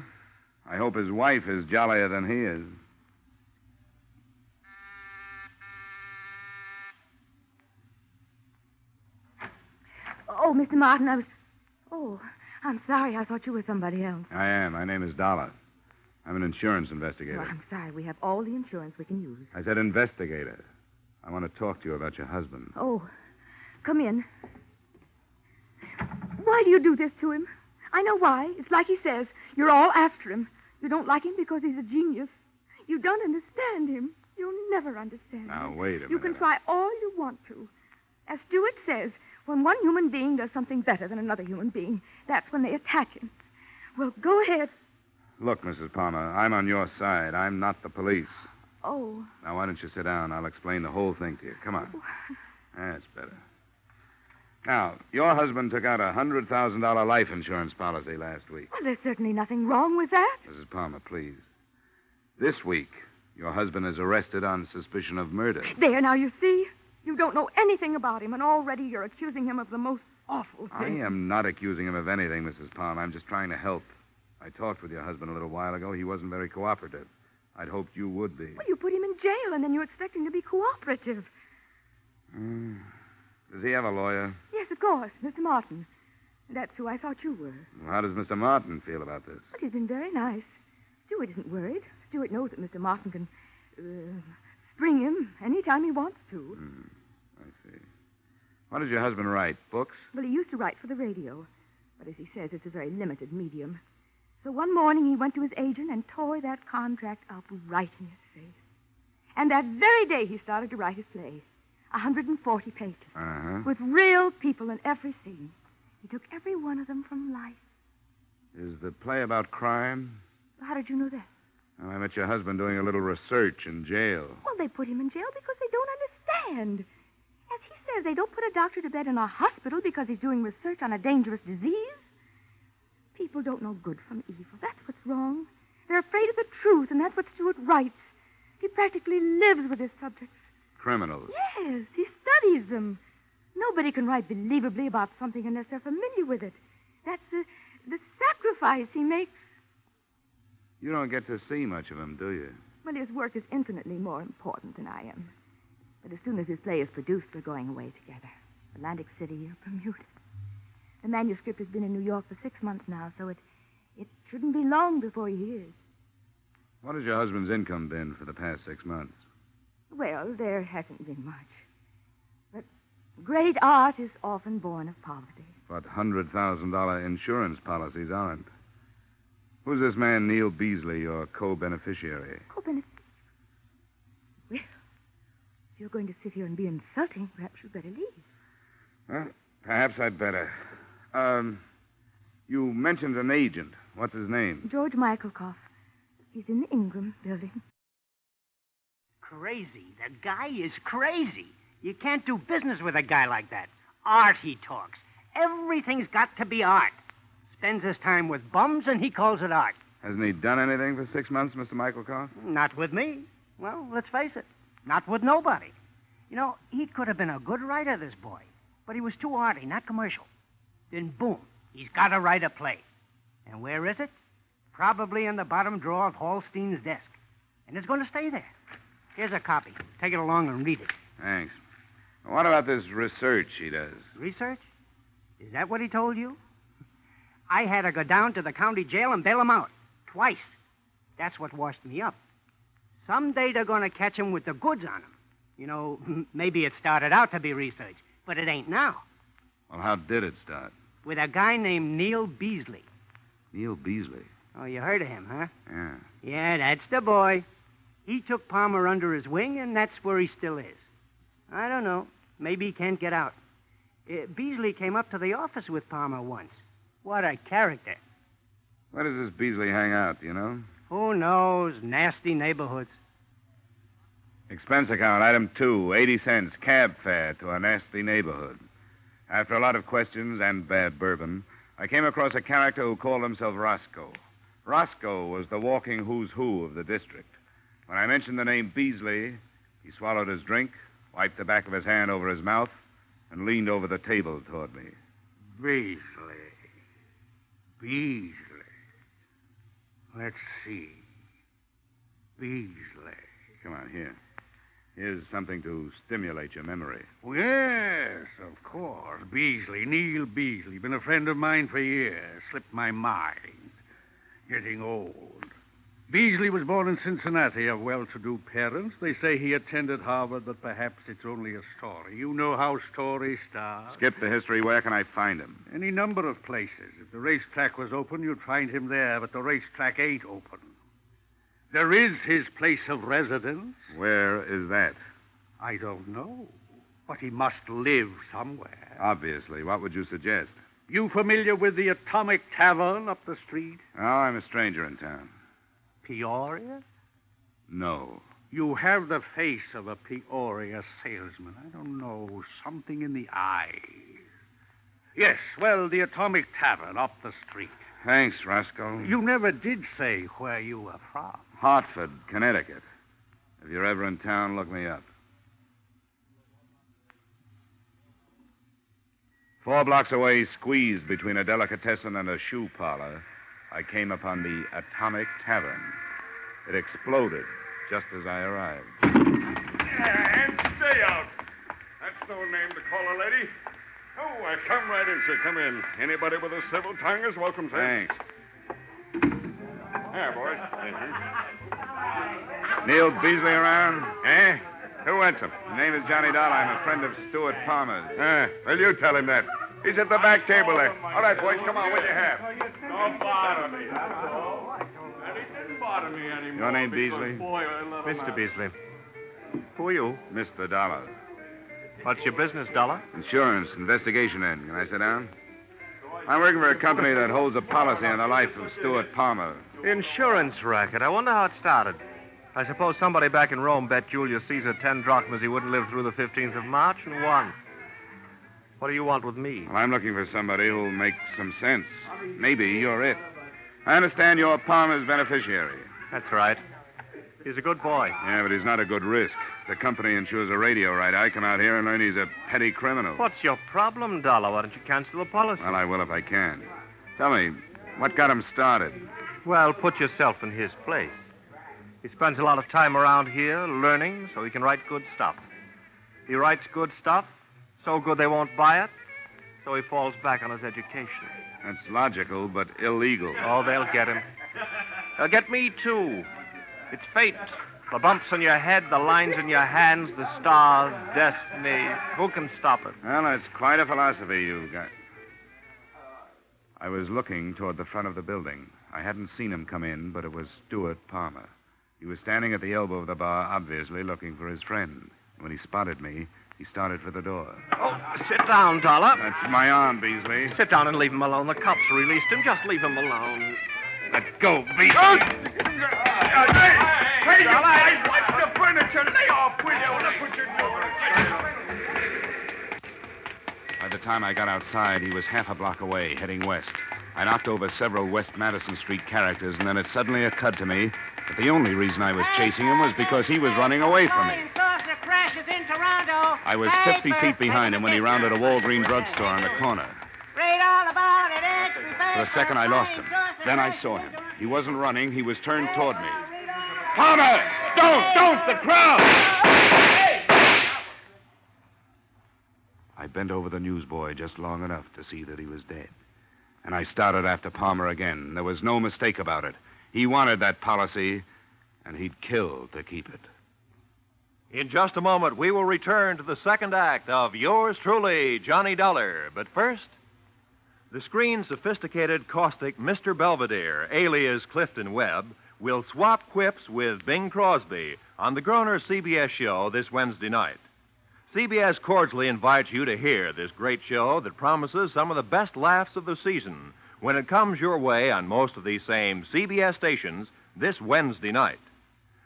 I hope his wife is jollier than he is. Oh, Mr. Martin, Oh, I'm sorry. I thought you were somebody else. I am. My name is Dollar. I'm an insurance investigator. Well, I'm sorry. We have all the insurance we can use. I said investigator. I want to talk to you about your husband. Oh, come in. Why do you do this to him? I know why. It's like he says. You're all after him. You don't like him because he's a genius. You don't understand him. You'll never understand Now, him. wait a minute. You can try all you want to. As Stuart says, when one human being does something better than another human being, that's when they attack him. Well, go ahead. Look, Mrs. Palmer, I'm on your side. I'm not the police. Oh. Now, why don't you sit down? I'll explain the whole thing to you. Come on. That's better. Now, your husband took out a $100,000 life insurance policy last week. Well, there's certainly nothing wrong with that. Mrs. Palmer, please. This week, your husband is arrested on suspicion of murder. There, now, you see? You don't know anything about him, and already you're accusing him of the most awful thing. I am not accusing him of anything, Mrs. Palmer. I'm just trying to help. I talked with your husband a little while ago. He wasn't very cooperative. I'd hoped you would be. Well, you put him in jail, and then you expect him to be cooperative. Does he have a lawyer? Yes, of course, Mr. Martin. That's who I thought you were. Well, how does Mr. Martin feel about this? But he's been very nice. Stuart isn't worried. Stuart knows that Mr. Martin can spring him any time he wants to. I see. What does your husband write? Books? Well, he used to write for the radio. But as he says, it's a very limited medium. So one morning he went to his agent and tore that contract up right in his face. And that very day he started to write his play. 140 pages. Uh-huh. With real people in every scene. He took every one of them from life. Is the play about crime? How did you know that? Well, I met your husband doing a little research in jail. Well, they put him in jail because they don't understand. As he says, they don't put a doctor to bed in a hospital because he's doing research on a dangerous disease. People don't know good from evil. That's what's wrong. They're afraid of the truth, and that's what Stuart writes. He practically lives with his subjects. Criminals? Yes, he studies them. Nobody can write believably about something unless they're familiar with it. That's the sacrifice he makes. You don't get to see much of him, do you? Well, his work is infinitely more important than I am. But as soon as his play is produced, we're going away together. Atlantic City or Bermuda. The manuscript has been in New York for 6 months now, so it shouldn't be long before he hears. What has your husband's income been for the past 6 months? Well, there hasn't been much. But great art is often born of poverty. But $100,000 insurance policies aren't. Who's this man, Neil Beasley, your co-beneficiary? Co-beneficiary? Well, if you're going to sit here and be insulting, perhaps you'd better leave. Well, perhaps I'd better. You mentioned an agent. What's his name? George Rykoff. He's in the Ingram building. Crazy. The guy is crazy. You can't do business with a guy like that. Art, he talks. Everything's got to be art. Spends his time with bums, and he calls it art. Hasn't he done anything for 6 months, Mr. Rykoff? Not with me. Well, let's face it. Not with nobody. You know, he could have been a good writer, this boy. But he was too arty, not commercial. Then, boom, he's got to write a play. And where is it? Probably in the bottom drawer of Hallstein's desk. And it's going to stay there. Here's a copy. Take it along and read it. Thanks. What about this research he does? Research? Is that what he told you? I had to go down to the county jail and bail him out. Twice. That's what washed me up. Someday they're going to catch him with the goods on him. You know, maybe it started out to be research, but it ain't now. Well, how did it start? With a guy named Neil Beasley. Neil Beasley? Oh, you heard of him, huh? Yeah. Yeah, that's the boy. He took Palmer under his wing, and that's where he still is. I don't know. Maybe he can't get out. Beasley came up to the office with Palmer once. What a character. Where does this Beasley hang out, do you know? Who knows? Nasty neighborhoods. Expense account, item 2, 80 cents, cab fare to a nasty neighborhood. After a lot of questions and bad bourbon, I came across a character who called himself Roscoe. Roscoe was the walking who's who of the district. When I mentioned the name Beasley, he swallowed his drink, wiped the back of his hand over his mouth, and leaned over the table toward me. Beasley. Let's see. Beasley. Come on, here. Here's something to stimulate your memory. Oh, yes, of course. Beasley, Neil Beasley. Been a friend of mine for years. Slipped my mind. Getting old. Beasley was born in Cincinnati of well-to-do parents. They say he attended Harvard, but perhaps it's only a story. You know how stories start. Skip the history. Where can I find him? Any number of places. If the racetrack was open, you'd find him there, but the racetrack ain't open. There is his place of residence. Where is that? I don't know, but he must live somewhere. Obviously. What would you suggest? You familiar with the Atomic Tavern up the street? Oh, I'm a stranger in town. Peoria? No. You have the face of a Peoria salesman. I don't know, something in the eyes. Yes, well, the Atomic Tavern up the street. Thanks, Roscoe. You never did say where you were from. Hartford, Connecticut. If you're ever in town, look me up. 4 blocks away, squeezed between a delicatessen and a shoe parlor, I came upon the Atomic Tavern. It exploded just as I arrived. And stay out. That's no name to call a lady. Oh, come right in, sir. Come in. Anybody with a civil tongue is welcome, sir. Thanks. Here, boys. Neil Beasley around? Eh? Who wants him? His name is Johnny Dollar. I'm a friend of Stuart Palmer's. Well, you tell him that. He's at the back table there. All right, boys, come on. What you have? Don't bother me. And he didn't bother me anymore. Your name, because, Beasley? Boy, I love him Mr. out. Beasley. Who are you? Mr. Dollar. What's your business, Dollar? Insurance, investigation end. Can I sit down? I'm working for a company that holds a policy on the life of Stuart Palmer. Insurance racket. I wonder how it started. I suppose somebody back in Rome bet Julius Caesar 10 drachmas he wouldn't live through the 15th of March and won. What do you want with me? Well, I'm looking for somebody who'll make some sense. Maybe you're it. I understand you're Palmer's beneficiary. That's right. He's a good boy. Yeah, but he's not a good risk. The company insures a radio right. I come out here and learn he's a petty criminal. What's your problem, Dollar? Why don't you cancel the policy? Well, I will if I can. Tell me, what got him started? Well, put yourself in his place. He spends a lot of time around here learning so he can write good stuff. He writes good stuff, so good they won't buy it, so he falls back on his education. That's logical, but illegal. Oh, they'll get him. They'll get me, too. It's fate. The bumps on your head, the lines in your hands, the stars, destiny. Who can stop it? Well, that's quite a philosophy you've got. I was looking toward the front of the building. I hadn't seen him come in, but it was Stuart Palmer. He was standing at the elbow of the bar, obviously looking for his friend. When he spotted me, he started for the door. Oh, sit down, Dollar. That's my arm, Beasley. Sit down and leave him alone. The cops released him. Just leave him alone. Let go, Beasley. Hey, you guys, watch the furniture. Lay off, will you? Look what you're doing. By the time I got outside, he was half a block away, heading west. I knocked over several West Madison Street characters, and then it suddenly occurred to me that the only reason I was chasing him was because he was running away from me. I was 50 feet behind him when he rounded a Walgreens drugstore on the corner. For a second, I lost him. Then I saw him. He wasn't running. He was turned toward me. Palmer! Don't! The crowd! I bent over the newsboy just long enough to see that he was dead. And I started after Palmer again. There was no mistake about it. He wanted that policy, and he'd kill to keep it. In just a moment, we will return to the second act of yours truly, Johnny Dollar. But first, the screen's sophisticated, caustic Mr. Belvedere, alias Clifton Webb, will swap quips with Bing Crosby on the Groner CBS show this Wednesday night. CBS cordially invites you to hear this great show that promises some of the best laughs of the season when it comes your way on most of these same CBS stations this Wednesday night.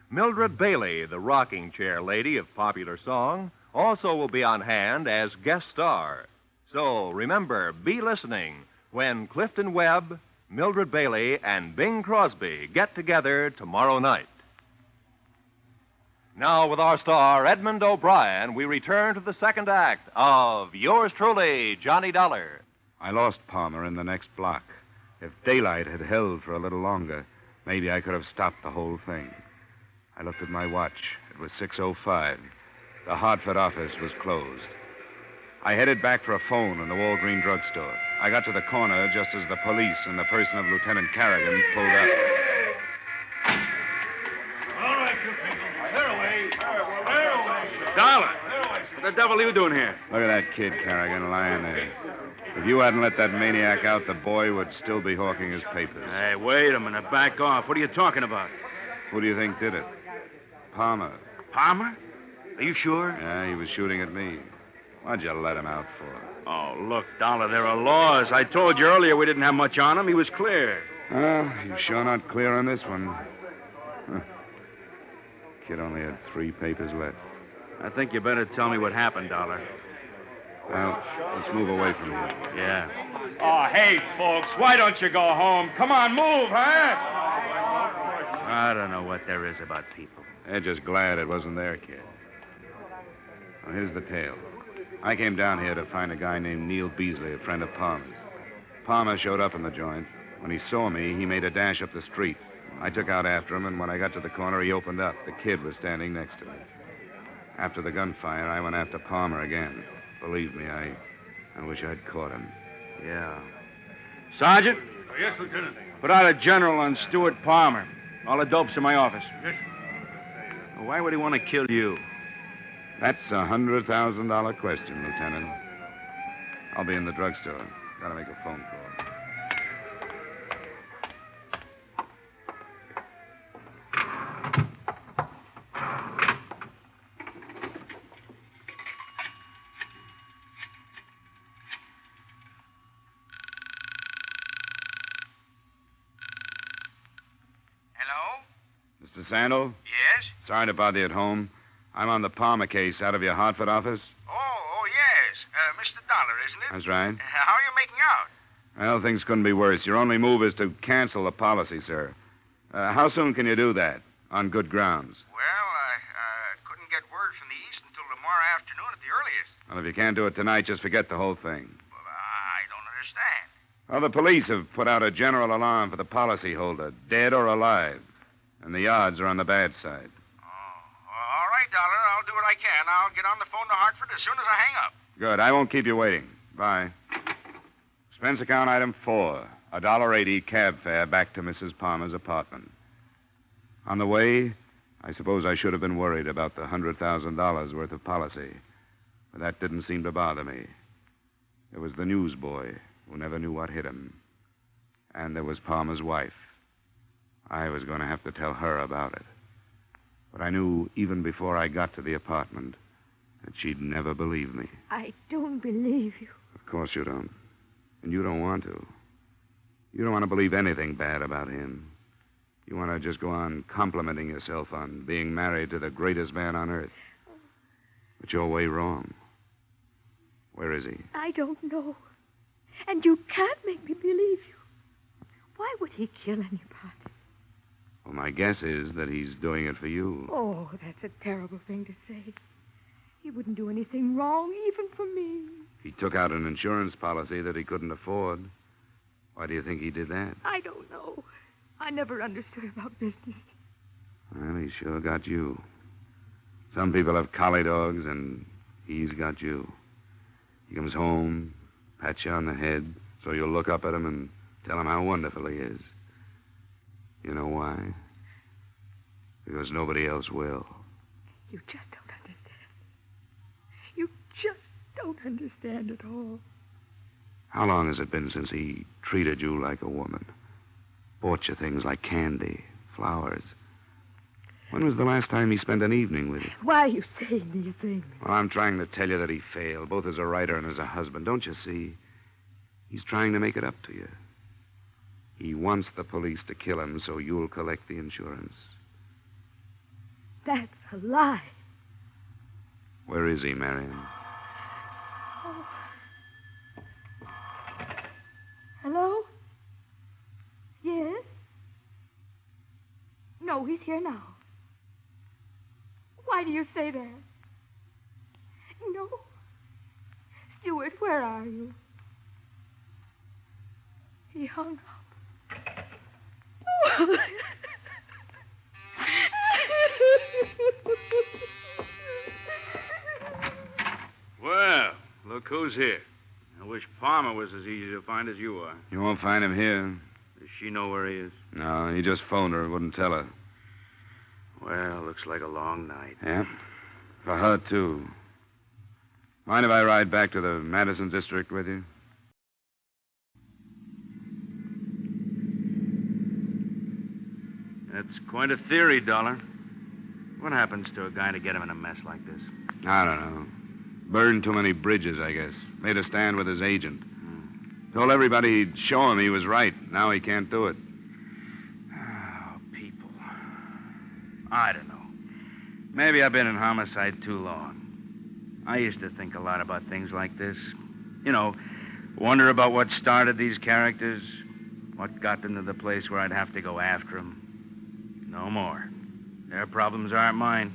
Mildred Bailey, the rocking chair lady of popular song, also will be on hand as guest star. So remember, be listening when Clifton Webb, Mildred Bailey, and Bing Crosby get together tomorrow night. Now, with our star, Edmond O'Brien, we return to the second act of yours truly, Johnny Dollar. I lost Palmer in the next block. If daylight had held for a little longer, maybe I could have stopped the whole thing. I looked at my watch. It was 6:05. The Hartford office was closed. I headed back for a phone in the Walgreen drugstore. I got to the corner just as the police in the person of Lieutenant Carrigan pulled up. All right, you people. Clear away. Clear away. Dollar! What the devil are you doing here? Look at that kid, Carrigan, lying there. If you hadn't let that maniac out, the boy would still be hawking his papers. Hey, wait a minute. Back off. What are you talking about? Who do you think did it? Palmer. Palmer? Are you sure? Yeah, he was shooting at me. What'd you let him out for? Oh, look, Dollar, there are laws. I told you earlier we didn't have much on him. He was clear. Well, you're sure not clear on this one. Huh. Kid only had 3 papers left. I think you better tell me what happened, Dollar. Well, let's move away from here. Yeah. Oh, hey, folks, why don't you go home? Come on, move, huh? I don't know what there is about people. They're just glad it wasn't their kid. Well, here's the tale. I came down here to find a guy named Neil Beasley, a friend of Palmer's. Palmer showed up in the joint. When he saw me, he made a dash up the street. I took out after him, and when I got to the corner, he opened up. The kid was standing next to me. After the gunfire, I went after Palmer again. Believe me, I wish I'd caught him. Yeah. Sergeant? Oh, yes, Lieutenant. Put out a general on Stuart Palmer. All the dope's in my office. Yes. Why would he want to kill you? That's a $100,000 question, Lieutenant. I'll be in the drugstore. Gotta make a phone call. Mr. Sandal? Yes? Sorry to bother you at home. I'm on the Palmer case out of your Hartford office. Oh, yes. Mr. Dollar, isn't it? That's right. How are you making out? Well, things couldn't be worse. Your only move is to cancel the policy, sir. How soon can you do that? On good grounds. Well, I couldn't get word from the East until tomorrow afternoon at the earliest. Well, if you can't do it tonight, just forget the whole thing. Well, I don't understand. Well, the police have put out a general alarm for the policyholder, dead or alive. And the odds are on the bad side. All right, Dollar. I'll do what I can. I'll get on the phone to Hartford as soon as I hang up. Good. I won't keep you waiting. Bye. Expense account item 4. $1.80 cab fare back to Mrs. Palmer's apartment. On the way, I suppose I should have been worried about the $100,000 worth of policy. But that didn't seem to bother me. There was the newsboy who never knew what hit him. And there was Palmer's wife. I was going to have to tell her about it. But I knew even before I got to the apartment that she'd never believe me. I don't believe you. Of course you don't. And you don't want to. You don't want to believe anything bad about him. You want to just go on complimenting yourself on being married to the greatest man on earth. But you're way wrong. Where is he? I don't know. And you can't make me believe you. Why would he kill anybody? Well, my guess is that he's doing it for you. Oh, that's a terrible thing to say. He wouldn't do anything wrong, even for me. He took out an insurance policy that he couldn't afford. Why do you think he did that? I don't know. I never understood about business. Well, he sure got you. Some people have collie dogs, and he's got you. He comes home, pats you on the head, so you'll look up at him and tell him how wonderful he is. You know why? Because nobody else will. You just don't understand. You just don't understand at all. How long has it been since he treated you like a woman? Bought you things like candy, flowers? When was the last time he spent an evening with you? Why are you saying these things? Well, I'm trying to tell you that he failed, both as a writer and as a husband. Don't you see? He's trying to make it up to you. He wants the police to kill him so you'll collect the insurance. That's a lie. Where is he, Marion? Oh. Hello? Yes? No, he's here now. Why do you say that? No. Stuart, where are you? He hung up. Well, look who's here. I wish Palmer was as easy to find as you are. You won't find him here. Does she know where he is? No, he just phoned her and wouldn't tell her. Well, looks like a long night. Yeah? For her, too. Mind if I ride back to the Madison district with you? That's quite a theory, Dollar. What happens to a guy to get him in a mess like this? I don't know. Burned too many bridges, I guess. Made a stand with his agent. Told everybody he'd show him he was right. Now he can't do it. Oh, people. I don't know. Maybe I've been in homicide too long. I used to think a lot about things like this. You know, wonder about what started these characters, what got them to the place where I'd have to go after them. No more. Their problems aren't mine.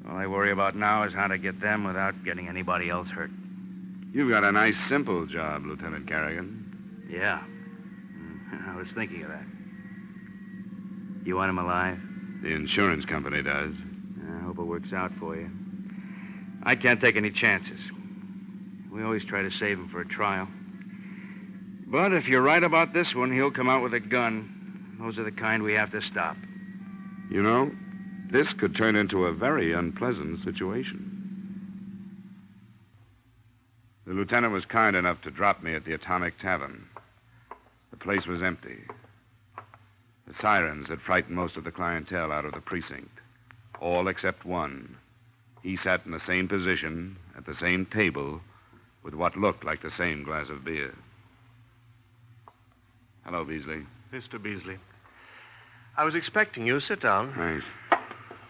All I worry about now is how to get them without getting anybody else hurt. You've got a nice, simple job, Lieutenant Carrigan. Yeah. I was thinking of that. You want him alive? The insurance company does. I hope it works out for you. I can't take any chances. We always try to save him for a trial. But if you're right about this one, he'll come out with a gun. Those are the kind we have to stop. You know, this could turn into a very unpleasant situation. The lieutenant was kind enough to drop me at the Atomic Tavern. The place was empty. The sirens had frightened most of the clientele out of the precinct. All except one. He sat in the same position, at the same table, with what looked like the same glass of beer. Hello, Beasley. Mr. Beasley. I was expecting you. Sit down. Thanks.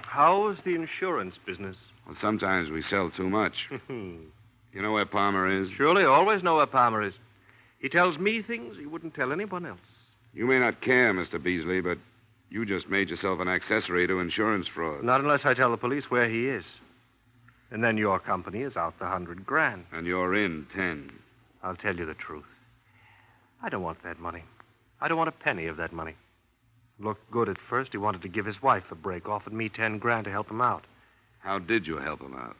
How's the insurance business? Well, sometimes we sell too much. You know where Palmer is? Surely, always know where Palmer is. He tells me things he wouldn't tell anyone else. You may not care, Mr. Beasley, but you just made yourself an accessory to insurance fraud. Not unless I tell the police where he is. And then your company is out the $100,000. And you're in 10. I'll tell you the truth. I don't want that money. I don't want a penny of that money. Looked good at first. He wanted to give his wife a break, offered me $10,000 to help him out. How did you help him out?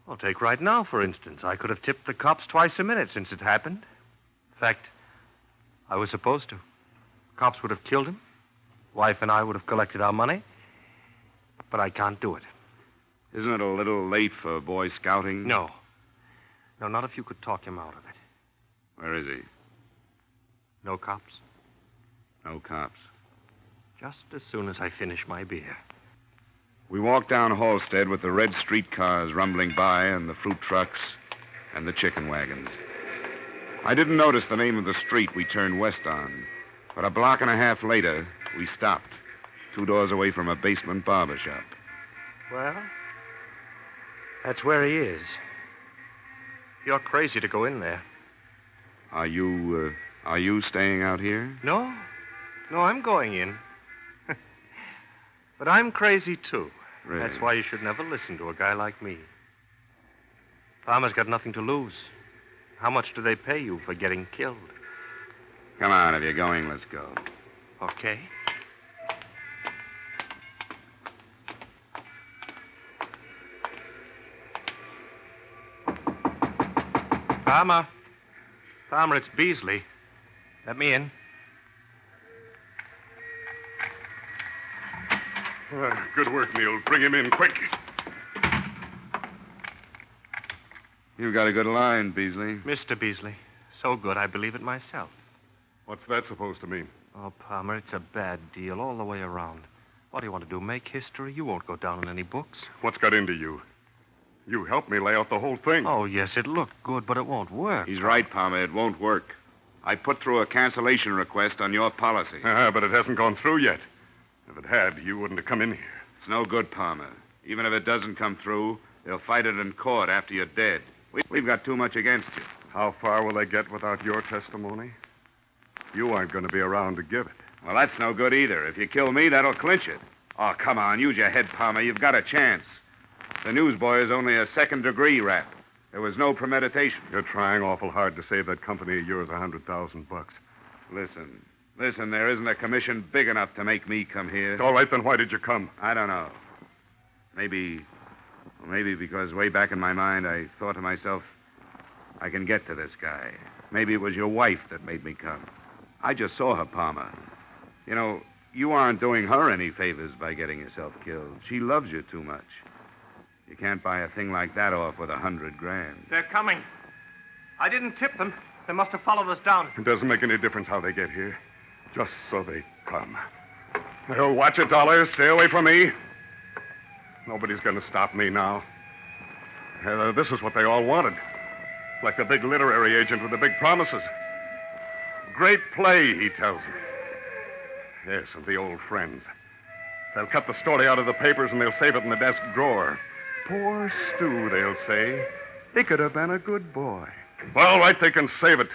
Well, take right now, for instance. I could have tipped the cops twice a minute since it happened. In fact, I was supposed to. Cops would have killed him. Wife and I would have collected our money. But I can't do it. Isn't it a little late for Boy Scouting? No. No, not if you could talk him out of it. Where is he? No cops. No cops. Just as soon as I finish my beer. We walked down Halstead with the red streetcars rumbling by and the fruit trucks and the chicken wagons. I didn't notice the name of the street we turned west on, but a block and a half later, we stopped, 2 doors away from a basement barber shop. Well, that's where he is. You're crazy to go in there. Are you staying out here? No, I'm going in. But I'm crazy, too. Really? That's why you should never listen to a guy like me. Palmer's got nothing to lose. How much do they pay you for getting killed? Come on, if you're going, let's go. Okay. Palmer, it's Beasley. Let me in. Good work, Neil. Bring him in quick. You've got a good line, Beasley. Mr. Beasley. So good, I believe it myself. What's that supposed to mean? Oh, Palmer, it's a bad deal all the way around. What do you want to do, make history? You won't go down in any books. What's got into you? You helped me lay out the whole thing. Oh, yes, it looked good, but it won't work. He's right, Palmer. It won't work. I put through a cancellation request on your policy. But it hasn't gone through yet. If it had, you wouldn't have come in here. It's no good, Palmer. Even if it doesn't come through, they'll fight it in court after you're dead. We've got too much against you. How far will they get without your testimony? You aren't going to be around to give it. Well, that's no good either. If you kill me, that'll clinch it. Oh, come on. Use your head, Palmer. You've got a chance. The newsboy is only a second-degree rap. There was no premeditation. You're trying awful hard to save that company of yours $100,000. Listen, there isn't a commission big enough to make me come here. All right, then why did you come? I don't know. Maybe because way back in my mind I thought to myself, I can get to this guy. Maybe it was your wife that made me come. I just saw her, Palmer. You know, you aren't doing her any favors by getting yourself killed. She loves you too much. You can't buy a thing like that off with $100,000. They're coming. I didn't tip them. They must have followed us down. It doesn't make any difference how they get here. Just so they come. Oh, watch it, Dollar. Stay away from me. Nobody's going to stop me now. This is what they all wanted. Like the big literary agent with the big promises. Great play, he tells them. Yes, and the old friends. They'll cut the story out of the papers and they'll save it in the desk drawer. Poor Stu, they'll say. He could have been a good boy. Well, all right, they can save it.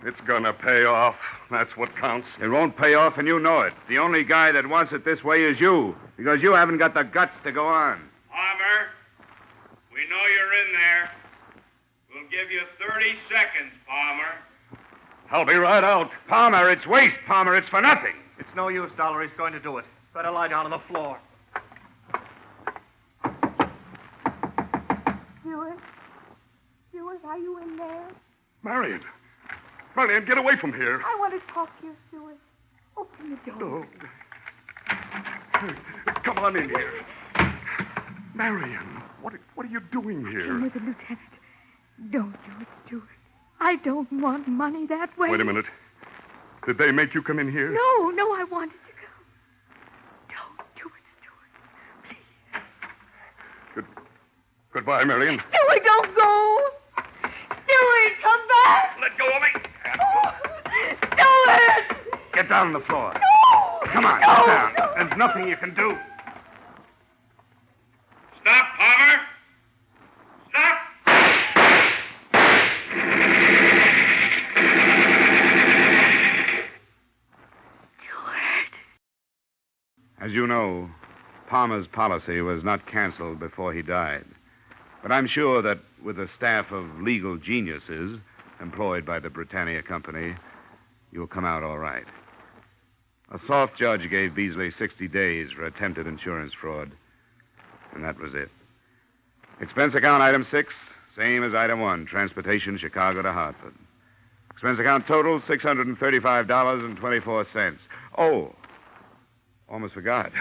It's gonna pay off. That's what counts. It won't pay off, and you know it. The only guy that wants it this way is you, because you haven't got the guts to go on. Palmer, we know you're in there. We'll give you 30 seconds, Palmer. I'll be right out. Palmer, it's waste, Palmer. It's for nothing. It's no use, Dollar. He's going to do it. Better lie down on the floor. Stuart, are you in there? Marion, get away from here. I want to talk to you, Stuart. Open the door. Oh. Come on in here. Marion, what are you doing here? Come with the lieutenant. Don't do it, Stuart. I don't want money that way. Wait a minute. Did they make you come in here? No, I wanted to come. Don't do it, Stuart. Please. Goodbye, Marion. Stuart, don't go. Stuart, come back. Let go of me. Stuart! Get down on the floor. No! Come on, get down. There's nothing you can do. Stop, Palmer. Stop. As you know, Palmer's policy was not canceled before he died. But I'm sure that with a staff of legal geniuses employed by the Britannia Company, you'll come out all right. A soft judge gave Beasley 60 days for attempted insurance fraud, and that was it. Expense account item 6, same as item 1, transportation Chicago to Hartford. Expense account total, $635.24. Oh, almost forgot.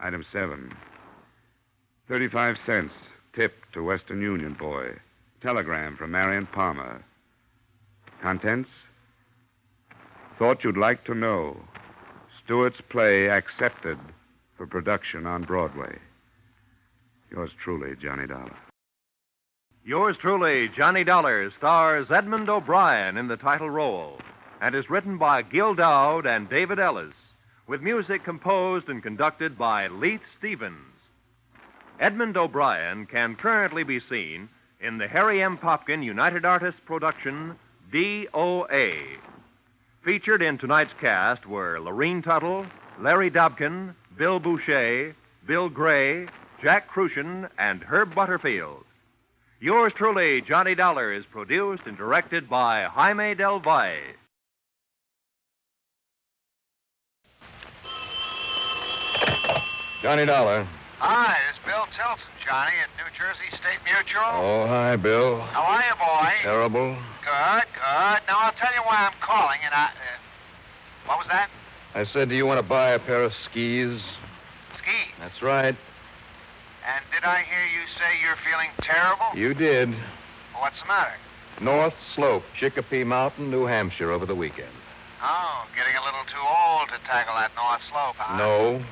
Item 7, 35 cents tip to Western Union boy. Telegram from Marion Palmer. Contents? Thought you'd like to know. Stuart's play accepted for production on Broadway. Yours truly, Johnny Dollar. Yours truly, Johnny Dollar, stars Edmond O'Brien in the title role and is written by Gil Dowd and David Ellis, with music composed and conducted by Leith Stevens. Edmond O'Brien can currently be seen in the Harry M. Popkin United Artists production, D.O.A. Featured in tonight's cast were Lorene Tuttle, Larry Dobkin, Bill Boucher, Bill Gray, Jack Crucian, and Herb Butterfield. Yours truly, Johnny Dollar, is produced and directed by Jaime Del Valle. Johnny Dollar. Hi, this is Bill Tilson, Johnny, at New Jersey State Mutual. Oh, hi, Bill. How are you, boy? Terrible. Good. Now, I'll tell you why I'm calling, and what was that? I said, do you want to buy a pair of skis? ski. That's right. And did I hear you say you're feeling terrible? You did. What's the matter? North Slope, Chicopee Mountain, New Hampshire, over the weekend. Oh, getting a little too old to tackle that North Slope, huh? No,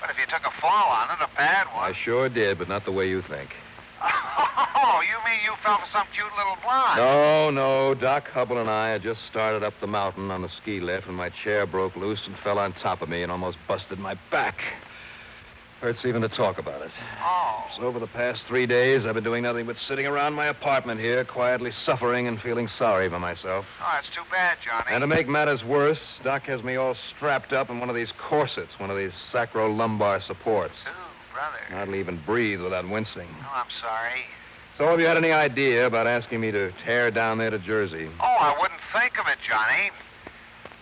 But if you took a fall on it, a bad one. I sure did, but not the way you think. Oh, you mean you fell for some cute little blonde? No. Doc Hubble and I had just started up the mountain on the ski lift, and my chair broke loose and fell on top of me and almost busted my back. Hurts even to talk about it. Oh. So over the past 3 days, I've been doing nothing but sitting around my apartment here, quietly suffering and feeling sorry for myself. Oh, that's too bad, Johnny. And to make matters worse, Doc has me all strapped up in one of these corsets, one of these sacrolumbar supports. Ooh, brother. I hardly even breathe without wincing. Oh, I'm sorry. So have you had any idea about asking me to tear down there to Jersey? Oh, I wouldn't think of it, Johnny.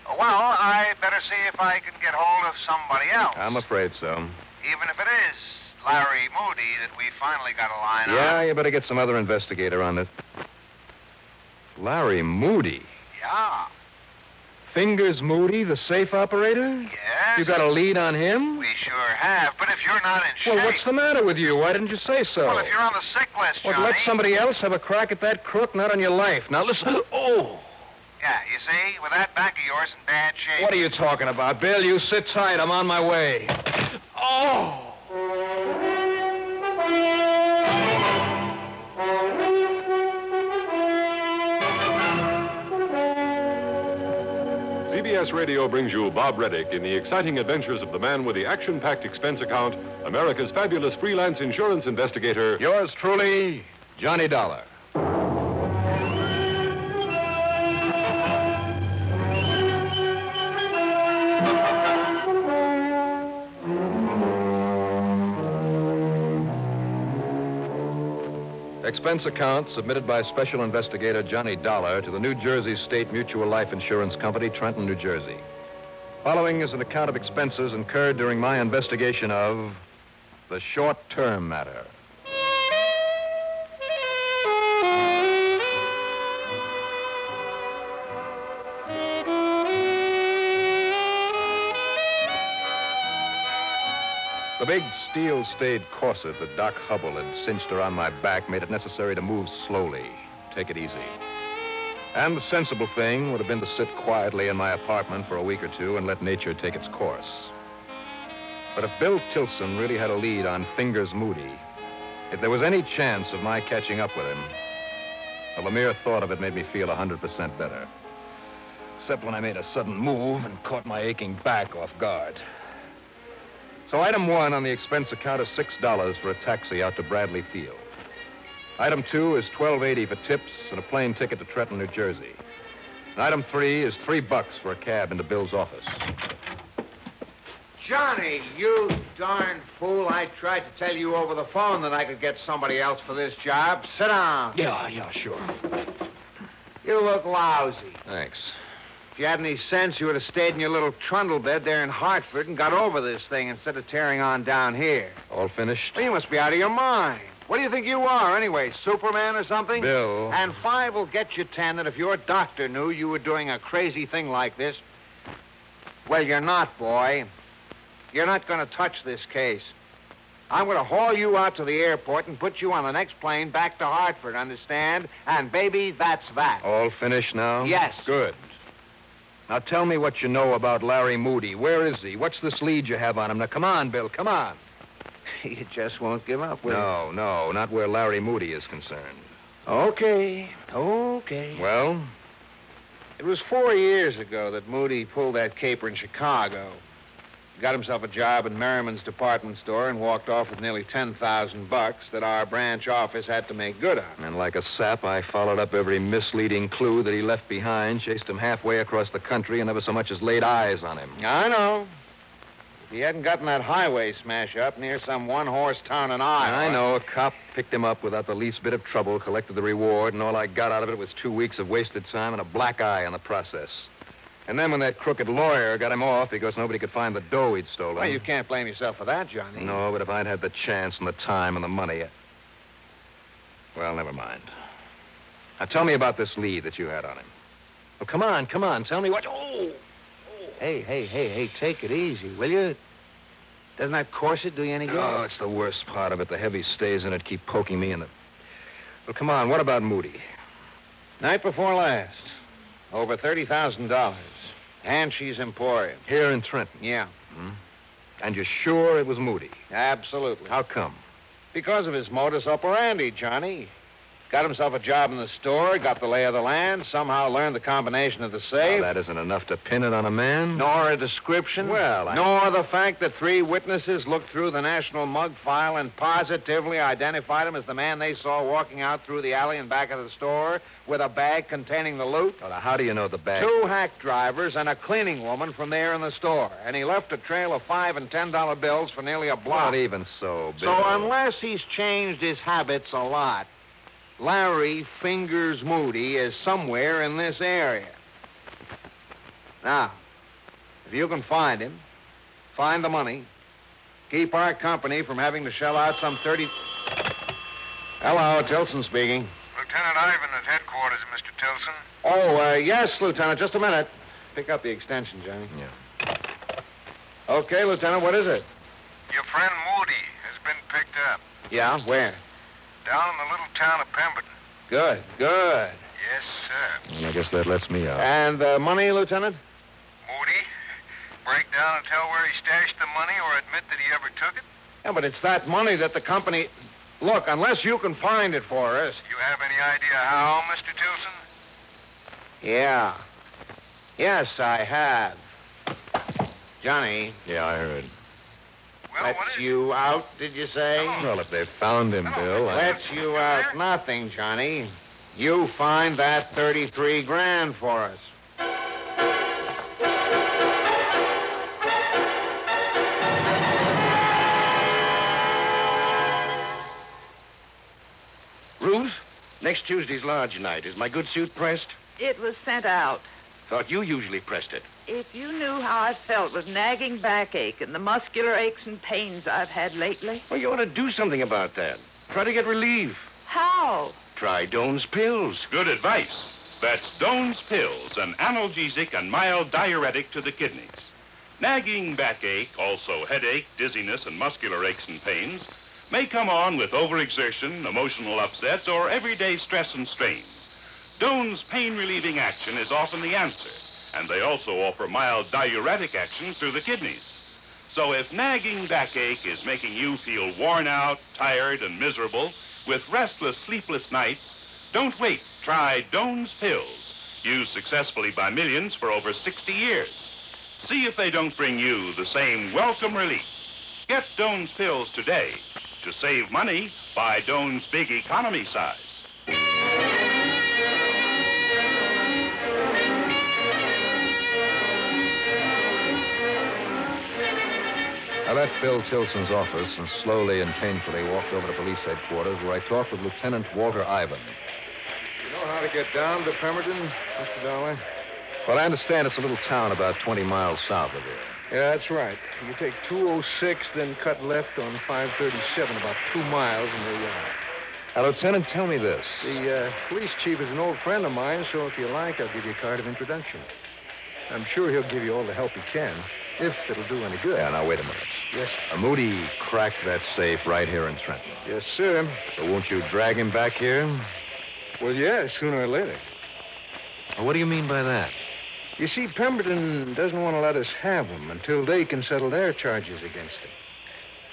Well, I better see if I can get hold of somebody else. I'm afraid so. Even if it is Larry Moody that we finally got a line on. Yeah, you better get some other investigator on this. Larry Moody? Yeah. Fingers Moody, the safe operator? Yes. You got a lead on him? We sure have, but if you're not in shape... Well, what's the matter with you? Why didn't you say so? Well, if you're on the sick list, Johnny... Well, let somebody else have a crack at that crook, not on your life. Now, listen. Oh! Yeah, you see, with that back of yours in bad shape... What are you talking about, Bill? You sit tight. I'm on my way. Oh! CBS Radio brings you Bob Reddick in the exciting adventures of the man with the action-packed expense account, America's fabulous freelance insurance investigator. Yours truly, Johnny Dollar. Expense account submitted by Special Investigator Johnny Dollar to the New Jersey State Mutual Life Insurance Company, Trenton, New Jersey. Following is an account of expenses incurred during my investigation of the short-term matter. The big steel-stayed corset that Doc Hubble had cinched around my back made it necessary to move slowly, take it easy. And the sensible thing would have been to sit quietly in my apartment for a week or two and let nature take its course. But if Bill Tilson really had a lead on Fingers Moody, if there was any chance of my catching up with him, well, the mere thought of it made me feel 100% better. Except when I made a sudden move and caught my aching back off guard. So item 1 on the expense account is $6 for a taxi out to Bradley Field. Item 2 is $12.80 for tips and a plane ticket to Trenton, New Jersey. And item 3 is $3 for a cab into Bill's office. Johnny, you darn fool. I tried to tell you over the phone that I could get somebody else for this job. Sit down. Yeah, sure. You look lousy. Thanks. If you had any sense, you would have stayed in your little trundle bed there in Hartford and got over this thing instead of tearing on down here. All finished? Well, you must be out of your mind. What do you think you are, anyway? Superman or something? Bill. And 5 will get you 10 that if your doctor knew you were doing a crazy thing like this... Well, you're not, boy. You're not going to touch this case. I'm going to haul you out to the airport and put you on the next plane back to Hartford, understand? And, baby, that's that. All finished now? Yes. Good. Now tell me what you know about Larry Moody. Where is he? What's this lead you have on him? Now, come on, Bill, come on. You just won't give up, will you? No, not where Larry Moody is concerned. Okay. Well? It was 4 years ago that Moody pulled that caper in Chicago. He got himself a job in Merriman's department store and walked off with nearly $10,000 that our branch office had to make good on. And like a sap, I followed up every misleading clue that he left behind, chased him halfway across the country, and never so much as laid eyes on him. I know. If he hadn't gotten that highway smash up near some one-horse town in Iowa... I know. A cop picked him up without the least bit of trouble, collected the reward, and all I got out of it was 2 weeks of wasted time and a black eye in the process. And then when that crooked lawyer got him off because nobody could find the dough he'd stolen... Well, you can't blame yourself for that, Johnny. No, but if I'd had the chance and the time and the money... Well, never mind. Now, tell me about this lead that you had on him. Oh, come on. Tell me what... Oh! Hey, take it easy, will you? Doesn't that corset do you any good? Oh, it's the worst part of it. The heavy stays in it keep poking me in the... Well, come on. What about Moody? Night before last. Over $30,000. Hanshy's Emporium. Here in Trenton? Yeah. Hmm? And you're sure it was Moody? Absolutely. How come? Because of his modus operandi, Johnny. Got himself a job in the store, got the lay of the land, somehow learned the combination of the safe. Well, that isn't enough to pin it on a man. Nor a description. Well, Nor the fact that 3 witnesses looked through the National Mug file and positively identified him as the man they saw walking out through the alley and back of the store with a bag containing the loot. Well, now, how do you know the bag? 2 hack drivers and a cleaning woman from there in the store. And he left a trail of $5 and $10 bills for nearly a block. Not even so, Bill. So unless he's changed his habits a lot, Larry Fingers Moody is somewhere in this area. Now, if you can find him, find the money, keep our company from having to shell out some 30... Hello, Tilson speaking. Lieutenant Ivan at headquarters, Mr. Tilson. Oh, yes, Lieutenant. Just a minute. Pick up the extension, Johnny. Yeah. Okay, Lieutenant, what is it? Your friend Moody has been picked up. Yeah, where? Down in the little town of Pemberton. Good. Yes, sir. Well, I guess that lets me out. And the money, Lieutenant? Moody? Break down and tell where he stashed the money or admit that he ever took it? Yeah, but it's that money that the company... Look, unless you can find it for us... You have any idea how, Mr. Tilson? Yeah. Yes, I have. Johnny. Yeah, I heard. Well, Lets you out, did you say? Well, if they found him, Bill... Lets you out nothing, Johnny. You find that 33 grand for us. Ruth, next Tuesday's lodge night. Is my good suit pressed? It was sent out. Thought you usually pressed it. If you knew how I felt with nagging backache and the muscular aches and pains I've had lately. Well, you ought to do something about that. Try to get relief. How? Try Doan's pills. Good advice. That's Doan's Pills, an analgesic and mild diuretic to the kidneys. Nagging backache, also headache, dizziness, and muscular aches and pains may come on with overexertion, emotional upsets, or everyday stress and strain. Doan's pain-relieving action is often the answer, and they also offer mild diuretic action through the kidneys. So if nagging backache is making you feel worn out, tired, and miserable, with restless, sleepless nights, don't wait. Try Doan's Pills, used successfully by millions for over 60 years. See if they don't bring you the same welcome relief. Get Doan's Pills today. To save money, buy Doan's big economy size. I left Bill Tilson's office and slowly and painfully walked over to police headquarters where I talked with Lieutenant Walter Ivan. You know how to get down to Pemberton, Mr. Dalloway? Well, I understand it's a little town about 20 miles south of here. Yeah, that's right. You take 206, then cut left on 537, about 2 miles, and there you are. Now, Lieutenant, tell me this. The police chief is an old friend of mine, so if you like, I'll give you a card of introduction. I'm sure he'll give you all the help he can, if it'll do any good. Yeah, now, wait a minute. Yes. Moody cracked that safe right here in Trenton. Yes, sir. So won't you drag him back here? Well, yeah, sooner or later. Well, what do you mean by that? You see, Pemberton doesn't want to let us have him until they can settle their charges against him.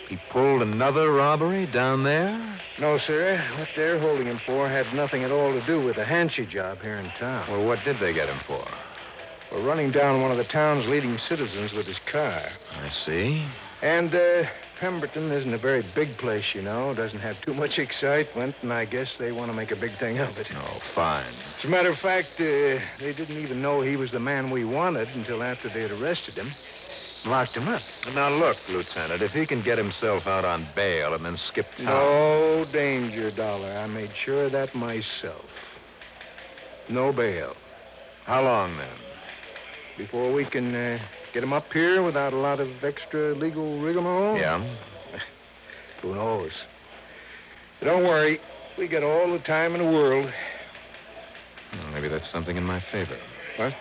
He pulled another robbery down there? No, sir. What they're holding him for had nothing at all to do with the Hanshy job here in town. Well, what did they get him for? For running down one of the town's leading citizens with his car. I see. And, Pemberton isn't a very big place, you know. Doesn't have too much excitement, and I guess they want to make a big thing of it. Oh, fine. As a matter of fact, they didn't even know he was the man we wanted until after they had arrested him. Locked him up. Now, look, Lieutenant, if he can get himself out on bail and then skip town... No danger, Dollar. I made sure of that myself. No bail. How long, then? Before we can get him up here without a lot of extra legal rigmarole? Yeah? Who knows? But don't worry. We got all the time in the world. Well, maybe that's something in my favor. What?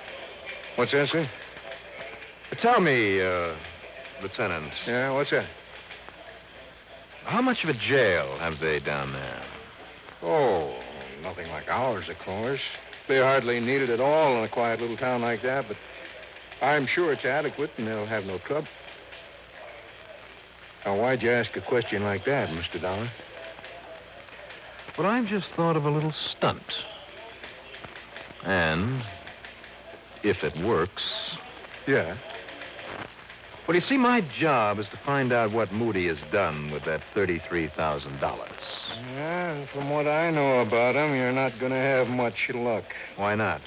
What's that, sir? Tell me, Lieutenant. Yeah, what's that? How much of a jail have they down there? Oh, nothing like ours, of course. They hardly need it at all in a quiet little town like that, but I'm sure it's adequate and they'll have no trouble. Now, why'd you ask a question like that, Mr. Dollar? Well, I've just thought of a little stunt. And if it works... Yeah? Well, you see, my job is to find out what Moody has done with that $33,000. Yeah, from what I know about him, you're not going to have much luck. Why not?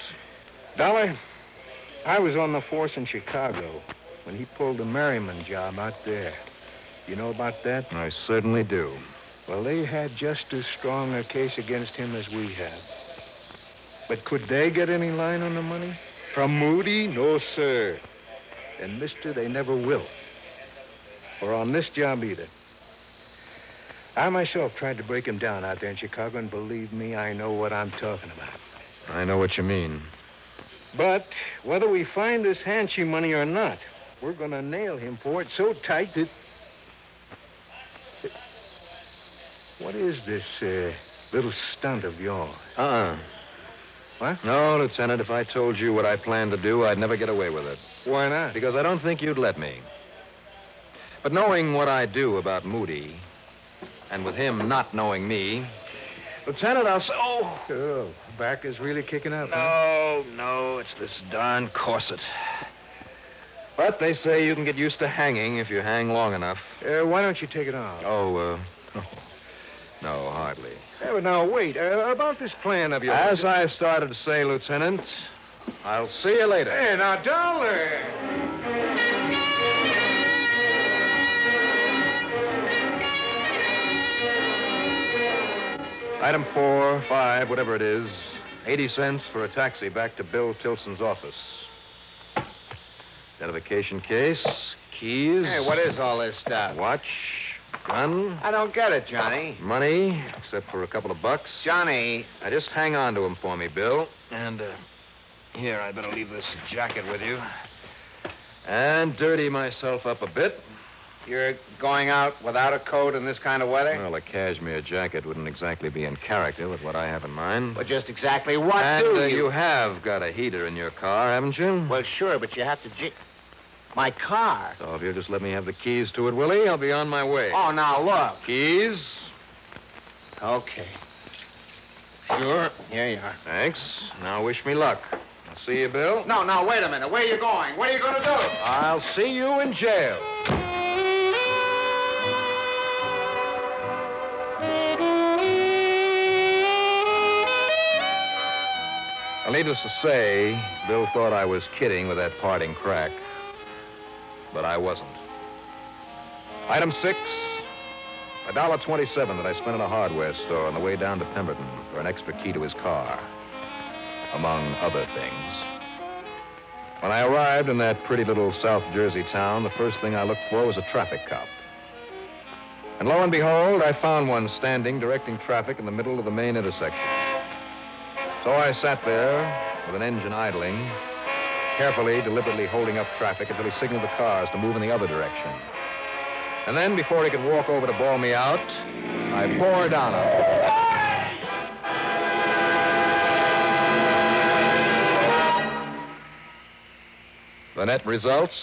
Dollar, I was on the force in Chicago when he pulled the Merriman job out there. You know about that? I certainly do. Well, they had just as strong a case against him as we have. But could they get any line on the money? From Moody? No, sir. And, mister, they never will. Or on this job either. I myself tried to break him down out there in Chicago, and believe me, I know what I'm talking about. I know what you mean. But whether we find this Hanchy money or not, we're going to nail him for it so tight that... What is this little stunt of yours? What? No, Lieutenant, if I told you what I planned to do, I'd never get away with it. Why not? Because I don't think you'd let me. But knowing what I do about Moody, and with him not knowing me, Lieutenant, I'll say... Oh, back is really kicking up, No, it's this darn corset. But they say you can get used to hanging if you hang long enough. Why don't you take it off? No, hardly. Yeah, but now, wait. About this plan of yours... As I started to say, Lieutenant, I'll see you later. Hey, now, Dollar! Item 4, 5, whatever it is, 80 cents for a taxi back to Bill Tilson's office. Identification case, keys. Hey, what is all this stuff? Watch, gun. I don't get it, Johnny. Money, except for a couple of bucks. Johnny. Now, just hang on to them for me, Bill. And, here, I better leave this jacket with you. And dirty myself up a bit. You're going out without a coat in this kind of weather? Well, a cashmere jacket wouldn't exactly be in character with what I have in mind. Well, just exactly what and, do you... you have got a heater in your car, haven't you? Well, sure, but you have to... My car? So if you'll just let me have the keys to it, Willie, I'll be on my way. Oh, now, look. Keys? Okay. Sure. Here you are. Thanks. Now wish me luck. I'll see you, Bill. No, now, wait a minute. Where are you going? What are you going to do? I'll see you in jail. Well, needless to say, Bill thought I was kidding with that parting crack. But I wasn't. Item 6, $1.27 that I spent in a hardware store on the way down to Pemberton for an extra key to his car, among other things. When I arrived in that pretty little South Jersey town, the first thing I looked for was a traffic cop. And lo and behold, I found one standing directing traffic in the middle of the main intersection. So I sat there with an engine idling, carefully, deliberately holding up traffic until he signaled the cars to move in the other direction. And then, before he could walk over to bawl me out, I bore down on him. The net results,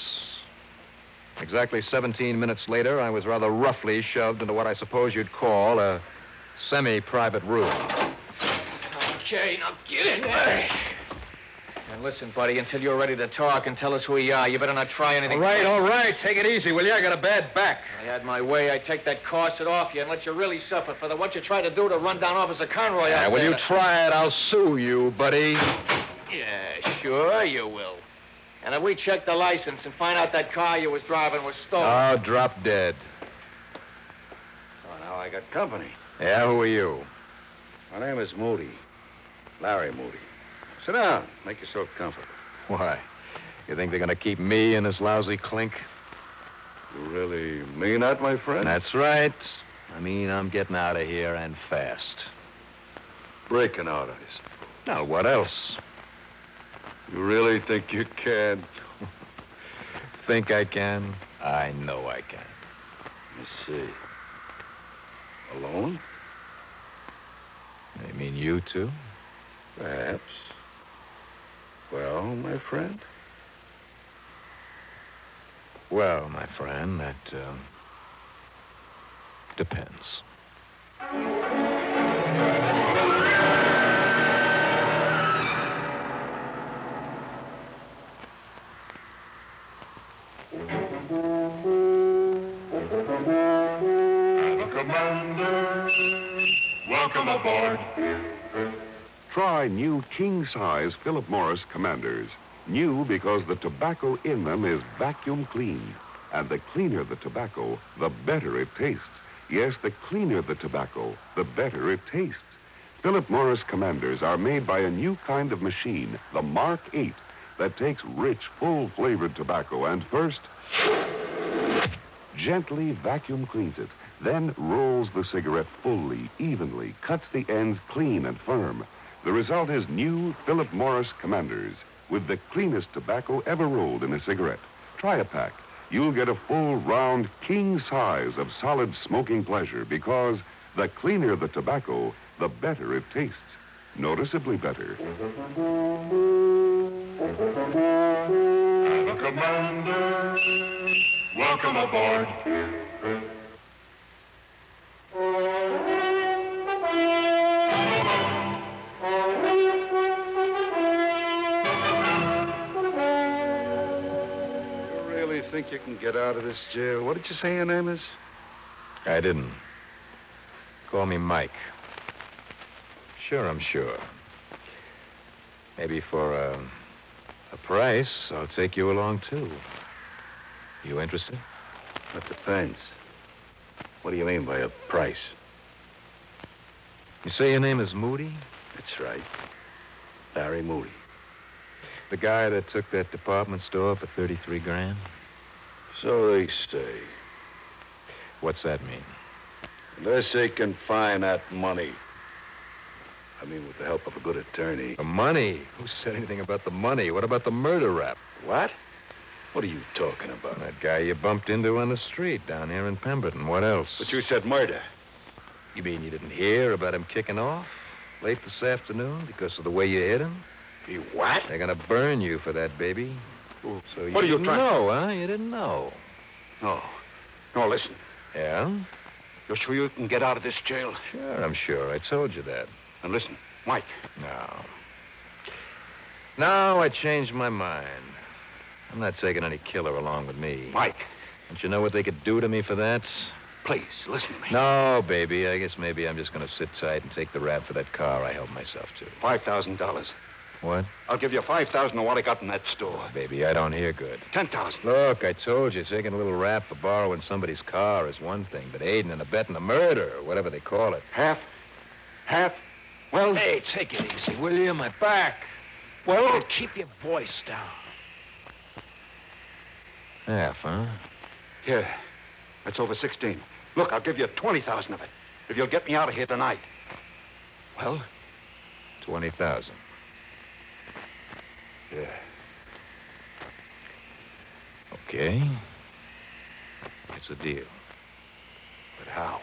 exactly 17 minutes later, I was rather roughly shoved into what I suppose you'd call a semi-private room. Okay, now get in there. And listen, buddy, until you're ready to talk and tell us who you are, you better not try anything. All right. Take it easy, will you? I got a bad back. If I had my way, I'd take that corset off you and let you really suffer for what you tried to do to run down Officer Conroy out Will there. you try it? I'll sue you, buddy. Yeah, sure you will. And if we check the license and find out that car you was driving was stolen... Oh, drop dead. Oh, now I got company. Yeah, who are you? My name is Moody. Larry Moody. Sit down. Make yourself comfortable. Why? You think they're going to keep me in this lousy clink? You really mean that, my friend? That's right. I mean, I'm getting out of here and fast. Breaking out, I suppose. Now, what else? You really think you can? Think I can? I know I can. Let's see. Alone? You mean you too? Perhaps. Well, my friend? Well, my friend, that depends. Commander, welcome aboard. Try new king-size Philip Morris Commanders. New because the tobacco in them is vacuum clean. And the cleaner the tobacco, the better it tastes. Yes, the cleaner the tobacco, the better it tastes. Philip Morris Commanders are made by a new kind of machine, the Mark 8, that takes rich, full-flavored tobacco and first gently vacuum cleans it, then rolls the cigarette fully, evenly, cuts the ends clean and firm. The result is new Philip Morris Commanders with the cleanest tobacco ever rolled in a cigarette. Try a pack. You'll get a full, round, king size of solid smoking pleasure because the cleaner the tobacco, the better it tastes. Noticeably better. Commander, welcome aboard. Think you can get out of this jail? What did you say your name is? I didn't. Call me Mike. Sure, I'm sure. Maybe for a price, I'll take you along, too. You interested? That depends. What do you mean by a price? You say your name is Moody? That's right. Larry Moody. The guy that took that department store for 33 grand? So they say. What's that mean? Unless they can find that money. I mean, with the help of a good attorney. The money? Who said anything about the money? What about the murder rap? What? What are you talking about? That guy you bumped into on the street down here in Pemberton. What else? But you said murder. You mean you didn't hear about him kicking off late this afternoon because of the way you hit him? He what? They're going to burn you for that, baby. So you what are you didn't trying know, huh? You didn't know. No. No, listen. Yeah? You're sure you can get out of this jail? Sure, I'm sure. I told you that. And listen, Mike. No. No, I changed my mind. I'm not taking any killer along with me. Mike. Don't you know what they could do to me for that? Please, listen to me. No, baby. I guess maybe I'm just going to sit tight and take the rap for that car I helped myself to. $5,000. What? I'll give you $5,000 on what I got in that store. Oh, baby, I don't hear good. $10,000. Look, I told you, taking a little rap for borrowing somebody's car is one thing, but aiding and abetting a murder, or whatever they call it. Half? Well... Hey, take it easy, will you? My back. Well... Keep your voice down. Half, huh? Yeah. That's over 16. Look, I'll give you 20,000 of it if you'll get me out of here tonight. Well? 20,000. Yeah. Okay. It's a deal. But how?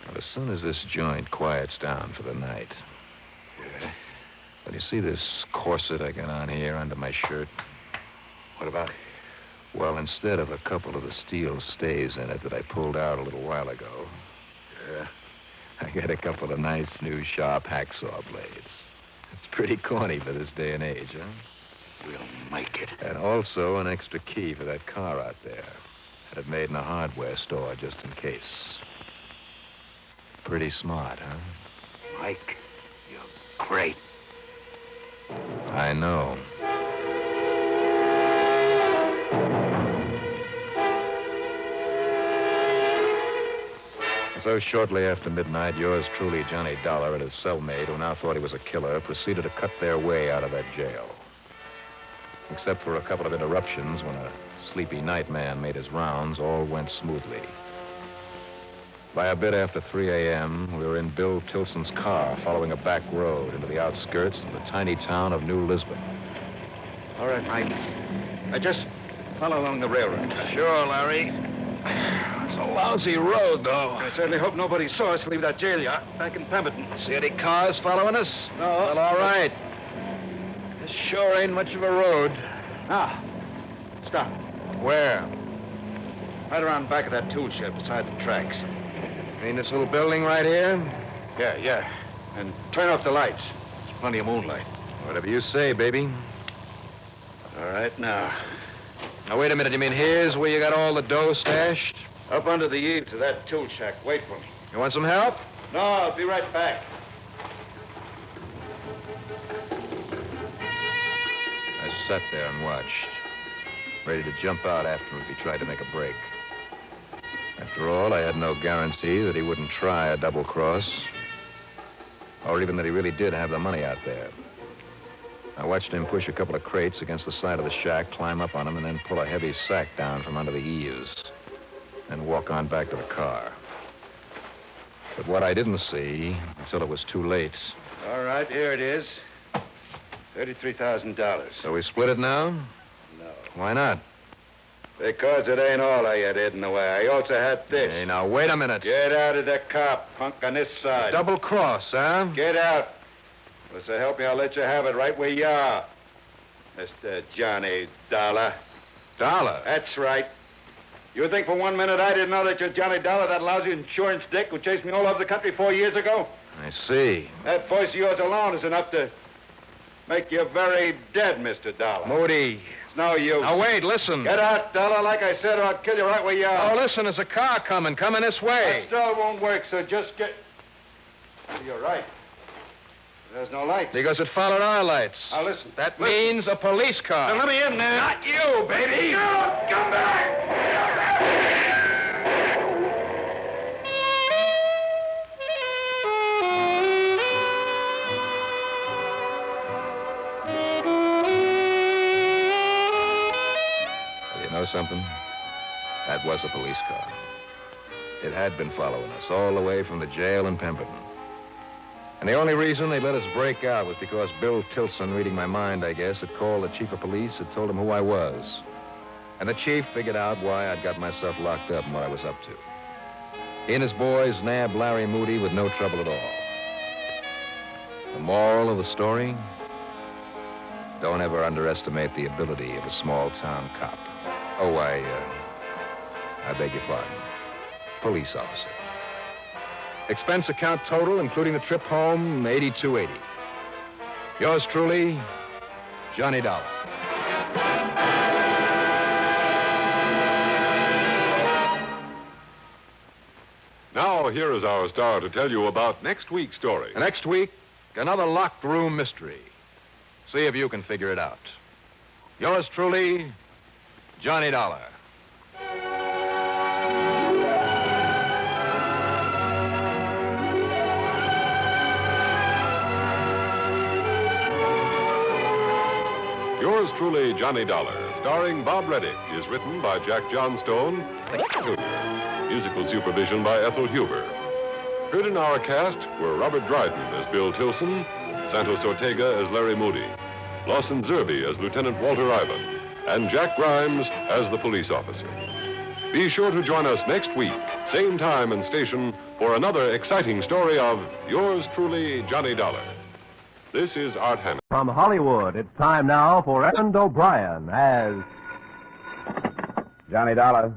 Well, as soon as this joint quiets down for the night. Yeah. Well, you see this corset I got on here under my shirt? What about it? Well, instead of a couple of the steel stays in it that I pulled out a little while ago, yeah, I got a couple of nice new sharp hacksaw blades. It's pretty corny for this day and age, huh? We'll make it. And also an extra key for that car out there. Had it made in a hardware store just in case. Pretty smart, huh? Mike, you're great. I know. So shortly after midnight, yours truly, Johnny Dollar, and his cellmate, who now thought he was a killer, proceeded to cut their way out of that jail. Except for a couple of interruptions when a sleepy night man made his rounds, all went smoothly. By a bit after 3 a.m., we were in Bill Tilson's car following a back road into the outskirts of the tiny town of New Lisbon. All right, Mike. Follow along the railroad. Sure, Larry. It's a lousy road, though. I certainly hope nobody saw us leave that jail yard back in Pemberton. See any cars following us? No. Well, all right. This sure ain't much of a road. Ah. Stop. Where? Right around back of that tool shed beside the tracks. You mean this little building right here? Yeah. And turn off the lights. There's plenty of moonlight. Whatever you say, baby. All right, now. Now, wait a minute. You mean here's where you got all the dough stashed? Up under the eaves of that tool shack. Wait for me. You want some help? No, I'll be right back. I sat there and watched, ready to jump out after him if he tried to make a break. After all, I had no guarantee that he wouldn't try a double cross, or even that he really did have the money out there. I watched him push a couple of crates against the side of the shack, climb up on them, and then pull a heavy sack down from under the eaves, and walk on back to the car. But what I didn't see until it was too late. All right, here it is. $33,000. So we split it now? No. Why not? Because it ain't all I had hidden away. I also had this. Hey, now, wait a minute. Get out of the car, punk, on this side. Double cross, huh? Get out. Well, so help me, I'll let you have it right where you are. Mr. Johnny Dollar. Dollar? That's right. You think for 1 minute I didn't know that you're Johnny Dollar, that lousy insurance dick who chased me all over the country 4 years ago? I see. That voice of yours alone is enough to make you very dead, Mr. Dollar. Moody. It's no use. Now, wait, listen. Get out, Dollar, like I said, or I'll kill you right where you are. Oh, listen, there's a car coming this way. That still won't work, so just get... Oh, you're right. There's no lights. Because it followed our lights. Now, listen. That means a police car. Now, let me in there. Not you, baby. You! Come back! You know something? That was a police car. It had been following us all the way from the jail in Pemberton. And the only reason they let us break out was because Bill Tilson, reading my mind, I guess, had called the chief of police, had told him who I was. And the chief figured out why I'd got myself locked up and what I was up to. He and his boys nabbed Larry Moody with no trouble at all. The moral of the story? Don't ever underestimate the ability of a small-town cop. Oh, I beg your pardon. Police officer. Expense account total, including the trip home, $82.80. Yours truly, Johnny Dollar. Now, here is our star to tell you about next week's story. Next week, another locked room mystery. See if you can figure it out. Yours truly, Johnny Dollar. Yours truly, Johnny Dollar, starring Bob Reddick, is written by Jack Johnstone. Musical supervision by Ethel Huber. Heard in our cast were Robert Dryden as Bill Tilson, Santos Ortega as Larry Moody, Lawson Zerby as Lieutenant Walter Ivan, and Jack Grimes as the police officer. Be sure to join us next week, same time and station, for another exciting story of Yours truly, Johnny Dollar. This is Art Hammond. From Hollywood, it's time now for Edmond O'Brien as... Johnny Dollar.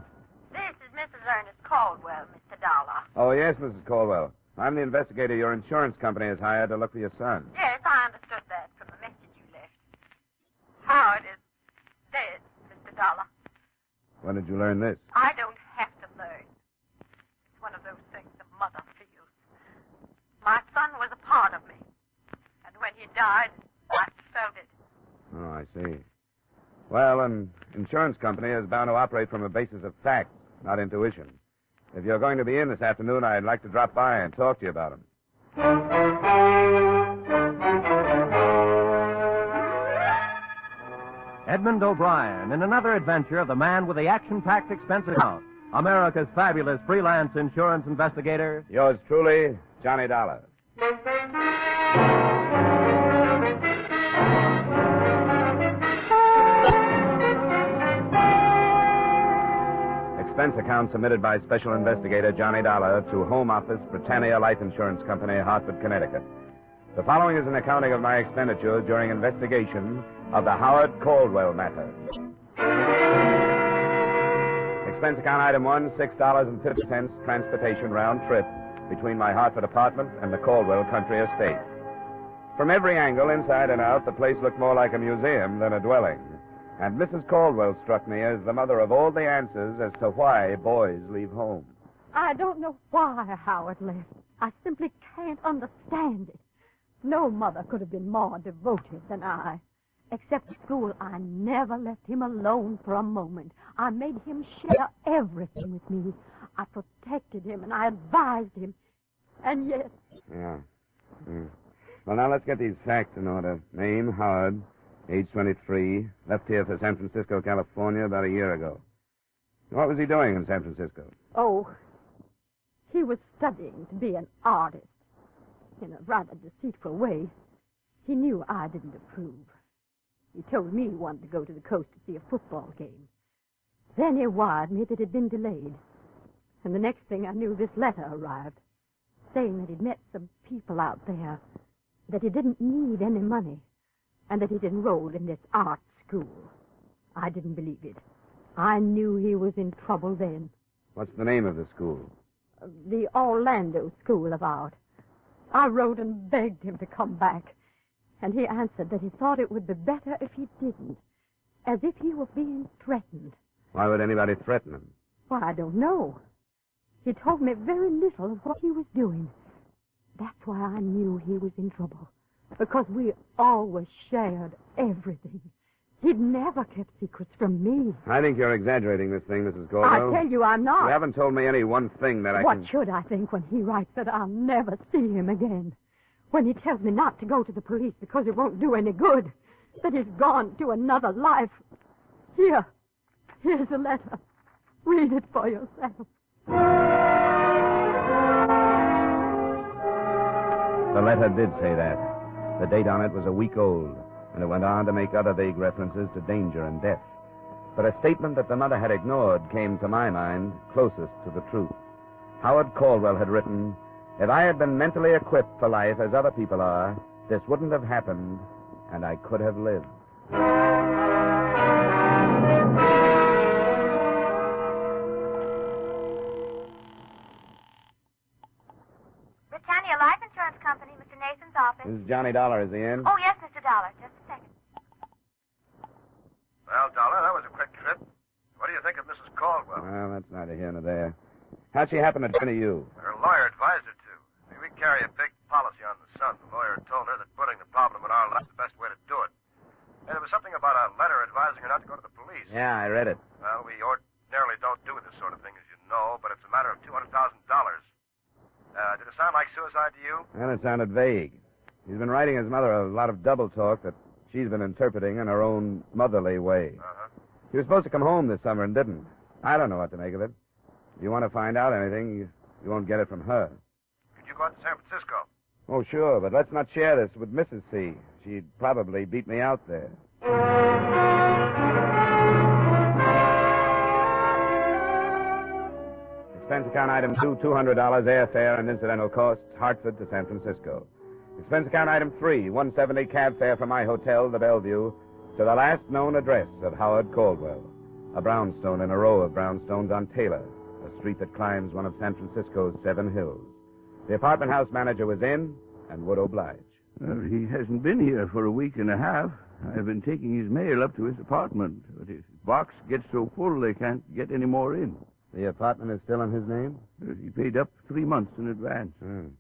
This is Mrs. Ernest Caldwell, Mr. Dollar. Oh, yes, Mrs. Caldwell. I'm the investigator your insurance company has hired to look for your son. Yes, I understood that from the message you left. Howard is dead, Mr. Dollar. When did you learn this? I don't have to learn. It's one of those things a mother feels. My son was a part of me. And when he died, I felt it. Oh, I see. Well, an insurance company is bound to operate from a basis of facts, not intuition. If you're going to be in this afternoon, I'd like to drop by and talk to you about him. Edmond O'Brien in another adventure of the man with the action-packed expense account. America's fabulous freelance insurance investigator. Yours truly, Johnny Dollar. expense account submitted by Special Investigator Johnny Dollar to Home Office, Britannia Life Insurance Company, Hartford, Connecticut. The following is an accounting of my expenditures during investigation of the Howard Caldwell matter. Expense account item 1, $6.50 transportation round trip between my Hartford apartment and the Caldwell country estate. From every angle, inside and out, the place looked more like a museum than a dwelling. And Mrs. Caldwell struck me as the mother of all the answers as to why boys leave home. I don't know why Howard left. I simply can't understand it. No mother could have been more devoted than I. Except school, I never left him alone for a moment. I made him share everything with me. I protected him and I advised him. And yet... Yeah. Well, now let's get these facts in order. Name, Howard, age 23, left here for San Francisco, California about a year ago. What was he doing in San Francisco? Oh, he was studying to be an artist. In a rather deceitful way. He knew I didn't approve. He told me he wanted to go to the coast to see a football game. Then he wired me that it had been delayed. And the next thing I knew, this letter arrived, saying that he'd met some people out there, that he didn't need any money, and that he'd enrolled in this art school. I didn't believe it. I knew he was in trouble then. What's the name of the school? The Orlando School of Art. I wrote and begged him to come back. And he answered that he thought it would be better if he didn't, as if he were being threatened. Why would anybody threaten him? Well, I don't know. He told me very little of what he was doing. That's why I knew he was in trouble, because we always shared everything. He'd never kept secrets from me. I think you're exaggerating this thing, Mrs. Caldwell. I tell you I'm not. You haven't told me any one thing that I What can... should I think when he writes that I'll never see him again? When he tells me not to go to the police because it won't do any good? That he's gone to another life? Here's a letter. Read it for yourself. The letter did say that. The date on it was a week old, and it went on to make other vague references to danger and death. But a statement that the mother had ignored came to my mind closest to the truth. Howard Caldwell had written, "If I had been mentally equipped for life as other people are, this wouldn't have happened, and I could have lived." Britannia Life Insurance Company, Mr. Nathan's office. This is Johnny Dollar. Is he in? Oh, yes, Mr. Dollar. Just a second. Well, Dollar, that was a quick trip. What do you think of Mrs. Caldwell? Well, that's neither here nor there. How'd she happen to turn to you? Her lawyer advised her to. We carry a big policy on the son. The lawyer told her that putting the problem in our lap is the best way to do it. And there was something about a letter advising her not to go to the police. Yeah, I read it. Well, we ordinarily don't do this sort of thing, as you know, but it's a matter of $200,000. Did it sound like suicide to you? Well, it sounded vague. He's been writing his mother a lot of double talk that she's been interpreting in her own motherly way. He was supposed to come home this summer and didn't. I don't know what to make of it. If you want to find out anything, you won't get it from her. Could you go out to San Francisco? Oh, sure, but let's not share this with Mrs. C. She'd probably beat me out there. Expense account item 2, $200 airfare and incidental costs, Hartford to San Francisco. Expense account item 3, $170 cab fare from my hotel, the Bellevue, to the last known address of Howard Caldwell, a brownstone in a row of brownstones on Taylor, a street that climbs one of San Francisco's 7 hills. The apartment house manager was in and would oblige. Well, he hasn't been here for a week and a half. I've been taking his mail up to his apartment, but his box gets so full they can't get any more in. The apartment is still in his name? He paid up 3 months in advance. You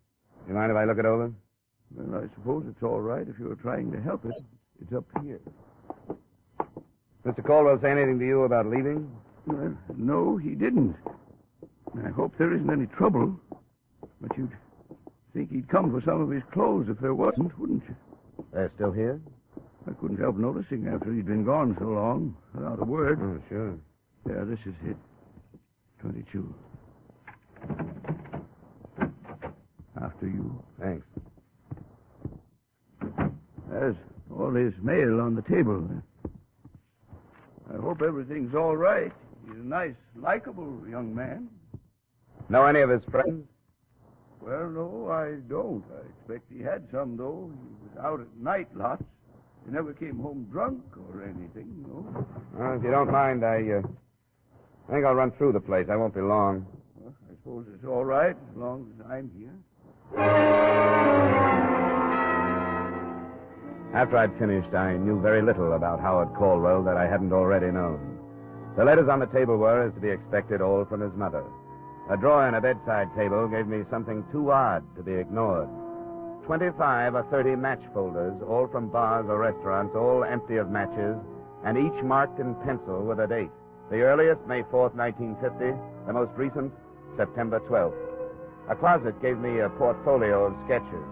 mind if I look it over? Well, I suppose it's all right if you're trying to help it. It's up here. Mr. Caldwell say anything to you about leaving? Well, no, he didn't. I hope there isn't any trouble. But you'd think he'd come for some of his clothes if there wasn't, wouldn't you? They're still here? I couldn't help noticing after he'd been gone so long, without a word. Oh, sure. Yeah, this is it. 22. After you. Thanks. There's all his mail on the table. I hope everything's all right. He's a nice, likable young man. Know any of his friends? Well, no, I don't. I expect he had some, though. He was out at night lots. He never came home drunk or anything, no. Well, if you don't mind, I think I'll run through the place. I won't be long. Well, I suppose it's all right as long as I'm here. After I'd finished, I knew very little about Howard Caldwell that I hadn't already known. The letters on the table were, as to be expected, all from his mother. A drawer in a bedside table gave me something too odd to be ignored. 25 or 30 match folders, all from bars or restaurants, all empty of matches, and each marked in pencil with a date. The earliest, May 4th, 1950. The most recent, September 12th. A closet gave me a portfolio of sketches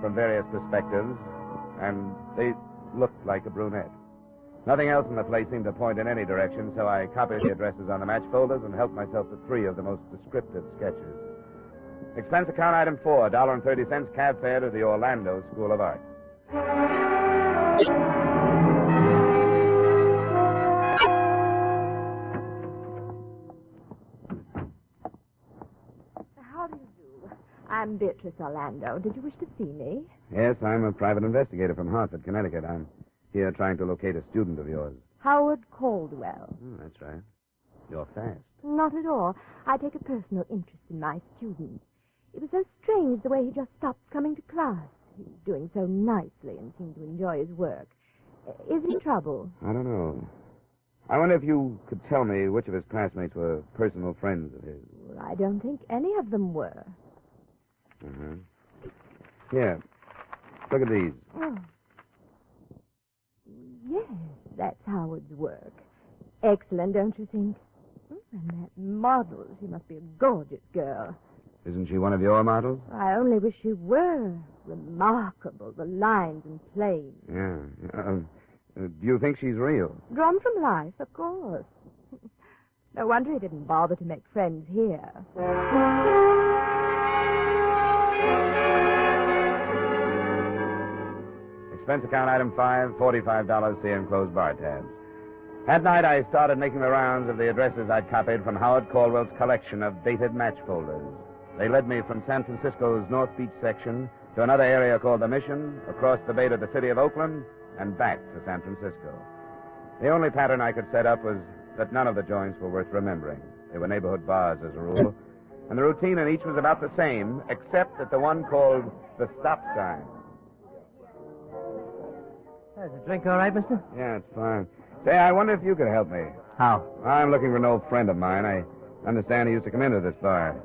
from various perspectives, and they looked like a brunette. Nothing else in the place seemed to point in any direction, so I copied the addresses on the match folders and helped myself to 3 of the most descriptive sketches. Expense account item 4, $1.30 cab fare to the Orlando School of Art. How do you do? I'm Beatrice Orlando. Did you wish to see me? Yes, I'm a private investigator from Hartford, Connecticut. I'm here trying to locate a student of yours. Howard Caldwell. That's right. You're fast. Not at all. I take a personal interest in my student. It was so strange the way he just stopped coming to class. He was doing so nicely and seemed to enjoy his work. Is he in trouble? I don't know. I wonder if you could tell me which of his classmates were personal friends of his. Well, I don't think any of them were. Here. Look at these. Oh. Yes, that's Howard's work. Excellent, don't you think? And that model, she must be a gorgeous girl. Isn't she one of your models? I only wish she were. Remarkable, the lines and planes. Yeah. Do you think she's real? Drawn from life, of course. No wonder he didn't bother to make friends here. Expense account item 5, $45, see enclosed bar tabs. That night, I started making the rounds of the addresses I'd copied from Howard Caldwell's collection of dated match folders. They led me from San Francisco's North Beach section to another area called the Mission, across the bay to the city of Oakland, and back to San Francisco. The only pattern I could set up was that none of the joints were worth remembering. They were neighborhood bars, as a rule, and the routine in each was about the same, except at the one called the stop sign. Is the drink all right, mister? Yeah, it's fine. Say, I wonder if you could help me. How? I'm looking for an old friend of mine. I understand he used to come into this bar.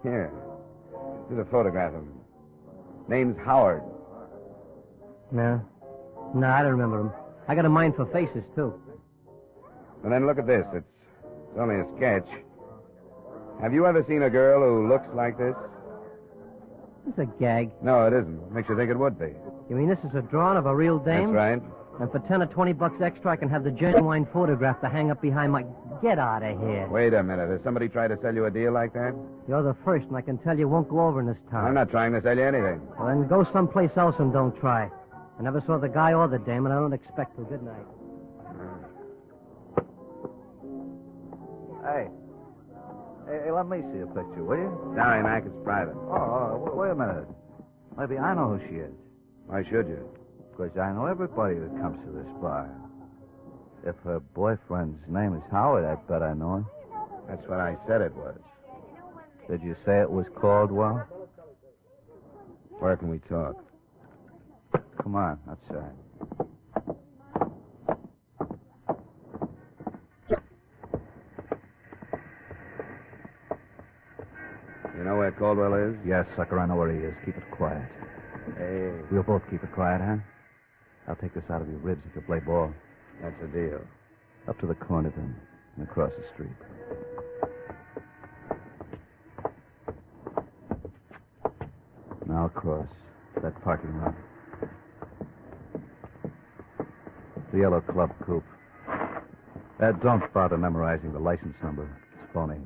Here. Here's a photograph of him. Name's Howard. No. No, I don't remember him. I got a mind for faces, too. And then look at this. It's only a sketch. Have you ever seen a girl who looks like this? It's a gag. No, it isn't. Makes you think it would be. You mean this is a drawing of a real dame? That's right. And for 10 or 20 bucks extra, I can have the genuine photograph to hang up behind my... Get out of here. Wait a minute. Has somebody tried to sell you a deal like that? You're the first, and I can tell you won't go over in this town. I'm not trying to sell you anything. Well, then go someplace else and don't try. I never saw the guy or the dame, and I don't expect to. Good night. Hey, let me see a picture, will you? Sorry, Mac, it's private. Wait a minute. Maybe I know who she is. Why should you? Because I know everybody that comes to this bar. If her boyfriend's name is Howard, I bet I know him. That's what I said it was. Did you say it was Caldwell? Where can we talk? Come on, outside. You know where Caldwell is? Yes, sucker, I know where he is. Keep it quiet. Hey. We'll both keep it quiet, huh? I'll take this out of your ribs if you play ball. That's a deal. Up to the corner, then, and across the street. Now across that parking lot. The yellow club coupe. Don't bother memorizing the license number. It's phony.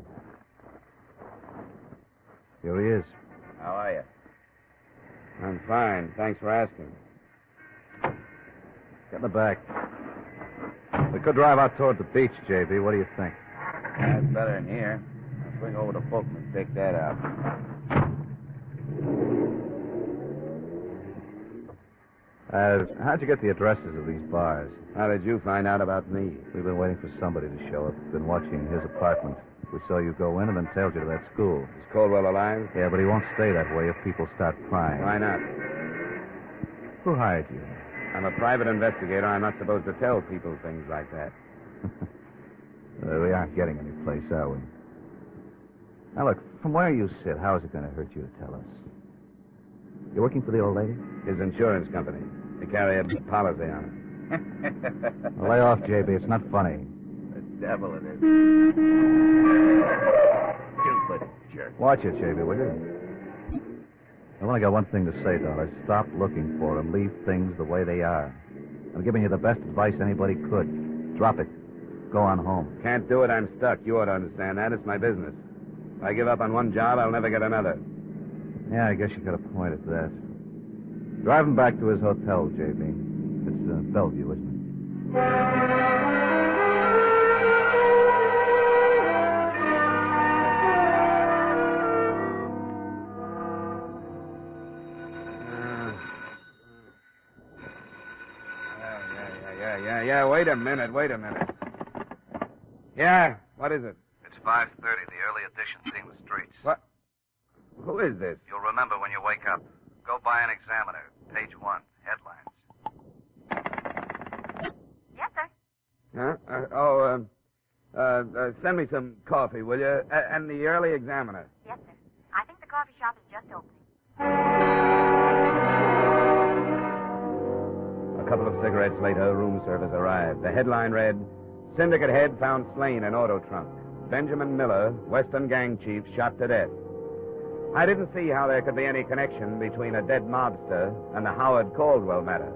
Here he is. How are you? I'm fine. Thanks for asking. Get in the back. We could drive out toward the beach, JB. What do you think? That's better in here. I'll swing over to Fulton and take that out. How'd you get the addresses of these bars? How did you find out about me? We've been waiting for somebody to show up. Been watching his apartment. We saw you go in and then tailed you to that school. Is Caldwell alive? Yeah, but he won't stay that way if people start prying. Why not? Who hired you? I'm a private investigator. I'm not supposed to tell people things like that. We aren't getting any place, are we? Now, look, from where you sit, how is it going to hurt you to tell us? You're working for the old lady? His insurance company. They carry a policy on it. Well, lay off, JB. It's not funny. The devil it is. Stupid jerk. Watch it, JB, will you? I've only got one thing to say, Dollar. Stop looking for him. Leave things the way they are. I'm giving you the best advice anybody could. Drop it. Go on home. Can't do it. I'm stuck. You ought to understand that. It's my business. If I give up on one job, I'll never get another. Yeah, I guess you got a point at that. Drive him back to his hotel, JB. It's Bellevue, isn't it? Yeah. Wait a minute. Yeah, what is it? It's 5:30. The early edition seeing the streets. What? Who is this? You'll remember when you wake up. Go buy an Examiner, page 1, headlines. Yes, sir. Huh? Send me some coffee, will you? And the early Examiner. Yes, sir. I think the coffee shop is just opening. A couple of cigarettes later, room service arrived. The headline read, Syndicate head found slain in auto trunk. Benjamin Miller, Western gang chief, shot to death. I didn't see how there could be any connection between a dead mobster and the Howard Caldwell matter.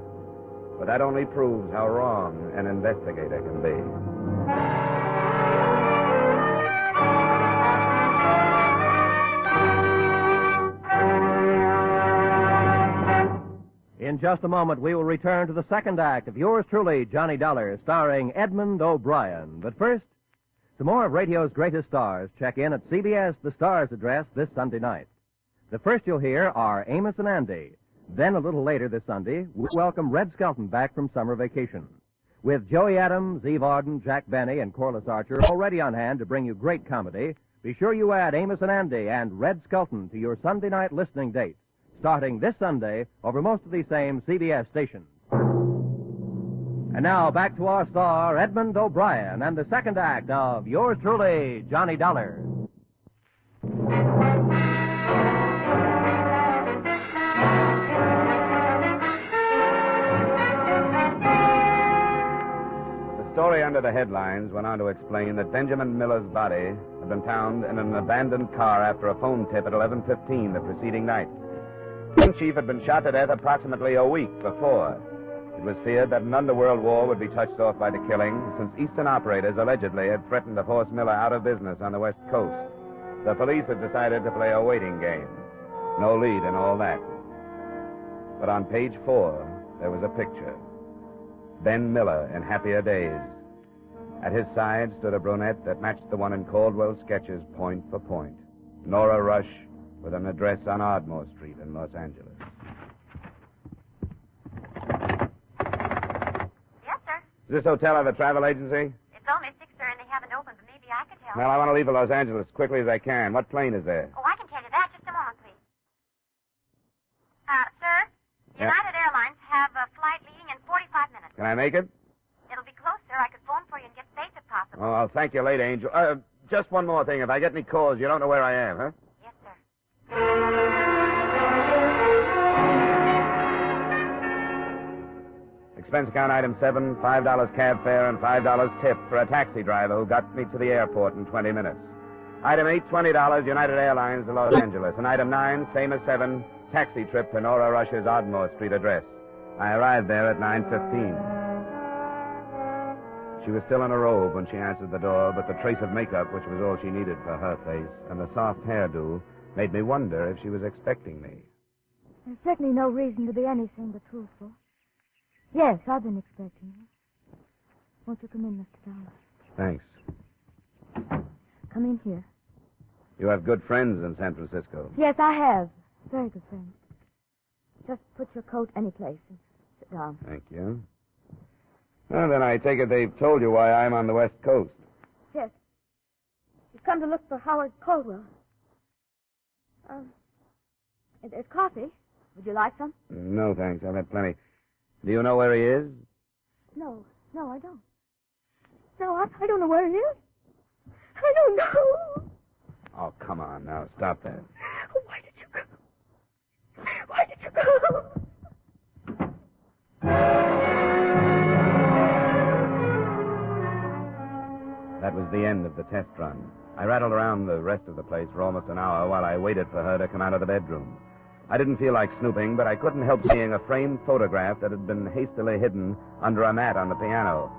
But that only proves how wrong an investigator can be. In just a moment, we will return to the second act of yours truly, Johnny Dollar, starring Edmond O'Brien. But first, some more of radio's greatest stars check in at CBS The Stars address this Sunday night. The first you'll hear are Amos and Andy. Then a little later this Sunday, we welcome Red Skelton back from summer vacation. With Joey Adams, Eve Arden, Jack Benny, and Corliss Archer already on hand to bring you great comedy, be sure you add Amos and Andy and Red Skelton to your Sunday night listening dates, starting this Sunday over most of these same CBS stations. And now back to our star, Edmond O'Brien, and the second act of yours truly, Johnny Dollar. The story under the headlines went on to explain that Benjamin Miller's body had been found in an abandoned car after a phone tip at 11:15 the preceding night. The chief had been shot to death approximately a week before. It was feared that an underworld war would be touched off by the killing, since Eastern operators allegedly had threatened to force Miller out of business on the West Coast. The police had decided to play a waiting game. No lead in all that. But on page 4, there was a picture. Ben Miller in happier days. At his side stood a brunette that matched the one in Caldwell's sketches point for point. Nora Rush, with an address on Ardmore Street in Los Angeles. Yes, sir. Does this hotel have a travel agency? It's only 6, sir, and they haven't opened, but maybe I could help. Well, I want to leave for Los Angeles as quickly as I can. What plane is there? Oh, I can tell you that. Just a moment, please. Sir, Yeah. United Airlines have a flight leaving in 45 minutes. Can I make it? It'll be close, sir. I could phone for you and get space if possible. Oh, I'll thank you later, Angel. Just one more thing. If I get any calls, you don't know where I am, huh? Yes, sir. Expense account item 7, $5 cab fare and $5 tip for a taxi driver who got me to the airport in 20 minutes. Item 8, $20, United Airlines to Los Angeles. And item 9, same as 7, taxi trip to Nora Rush's Ardmore Street address. I arrived there at 9:15. She was still in a robe when she answered the door, but the trace of makeup, which was all she needed for her face, and the soft hairdo, made me wonder if she was expecting me. There's certainly no reason to be anything but truthful. Yes, I've been expecting you. Won't you come in, Mr. Dollar? Thanks. Come in here. You have good friends in San Francisco. Yes, I have. Very good friends. Just put your coat any place and sit down. Thank you. Well, then I take it they've told you why I'm on the West Coast. Yes. You've come to look for Howard Caldwell. There's coffee. Would you like some? No, thanks. I've had plenty. Do you know where he is? No, I don't. No, I don't know where he is. I don't know. Oh, come on now. Stop that. Why did you go? Why did you go? That was the end of the test run. I rattled around the rest of the place for almost an hour while I waited for her to come out of the bedroom. I didn't feel like snooping, but I couldn't help seeing a framed photograph that had been hastily hidden under a mat on the piano.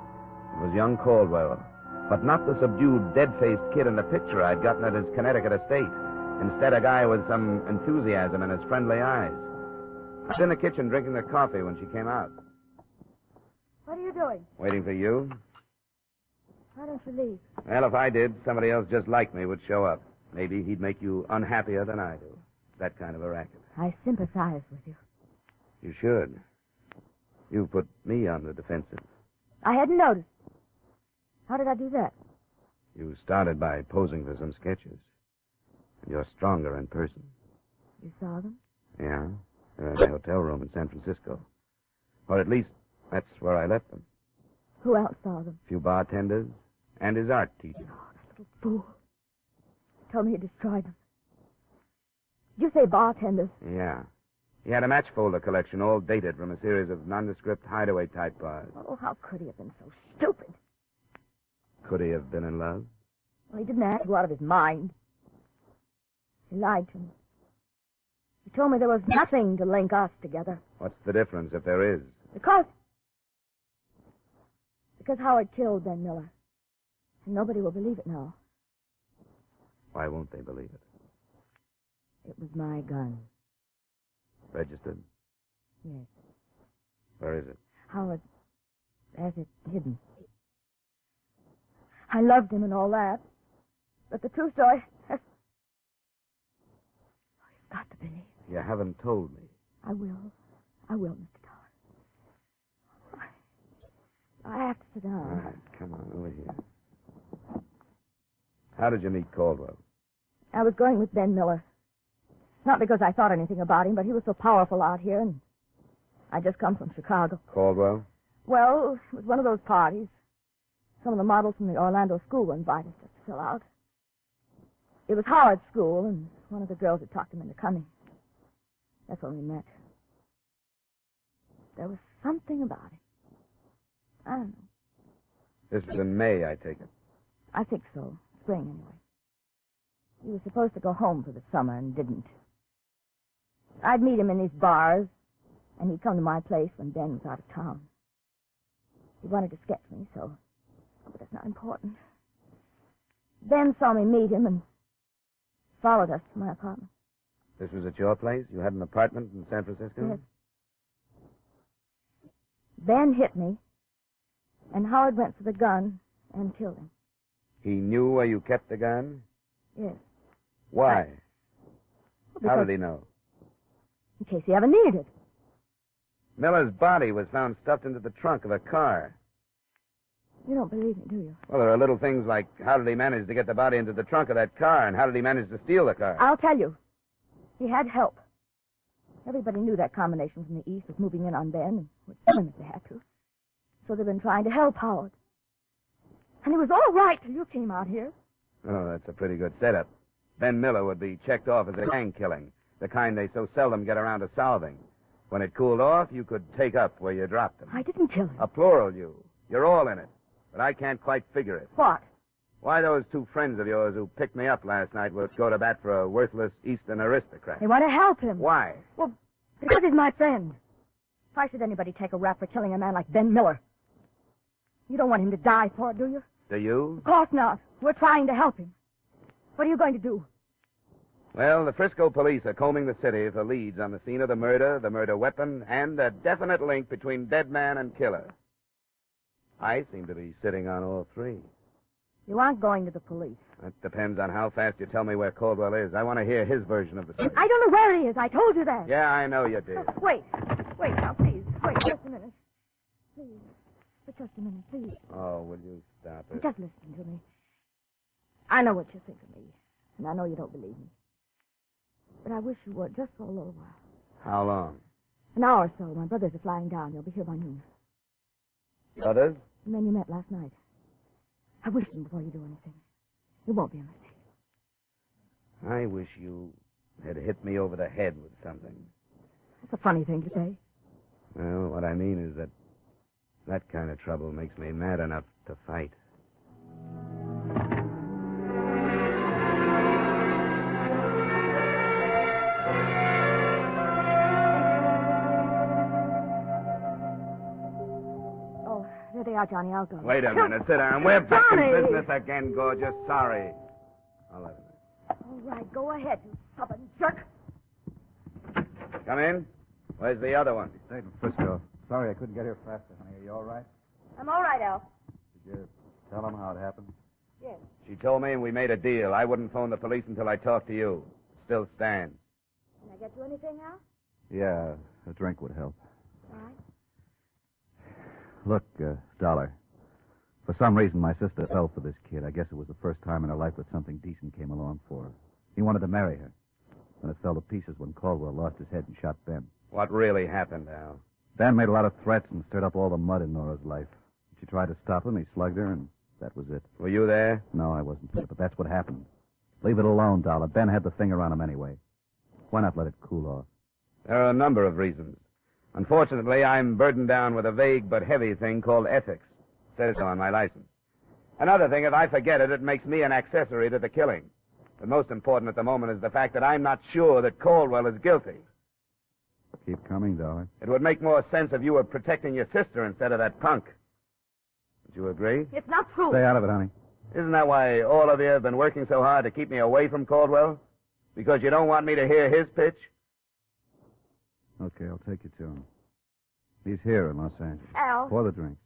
It was young Caldwell, but not the subdued, dead-faced kid in the picture I'd gotten at his Connecticut estate. Instead, a guy with some enthusiasm in his friendly eyes. I was in the kitchen drinking the coffee when she came out. What are you doing? Waiting for you? Why don't you leave? Well, if I did, somebody else just like me would show up. Maybe he'd make you unhappier than I do. That kind of a racket. I sympathize with you. You should. You put me on the defensive. I hadn't noticed. How did I do that? You started by posing for some sketches. And you're stronger in person. You saw them? Yeah. They're in a hotel room in San Francisco. Or at least, that's where I left them. Who else saw them? A few bartenders and his art teacher. Oh, that little fool. Told me he destroyed them. Did you say bartenders? Yeah. He had a match folder collection all dated from a series of nondescript hideaway type bars. Oh, how could he have been so stupid? Could he have been in love? Well, he didn't have to go out of his mind. He lied to me. He told me there was nothing to link us together. What's the difference if there is? Because Howard killed Ben Miller. And nobody will believe it now. Why won't they believe it? It was my gun. Registered? Yes. Where is it? Howard has it hidden. I loved him and all that. But the true story has... Oh, you've got to believe. You haven't told me. I will, Mr. Dollar. I have to sit down. All right, come on, over here. How did you meet Caldwell? I was going with Ben Miller. Not because I thought anything about him, but he was so powerful out here, and I'd just come from Chicago. Caldwell? Well, it was one of those parties. Some of the models from the Orlando school were invited just to fill out. It was Howard's school, and one of the girls had talked him into coming. That's when we met. There was something about him. I don't know. This was in May, I take it. I think so. Spring, anyway. He was supposed to go home for the summer and didn't. I'd meet him in these bars, and he'd come to my place when Ben was out of town. He wanted to sketch me, but that's not important. Ben saw me meet him and followed us to my apartment. This was at your place? You had an apartment in San Francisco? Yes. Ben hit me, and Howard went for the gun and killed him. He knew where you kept the gun? Yes. Why? Well, how did he know? In case he ever needed it. Miller's body was found stuffed into the trunk of a car. You don't believe me, do you? Well, there are little things like how did he manage to get the body into the trunk of that car, and how did he manage to steal the car? I'll tell you. He had help. Everybody knew that combination from the East was moving in on Ben and would kill him if they had to. So they've been trying to help Howard. And it was all right till you came out here. Oh, that's a pretty good setup. Ben Miller would be checked off as a gang killing, the kind they so seldom get around to solving. When it cooled off, you could take up where you dropped him. I didn't kill him. A plural you. You're all in it. But I can't quite figure it. What? Why those two friends of yours who picked me up last night would go to bat for a worthless Eastern aristocrat. They want to help him. Why? Well, because he's my friend. Why should anybody take a rap for killing a man like Ben Miller? You don't want him to die for it, do you? Do you? Of course not. We're trying to help him. What are you going to do? Well, the Frisco police are combing the city for leads on the scene of the murder weapon, and a definite link between dead man and killer. I seem to be sitting on all three. You aren't going to the police. That depends on how fast you tell me where Caldwell is. I want to hear his version of the story. I don't know where he is. I told you that. Yeah, I know you did. Wait now, please. Wait just a minute. Please. For just a minute, please. Oh, will you stop it? Just listen to me. I know what you think of me, and I know you don't believe me. But I wish you would, just for a little while. How long? An hour or so. My brothers are flying down. They'll be here by noon. Brothers? The men you met last night. I wish them before you do anything. It won't be a mistake. I wish you had hit me over the head with something. That's a funny thing to say. Well, what I mean is that kind of trouble makes me mad enough to fight. Oh, there they are, Johnny. I'll go. Wait a minute. Sit down. We're back in Johnny! business again, gorgeous. Sorry. I'll let him All right, go ahead, you stubborn jerk. in. Come in. Where's the other one? Stayed in Frisco. Sorry I couldn't get here faster, honey. Are you all right? I'm all right, Al. Did you tell them how it happened? Yes. She told me and we made a deal. I wouldn't phone the police until I talked to you. Still stands. Can I get you anything, Al? Yeah, a drink would help. All right. Look, Dollar. For some reason, my sister fell for this kid. I guess it was the first time in her life that something decent came along for her. He wanted to marry her. And it fell to pieces when Caldwell lost his head and shot Ben. What really happened, Al? Ben made a lot of threats and stirred up all the mud in Nora's life. She tried to stop him. He slugged her, and that was it. Were you there? No, I wasn't there, but that's what happened. Leave it alone, Dollar. Ben had the finger on him anyway. Why not let it cool off? There are a number of reasons. Unfortunately, I'm burdened down with a vague but heavy thing called ethics. Says so on my license. Another thing, if I forget it, it makes me an accessory to the killing. But most important at the moment is the fact that I'm not sure that Caldwell is guilty. Keep coming, Dollar. It would make more sense if you were protecting your sister instead of that punk. Would you agree? It's not true. Stay out of it, honey. Isn't that why all of you have been working so hard to keep me away from Caldwell? Because you don't want me to hear his pitch? Okay, I'll take you to him. He's here in Los Angeles. Al. For the drinks.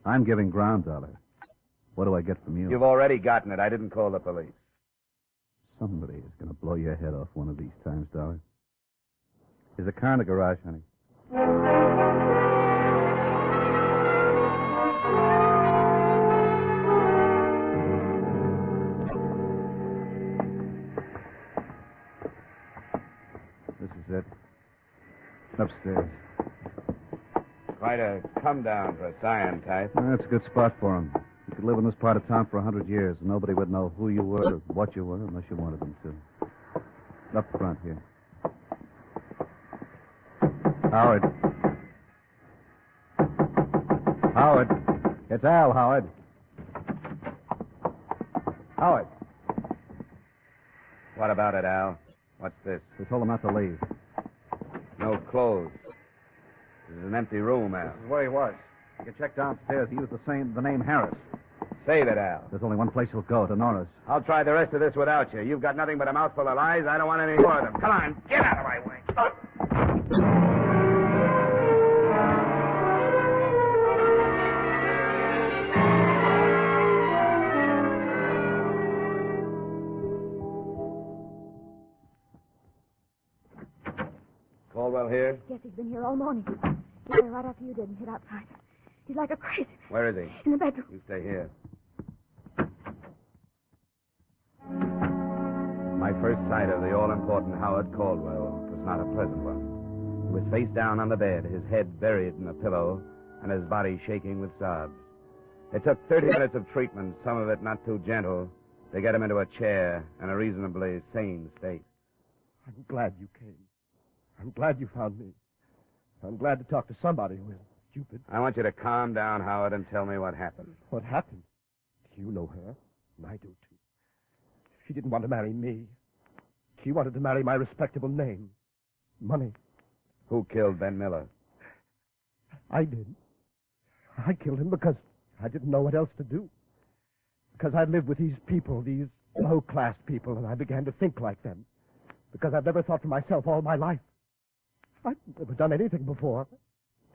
I'm giving ground, Dollar. What do I get from you? You've already gotten it. I didn't call the police. Somebody is going to blow your head off one of these times, Dollar. There's a car in the garage, honey. This is it. Upstairs. Quite a come down for a scion type. That's a good spot for him. You could live in this part of town for 100 years, and nobody would know who you were or what you were unless you wanted them to. Up front here. Howard. Howard. It's Al, Howard. Howard. What about it, Al? What's this? They told him not to leave. No clothes. This is an empty room, Al. This is where he was. You can check downstairs. He used the name Harris. Save it, Al. There's only one place he'll go, to Nora's. I'll try the rest of this without you. You've got nothing but a mouthful of lies. I don't want any more of them. Come on, get out of my way. Caldwell here? Yes, he's been here all morning. He came right after you did and hid outside. He's like a crazy. Where is he? In the bedroom. You stay here. My first sight of the all-important Howard Caldwell was not a pleasant one. He was face down on the bed, his head buried in a pillow, and his body shaking with sobs. It took 30 minutes of treatment, some of it not too gentle, to get him into a chair in a reasonably sane state. I'm glad you came. I'm glad you found me. I'm glad to talk to somebody who isn't stupid. I want you to calm down, Howard, and tell me what happened. What happened? You know her, and I do, too. She didn't want to marry me. She wanted to marry my respectable name. Money. Who killed Ben Miller? I did. I killed him because I didn't know what else to do. Because I lived with these people, these low-class people, and I began to think like them. Because I've never thought for myself all my life. I've never done anything before.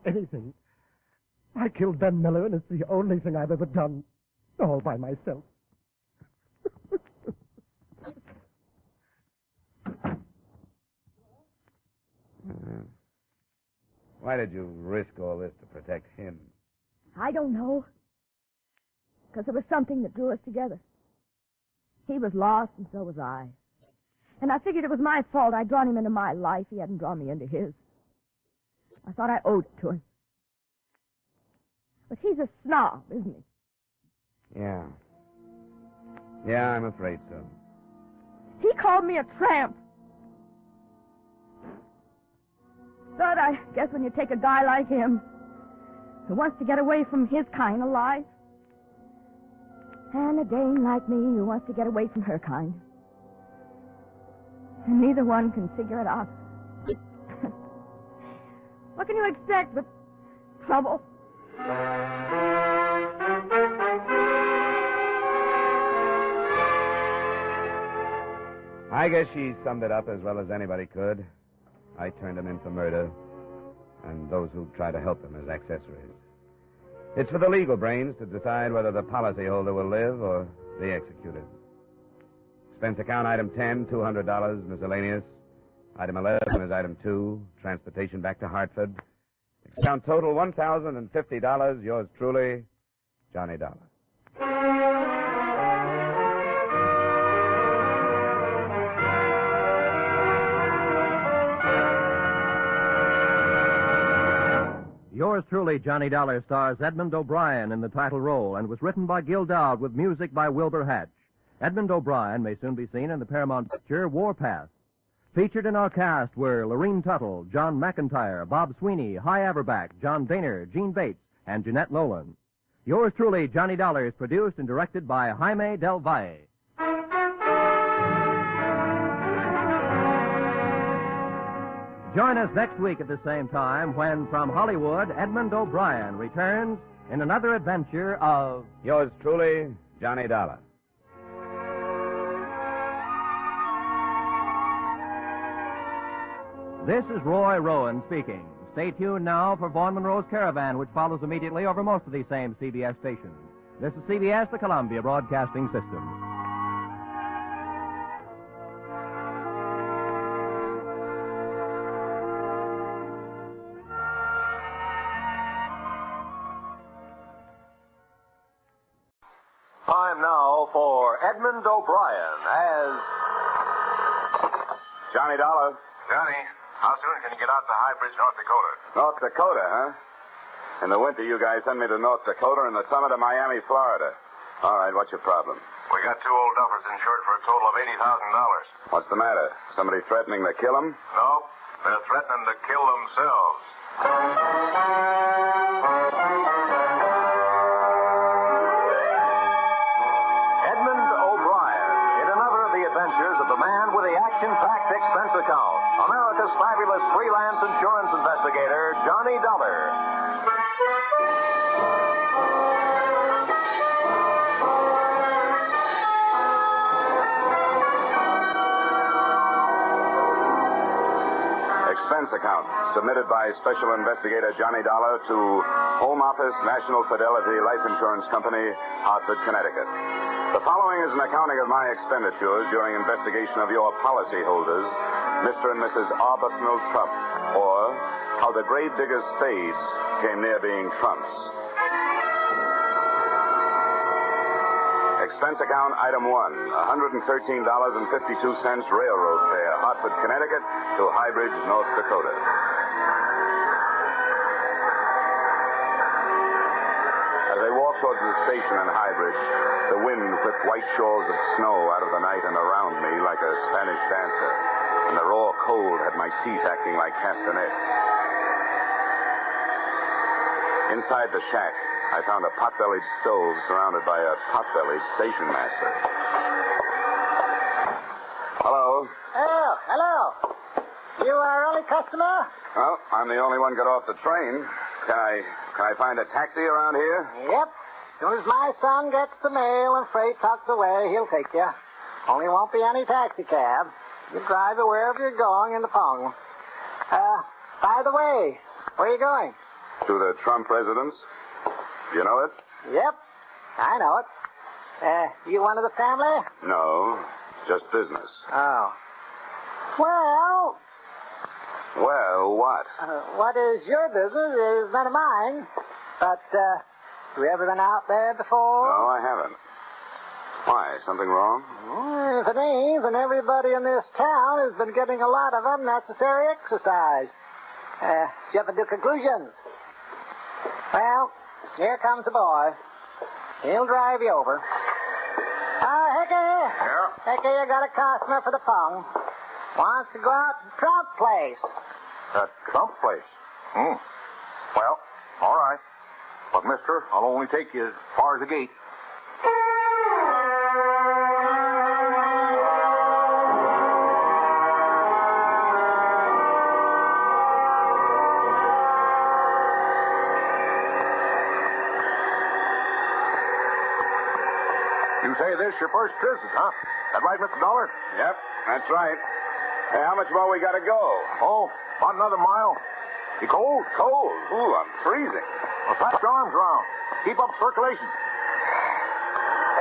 Anything. I killed Ben Miller, and it's the only thing I've ever done. all by myself. Why did you risk all this to protect him? I don't know. Because there was something that drew us together. He was lost, and so was I. And I figured it was my fault. I'd drawn him into my life. He hadn't drawn me into his. I thought I owed it to him. But he's a snob, isn't he? Yeah. Yeah, I'm afraid so. He called me a tramp. But I guess when you take a guy like him, who wants to get away from his kind of life, and a dame like me who wants to get away from her kind, and neither one can figure it out. What can you expect but trouble? I guess she summed it up as well as anybody could. I turned him in for murder, and those who try to help him as accessories. It's for the legal brains to decide whether the policyholder will live or the executed. Expense account item 10, $200, miscellaneous. Item 11 is item 2, transportation back to Hartford. Account total $1,050. Yours truly, Johnny Dollar. Yours truly, Johnny Dollar, stars Edmond O'Brien in the title role and was written by Gil Dowd with music by Wilbur Hatch. Edmond O'Brien may soon be seen in the Paramount picture Warpath. Featured in our cast were Lorene Tuttle, John McIntyre, Bob Sweeney, Hy Averback, John Daner, Gene Bates, and Jeanette Nolan. Yours truly, Johnny Dollar, is produced and directed by Jaime Del Valle. Join us next week at the same time when, from Hollywood, Edmond O'Brien returns in another adventure of... Yours truly, Johnny Dollar. This is Roy Rowan speaking. Stay tuned now for Vaughn Monroe's Caravan, which follows immediately over most of these same CBS stations. This is CBS, the Columbia Broadcasting System. Time now for Edmond O'Brien as... Johnny Dollar. Johnny, how soon can you get out to High Bridge, North Dakota? North Dakota, huh? In the winter, you guys send me to North Dakota and the summit of Miami, Florida. All right, what's your problem? We got two old duffers insured for a total of $80,000. What's the matter? Somebody threatening to kill them? No, they're threatening to kill themselves. Edmond O'Brien in another of the adventures of the man with the action-packed expense account, America's fabulous freelance insurance investigator, Johnny Dollar. Expense account submitted by Special Investigator Johnny Dollar to Home Office, National Fidelity Life Insurance Company, Hartford, Connecticut. The following is an accounting of my expenditures during investigation of your policyholders, Mr. and Mrs. Arbuthnel Trump, or how the Gravedigger Spades came near being Trumps. Expense account item 1, $113.52 railroad fare, Hartford, Connecticut to High Bridge, North Dakota. As I walked towards the station in High Bridge, the wind whipped white shawls of snow out of the night and around me like a Spanish dancer, and the raw cold had my teeth acting like castanets. Inside the shack, I found a pot-bellied stove surrounded by a pot-bellied station master. Hello? Oh, hello. You are early customer? Well, I'm the only one got off the train. Can I find a taxi around here? Yep. As soon as my son gets the mail and freight tucked away, he'll take you. Only won't be any taxi cab. You drive you wherever you're going in the Pong. By the way, where are you going? To the Trump residence. Do you know it? Yep, I know it. You one of the family? No, just business. Oh. Well, Well, what? what is your business is none of mine. But, have you ever been out there before? No, I haven't. Why, something wrong? If it ain't, then everybody in this town has been getting a lot of unnecessary exercise. Did you ever do conclusions? Well, here comes the boy. He'll drive you over. Hickey. Yeah? Hickey, you got a customer for the pung. Wants to go out to Trump Place. That Trump place? Well, all right. But, mister, I'll only take you as far as the gate. You say this your first visit, huh? That right, Mr. Dollar? Yep, that's right. Hey, how much more we got to go? Oh, about another mile. You cold? Cold? Ooh, I'm freezing. Well, pass your arms around. Keep up circulation.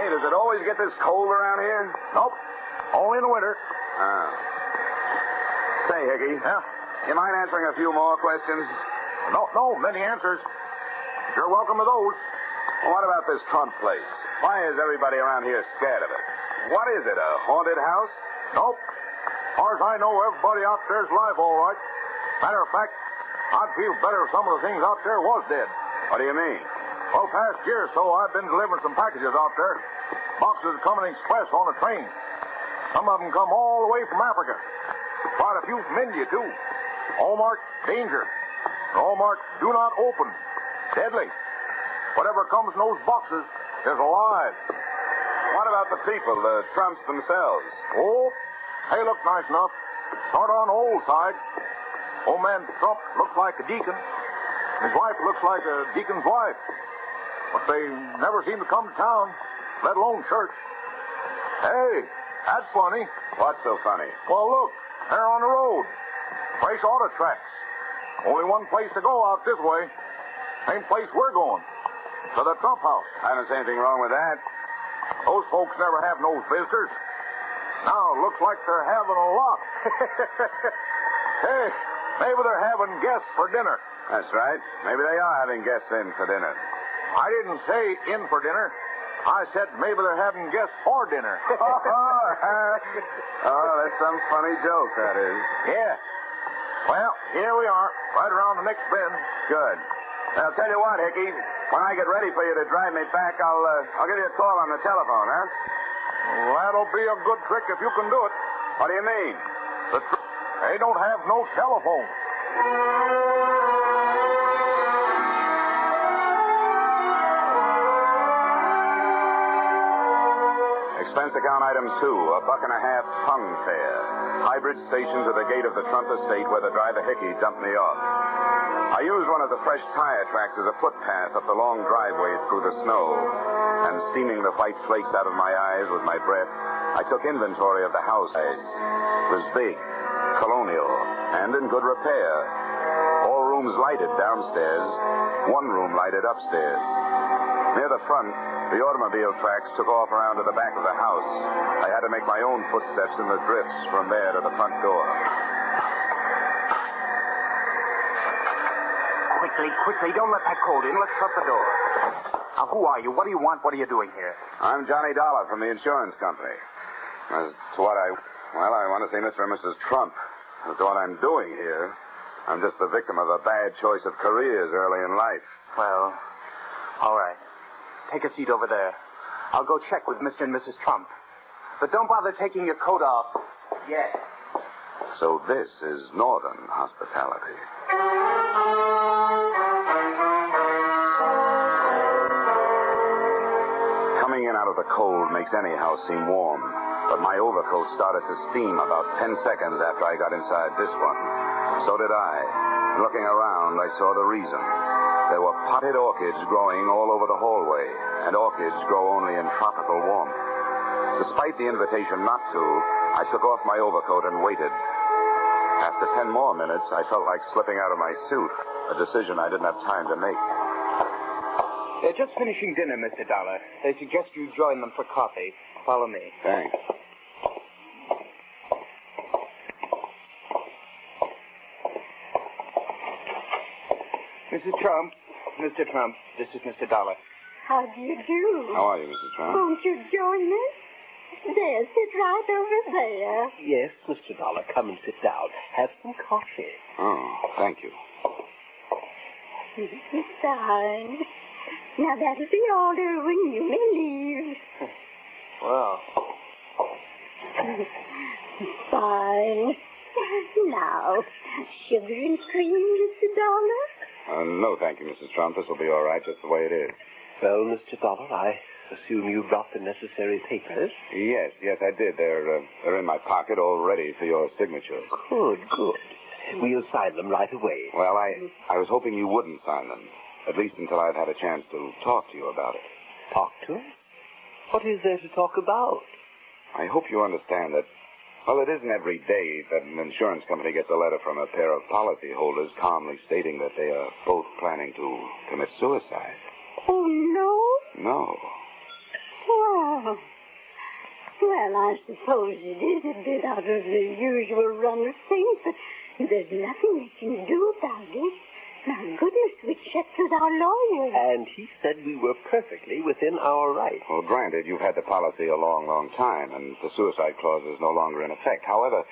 Hey, does it always get this cold around here? Nope. Only in the winter. Oh. Say, Hickey. Yeah? You mind answering a few more questions? No, many answers. You're welcome to those. Well, what about this Trump place? Why is everybody around here scared of it? What is it, a haunted house? Nope. As far as I know, everybody out there's alive, all right. Matter of fact, I'd feel better if some of the things out there was dead. What do you mean? Well, past year or so, I've been delivering some packages out there. Boxes coming express on a train. Some of them come all the way from Africa. Quite a few from India, too. All marked danger. All marked do not open. Deadly. Whatever comes in those boxes is alive. What about the people, the Trumps themselves? Oh, they look nice enough. Sort of on the old side. Old man Trump looks like a deacon. His wife looks like a deacon's wife. But they never seem to come to town, let alone church. Hey, that's funny. What's so funny? Well, look, they're on the road. Fresh auto tracks. Only one place to go out this way. Same place we're going. To the Trump house. I don't see anything wrong with that. Those folks never have no visitors. Now, it looks like they're having a lot. Hey, maybe they're having guests for dinner. That's right. Maybe they are having guests in for dinner. I didn't say in for dinner. I said maybe they're having guests for dinner. Oh, that's some funny joke, that is. Yeah. Well, here we are, right around the next bend. Good. I'll tell you what, Hickey. When I get ready for you to drive me back, I'll give you a call on the telephone, huh? Well, that'll be a good trick if you can do it. What do you mean? They don't have no telephone. Expense account item 2, $1.50 pung fare. Hybrid station to the gate of the Trump estate where the driver Hickey dumped me off. I used one of the fresh tire tracks as a footpath up the long driveway through the snow. And steaming the white flakes out of my eyes with my breath, I took inventory of the house. It was big, colonial, and in good repair. All rooms lighted downstairs, one room lighted upstairs. Near the front, the automobile tracks took off around to the back of the house. I had to make my own footsteps in the drifts from there to the front door. Quickly, don't let that cold in. Let's shut the door. Now, who are you? What do you want? What are you doing here? I'm Johnny Dollar from the insurance company. As to what I want to see Mr. and Mrs. Trump. As to what I'm doing here, I'm just the victim of a bad choice of careers early in life. Well, all right. Take a seat over there. I'll go check with Mr. and Mrs. Trump. But don't bother taking your coat off yet. So this is Northern hospitality. Coming in out of the cold makes any house seem warm, but my overcoat started to steam about 10 seconds after I got inside this one. So did I. Looking around, I saw the reason. There were potted orchids growing all over the hallway, and orchids grow only in tropical warmth. Despite the invitation not to, I took off my overcoat and waited. After 10 more minutes, I felt like slipping out of my suit, a decision I didn't have time to make. They're just finishing dinner, Mr. Dollar. They suggest you join them for coffee. Follow me. Thanks. Mrs. Trump. Mr. Trump, this is Mr. Dollar. How do you do? How are you, Mrs. Trump? Won't you join us? There, sit right over there. Yes, Mr. Dollar, come and sit down. Have some coffee. Oh, thank you. Fine. Now, that'll be all, Irwin. You may leave. Well. Fine. Now, sugar and cream, Mr. Dollar? No, thank you, Mrs. Trump. This will be all right just the way it is. Well, Mr. Dollar, I assume you brought the necessary papers? Yes, I did. They're in my pocket all ready for your signature. Good. We'll sign them right away. Well, I was hoping you wouldn't sign them, at least until I've had a chance to talk to you about it. Talk to us? What is there to talk about? I hope you understand that, well, it isn't every day that an insurance company gets a letter from a pair of policyholders calmly stating that they are both planning to commit suicide. Oh, no? No. Well, I suppose it is a bit out of the usual run of things, but there's nothing we can do about it. My goodness, we checked with our lawyer. And he said we were perfectly within our rights. Well, granted, you've had the policy a long, long time, and the suicide clause is no longer in effect. However,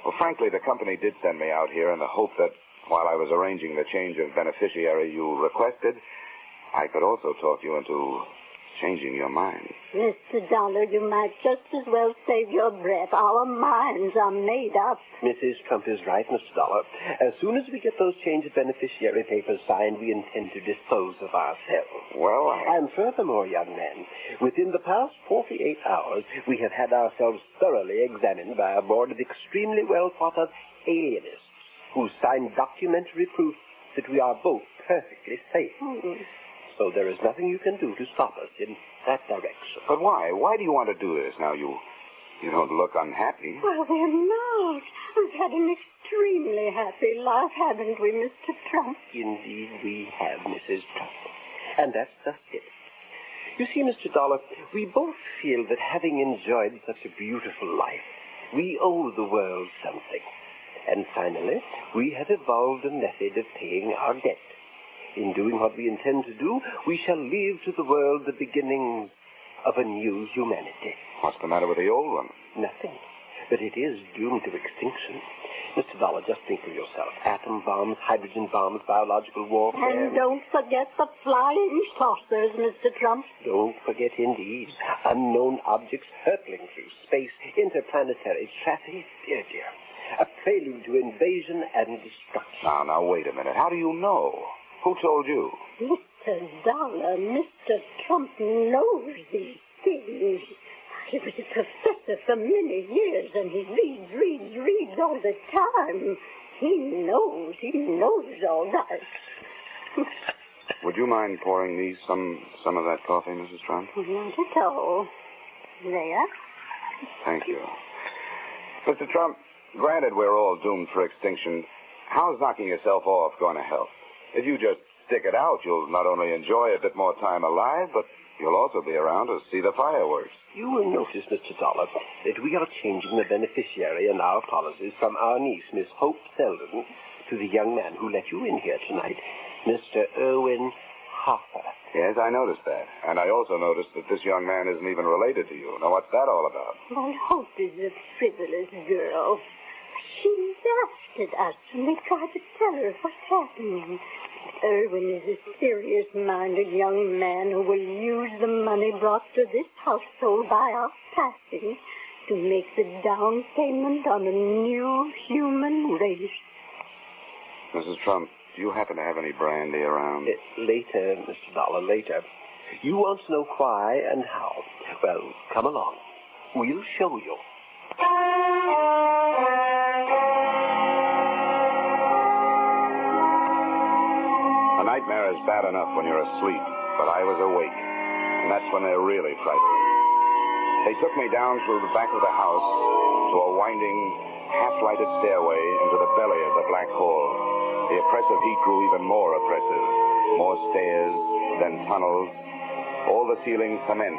well, frankly, the company did send me out here in the hope that while I was arranging the change of beneficiary you requested, I could also talk you into changing your mind. Mr. Dollar, you might just as well save your breath. Our minds are made up. Mrs. Trump is right, Mr. Dollar. As soon as we get those change of beneficiary papers signed, we intend to dispose of ourselves. Well, And furthermore, young man, within the past 48 hours, we have had ourselves thoroughly examined by a board of extremely well-thought-of alienists who signed documentary proof that we are both perfectly safe. So there is nothing you can do to stop us in that direction. But why? Why do you want to do this? Now, you don't look unhappy. Well, we're not. We've had an extremely happy life, haven't we, Mr. Trump? Indeed, we have, Mrs. Trump. And that's just it. You see, Mr. Dollar, we both feel that having enjoyed such a beautiful life, we owe the world something. And finally, we have evolved a method of paying our debt. In doing what we intend to do, we shall leave to the world the beginnings of a new humanity. What's the matter with the old one? Nothing. But it is doomed to extinction. Mr. Dollar, just think of yourself. Atom bombs, hydrogen bombs, biological warfare. And don't forget the flying saucers, Mr. Trump. Don't forget, indeed. Unknown objects hurtling through space, interplanetary traffic. Dear. A prelude to invasion and destruction. Now, wait a minute. How do you know? Who told you? Mr. Dollar, Mr. Trump knows these things. He was a professor for many years, and he reads all the time. He knows all that. Would you mind pouring me some of that coffee, Mrs. Trump? Not at all. There. Thank you. Mr. Trump, granted we're all doomed for extinction, how's knocking yourself off going to help? If you just stick it out, you'll not only enjoy a bit more time alive, but you'll also be around to see the fireworks. You will notice, Mr. Dollar, that we are changing the beneficiary in our policies from our niece, Miss Hope Selden, to the young man who let you in here tonight, Mr. Irwin Harper. Yes, I noticed that. And I also noticed that this young man isn't even related to you. Now, what's that all about? Well, Hope is a frivolous girl. She laughed at us when we tried to tell her what's happening. Irwin is a serious-minded young man who will use the money brought to this household by our passing to make the down payment on a new human race. Mrs. Trump, do you happen to have any brandy around? Later, Mr. Dollar, later. You want to know why and how. Well, come along. We'll show you. A nightmare is bad enough when you're asleep, but I was awake, and that's when they're really frightening. They took me down through the back of the house to a winding, half-lighted stairway into the belly of the black hole. The oppressive heat grew even more oppressive. more stairs, then tunnels, all the ceilings cement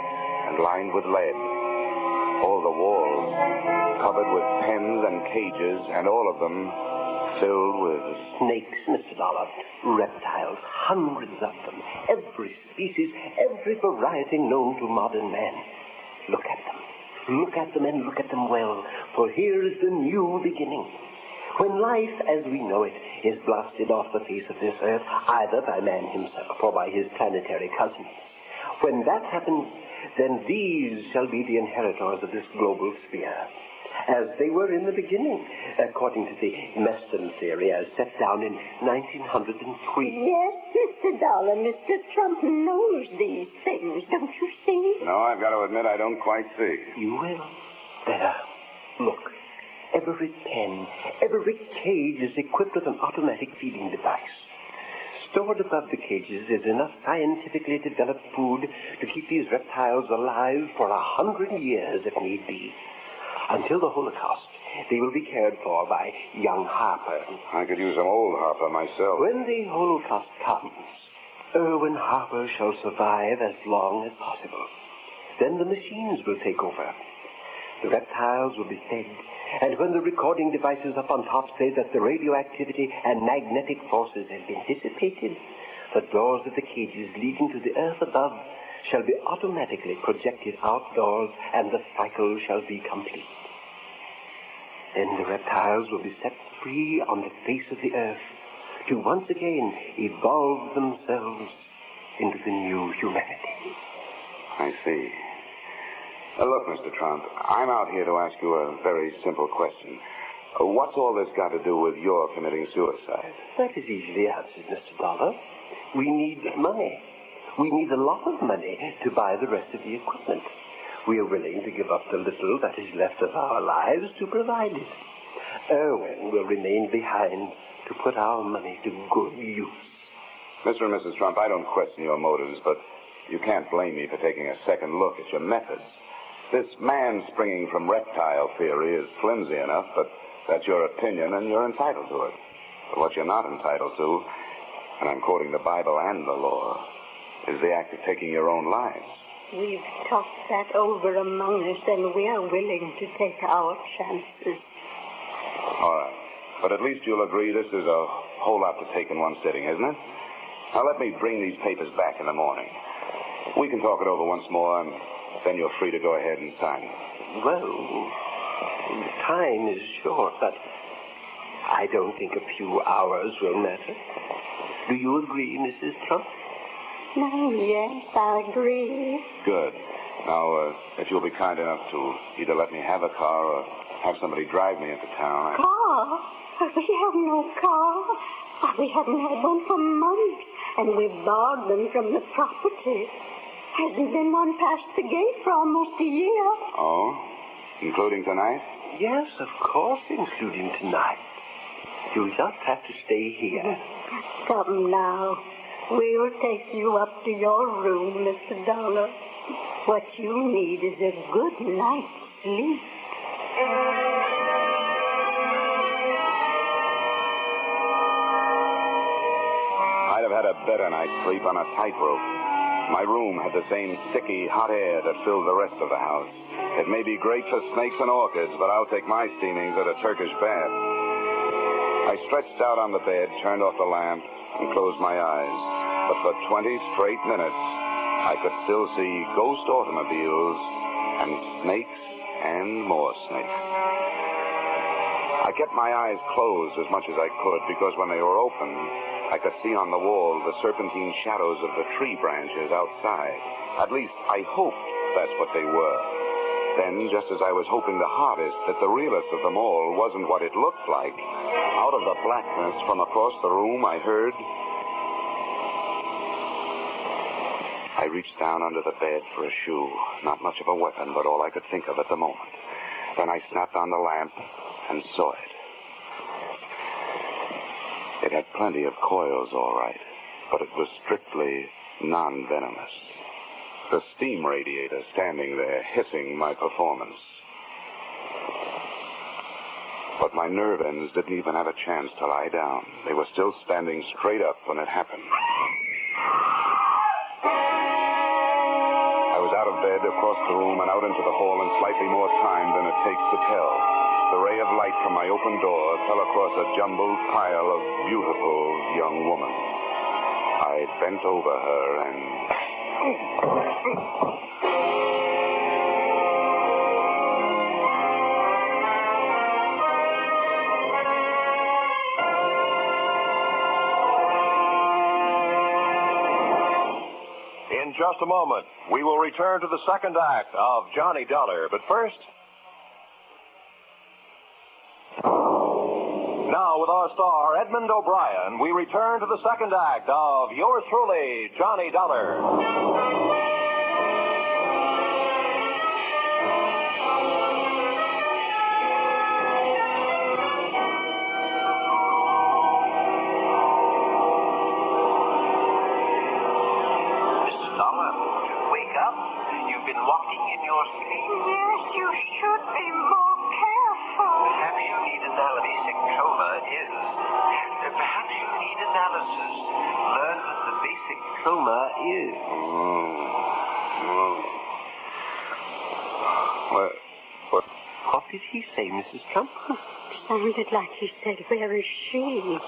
and lined with lead, all the walls covered with pens and cages, and all of them filled with... Snakes, Mr. Dollar. Reptiles, hundreds of them. Every species, every variety known to modern man. Look at them. Look at them and look at them well, for here is the new beginning. When life as we know it is blasted off the face of this earth, either by man himself or by his planetary cousins, when that happens, then these shall be the inheritors of this global sphere, as they were in the beginning, according to the Madison theory as set down in 1903. Yes, Mr. Dollar, Mr. Trump knows these things, don't you see? No, I've got to admit I don't quite see. You will. There. Look. Every pen, every cage is equipped with an automatic feeding device. Stored above the cages is enough scientifically developed food to keep these reptiles alive for 100 years if need be. Until the Holocaust, they will be cared for by young Harper. I could use some old Harper myself. When the Holocaust comes, Erwin Harper shall survive as long as possible. Then the machines will take over. The reptiles will be fed, and when the recording devices up on top say that the radioactivity and magnetic forces have been dissipated, the doors of the cages leading to the earth above shall be automatically projected outdoors, and the cycle shall be complete. Then the reptiles will be set free on the face of the earth to once again evolve themselves into the new humanity. I see. Look, Mr. Trump, I'm out here to ask you a very simple question. What's all this got to do with your committing suicide? That is easily answered, Mr. Dollar. We need money. We need a lot of money to buy the rest of the equipment. We are willing to give up the little that is left of our lives to provide it. Erwin will remain behind to put our money to good use. Mr. and Mrs. Trump, I don't question your motives, but you can't blame me for taking a second look at your methods. This man springing from reptile theory is flimsy enough, but that's your opinion and you're entitled to it. But what you're not entitled to, and I'm quoting the Bible and the law, is the act of taking your own lives. We've talked that over among us, and we are willing to take our chances. All right. But at least you'll agree this is a whole lot to take in one sitting, isn't it? Now, let me bring these papers back in the morning. We can talk it over once more, and then you're free to go ahead and sign. Well, time is short, but I don't think a few hours will matter. Do you agree, Mrs. Trump? Oh, yes, I agree. Good. Now, if you'll be kind enough to either let me have a car or have somebody drive me into town. Car? We have no car. We haven't had one for months, and we borrowed them from the property. Hasn't been one past the gate for almost a year. Oh? Including tonight? Yes, of course, including tonight. You just have to stay here. Come now. We'll take you up to your room, Mr. Dollar. What you need is a good night's sleep. I'd have had a better night's sleep on a tightrope. My room had the same sticky, hot air that filled the rest of the house. It may be great for snakes and orchids, but I'll take my steamings at a Turkish bath. I stretched out on the bed, turned off the lamp, and closed my eyes. But for 20 straight minutes, I could still see ghost automobiles and snakes and more snakes. I kept my eyes closed as much as I could because when they were open, I could see on the wall the serpentine shadows of the tree branches outside. At least I hoped that's what they were. Then, just as I was hoping the hardest that the realest of them all wasn't what it looked like, out of the blackness from across the room I heard... I reached down under the bed for a shoe. Not much of a weapon, but all I could think of at the moment. Then I snapped on the lamp and saw it. It had plenty of coils, all right, but it was strictly non-venomous. The steam radiator standing there hissing my performance. But my nerve ends didn't even have a chance to lie down. They were still standing straight up when it happened. I was out of bed, across the room, and out into the hall in slightly more time than it takes to tell. The ray of light from my open door fell across a jumbled pile of beautiful young women. I bent over her and... In just a moment, we will return to the second act of Johnny Dollar. But first... Now, with our star, Edmond O'Brien, we return to the second act of yours truly, Johnny Dollar. Walking in your sleep? Yes, you should be more careful. Perhaps you need an basic coma is. Perhaps you need analysis. Learn what the basic coma is. What did he say, Mrs. Trump? Sounded like he said, where is she?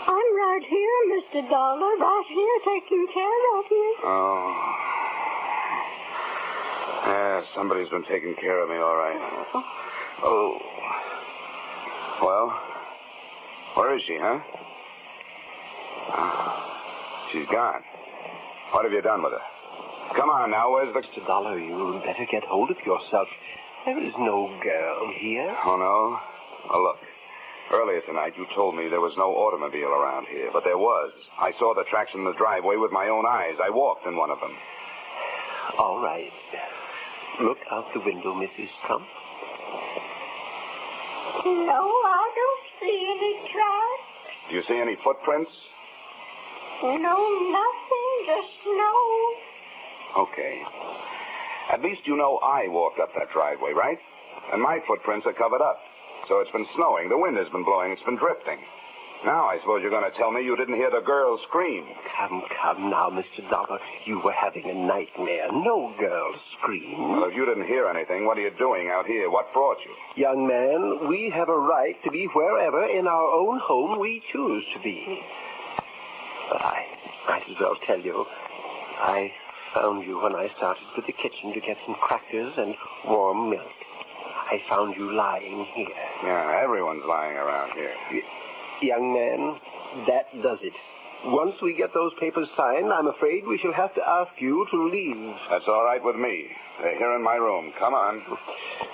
I'm right here, Mr. Dollar, right here taking care of you. Oh. Yeah, somebody's been taking care of me, all right. Oh. Well, where is she, huh? She's gone. What have you done with her? Come on now, where's the... Mr. Dollar, you better get hold of yourself. There is no girl here. Oh, no? Oh, look. Earlier tonight, you told me there was no automobile around here, but there was. I saw the tracks in the driveway with my own eyes. I walked in one of them. All right. Look out the window, Mrs. Trump. No, I don't see any tracks. Do you see any footprints? No, nothing, just snow. Okay. At least you know I walked up that driveway, right? And my footprints are covered up. So it's been snowing. The wind has been blowing. It's been drifting. Now I suppose you're going to tell me you didn't hear the girl scream. Come now, Mr. Dollar. You were having a nightmare. No girl scream. Well, if you didn't hear anything, what are you doing out here? What brought you? Young man, we have a right to be wherever in our own home we choose to be. But I might as well tell you, I found you when I started to the kitchen to get some crackers and warm milk. I found you lying here. Yeah, everyone's lying around here. Young man, that does it. Once we get those papers signed, I'm afraid we shall have to ask you to leave. That's all right with me. They're here in my room. Come on.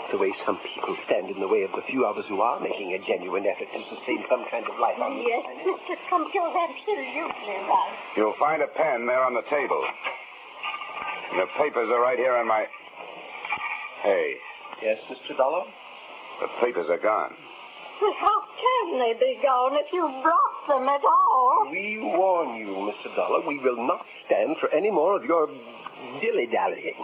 The way some people stand in the way of the few of us who are making a genuine effort to sustain some kind of life on this Yes, planet. Mr. Trump, you're absolutely right. You'll find a pen there on the table. And the papers are right here in my... Hey. Yes, Mr. Dollar? The papers are gone. Well, how can they be gone if you brought them at all? We warn you, Mr. Dollar, we will not stand for any more of your dilly-dallying.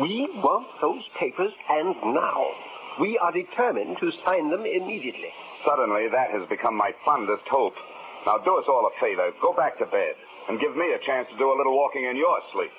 We want those papers, and now. We are determined to sign them immediately. Suddenly, that has become my fondest hope. Now, do us all a favor. Go back to bed and give me a chance to do a little walking in your sleep.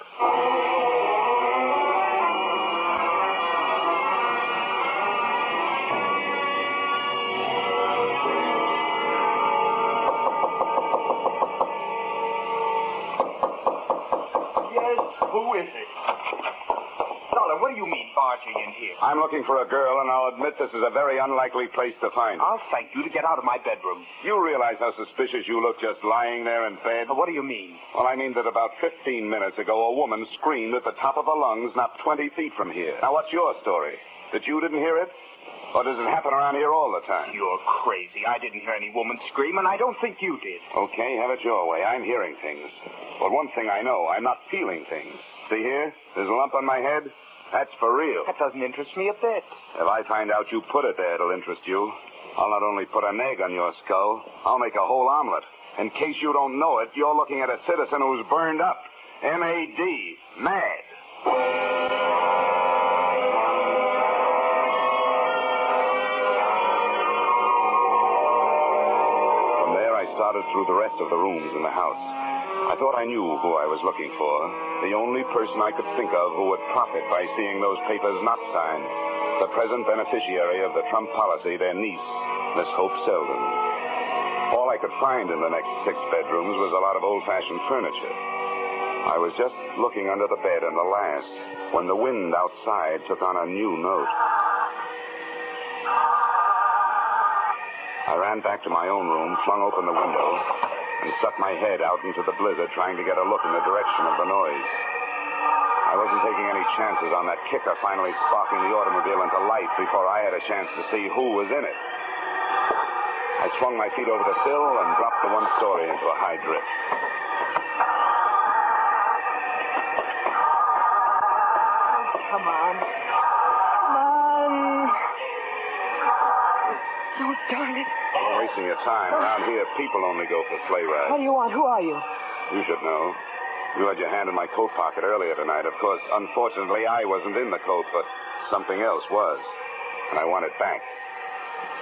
What do you mean, barging in here? I'm looking for a girl, and I'll admit this is a very unlikely place to find her. I'll thank you to get out of my bedroom. You realize how suspicious you look just lying there in bed? What do you mean? Well, I mean that about 15 minutes ago, a woman screamed at the top of her lungs not 20 feet from here. Now, what's your story? That you didn't hear it? Or does it happen around here all the time? You're crazy. I didn't hear any woman scream, and I don't think you did. Okay, have it your way. I'm hearing things. But one thing I know, I'm not feeling things. See here? There's a lump on my head. That's for real. That doesn't interest me a bit. If I find out you put it there, it'll interest you. I'll not only put an egg on your skull, I'll make a whole omelet. In case you don't know it, you're looking at a citizen who's burned up. M-A-D. Mad. From there, I started through the rest of the rooms in the house. I thought I knew who I was looking for. The only person I could think of who would profit by seeing those papers not signed. The present beneficiary of the Trump policy, their niece, Miss Hope Selden. All I could find in the next 6 bedrooms was a lot of old-fashioned furniture. I was just looking under the bed in the last when the wind outside took on a new note. I ran back to my own room, flung open the window, and stuck my head out into the blizzard trying to get a look in the direction of the noise. I wasn't taking any chances on that kicker finally sparking the automobile into life before I had a chance to see who was in it. I swung my feet over the sill and dropped the 1-story into a high drift. Come on. Come on. Oh, darn it. Don't wasting your time. Around here, people only go for sleigh rides. What do you want? Who are you? You should know. You had your hand in my coat pocket earlier tonight. Of course, unfortunately, I wasn't in the coat, but something else was. And I want it back.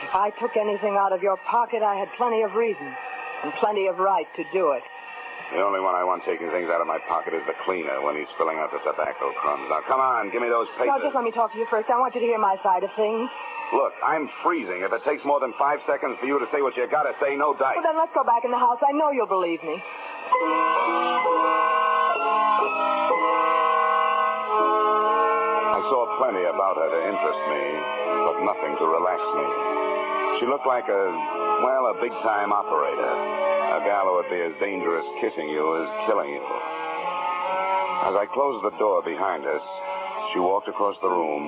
If I took anything out of your pocket, I had plenty of reason and plenty of right to do it. The only one I want taking things out of my pocket is the cleaner when he's filling out the tobacco crumbs. Now, come on, give me those papers. No, just let me talk to you first. I want you to hear my side of things. Look, I'm freezing. If it takes more than 5 seconds for you to say what you gotta say, no dice. Well, then let's go back in the house. I know you'll believe me. I saw plenty about her to interest me, but nothing to relax me. She looked like a big-time operator. A gal who would be as dangerous kissing you as killing you. As I closed the door behind us, she walked across the room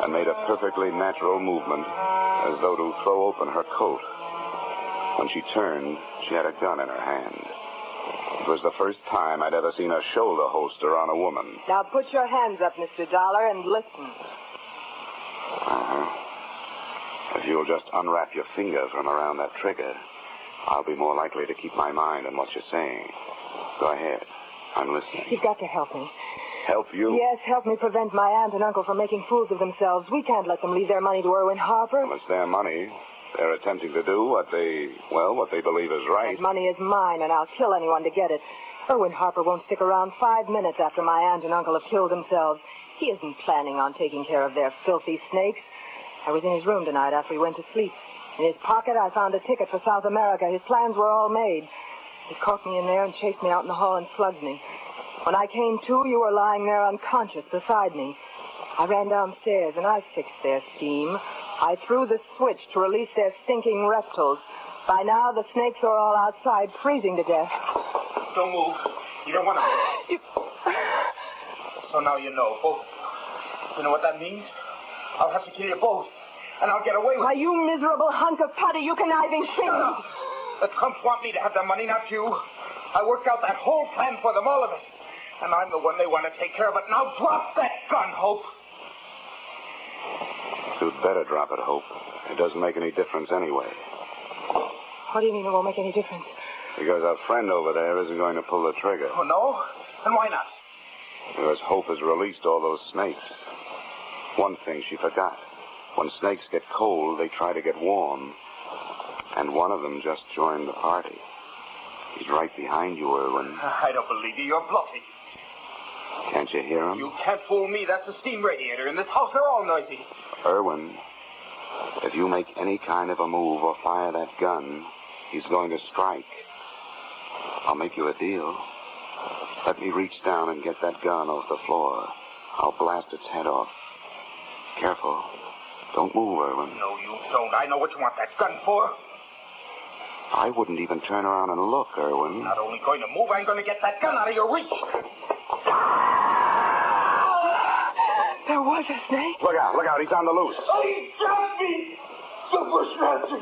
and made a perfectly natural movement as though to throw open her coat. When she turned, she had a gun in her hand. It was the first time I'd ever seen a shoulder holster on a woman. Now put your hands up, Mr. Dollar, and listen. If you'll just unwrap your finger from around that trigger, I'll be more likely to keep my mind on what you're saying. Go ahead. I'm listening. You've got to help me. Help you? Yes, help me prevent my aunt and uncle from making fools of themselves. We can't let them leave their money to Irwin Harper. Well, it's their money. They're attempting to do what they believe is right. That money is mine, and I'll kill anyone to get it. Irwin Harper won't stick around 5 minutes after my aunt and uncle have killed themselves. He isn't planning on taking care of their filthy snakes. I was in his room tonight after he went to sleep. In his pocket, I found a ticket for South America. His plans were all made. He caught me in there and chased me out in the hall and slugged me. When I came to, you were lying there unconscious beside me. I ran downstairs, and I fixed their scheme. I threw the switch to release their stinking reptiles. By now, the snakes are all outside, freezing to death. Don't move. You don't want to move. So now you know, both of you. You know what that means? I'll have to kill you both, and I'll get away with it. Why, you miserable hunk of putty, you conniving thing. The Trumps want me to have the money, not you. I worked out that whole plan for them, all of it. And I'm the one they want to take care of it. Now drop that gun, Hope. You'd better drop it, Hope. It doesn't make any difference anyway. What do you mean it won't make any difference? Because our friend over there isn't going to pull the trigger. Oh, no? Then why not? Because Hope has released all those snakes. One thing she forgot. When snakes get cold, they try to get warm. And one of them just joined the party. He's right behind you, Irwin. I don't believe you. You're bluffing. Can't you hear him? You can't fool me. That's a steam radiator. In this house, they're all noisy. Irwin, if you make any kind of a move or fire that gun, he's going to strike. I'll make you a deal. Let me reach down and get that gun off the floor. I'll blast its head off. Careful. Don't move, Irwin. No, you don't. I know what you want that gun for. I wouldn't even turn around and look, Irwin. Not only going to move, I'm going to get that gun out of your reach. There was a snake. Look out, he's on the loose. Oh, he shot me! The bushmaster!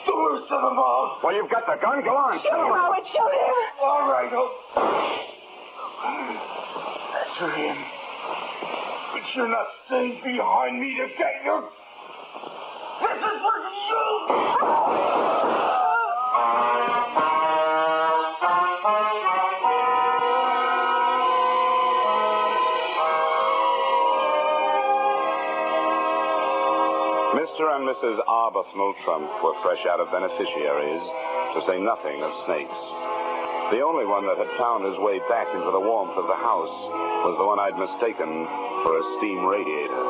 The worst of them all. Well, you've got the gun. Go on. Shoot him, Howard. Shoot him. All right, That's for him. But you're not staying behind me to get your... This is for you! Mr. and Mrs. Arbuthnel Trump were fresh out of beneficiaries, to say nothing of snakes. The only one that had found his way back into the warmth of the house was the one I'd mistaken for a steam radiator.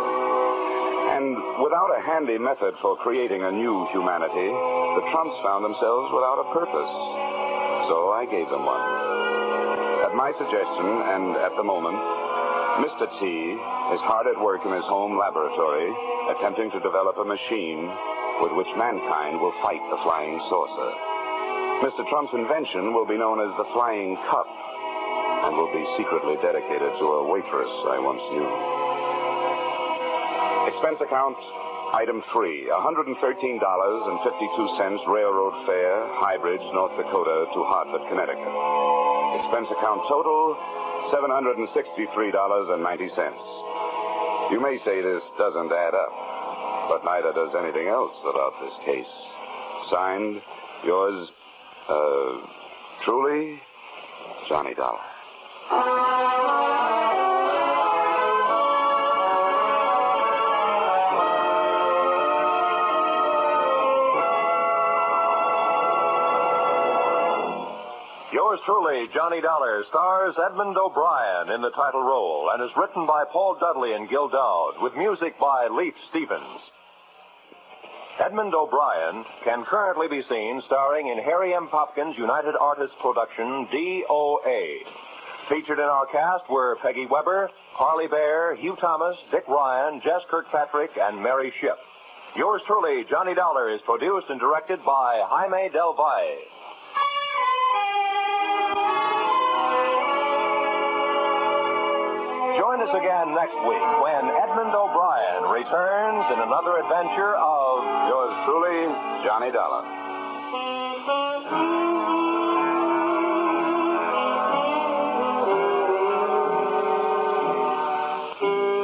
And without a handy method for creating a new humanity, the Trumps found themselves without a purpose. So I gave them one. At my suggestion, and at the moment, Mr. T is hard at work in his home laboratory, attempting to develop a machine with which mankind will fight the flying saucer. Mr. Trump's invention will be known as the Flying Cup, and will be secretly dedicated to a waitress I once knew. Expense account, item 3, $113.52 railroad fare, High Bridge, North Dakota to Hartford, Connecticut. Expense account total, $763.90. You may say this doesn't add up, but neither does anything else about this case. Signed, yours, truly, Johnny Dollar. Yours truly, Johnny Dollar, stars Edmond O'Brien in the title role and is written by Paul Dudley and Gil Dowd with music by Leaf Stevens. Edmond O'Brien can currently be seen starring in Harry M. Popkin's United Artists production, DOA. Featured in our cast were Peggy Weber, Harley Bear, Hugh Thomas, Dick Ryan, Jess Kirkpatrick, and Mary Shipp. Yours truly, Johnny Dollar, is produced and directed by Jaime Del Valle. Join us again next week when Edmond O'Brien returns in another adventure of yours truly, Johnny Dollar.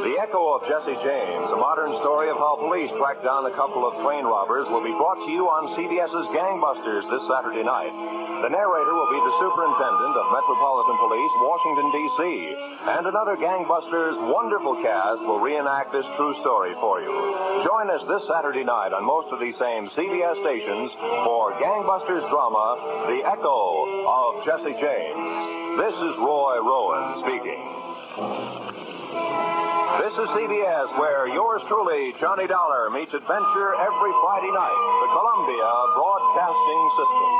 The Echo of Jesse James, a modern story of how police tracked down a couple of train robbers, will be brought to you on CBS's Gangbusters this Saturday night. The narrator will be the Superintendent of Metropolitan Police, Washington, D.C., and another Gangbusters wonderful cast will reenact this true story for you. Join us this Saturday night on most of these same CBS stations for Gangbusters drama, The Echo of Jesse James. This is Roy Rowan speaking. This is CBS, where yours truly, Johnny Dollar, meets adventure every Friday night. The Columbia Broadcasting System.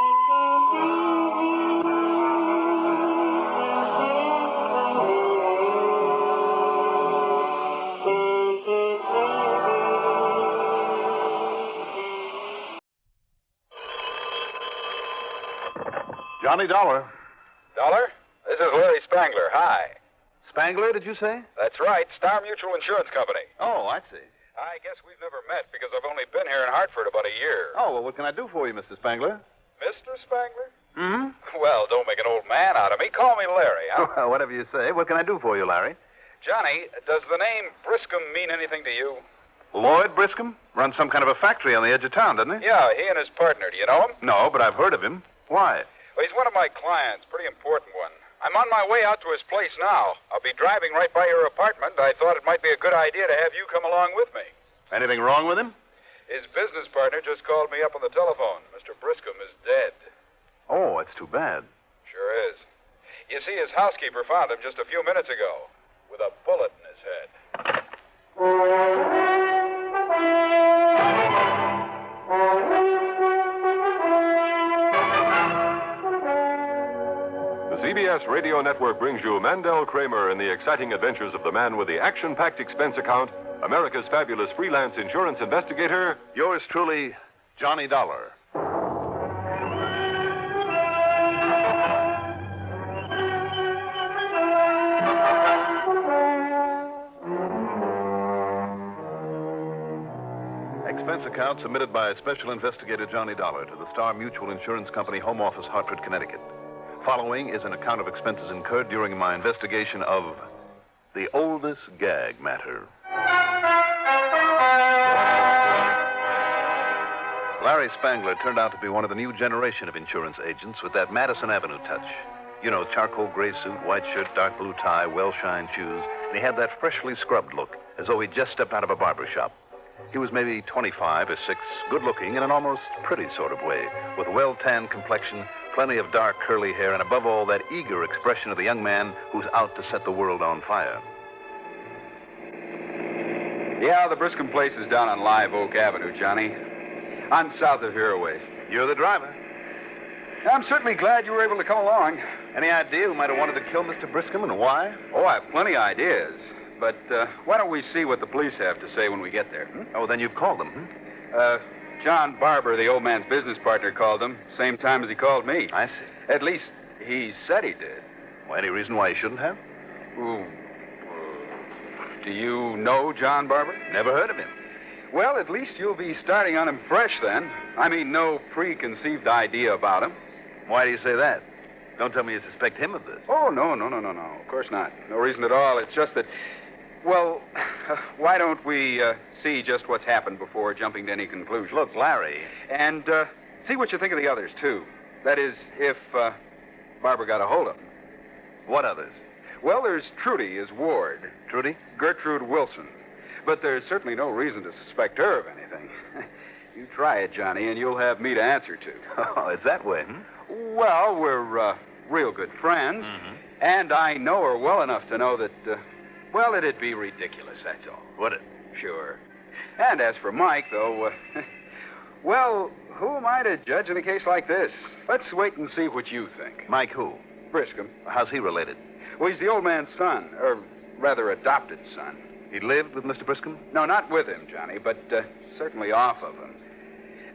Johnny Dollar. Dollar? This is Larry Spangler. Hi. Spangler, did you say? That's right. Star Mutual Insurance Company. Oh, I see. I guess we've never met because I've only been here in Hartford about a year. Oh, well, what can I do for you, Mr. Spangler? Mr. Spangler? Mm-hmm. Well, don't make an old man out of me. Call me Larry, huh? Well, whatever you say. What can I do for you, Larry? Johnny, does the name Briscom mean anything to you? Lloyd Briscom? Runs some kind of a factory on the edge of town, doesn't he? Yeah, he and his partner. Do you know him? No, but I've heard of him. Why? Well, he's one of my clients. Pretty important one. I'm on my way out to his place now. I'll be driving right by your apartment. I thought it might be a good idea to have you come along with me. Anything wrong with him? His business partner just called me up on the telephone. Mr. Briscom is dead. Oh, it's too bad. Sure is. You see, his housekeeper found him just a few minutes ago with a bullet in his head. The CBS Radio Network brings you Mandel Kramer in the exciting adventures of the man with the action-packed expense account, America's fabulous freelance insurance investigator, yours truly, Johnny Dollar. Expense account submitted by Special Investigator Johnny Dollar to the Star Mutual Insurance Company, Home Office, Hartford, Connecticut. Following is an account of expenses incurred during my investigation of the oldest gag matter. Larry Spangler turned out to be one of the new generation of insurance agents with that Madison Avenue touch. You know, charcoal gray suit, white shirt, dark blue tie, well-shined shoes, and he had that freshly scrubbed look, as though he'd just stepped out of a barber shop. He was maybe 25 or 6, good-looking in an almost pretty sort of way, with a well-tanned complexion, Plenty of dark, curly hair, and above all, that eager expression of the young man who's out to set the world on fire. Yeah, the Briscom place is down on Live Oak Avenue, Johnny. On south of here a ways. You're the driver. I'm certainly glad you were able to come along. Any idea who might have wanted to kill Mr. Briscom and why? Oh, I have plenty of ideas. But why don't we see what the police have to say when we get there? Oh, then you've called them, John Barber, the old man's business partner, called them. Same time as he called me. I see. At least he said he did. Well, any reason why he shouldn't have? Ooh. Do you know John Barber? Never heard of him. Well, at least you'll be starting on him fresh then. I mean, no preconceived idea about him. Why do you say that? Don't tell me you suspect him of this. Oh, no. Of course not. No reason at all. It's just that, well, why don't we see just what's happened before jumping to any conclusions? Look, Larry. And see what you think of the others, too. That is, if Barber got a hold of them. What others? Well, there's Trudy, his ward. Trudy? Gertrude Wilson. But there's certainly no reason to suspect her of anything. You try it, Johnny, and you'll have me to answer to. Oh, it's that way, Well, we're real good friends. Mm-hmm. And I know her well enough to know that, well, it'd be ridiculous, that's all. Would it? Sure. And as for Mike, though, well, who am I to judge in a case like this? Let's wait and see what you think. Mike who? Briscom. How's he related? Well, he's the old man's son, or rather adopted son. He lived with Mr. Briscom? No, not with him, Johnny, but certainly off of him.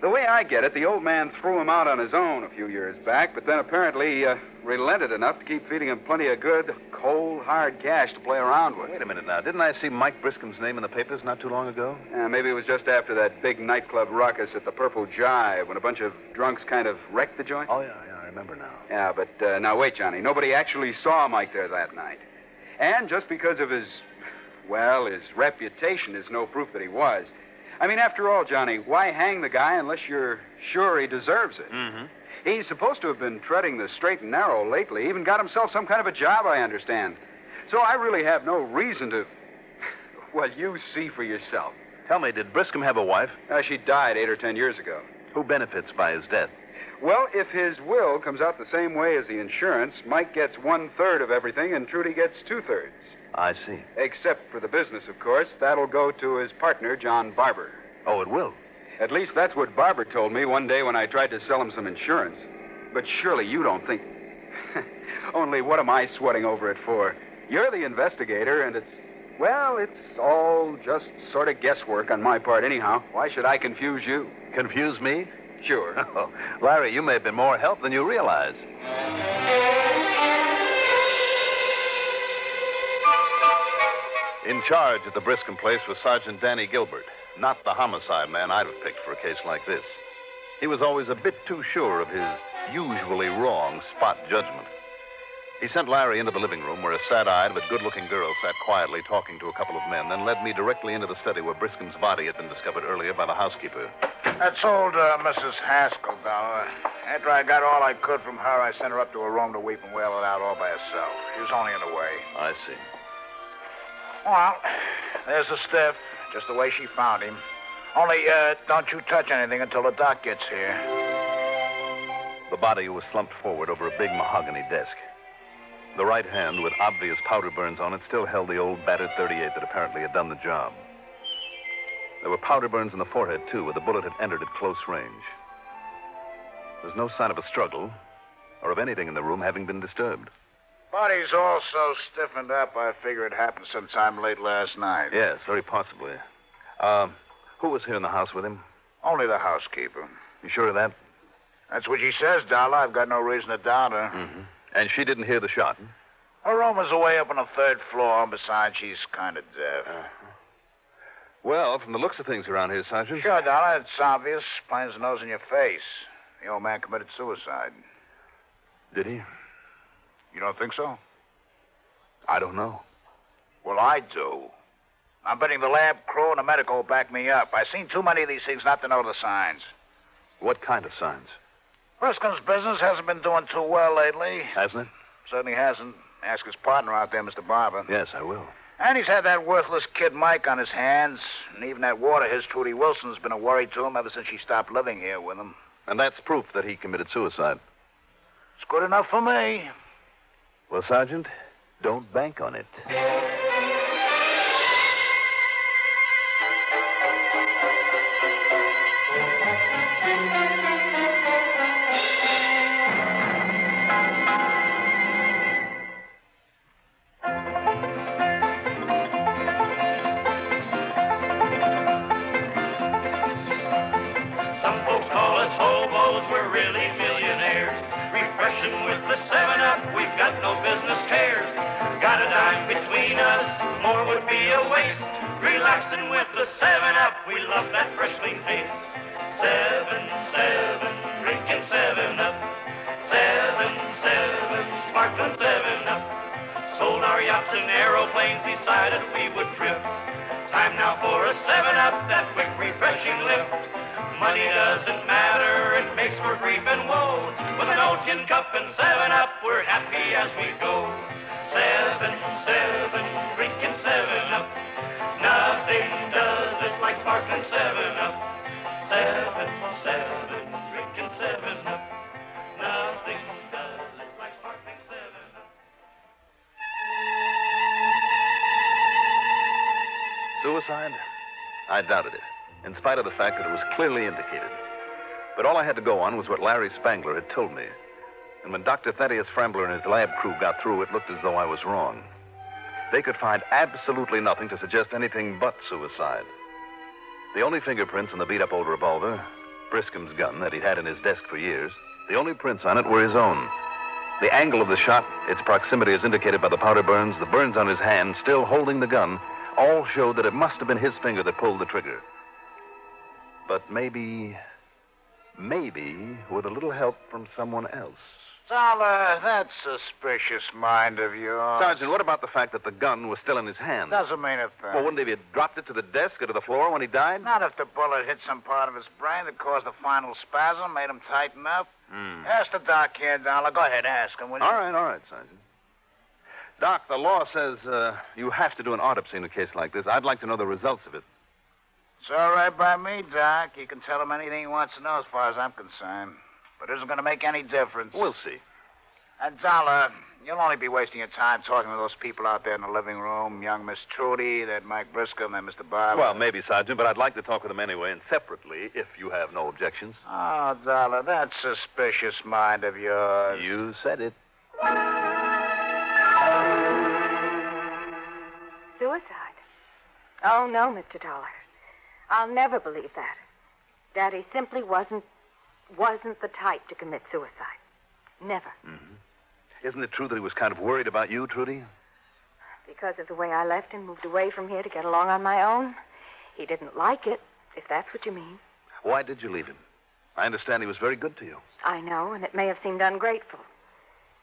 The way I get it, the old man threw him out on his own a few years back, but then apparently relented enough to keep feeding him plenty of good, cold, hard cash to play around with. Wait a minute now. Didn't I see Mike Briscom's name in the papers not too long ago? Maybe it was just after that big nightclub ruckus at the Purple Jive when a bunch of drunks kind of wrecked the joint. Oh, yeah, I remember now. Yeah, but now wait, Johnny. Nobody actually saw Mike there that night. And just because of his reputation is no proof that he was. I mean, after all, Johnny, why hang the guy unless you're sure he deserves it? Mm-hmm. He's supposed to have been treading the straight and narrow lately, even got himself some kind of a job, I understand. So I really have no reason to... Well, you see for yourself. Tell me, did Briscom have a wife? She died 8 or 10 years ago. Who benefits by his death? Well, if his will comes out the same way as the insurance, Mike gets 1/3 of everything and Trudy gets 2/3. I see. Except for the business, of course. That'll go to his partner, John Barber. Oh, it will? At least that's what Barber told me one day when I tried to sell him some insurance. But surely you don't think... Only what am I sweating over it for? You're the investigator, and it's all just sort of guesswork on my part anyhow. Why should I confuse you? Confuse me? Sure. Oh, Larry, you may have been more help than you realize. In charge at the Briscom place was Sergeant Danny Gilbert, not the homicide man I'd have picked for a case like this. He was always a bit too sure of his usually wrong spot judgment. He sent Larry into the living room where a sad-eyed but good-looking girl sat quietly talking to a couple of men, then led me directly into the study where Briscom's body had been discovered earlier by the housekeeper. That's old Mrs. Haskell, Dollar. After I got all I could from her, I sent her up to her room to weep and wail it out all by herself. She was only in the way. I see. Well, there's the stiff, just the way she found him. Only, don't you touch anything until the doc gets here. The body was slumped forward over a big mahogany desk. The right hand, with obvious powder burns on it, still held the old battered .38 that apparently had done the job. There were powder burns in the forehead, too, where the bullet had entered at close range. There's no sign of a struggle or of anything in the room having been disturbed. Body's all so stiffened up, I figure it happened sometime late last night. Yes, very possibly. Who was here in the house with him? Only the housekeeper. You sure of that? That's what she says, Dollar. I've got no reason to doubt her. Mm-hmm. And she didn't hear the shot? Her room is away up on the 3rd floor. Besides, she's kind of deaf. Well, from the looks of things around here, Sergeant... Sure, Dollar. It's obvious. Plain as the nose in your face. The old man committed suicide. Did he? You don't think so? I don't know. Well, I do. I'm betting the lab crew and the medical will back me up. I've seen too many of these things not to know the signs. What kind of signs? Briscom's business hasn't been doing too well lately. Hasn't it? Certainly hasn't. Ask his partner out there, Mr. Barber. Yes, I will. And he's had that worthless kid Mike on his hands. And even that ward of his, Trudy Wilson's been a worry to him ever since she stopped living here with him. And that's proof that he committed suicide. good enough for me. Well, Sergeant, don't bank on it. Suicide? I doubted it, in spite of the fact that it was clearly indicated. But all I had to go on was what Larry Spangler had told me. And when Dr. Thaddeus Frambler and his lab crew got through, it looked as though I was wrong. They could find absolutely nothing to suggest anything but suicide. The only fingerprints on the beat-up old revolver, Briscoe's gun that he'd had in his desk for years, the only prints on it were his own. The angle of the shot, its proximity as indicated by the powder burns, the burns on his hand, still holding the gun, all showed that it must have been his finger that pulled the trigger. But maybe with a little help from someone else. Dollar, that suspicious mind of yours. Sergeant, what about the fact that the gun was still in his hand? Doesn't mean a thing. Well, wouldn't he have dropped it to the desk or to the floor when he died? Not if the bullet hit some part of his brain that caused a final spasm, made him tighten up. Ask the doc here, Dollar. Go ahead, ask him, will you? All right, Sergeant. Doc, the law says you have to do an autopsy in a case like this. I'd like to know the results of it. It's all right by me, Doc. You can tell him anything he wants to know as far as I'm concerned. But it isn't going to make any difference. We'll see. And, Dollar, you'll only be wasting your time talking to those people out there in the living room. Young Miss Trudy, that Mike Briscoe, and that Mr. Barber. Well, maybe, Sergeant, but I'd like to talk with them anyway, and separately, if you have no objections. Oh, Dollar, that suspicious mind of yours. You said it. Suicide? Oh, no, Mr. Dollar. I'll never believe that. Daddy simply wasn't the type to commit suicide. Never. Mm-hmm. Isn't it true that he was kind of worried about you, Trudy? Because of the way I left him, moved away from here to get along on my own. He didn't like it, if that's what you mean. Why did you leave him? I understand he was very good to you. I know, and it may have seemed ungrateful.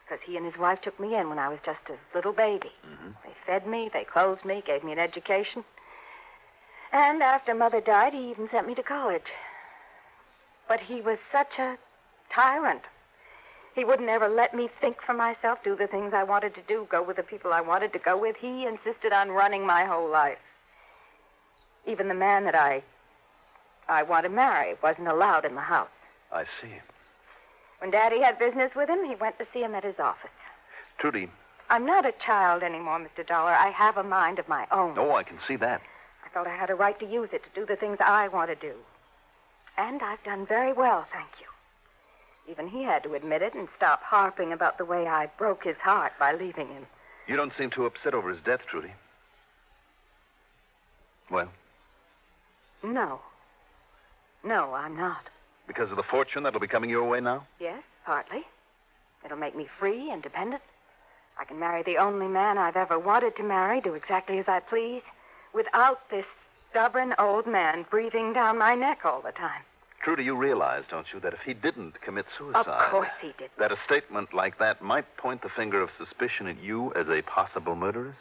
Because he and his wife took me in when I was just a little baby. Mm-hmm. They fed me, they clothed me, gave me an education. And after Mother died, he even sent me to college. But he was such a tyrant. He wouldn't ever let me think for myself, do the things I wanted to do, go with the people I wanted to go with. He insisted on running my whole life. Even the man that I want to marry wasn't allowed in the house. I see. When Daddy had business with him, he went to see him at his office. Trudy. I'm not a child anymore, Mr. Dollar. I have a mind of my own. Oh, I can see that. I felt I had a right to use it to do the things I want to do. And I've done very well, thank you. Even he had to admit it and stop harping about the way I broke his heart by leaving him. You don't seem too upset over his death, Trudy. Well? No. No, I'm not. Because of the fortune that'll be coming your way now? Yes, partly. It'll make me free, independent. I can marry the only man I've ever wanted to marry, do exactly as I please, without this stubborn old man breathing down my neck all the time. Trudy, you realize, don't you, that if he didn't commit suicide... Of course he didn't. That a statement like that might point the finger of suspicion at you as a possible murderess?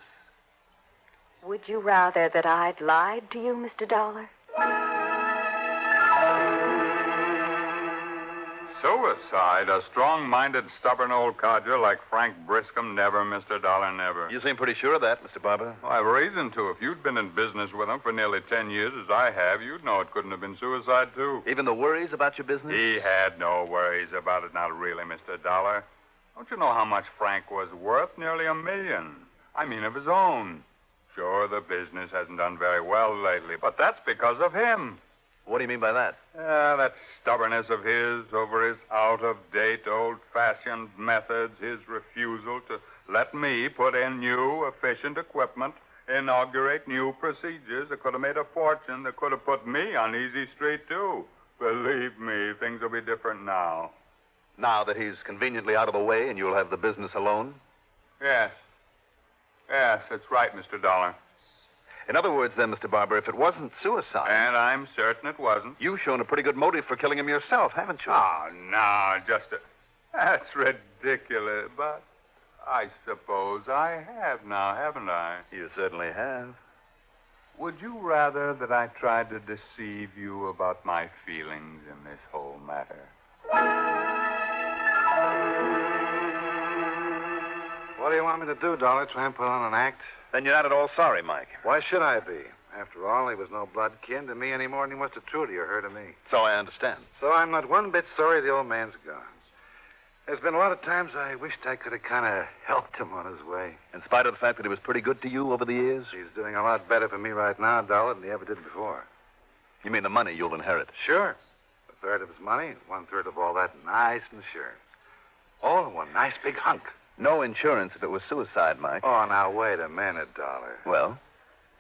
Would you rather that I'd lied to you, Mr. Dollar? Suicide? A strong-minded, stubborn old codger like Frank Briscoe? Never, Mr. Dollar, never. You seem pretty sure of that, Mr. Barber. Well, I've reason to. If you'd been in business with him for nearly 10 years, as I have, you'd know it couldn't have been suicide, too. Even the worries about your business? He had no worries about it, not really, Mr. Dollar. Don't you know how much Frank was worth? Nearly $1 million. I mean, of his own. Sure, the business hasn't done very well lately, but that's because of him. What do you mean by that? That stubbornness of his over his out-of-date, old-fashioned methods, his refusal to let me put in new, efficient equipment, inaugurate new procedures that could have made a fortune, that could have put me on easy street, too. Believe me, things will be different now. Now that he's conveniently out of the way and you'll have the business alone? Yes. Yes, that's right, Mr. Dollar. In other words, then, Mr. Barber, if it wasn't suicide... And I'm certain it wasn't. You've shown a pretty good motive for killing him yourself, haven't you? Oh, no, just a... That's ridiculous, but I suppose I have now, haven't I? You certainly have. Would you rather that I tried to deceive you about my feelings in this whole matter? What do you want me to do, Dollar? Try and put on an act? Then you're not at all sorry, Mike. Why should I be? After all, he was no blood kin to me any more than he was to Trudy or her to me. So I understand. So I'm not one bit sorry the old man's gone. There's been a lot of times I wished I could have kind of helped him on his way. In spite of the fact that he was pretty good to you over the years? He's doing a lot better for me right now, Dollar, than he ever did before. You mean the money you'll inherit? Sure. A third of his money, 1/3 of all that nice insurance. All in one nice big hunk. No insurance if it was suicide, Mike. Oh, now, wait a minute, Dollar. Well?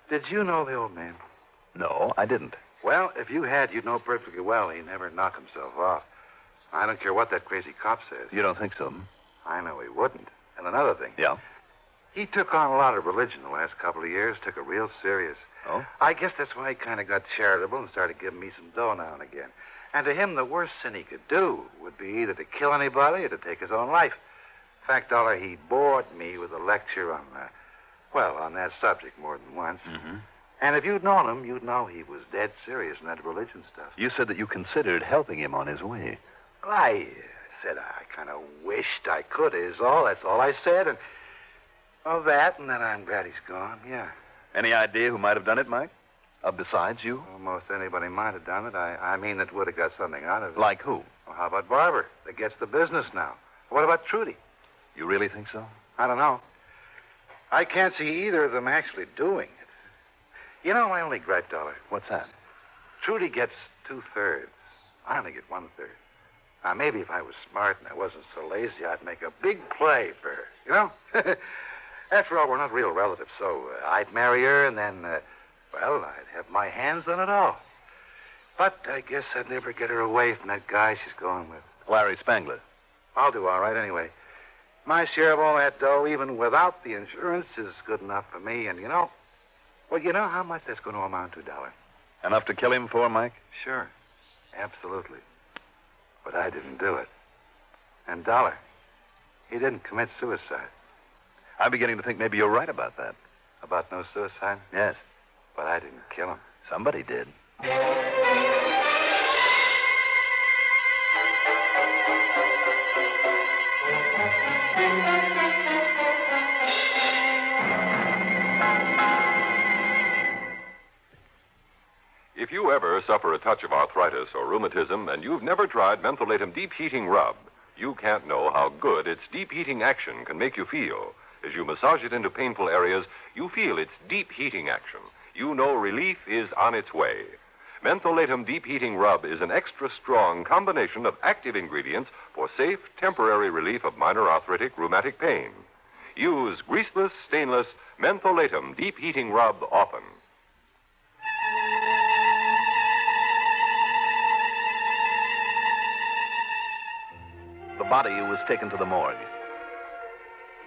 Did you know the old man? No, I didn't. Well, if you had, you'd know perfectly well he never knocked himself off. I don't care what that crazy cop says. You don't think so? I know he wouldn't. And another thing. Yeah? He took on a lot of religion the last couple of years, took it real serious. Oh? I guess that's why he kind of got charitable and started giving me some dough now and again. And to him, the worst sin he could do would be either to kill anybody or to take his own life. In fact, Dollar, he bored me with a lecture on, on that subject more than once. Mm-hmm. And if you'd known him, you'd know he was dead serious in that religion stuff. You said that you considered helping him on his way. I said I kind of wished I could, is all. That's all I said. And, that, and then I'm glad he's gone, yeah. Any idea who might have done it, Mike? Besides you? Almost anybody might have done it. I mean that would have got something out of it. Like who? Well, how about Barber? That gets the business now. What about Trudy? You really think so? I don't know. I can't see either of them actually doing it. You know, my only gripe, Dollar. What's that? Trudy gets 2/3. I only get 1/3. Now, maybe if I was smart and I wasn't so lazy, I'd make a big play for her. You know? After all, we're not real relatives, so I'd marry her and then, I'd have my hands on it all. But I guess I'd never get her away from that guy she's going with. Larry Spangler. I'll do all right anyway. My share of all that dough, even without the insurance, is good enough for me. And you know how much that's going to amount to, Dollar? Enough to kill him for, Mike? Sure. Absolutely. But I didn't do it. And Dollar, he didn't commit suicide. I'm beginning to think maybe you're right about that. About no suicide? Yes. But I didn't kill him. Somebody did. If you ever suffer a touch of arthritis or rheumatism and you've never tried Mentholatum Deep Heating Rub, you can't know how good its deep heating action can make you feel. As you massage it into painful areas, you feel its deep heating action. You know relief is on its way. Mentholatum Deep Heating Rub is an extra strong combination of active ingredients for safe, temporary relief of minor arthritic rheumatic pain. Use greaseless, stainless Mentholatum Deep Heating Rub often. The body was taken to the morgue.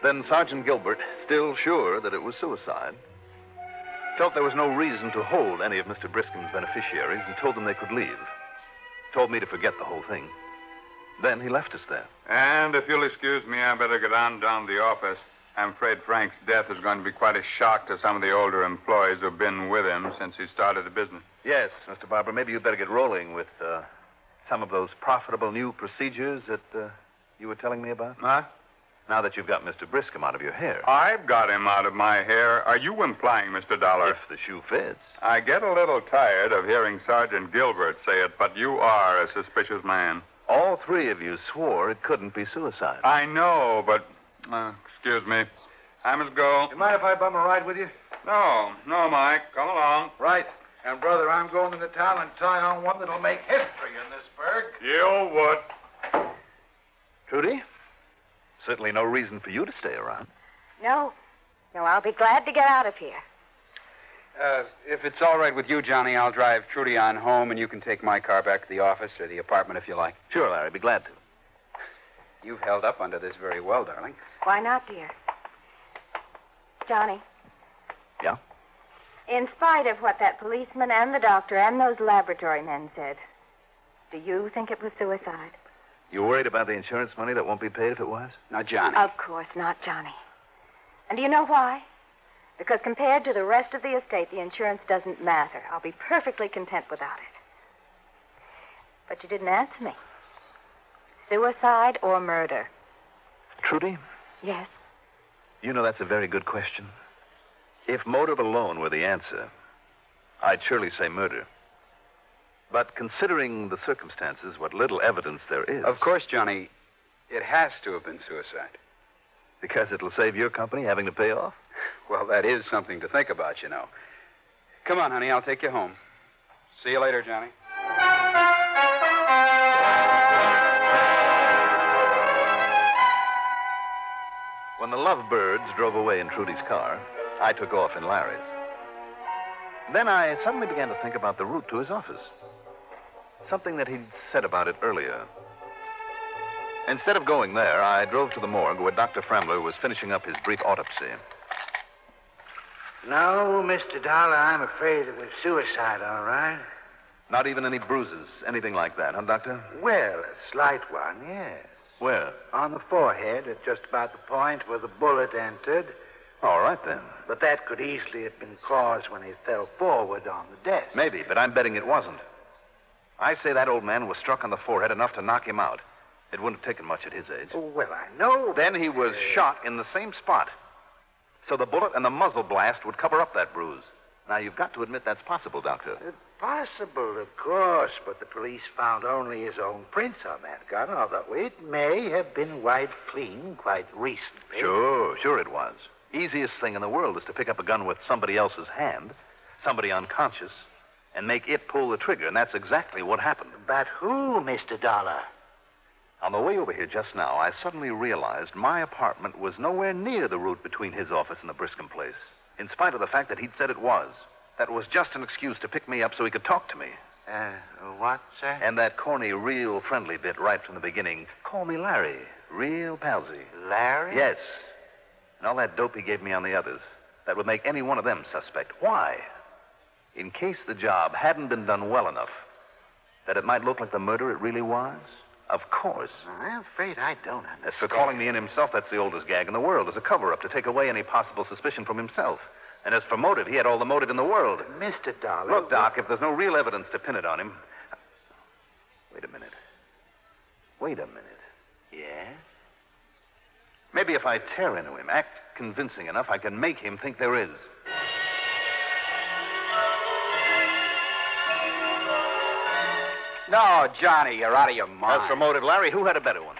Then Sergeant Gilbert, still sure that it was suicide, felt there was no reason to hold any of Mr. Briscoe's beneficiaries and told them they could leave. Told me to forget the whole thing. Then he left us there. And if you'll excuse me, I better get on down to the office. I'm afraid Frank's death is going to be quite a shock to some of the older employees who've been with him since he started the business. Yes, Mr. Barber, maybe you'd better get rolling with some of those profitable new procedures that you were telling me about. Huh? Now that you've got Mr. Briscoe out of your hair. I've got him out of my hair. Are you implying, Mr. Dollar? If the shoe fits. I get a little tired of hearing Sergeant Gilbert say it, but you are a suspicious man. All three of you swore it couldn't be suicide. I know, but... excuse me. I must go. You mind if I bum a ride with you? No, Mike. Come along. Right. And, brother, I'm going into town and tie on one that'll make history in this burg. You would. Trudy? Certainly no reason for you to stay around. No, I'll be glad to get out of here. If it's all right with you, Johnny, I'll drive Trudy on home, and you can take my car back to the office or the apartment if you like. Sure, Larry. Be glad to. You've held up under this very well, darling. Why not, dear? Johnny. Yeah? In spite of what that policeman and the doctor and those laboratory men said, do you think it was suicide? You worried about the insurance money that won't be paid if it was? Now, Johnny. Of course not, Johnny. And do you know why? Because compared to the rest of the estate, the insurance doesn't matter. I'll be perfectly content without it. But you didn't answer me. Suicide or murder? Trudy? Yes. You know that's a very good question. If motive alone were the answer, I'd surely say murder. But considering the circumstances, what little evidence there is... Of course, Johnny, it has to have been suicide. Because it'll save your company having to pay off? Well, that is something to think about, you know. Come on, honey, I'll take you home. See you later, Johnny. When the lovebirds drove away in Trudy's car, I took off in Larry's. Then I suddenly began to think about the route to his office. Something that he'd said about it earlier. Instead of going there, I drove to the morgue where Dr. Frambler was finishing up his brief autopsy. No, Mr. Dollar, I'm afraid it was suicide, all right. Not even any bruises, anything like that, huh, Doctor? Well, a slight one, yes. Where? On the forehead, at just about the point where the bullet entered. All right, then. But that could easily have been caused when he fell forward on the desk. Maybe, but I'm betting it wasn't. I say that old man was struck on the forehead enough to knock him out. It wouldn't have taken much at his age. Oh, well, I know. Then he was shot in the same spot. So the bullet and the muzzle blast would cover up that bruise. Now, you've got to admit that's possible, Doctor. Possible, of course, but the police found only his own prints on that gun, although it may have been wiped clean quite recently. Sure it was. Easiest thing in the world is to pick up a gun with somebody else's hand, somebody unconscious, and make it pull the trigger, and that's exactly what happened. But who, Mr. Dollar? On the way over here just now, I suddenly realized my apartment was nowhere near the route between his office and the Briscom place, in spite of the fact that he'd said it was. That was just an excuse to pick me up so he could talk to me. What, sir? And that corny, real friendly bit right from the beginning. Call me Larry. Real palsy. Larry? Yes. And all that dope he gave me on the others. That would make any one of them suspect. Why? In case the job hadn't been done well enough, that it might look like the murder it really was? Of course. I'm afraid I don't understand. As for calling me in himself, that's the oldest gag in the world. As a cover-up to take away any possible suspicion from himself. And as for motive, he had all the motive in the world. Mr. Dollar... Look, Doc, if there's no real evidence to pin it on him... Wait a minute. Yes? Maybe if I tear into him, act convincing enough, I can make him think there is. No, Johnny, you're out of your mind. As for motive, Larry, who had a better one?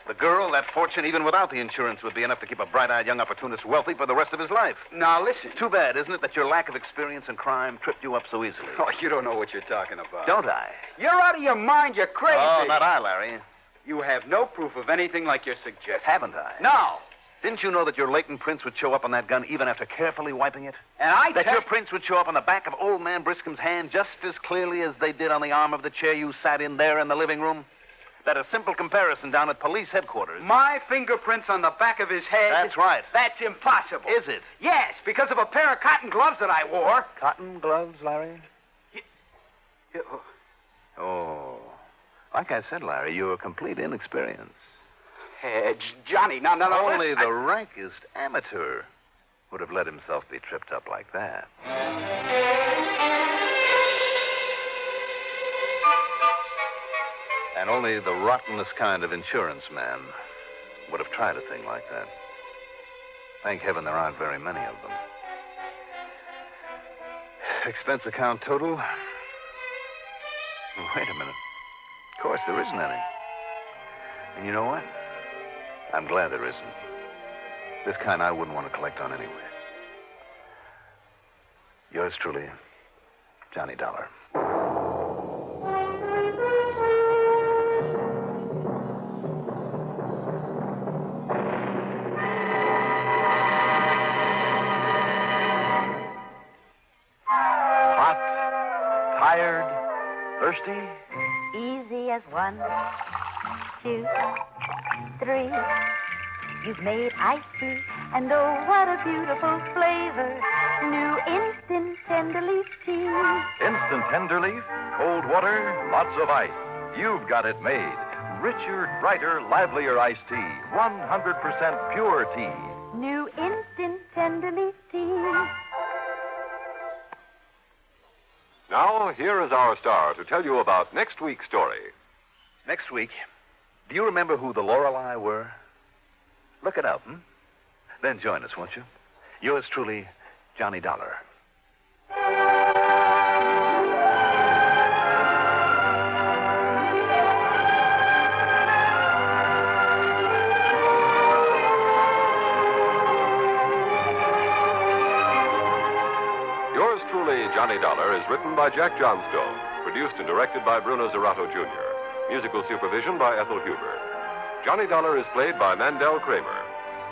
The girl, that fortune, even without the insurance, would be enough to keep a bright-eyed young opportunist wealthy for the rest of his life. Now, listen. It's too bad, isn't it, that your lack of experience in crime tripped you up so easily? Oh, you don't know what you're talking about. Don't I? You're out of your mind. You're crazy. Oh, not I, Larry. You have no proof of anything like you're suggesting. Haven't I? No. Didn't you know that your latent prints would show up on that gun even after carefully wiping it? And That your prints would show up on the back of old man Briscom's hand just as clearly as they did on the arm of the chair you sat in there in the living room? That a simple comparison down at police headquarters. My fingerprints on the back of his head? That's right. That's impossible. Is it? Yes, because of a pair of cotton gloves that I wore. Cotton gloves, Larry? Oh. Like I said, Larry, you're a complete inexperience. Johnny, no. Only the rankest amateur would have let himself be tripped up like that. And only the rottenest kind of insurance man would have tried a thing like that. Thank heaven there aren't very many of them. Expense account total? Wait a minute. Of course, there isn't any. And you know what? I'm glad there isn't. This kind I wouldn't want to collect on anyway. Yours truly, Johnny Dollar. Hot, tired, thirsty. Easy as 1, 2, 3. You've made iced tea, and oh, what a beautiful flavor. New instant tender leaf tea. Instant tender leaf, cold water, lots of ice. You've got it made. Richer, brighter, livelier iced tea. 100% pure tea. New instant tender leaf tea. Now, here is our star to tell you about next week's story. Next week, do you remember who the Lorelei were? Look it up, Then join us, won't you? Yours truly, Johnny Dollar. Yours truly, Johnny Dollar, is written by Jack Johnstone, produced and directed by Bruno Zerato, Jr., musical supervision by Ethel Huber. Johnny Dollar is played by Mandel Kramer.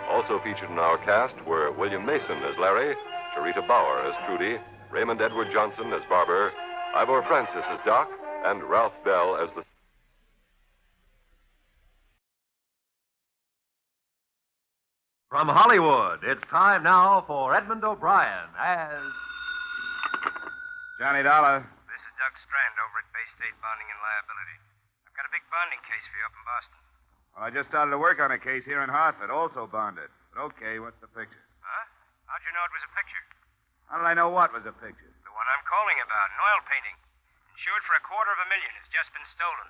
Also featured in our cast were William Mason as Larry, Sharita Bauer as Trudy, Raymond Edward Johnson as Barber, Ivor Francis as Doc, and Ralph Bell as the... From Hollywood, it's time now for Edmond O'Brien as... Johnny Dollar. This is Doug Strand over at Bay State Bonding and Liability. I've got a big bonding case for you up in Boston. Well, I just started to work on a case here in Hartford, also bonded. But okay, what's the picture? Huh? How'd you know it was a picture? How did I know what was a picture? The one I'm calling about, an oil painting. Insured for $250,000. It's just been stolen.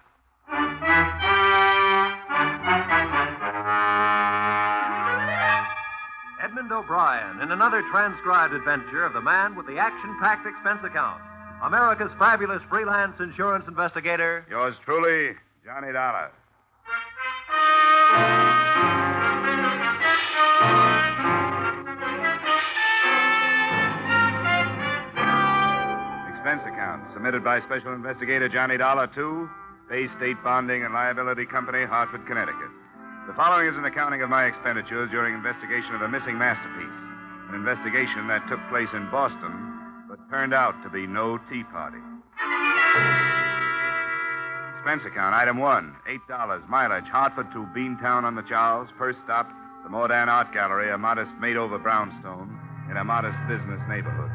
Edmond O'Brien in another transcribed adventure of the man with the action-packed expense account. America's fabulous freelance insurance investigator. Yours truly, Johnny Dollar. Expense account submitted by Special Investigator Johnny Dollar to Bay State Bonding and Liability Company, Hartford, Connecticut. The following is an accounting of my expenditures during investigation of a missing masterpiece. An investigation that took place in Boston, but turned out to be no tea party. Expense account, item 1, $8, mileage, Hartford to Beantown on the Charles. First stop, the Modern Art Gallery, a modest made-over brownstone in a modest business neighborhood.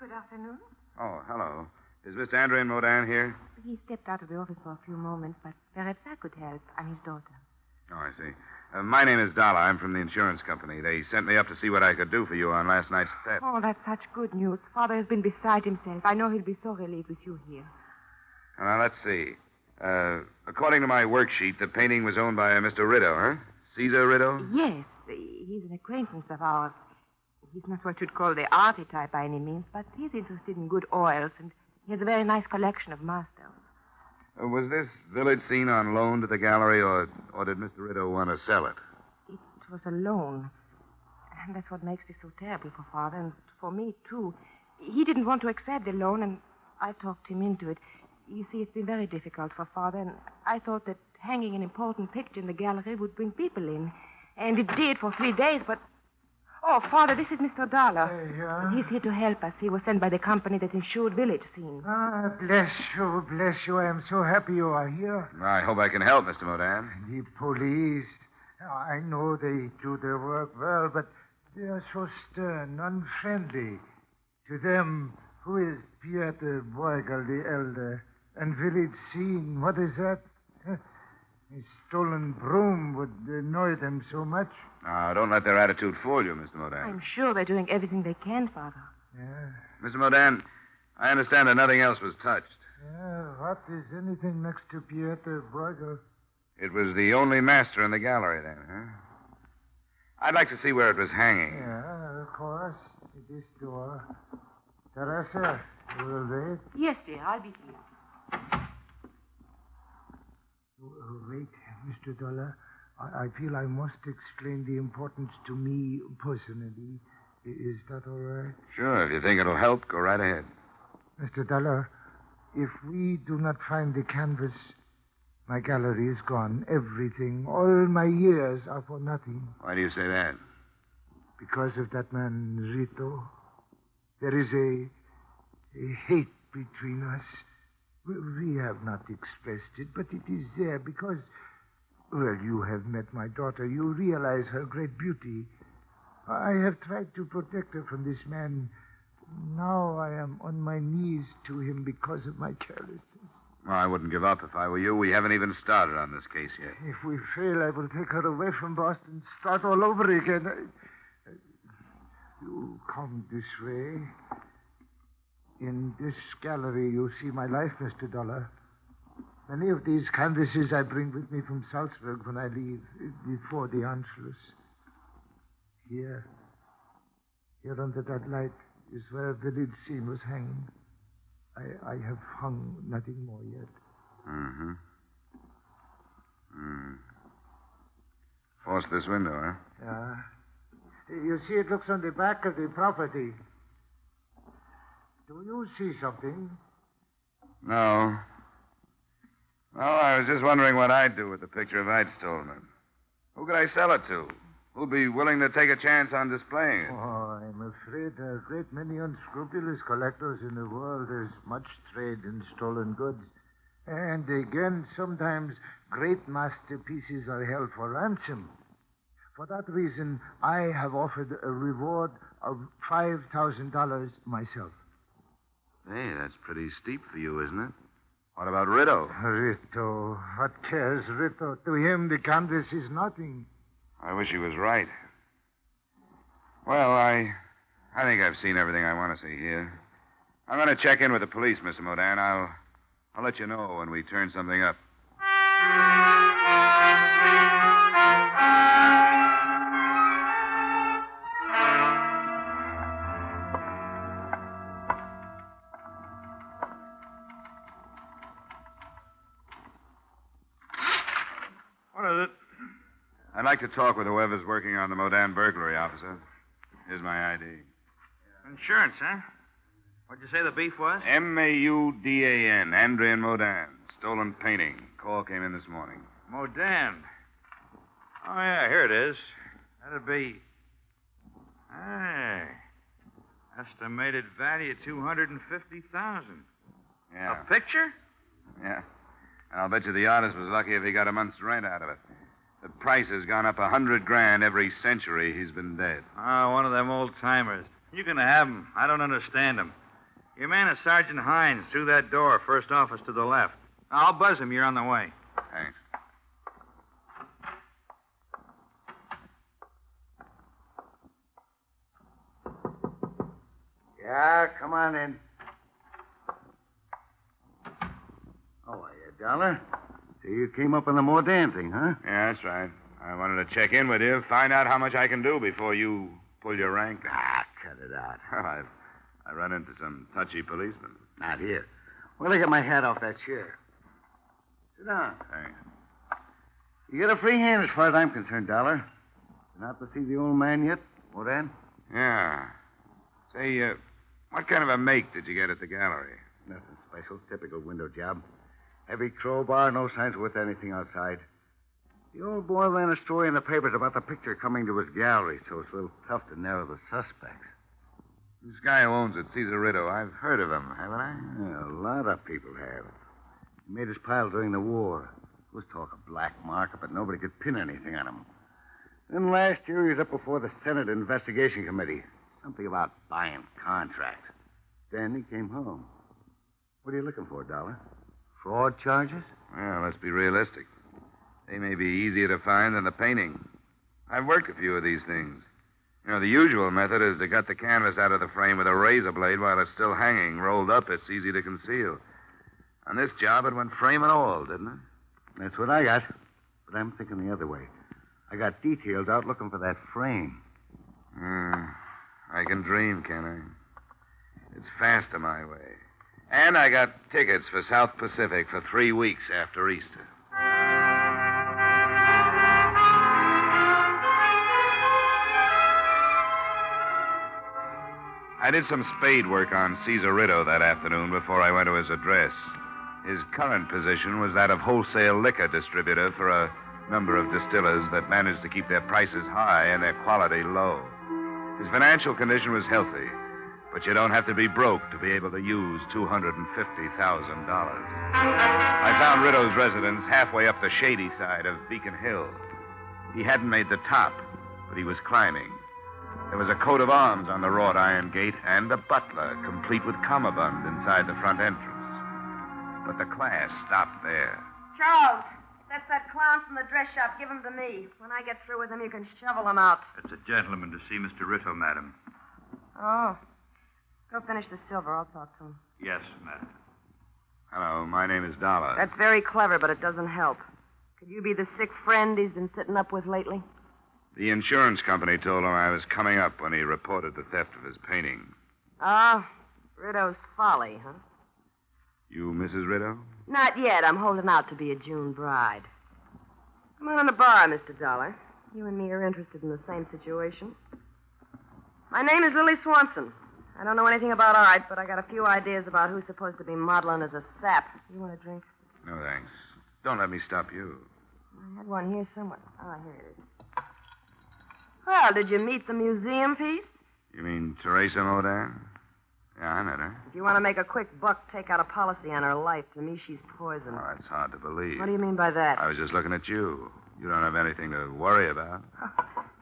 Good afternoon. Oh, hello. Is Mr. Andrew Modern here? He stepped out of the office for a few moments, but perhaps I could help. I'm his daughter. Oh, I see. My name is Dollar. I'm from the insurance company. They sent me up to see what I could do for you on last night's theft. Oh, that's such good news. Father has been beside himself. I know he'll be so relieved with you here. Now, let's see. According to my worksheet, the painting was owned by a Mr. Rideau, huh? Caesar Rideau? Yes. He's an acquaintance of ours. He's not what you'd call the arty type by any means, but he's interested in good oils, and he has a very nice collection of masters. Was this village scene on loan to the gallery, or did Mr. Rideau want to sell it? It was a loan. And that's what makes this so terrible for Father, and for me, too. He didn't want to accept the loan, and I talked him into it. You see, it's been very difficult for Father, and I thought that hanging an important picture in the gallery would bring people in. And it did for 3 days, but... Oh, Father, this is Mr. Dollar. Yeah? He's here to help us. He was sent by the company that insured village scene. Ah, bless you, bless you. I am so happy you are here. I hope I can help, Mr. Modern. The police. I know they do their work well, but they are so stern, unfriendly. To them, who is Pieter Bruegel the elder? And village scene, what is that? A stolen broom would annoy them so much. Now, don't let their attitude fool you, Mr. Modern. I'm sure they're doing everything they can, Father. Yeah. Mr. Modern, I understand that nothing else was touched. Yeah, what is anything next to Pieter Bruegel? It was the only master in the gallery, then, huh? I'd like to see where it was hanging. Yeah, of course. At this door. Teresa, you will wait? Yes, dear, I'll be here. Wait, Mr. Dollar. I feel I must explain the importance to me personally. Is that all right? Sure, if you think it'll help, go right ahead. Mr. Dollar, if we do not find the canvas, my gallery is gone. Everything, all my years are for nothing. Why do you say that? Because of that man, Rito. There is a hate between us. We have not expressed it, but it is there because, well, you have met my daughter. You realize her great beauty. I have tried to protect her from this man. Now I am on my knees to him because of my carelessness. Well, I wouldn't give up if I were you. We haven't even started on this case yet. If we fail, I will take her away from Boston, start all over again. You come this way. In this gallery, you see my life, Mr. Dollar. Many of these canvases I bring with me from Salzburg when I leave, before the Anschluss. Here under that light, is where the village scene was hanging. I have hung nothing more yet. Mm-hmm. Force this window, huh? Yeah. You see, it looks on the back of the property. Do you see something? No. No, I was just wondering what I'd do with the picture if I'd stolen it. Who could I sell it to? Who'd be willing to take a chance on displaying it? Oh, I'm afraid there are a great many unscrupulous collectors in the world. There's much trade in stolen goods. And again, sometimes great masterpieces are held for ransom. For that reason, I have offered a reward of $5,000 myself. Hey, that's pretty steep for you, isn't it? What about Rito? Rito? What cares Rito? To him, the canvas is nothing. I wish he was right. Well, I think I've seen everything I want to see here. I'm going to check in with the police, Mr. Modan. I'll let you know when we turn something up. What is it? I'd like to talk with whoever's working on the Modan burglary, officer. Here's my ID. Insurance, huh? What'd you say the beef was? Maudan, Andrian Modan. Stolen painting. Call came in this morning. Modan. Oh, yeah, here it is. That'd be... Hey. Estimated value of $250,000. Yeah. A picture? Yeah. And I'll bet you the artist was lucky if he got a month's rent out of it. The price has gone up $100,000 every century he's been dead. Oh, one of them old-timers. You can have him. I don't understand him. Your man is Sergeant Hines, through that door, first office to the left. I'll buzz him. You're on the way. Thanks. Yeah, come on in. How are you, Dollar? So you came up on the Modan thing, huh? Yeah, that's right. I wanted to check in with you, find out how much I can do before you pull your rank. Ah, cut it out. Well, I run into some touchy policemen. Not here. Well, I get my hat off that chair. Sit down. Thanks. You get a free hand as far as I'm concerned, Dollar. Not to see the old man yet, Modan? Yeah. Say, what kind of a make did you get at the gallery? Nothing special. Typical window job. Heavy crowbar, no signs worth anything outside. The old boy ran a story in the papers about the picture coming to his gallery, so it's a little tough to narrow the suspects. This guy who owns it, Cesar Rito, I've heard of him, haven't I? Yeah, a lot of people have. He made his pile during the war. There was talk of black market, but nobody could pin anything on him. Then last year he was up before the Senate Investigation Committee. Something about buying contracts. Then he came home. What are you looking for, Dollar? Fraud charges? Well, let's be realistic. They may be easier to find than the painting. I've worked a few of these things. You know, the usual method is to cut the canvas out of the frame with a razor blade while it's still hanging. Rolled up, it's easy to conceal. On this job, it went frame and all, didn't it? That's what I got. But I'm thinking the other way. I got details out looking for that frame. I can dream, can I? It's faster my way. And I got tickets for South Pacific for 3 weeks after Easter. I did some spade work on Caesar Rideau that afternoon before I went to his address. His current position was that of wholesale liquor distributor for a number of distillers that managed to keep their prices high and their quality low. His financial condition was healthy, but you don't have to be broke to be able to use $250,000. I found Rideau's residence halfway up the shady side of Beacon Hill. He hadn't made the top, but he was climbing. There was a coat of arms on the wrought iron gate and a butler, complete with cummerbund, inside the front entrance. But the class stopped there. Charles, that's that clown from the dress shop. Give him to me. When I get through with him, you can shovel him out. It's a gentleman to see Mr. Rideau, madam. Oh. Go finish the silver. I'll talk to him. Yes, madam. Hello, my name is Dollar. That's very clever, but it doesn't help. Could you be the sick friend he's been sitting up with lately? The insurance company told him I was coming up when he reported the theft of his painting. Oh, Rideau's folly, huh? You Mrs. Rideau? Not yet. I'm holding out to be a June bride. Come on in the bar, Mr. Dollar. You and me are interested in the same situation. My name is Lily Swanson. I don't know anything about art, but I got a few ideas about who's supposed to be modeling as a sap. You want a drink? No, thanks. Don't let me stop you. I had one here somewhere. Oh, here it is. Well, did you meet the museum piece? You mean Teresa Modin? Yeah, I met her. If you want to make a quick buck, take out a policy on her life. To me, she's poison. Oh, it's hard to believe. What do you mean by that? I was just looking at you. You don't have anything to worry about.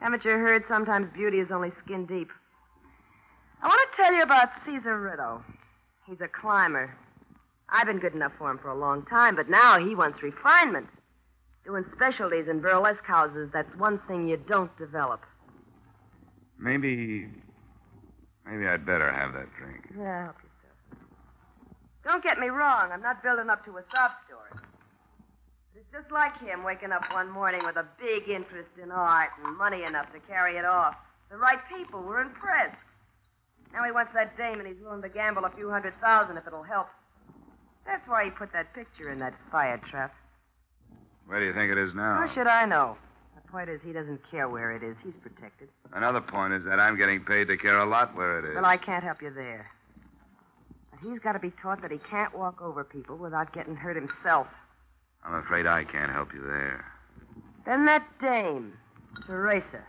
Haven't you heard sometimes beauty is only skin deep? I want to tell you about Caesar Rideau. He's a climber. I've been good enough for him for a long time, but now he wants refinement. Doing specialties in burlesque houses, that's one thing you don't develop. Maybe I'd better have that drink. Yeah, help yourself. Don't get me wrong. I'm not building up to a sob story. It's just like him waking up one morning with a big interest in art and money enough to carry it off. The right people were impressed. Now he wants that dame, and he's willing to gamble a few $100,000 if it'll help. That's why he put that picture in that fire trap. Where do you think it is now? How should I know? The point is, he doesn't care where it is. He's protected. Another point is that I'm getting paid to care a lot where it is. Well, I can't help you there. But he's got to be taught that he can't walk over people without getting hurt himself. I'm afraid I can't help you there. Then that dame, Teresa.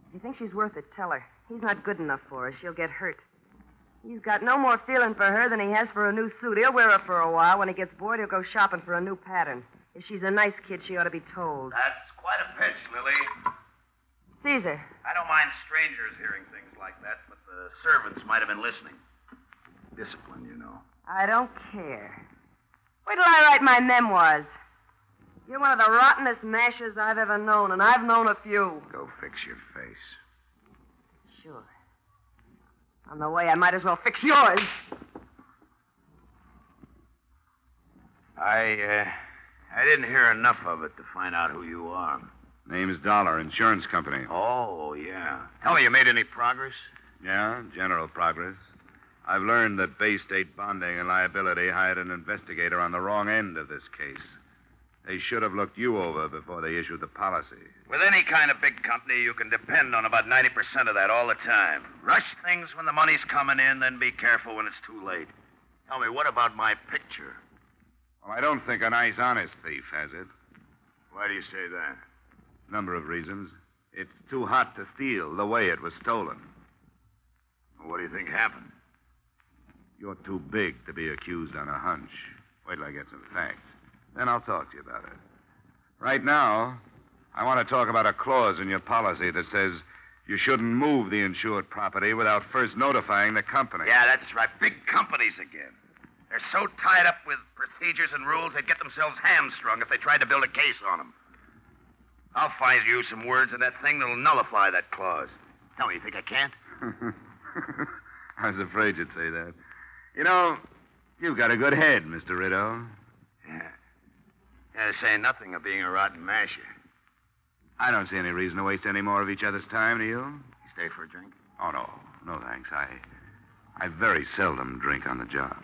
If you think she's worth it, tell her. He's not good enough for her. She'll get hurt. He's got no more feeling for her than he has for a new suit. He'll wear her for a while. When he gets bored, he'll go shopping for a new pattern. If she's a nice kid, she ought to be told. That's quite a pitch, Lily. Caesar. I don't mind strangers hearing things like that, but the servants might have been listening. Discipline, you know. I don't care. Wait till I write my memoirs. You're one of the rottenest mashers I've ever known, and I've known a few. Go fix your face. Sure. On the way, I might as well fix yours. I didn't hear enough of it to find out who you are. Name is Dollar, insurance company. Oh, yeah. Tell me, you made any progress? Yeah, general progress. I've learned that Bay State Bonding and Liability hired an investigator on the wrong end of this case. They should have looked you over before they issued the policy. With any kind of big company, you can depend on about 90% of that all the time. Rush things when the money's coming in, then be careful when it's too late. Tell me, what about my picture? Well, I don't think a nice, honest thief has it. Why do you say that? Number of reasons. It's too hot to steal the way it was stolen. Well, what do you think happened? You're too big to be accused on a hunch. Wait till I get some facts. Then I'll talk to you about it. Right now, I want to talk about a clause in your policy that says you shouldn't move the insured property without first notifying the company. Yeah, that's right. Big companies again. They're so tied up with procedures and rules, they'd get themselves hamstrung if they tried to build a case on them. I'll find you some words in that thing that'll nullify that clause. Tell me, you think I can't? I was afraid you'd say that. You know, you've got a good head, Mr. Rideau. Yeah. Yeah, saying nothing of being a rotten masher. I don't see any reason to waste any more of each other's time, do you? You stay for a drink? Oh, no. No, thanks. I very seldom drink on the job.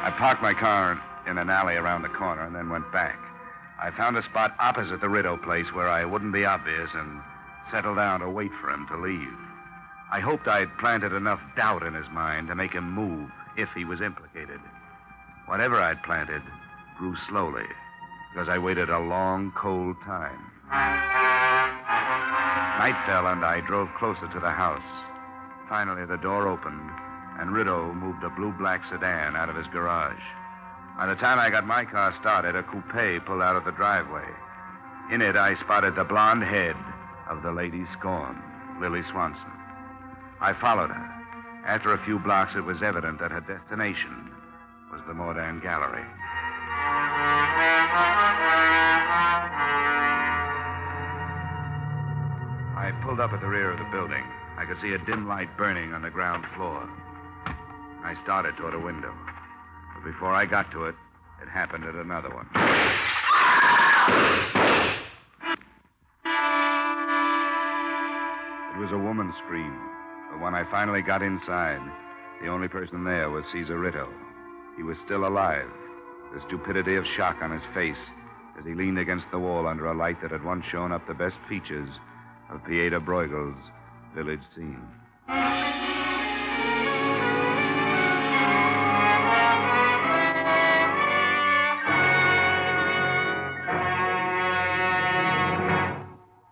I parked my car in an alley around the corner and then went back. I found a spot opposite the Rideau place where I wouldn't be obvious and settled down to wait for him to leave. I hoped I'd planted enough doubt in his mind to make him move if he was implicated. Whatever I'd planted grew slowly because I waited a long, cold time. Night fell and I drove closer to the house. Finally, the door opened and Rideau moved a blue-black sedan out of his garage. By the time I got my car started, a coupe pulled out of the driveway. In it, I spotted the blonde head of the lady scorned, Lily Swanson. I followed her. After a few blocks, it was evident that her destination was the Modern Gallery. I pulled up at the rear of the building. I could see a dim light burning on the ground floor. I started toward a window. But before I got to it, it happened at another one. It was a woman's scream. But when I finally got inside, the only person there was Caesar Rideau. He was still alive, the stupidity of shock on his face as he leaned against the wall under a light that had once shown up the best features of Pieta Bruegel's village scene.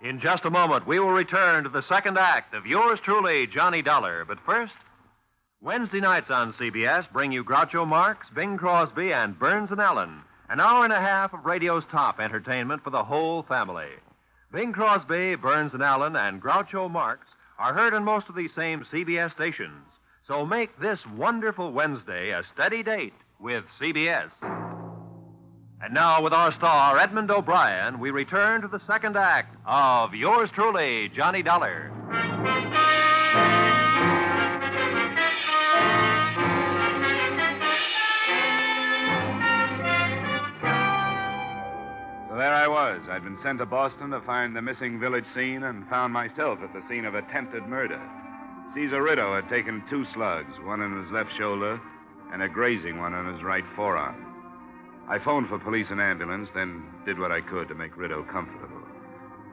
In just a moment, we will return to the second act of yours truly, Johnny Dollar. But first, Wednesday nights on CBS bring you Groucho Marx, Bing Crosby, and Burns and Allen. An hour and a half of radio's top entertainment for the whole family. Bing Crosby, Burns and Allen, and Groucho Marx are heard on most of these same CBS stations. So make this wonderful Wednesday a steady date with CBS. And now, with our star, Edmond O'Brien, we return to the second act of yours truly, Johnny Dollar. So there I was. I'd been sent to Boston to find the missing village scene and found myself at the scene of attempted murder. Caesar Rideau had taken 2 slugs, one in his left shoulder and a grazing one on his right forearm. I phoned for police and ambulance, then did what I could to make Rideau comfortable.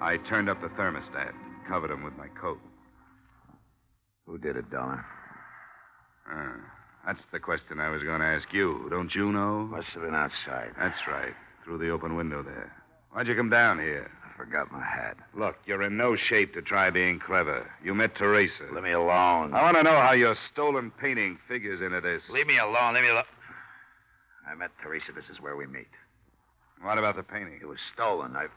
I turned up the thermostat, covered him with my coat. Who did it, Dollar? That's the question I was going to ask you. Don't you know? Must have been outside. That's right, through the open window there. Why'd you come down here? I forgot my hat. Look, you're in no shape to try being clever. You met Teresa. Let me alone. I want to know how your stolen painting figures into this. Leave me alone. I met Teresa. This is where we meet. What about the painting? It was stolen. I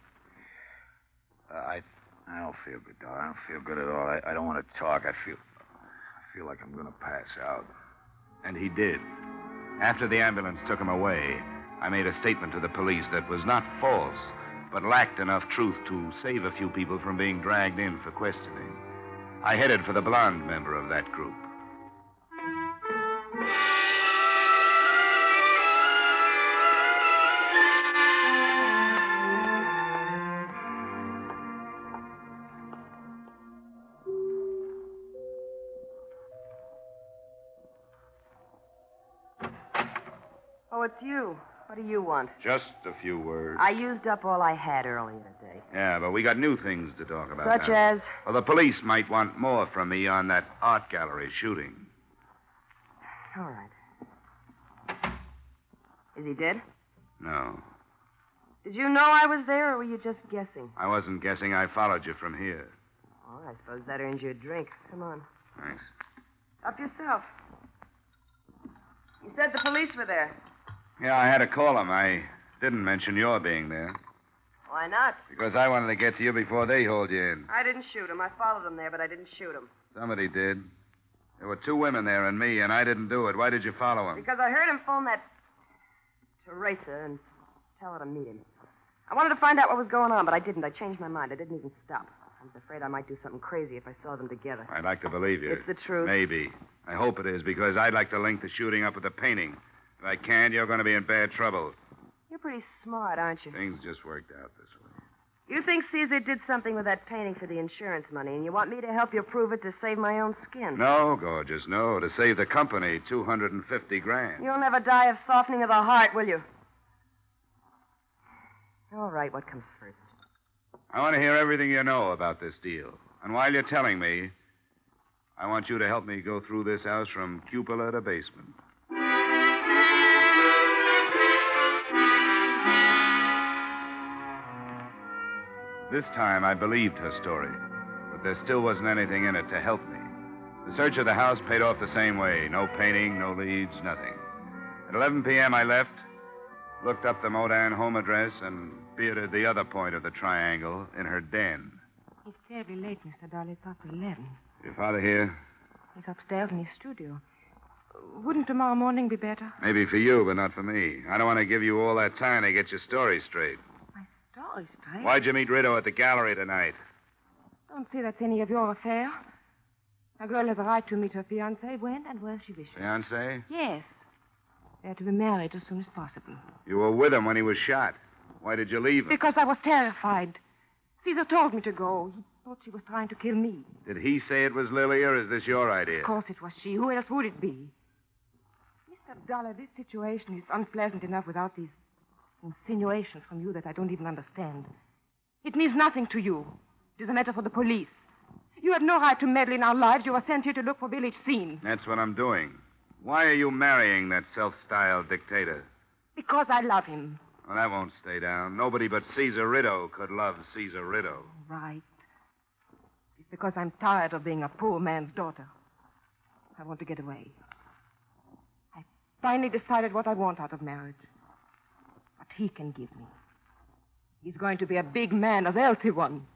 don't feel good, Dollar. I don't feel good at all. I don't want to talk. I feel like I'm going to pass out. And he did. After the ambulance took him away, I made a statement to the police that was not false, but lacked enough truth to save a few people from being dragged in for questioning. I headed for the blonde member of that group. Oh, it's you. What do you want? Just a few words. I used up all I had earlier today. Yeah, but we got new things to talk about. Such now. as? Well, the police might want more from me on that art gallery shooting. All right. Is he dead? No. Did you know I was there, or were you just guessing? I wasn't guessing. I followed you from here. Oh, I suppose that earns you a drink. Come on. Thanks. Up yourself. You said the police were there. Yeah, I had to call them. I didn't mention your being there. Why not? Because I wanted to get to you before they hauled you in. I didn't shoot him. I followed him there, but I didn't shoot him. Somebody did. There were 2 women there and me, and I didn't do it. Why did you follow him? Because I heard him phone that Teresa and tell her to meet him. I wanted to find out what was going on, but I didn't. I changed my mind. I didn't even stop. I was afraid I might do something crazy if I saw them together. I'd like to believe you. It's the truth. Maybe. I hope it is, because I'd like to link the shooting up with the painting. If I can't, you're going to be in bad trouble. You're pretty smart, aren't you? Things just worked out this way. You think Caesar did something with that painting for the insurance money, and you want me to help you prove it to save my own skin? No, gorgeous, no. To save the company, $250,000. You'll never die of softening of the heart, will you? All right, what comes first? I want to hear everything you know about this deal. And while you're telling me, I want you to help me go through this house from cupola to basement. This time I believed her story, but there still wasn't anything in it to help me. The search of the house paid off the same way. No painting, no leads, nothing. At 11 p.m. I left, looked up the Modan home address, and bearded the other point of the triangle in her den. It's terribly late, Mr. Dolly. It's after 11. Your father here? He's upstairs in his studio. Wouldn't tomorrow morning be better? Maybe for you, but not for me. I don't want to give you all that time to get your story straight. Story straight? Why'd you meet Rideau at the gallery tonight? Don't say that's any of your affair. A girl has a right to meet her fiancé when and where she wishes. Fiancé? Yes. They're to be married as soon as possible. You were with him when he was shot. Why did you leave him? Because I was terrified. Caesar told me to go. He thought she was trying to kill me. Did he say it was Lily, or is this your idea? Of course it was she. Who else would it be? Mr. Dollar, this situation is unpleasant enough without these insinuations from you that I don't even understand. It means nothing to you. It is a matter for the police. You have no right to meddle in our lives. You are sent here to look for village scene. That's what I'm doing. Why are you marrying that self-styled dictator? Because I love him. Well, that won't stay down. Nobody but Caesar Rideau could love Caesar Rideau. Right. It's because I'm tired of being a poor man's daughter. I want to get away. I finally decided what I want out of marriage. What he can give me. He's going to be a big man, a wealthy one.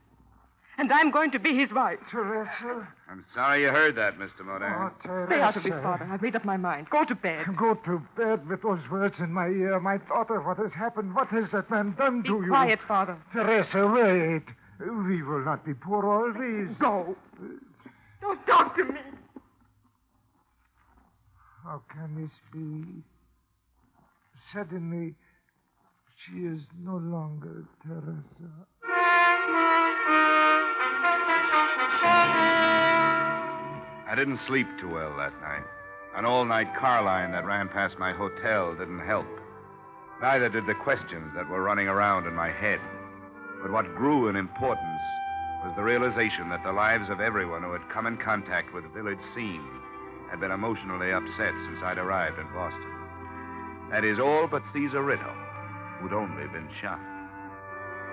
And I'm going to be his wife. Teresa? I'm sorry you heard that, Mr. Modan. Oh, Teresa. Stay out of this, Father. I've made up my mind. Go to bed. Go to bed with those words in my ear. My daughter, what has happened? What has that man done to you? Be quiet, Father. Teresa, wait. We will not be poor always. Go. Don't talk to me. How can this be? Suddenly, she is no longer Teresa. I didn't sleep too well that night. An all-night car line that ran past my hotel didn't help. Neither did the questions that were running around in my head. But what grew in importance was the realization that the lives of everyone who had come in contact with the village scene had been emotionally upset since I'd arrived in Boston. That is, all but Caesar Rideau, who'd only been shot.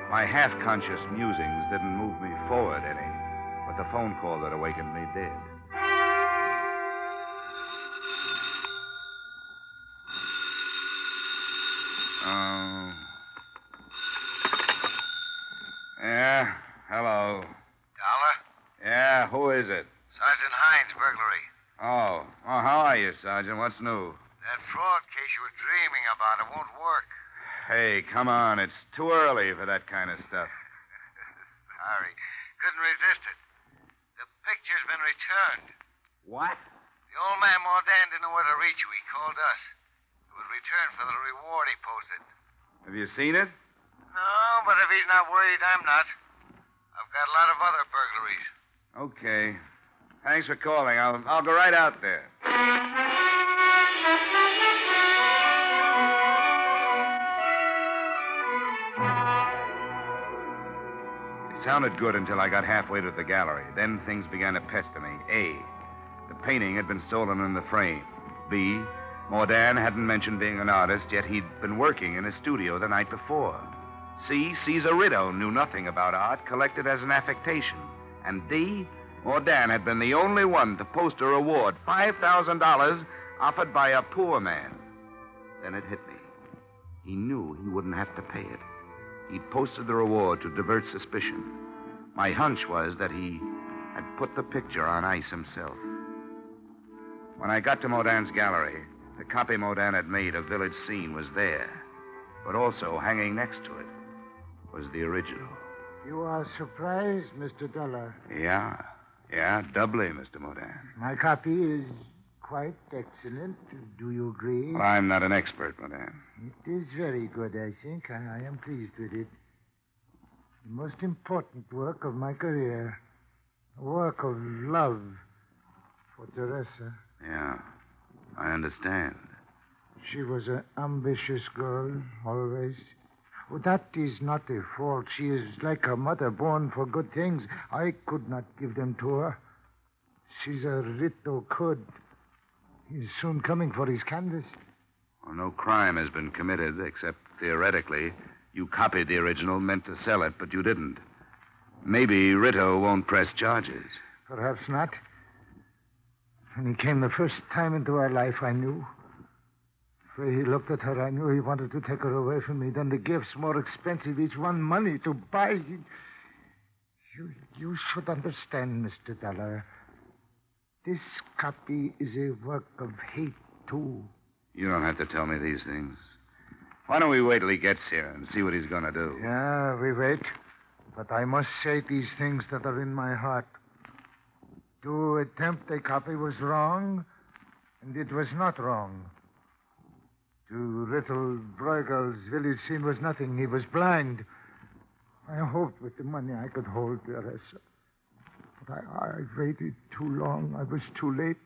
My half-conscious musings didn't move me forward any, but the phone call that awakened me did. Yeah, hello. Dollar? Yeah, who is it? Sergeant Hines, burglary. Oh, how are you, Sergeant? What's new? That fraud case you were dreaming about, it won't work. Hey, come on. It's too early for that kind of stuff. Sorry. Couldn't resist it. The picture's been returned. What? The old man Mordan didn't know where to reach you. He called us. It was returned for the reward he posted. Have you seen it? No, but if he's not worried, I'm not. I've got a lot of other burglaries. Okay. Thanks for calling. I'll go right out there. It sounded good until I got halfway to the gallery. Then things began to pester me. A, the painting had been stolen in the frame. B, Mordan hadn't mentioned being an artist, yet he'd been working in his studio the night before. C, Caesar Rideau knew nothing about art, collected as an affectation. And D, Mordan had been the only one to post a reward, $5,000, offered by a poor man. Then it hit me. He knew he wouldn't have to pay it. He'd posted the reward to divert suspicion. My hunch was that he had put the picture on ice himself. When I got to Mordan's gallery, the copy Mordan had made of Village Scene was there. But also, hanging next to it, was the original. You are surprised, Mr. Dollar. Yeah. Yeah, doubly, Mr. Modan. My copy is quite excellent. Do you agree? Well, I'm not an expert, Modan. It is very good, I think. I am pleased with it. The most important work of my career. A work of love for Teresa. Yeah, I understand. She was an ambitious girl, always. Oh, that is not a fault. She is like her mother, born for good things. I could not give them to her. Caesar Rito could. He's soon coming for his canvas. Well, no crime has been committed, except theoretically. You copied the original, meant to sell it, but you didn't. Maybe Rito won't press charges. Perhaps not. When he came the first time into our life, I knew. The way he looked at her, I knew he wanted to take her away from me. Then the gifts, more expensive, each one money to buy. You should understand, Mr. Dollar. This copy is a work of hate, too. You don't have to tell me these things. Why don't we wait till he gets here and see what he's going to do? Yeah, we wait. But I must say these things that are in my heart. To attempt a copy was wrong, and it was not wrong. To Little Bruegel's village scene was nothing. He was blind. I hoped with the money I could hold Teresa. But I waited too long. I was too late.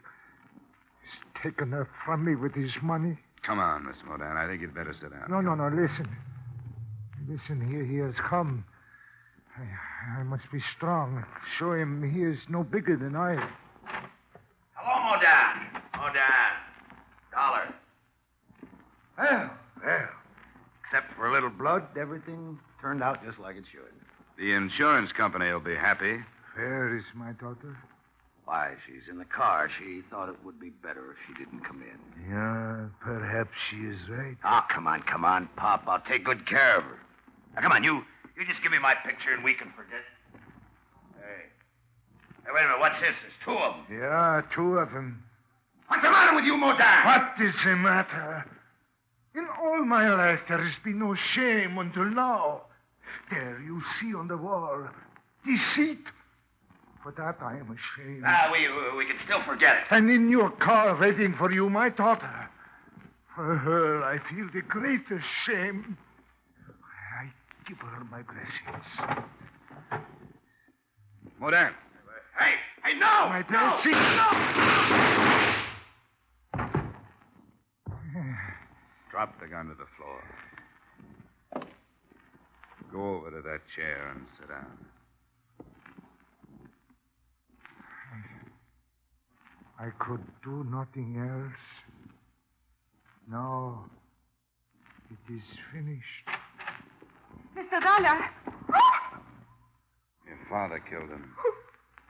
He's taken her from me with his money. Come on, Miss Modan. I think you'd better sit down. No, listen. Listen, here he has come. I must be strong. Show him he is no bigger than I am. Hello, Modan. Dollar. Well. Except for a little blood, everything turned out just like it should. The insurance company will be happy. Where is my daughter? Why, she's in the car. She thought it would be better if she didn't come in. Yeah, perhaps she is right. Oh, come on, Pop. I'll take good care of her. Now, come on, you just give me my picture and we can forget. Hey, wait a minute. What's this? There's two of them. Yeah, two of them. What's the matter with you, Modan? What is the matter? In all my life, there has been no shame until now. There, you see on the wall. Deceit. For that, I am ashamed. We can still forget it. And in your car, waiting for you, my daughter. For her, I feel the greatest shame. I give her my blessings. Modan. Hey, no! My blessings. No! Drop the gun to the floor. Go over to that chair and sit down. I could do nothing else. Now, it is finished. Mr. Dollar. Your father killed him.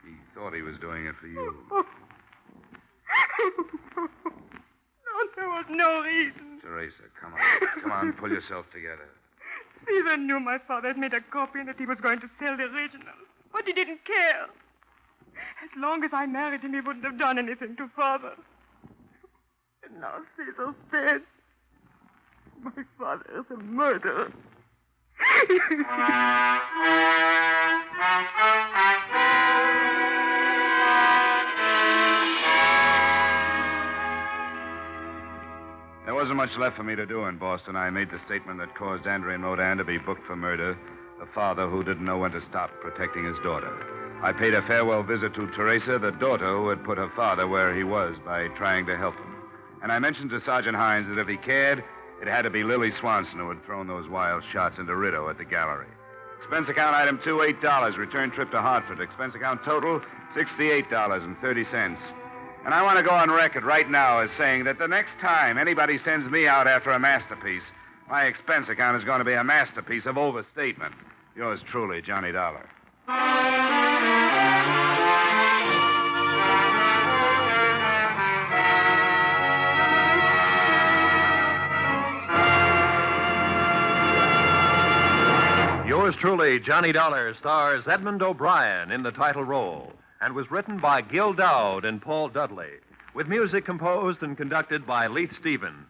He thought he was doing it for you. No, there was no reason. Teresa, come on, pull yourself together. Caesar knew my father had made a copy and that he was going to sell the original. But he didn't care. As long as I married him, he wouldn't have done anything to father. And now Caesar's dead. My father is a murderer. There wasn't much left for me to do in Boston. I made the statement that caused Andre Modan to be booked for murder, the father who didn't know when to stop protecting his daughter. I paid a farewell visit to Teresa, the daughter who had put her father where he was by trying to help him. And I mentioned to Sergeant Hines that if he cared, it had to be Lily Swanson who had thrown those wild shots into Rideau at the gallery. Expense account item 2, $8. Return trip to Hartford. Expense account total, $68.30. And I want to go on record right now as saying that the next time anybody sends me out after a masterpiece, my expense account is going to be a masterpiece of overstatement. Yours truly, Johnny Dollar. Yours truly, Johnny Dollar, stars Edmond O'Brien in the title role and was written by Gil Dowd and Paul Dudley, with music composed and conducted by Leith Stevens.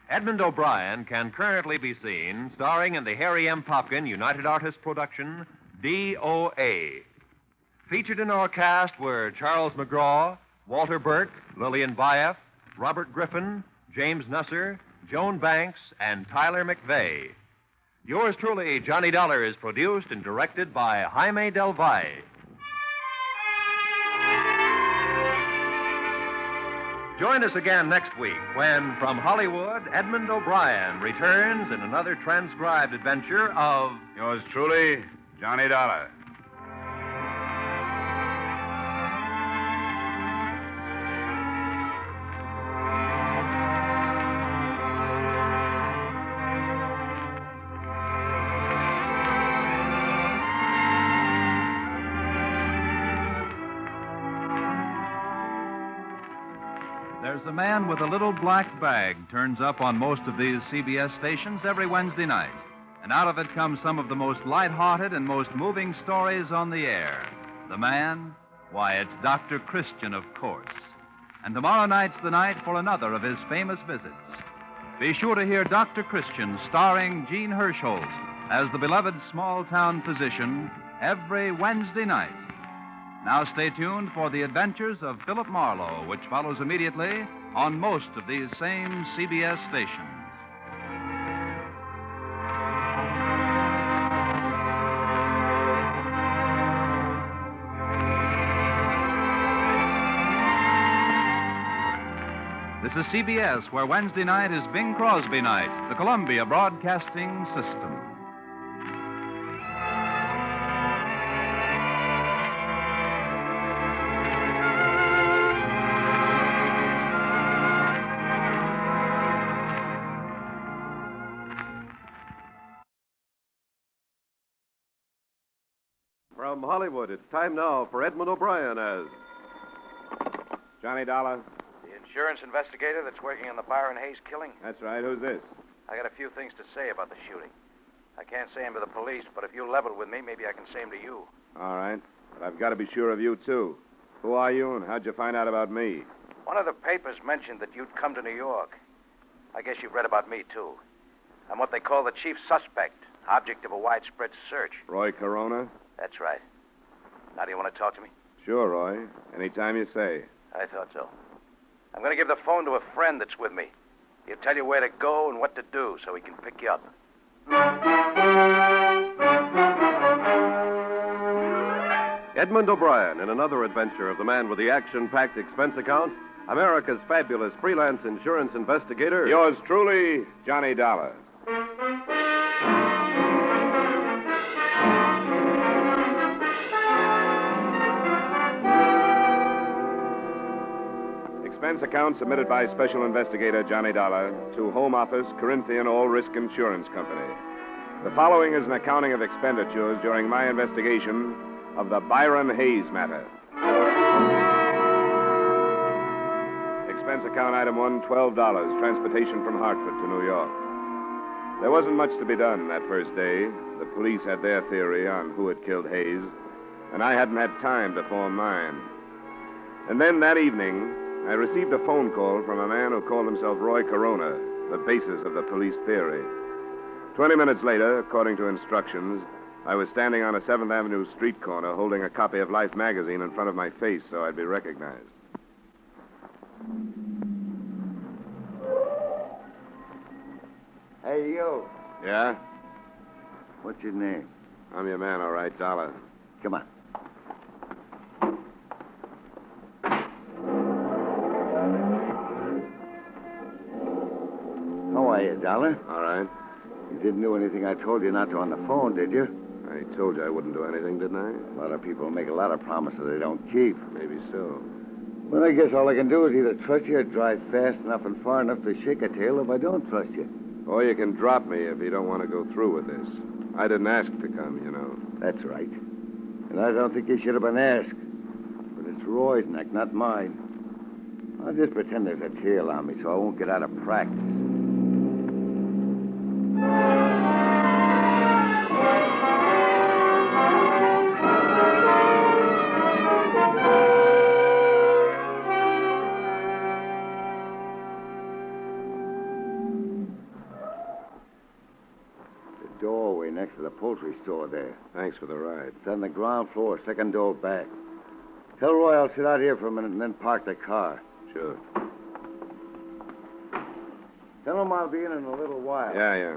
Edmond O'Brien can currently be seen starring in the Harry M. Popkin United Artists production, DOA. Featured in our cast were Charles McGraw, Walter Burke, Lillian Bayef, Robert Griffin, James Nusser, Joan Banks, and Tyler McVeigh. Yours truly, Johnny Dollar, is produced and directed by Jaime Del Valle. Join us again next week when, from Hollywood, Edmond O'Brien returns in another transcribed adventure of... Yours truly, Johnny Dollar. The man with a little black bag turns up on most of these CBS stations every Wednesday night. And out of it comes some of the most light-hearted and most moving stories on the air. The man? Why, it's Dr. Christian, of course. And tomorrow night's the night for another of his famous visits. Be sure to hear Dr. Christian starring Jean Hirschholz as the beloved small-town physician every Wednesday night. Now stay tuned for the adventures of Philip Marlowe, which follows immediately on most of these same CBS stations. This is CBS, where Wednesday night is Bing Crosby night, the Columbia Broadcasting System. From Hollywood, it's time now for Edmond O'Brien as... Johnny Dollar? The insurance investigator that's working on the Byron Hayes killing? That's right. Who's this? I got a few things to say about the shooting. I can't say them to the police, but if you level with me, maybe I can say them to you. All right. But I've got to be sure of you, too. Who are you, and how'd you find out about me? One of the papers mentioned that you'd come to New York. I guess you've read about me, too. I'm what they call the chief suspect, object of a widespread search. Roy Corona? That's right. Now, do you want to talk to me? Sure, Roy. Anytime you say. I thought so. I'm going to give the phone to a friend that's with me. He'll tell you where to go and what to do so he can pick you up. Edmond O'Brien in another adventure of the man with the action-packed expense account, America's fabulous freelance insurance investigator. Yours truly, Johnny Dollar. Expense account submitted by Special Investigator Johnny Dollar to Home Office, Corinthian All Risk Insurance Company. The following is an accounting of expenditures during my investigation of the Byron Hayes matter. Expense account item 1, $12, transportation from Hartford to New York. There wasn't much to be done that first day. The police had their theory on who had killed Hayes, and I hadn't had time to form mine. And then that evening, I received a phone call from a man who called himself Roy Corona, the basis of the police theory. 20 minutes later, according to instructions, I was standing on a 7th Avenue street corner holding a copy of Life magazine in front of my face so I'd be recognized. Hey, you. Yeah? What's your name? I'm your man, all right, Dollar. Come on. How are you, Dollar? All right. You didn't do anything I told you not to on the phone, did you? I told you I wouldn't do anything, didn't I? A lot of people make a lot of promises they don't keep. Maybe so. But I guess all I can do is either trust you or drive fast enough and far enough to shake a tail if I don't trust you. Or you can drop me if you don't want to go through with this. I didn't ask to come, you know. That's right. And I don't think you should have been asked. But it's Roy's neck, not mine. I'll just pretend there's a tail on me so I won't get out of practice. The doorway next to the poultry store there. Thanks for the ride. It's on the ground floor, second door back. Tell Roy I'll sit out here for a minute and then park the car. Sure. Tell him I'll be in a little while. Yeah.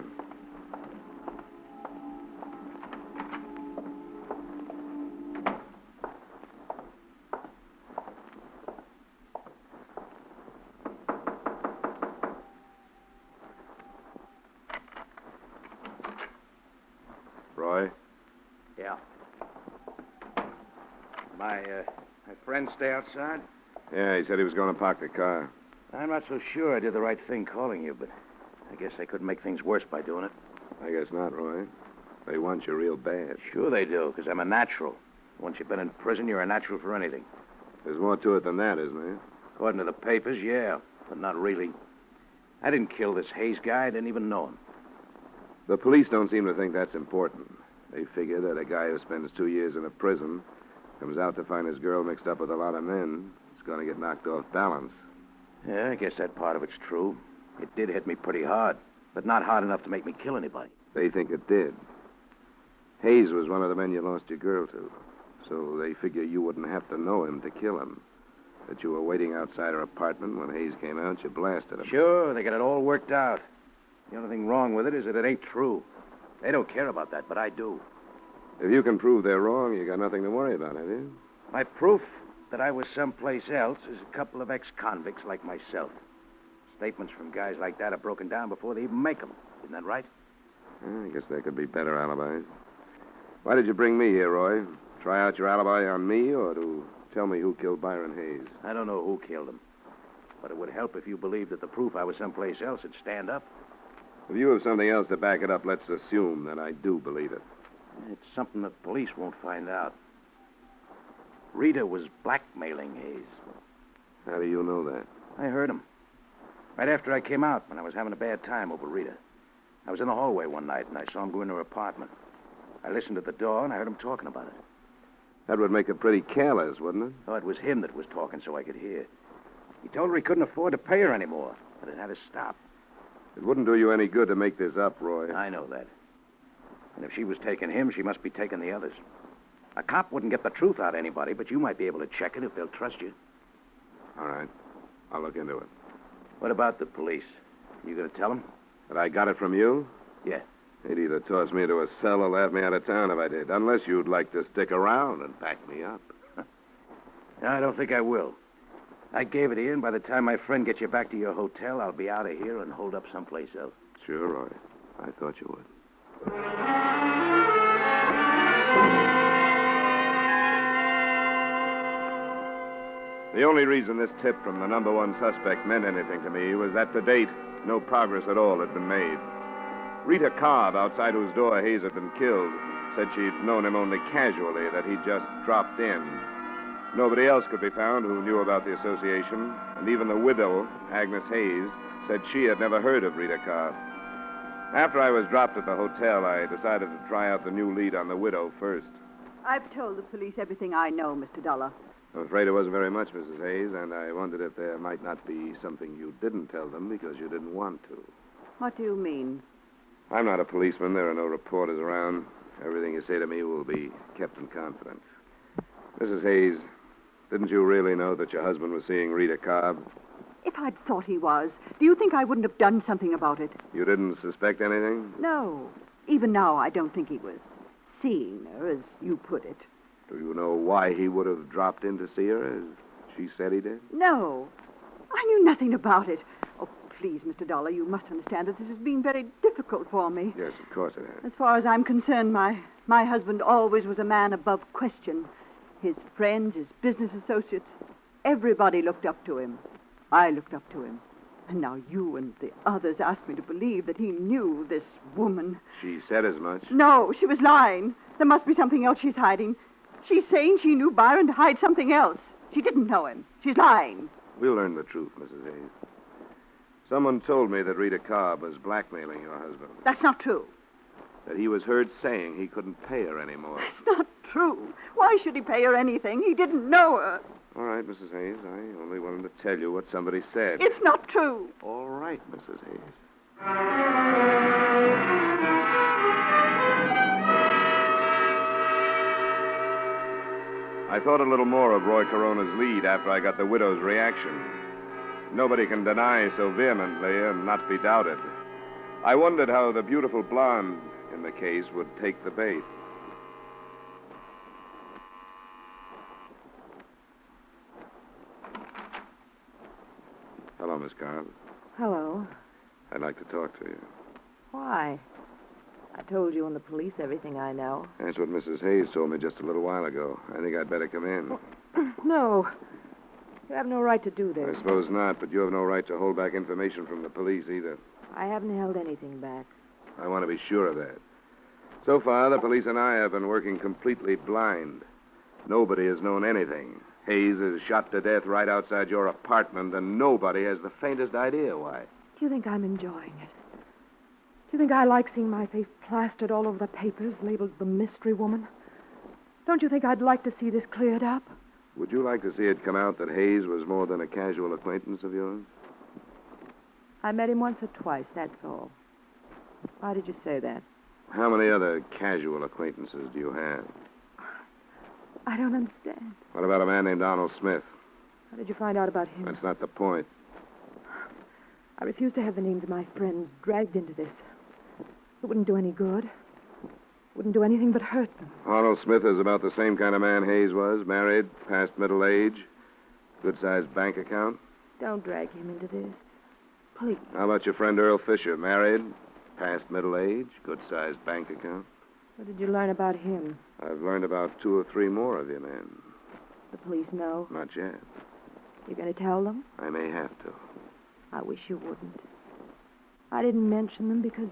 Roy? Yeah. My friend stay outside? Yeah, he said he was going to park the car. I'm not so sure I did the right thing calling you, but I guess I couldn't make things worse by doing it. I guess not, Roy. They want you real bad. Sure they do, because I'm a natural. Once you've been in prison, you're a natural for anything. There's more to it than that, isn't there? According to the papers, yeah, but not really. I didn't kill this Hayes guy. I didn't even know him. The police don't seem to think that's important. They figure that a guy who spends 2 years in a prison comes out to find his girl mixed up with a lot of men. It's going to get knocked off balance. Yeah, I guess that part of it's true. It did hit me pretty hard, but not hard enough to make me kill anybody. They think it did. Hayes was one of the men you lost your girl to, so they figure you wouldn't have to know him to kill him. That you were waiting outside her apartment when Hayes came out, you blasted him. Sure, they got it all worked out. The only thing wrong with it is that it ain't true. They don't care about that, but I do. If you can prove they're wrong, you got nothing to worry about, have you? My proof that I was someplace else is a couple of ex-convicts like myself. Statements from guys like that are broken down before they even make them. Isn't that right? I guess there could be better alibis. Why did you bring me here, Roy? Try out your alibi on me or to tell me who killed Byron Hayes? I don't know who killed him. But it would help if you believed that the proof I was someplace else would stand up. If you have something else to back it up, let's assume that I do believe it. It's something the police won't find out. Rita was blackmailing Hayes. How do you know that? I heard him. Right after I came out, when I was having a bad time over Rita. I was in the hallway one night, and I saw him go into her apartment. I listened at the door, and I heard him talking about it. That would make it pretty careless, wouldn't it? Oh, it was him that was talking so I could hear. He told her he couldn't afford to pay her anymore, but it had to stop. It wouldn't do you any good to make this up, Roy. I know that. And if she was taking him, she must be taking the others. A cop wouldn't get the truth out of anybody, but you might be able to check it if they'll trust you. All right. I'll look into it. What about the police? You going to tell them? That I got it from you? Yeah. They'd either toss me into a cell or laugh me out of town if I did, unless you'd like to stick around and back me up. I don't think I will. I gave it to you, and by the time my friend gets you back to your hotel, I'll be out of here and hold up someplace else. Sure, Roy. I thought you would. The only reason this tip from the number one suspect meant anything to me was that to date, no progress at all had been made. Rita Cobb, outside whose door Hayes had been killed, said she'd known him only casually, that he'd just dropped in. Nobody else could be found who knew about the association, and even the widow, Agnes Hayes, said she had never heard of Rita Cobb. After I was dropped at the hotel, I decided to try out the new lead on the widow first. I've told the police everything I know, Mr. Dollar. I'm afraid it wasn't very much, Mrs. Hayes, and I wondered if there might not be something you didn't tell them because you didn't want to. What do you mean? I'm not a policeman. There are no reporters around. Everything you say to me will be kept in confidence. Mrs. Hayes, didn't you really know that your husband was seeing Rita Cobb? If I'd thought he was, do you think I wouldn't have done something about it? You didn't suspect anything? No. Even now, I don't think he was seeing her, as you put it. Do you know why he would have dropped in to see her, as she said he did? No. I knew nothing about it. Oh, please, Mr. Dollar, you must understand that this has been very difficult for me. Yes, of course it has. As far as I'm concerned, my husband always was a man above question. His friends, his business associates, everybody looked up to him. I looked up to him. And now you and the others asked me to believe that he knew this woman. She said as much. No, she was lying. There must be something else she's hiding. She's saying she knew Byron to hide something else. She didn't know him. She's lying. We'll learn the truth, Mrs. Hayes. Someone told me that Rita Cobb was blackmailing your husband. That's not true. That he was heard saying he couldn't pay her anymore. That's not true. Why should he pay her anything? He didn't know her. All right, Mrs. Hayes. I only wanted to tell you what somebody said. It's not true. All right, Mrs. Hayes. I thought a little more of Roy Corona's lead after I got the widow's reaction. Nobody can deny so vehemently and not be doubted. I wondered how the beautiful blonde in the case would take the bait. Hello, Miss Cobb. Hello. I'd like to talk to you. Why? I told you and the police everything I know. That's what Mrs. Hayes told me just a little while ago. I think I'd better come in. No. You have no right to do this. I suppose not, but you have no right to hold back information from the police either. I haven't held anything back. I want to be sure of that. So far, the police and I have been working completely blind. Nobody has known anything. Hayes is shot to death right outside your apartment, and nobody has the faintest idea why. Do you think I'm enjoying it? Do you think I like seeing my face plastered all over the papers, labeled the mystery woman? Don't you think I'd like to see this cleared up? Would you like to see it come out that Hayes was more than a casual acquaintance of yours? I met him once or twice, that's all. Why did you say that? How many other casual acquaintances do you have? I don't understand. What about a man named Arnold Smith? How did you find out about him? That's not the point. I refuse to have the names of my friends dragged into this. It wouldn't do any good. Wouldn't do anything but hurt them. Arnold Smith is about the same kind of man Hayes was. Married, past middle age, good-sized bank account. Don't drag him into this. Please. How about your friend Earl Fisher? Married, past middle age, good-sized bank account. What did you learn about him? I've learned about 2 or 3 more of you men. The police know? Not yet. You're going to tell them? I may have to. I wish you wouldn't. I didn't mention them because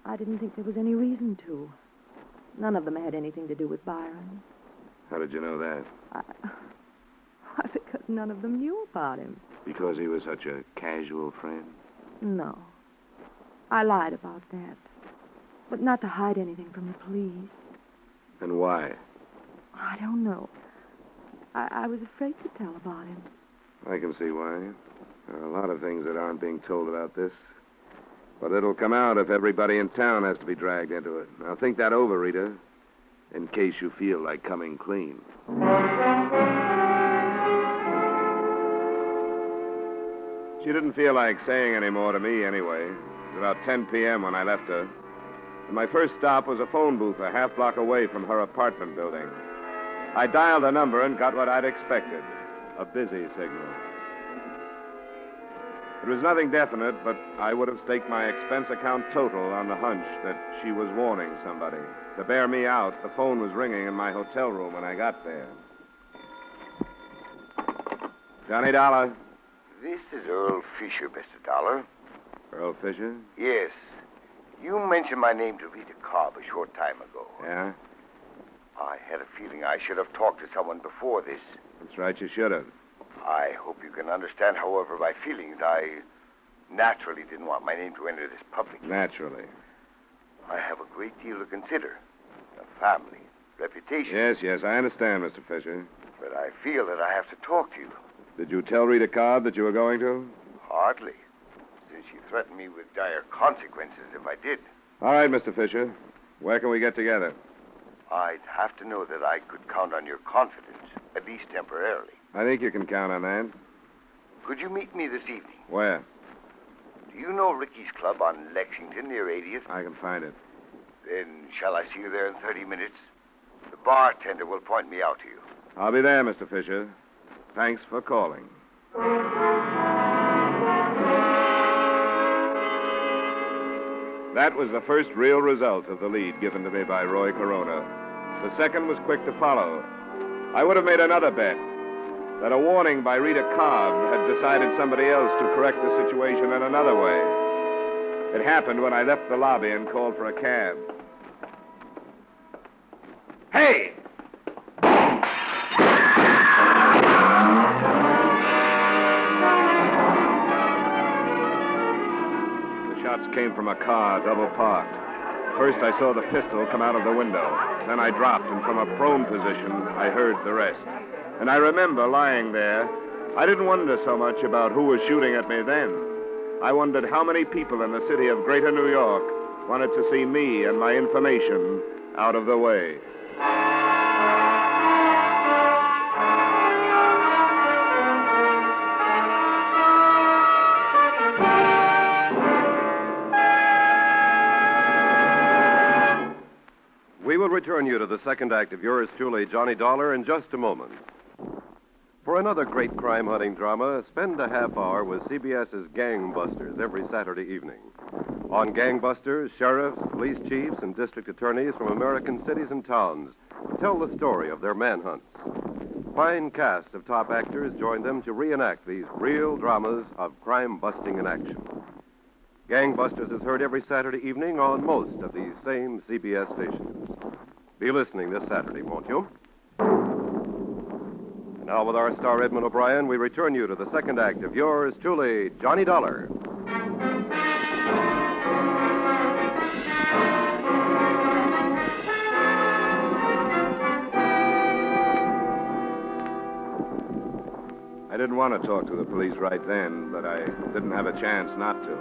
I didn't think there was any reason to. None of them had anything to do with Byron. How did you know that? Why, because none of them knew about him. Because he was such a casual friend? No. I lied about that. But not to hide anything from the police. And why? I don't know. I was afraid to tell about him. I can see why. There are a lot of things that aren't being told about this. But it'll come out if everybody in town has to be dragged into it. Now think that over, Rita, in case you feel like coming clean. She didn't feel like saying any more to me anyway. It was about 10 p.m. when I left her. And my first stop was a phone booth a half block away from her apartment building. I dialed a number and got what I'd expected, a busy signal. It was nothing definite, but I would have staked my expense account total on the hunch that she was warning somebody. To bear me out, the phone was ringing in my hotel room when I got there. Johnny Dollar. This is Earl Fisher, Mr. Dollar. Earl Fisher? Yes. You mentioned my name to Rita Cobb a short time ago. Yeah? I had a feeling I should have talked to someone before this. That's right, you should have. I hope you can understand, however, my feelings. I naturally didn't want my name to enter this publicly. Naturally. I have a great deal to consider. A family, reputation. Yes, I understand, Mr. Fisher. But I feel that I have to talk to you. Did you tell Rita Cobb that you were going to? Hardly, since she threatened me with dire consequences if I did. All right, Mr. Fisher. Where can we get together? I'd have to know that I could count on your confidence, at least temporarily. I think you can count on that. Could you meet me this evening? Where? Do you know Ricky's Club on Lexington near 80th? I can find it. Then shall I see you there in 30 minutes? The bartender will point me out to you. I'll be there, Mr. Fisher. Thanks for calling. That was the first real result of the lead given to me by Roy Corona. The second was quick to follow. I would have made another bet that a warning by Rita Cobb had decided somebody else to correct the situation in another way. It happened when I left the lobby and called for a cab. Hey! The shots came from a car, double parked. First, I saw the pistol come out of the window. Then I dropped, and from a prone position, I heard the rest. And I remember lying there. I didn't wonder so much about who was shooting at me then. I wondered how many people in the city of Greater New York wanted to see me and my information out of the way. return you to the second act of yours truly, Johnny Dollar, in just a moment. For another great crime-hunting drama, spend a half hour with CBS's Gangbusters every Saturday evening. On Gangbusters, sheriffs, police chiefs, and district attorneys from American cities and towns tell the story of their manhunts. Fine casts of top actors join them to reenact these real dramas of crime-busting in action. Gangbusters is heard every Saturday evening on most of these same CBS stations. Be listening this Saturday, won't you? And now, with our star Edmond O'Brien, we return you to the second act of yours truly, Johnny Dollar. I didn't want to talk to the police right then, but I didn't have a chance not to.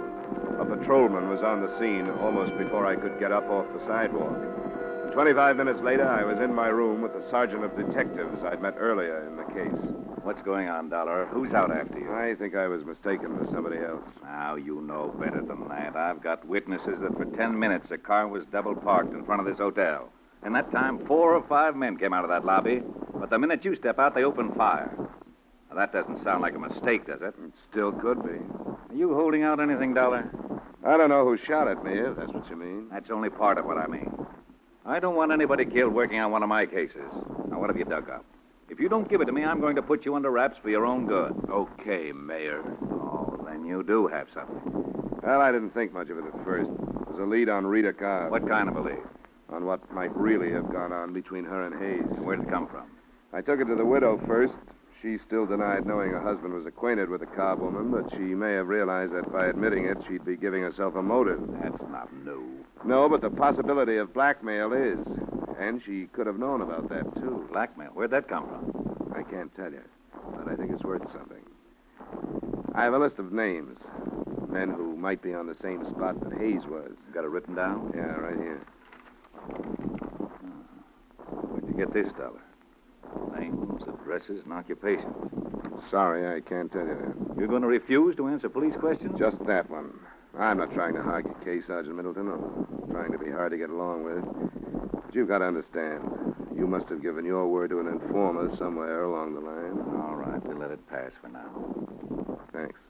A patrolman was on the scene almost before I could get up off the sidewalk. And 25 minutes later, I was in my room with the sergeant of detectives I'd met earlier in the case. What's going on, Dollar? Who's out after you? I think I was mistaken for somebody else. Now, you know better than that. I've got witnesses that for 10 minutes a car was double parked in front of this hotel. And that time, 4 or 5 men came out of that lobby. But the minute you step out, they open fire. Now, that doesn't sound like a mistake, does it? It still could be. Are you holding out anything, Dollar? I don't know who shot at me, if that's what you mean. That's only part of what I mean. I don't want anybody killed working on one of my cases. Now, what have you dug up? If you don't give it to me, I'm going to put you under wraps for your own good. Okay, Mayor. Oh, then you do have something. Well, I didn't think much of it at first. It was a lead on Rita Cobb. What kind of a lead? On what might really have gone on between her and Hayes. Where'd it come from? I took it to the widow first. She still denied knowing her husband was acquainted with the Cobb woman, but she may have realized that by admitting it, she'd be giving herself a motive. That's not new. No, but the possibility of blackmail is. And she could have known about that, too. Blackmail? Where'd that come from? I can't tell you, but I think it's worth something. I have a list of names. Men who might be on the same spot that Hayes was. Got it written down? Yeah, right here. Where'd you get this, Dollar? Names, addresses, and occupations. Sorry, I can't tell you that. You're going to refuse to answer police questions? Just that one. I'm not trying to hog your case, Sergeant Middleton. I'm trying to be hard to get along with. But you've got to understand. You must have given your word to an informer somewhere along the line. All right, we'll let it pass for now. Thanks.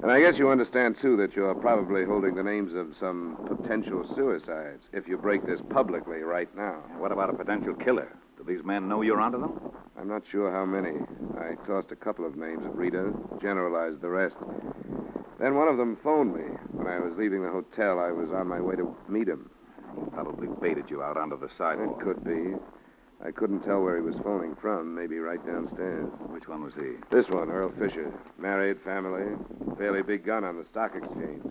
And I guess you understand, too, that you're probably holding the names of some potential suicides if you break this publicly right now. What about a potential killer? Do these men know you're onto them? I'm not sure how many. I tossed a couple of names at Rita, generalized the rest. Then one of them phoned me. When I was leaving the hotel, I was on my way to meet him. He probably baited you out onto the sidewalk. It could be. I couldn't tell where he was phoning from. Maybe right downstairs. Which one was he? This one, Earl Fisher. Married, family. Fairly big gun on the stock exchange.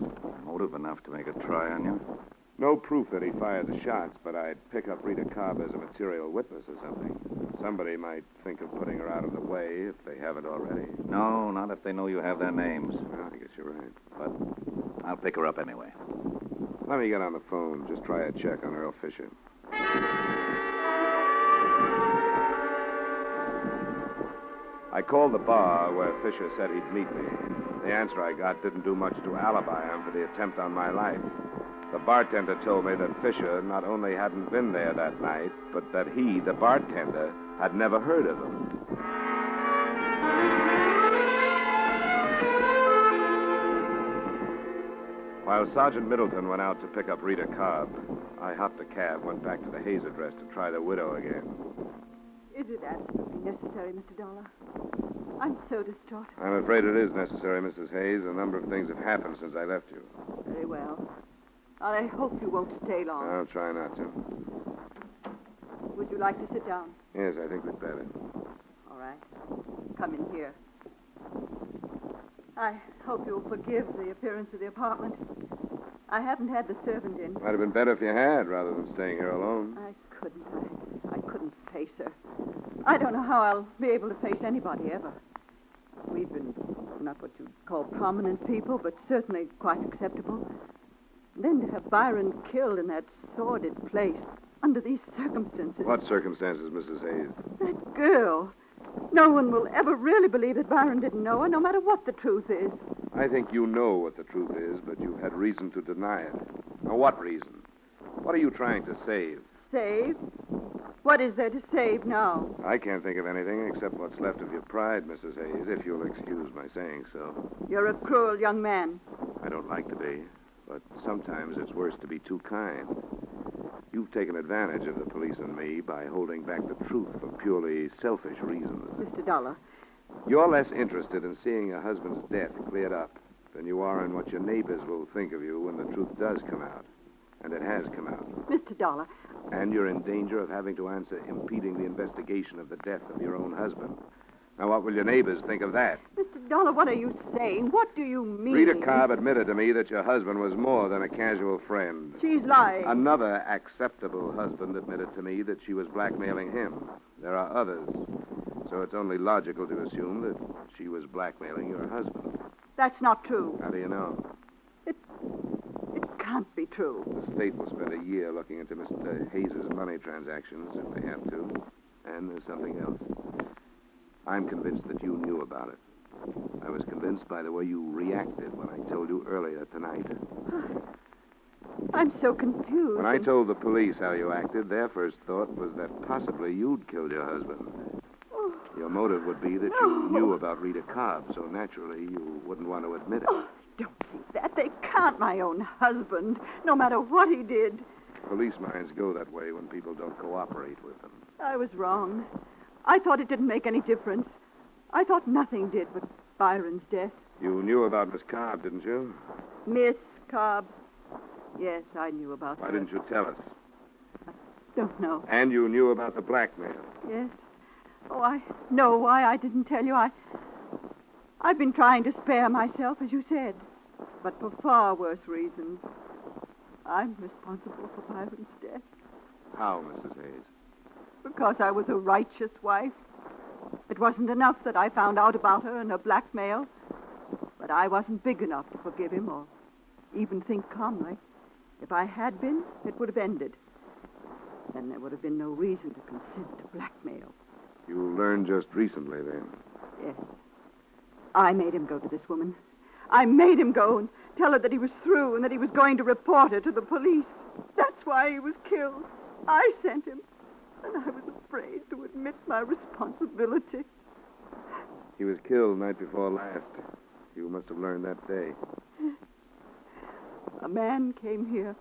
Motive enough to make a try on you? No proof that he fired the shots, but I'd pick up Rita Cobb as a material witness or something. Somebody might think of putting her out of the way if they haven't already. No, not if they know you have their names. Well, I guess you're right. But I'll pick her up anyway. Let me get on the phone. Just try a check on Earl Fisher. I called the bar where Fisher said he'd meet me. The answer I got didn't do much to alibi him for the attempt on my life. The bartender told me that Fisher not only hadn't been there that night, but that he, the bartender, had never heard of him. While Sergeant Middleton went out to pick up Rita Cobb, I hopped a cab, went back to the Hayes address to try the widow again. Is it absolutely necessary, Mr. Dollar? I'm so distraught. I'm afraid it is necessary, Mrs. Hayes. A number of things have happened since I left you. Very well. I hope you won't stay long. I'll try not to. Would you like to sit down? Yes, I think we'd better. All right. Come in here. I hope you'll forgive the appearance of the apartment. I haven't had the servant in. Might have been better if you had, rather than staying here alone. I couldn't face her. I don't know how I'll be able to face anybody ever. We've been not what you'd call prominent people, but certainly quite acceptable. And then to have Byron killed in that sordid place under these circumstances. What circumstances, Mrs. Hayes? That girl. No one will ever really believe that Byron didn't know her, no matter what the truth is. I think you know what the truth is, but you've had reason to deny it. Now, what reason? What are you trying to save? Save? What is there to save now? I can't think of anything except what's left of your pride, Mrs. Hayes, if you'll excuse my saying so. You're a cruel young man. I don't like to be, but sometimes it's worse to be too kind. You've taken advantage of the police and me by holding back the truth for purely selfish reasons. Mr. Dollar. You're less interested in seeing your husband's death cleared up than you are in what your neighbors will think of you when the truth does come out. And it has come out. Mr. Dollar. And you're in danger of having to answer impeding the investigation of the death of your own husband. Now, what will your neighbors think of that? Mr. Dollar, what are you saying? What do you mean? Rita Cobb admitted to me that your husband was more than a casual friend. She's lying. Another acceptable husband admitted to me that she was blackmailing him. There are others. So it's only logical to assume that she was blackmailing your husband. That's not true. How do you know? It can't be true. The state will spend a year looking into Mr. Hayes' money transactions if they have to. And there's something else. I'm convinced that you knew about it. I was convinced by the way you reacted when I told you earlier tonight. I'm so confused. When I told the police how you acted, their first thought was that possibly you'd killed your husband. Oh. Your motive would be that you knew about Rita Cobb, so naturally you wouldn't want to admit it. Oh, don't think that. They can't, my own husband, no matter what he did. Police minds go that way when people don't cooperate with them. I was wrong. I thought it didn't make any difference. I thought nothing did but Byron's death. You knew about Miss Cobb, didn't you? Miss Cobb. Yes, I knew about Why her. didn't you tell us? Don't know. And you knew about the blackmail. Yes. Oh, I know why I didn't tell you. I've been trying to spare myself, as you said, but for far worse reasons. I'm responsible for Byron's death. How, Mrs. Hayes? Because I was a righteous wife. It wasn't enough that I found out about her and her blackmail, but I wasn't big enough to forgive him or even think calmly. If I had been, it would have ended. Then there would have been no reason to consent to blackmail. You learned just recently, then? Yes. I made him go to this woman. I made him go and tell her that he was through and that he was going to report her to the police. That's why he was killed. I sent him. And I was afraid to admit my responsibility. He was killed night before last. You must have learned that day. A man came here.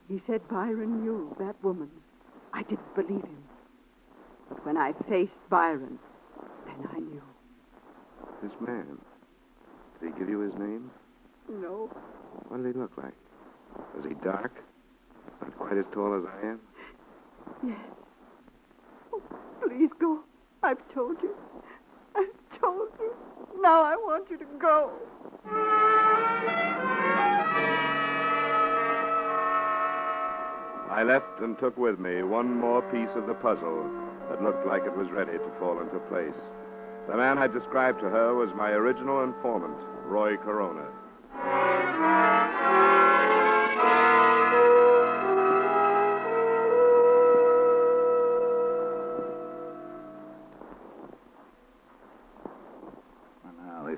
He said Byron knew that woman. I didn't believe him. But when I faced Byron, then I knew. This man, did he give you his name? No. What did he look like? Was he dark? Not quite as tall as I am? Yes. Oh, please go. I've told you. I've told you. Now I want you to go. I left and took with me one more piece of the puzzle that looked like it was ready to fall into place. The man I described to her was my original informant, Roy Corona.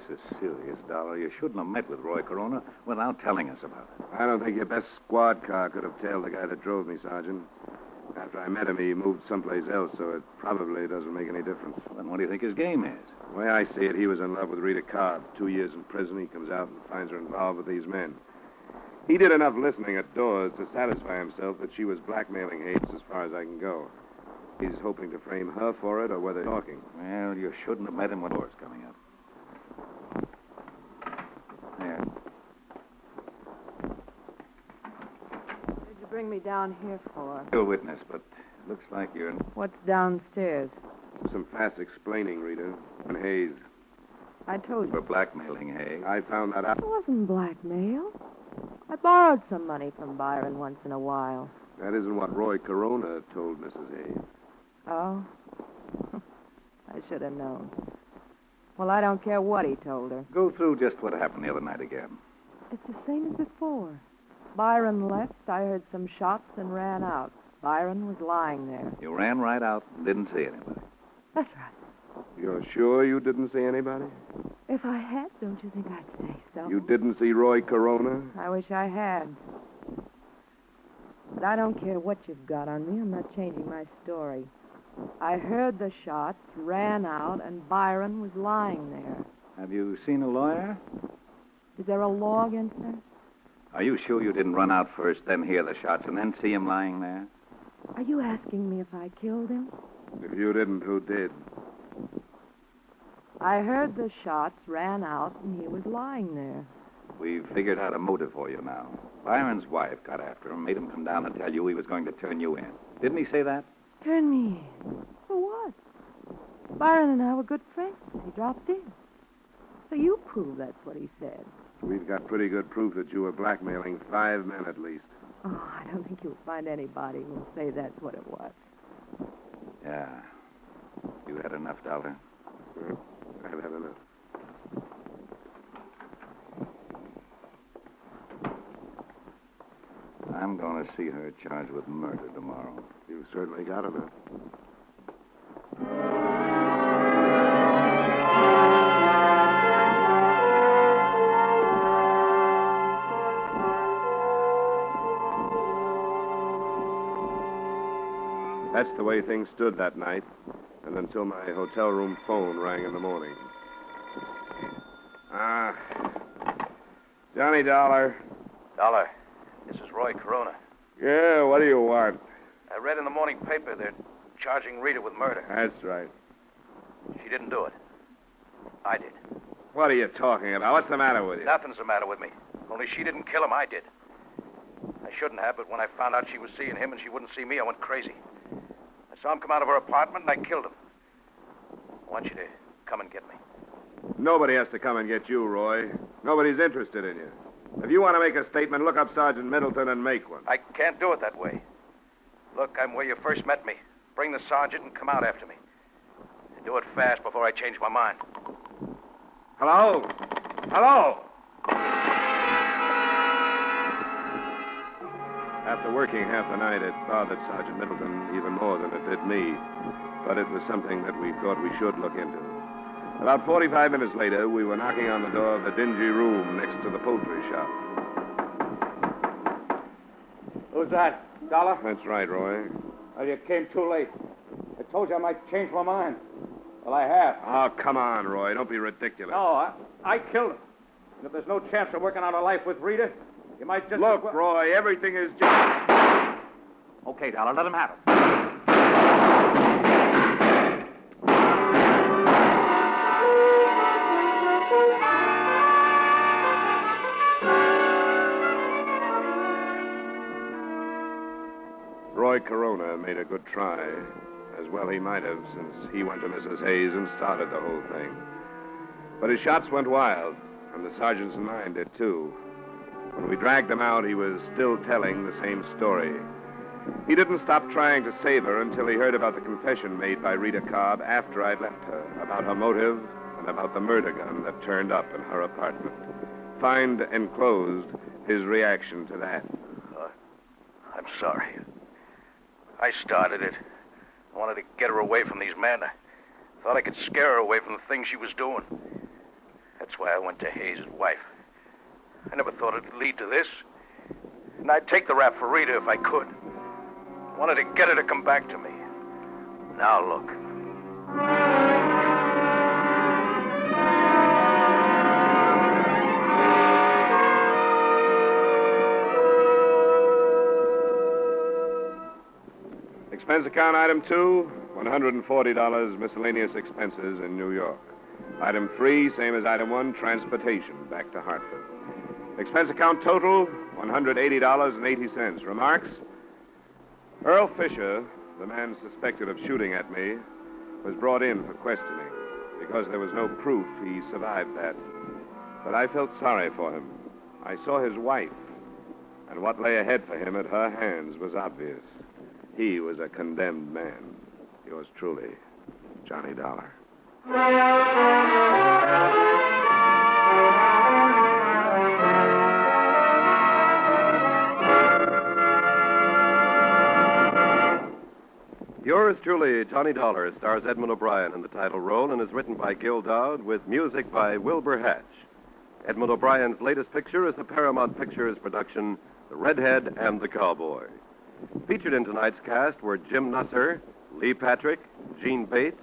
This is serious, Dollar. You shouldn't have met with Roy Corona without telling us about it. I don't think your best squad car could have tailed the guy that drove me, Sergeant. After I met him, he moved someplace else, so it probably doesn't make any difference. Then what do you think his game is? The way I see it, he was in love with Rita Cobb. 2 years in prison, he comes out and finds her involved with these men. He did enough listening at doors to satisfy himself that she was blackmailing Hayes as far as I can go. He's hoping to frame her for it or whether talking. Well, you shouldn't have met him when doors coming up. There. What did you bring me down here for? You're a witness, but it looks like you're... What's downstairs? Some fast explaining, Rita. And Hayes. I told you. For blackmailing Hayes. I found that out. It wasn't blackmail. I borrowed some money from Byron once in a while. That isn't what Roy Corona told Mrs. Hayes. Oh? I should have known. Well, I don't care what he told her. Go through just what happened the other night again. It's the same as before. Byron left, I heard some shots and ran out. Byron was lying there. You ran right out and didn't see anybody. That's right. You're sure you didn't see anybody? If I had, don't you think I'd say so? You didn't see Roy Corona? I wish I had. But I don't care what you've got on me. I'm not changing my story. I heard the shots, ran out, and Byron was lying there. Have you seen a lawyer? Is there a law against that? Are you sure you didn't run out first, then hear the shots, and then see him lying there? Are you asking me if I killed him? If you didn't, who did? I heard the shots, ran out, and he was lying there. We've figured out a motive for you now. Byron's wife got after him, made him come down and tell you he was going to turn you in. Didn't he say that? Turn me in? For what? Byron and I were good friends. He dropped in. So you prove that's what he said. We've got pretty good proof that you were blackmailing 5 men at least. Oh, I don't think you'll find anybody who'll say that's what it was. Yeah. You had enough, Dollar? I've had enough. I'm going to see her charged with murder tomorrow. You've certainly got enough. That's the way things stood that night, and until my hotel room phone rang in the morning. Johnny Dollar. Dollar, this is Roy Corona. Yeah, what do you want? I read in the morning paper they're charging Rita with murder. That's right. She didn't do it. I did. What are you talking about? What's the matter with you? Nothing's the matter with me. Only she didn't kill him, I did. I shouldn't have, but when I found out she was seeing him and she wouldn't see me, I went crazy. I saw him come out of her apartment and I killed him. I want you to come and get me. Nobody has to come and get you, Roy. Nobody's interested in you. If you want to make a statement, look up Sergeant Middleton and make one. I can't do it that way. Look, I'm where you first met me. Bring the sergeant and come out after me. And do it fast before I change my mind. Hello? Hello? After working half the night, it bothered Sergeant Middleton even more than it did me. But it was something that we thought we should look into. About 45 minutes later, we were knocking on the door of the dingy room next to the poultry shop. Who's that? Dollar? That's right, Roy. Well, you came too late. I told you I might change my mind. Well, I have. Oh, come on, Roy. Don't be ridiculous. No, I killed him. And if there's no chance of working out a life with Rita, you might just... Look, Roy, everything is just... Okay, Dollar, let him have it. Roy Corona made a good try. As well he might have, since he went to Mrs. Hayes and started the whole thing. But his shots went wild, and the sergeant's and mine did too. When we dragged him out, he was still telling the same story. He didn't stop trying to save her until he heard about the confession made by Rita Cobb after I'd left her, about her motive and about the murder gun that turned up in her apartment. Find enclosed his reaction to that. I'm sorry. I started it. I wanted to get her away from these men. I thought I could scare her away from the things she was doing. That's why I went to Hayes' wife. I never thought it'd lead to this. And I'd take the rap for Rita if I could. I wanted to get her to come back to me. Now look. Expense account item 2, $140 miscellaneous expenses in New York. Item 3, same as item 1, transportation back to Hartford. Expense account total, $180.80. Remarks? Earl Fisher, the man suspected of shooting at me, was brought in for questioning. Because there was no proof, he survived that. But I felt sorry for him. I saw his wife, and what lay ahead for him at her hands was obvious. He was a condemned man. Yours truly, Johnny Dollar. Yours truly, Johnny Dollar, stars Edmond O'Brien in the title role and is written by Gil Dowd with music by Wilbur Hatch. Edmond O'Brien's latest picture is the Paramount Pictures production, The Redhead and the Cowboy. Featured in tonight's cast were Jim Nusser, Lee Patrick, Gene Bates,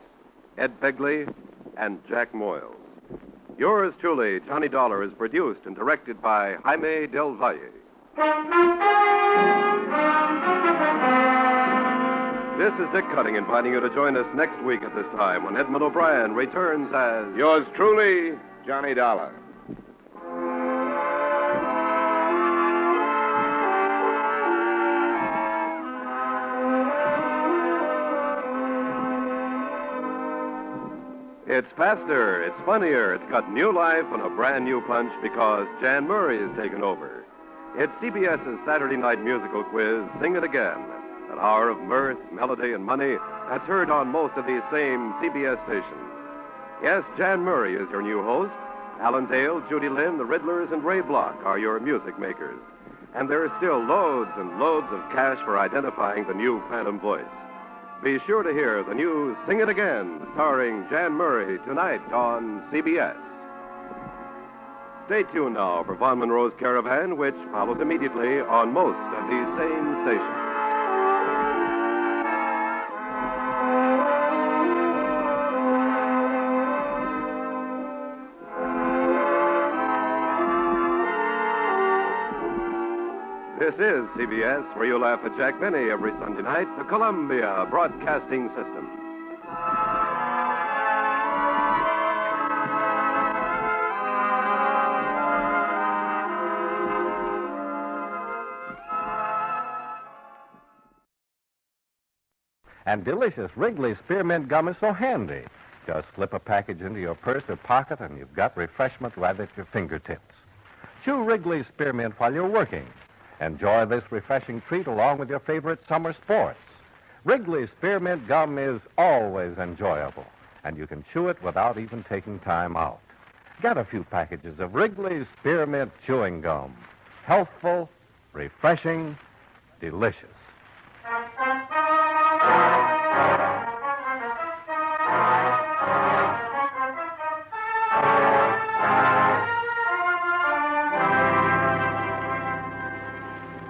Ed Begley, and Jack Moyles. Yours truly, Johnny Dollar, is produced and directed by Jaime Del Valle. This is Dick Cutting inviting you to join us next week at this time when Edmond O'Brien returns as... Yours truly, Johnny Dollar. It's faster, it's funnier, it's got new life and a brand new punch because Jan Murray is taken over. It's CBS's Saturday night musical quiz, Sing It Again, an hour of mirth, melody, and money that's heard on most of these same CBS stations. Yes, Jan Murray is your new host. Alan Dale, Judy Lynn, the Riddlers, and Ray Block are your music makers. And there are still loads and loads of cash for identifying the new Phantom voice. Be sure to hear the new Sing It Again, starring Jan Murray, tonight on CBS. Stay tuned now for Von Monroe's Caravan, which follows immediately on most of these same stations. This is CBS, where you laugh at Jack Benny every Sunday night, the Columbia Broadcasting System. And delicious Wrigley Spearmint Gum is so handy. Just slip a package into your purse or pocket, and you've got refreshment right at your fingertips. Chew Wrigley Spearmint while you're working. Enjoy this refreshing treat along with your favorite summer sports. Wrigley Spearmint Gum is always enjoyable, and you can chew it without even taking time out. Get a few packages of Wrigley Spearmint Chewing Gum. Healthful, refreshing, delicious.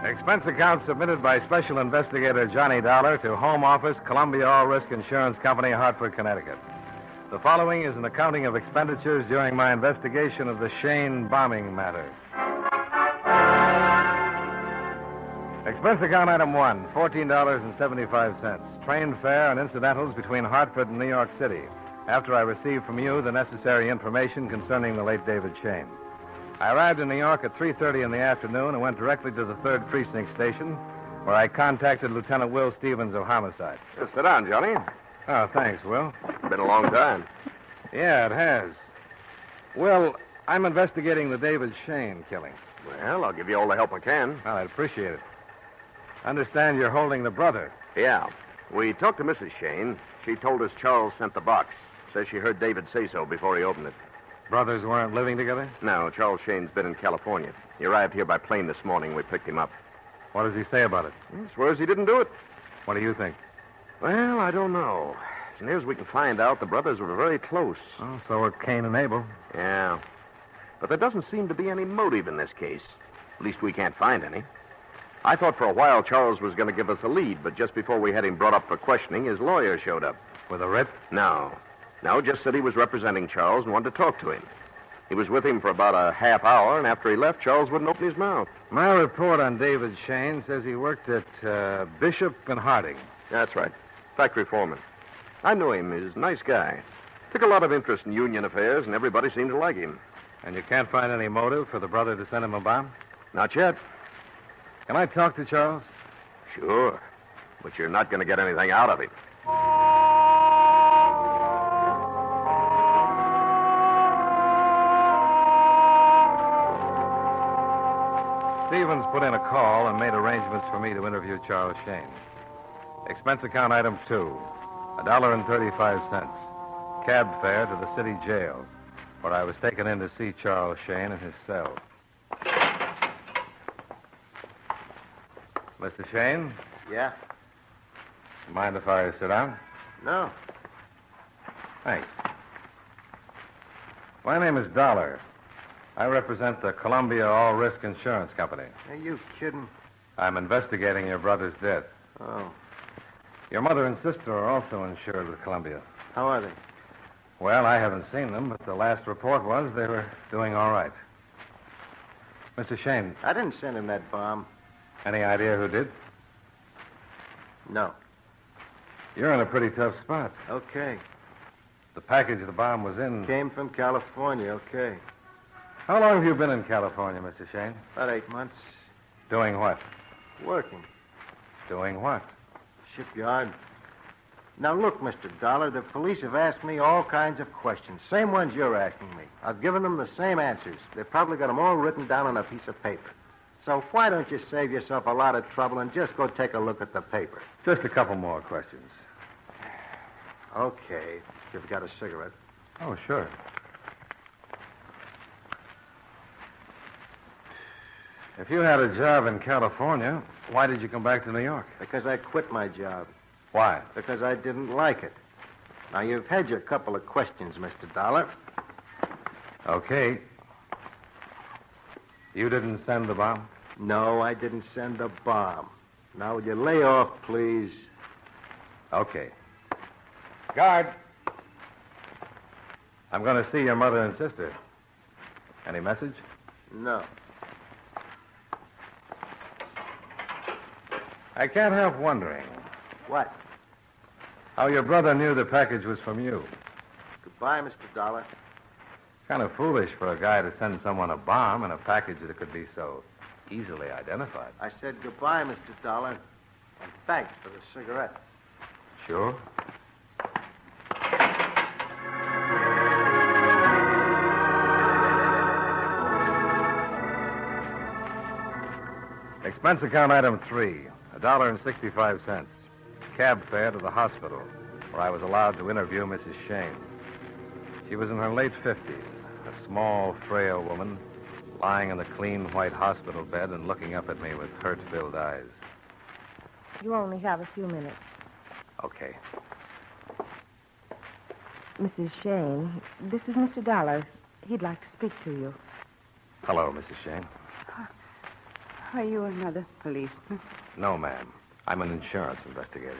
Expense account submitted by Special Investigator Johnny Dollar to Home Office, Columbia All Risk Insurance Company, Hartford, Connecticut. The following is an accounting of expenditures during my investigation of the Shayne bombing matter. Expense account item 1, $14.75. Train fare and incidentals between Hartford and New York City, after I received from you the necessary information concerning the late David Shayne. I arrived in New York at 3:30 in the afternoon and went directly to the 3rd Precinct Station, where I contacted Lieutenant Will Stevens of Homicide. Sit down, Johnny. Oh, thanks, Will. Been a long time. Yeah, it has. Will, I'm investigating the David Shayne killing. Well, I'll give you all the help I can. Well, I'd appreciate it. Understand you're holding the brother. Yeah. We talked to Mrs. Shayne. She told us Charles sent the box. Says she heard David say so before he opened it. Brothers weren't living together? No, Charles Shayne's been in California. He arrived here by plane this morning. We picked him up. What does he say about it? He swears he didn't do it. What do you think? Well, I don't know. As near as we can find out, the brothers were very close. Oh, so were Cain and Abel. Yeah. But there doesn't seem to be any motive in this case. At least we can't find any. I thought for a while Charles was going to give us a lead, but just before we had him brought up for questioning, his lawyer showed up. With a writ? No, just said he was representing Charles and wanted to talk to him. He was with him for about a half hour, and after he left, Charles wouldn't open his mouth. My report on David Shayne says he worked at Bishop and Harding. That's right. Factory foreman. I knew him. He's a nice guy. Took a lot of interest in union affairs, and everybody seemed to like him. And you can't find any motive for the brother to send him a bomb? Not yet. Can I talk to Charles? Sure. But you're not going to get anything out of him. Stevens put in a call and made arrangements for me to interview Charles Shayne. Expense account item 2, $1.35. Cab fare to the city jail, where I was taken in to see Charles Shayne in his cell. Mr. Shayne? Yeah? Mind if I sit down? No. Thanks. My name is Dollar. I represent the Columbia All Risk Insurance Company. Are you kidding? I'm investigating your brother's death. Oh. Your mother and sister are also insured with Columbia. How are they? Well, I haven't seen them, but the last report was they were doing all right. Mr. Shayne. I didn't send him that bomb. Any idea who did? No. You're in a pretty tough spot. Okay. The package the bomb was in... Came from California, okay. How long have you been in California, Mr. Shayne? About 8 months. Doing what? Working. Doing what? Shipyard. Now, look, Mr. Dollar, the police have asked me all kinds of questions. Same ones you're asking me. I've given them the same answers. They've probably got them all written down on a piece of paper. So why don't you save yourself a lot of trouble and just go take a look at the paper? Just a couple more questions. Okay. You've got a cigarette. Oh, sure. If you had a job in California, why did you come back to New York? Because I quit my job. Why? Because I didn't like it. Now, you've had your couple of questions, Mr. Dollar. Okay. You didn't send the bomb? No, I didn't send the bomb. Now, would you lay off, please? Okay. Guard. I'm going to see your mother and sister. Any message? No. I can't help wondering. What? How your brother knew the package was from you. Goodbye, Mr. Dollar. Kind of foolish for a guy to send someone a bomb in a package that could be so easily identified. I said goodbye, Mr. Dollar. And thanks for the cigarette. Sure. Expense account item 3, $1.65. Cab fare to the hospital, where I was allowed to interview Mrs. Shayne. She was in her late 50s, a small, frail woman, lying in the clean white hospital bed and looking up at me with hurt-filled eyes. You only have a few minutes. Okay. Mrs. Shayne, this is Mr. Dollar. He'd like to speak to you. Hello, Mrs. Shayne. Are you another policeman? No, ma'am. I'm an insurance investigator.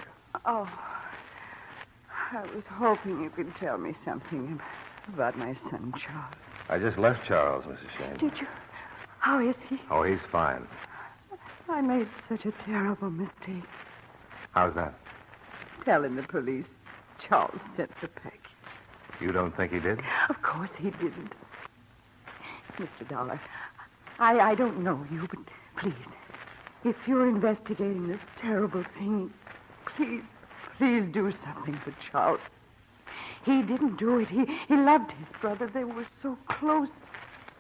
Oh, I was hoping you could tell me something about my son, Charles. I just left Charles, Mrs. Shayne. Did you? How is he? Oh, he's fine. I made such a terrible mistake. How's that? Telling the police Charles sent the package. You don't think he did? Of course he didn't. Mr. Dollar, I don't know you, but please, if you're investigating this terrible thing, please do something for Charles. He didn't do it. He loved his brother. They were so close.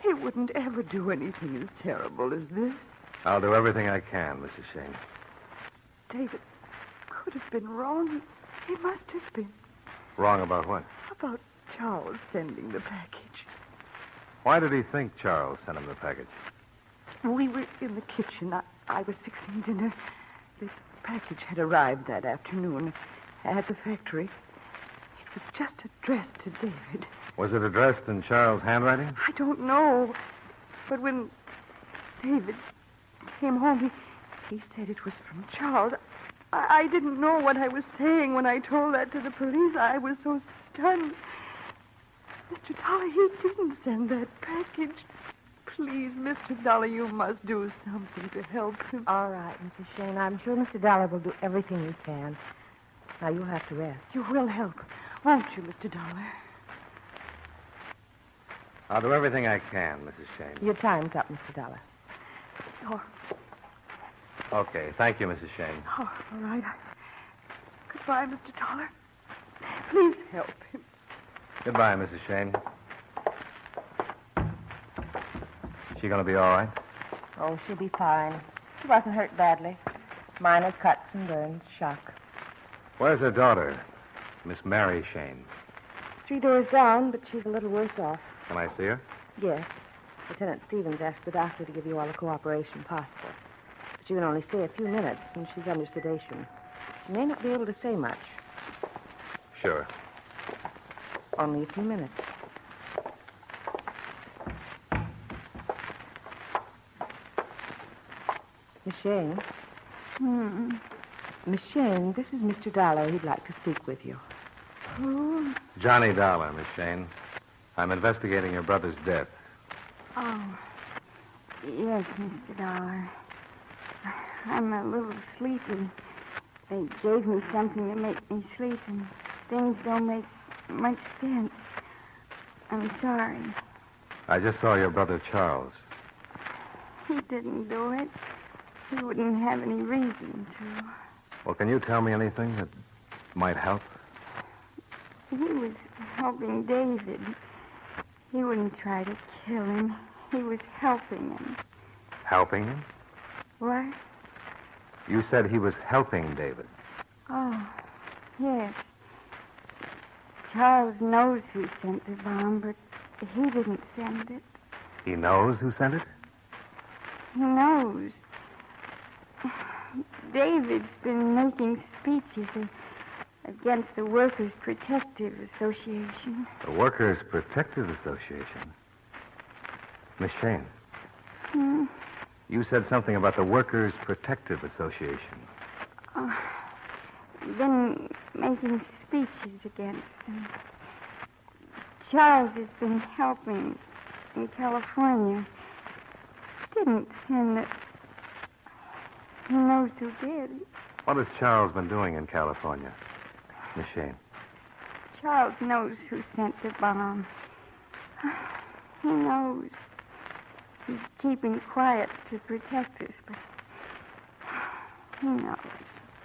He wouldn't ever do anything as terrible as this. I'll do everything I can, Mrs. Shayne. David could have been wrong. He must have been. Wrong about what? About Charles sending the package. Why did he think Charles sent him the package? We were in the kitchen. I was fixing dinner. This package had arrived that afternoon at the factory. It was just addressed to David. Was it addressed in Charles' handwriting? I don't know. But when David came home, he said it was from Charles. I didn't know what I was saying when I told that to the police. I was so stunned. Mr. Dollar, he didn't send that package. Please, Mr. Dollar, you must do something to help him. All right, Mrs. Shayne. I'm sure Mr. Dollar will do everything he can. Now, you'll have to rest. You will help, won't you, Mr. Dollar? I'll do everything I can, Mrs. Shayne. Your time's up, Mr. Dollar. Oh, Okay, thank you, Mrs. Shayne. all right. Goodbye, Mr. Dollar. Please help him. Goodbye, Mrs. Shayne. She gonna be all right? Oh, she'll be fine. She wasn't hurt badly. Minor cuts and burns, shock. Where's her daughter, Miss Mary Shayne? 3 doors down, but she's a little worse off. Can I see her? Yes. Lieutenant Stevens asked the doctor to give you all the cooperation possible. But you can only stay a few minutes, and she's under sedation. She may not be able to say much. Sure. Only a few minutes. Miss Shayne. Miss Shayne, this is Mr. Dollar. He'd like to speak with you. Who? Johnny Dollar, Miss Shayne. I'm investigating your brother's death. Oh, yes, Mr. Dollar. I'm a little sleepy. They gave me something to make me sleep, and things don't make much sense. I'm sorry. I just saw your brother Charles. He didn't do it. He wouldn't have any reason to. Well, can you tell me anything that might help? He was helping David. He wouldn't try to kill him. He was helping him. Helping him? What? You said he was helping David. Oh, yes. Charles knows who sent the bomb, but he didn't send it. He knows who sent it? He knows. David's been making speeches against the Workers' Protective Association. The Workers' Protective Association? Miss Shayne, you said something about the Workers' Protective Association. Been making speeches against them. Charles has been helping in California. Didn't send it. He knows who did. What has Charles been doing in California, Miss Shayne? Charles knows who sent the bomb. He knows. He's keeping quiet to protect us, but he knows.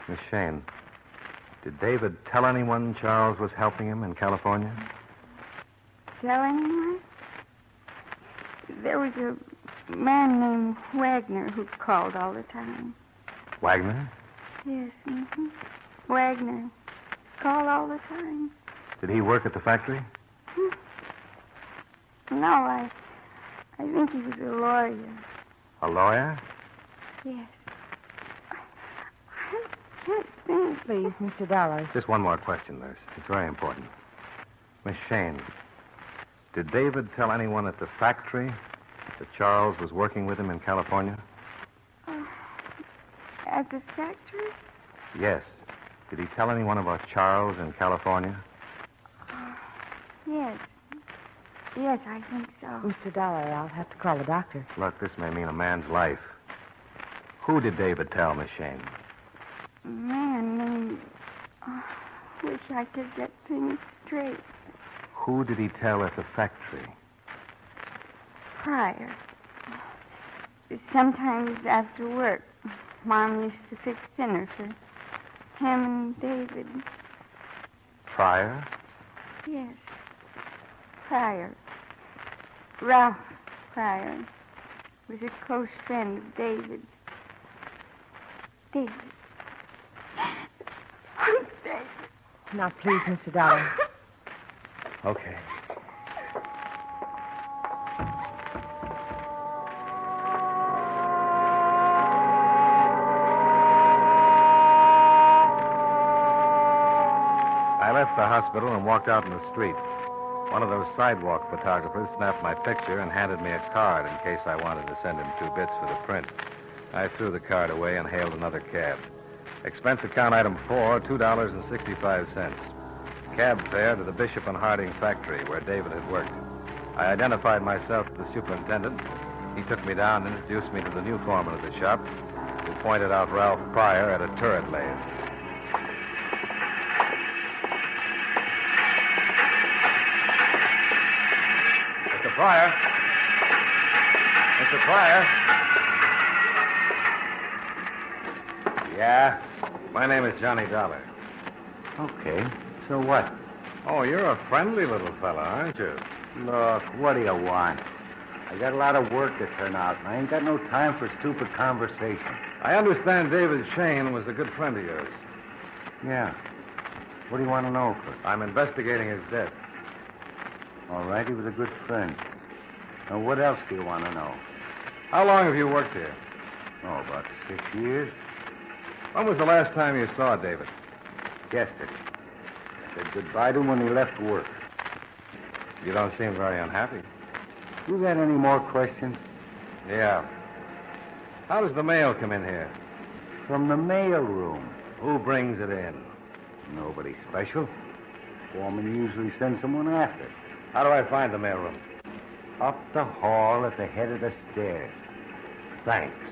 Miss Shayne, did David tell anyone Charles was helping him in California? Tell anyone? There was a man named Wagner who called all the time. Wagner? Yes, Wagner. Called all the time. Did he work at the factory? No, I think he was a lawyer. A lawyer? Yes. I can't think. Please, Mr. Dollar. Just one more question, nurse. It's very important. Miss Shayne, did David tell anyone at the factory that Charles was working with him in California? At the factory? Yes. Did he tell anyone about Charles in California? Yes. Yes, I think so. Mr. Dollar, I'll have to call the doctor. Look, this may mean a man's life. Who did David tell, Miss Shayne? A man named... wish I could get things straight. Who did he tell at the factory? Pryor. Sometimes after work, Mom used to fix dinner for him and David. Pryor? Yes. Pryor. Ralph Pryor was a close friend of David's. David. David. Now, please, Mr. Dollar. Okay. I left the hospital and walked out in the street. One of those sidewalk photographers snapped my picture and handed me a card in case I wanted to send him 2 bits for the print. I threw the card away and hailed another cab. Expense account item 4, $2.65. Cab fare to the Bishop and Harding factory where David had worked. I identified myself to the superintendent. He took me down and introduced me to the new foreman of the shop, who pointed out Ralph Pryor at a turret lathe. Mr. Pryor. Mr. Pryor. Yeah? My name is Johnny Dollar. Okay. So what? Oh, you're a friendly little fella, aren't you? Look, what do you want? I got a lot of work to turn out, and I ain't got no time for stupid conversation. I understand David Shayne was a good friend of yours. Yeah. What do you want to know, Kurt? I'm investigating his death. All right, he was a good friend. Now, what else do you want to know? How long have you worked here? Oh, about 6 years. When was the last time you saw David? Yesterday. I said goodbye to him when he left work. You don't seem very unhappy. You got any more questions? Yeah. How does the mail come in here? From the mail room. Who brings it in? Nobody special. Foreman usually sends someone after. How do I find the mail room? Up the hall at the head of the stairs. Thanks.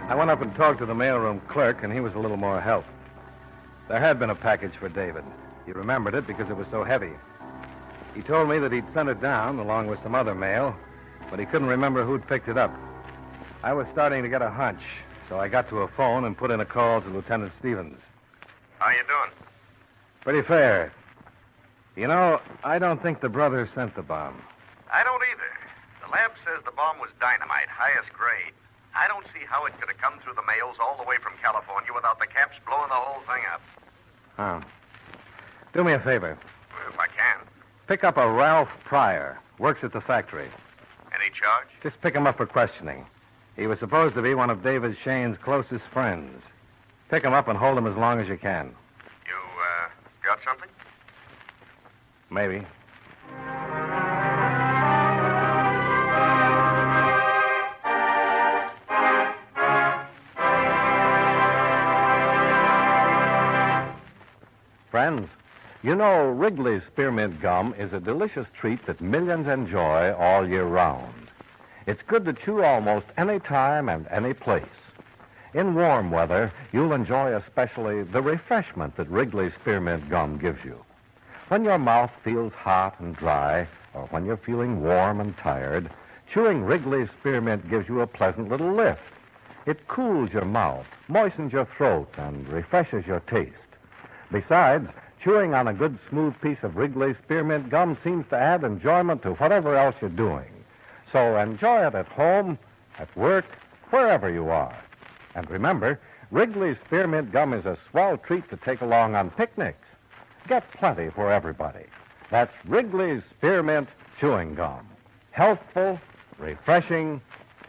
I went up and talked to the mailroom clerk, and he was a little more help. There had been a package for David. He remembered it because it was so heavy. He told me that he'd sent it down along with some other mail, but he couldn't remember who'd picked it up. I was starting to get a hunch, so I got to a phone and put in a call to Lieutenant Stevens. How you doing? Pretty fair. You know, I don't think the brothers sent the bomb. I don't either. The lab says the bomb was dynamite, highest grade. I don't see how it could have come through the mails all the way from California without the caps blowing the whole thing up. Huh. Do me a favor. If I can. Pick up a Ralph Pryor. Works at the factory. Any charge? Just pick him up for questioning. He was supposed to be one of David Shayne's closest friends. Pick him up and hold him as long as you can. You, got something? Maybe. Friends, you know Wrigley's spearmint gum is a delicious treat that millions enjoy all year round. It's good to chew almost any time and any place. In warm weather, you'll enjoy especially the refreshment that Wrigley's spearmint gum gives you. When your mouth feels hot and dry, or when you're feeling warm and tired, chewing Wrigley's spearmint gives you a pleasant little lift. It cools your mouth, moistens your throat, and refreshes your taste. Besides, chewing on a good smooth piece of Wrigley's spearmint gum seems to add enjoyment to whatever else you're doing. So enjoy it at home, at work, wherever you are. And remember, Wrigley's spearmint gum is a swell treat to take along on picnics. Get plenty for everybody. That's Wrigley's spearmint chewing gum. Healthful, refreshing,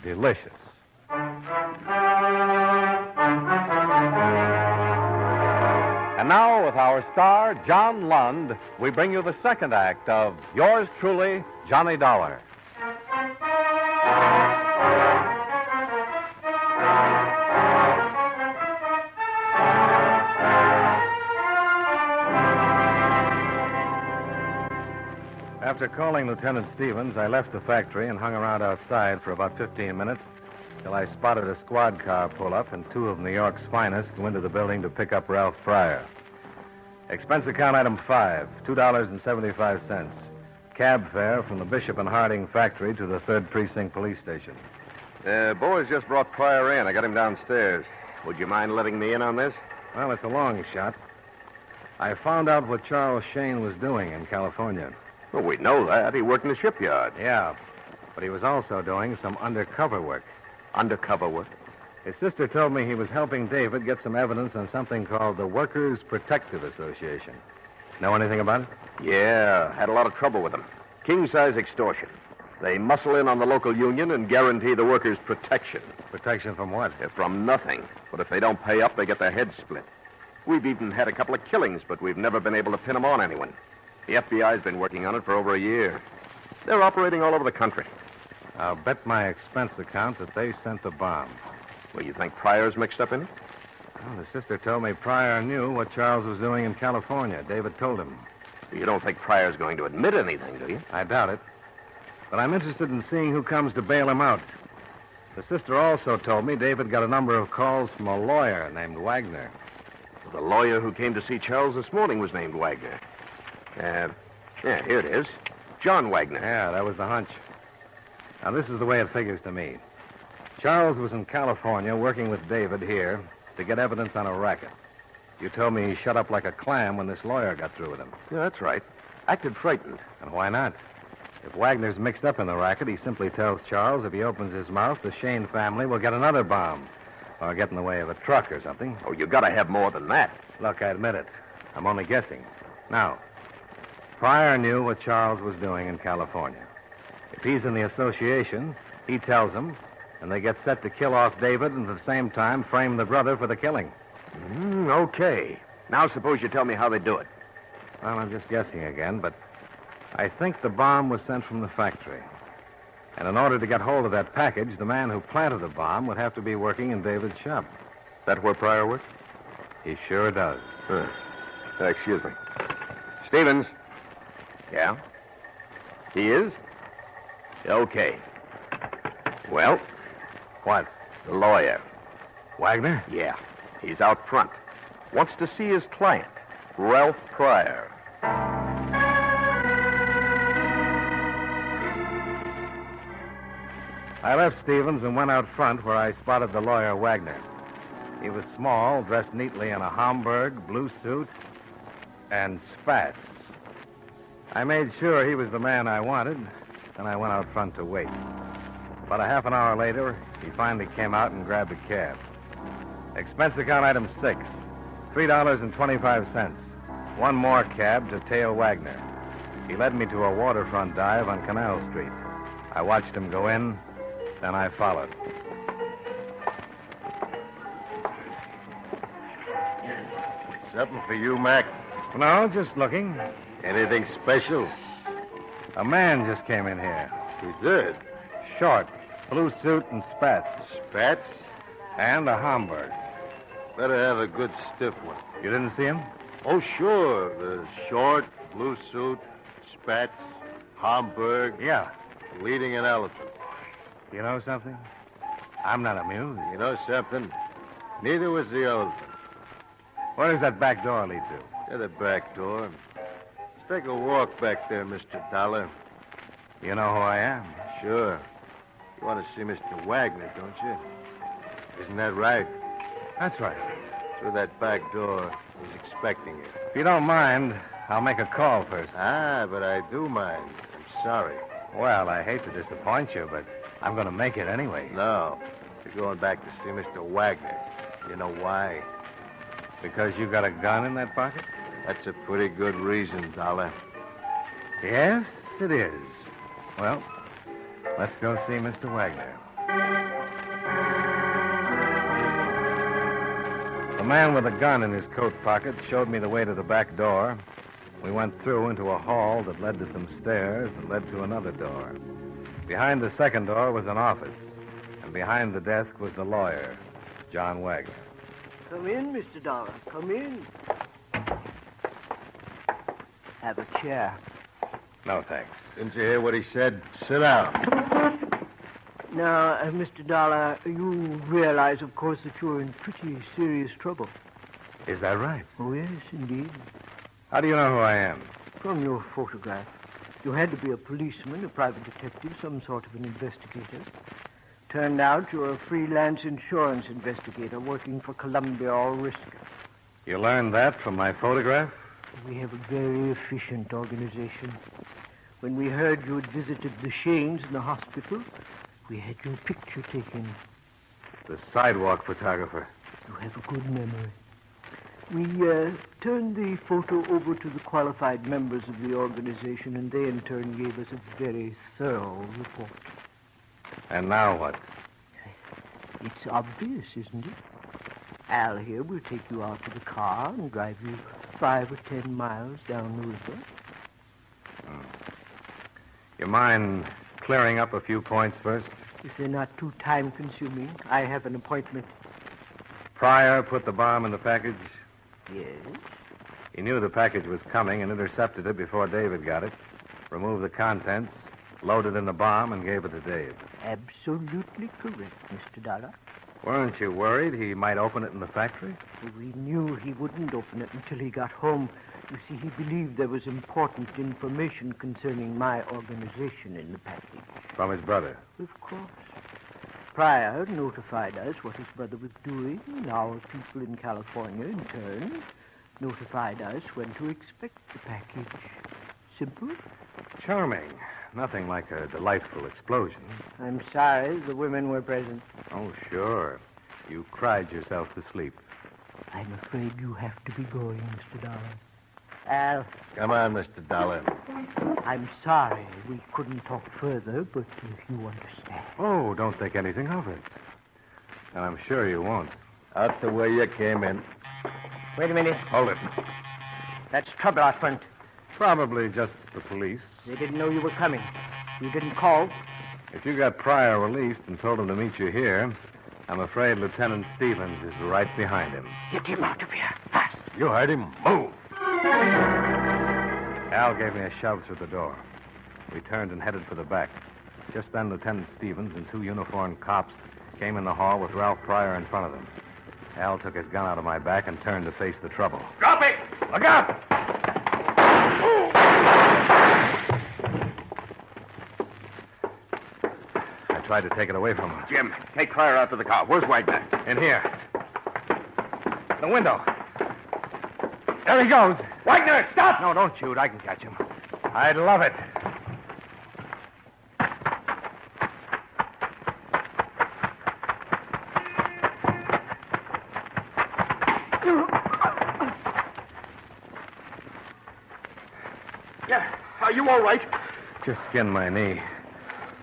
delicious. And now, with our star, John Lund, we bring you the second act of Yours Truly, Johnny Dollar. After calling Lieutenant Stevens, I left the factory and hung around outside for about 15 minutes till I spotted a squad car pull up and two of New York's finest go into the building to pick up Ralph Pryor. Expense account item 5, $2.75. Cab fare from the Bishop and Harding factory to the 3rd Precinct police station. Boys just brought Pryor in. I got him downstairs. Would you mind letting me in on this? Well, it's a long shot. I found out what Charles Shayne was doing in California. Well, we know that. He worked in the shipyard. Yeah, but he was also doing some undercover work. Undercover work? His sister told me he was helping David get some evidence on something called the Workers' Protective Association. Know anything about it? Yeah, had a lot of trouble with them. King-size extortion. They muscle in on the local union and guarantee the workers protection. Protection from what? From nothing. But if they don't pay up, they get their heads split. We've even had a couple of killings, but we've never been able to pin them on anyone. The FBI's been working on it for over a year. They're operating all over the country. I'll bet my expense account that they sent the bomb. Well, you think Pryor's mixed up in it? Well, the sister told me Pryor knew what Charles was doing in California. David told him. You don't think Pryor's going to admit anything, do you? I doubt it. But I'm interested in seeing who comes to bail him out. The sister also told me David got a number of calls from a lawyer named Wagner. The lawyer who came to see Charles this morning was named Wagner. Yeah, here it is. John Wagner. Yeah, that was the hunch. Now, this is the way it figures to me. Charles was in California working with David here to get evidence on a racket. You told me he shut up like a clam when this lawyer got through with him. Yeah, that's right. Acted frightened. And why not? If Wagner's mixed up in the racket, he simply tells Charles if he opens his mouth, the Shayne family will get another bomb. Or get in the way of a truck or something. Oh, you gotta have more than that. Look, I admit it. I'm only guessing. Now, Pryor knew what Charles was doing in California. If he's in the association, he tells them, and they get set to kill off David and at the same time frame the brother for the killing. Okay. Now suppose you tell me how they do it. Well, I'm just guessing again, but I think the bomb was sent from the factory. And in order to get hold of that package, the man who planted the bomb would have to be working in David's shop. That where Pryor works? He sure does. Excuse me. Stevens. Yeah? He is? Okay. Well? What? The lawyer. Wagner? Yeah. He's out front. Wants to see his client, Ralph Pryor. I left Stevens and went out front where I spotted the lawyer, Wagner. He was small, dressed neatly in a Homburg, blue suit, and spats. I made sure he was the man I wanted, then I went out front to wait. About a half an hour later, he finally came out and grabbed a cab. Expense account item 6, $3.25. One more cab to tail Wagner. He led me to a waterfront dive on Canal Street. I watched him go in, then I followed. Something for you, Mac? No, just looking. Anything special? A man just came in here. He did? Short, blue suit and spats. Spats? And a Homburg. Better have a good stiff one. You didn't see him? Oh, sure. The short, blue suit, spats, Homburg. Yeah. Leading an elephant. You know something? I'm not amused. You know something? Neither was the elephant. Where does that back door lead to? To the back door. Let's take a walk back there, Mr. Dollar. You know who I am? Sure. You want to see Mr. Wagner, don't you? Isn't that right? That's right. Through that back door. He's expecting you. If you don't mind, I'll make a call first. Ah, but I do mind. I'm sorry. Well, I hate to disappoint you, but I'm going to make it anyway. No. You're going back to see Mr. Wagner. You know why? Because you got a gun in that pocket? That's a pretty good reason, Dollar. Yes, it is. Well, let's go see Mr. Wagner. The man with a gun in his coat pocket showed me the way to the back door. We went through into a hall that led to some stairs that led to another door. Behind the second door was an office, and behind the desk was the lawyer, John Wagner. Come in, Mr. Dollar. Come in. Have a chair. No, thanks. Didn't you hear what he said? Sit down. Now, Mr. Dollar, you realize, of course, that you're in pretty serious trouble. Is that right? Oh, yes, indeed. How do you know who I am? From your photograph. You had to be a policeman, a private detective, some sort of an investigator. Turned out you're a freelance insurance investigator working for Columbia All Risk. You learned that from my photograph? We have a very efficient organization. When we heard you had visited the Shaynes in the hospital, we had your picture taken. The sidewalk photographer. You have a good memory. We turned the photo over to the qualified members of the organization, and they in turn gave us a very thorough report. And now what? It's obvious, isn't it? Al here will take you out to the car and drive you 5 or 10 miles down the river. You mind clearing up a few points first? If they're not too time-consuming, I have an appointment. Pryor put the bomb in the package? Yes. He knew the package was coming and intercepted it before David got it, removed the contents, loaded in the bomb, and gave it to Dave. Absolutely correct, Mr. Dollar. Weren't you worried he might open it in the factory? We knew he wouldn't open it until he got home. You see, he believed there was important information concerning my organization in the package. From his brother? Of course. Pryor notified us what his brother was doing, and our people in California, in turn, notified us when to expect the package. Simple? Charming. Nothing like a delightful explosion. I'm sorry the women were present. Oh, sure. You cried yourself to sleep. I'm afraid you have to be going, Mr. Dollar. Al. Come on, Mr. Dollar. I'm sorry we couldn't talk further, but if you understand. Oh, don't think anything of it. And I'm sure you won't. Out the way you came in. Wait a minute. Hold it. That's trouble out front. Probably just the police. They didn't know you were coming. You didn't call? If you got Pryor released and told him to meet you here, I'm afraid Lieutenant Stevens is right behind him. Get him out of here, fast. You heard him. Move. Al gave me a shove through the door. We turned and headed for the back. Just then, Lieutenant Stevens and 2 uniformed cops came in the hall with Ralph Pryor in front of them. Al took his gun out of my back and turned to face the trouble. Drop it! Look out! I tried to take it away from him. Jim, take Pryor out to the car. Where's Wagner? In here. The window. There he goes. Wagner, stop! No, don't shoot. I can catch him. I'd love it. Yeah, are you all right? Just skinned my knee.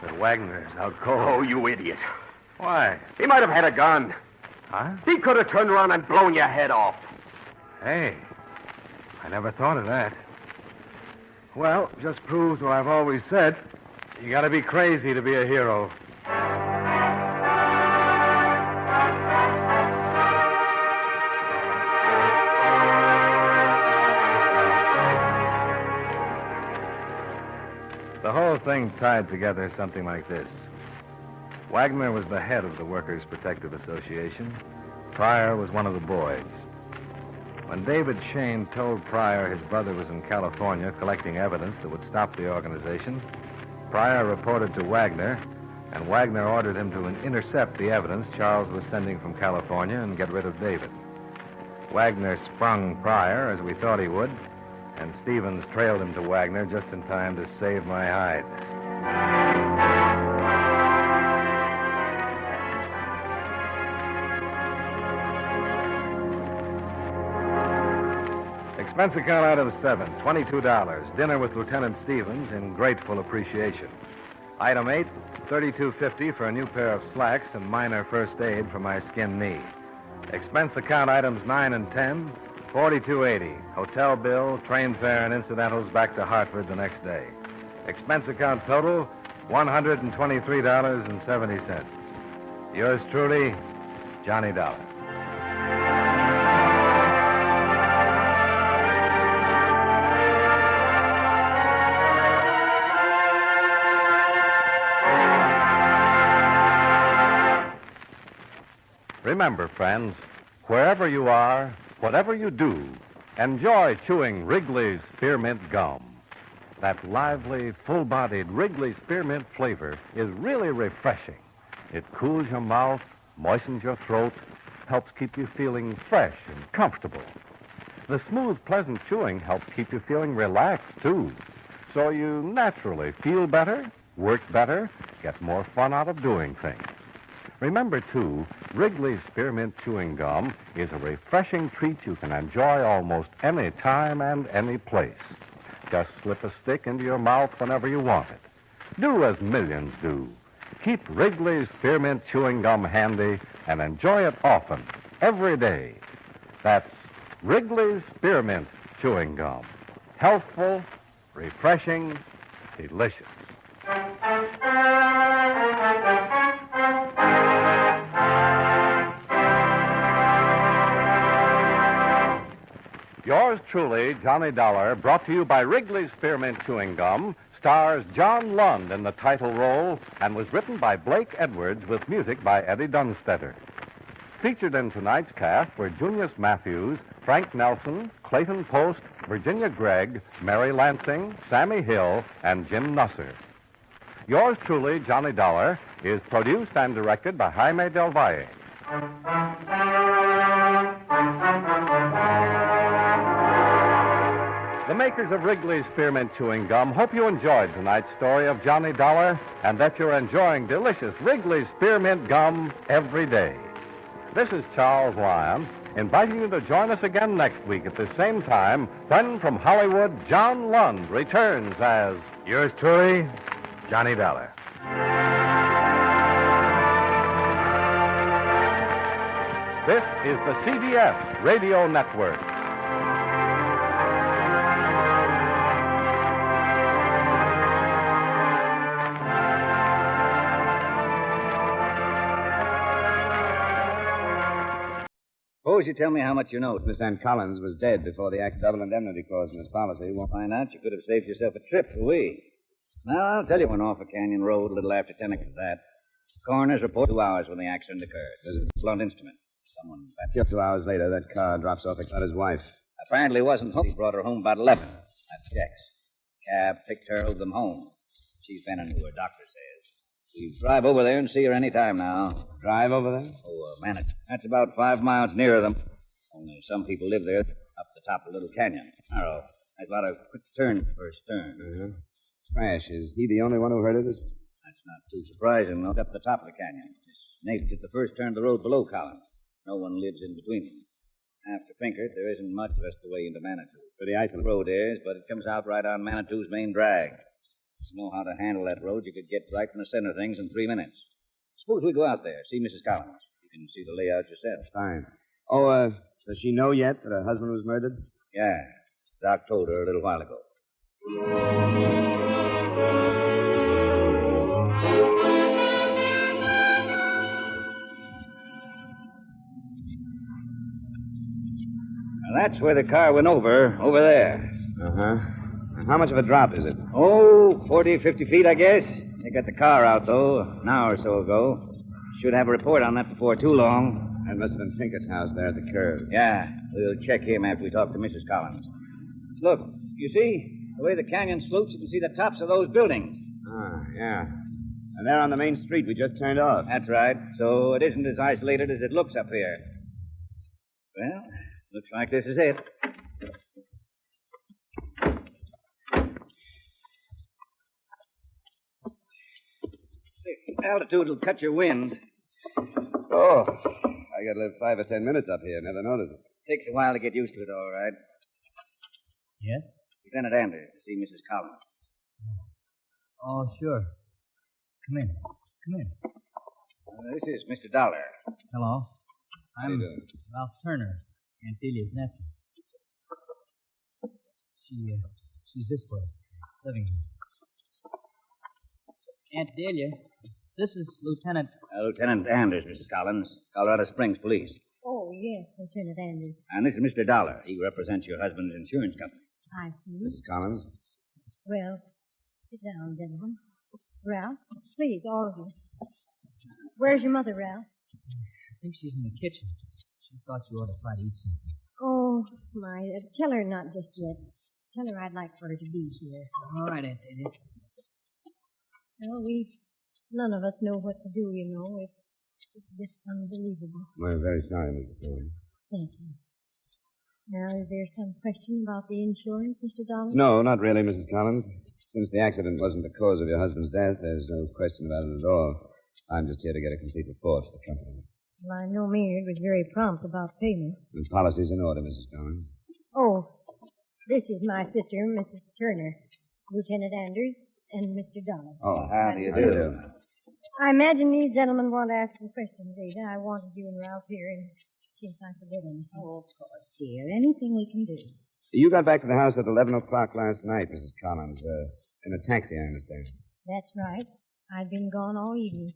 But Wagner's out cold. Oh, you idiot. Why? He might have had a gun. Huh? He could have turned around and blown your head off. Hey, I never thought of that. Well, just proves what I've always said. You gotta be crazy to be a hero. The whole thing tied together something like this. Wagner was the head of the Workers' Protective Association. Pryor was one of the boys. When David Shayne told Pryor his brother was in California collecting evidence that would stop the organization, Pryor reported to Wagner, and Wagner ordered him to intercept the evidence Charles was sending from California and get rid of David. Wagner sprung Pryor, as we thought he would, and Stevens trailed him to Wagner just in time to save my hide. Expense account item 7, $22. Dinner with Lieutenant Stevens in grateful appreciation. Item 8, $32.50 for a new pair of slacks and minor first aid for my skinned knee. Expense account items 9 and 10, $42.80. Hotel bill, train fare, and incidentals back to Hartford the next day. Expense account total, $123.70. Yours truly, Johnny Dollar. Remember, friends, wherever you are, whatever you do, enjoy chewing Wrigley's Spearmint Gum. That lively, full-bodied Wrigley Spearmint flavor is really refreshing. It cools your mouth, moistens your throat, helps keep you feeling fresh and comfortable. The smooth, pleasant chewing helps keep you feeling relaxed, too. So you naturally feel better, work better, get more fun out of doing things. Remember, too, Wrigley's Spearmint Chewing Gum is a refreshing treat you can enjoy almost any time and any place. Just slip a stick into your mouth whenever you want it. Do as millions do. Keep Wrigley's Spearmint Chewing Gum handy and enjoy it often, every day. That's Wrigley's Spearmint Chewing Gum. Healthful, refreshing, delicious. Yours truly, Johnny Dollar, brought to you by Wrigley's Spearmint Chewing Gum, stars John Lund in the title role and was written by Blake Edwards with music by Eddie Dunstetter. Featured in tonight's cast were Junius Matthews, Frank Nelson, Clayton Post, Virginia Gregg, Mary Lansing, Sammy Hill, and Jim Nusser. Yours truly, Johnny Dollar, is produced and directed by Jaime Del Valle. The makers of Wrigley's Spearmint Chewing Gum hope you enjoyed tonight's story of Johnny Dollar and that you're enjoying delicious Wrigley's Spearmint Gum every day. This is Charles Lyons, inviting you to join us again next week at the same time when from Hollywood, John Lund returns as yours truly, Johnny Dollar. This is the CBS Radio Network. Suppose you tell me how much you know. Miss Ann Collins was dead before the act double indemnity clause in his policy. Won't Find out you could have saved yourself a trip for we. Now, I'll tell you when off a canyon road a little after 10 o'clock. That. Coroner's report 2 hours when the accident occurred. There's a blunt instrument. Someone... 2 hours later, that car drops off at his wife. Apparently wasn't home. He brought her home about 11. That's checks. Cab picked her, drove them home. She's been into her, doctor says. We drive over there and see her any time now. Drive over there? Oh, Madison. That's about 5 miles nearer them. Only some people live there up the top of the little canyon. Narrow. There's a lot of quick turns first turn. Uh-huh. Crash. Is he the only one who heard of this? That's not too surprising, though. Up the top of the canyon. His neighbors at the first turn of the road below Collins. No one lives in between them. After Pinkert, there isn't much the rest of the way into Manitou. Pretty isolated road is, but it comes out right on Manitou's main drag. If you know how to handle that road, you could get right in the center of things in 3 minutes. Suppose we go out there, see Mrs. Collins. You can see the layout yourself. Fine. Oh, does she know yet that her husband was murdered? Yeah. Doc told her a little while ago. Now, that's where the car went over there. Uh-huh. How much of a drop is it? Oh, 40, 50 feet, I guess. They got the car out, though, an hour or so ago. Should have a report on that before too long. That must have been Pinkert's house there at the curve. Yeah, we'll check him after we talk to Mrs. Collins. Look, you see, the way the canyon slopes, you can see the tops of those buildings. Ah, yeah. And they're on the main street we just turned off. That's right. So it isn't as isolated as it looks up here. Well, looks like this is it. This altitude will cut your wind. Oh, I got to live 5 or 10 minutes up here. Never noticed it. Takes a while to get used to it, all right. Yes? Lieutenant Anders, to see Mrs. Collins. Oh, sure. Come in. Come in. This is Mr. Dollar. Hello. How you I'm doing? Ralph Turner, Aunt Delia's nephew. She's this way, living here. Aunt Delia, this is Lieutenant... Lieutenant Anders, Mrs. Collins, Colorado Springs Police. Oh, yes, Lieutenant Anders. And this is Mr. Dollar. He represents your husband's insurance company. I see. Mrs. Collins? Well, sit down, gentlemen. Ralph, please, all of you. Where's your mother, Ralph? I think she's in the kitchen. She thought you ought to try to eat something. Oh, my. Tell her not just yet. Tell her I'd like for her to be here. All right, Aunt Delia. Well, none of us know what to do, you know. It's just unbelievable. We're very sorry, Mrs. Collins. Thank you. Now, is there some question about the insurance, Mr. Dollar? No, not really, Mrs. Collins. Since the accident wasn't the cause of your husband's death, there's no question about it at all. I'm just here to get a complete report for the company. Well, I know Maynard was very prompt about payments. The policy's in order, Mrs. Collins. Oh, this is my sister, Mrs. Turner, Lieutenant Anders, and Mr. Dollar. Oh, how do you do? I imagine these gentlemen want to ask some questions, Ada. I wanted you and Ralph here in case I forget anything. Oh, of course, dear. Anything we can do. You got back to the house at 11 o'clock last night, Mrs. Collins. In a taxi, I understand. That's right. I've been gone all evening.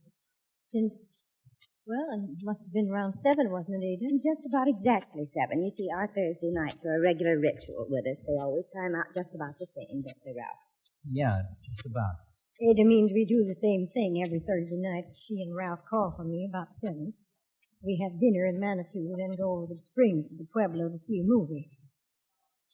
Since, well, it must have been around 7, wasn't it, Ada? Just about exactly 7. You see, our Thursday nights are a regular ritual with us. They always time out just about the same, don't they, Ralph? Yeah, just about. Ada means we do the same thing every Thursday night. She and Ralph call for me about 7. We have dinner in Manitou, then go over to the Springs to the Pueblo to see a movie.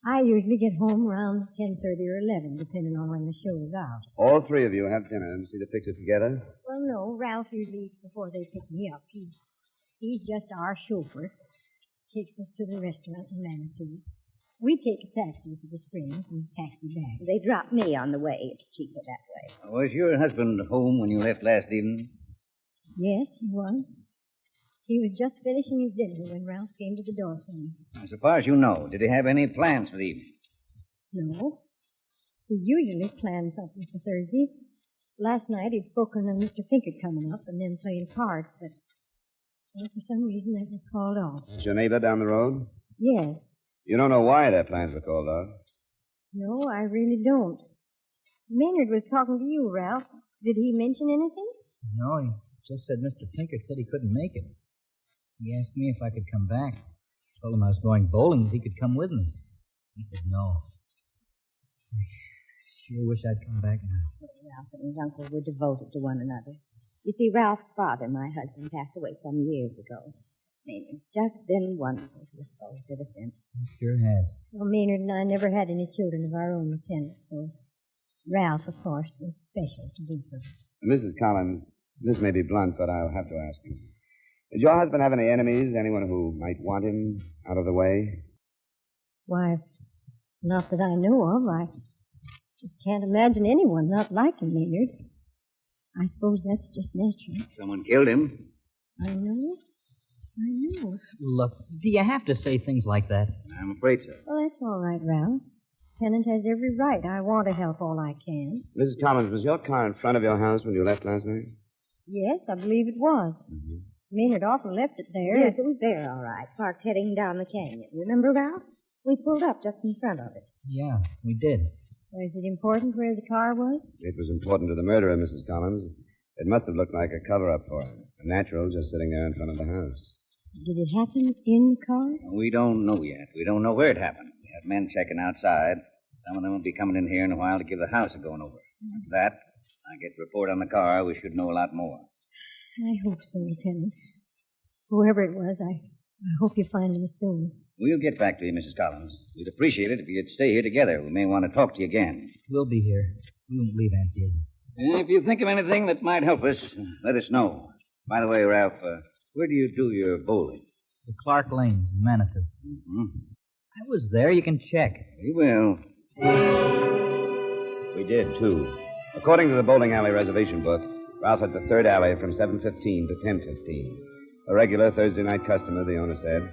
I usually get home around 10:30 or 11, depending on when the show is out. All 3 of you have dinner and see the picture together? Well, no, Ralph usually eats before they pick me up. He's just our chauffeur. Takes us to the restaurant in Manitou. We take a taxi to the Springs and taxi back. They drop me on the way. It's cheaper that way. Was your husband home when you left last evening? Yes, he was. He was just finishing his dinner when Ralph came to the door for me. So far as you know, did he have any plans for the evening? No. He usually plans something for Thursdays. Last night he'd spoken of Mr. Pinkert coming up and then playing cards, but for some reason that was called off. Is your neighbor down the road? Yes. You don't know why their plans were called off? No, I really don't. Maynard was talking to you, Ralph. Did he mention anything? No, he just said Mr. Pinkert said he couldn't make it. He asked me if I could come back. Told him I was going bowling if he could come with me. He said no. I sure wish I'd come back now. Ralph and his uncle were devoted to one another. You see, Ralph's father, my husband, passed away some years ago. And it's just been wonderful to us both ever since. It sure has. Well, Maynard and I never had any children of our own, Lieutenant, so Ralph, of course, was special to both of us. Mrs. Collins, this may be blunt, but I'll have to ask you. Did your husband have any enemies? Anyone who might want him out of the way? Why, not that I know of. I just can't imagine anyone not liking Maynard. I suppose that's just natural. Someone killed him. I know. Look, do you have to say things like that? I'm afraid so. Well, that's all right, Ralph. Lieutenant has every right. I want to help all I can. Mrs. Collins, was your car in front of your house when you left last night? Yes, I believe it was. Mm-hmm. Maynard often left it there. Yes, it was there, all right. Parked heading down the canyon. Remember, Ralph? We pulled up just in front of it. Yeah, we did. Well, is it important where the car was? It was important to the murderer, Mrs. Collins. It must have looked like a cover-up for him. A natural just sitting there in front of the house. Did it happen in the car? We don't know yet. We don't know where it happened. We have men checking outside. Some of them will be coming in here in a while to give the house a going over. After that, I get a report on the car. We should know a lot more. I hope so, Lieutenant. Whoever it was, I hope you find him soon. We'll get back to you, Mrs. Collins. We'd appreciate it if you'd stay here together. We may want to talk to you again. We'll be here. We won't leave Aunt Jane. And if you think of anything that might help us, let us know. By the way, Ralph, where do you do your bowling? The Clark Lanes in Manitou. Mm-hmm. I was there. You can check. We will. We did, too. According to the bowling alley reservation book, Ralph had the third alley from 7:15 to 10:15. A regular Thursday night customer, the owner said.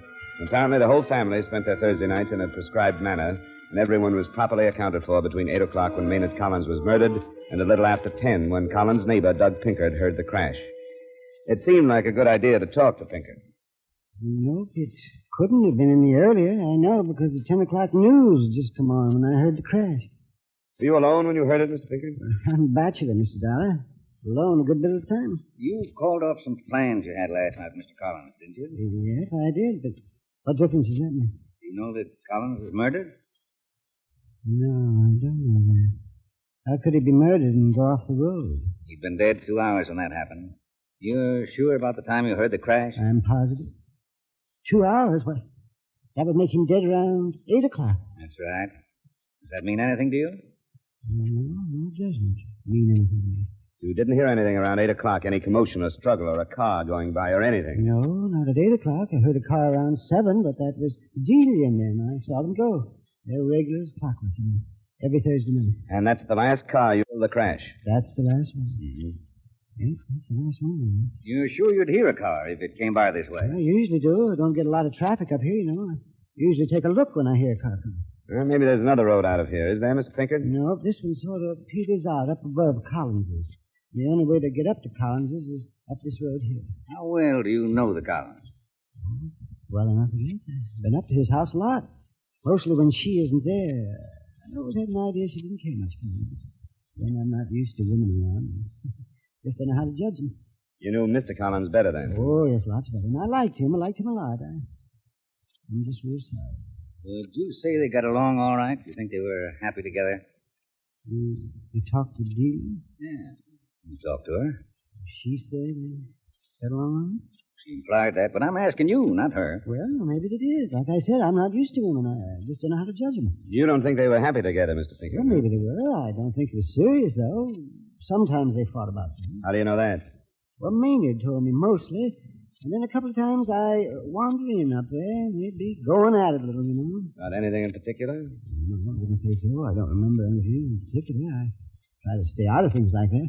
Apparently, the whole family spent their Thursday nights in a prescribed manner, and everyone was properly accounted for between 8 o'clock when Maynard Collins was murdered and a little after 10 when Collins' neighbor, Doug Pinkard, heard the crash. It seemed like a good idea to talk to Pinkard. Nope, it couldn't have been any earlier. I know, because the 10 o'clock news had just come on when I heard the crash. Were you alone when you heard it, Mr. Pinkard? I'm a bachelor, Mr. Dollar. Alone a good bit of the time. You called off some plans you had last night, Mr. Collins, didn't you? Yes, I did, but what difference does that make? Do you know that Collins was murdered? No, I don't know that. How could he be murdered and go off the road? He'd been dead 2 hours when that happened. You're sure about the time you heard the crash? I'm positive. 2 hours? What? That would make him dead around 8 o'clock. That's right. Does that mean anything to you? No, it doesn't mean anything to me. You didn't hear anything around 8 o'clock, any commotion or struggle or a car going by or anything? No, not at 8 o'clock. I heard a car around 7, but that was Dealey and them. I saw them go. They're regular as clockwork, you know, every Thursday night. And that's the last car you heard the crash? That's the last one. Mm-hmm. Yes, that's the last one. You're sure you'd hear a car if it came by this way? I usually do. I don't get a lot of traffic up here, you know. I usually take a look when I hear a car coming. Well, maybe there's another road out of here. Is there, Mr. Pinkard? No, this one sort of peters out up above Collins's. The only way to get up to Collins's is up this road here. How well do you know the Collins? Well enough, I guess. I've been up to his house a lot. Mostly when she isn't there. I always had an idea she didn't care much for me. Then I'm not used to women around. Just don't know how to judge them. You knew Mr. Collins better then? Oh, yes, lots better. And I liked him. I liked him a lot. I'm just real sorry. Would you say they got along all right? Do you think they were happy together? You talked to Dee? Yeah. You talked to her? She said they got along? She implied that, but I'm asking you, not her. Well, maybe they did. Like I said, I'm not used to women. I just don't know how to judge them. You don't think they were happy together, Mr. Pinkard? Well, maybe they were. I don't think they were serious, though. Sometimes they fought about things. How do you know that? Well, Maynard told me mostly. And then a couple of times I wandered in up there, and they'd be going at it a little, you know. About anything in particular? No, I wouldn't say so. I don't remember anything in particular. I try to stay out of things like that.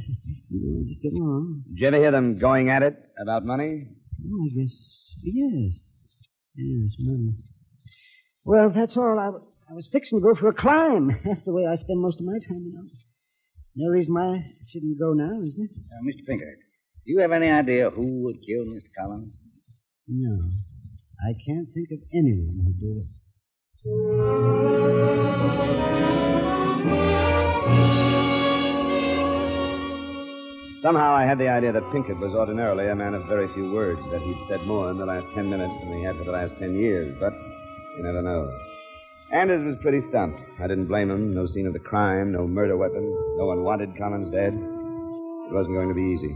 Just get along. Did you ever hear them going at it about money? Oh, I guess, yes. Yes, money. Well, that's all. I was fixing to go for a climb. That's the way I spend most of my time, you know. No reason why I shouldn't go now, is there? Mr. Pinkard, do you have any idea who would kill Mr. Collins? No. I can't think of anyone who'd do it. Somehow I had the idea that Pinkard was ordinarily a man of very few words, that he'd said more in the last 10 minutes than he had for the last 10 years. But You never know. Anders was pretty stumped. I didn't blame him. No scene of the crime, no murder weapon. No one wanted Collins dead. It wasn't going to be easy.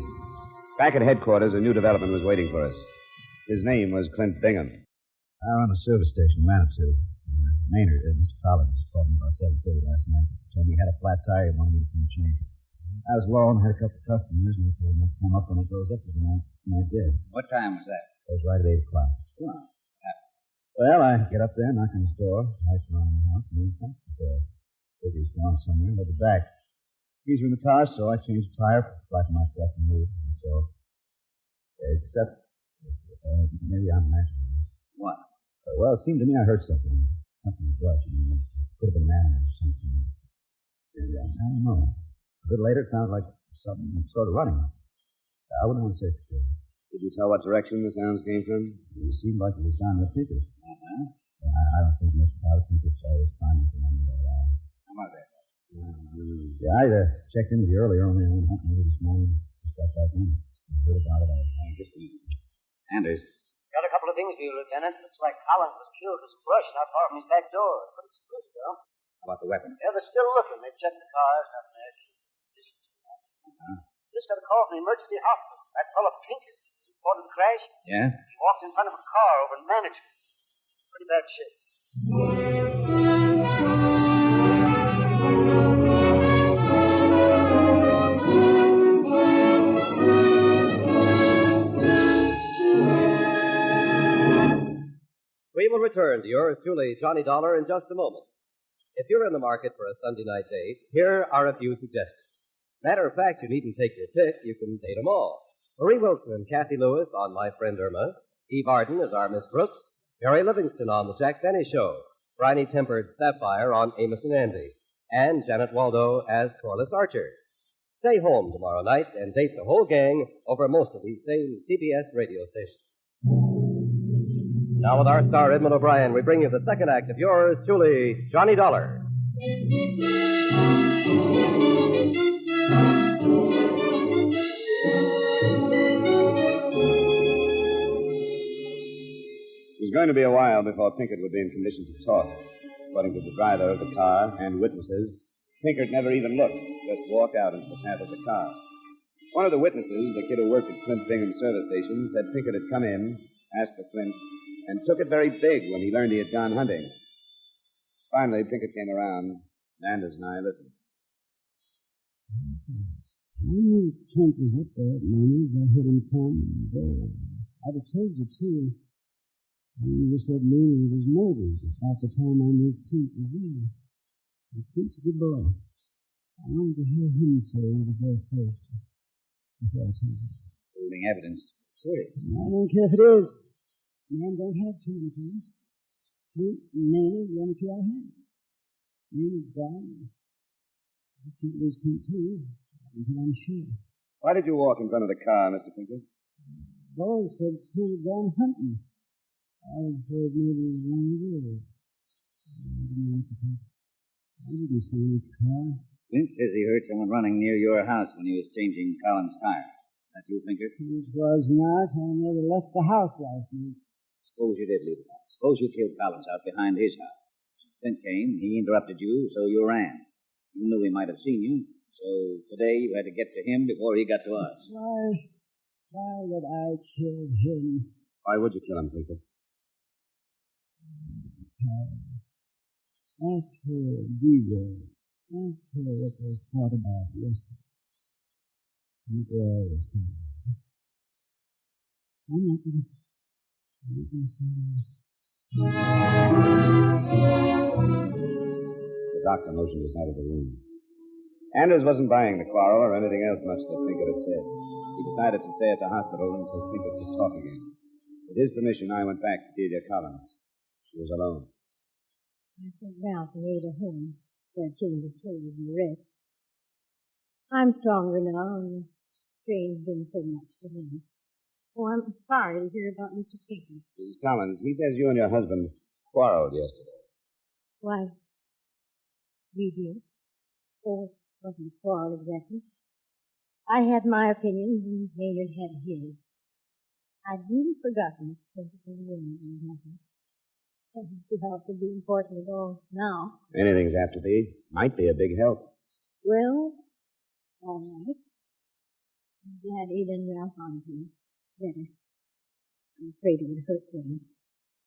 Back at headquarters, a new development was waiting for us. His name was Clint Bingham. I run a service station, Manitou. Maynard, Mr. Collins, called me about 7:30 last night. Told me he had a flat tire he wanted me to come change. I was low and had a couple of customers, and I thought I might come up when it goes up for the night, and I did. What time was that? It was right at 8 o'clock. Come on. Well, I get up there, knock on his door, lights around the house, and then comes the door. Figure he's gone somewhere, and I'll be back. Keys were in the car, so I changed the tire, flattened myself, and moved, and so... Except... maybe I'm imagining this. What? Well, it seemed to me I heard something. Something brush. It could have been man or something. And, I don't know. A bit later, it sounded like something sort of running. I wouldn't want to say for sure. Did you tell what direction the sounds came from? It seemed like it was John Pinkett. Uh-huh. I don't think most of Pinkett's always finding the one that How about that? Yeah, I checked in with you earlier, only I went hunting with you this morning. Just got back in. I heard about it. Just a minute. Anders. Got a couple of things for you, Lieutenant. Looks like Collins was killed with some brush not far from his back door. Pretty spruce, though. How about the weapon? Yeah, they're still looking. They've checked the cars, nothing there. Just got a call from the emergency hospital. That fellow Pinkett reported the crash. Yeah? He walked in front of a car over in Maynard. Pretty bad shape. We will return to yours truly, Johnny Dollar, in just a moment. If you're in the market for a Sunday night date, here are a few suggestions. Matter of fact, you needn't take your pick. You can date them all. Marie Wilson and Kathy Lewis on My Friend Irma. Eve Arden as our Miss Brooks. Mary Livingston on The Jack Benny Show. Briny-tempered Sapphire on Amos and Andy. And Janet Waldo as Corliss Archer. Stay home tomorrow night and date the whole gang over most of these same CBS radio stations. Now with our star Edmond O'Brien, we bring you the second act of yours truly, Johnny Dollar. It was going to be a while before Pinkett would be in condition to talk. According to the driver of the car and witnesses, Pinkett never even looked, just walked out into the path of the car. One of the witnesses, the kid who worked at Clint Bingham's service station, said Pinkett had come in, asked for Clint, and took it very big when he learned he had gone hunting. Finally, Pinkett came around, and Anders and I listened. I knew Clint was up there at Maynard. I heard him come and go. I'd have told you, too. I never said Maynard was murdered about the time I knew Clint was there. And Clint's a good boy. I wanted to hear him say he was there first before I told you. Holding evidence. Serious. I don't care if it is. Man don't have too many things. Clint and Maynard, the only two I had. Maynard's gone. I can't lose Clint, too. Until I'm sure. Why did you walk in front of the car, Mr. Pinkett? Boy said Clint had gone hunting. I was afraid maybe he was running away. I didn't see any car. Clint says he heard someone running near your house when he was changing Collins' tire. Is that you, Pinkett? It was not. I never left the house last night. Suppose you did leave the house. Suppose you killed Collins out behind his house. Clint came, he interrupted you, so you ran. You knew he might have seen you, so today you had to get to him before he got to us. Why would I kill him? Why would you kill him, Pinkett? Ask her, DJ. Ask her what they thought about yesterday. People always think about this. I'm not going to say that. The doctor motioned us out of the room. Anders wasn't buying the quarrel or anything else much that Pinkett had said. He decided to stay at the hospital until Pinkett could talk again. With his permission, I went back to Delia Collins. She was alone. I sent Ralph and Ada home for a change of clothes and the rest. I'm stronger now, and the strain's been so much for him. Oh, I'm sorry to hear about Mr. Pinkett. Mrs. Collins, he says you and your husband quarreled yesterday. Why, we did. Oh, it wasn't a quarrel exactly. I had my opinions, and Maynard had his. I'd really forgotten Mr. Pinkett was a woman and nothing. I don't see how it could be important at all now. Anything's apt to be. Might be a big help. Well, all right. I'm glad Ada and Ralph aren't here. It's better. I'm afraid it would hurt them.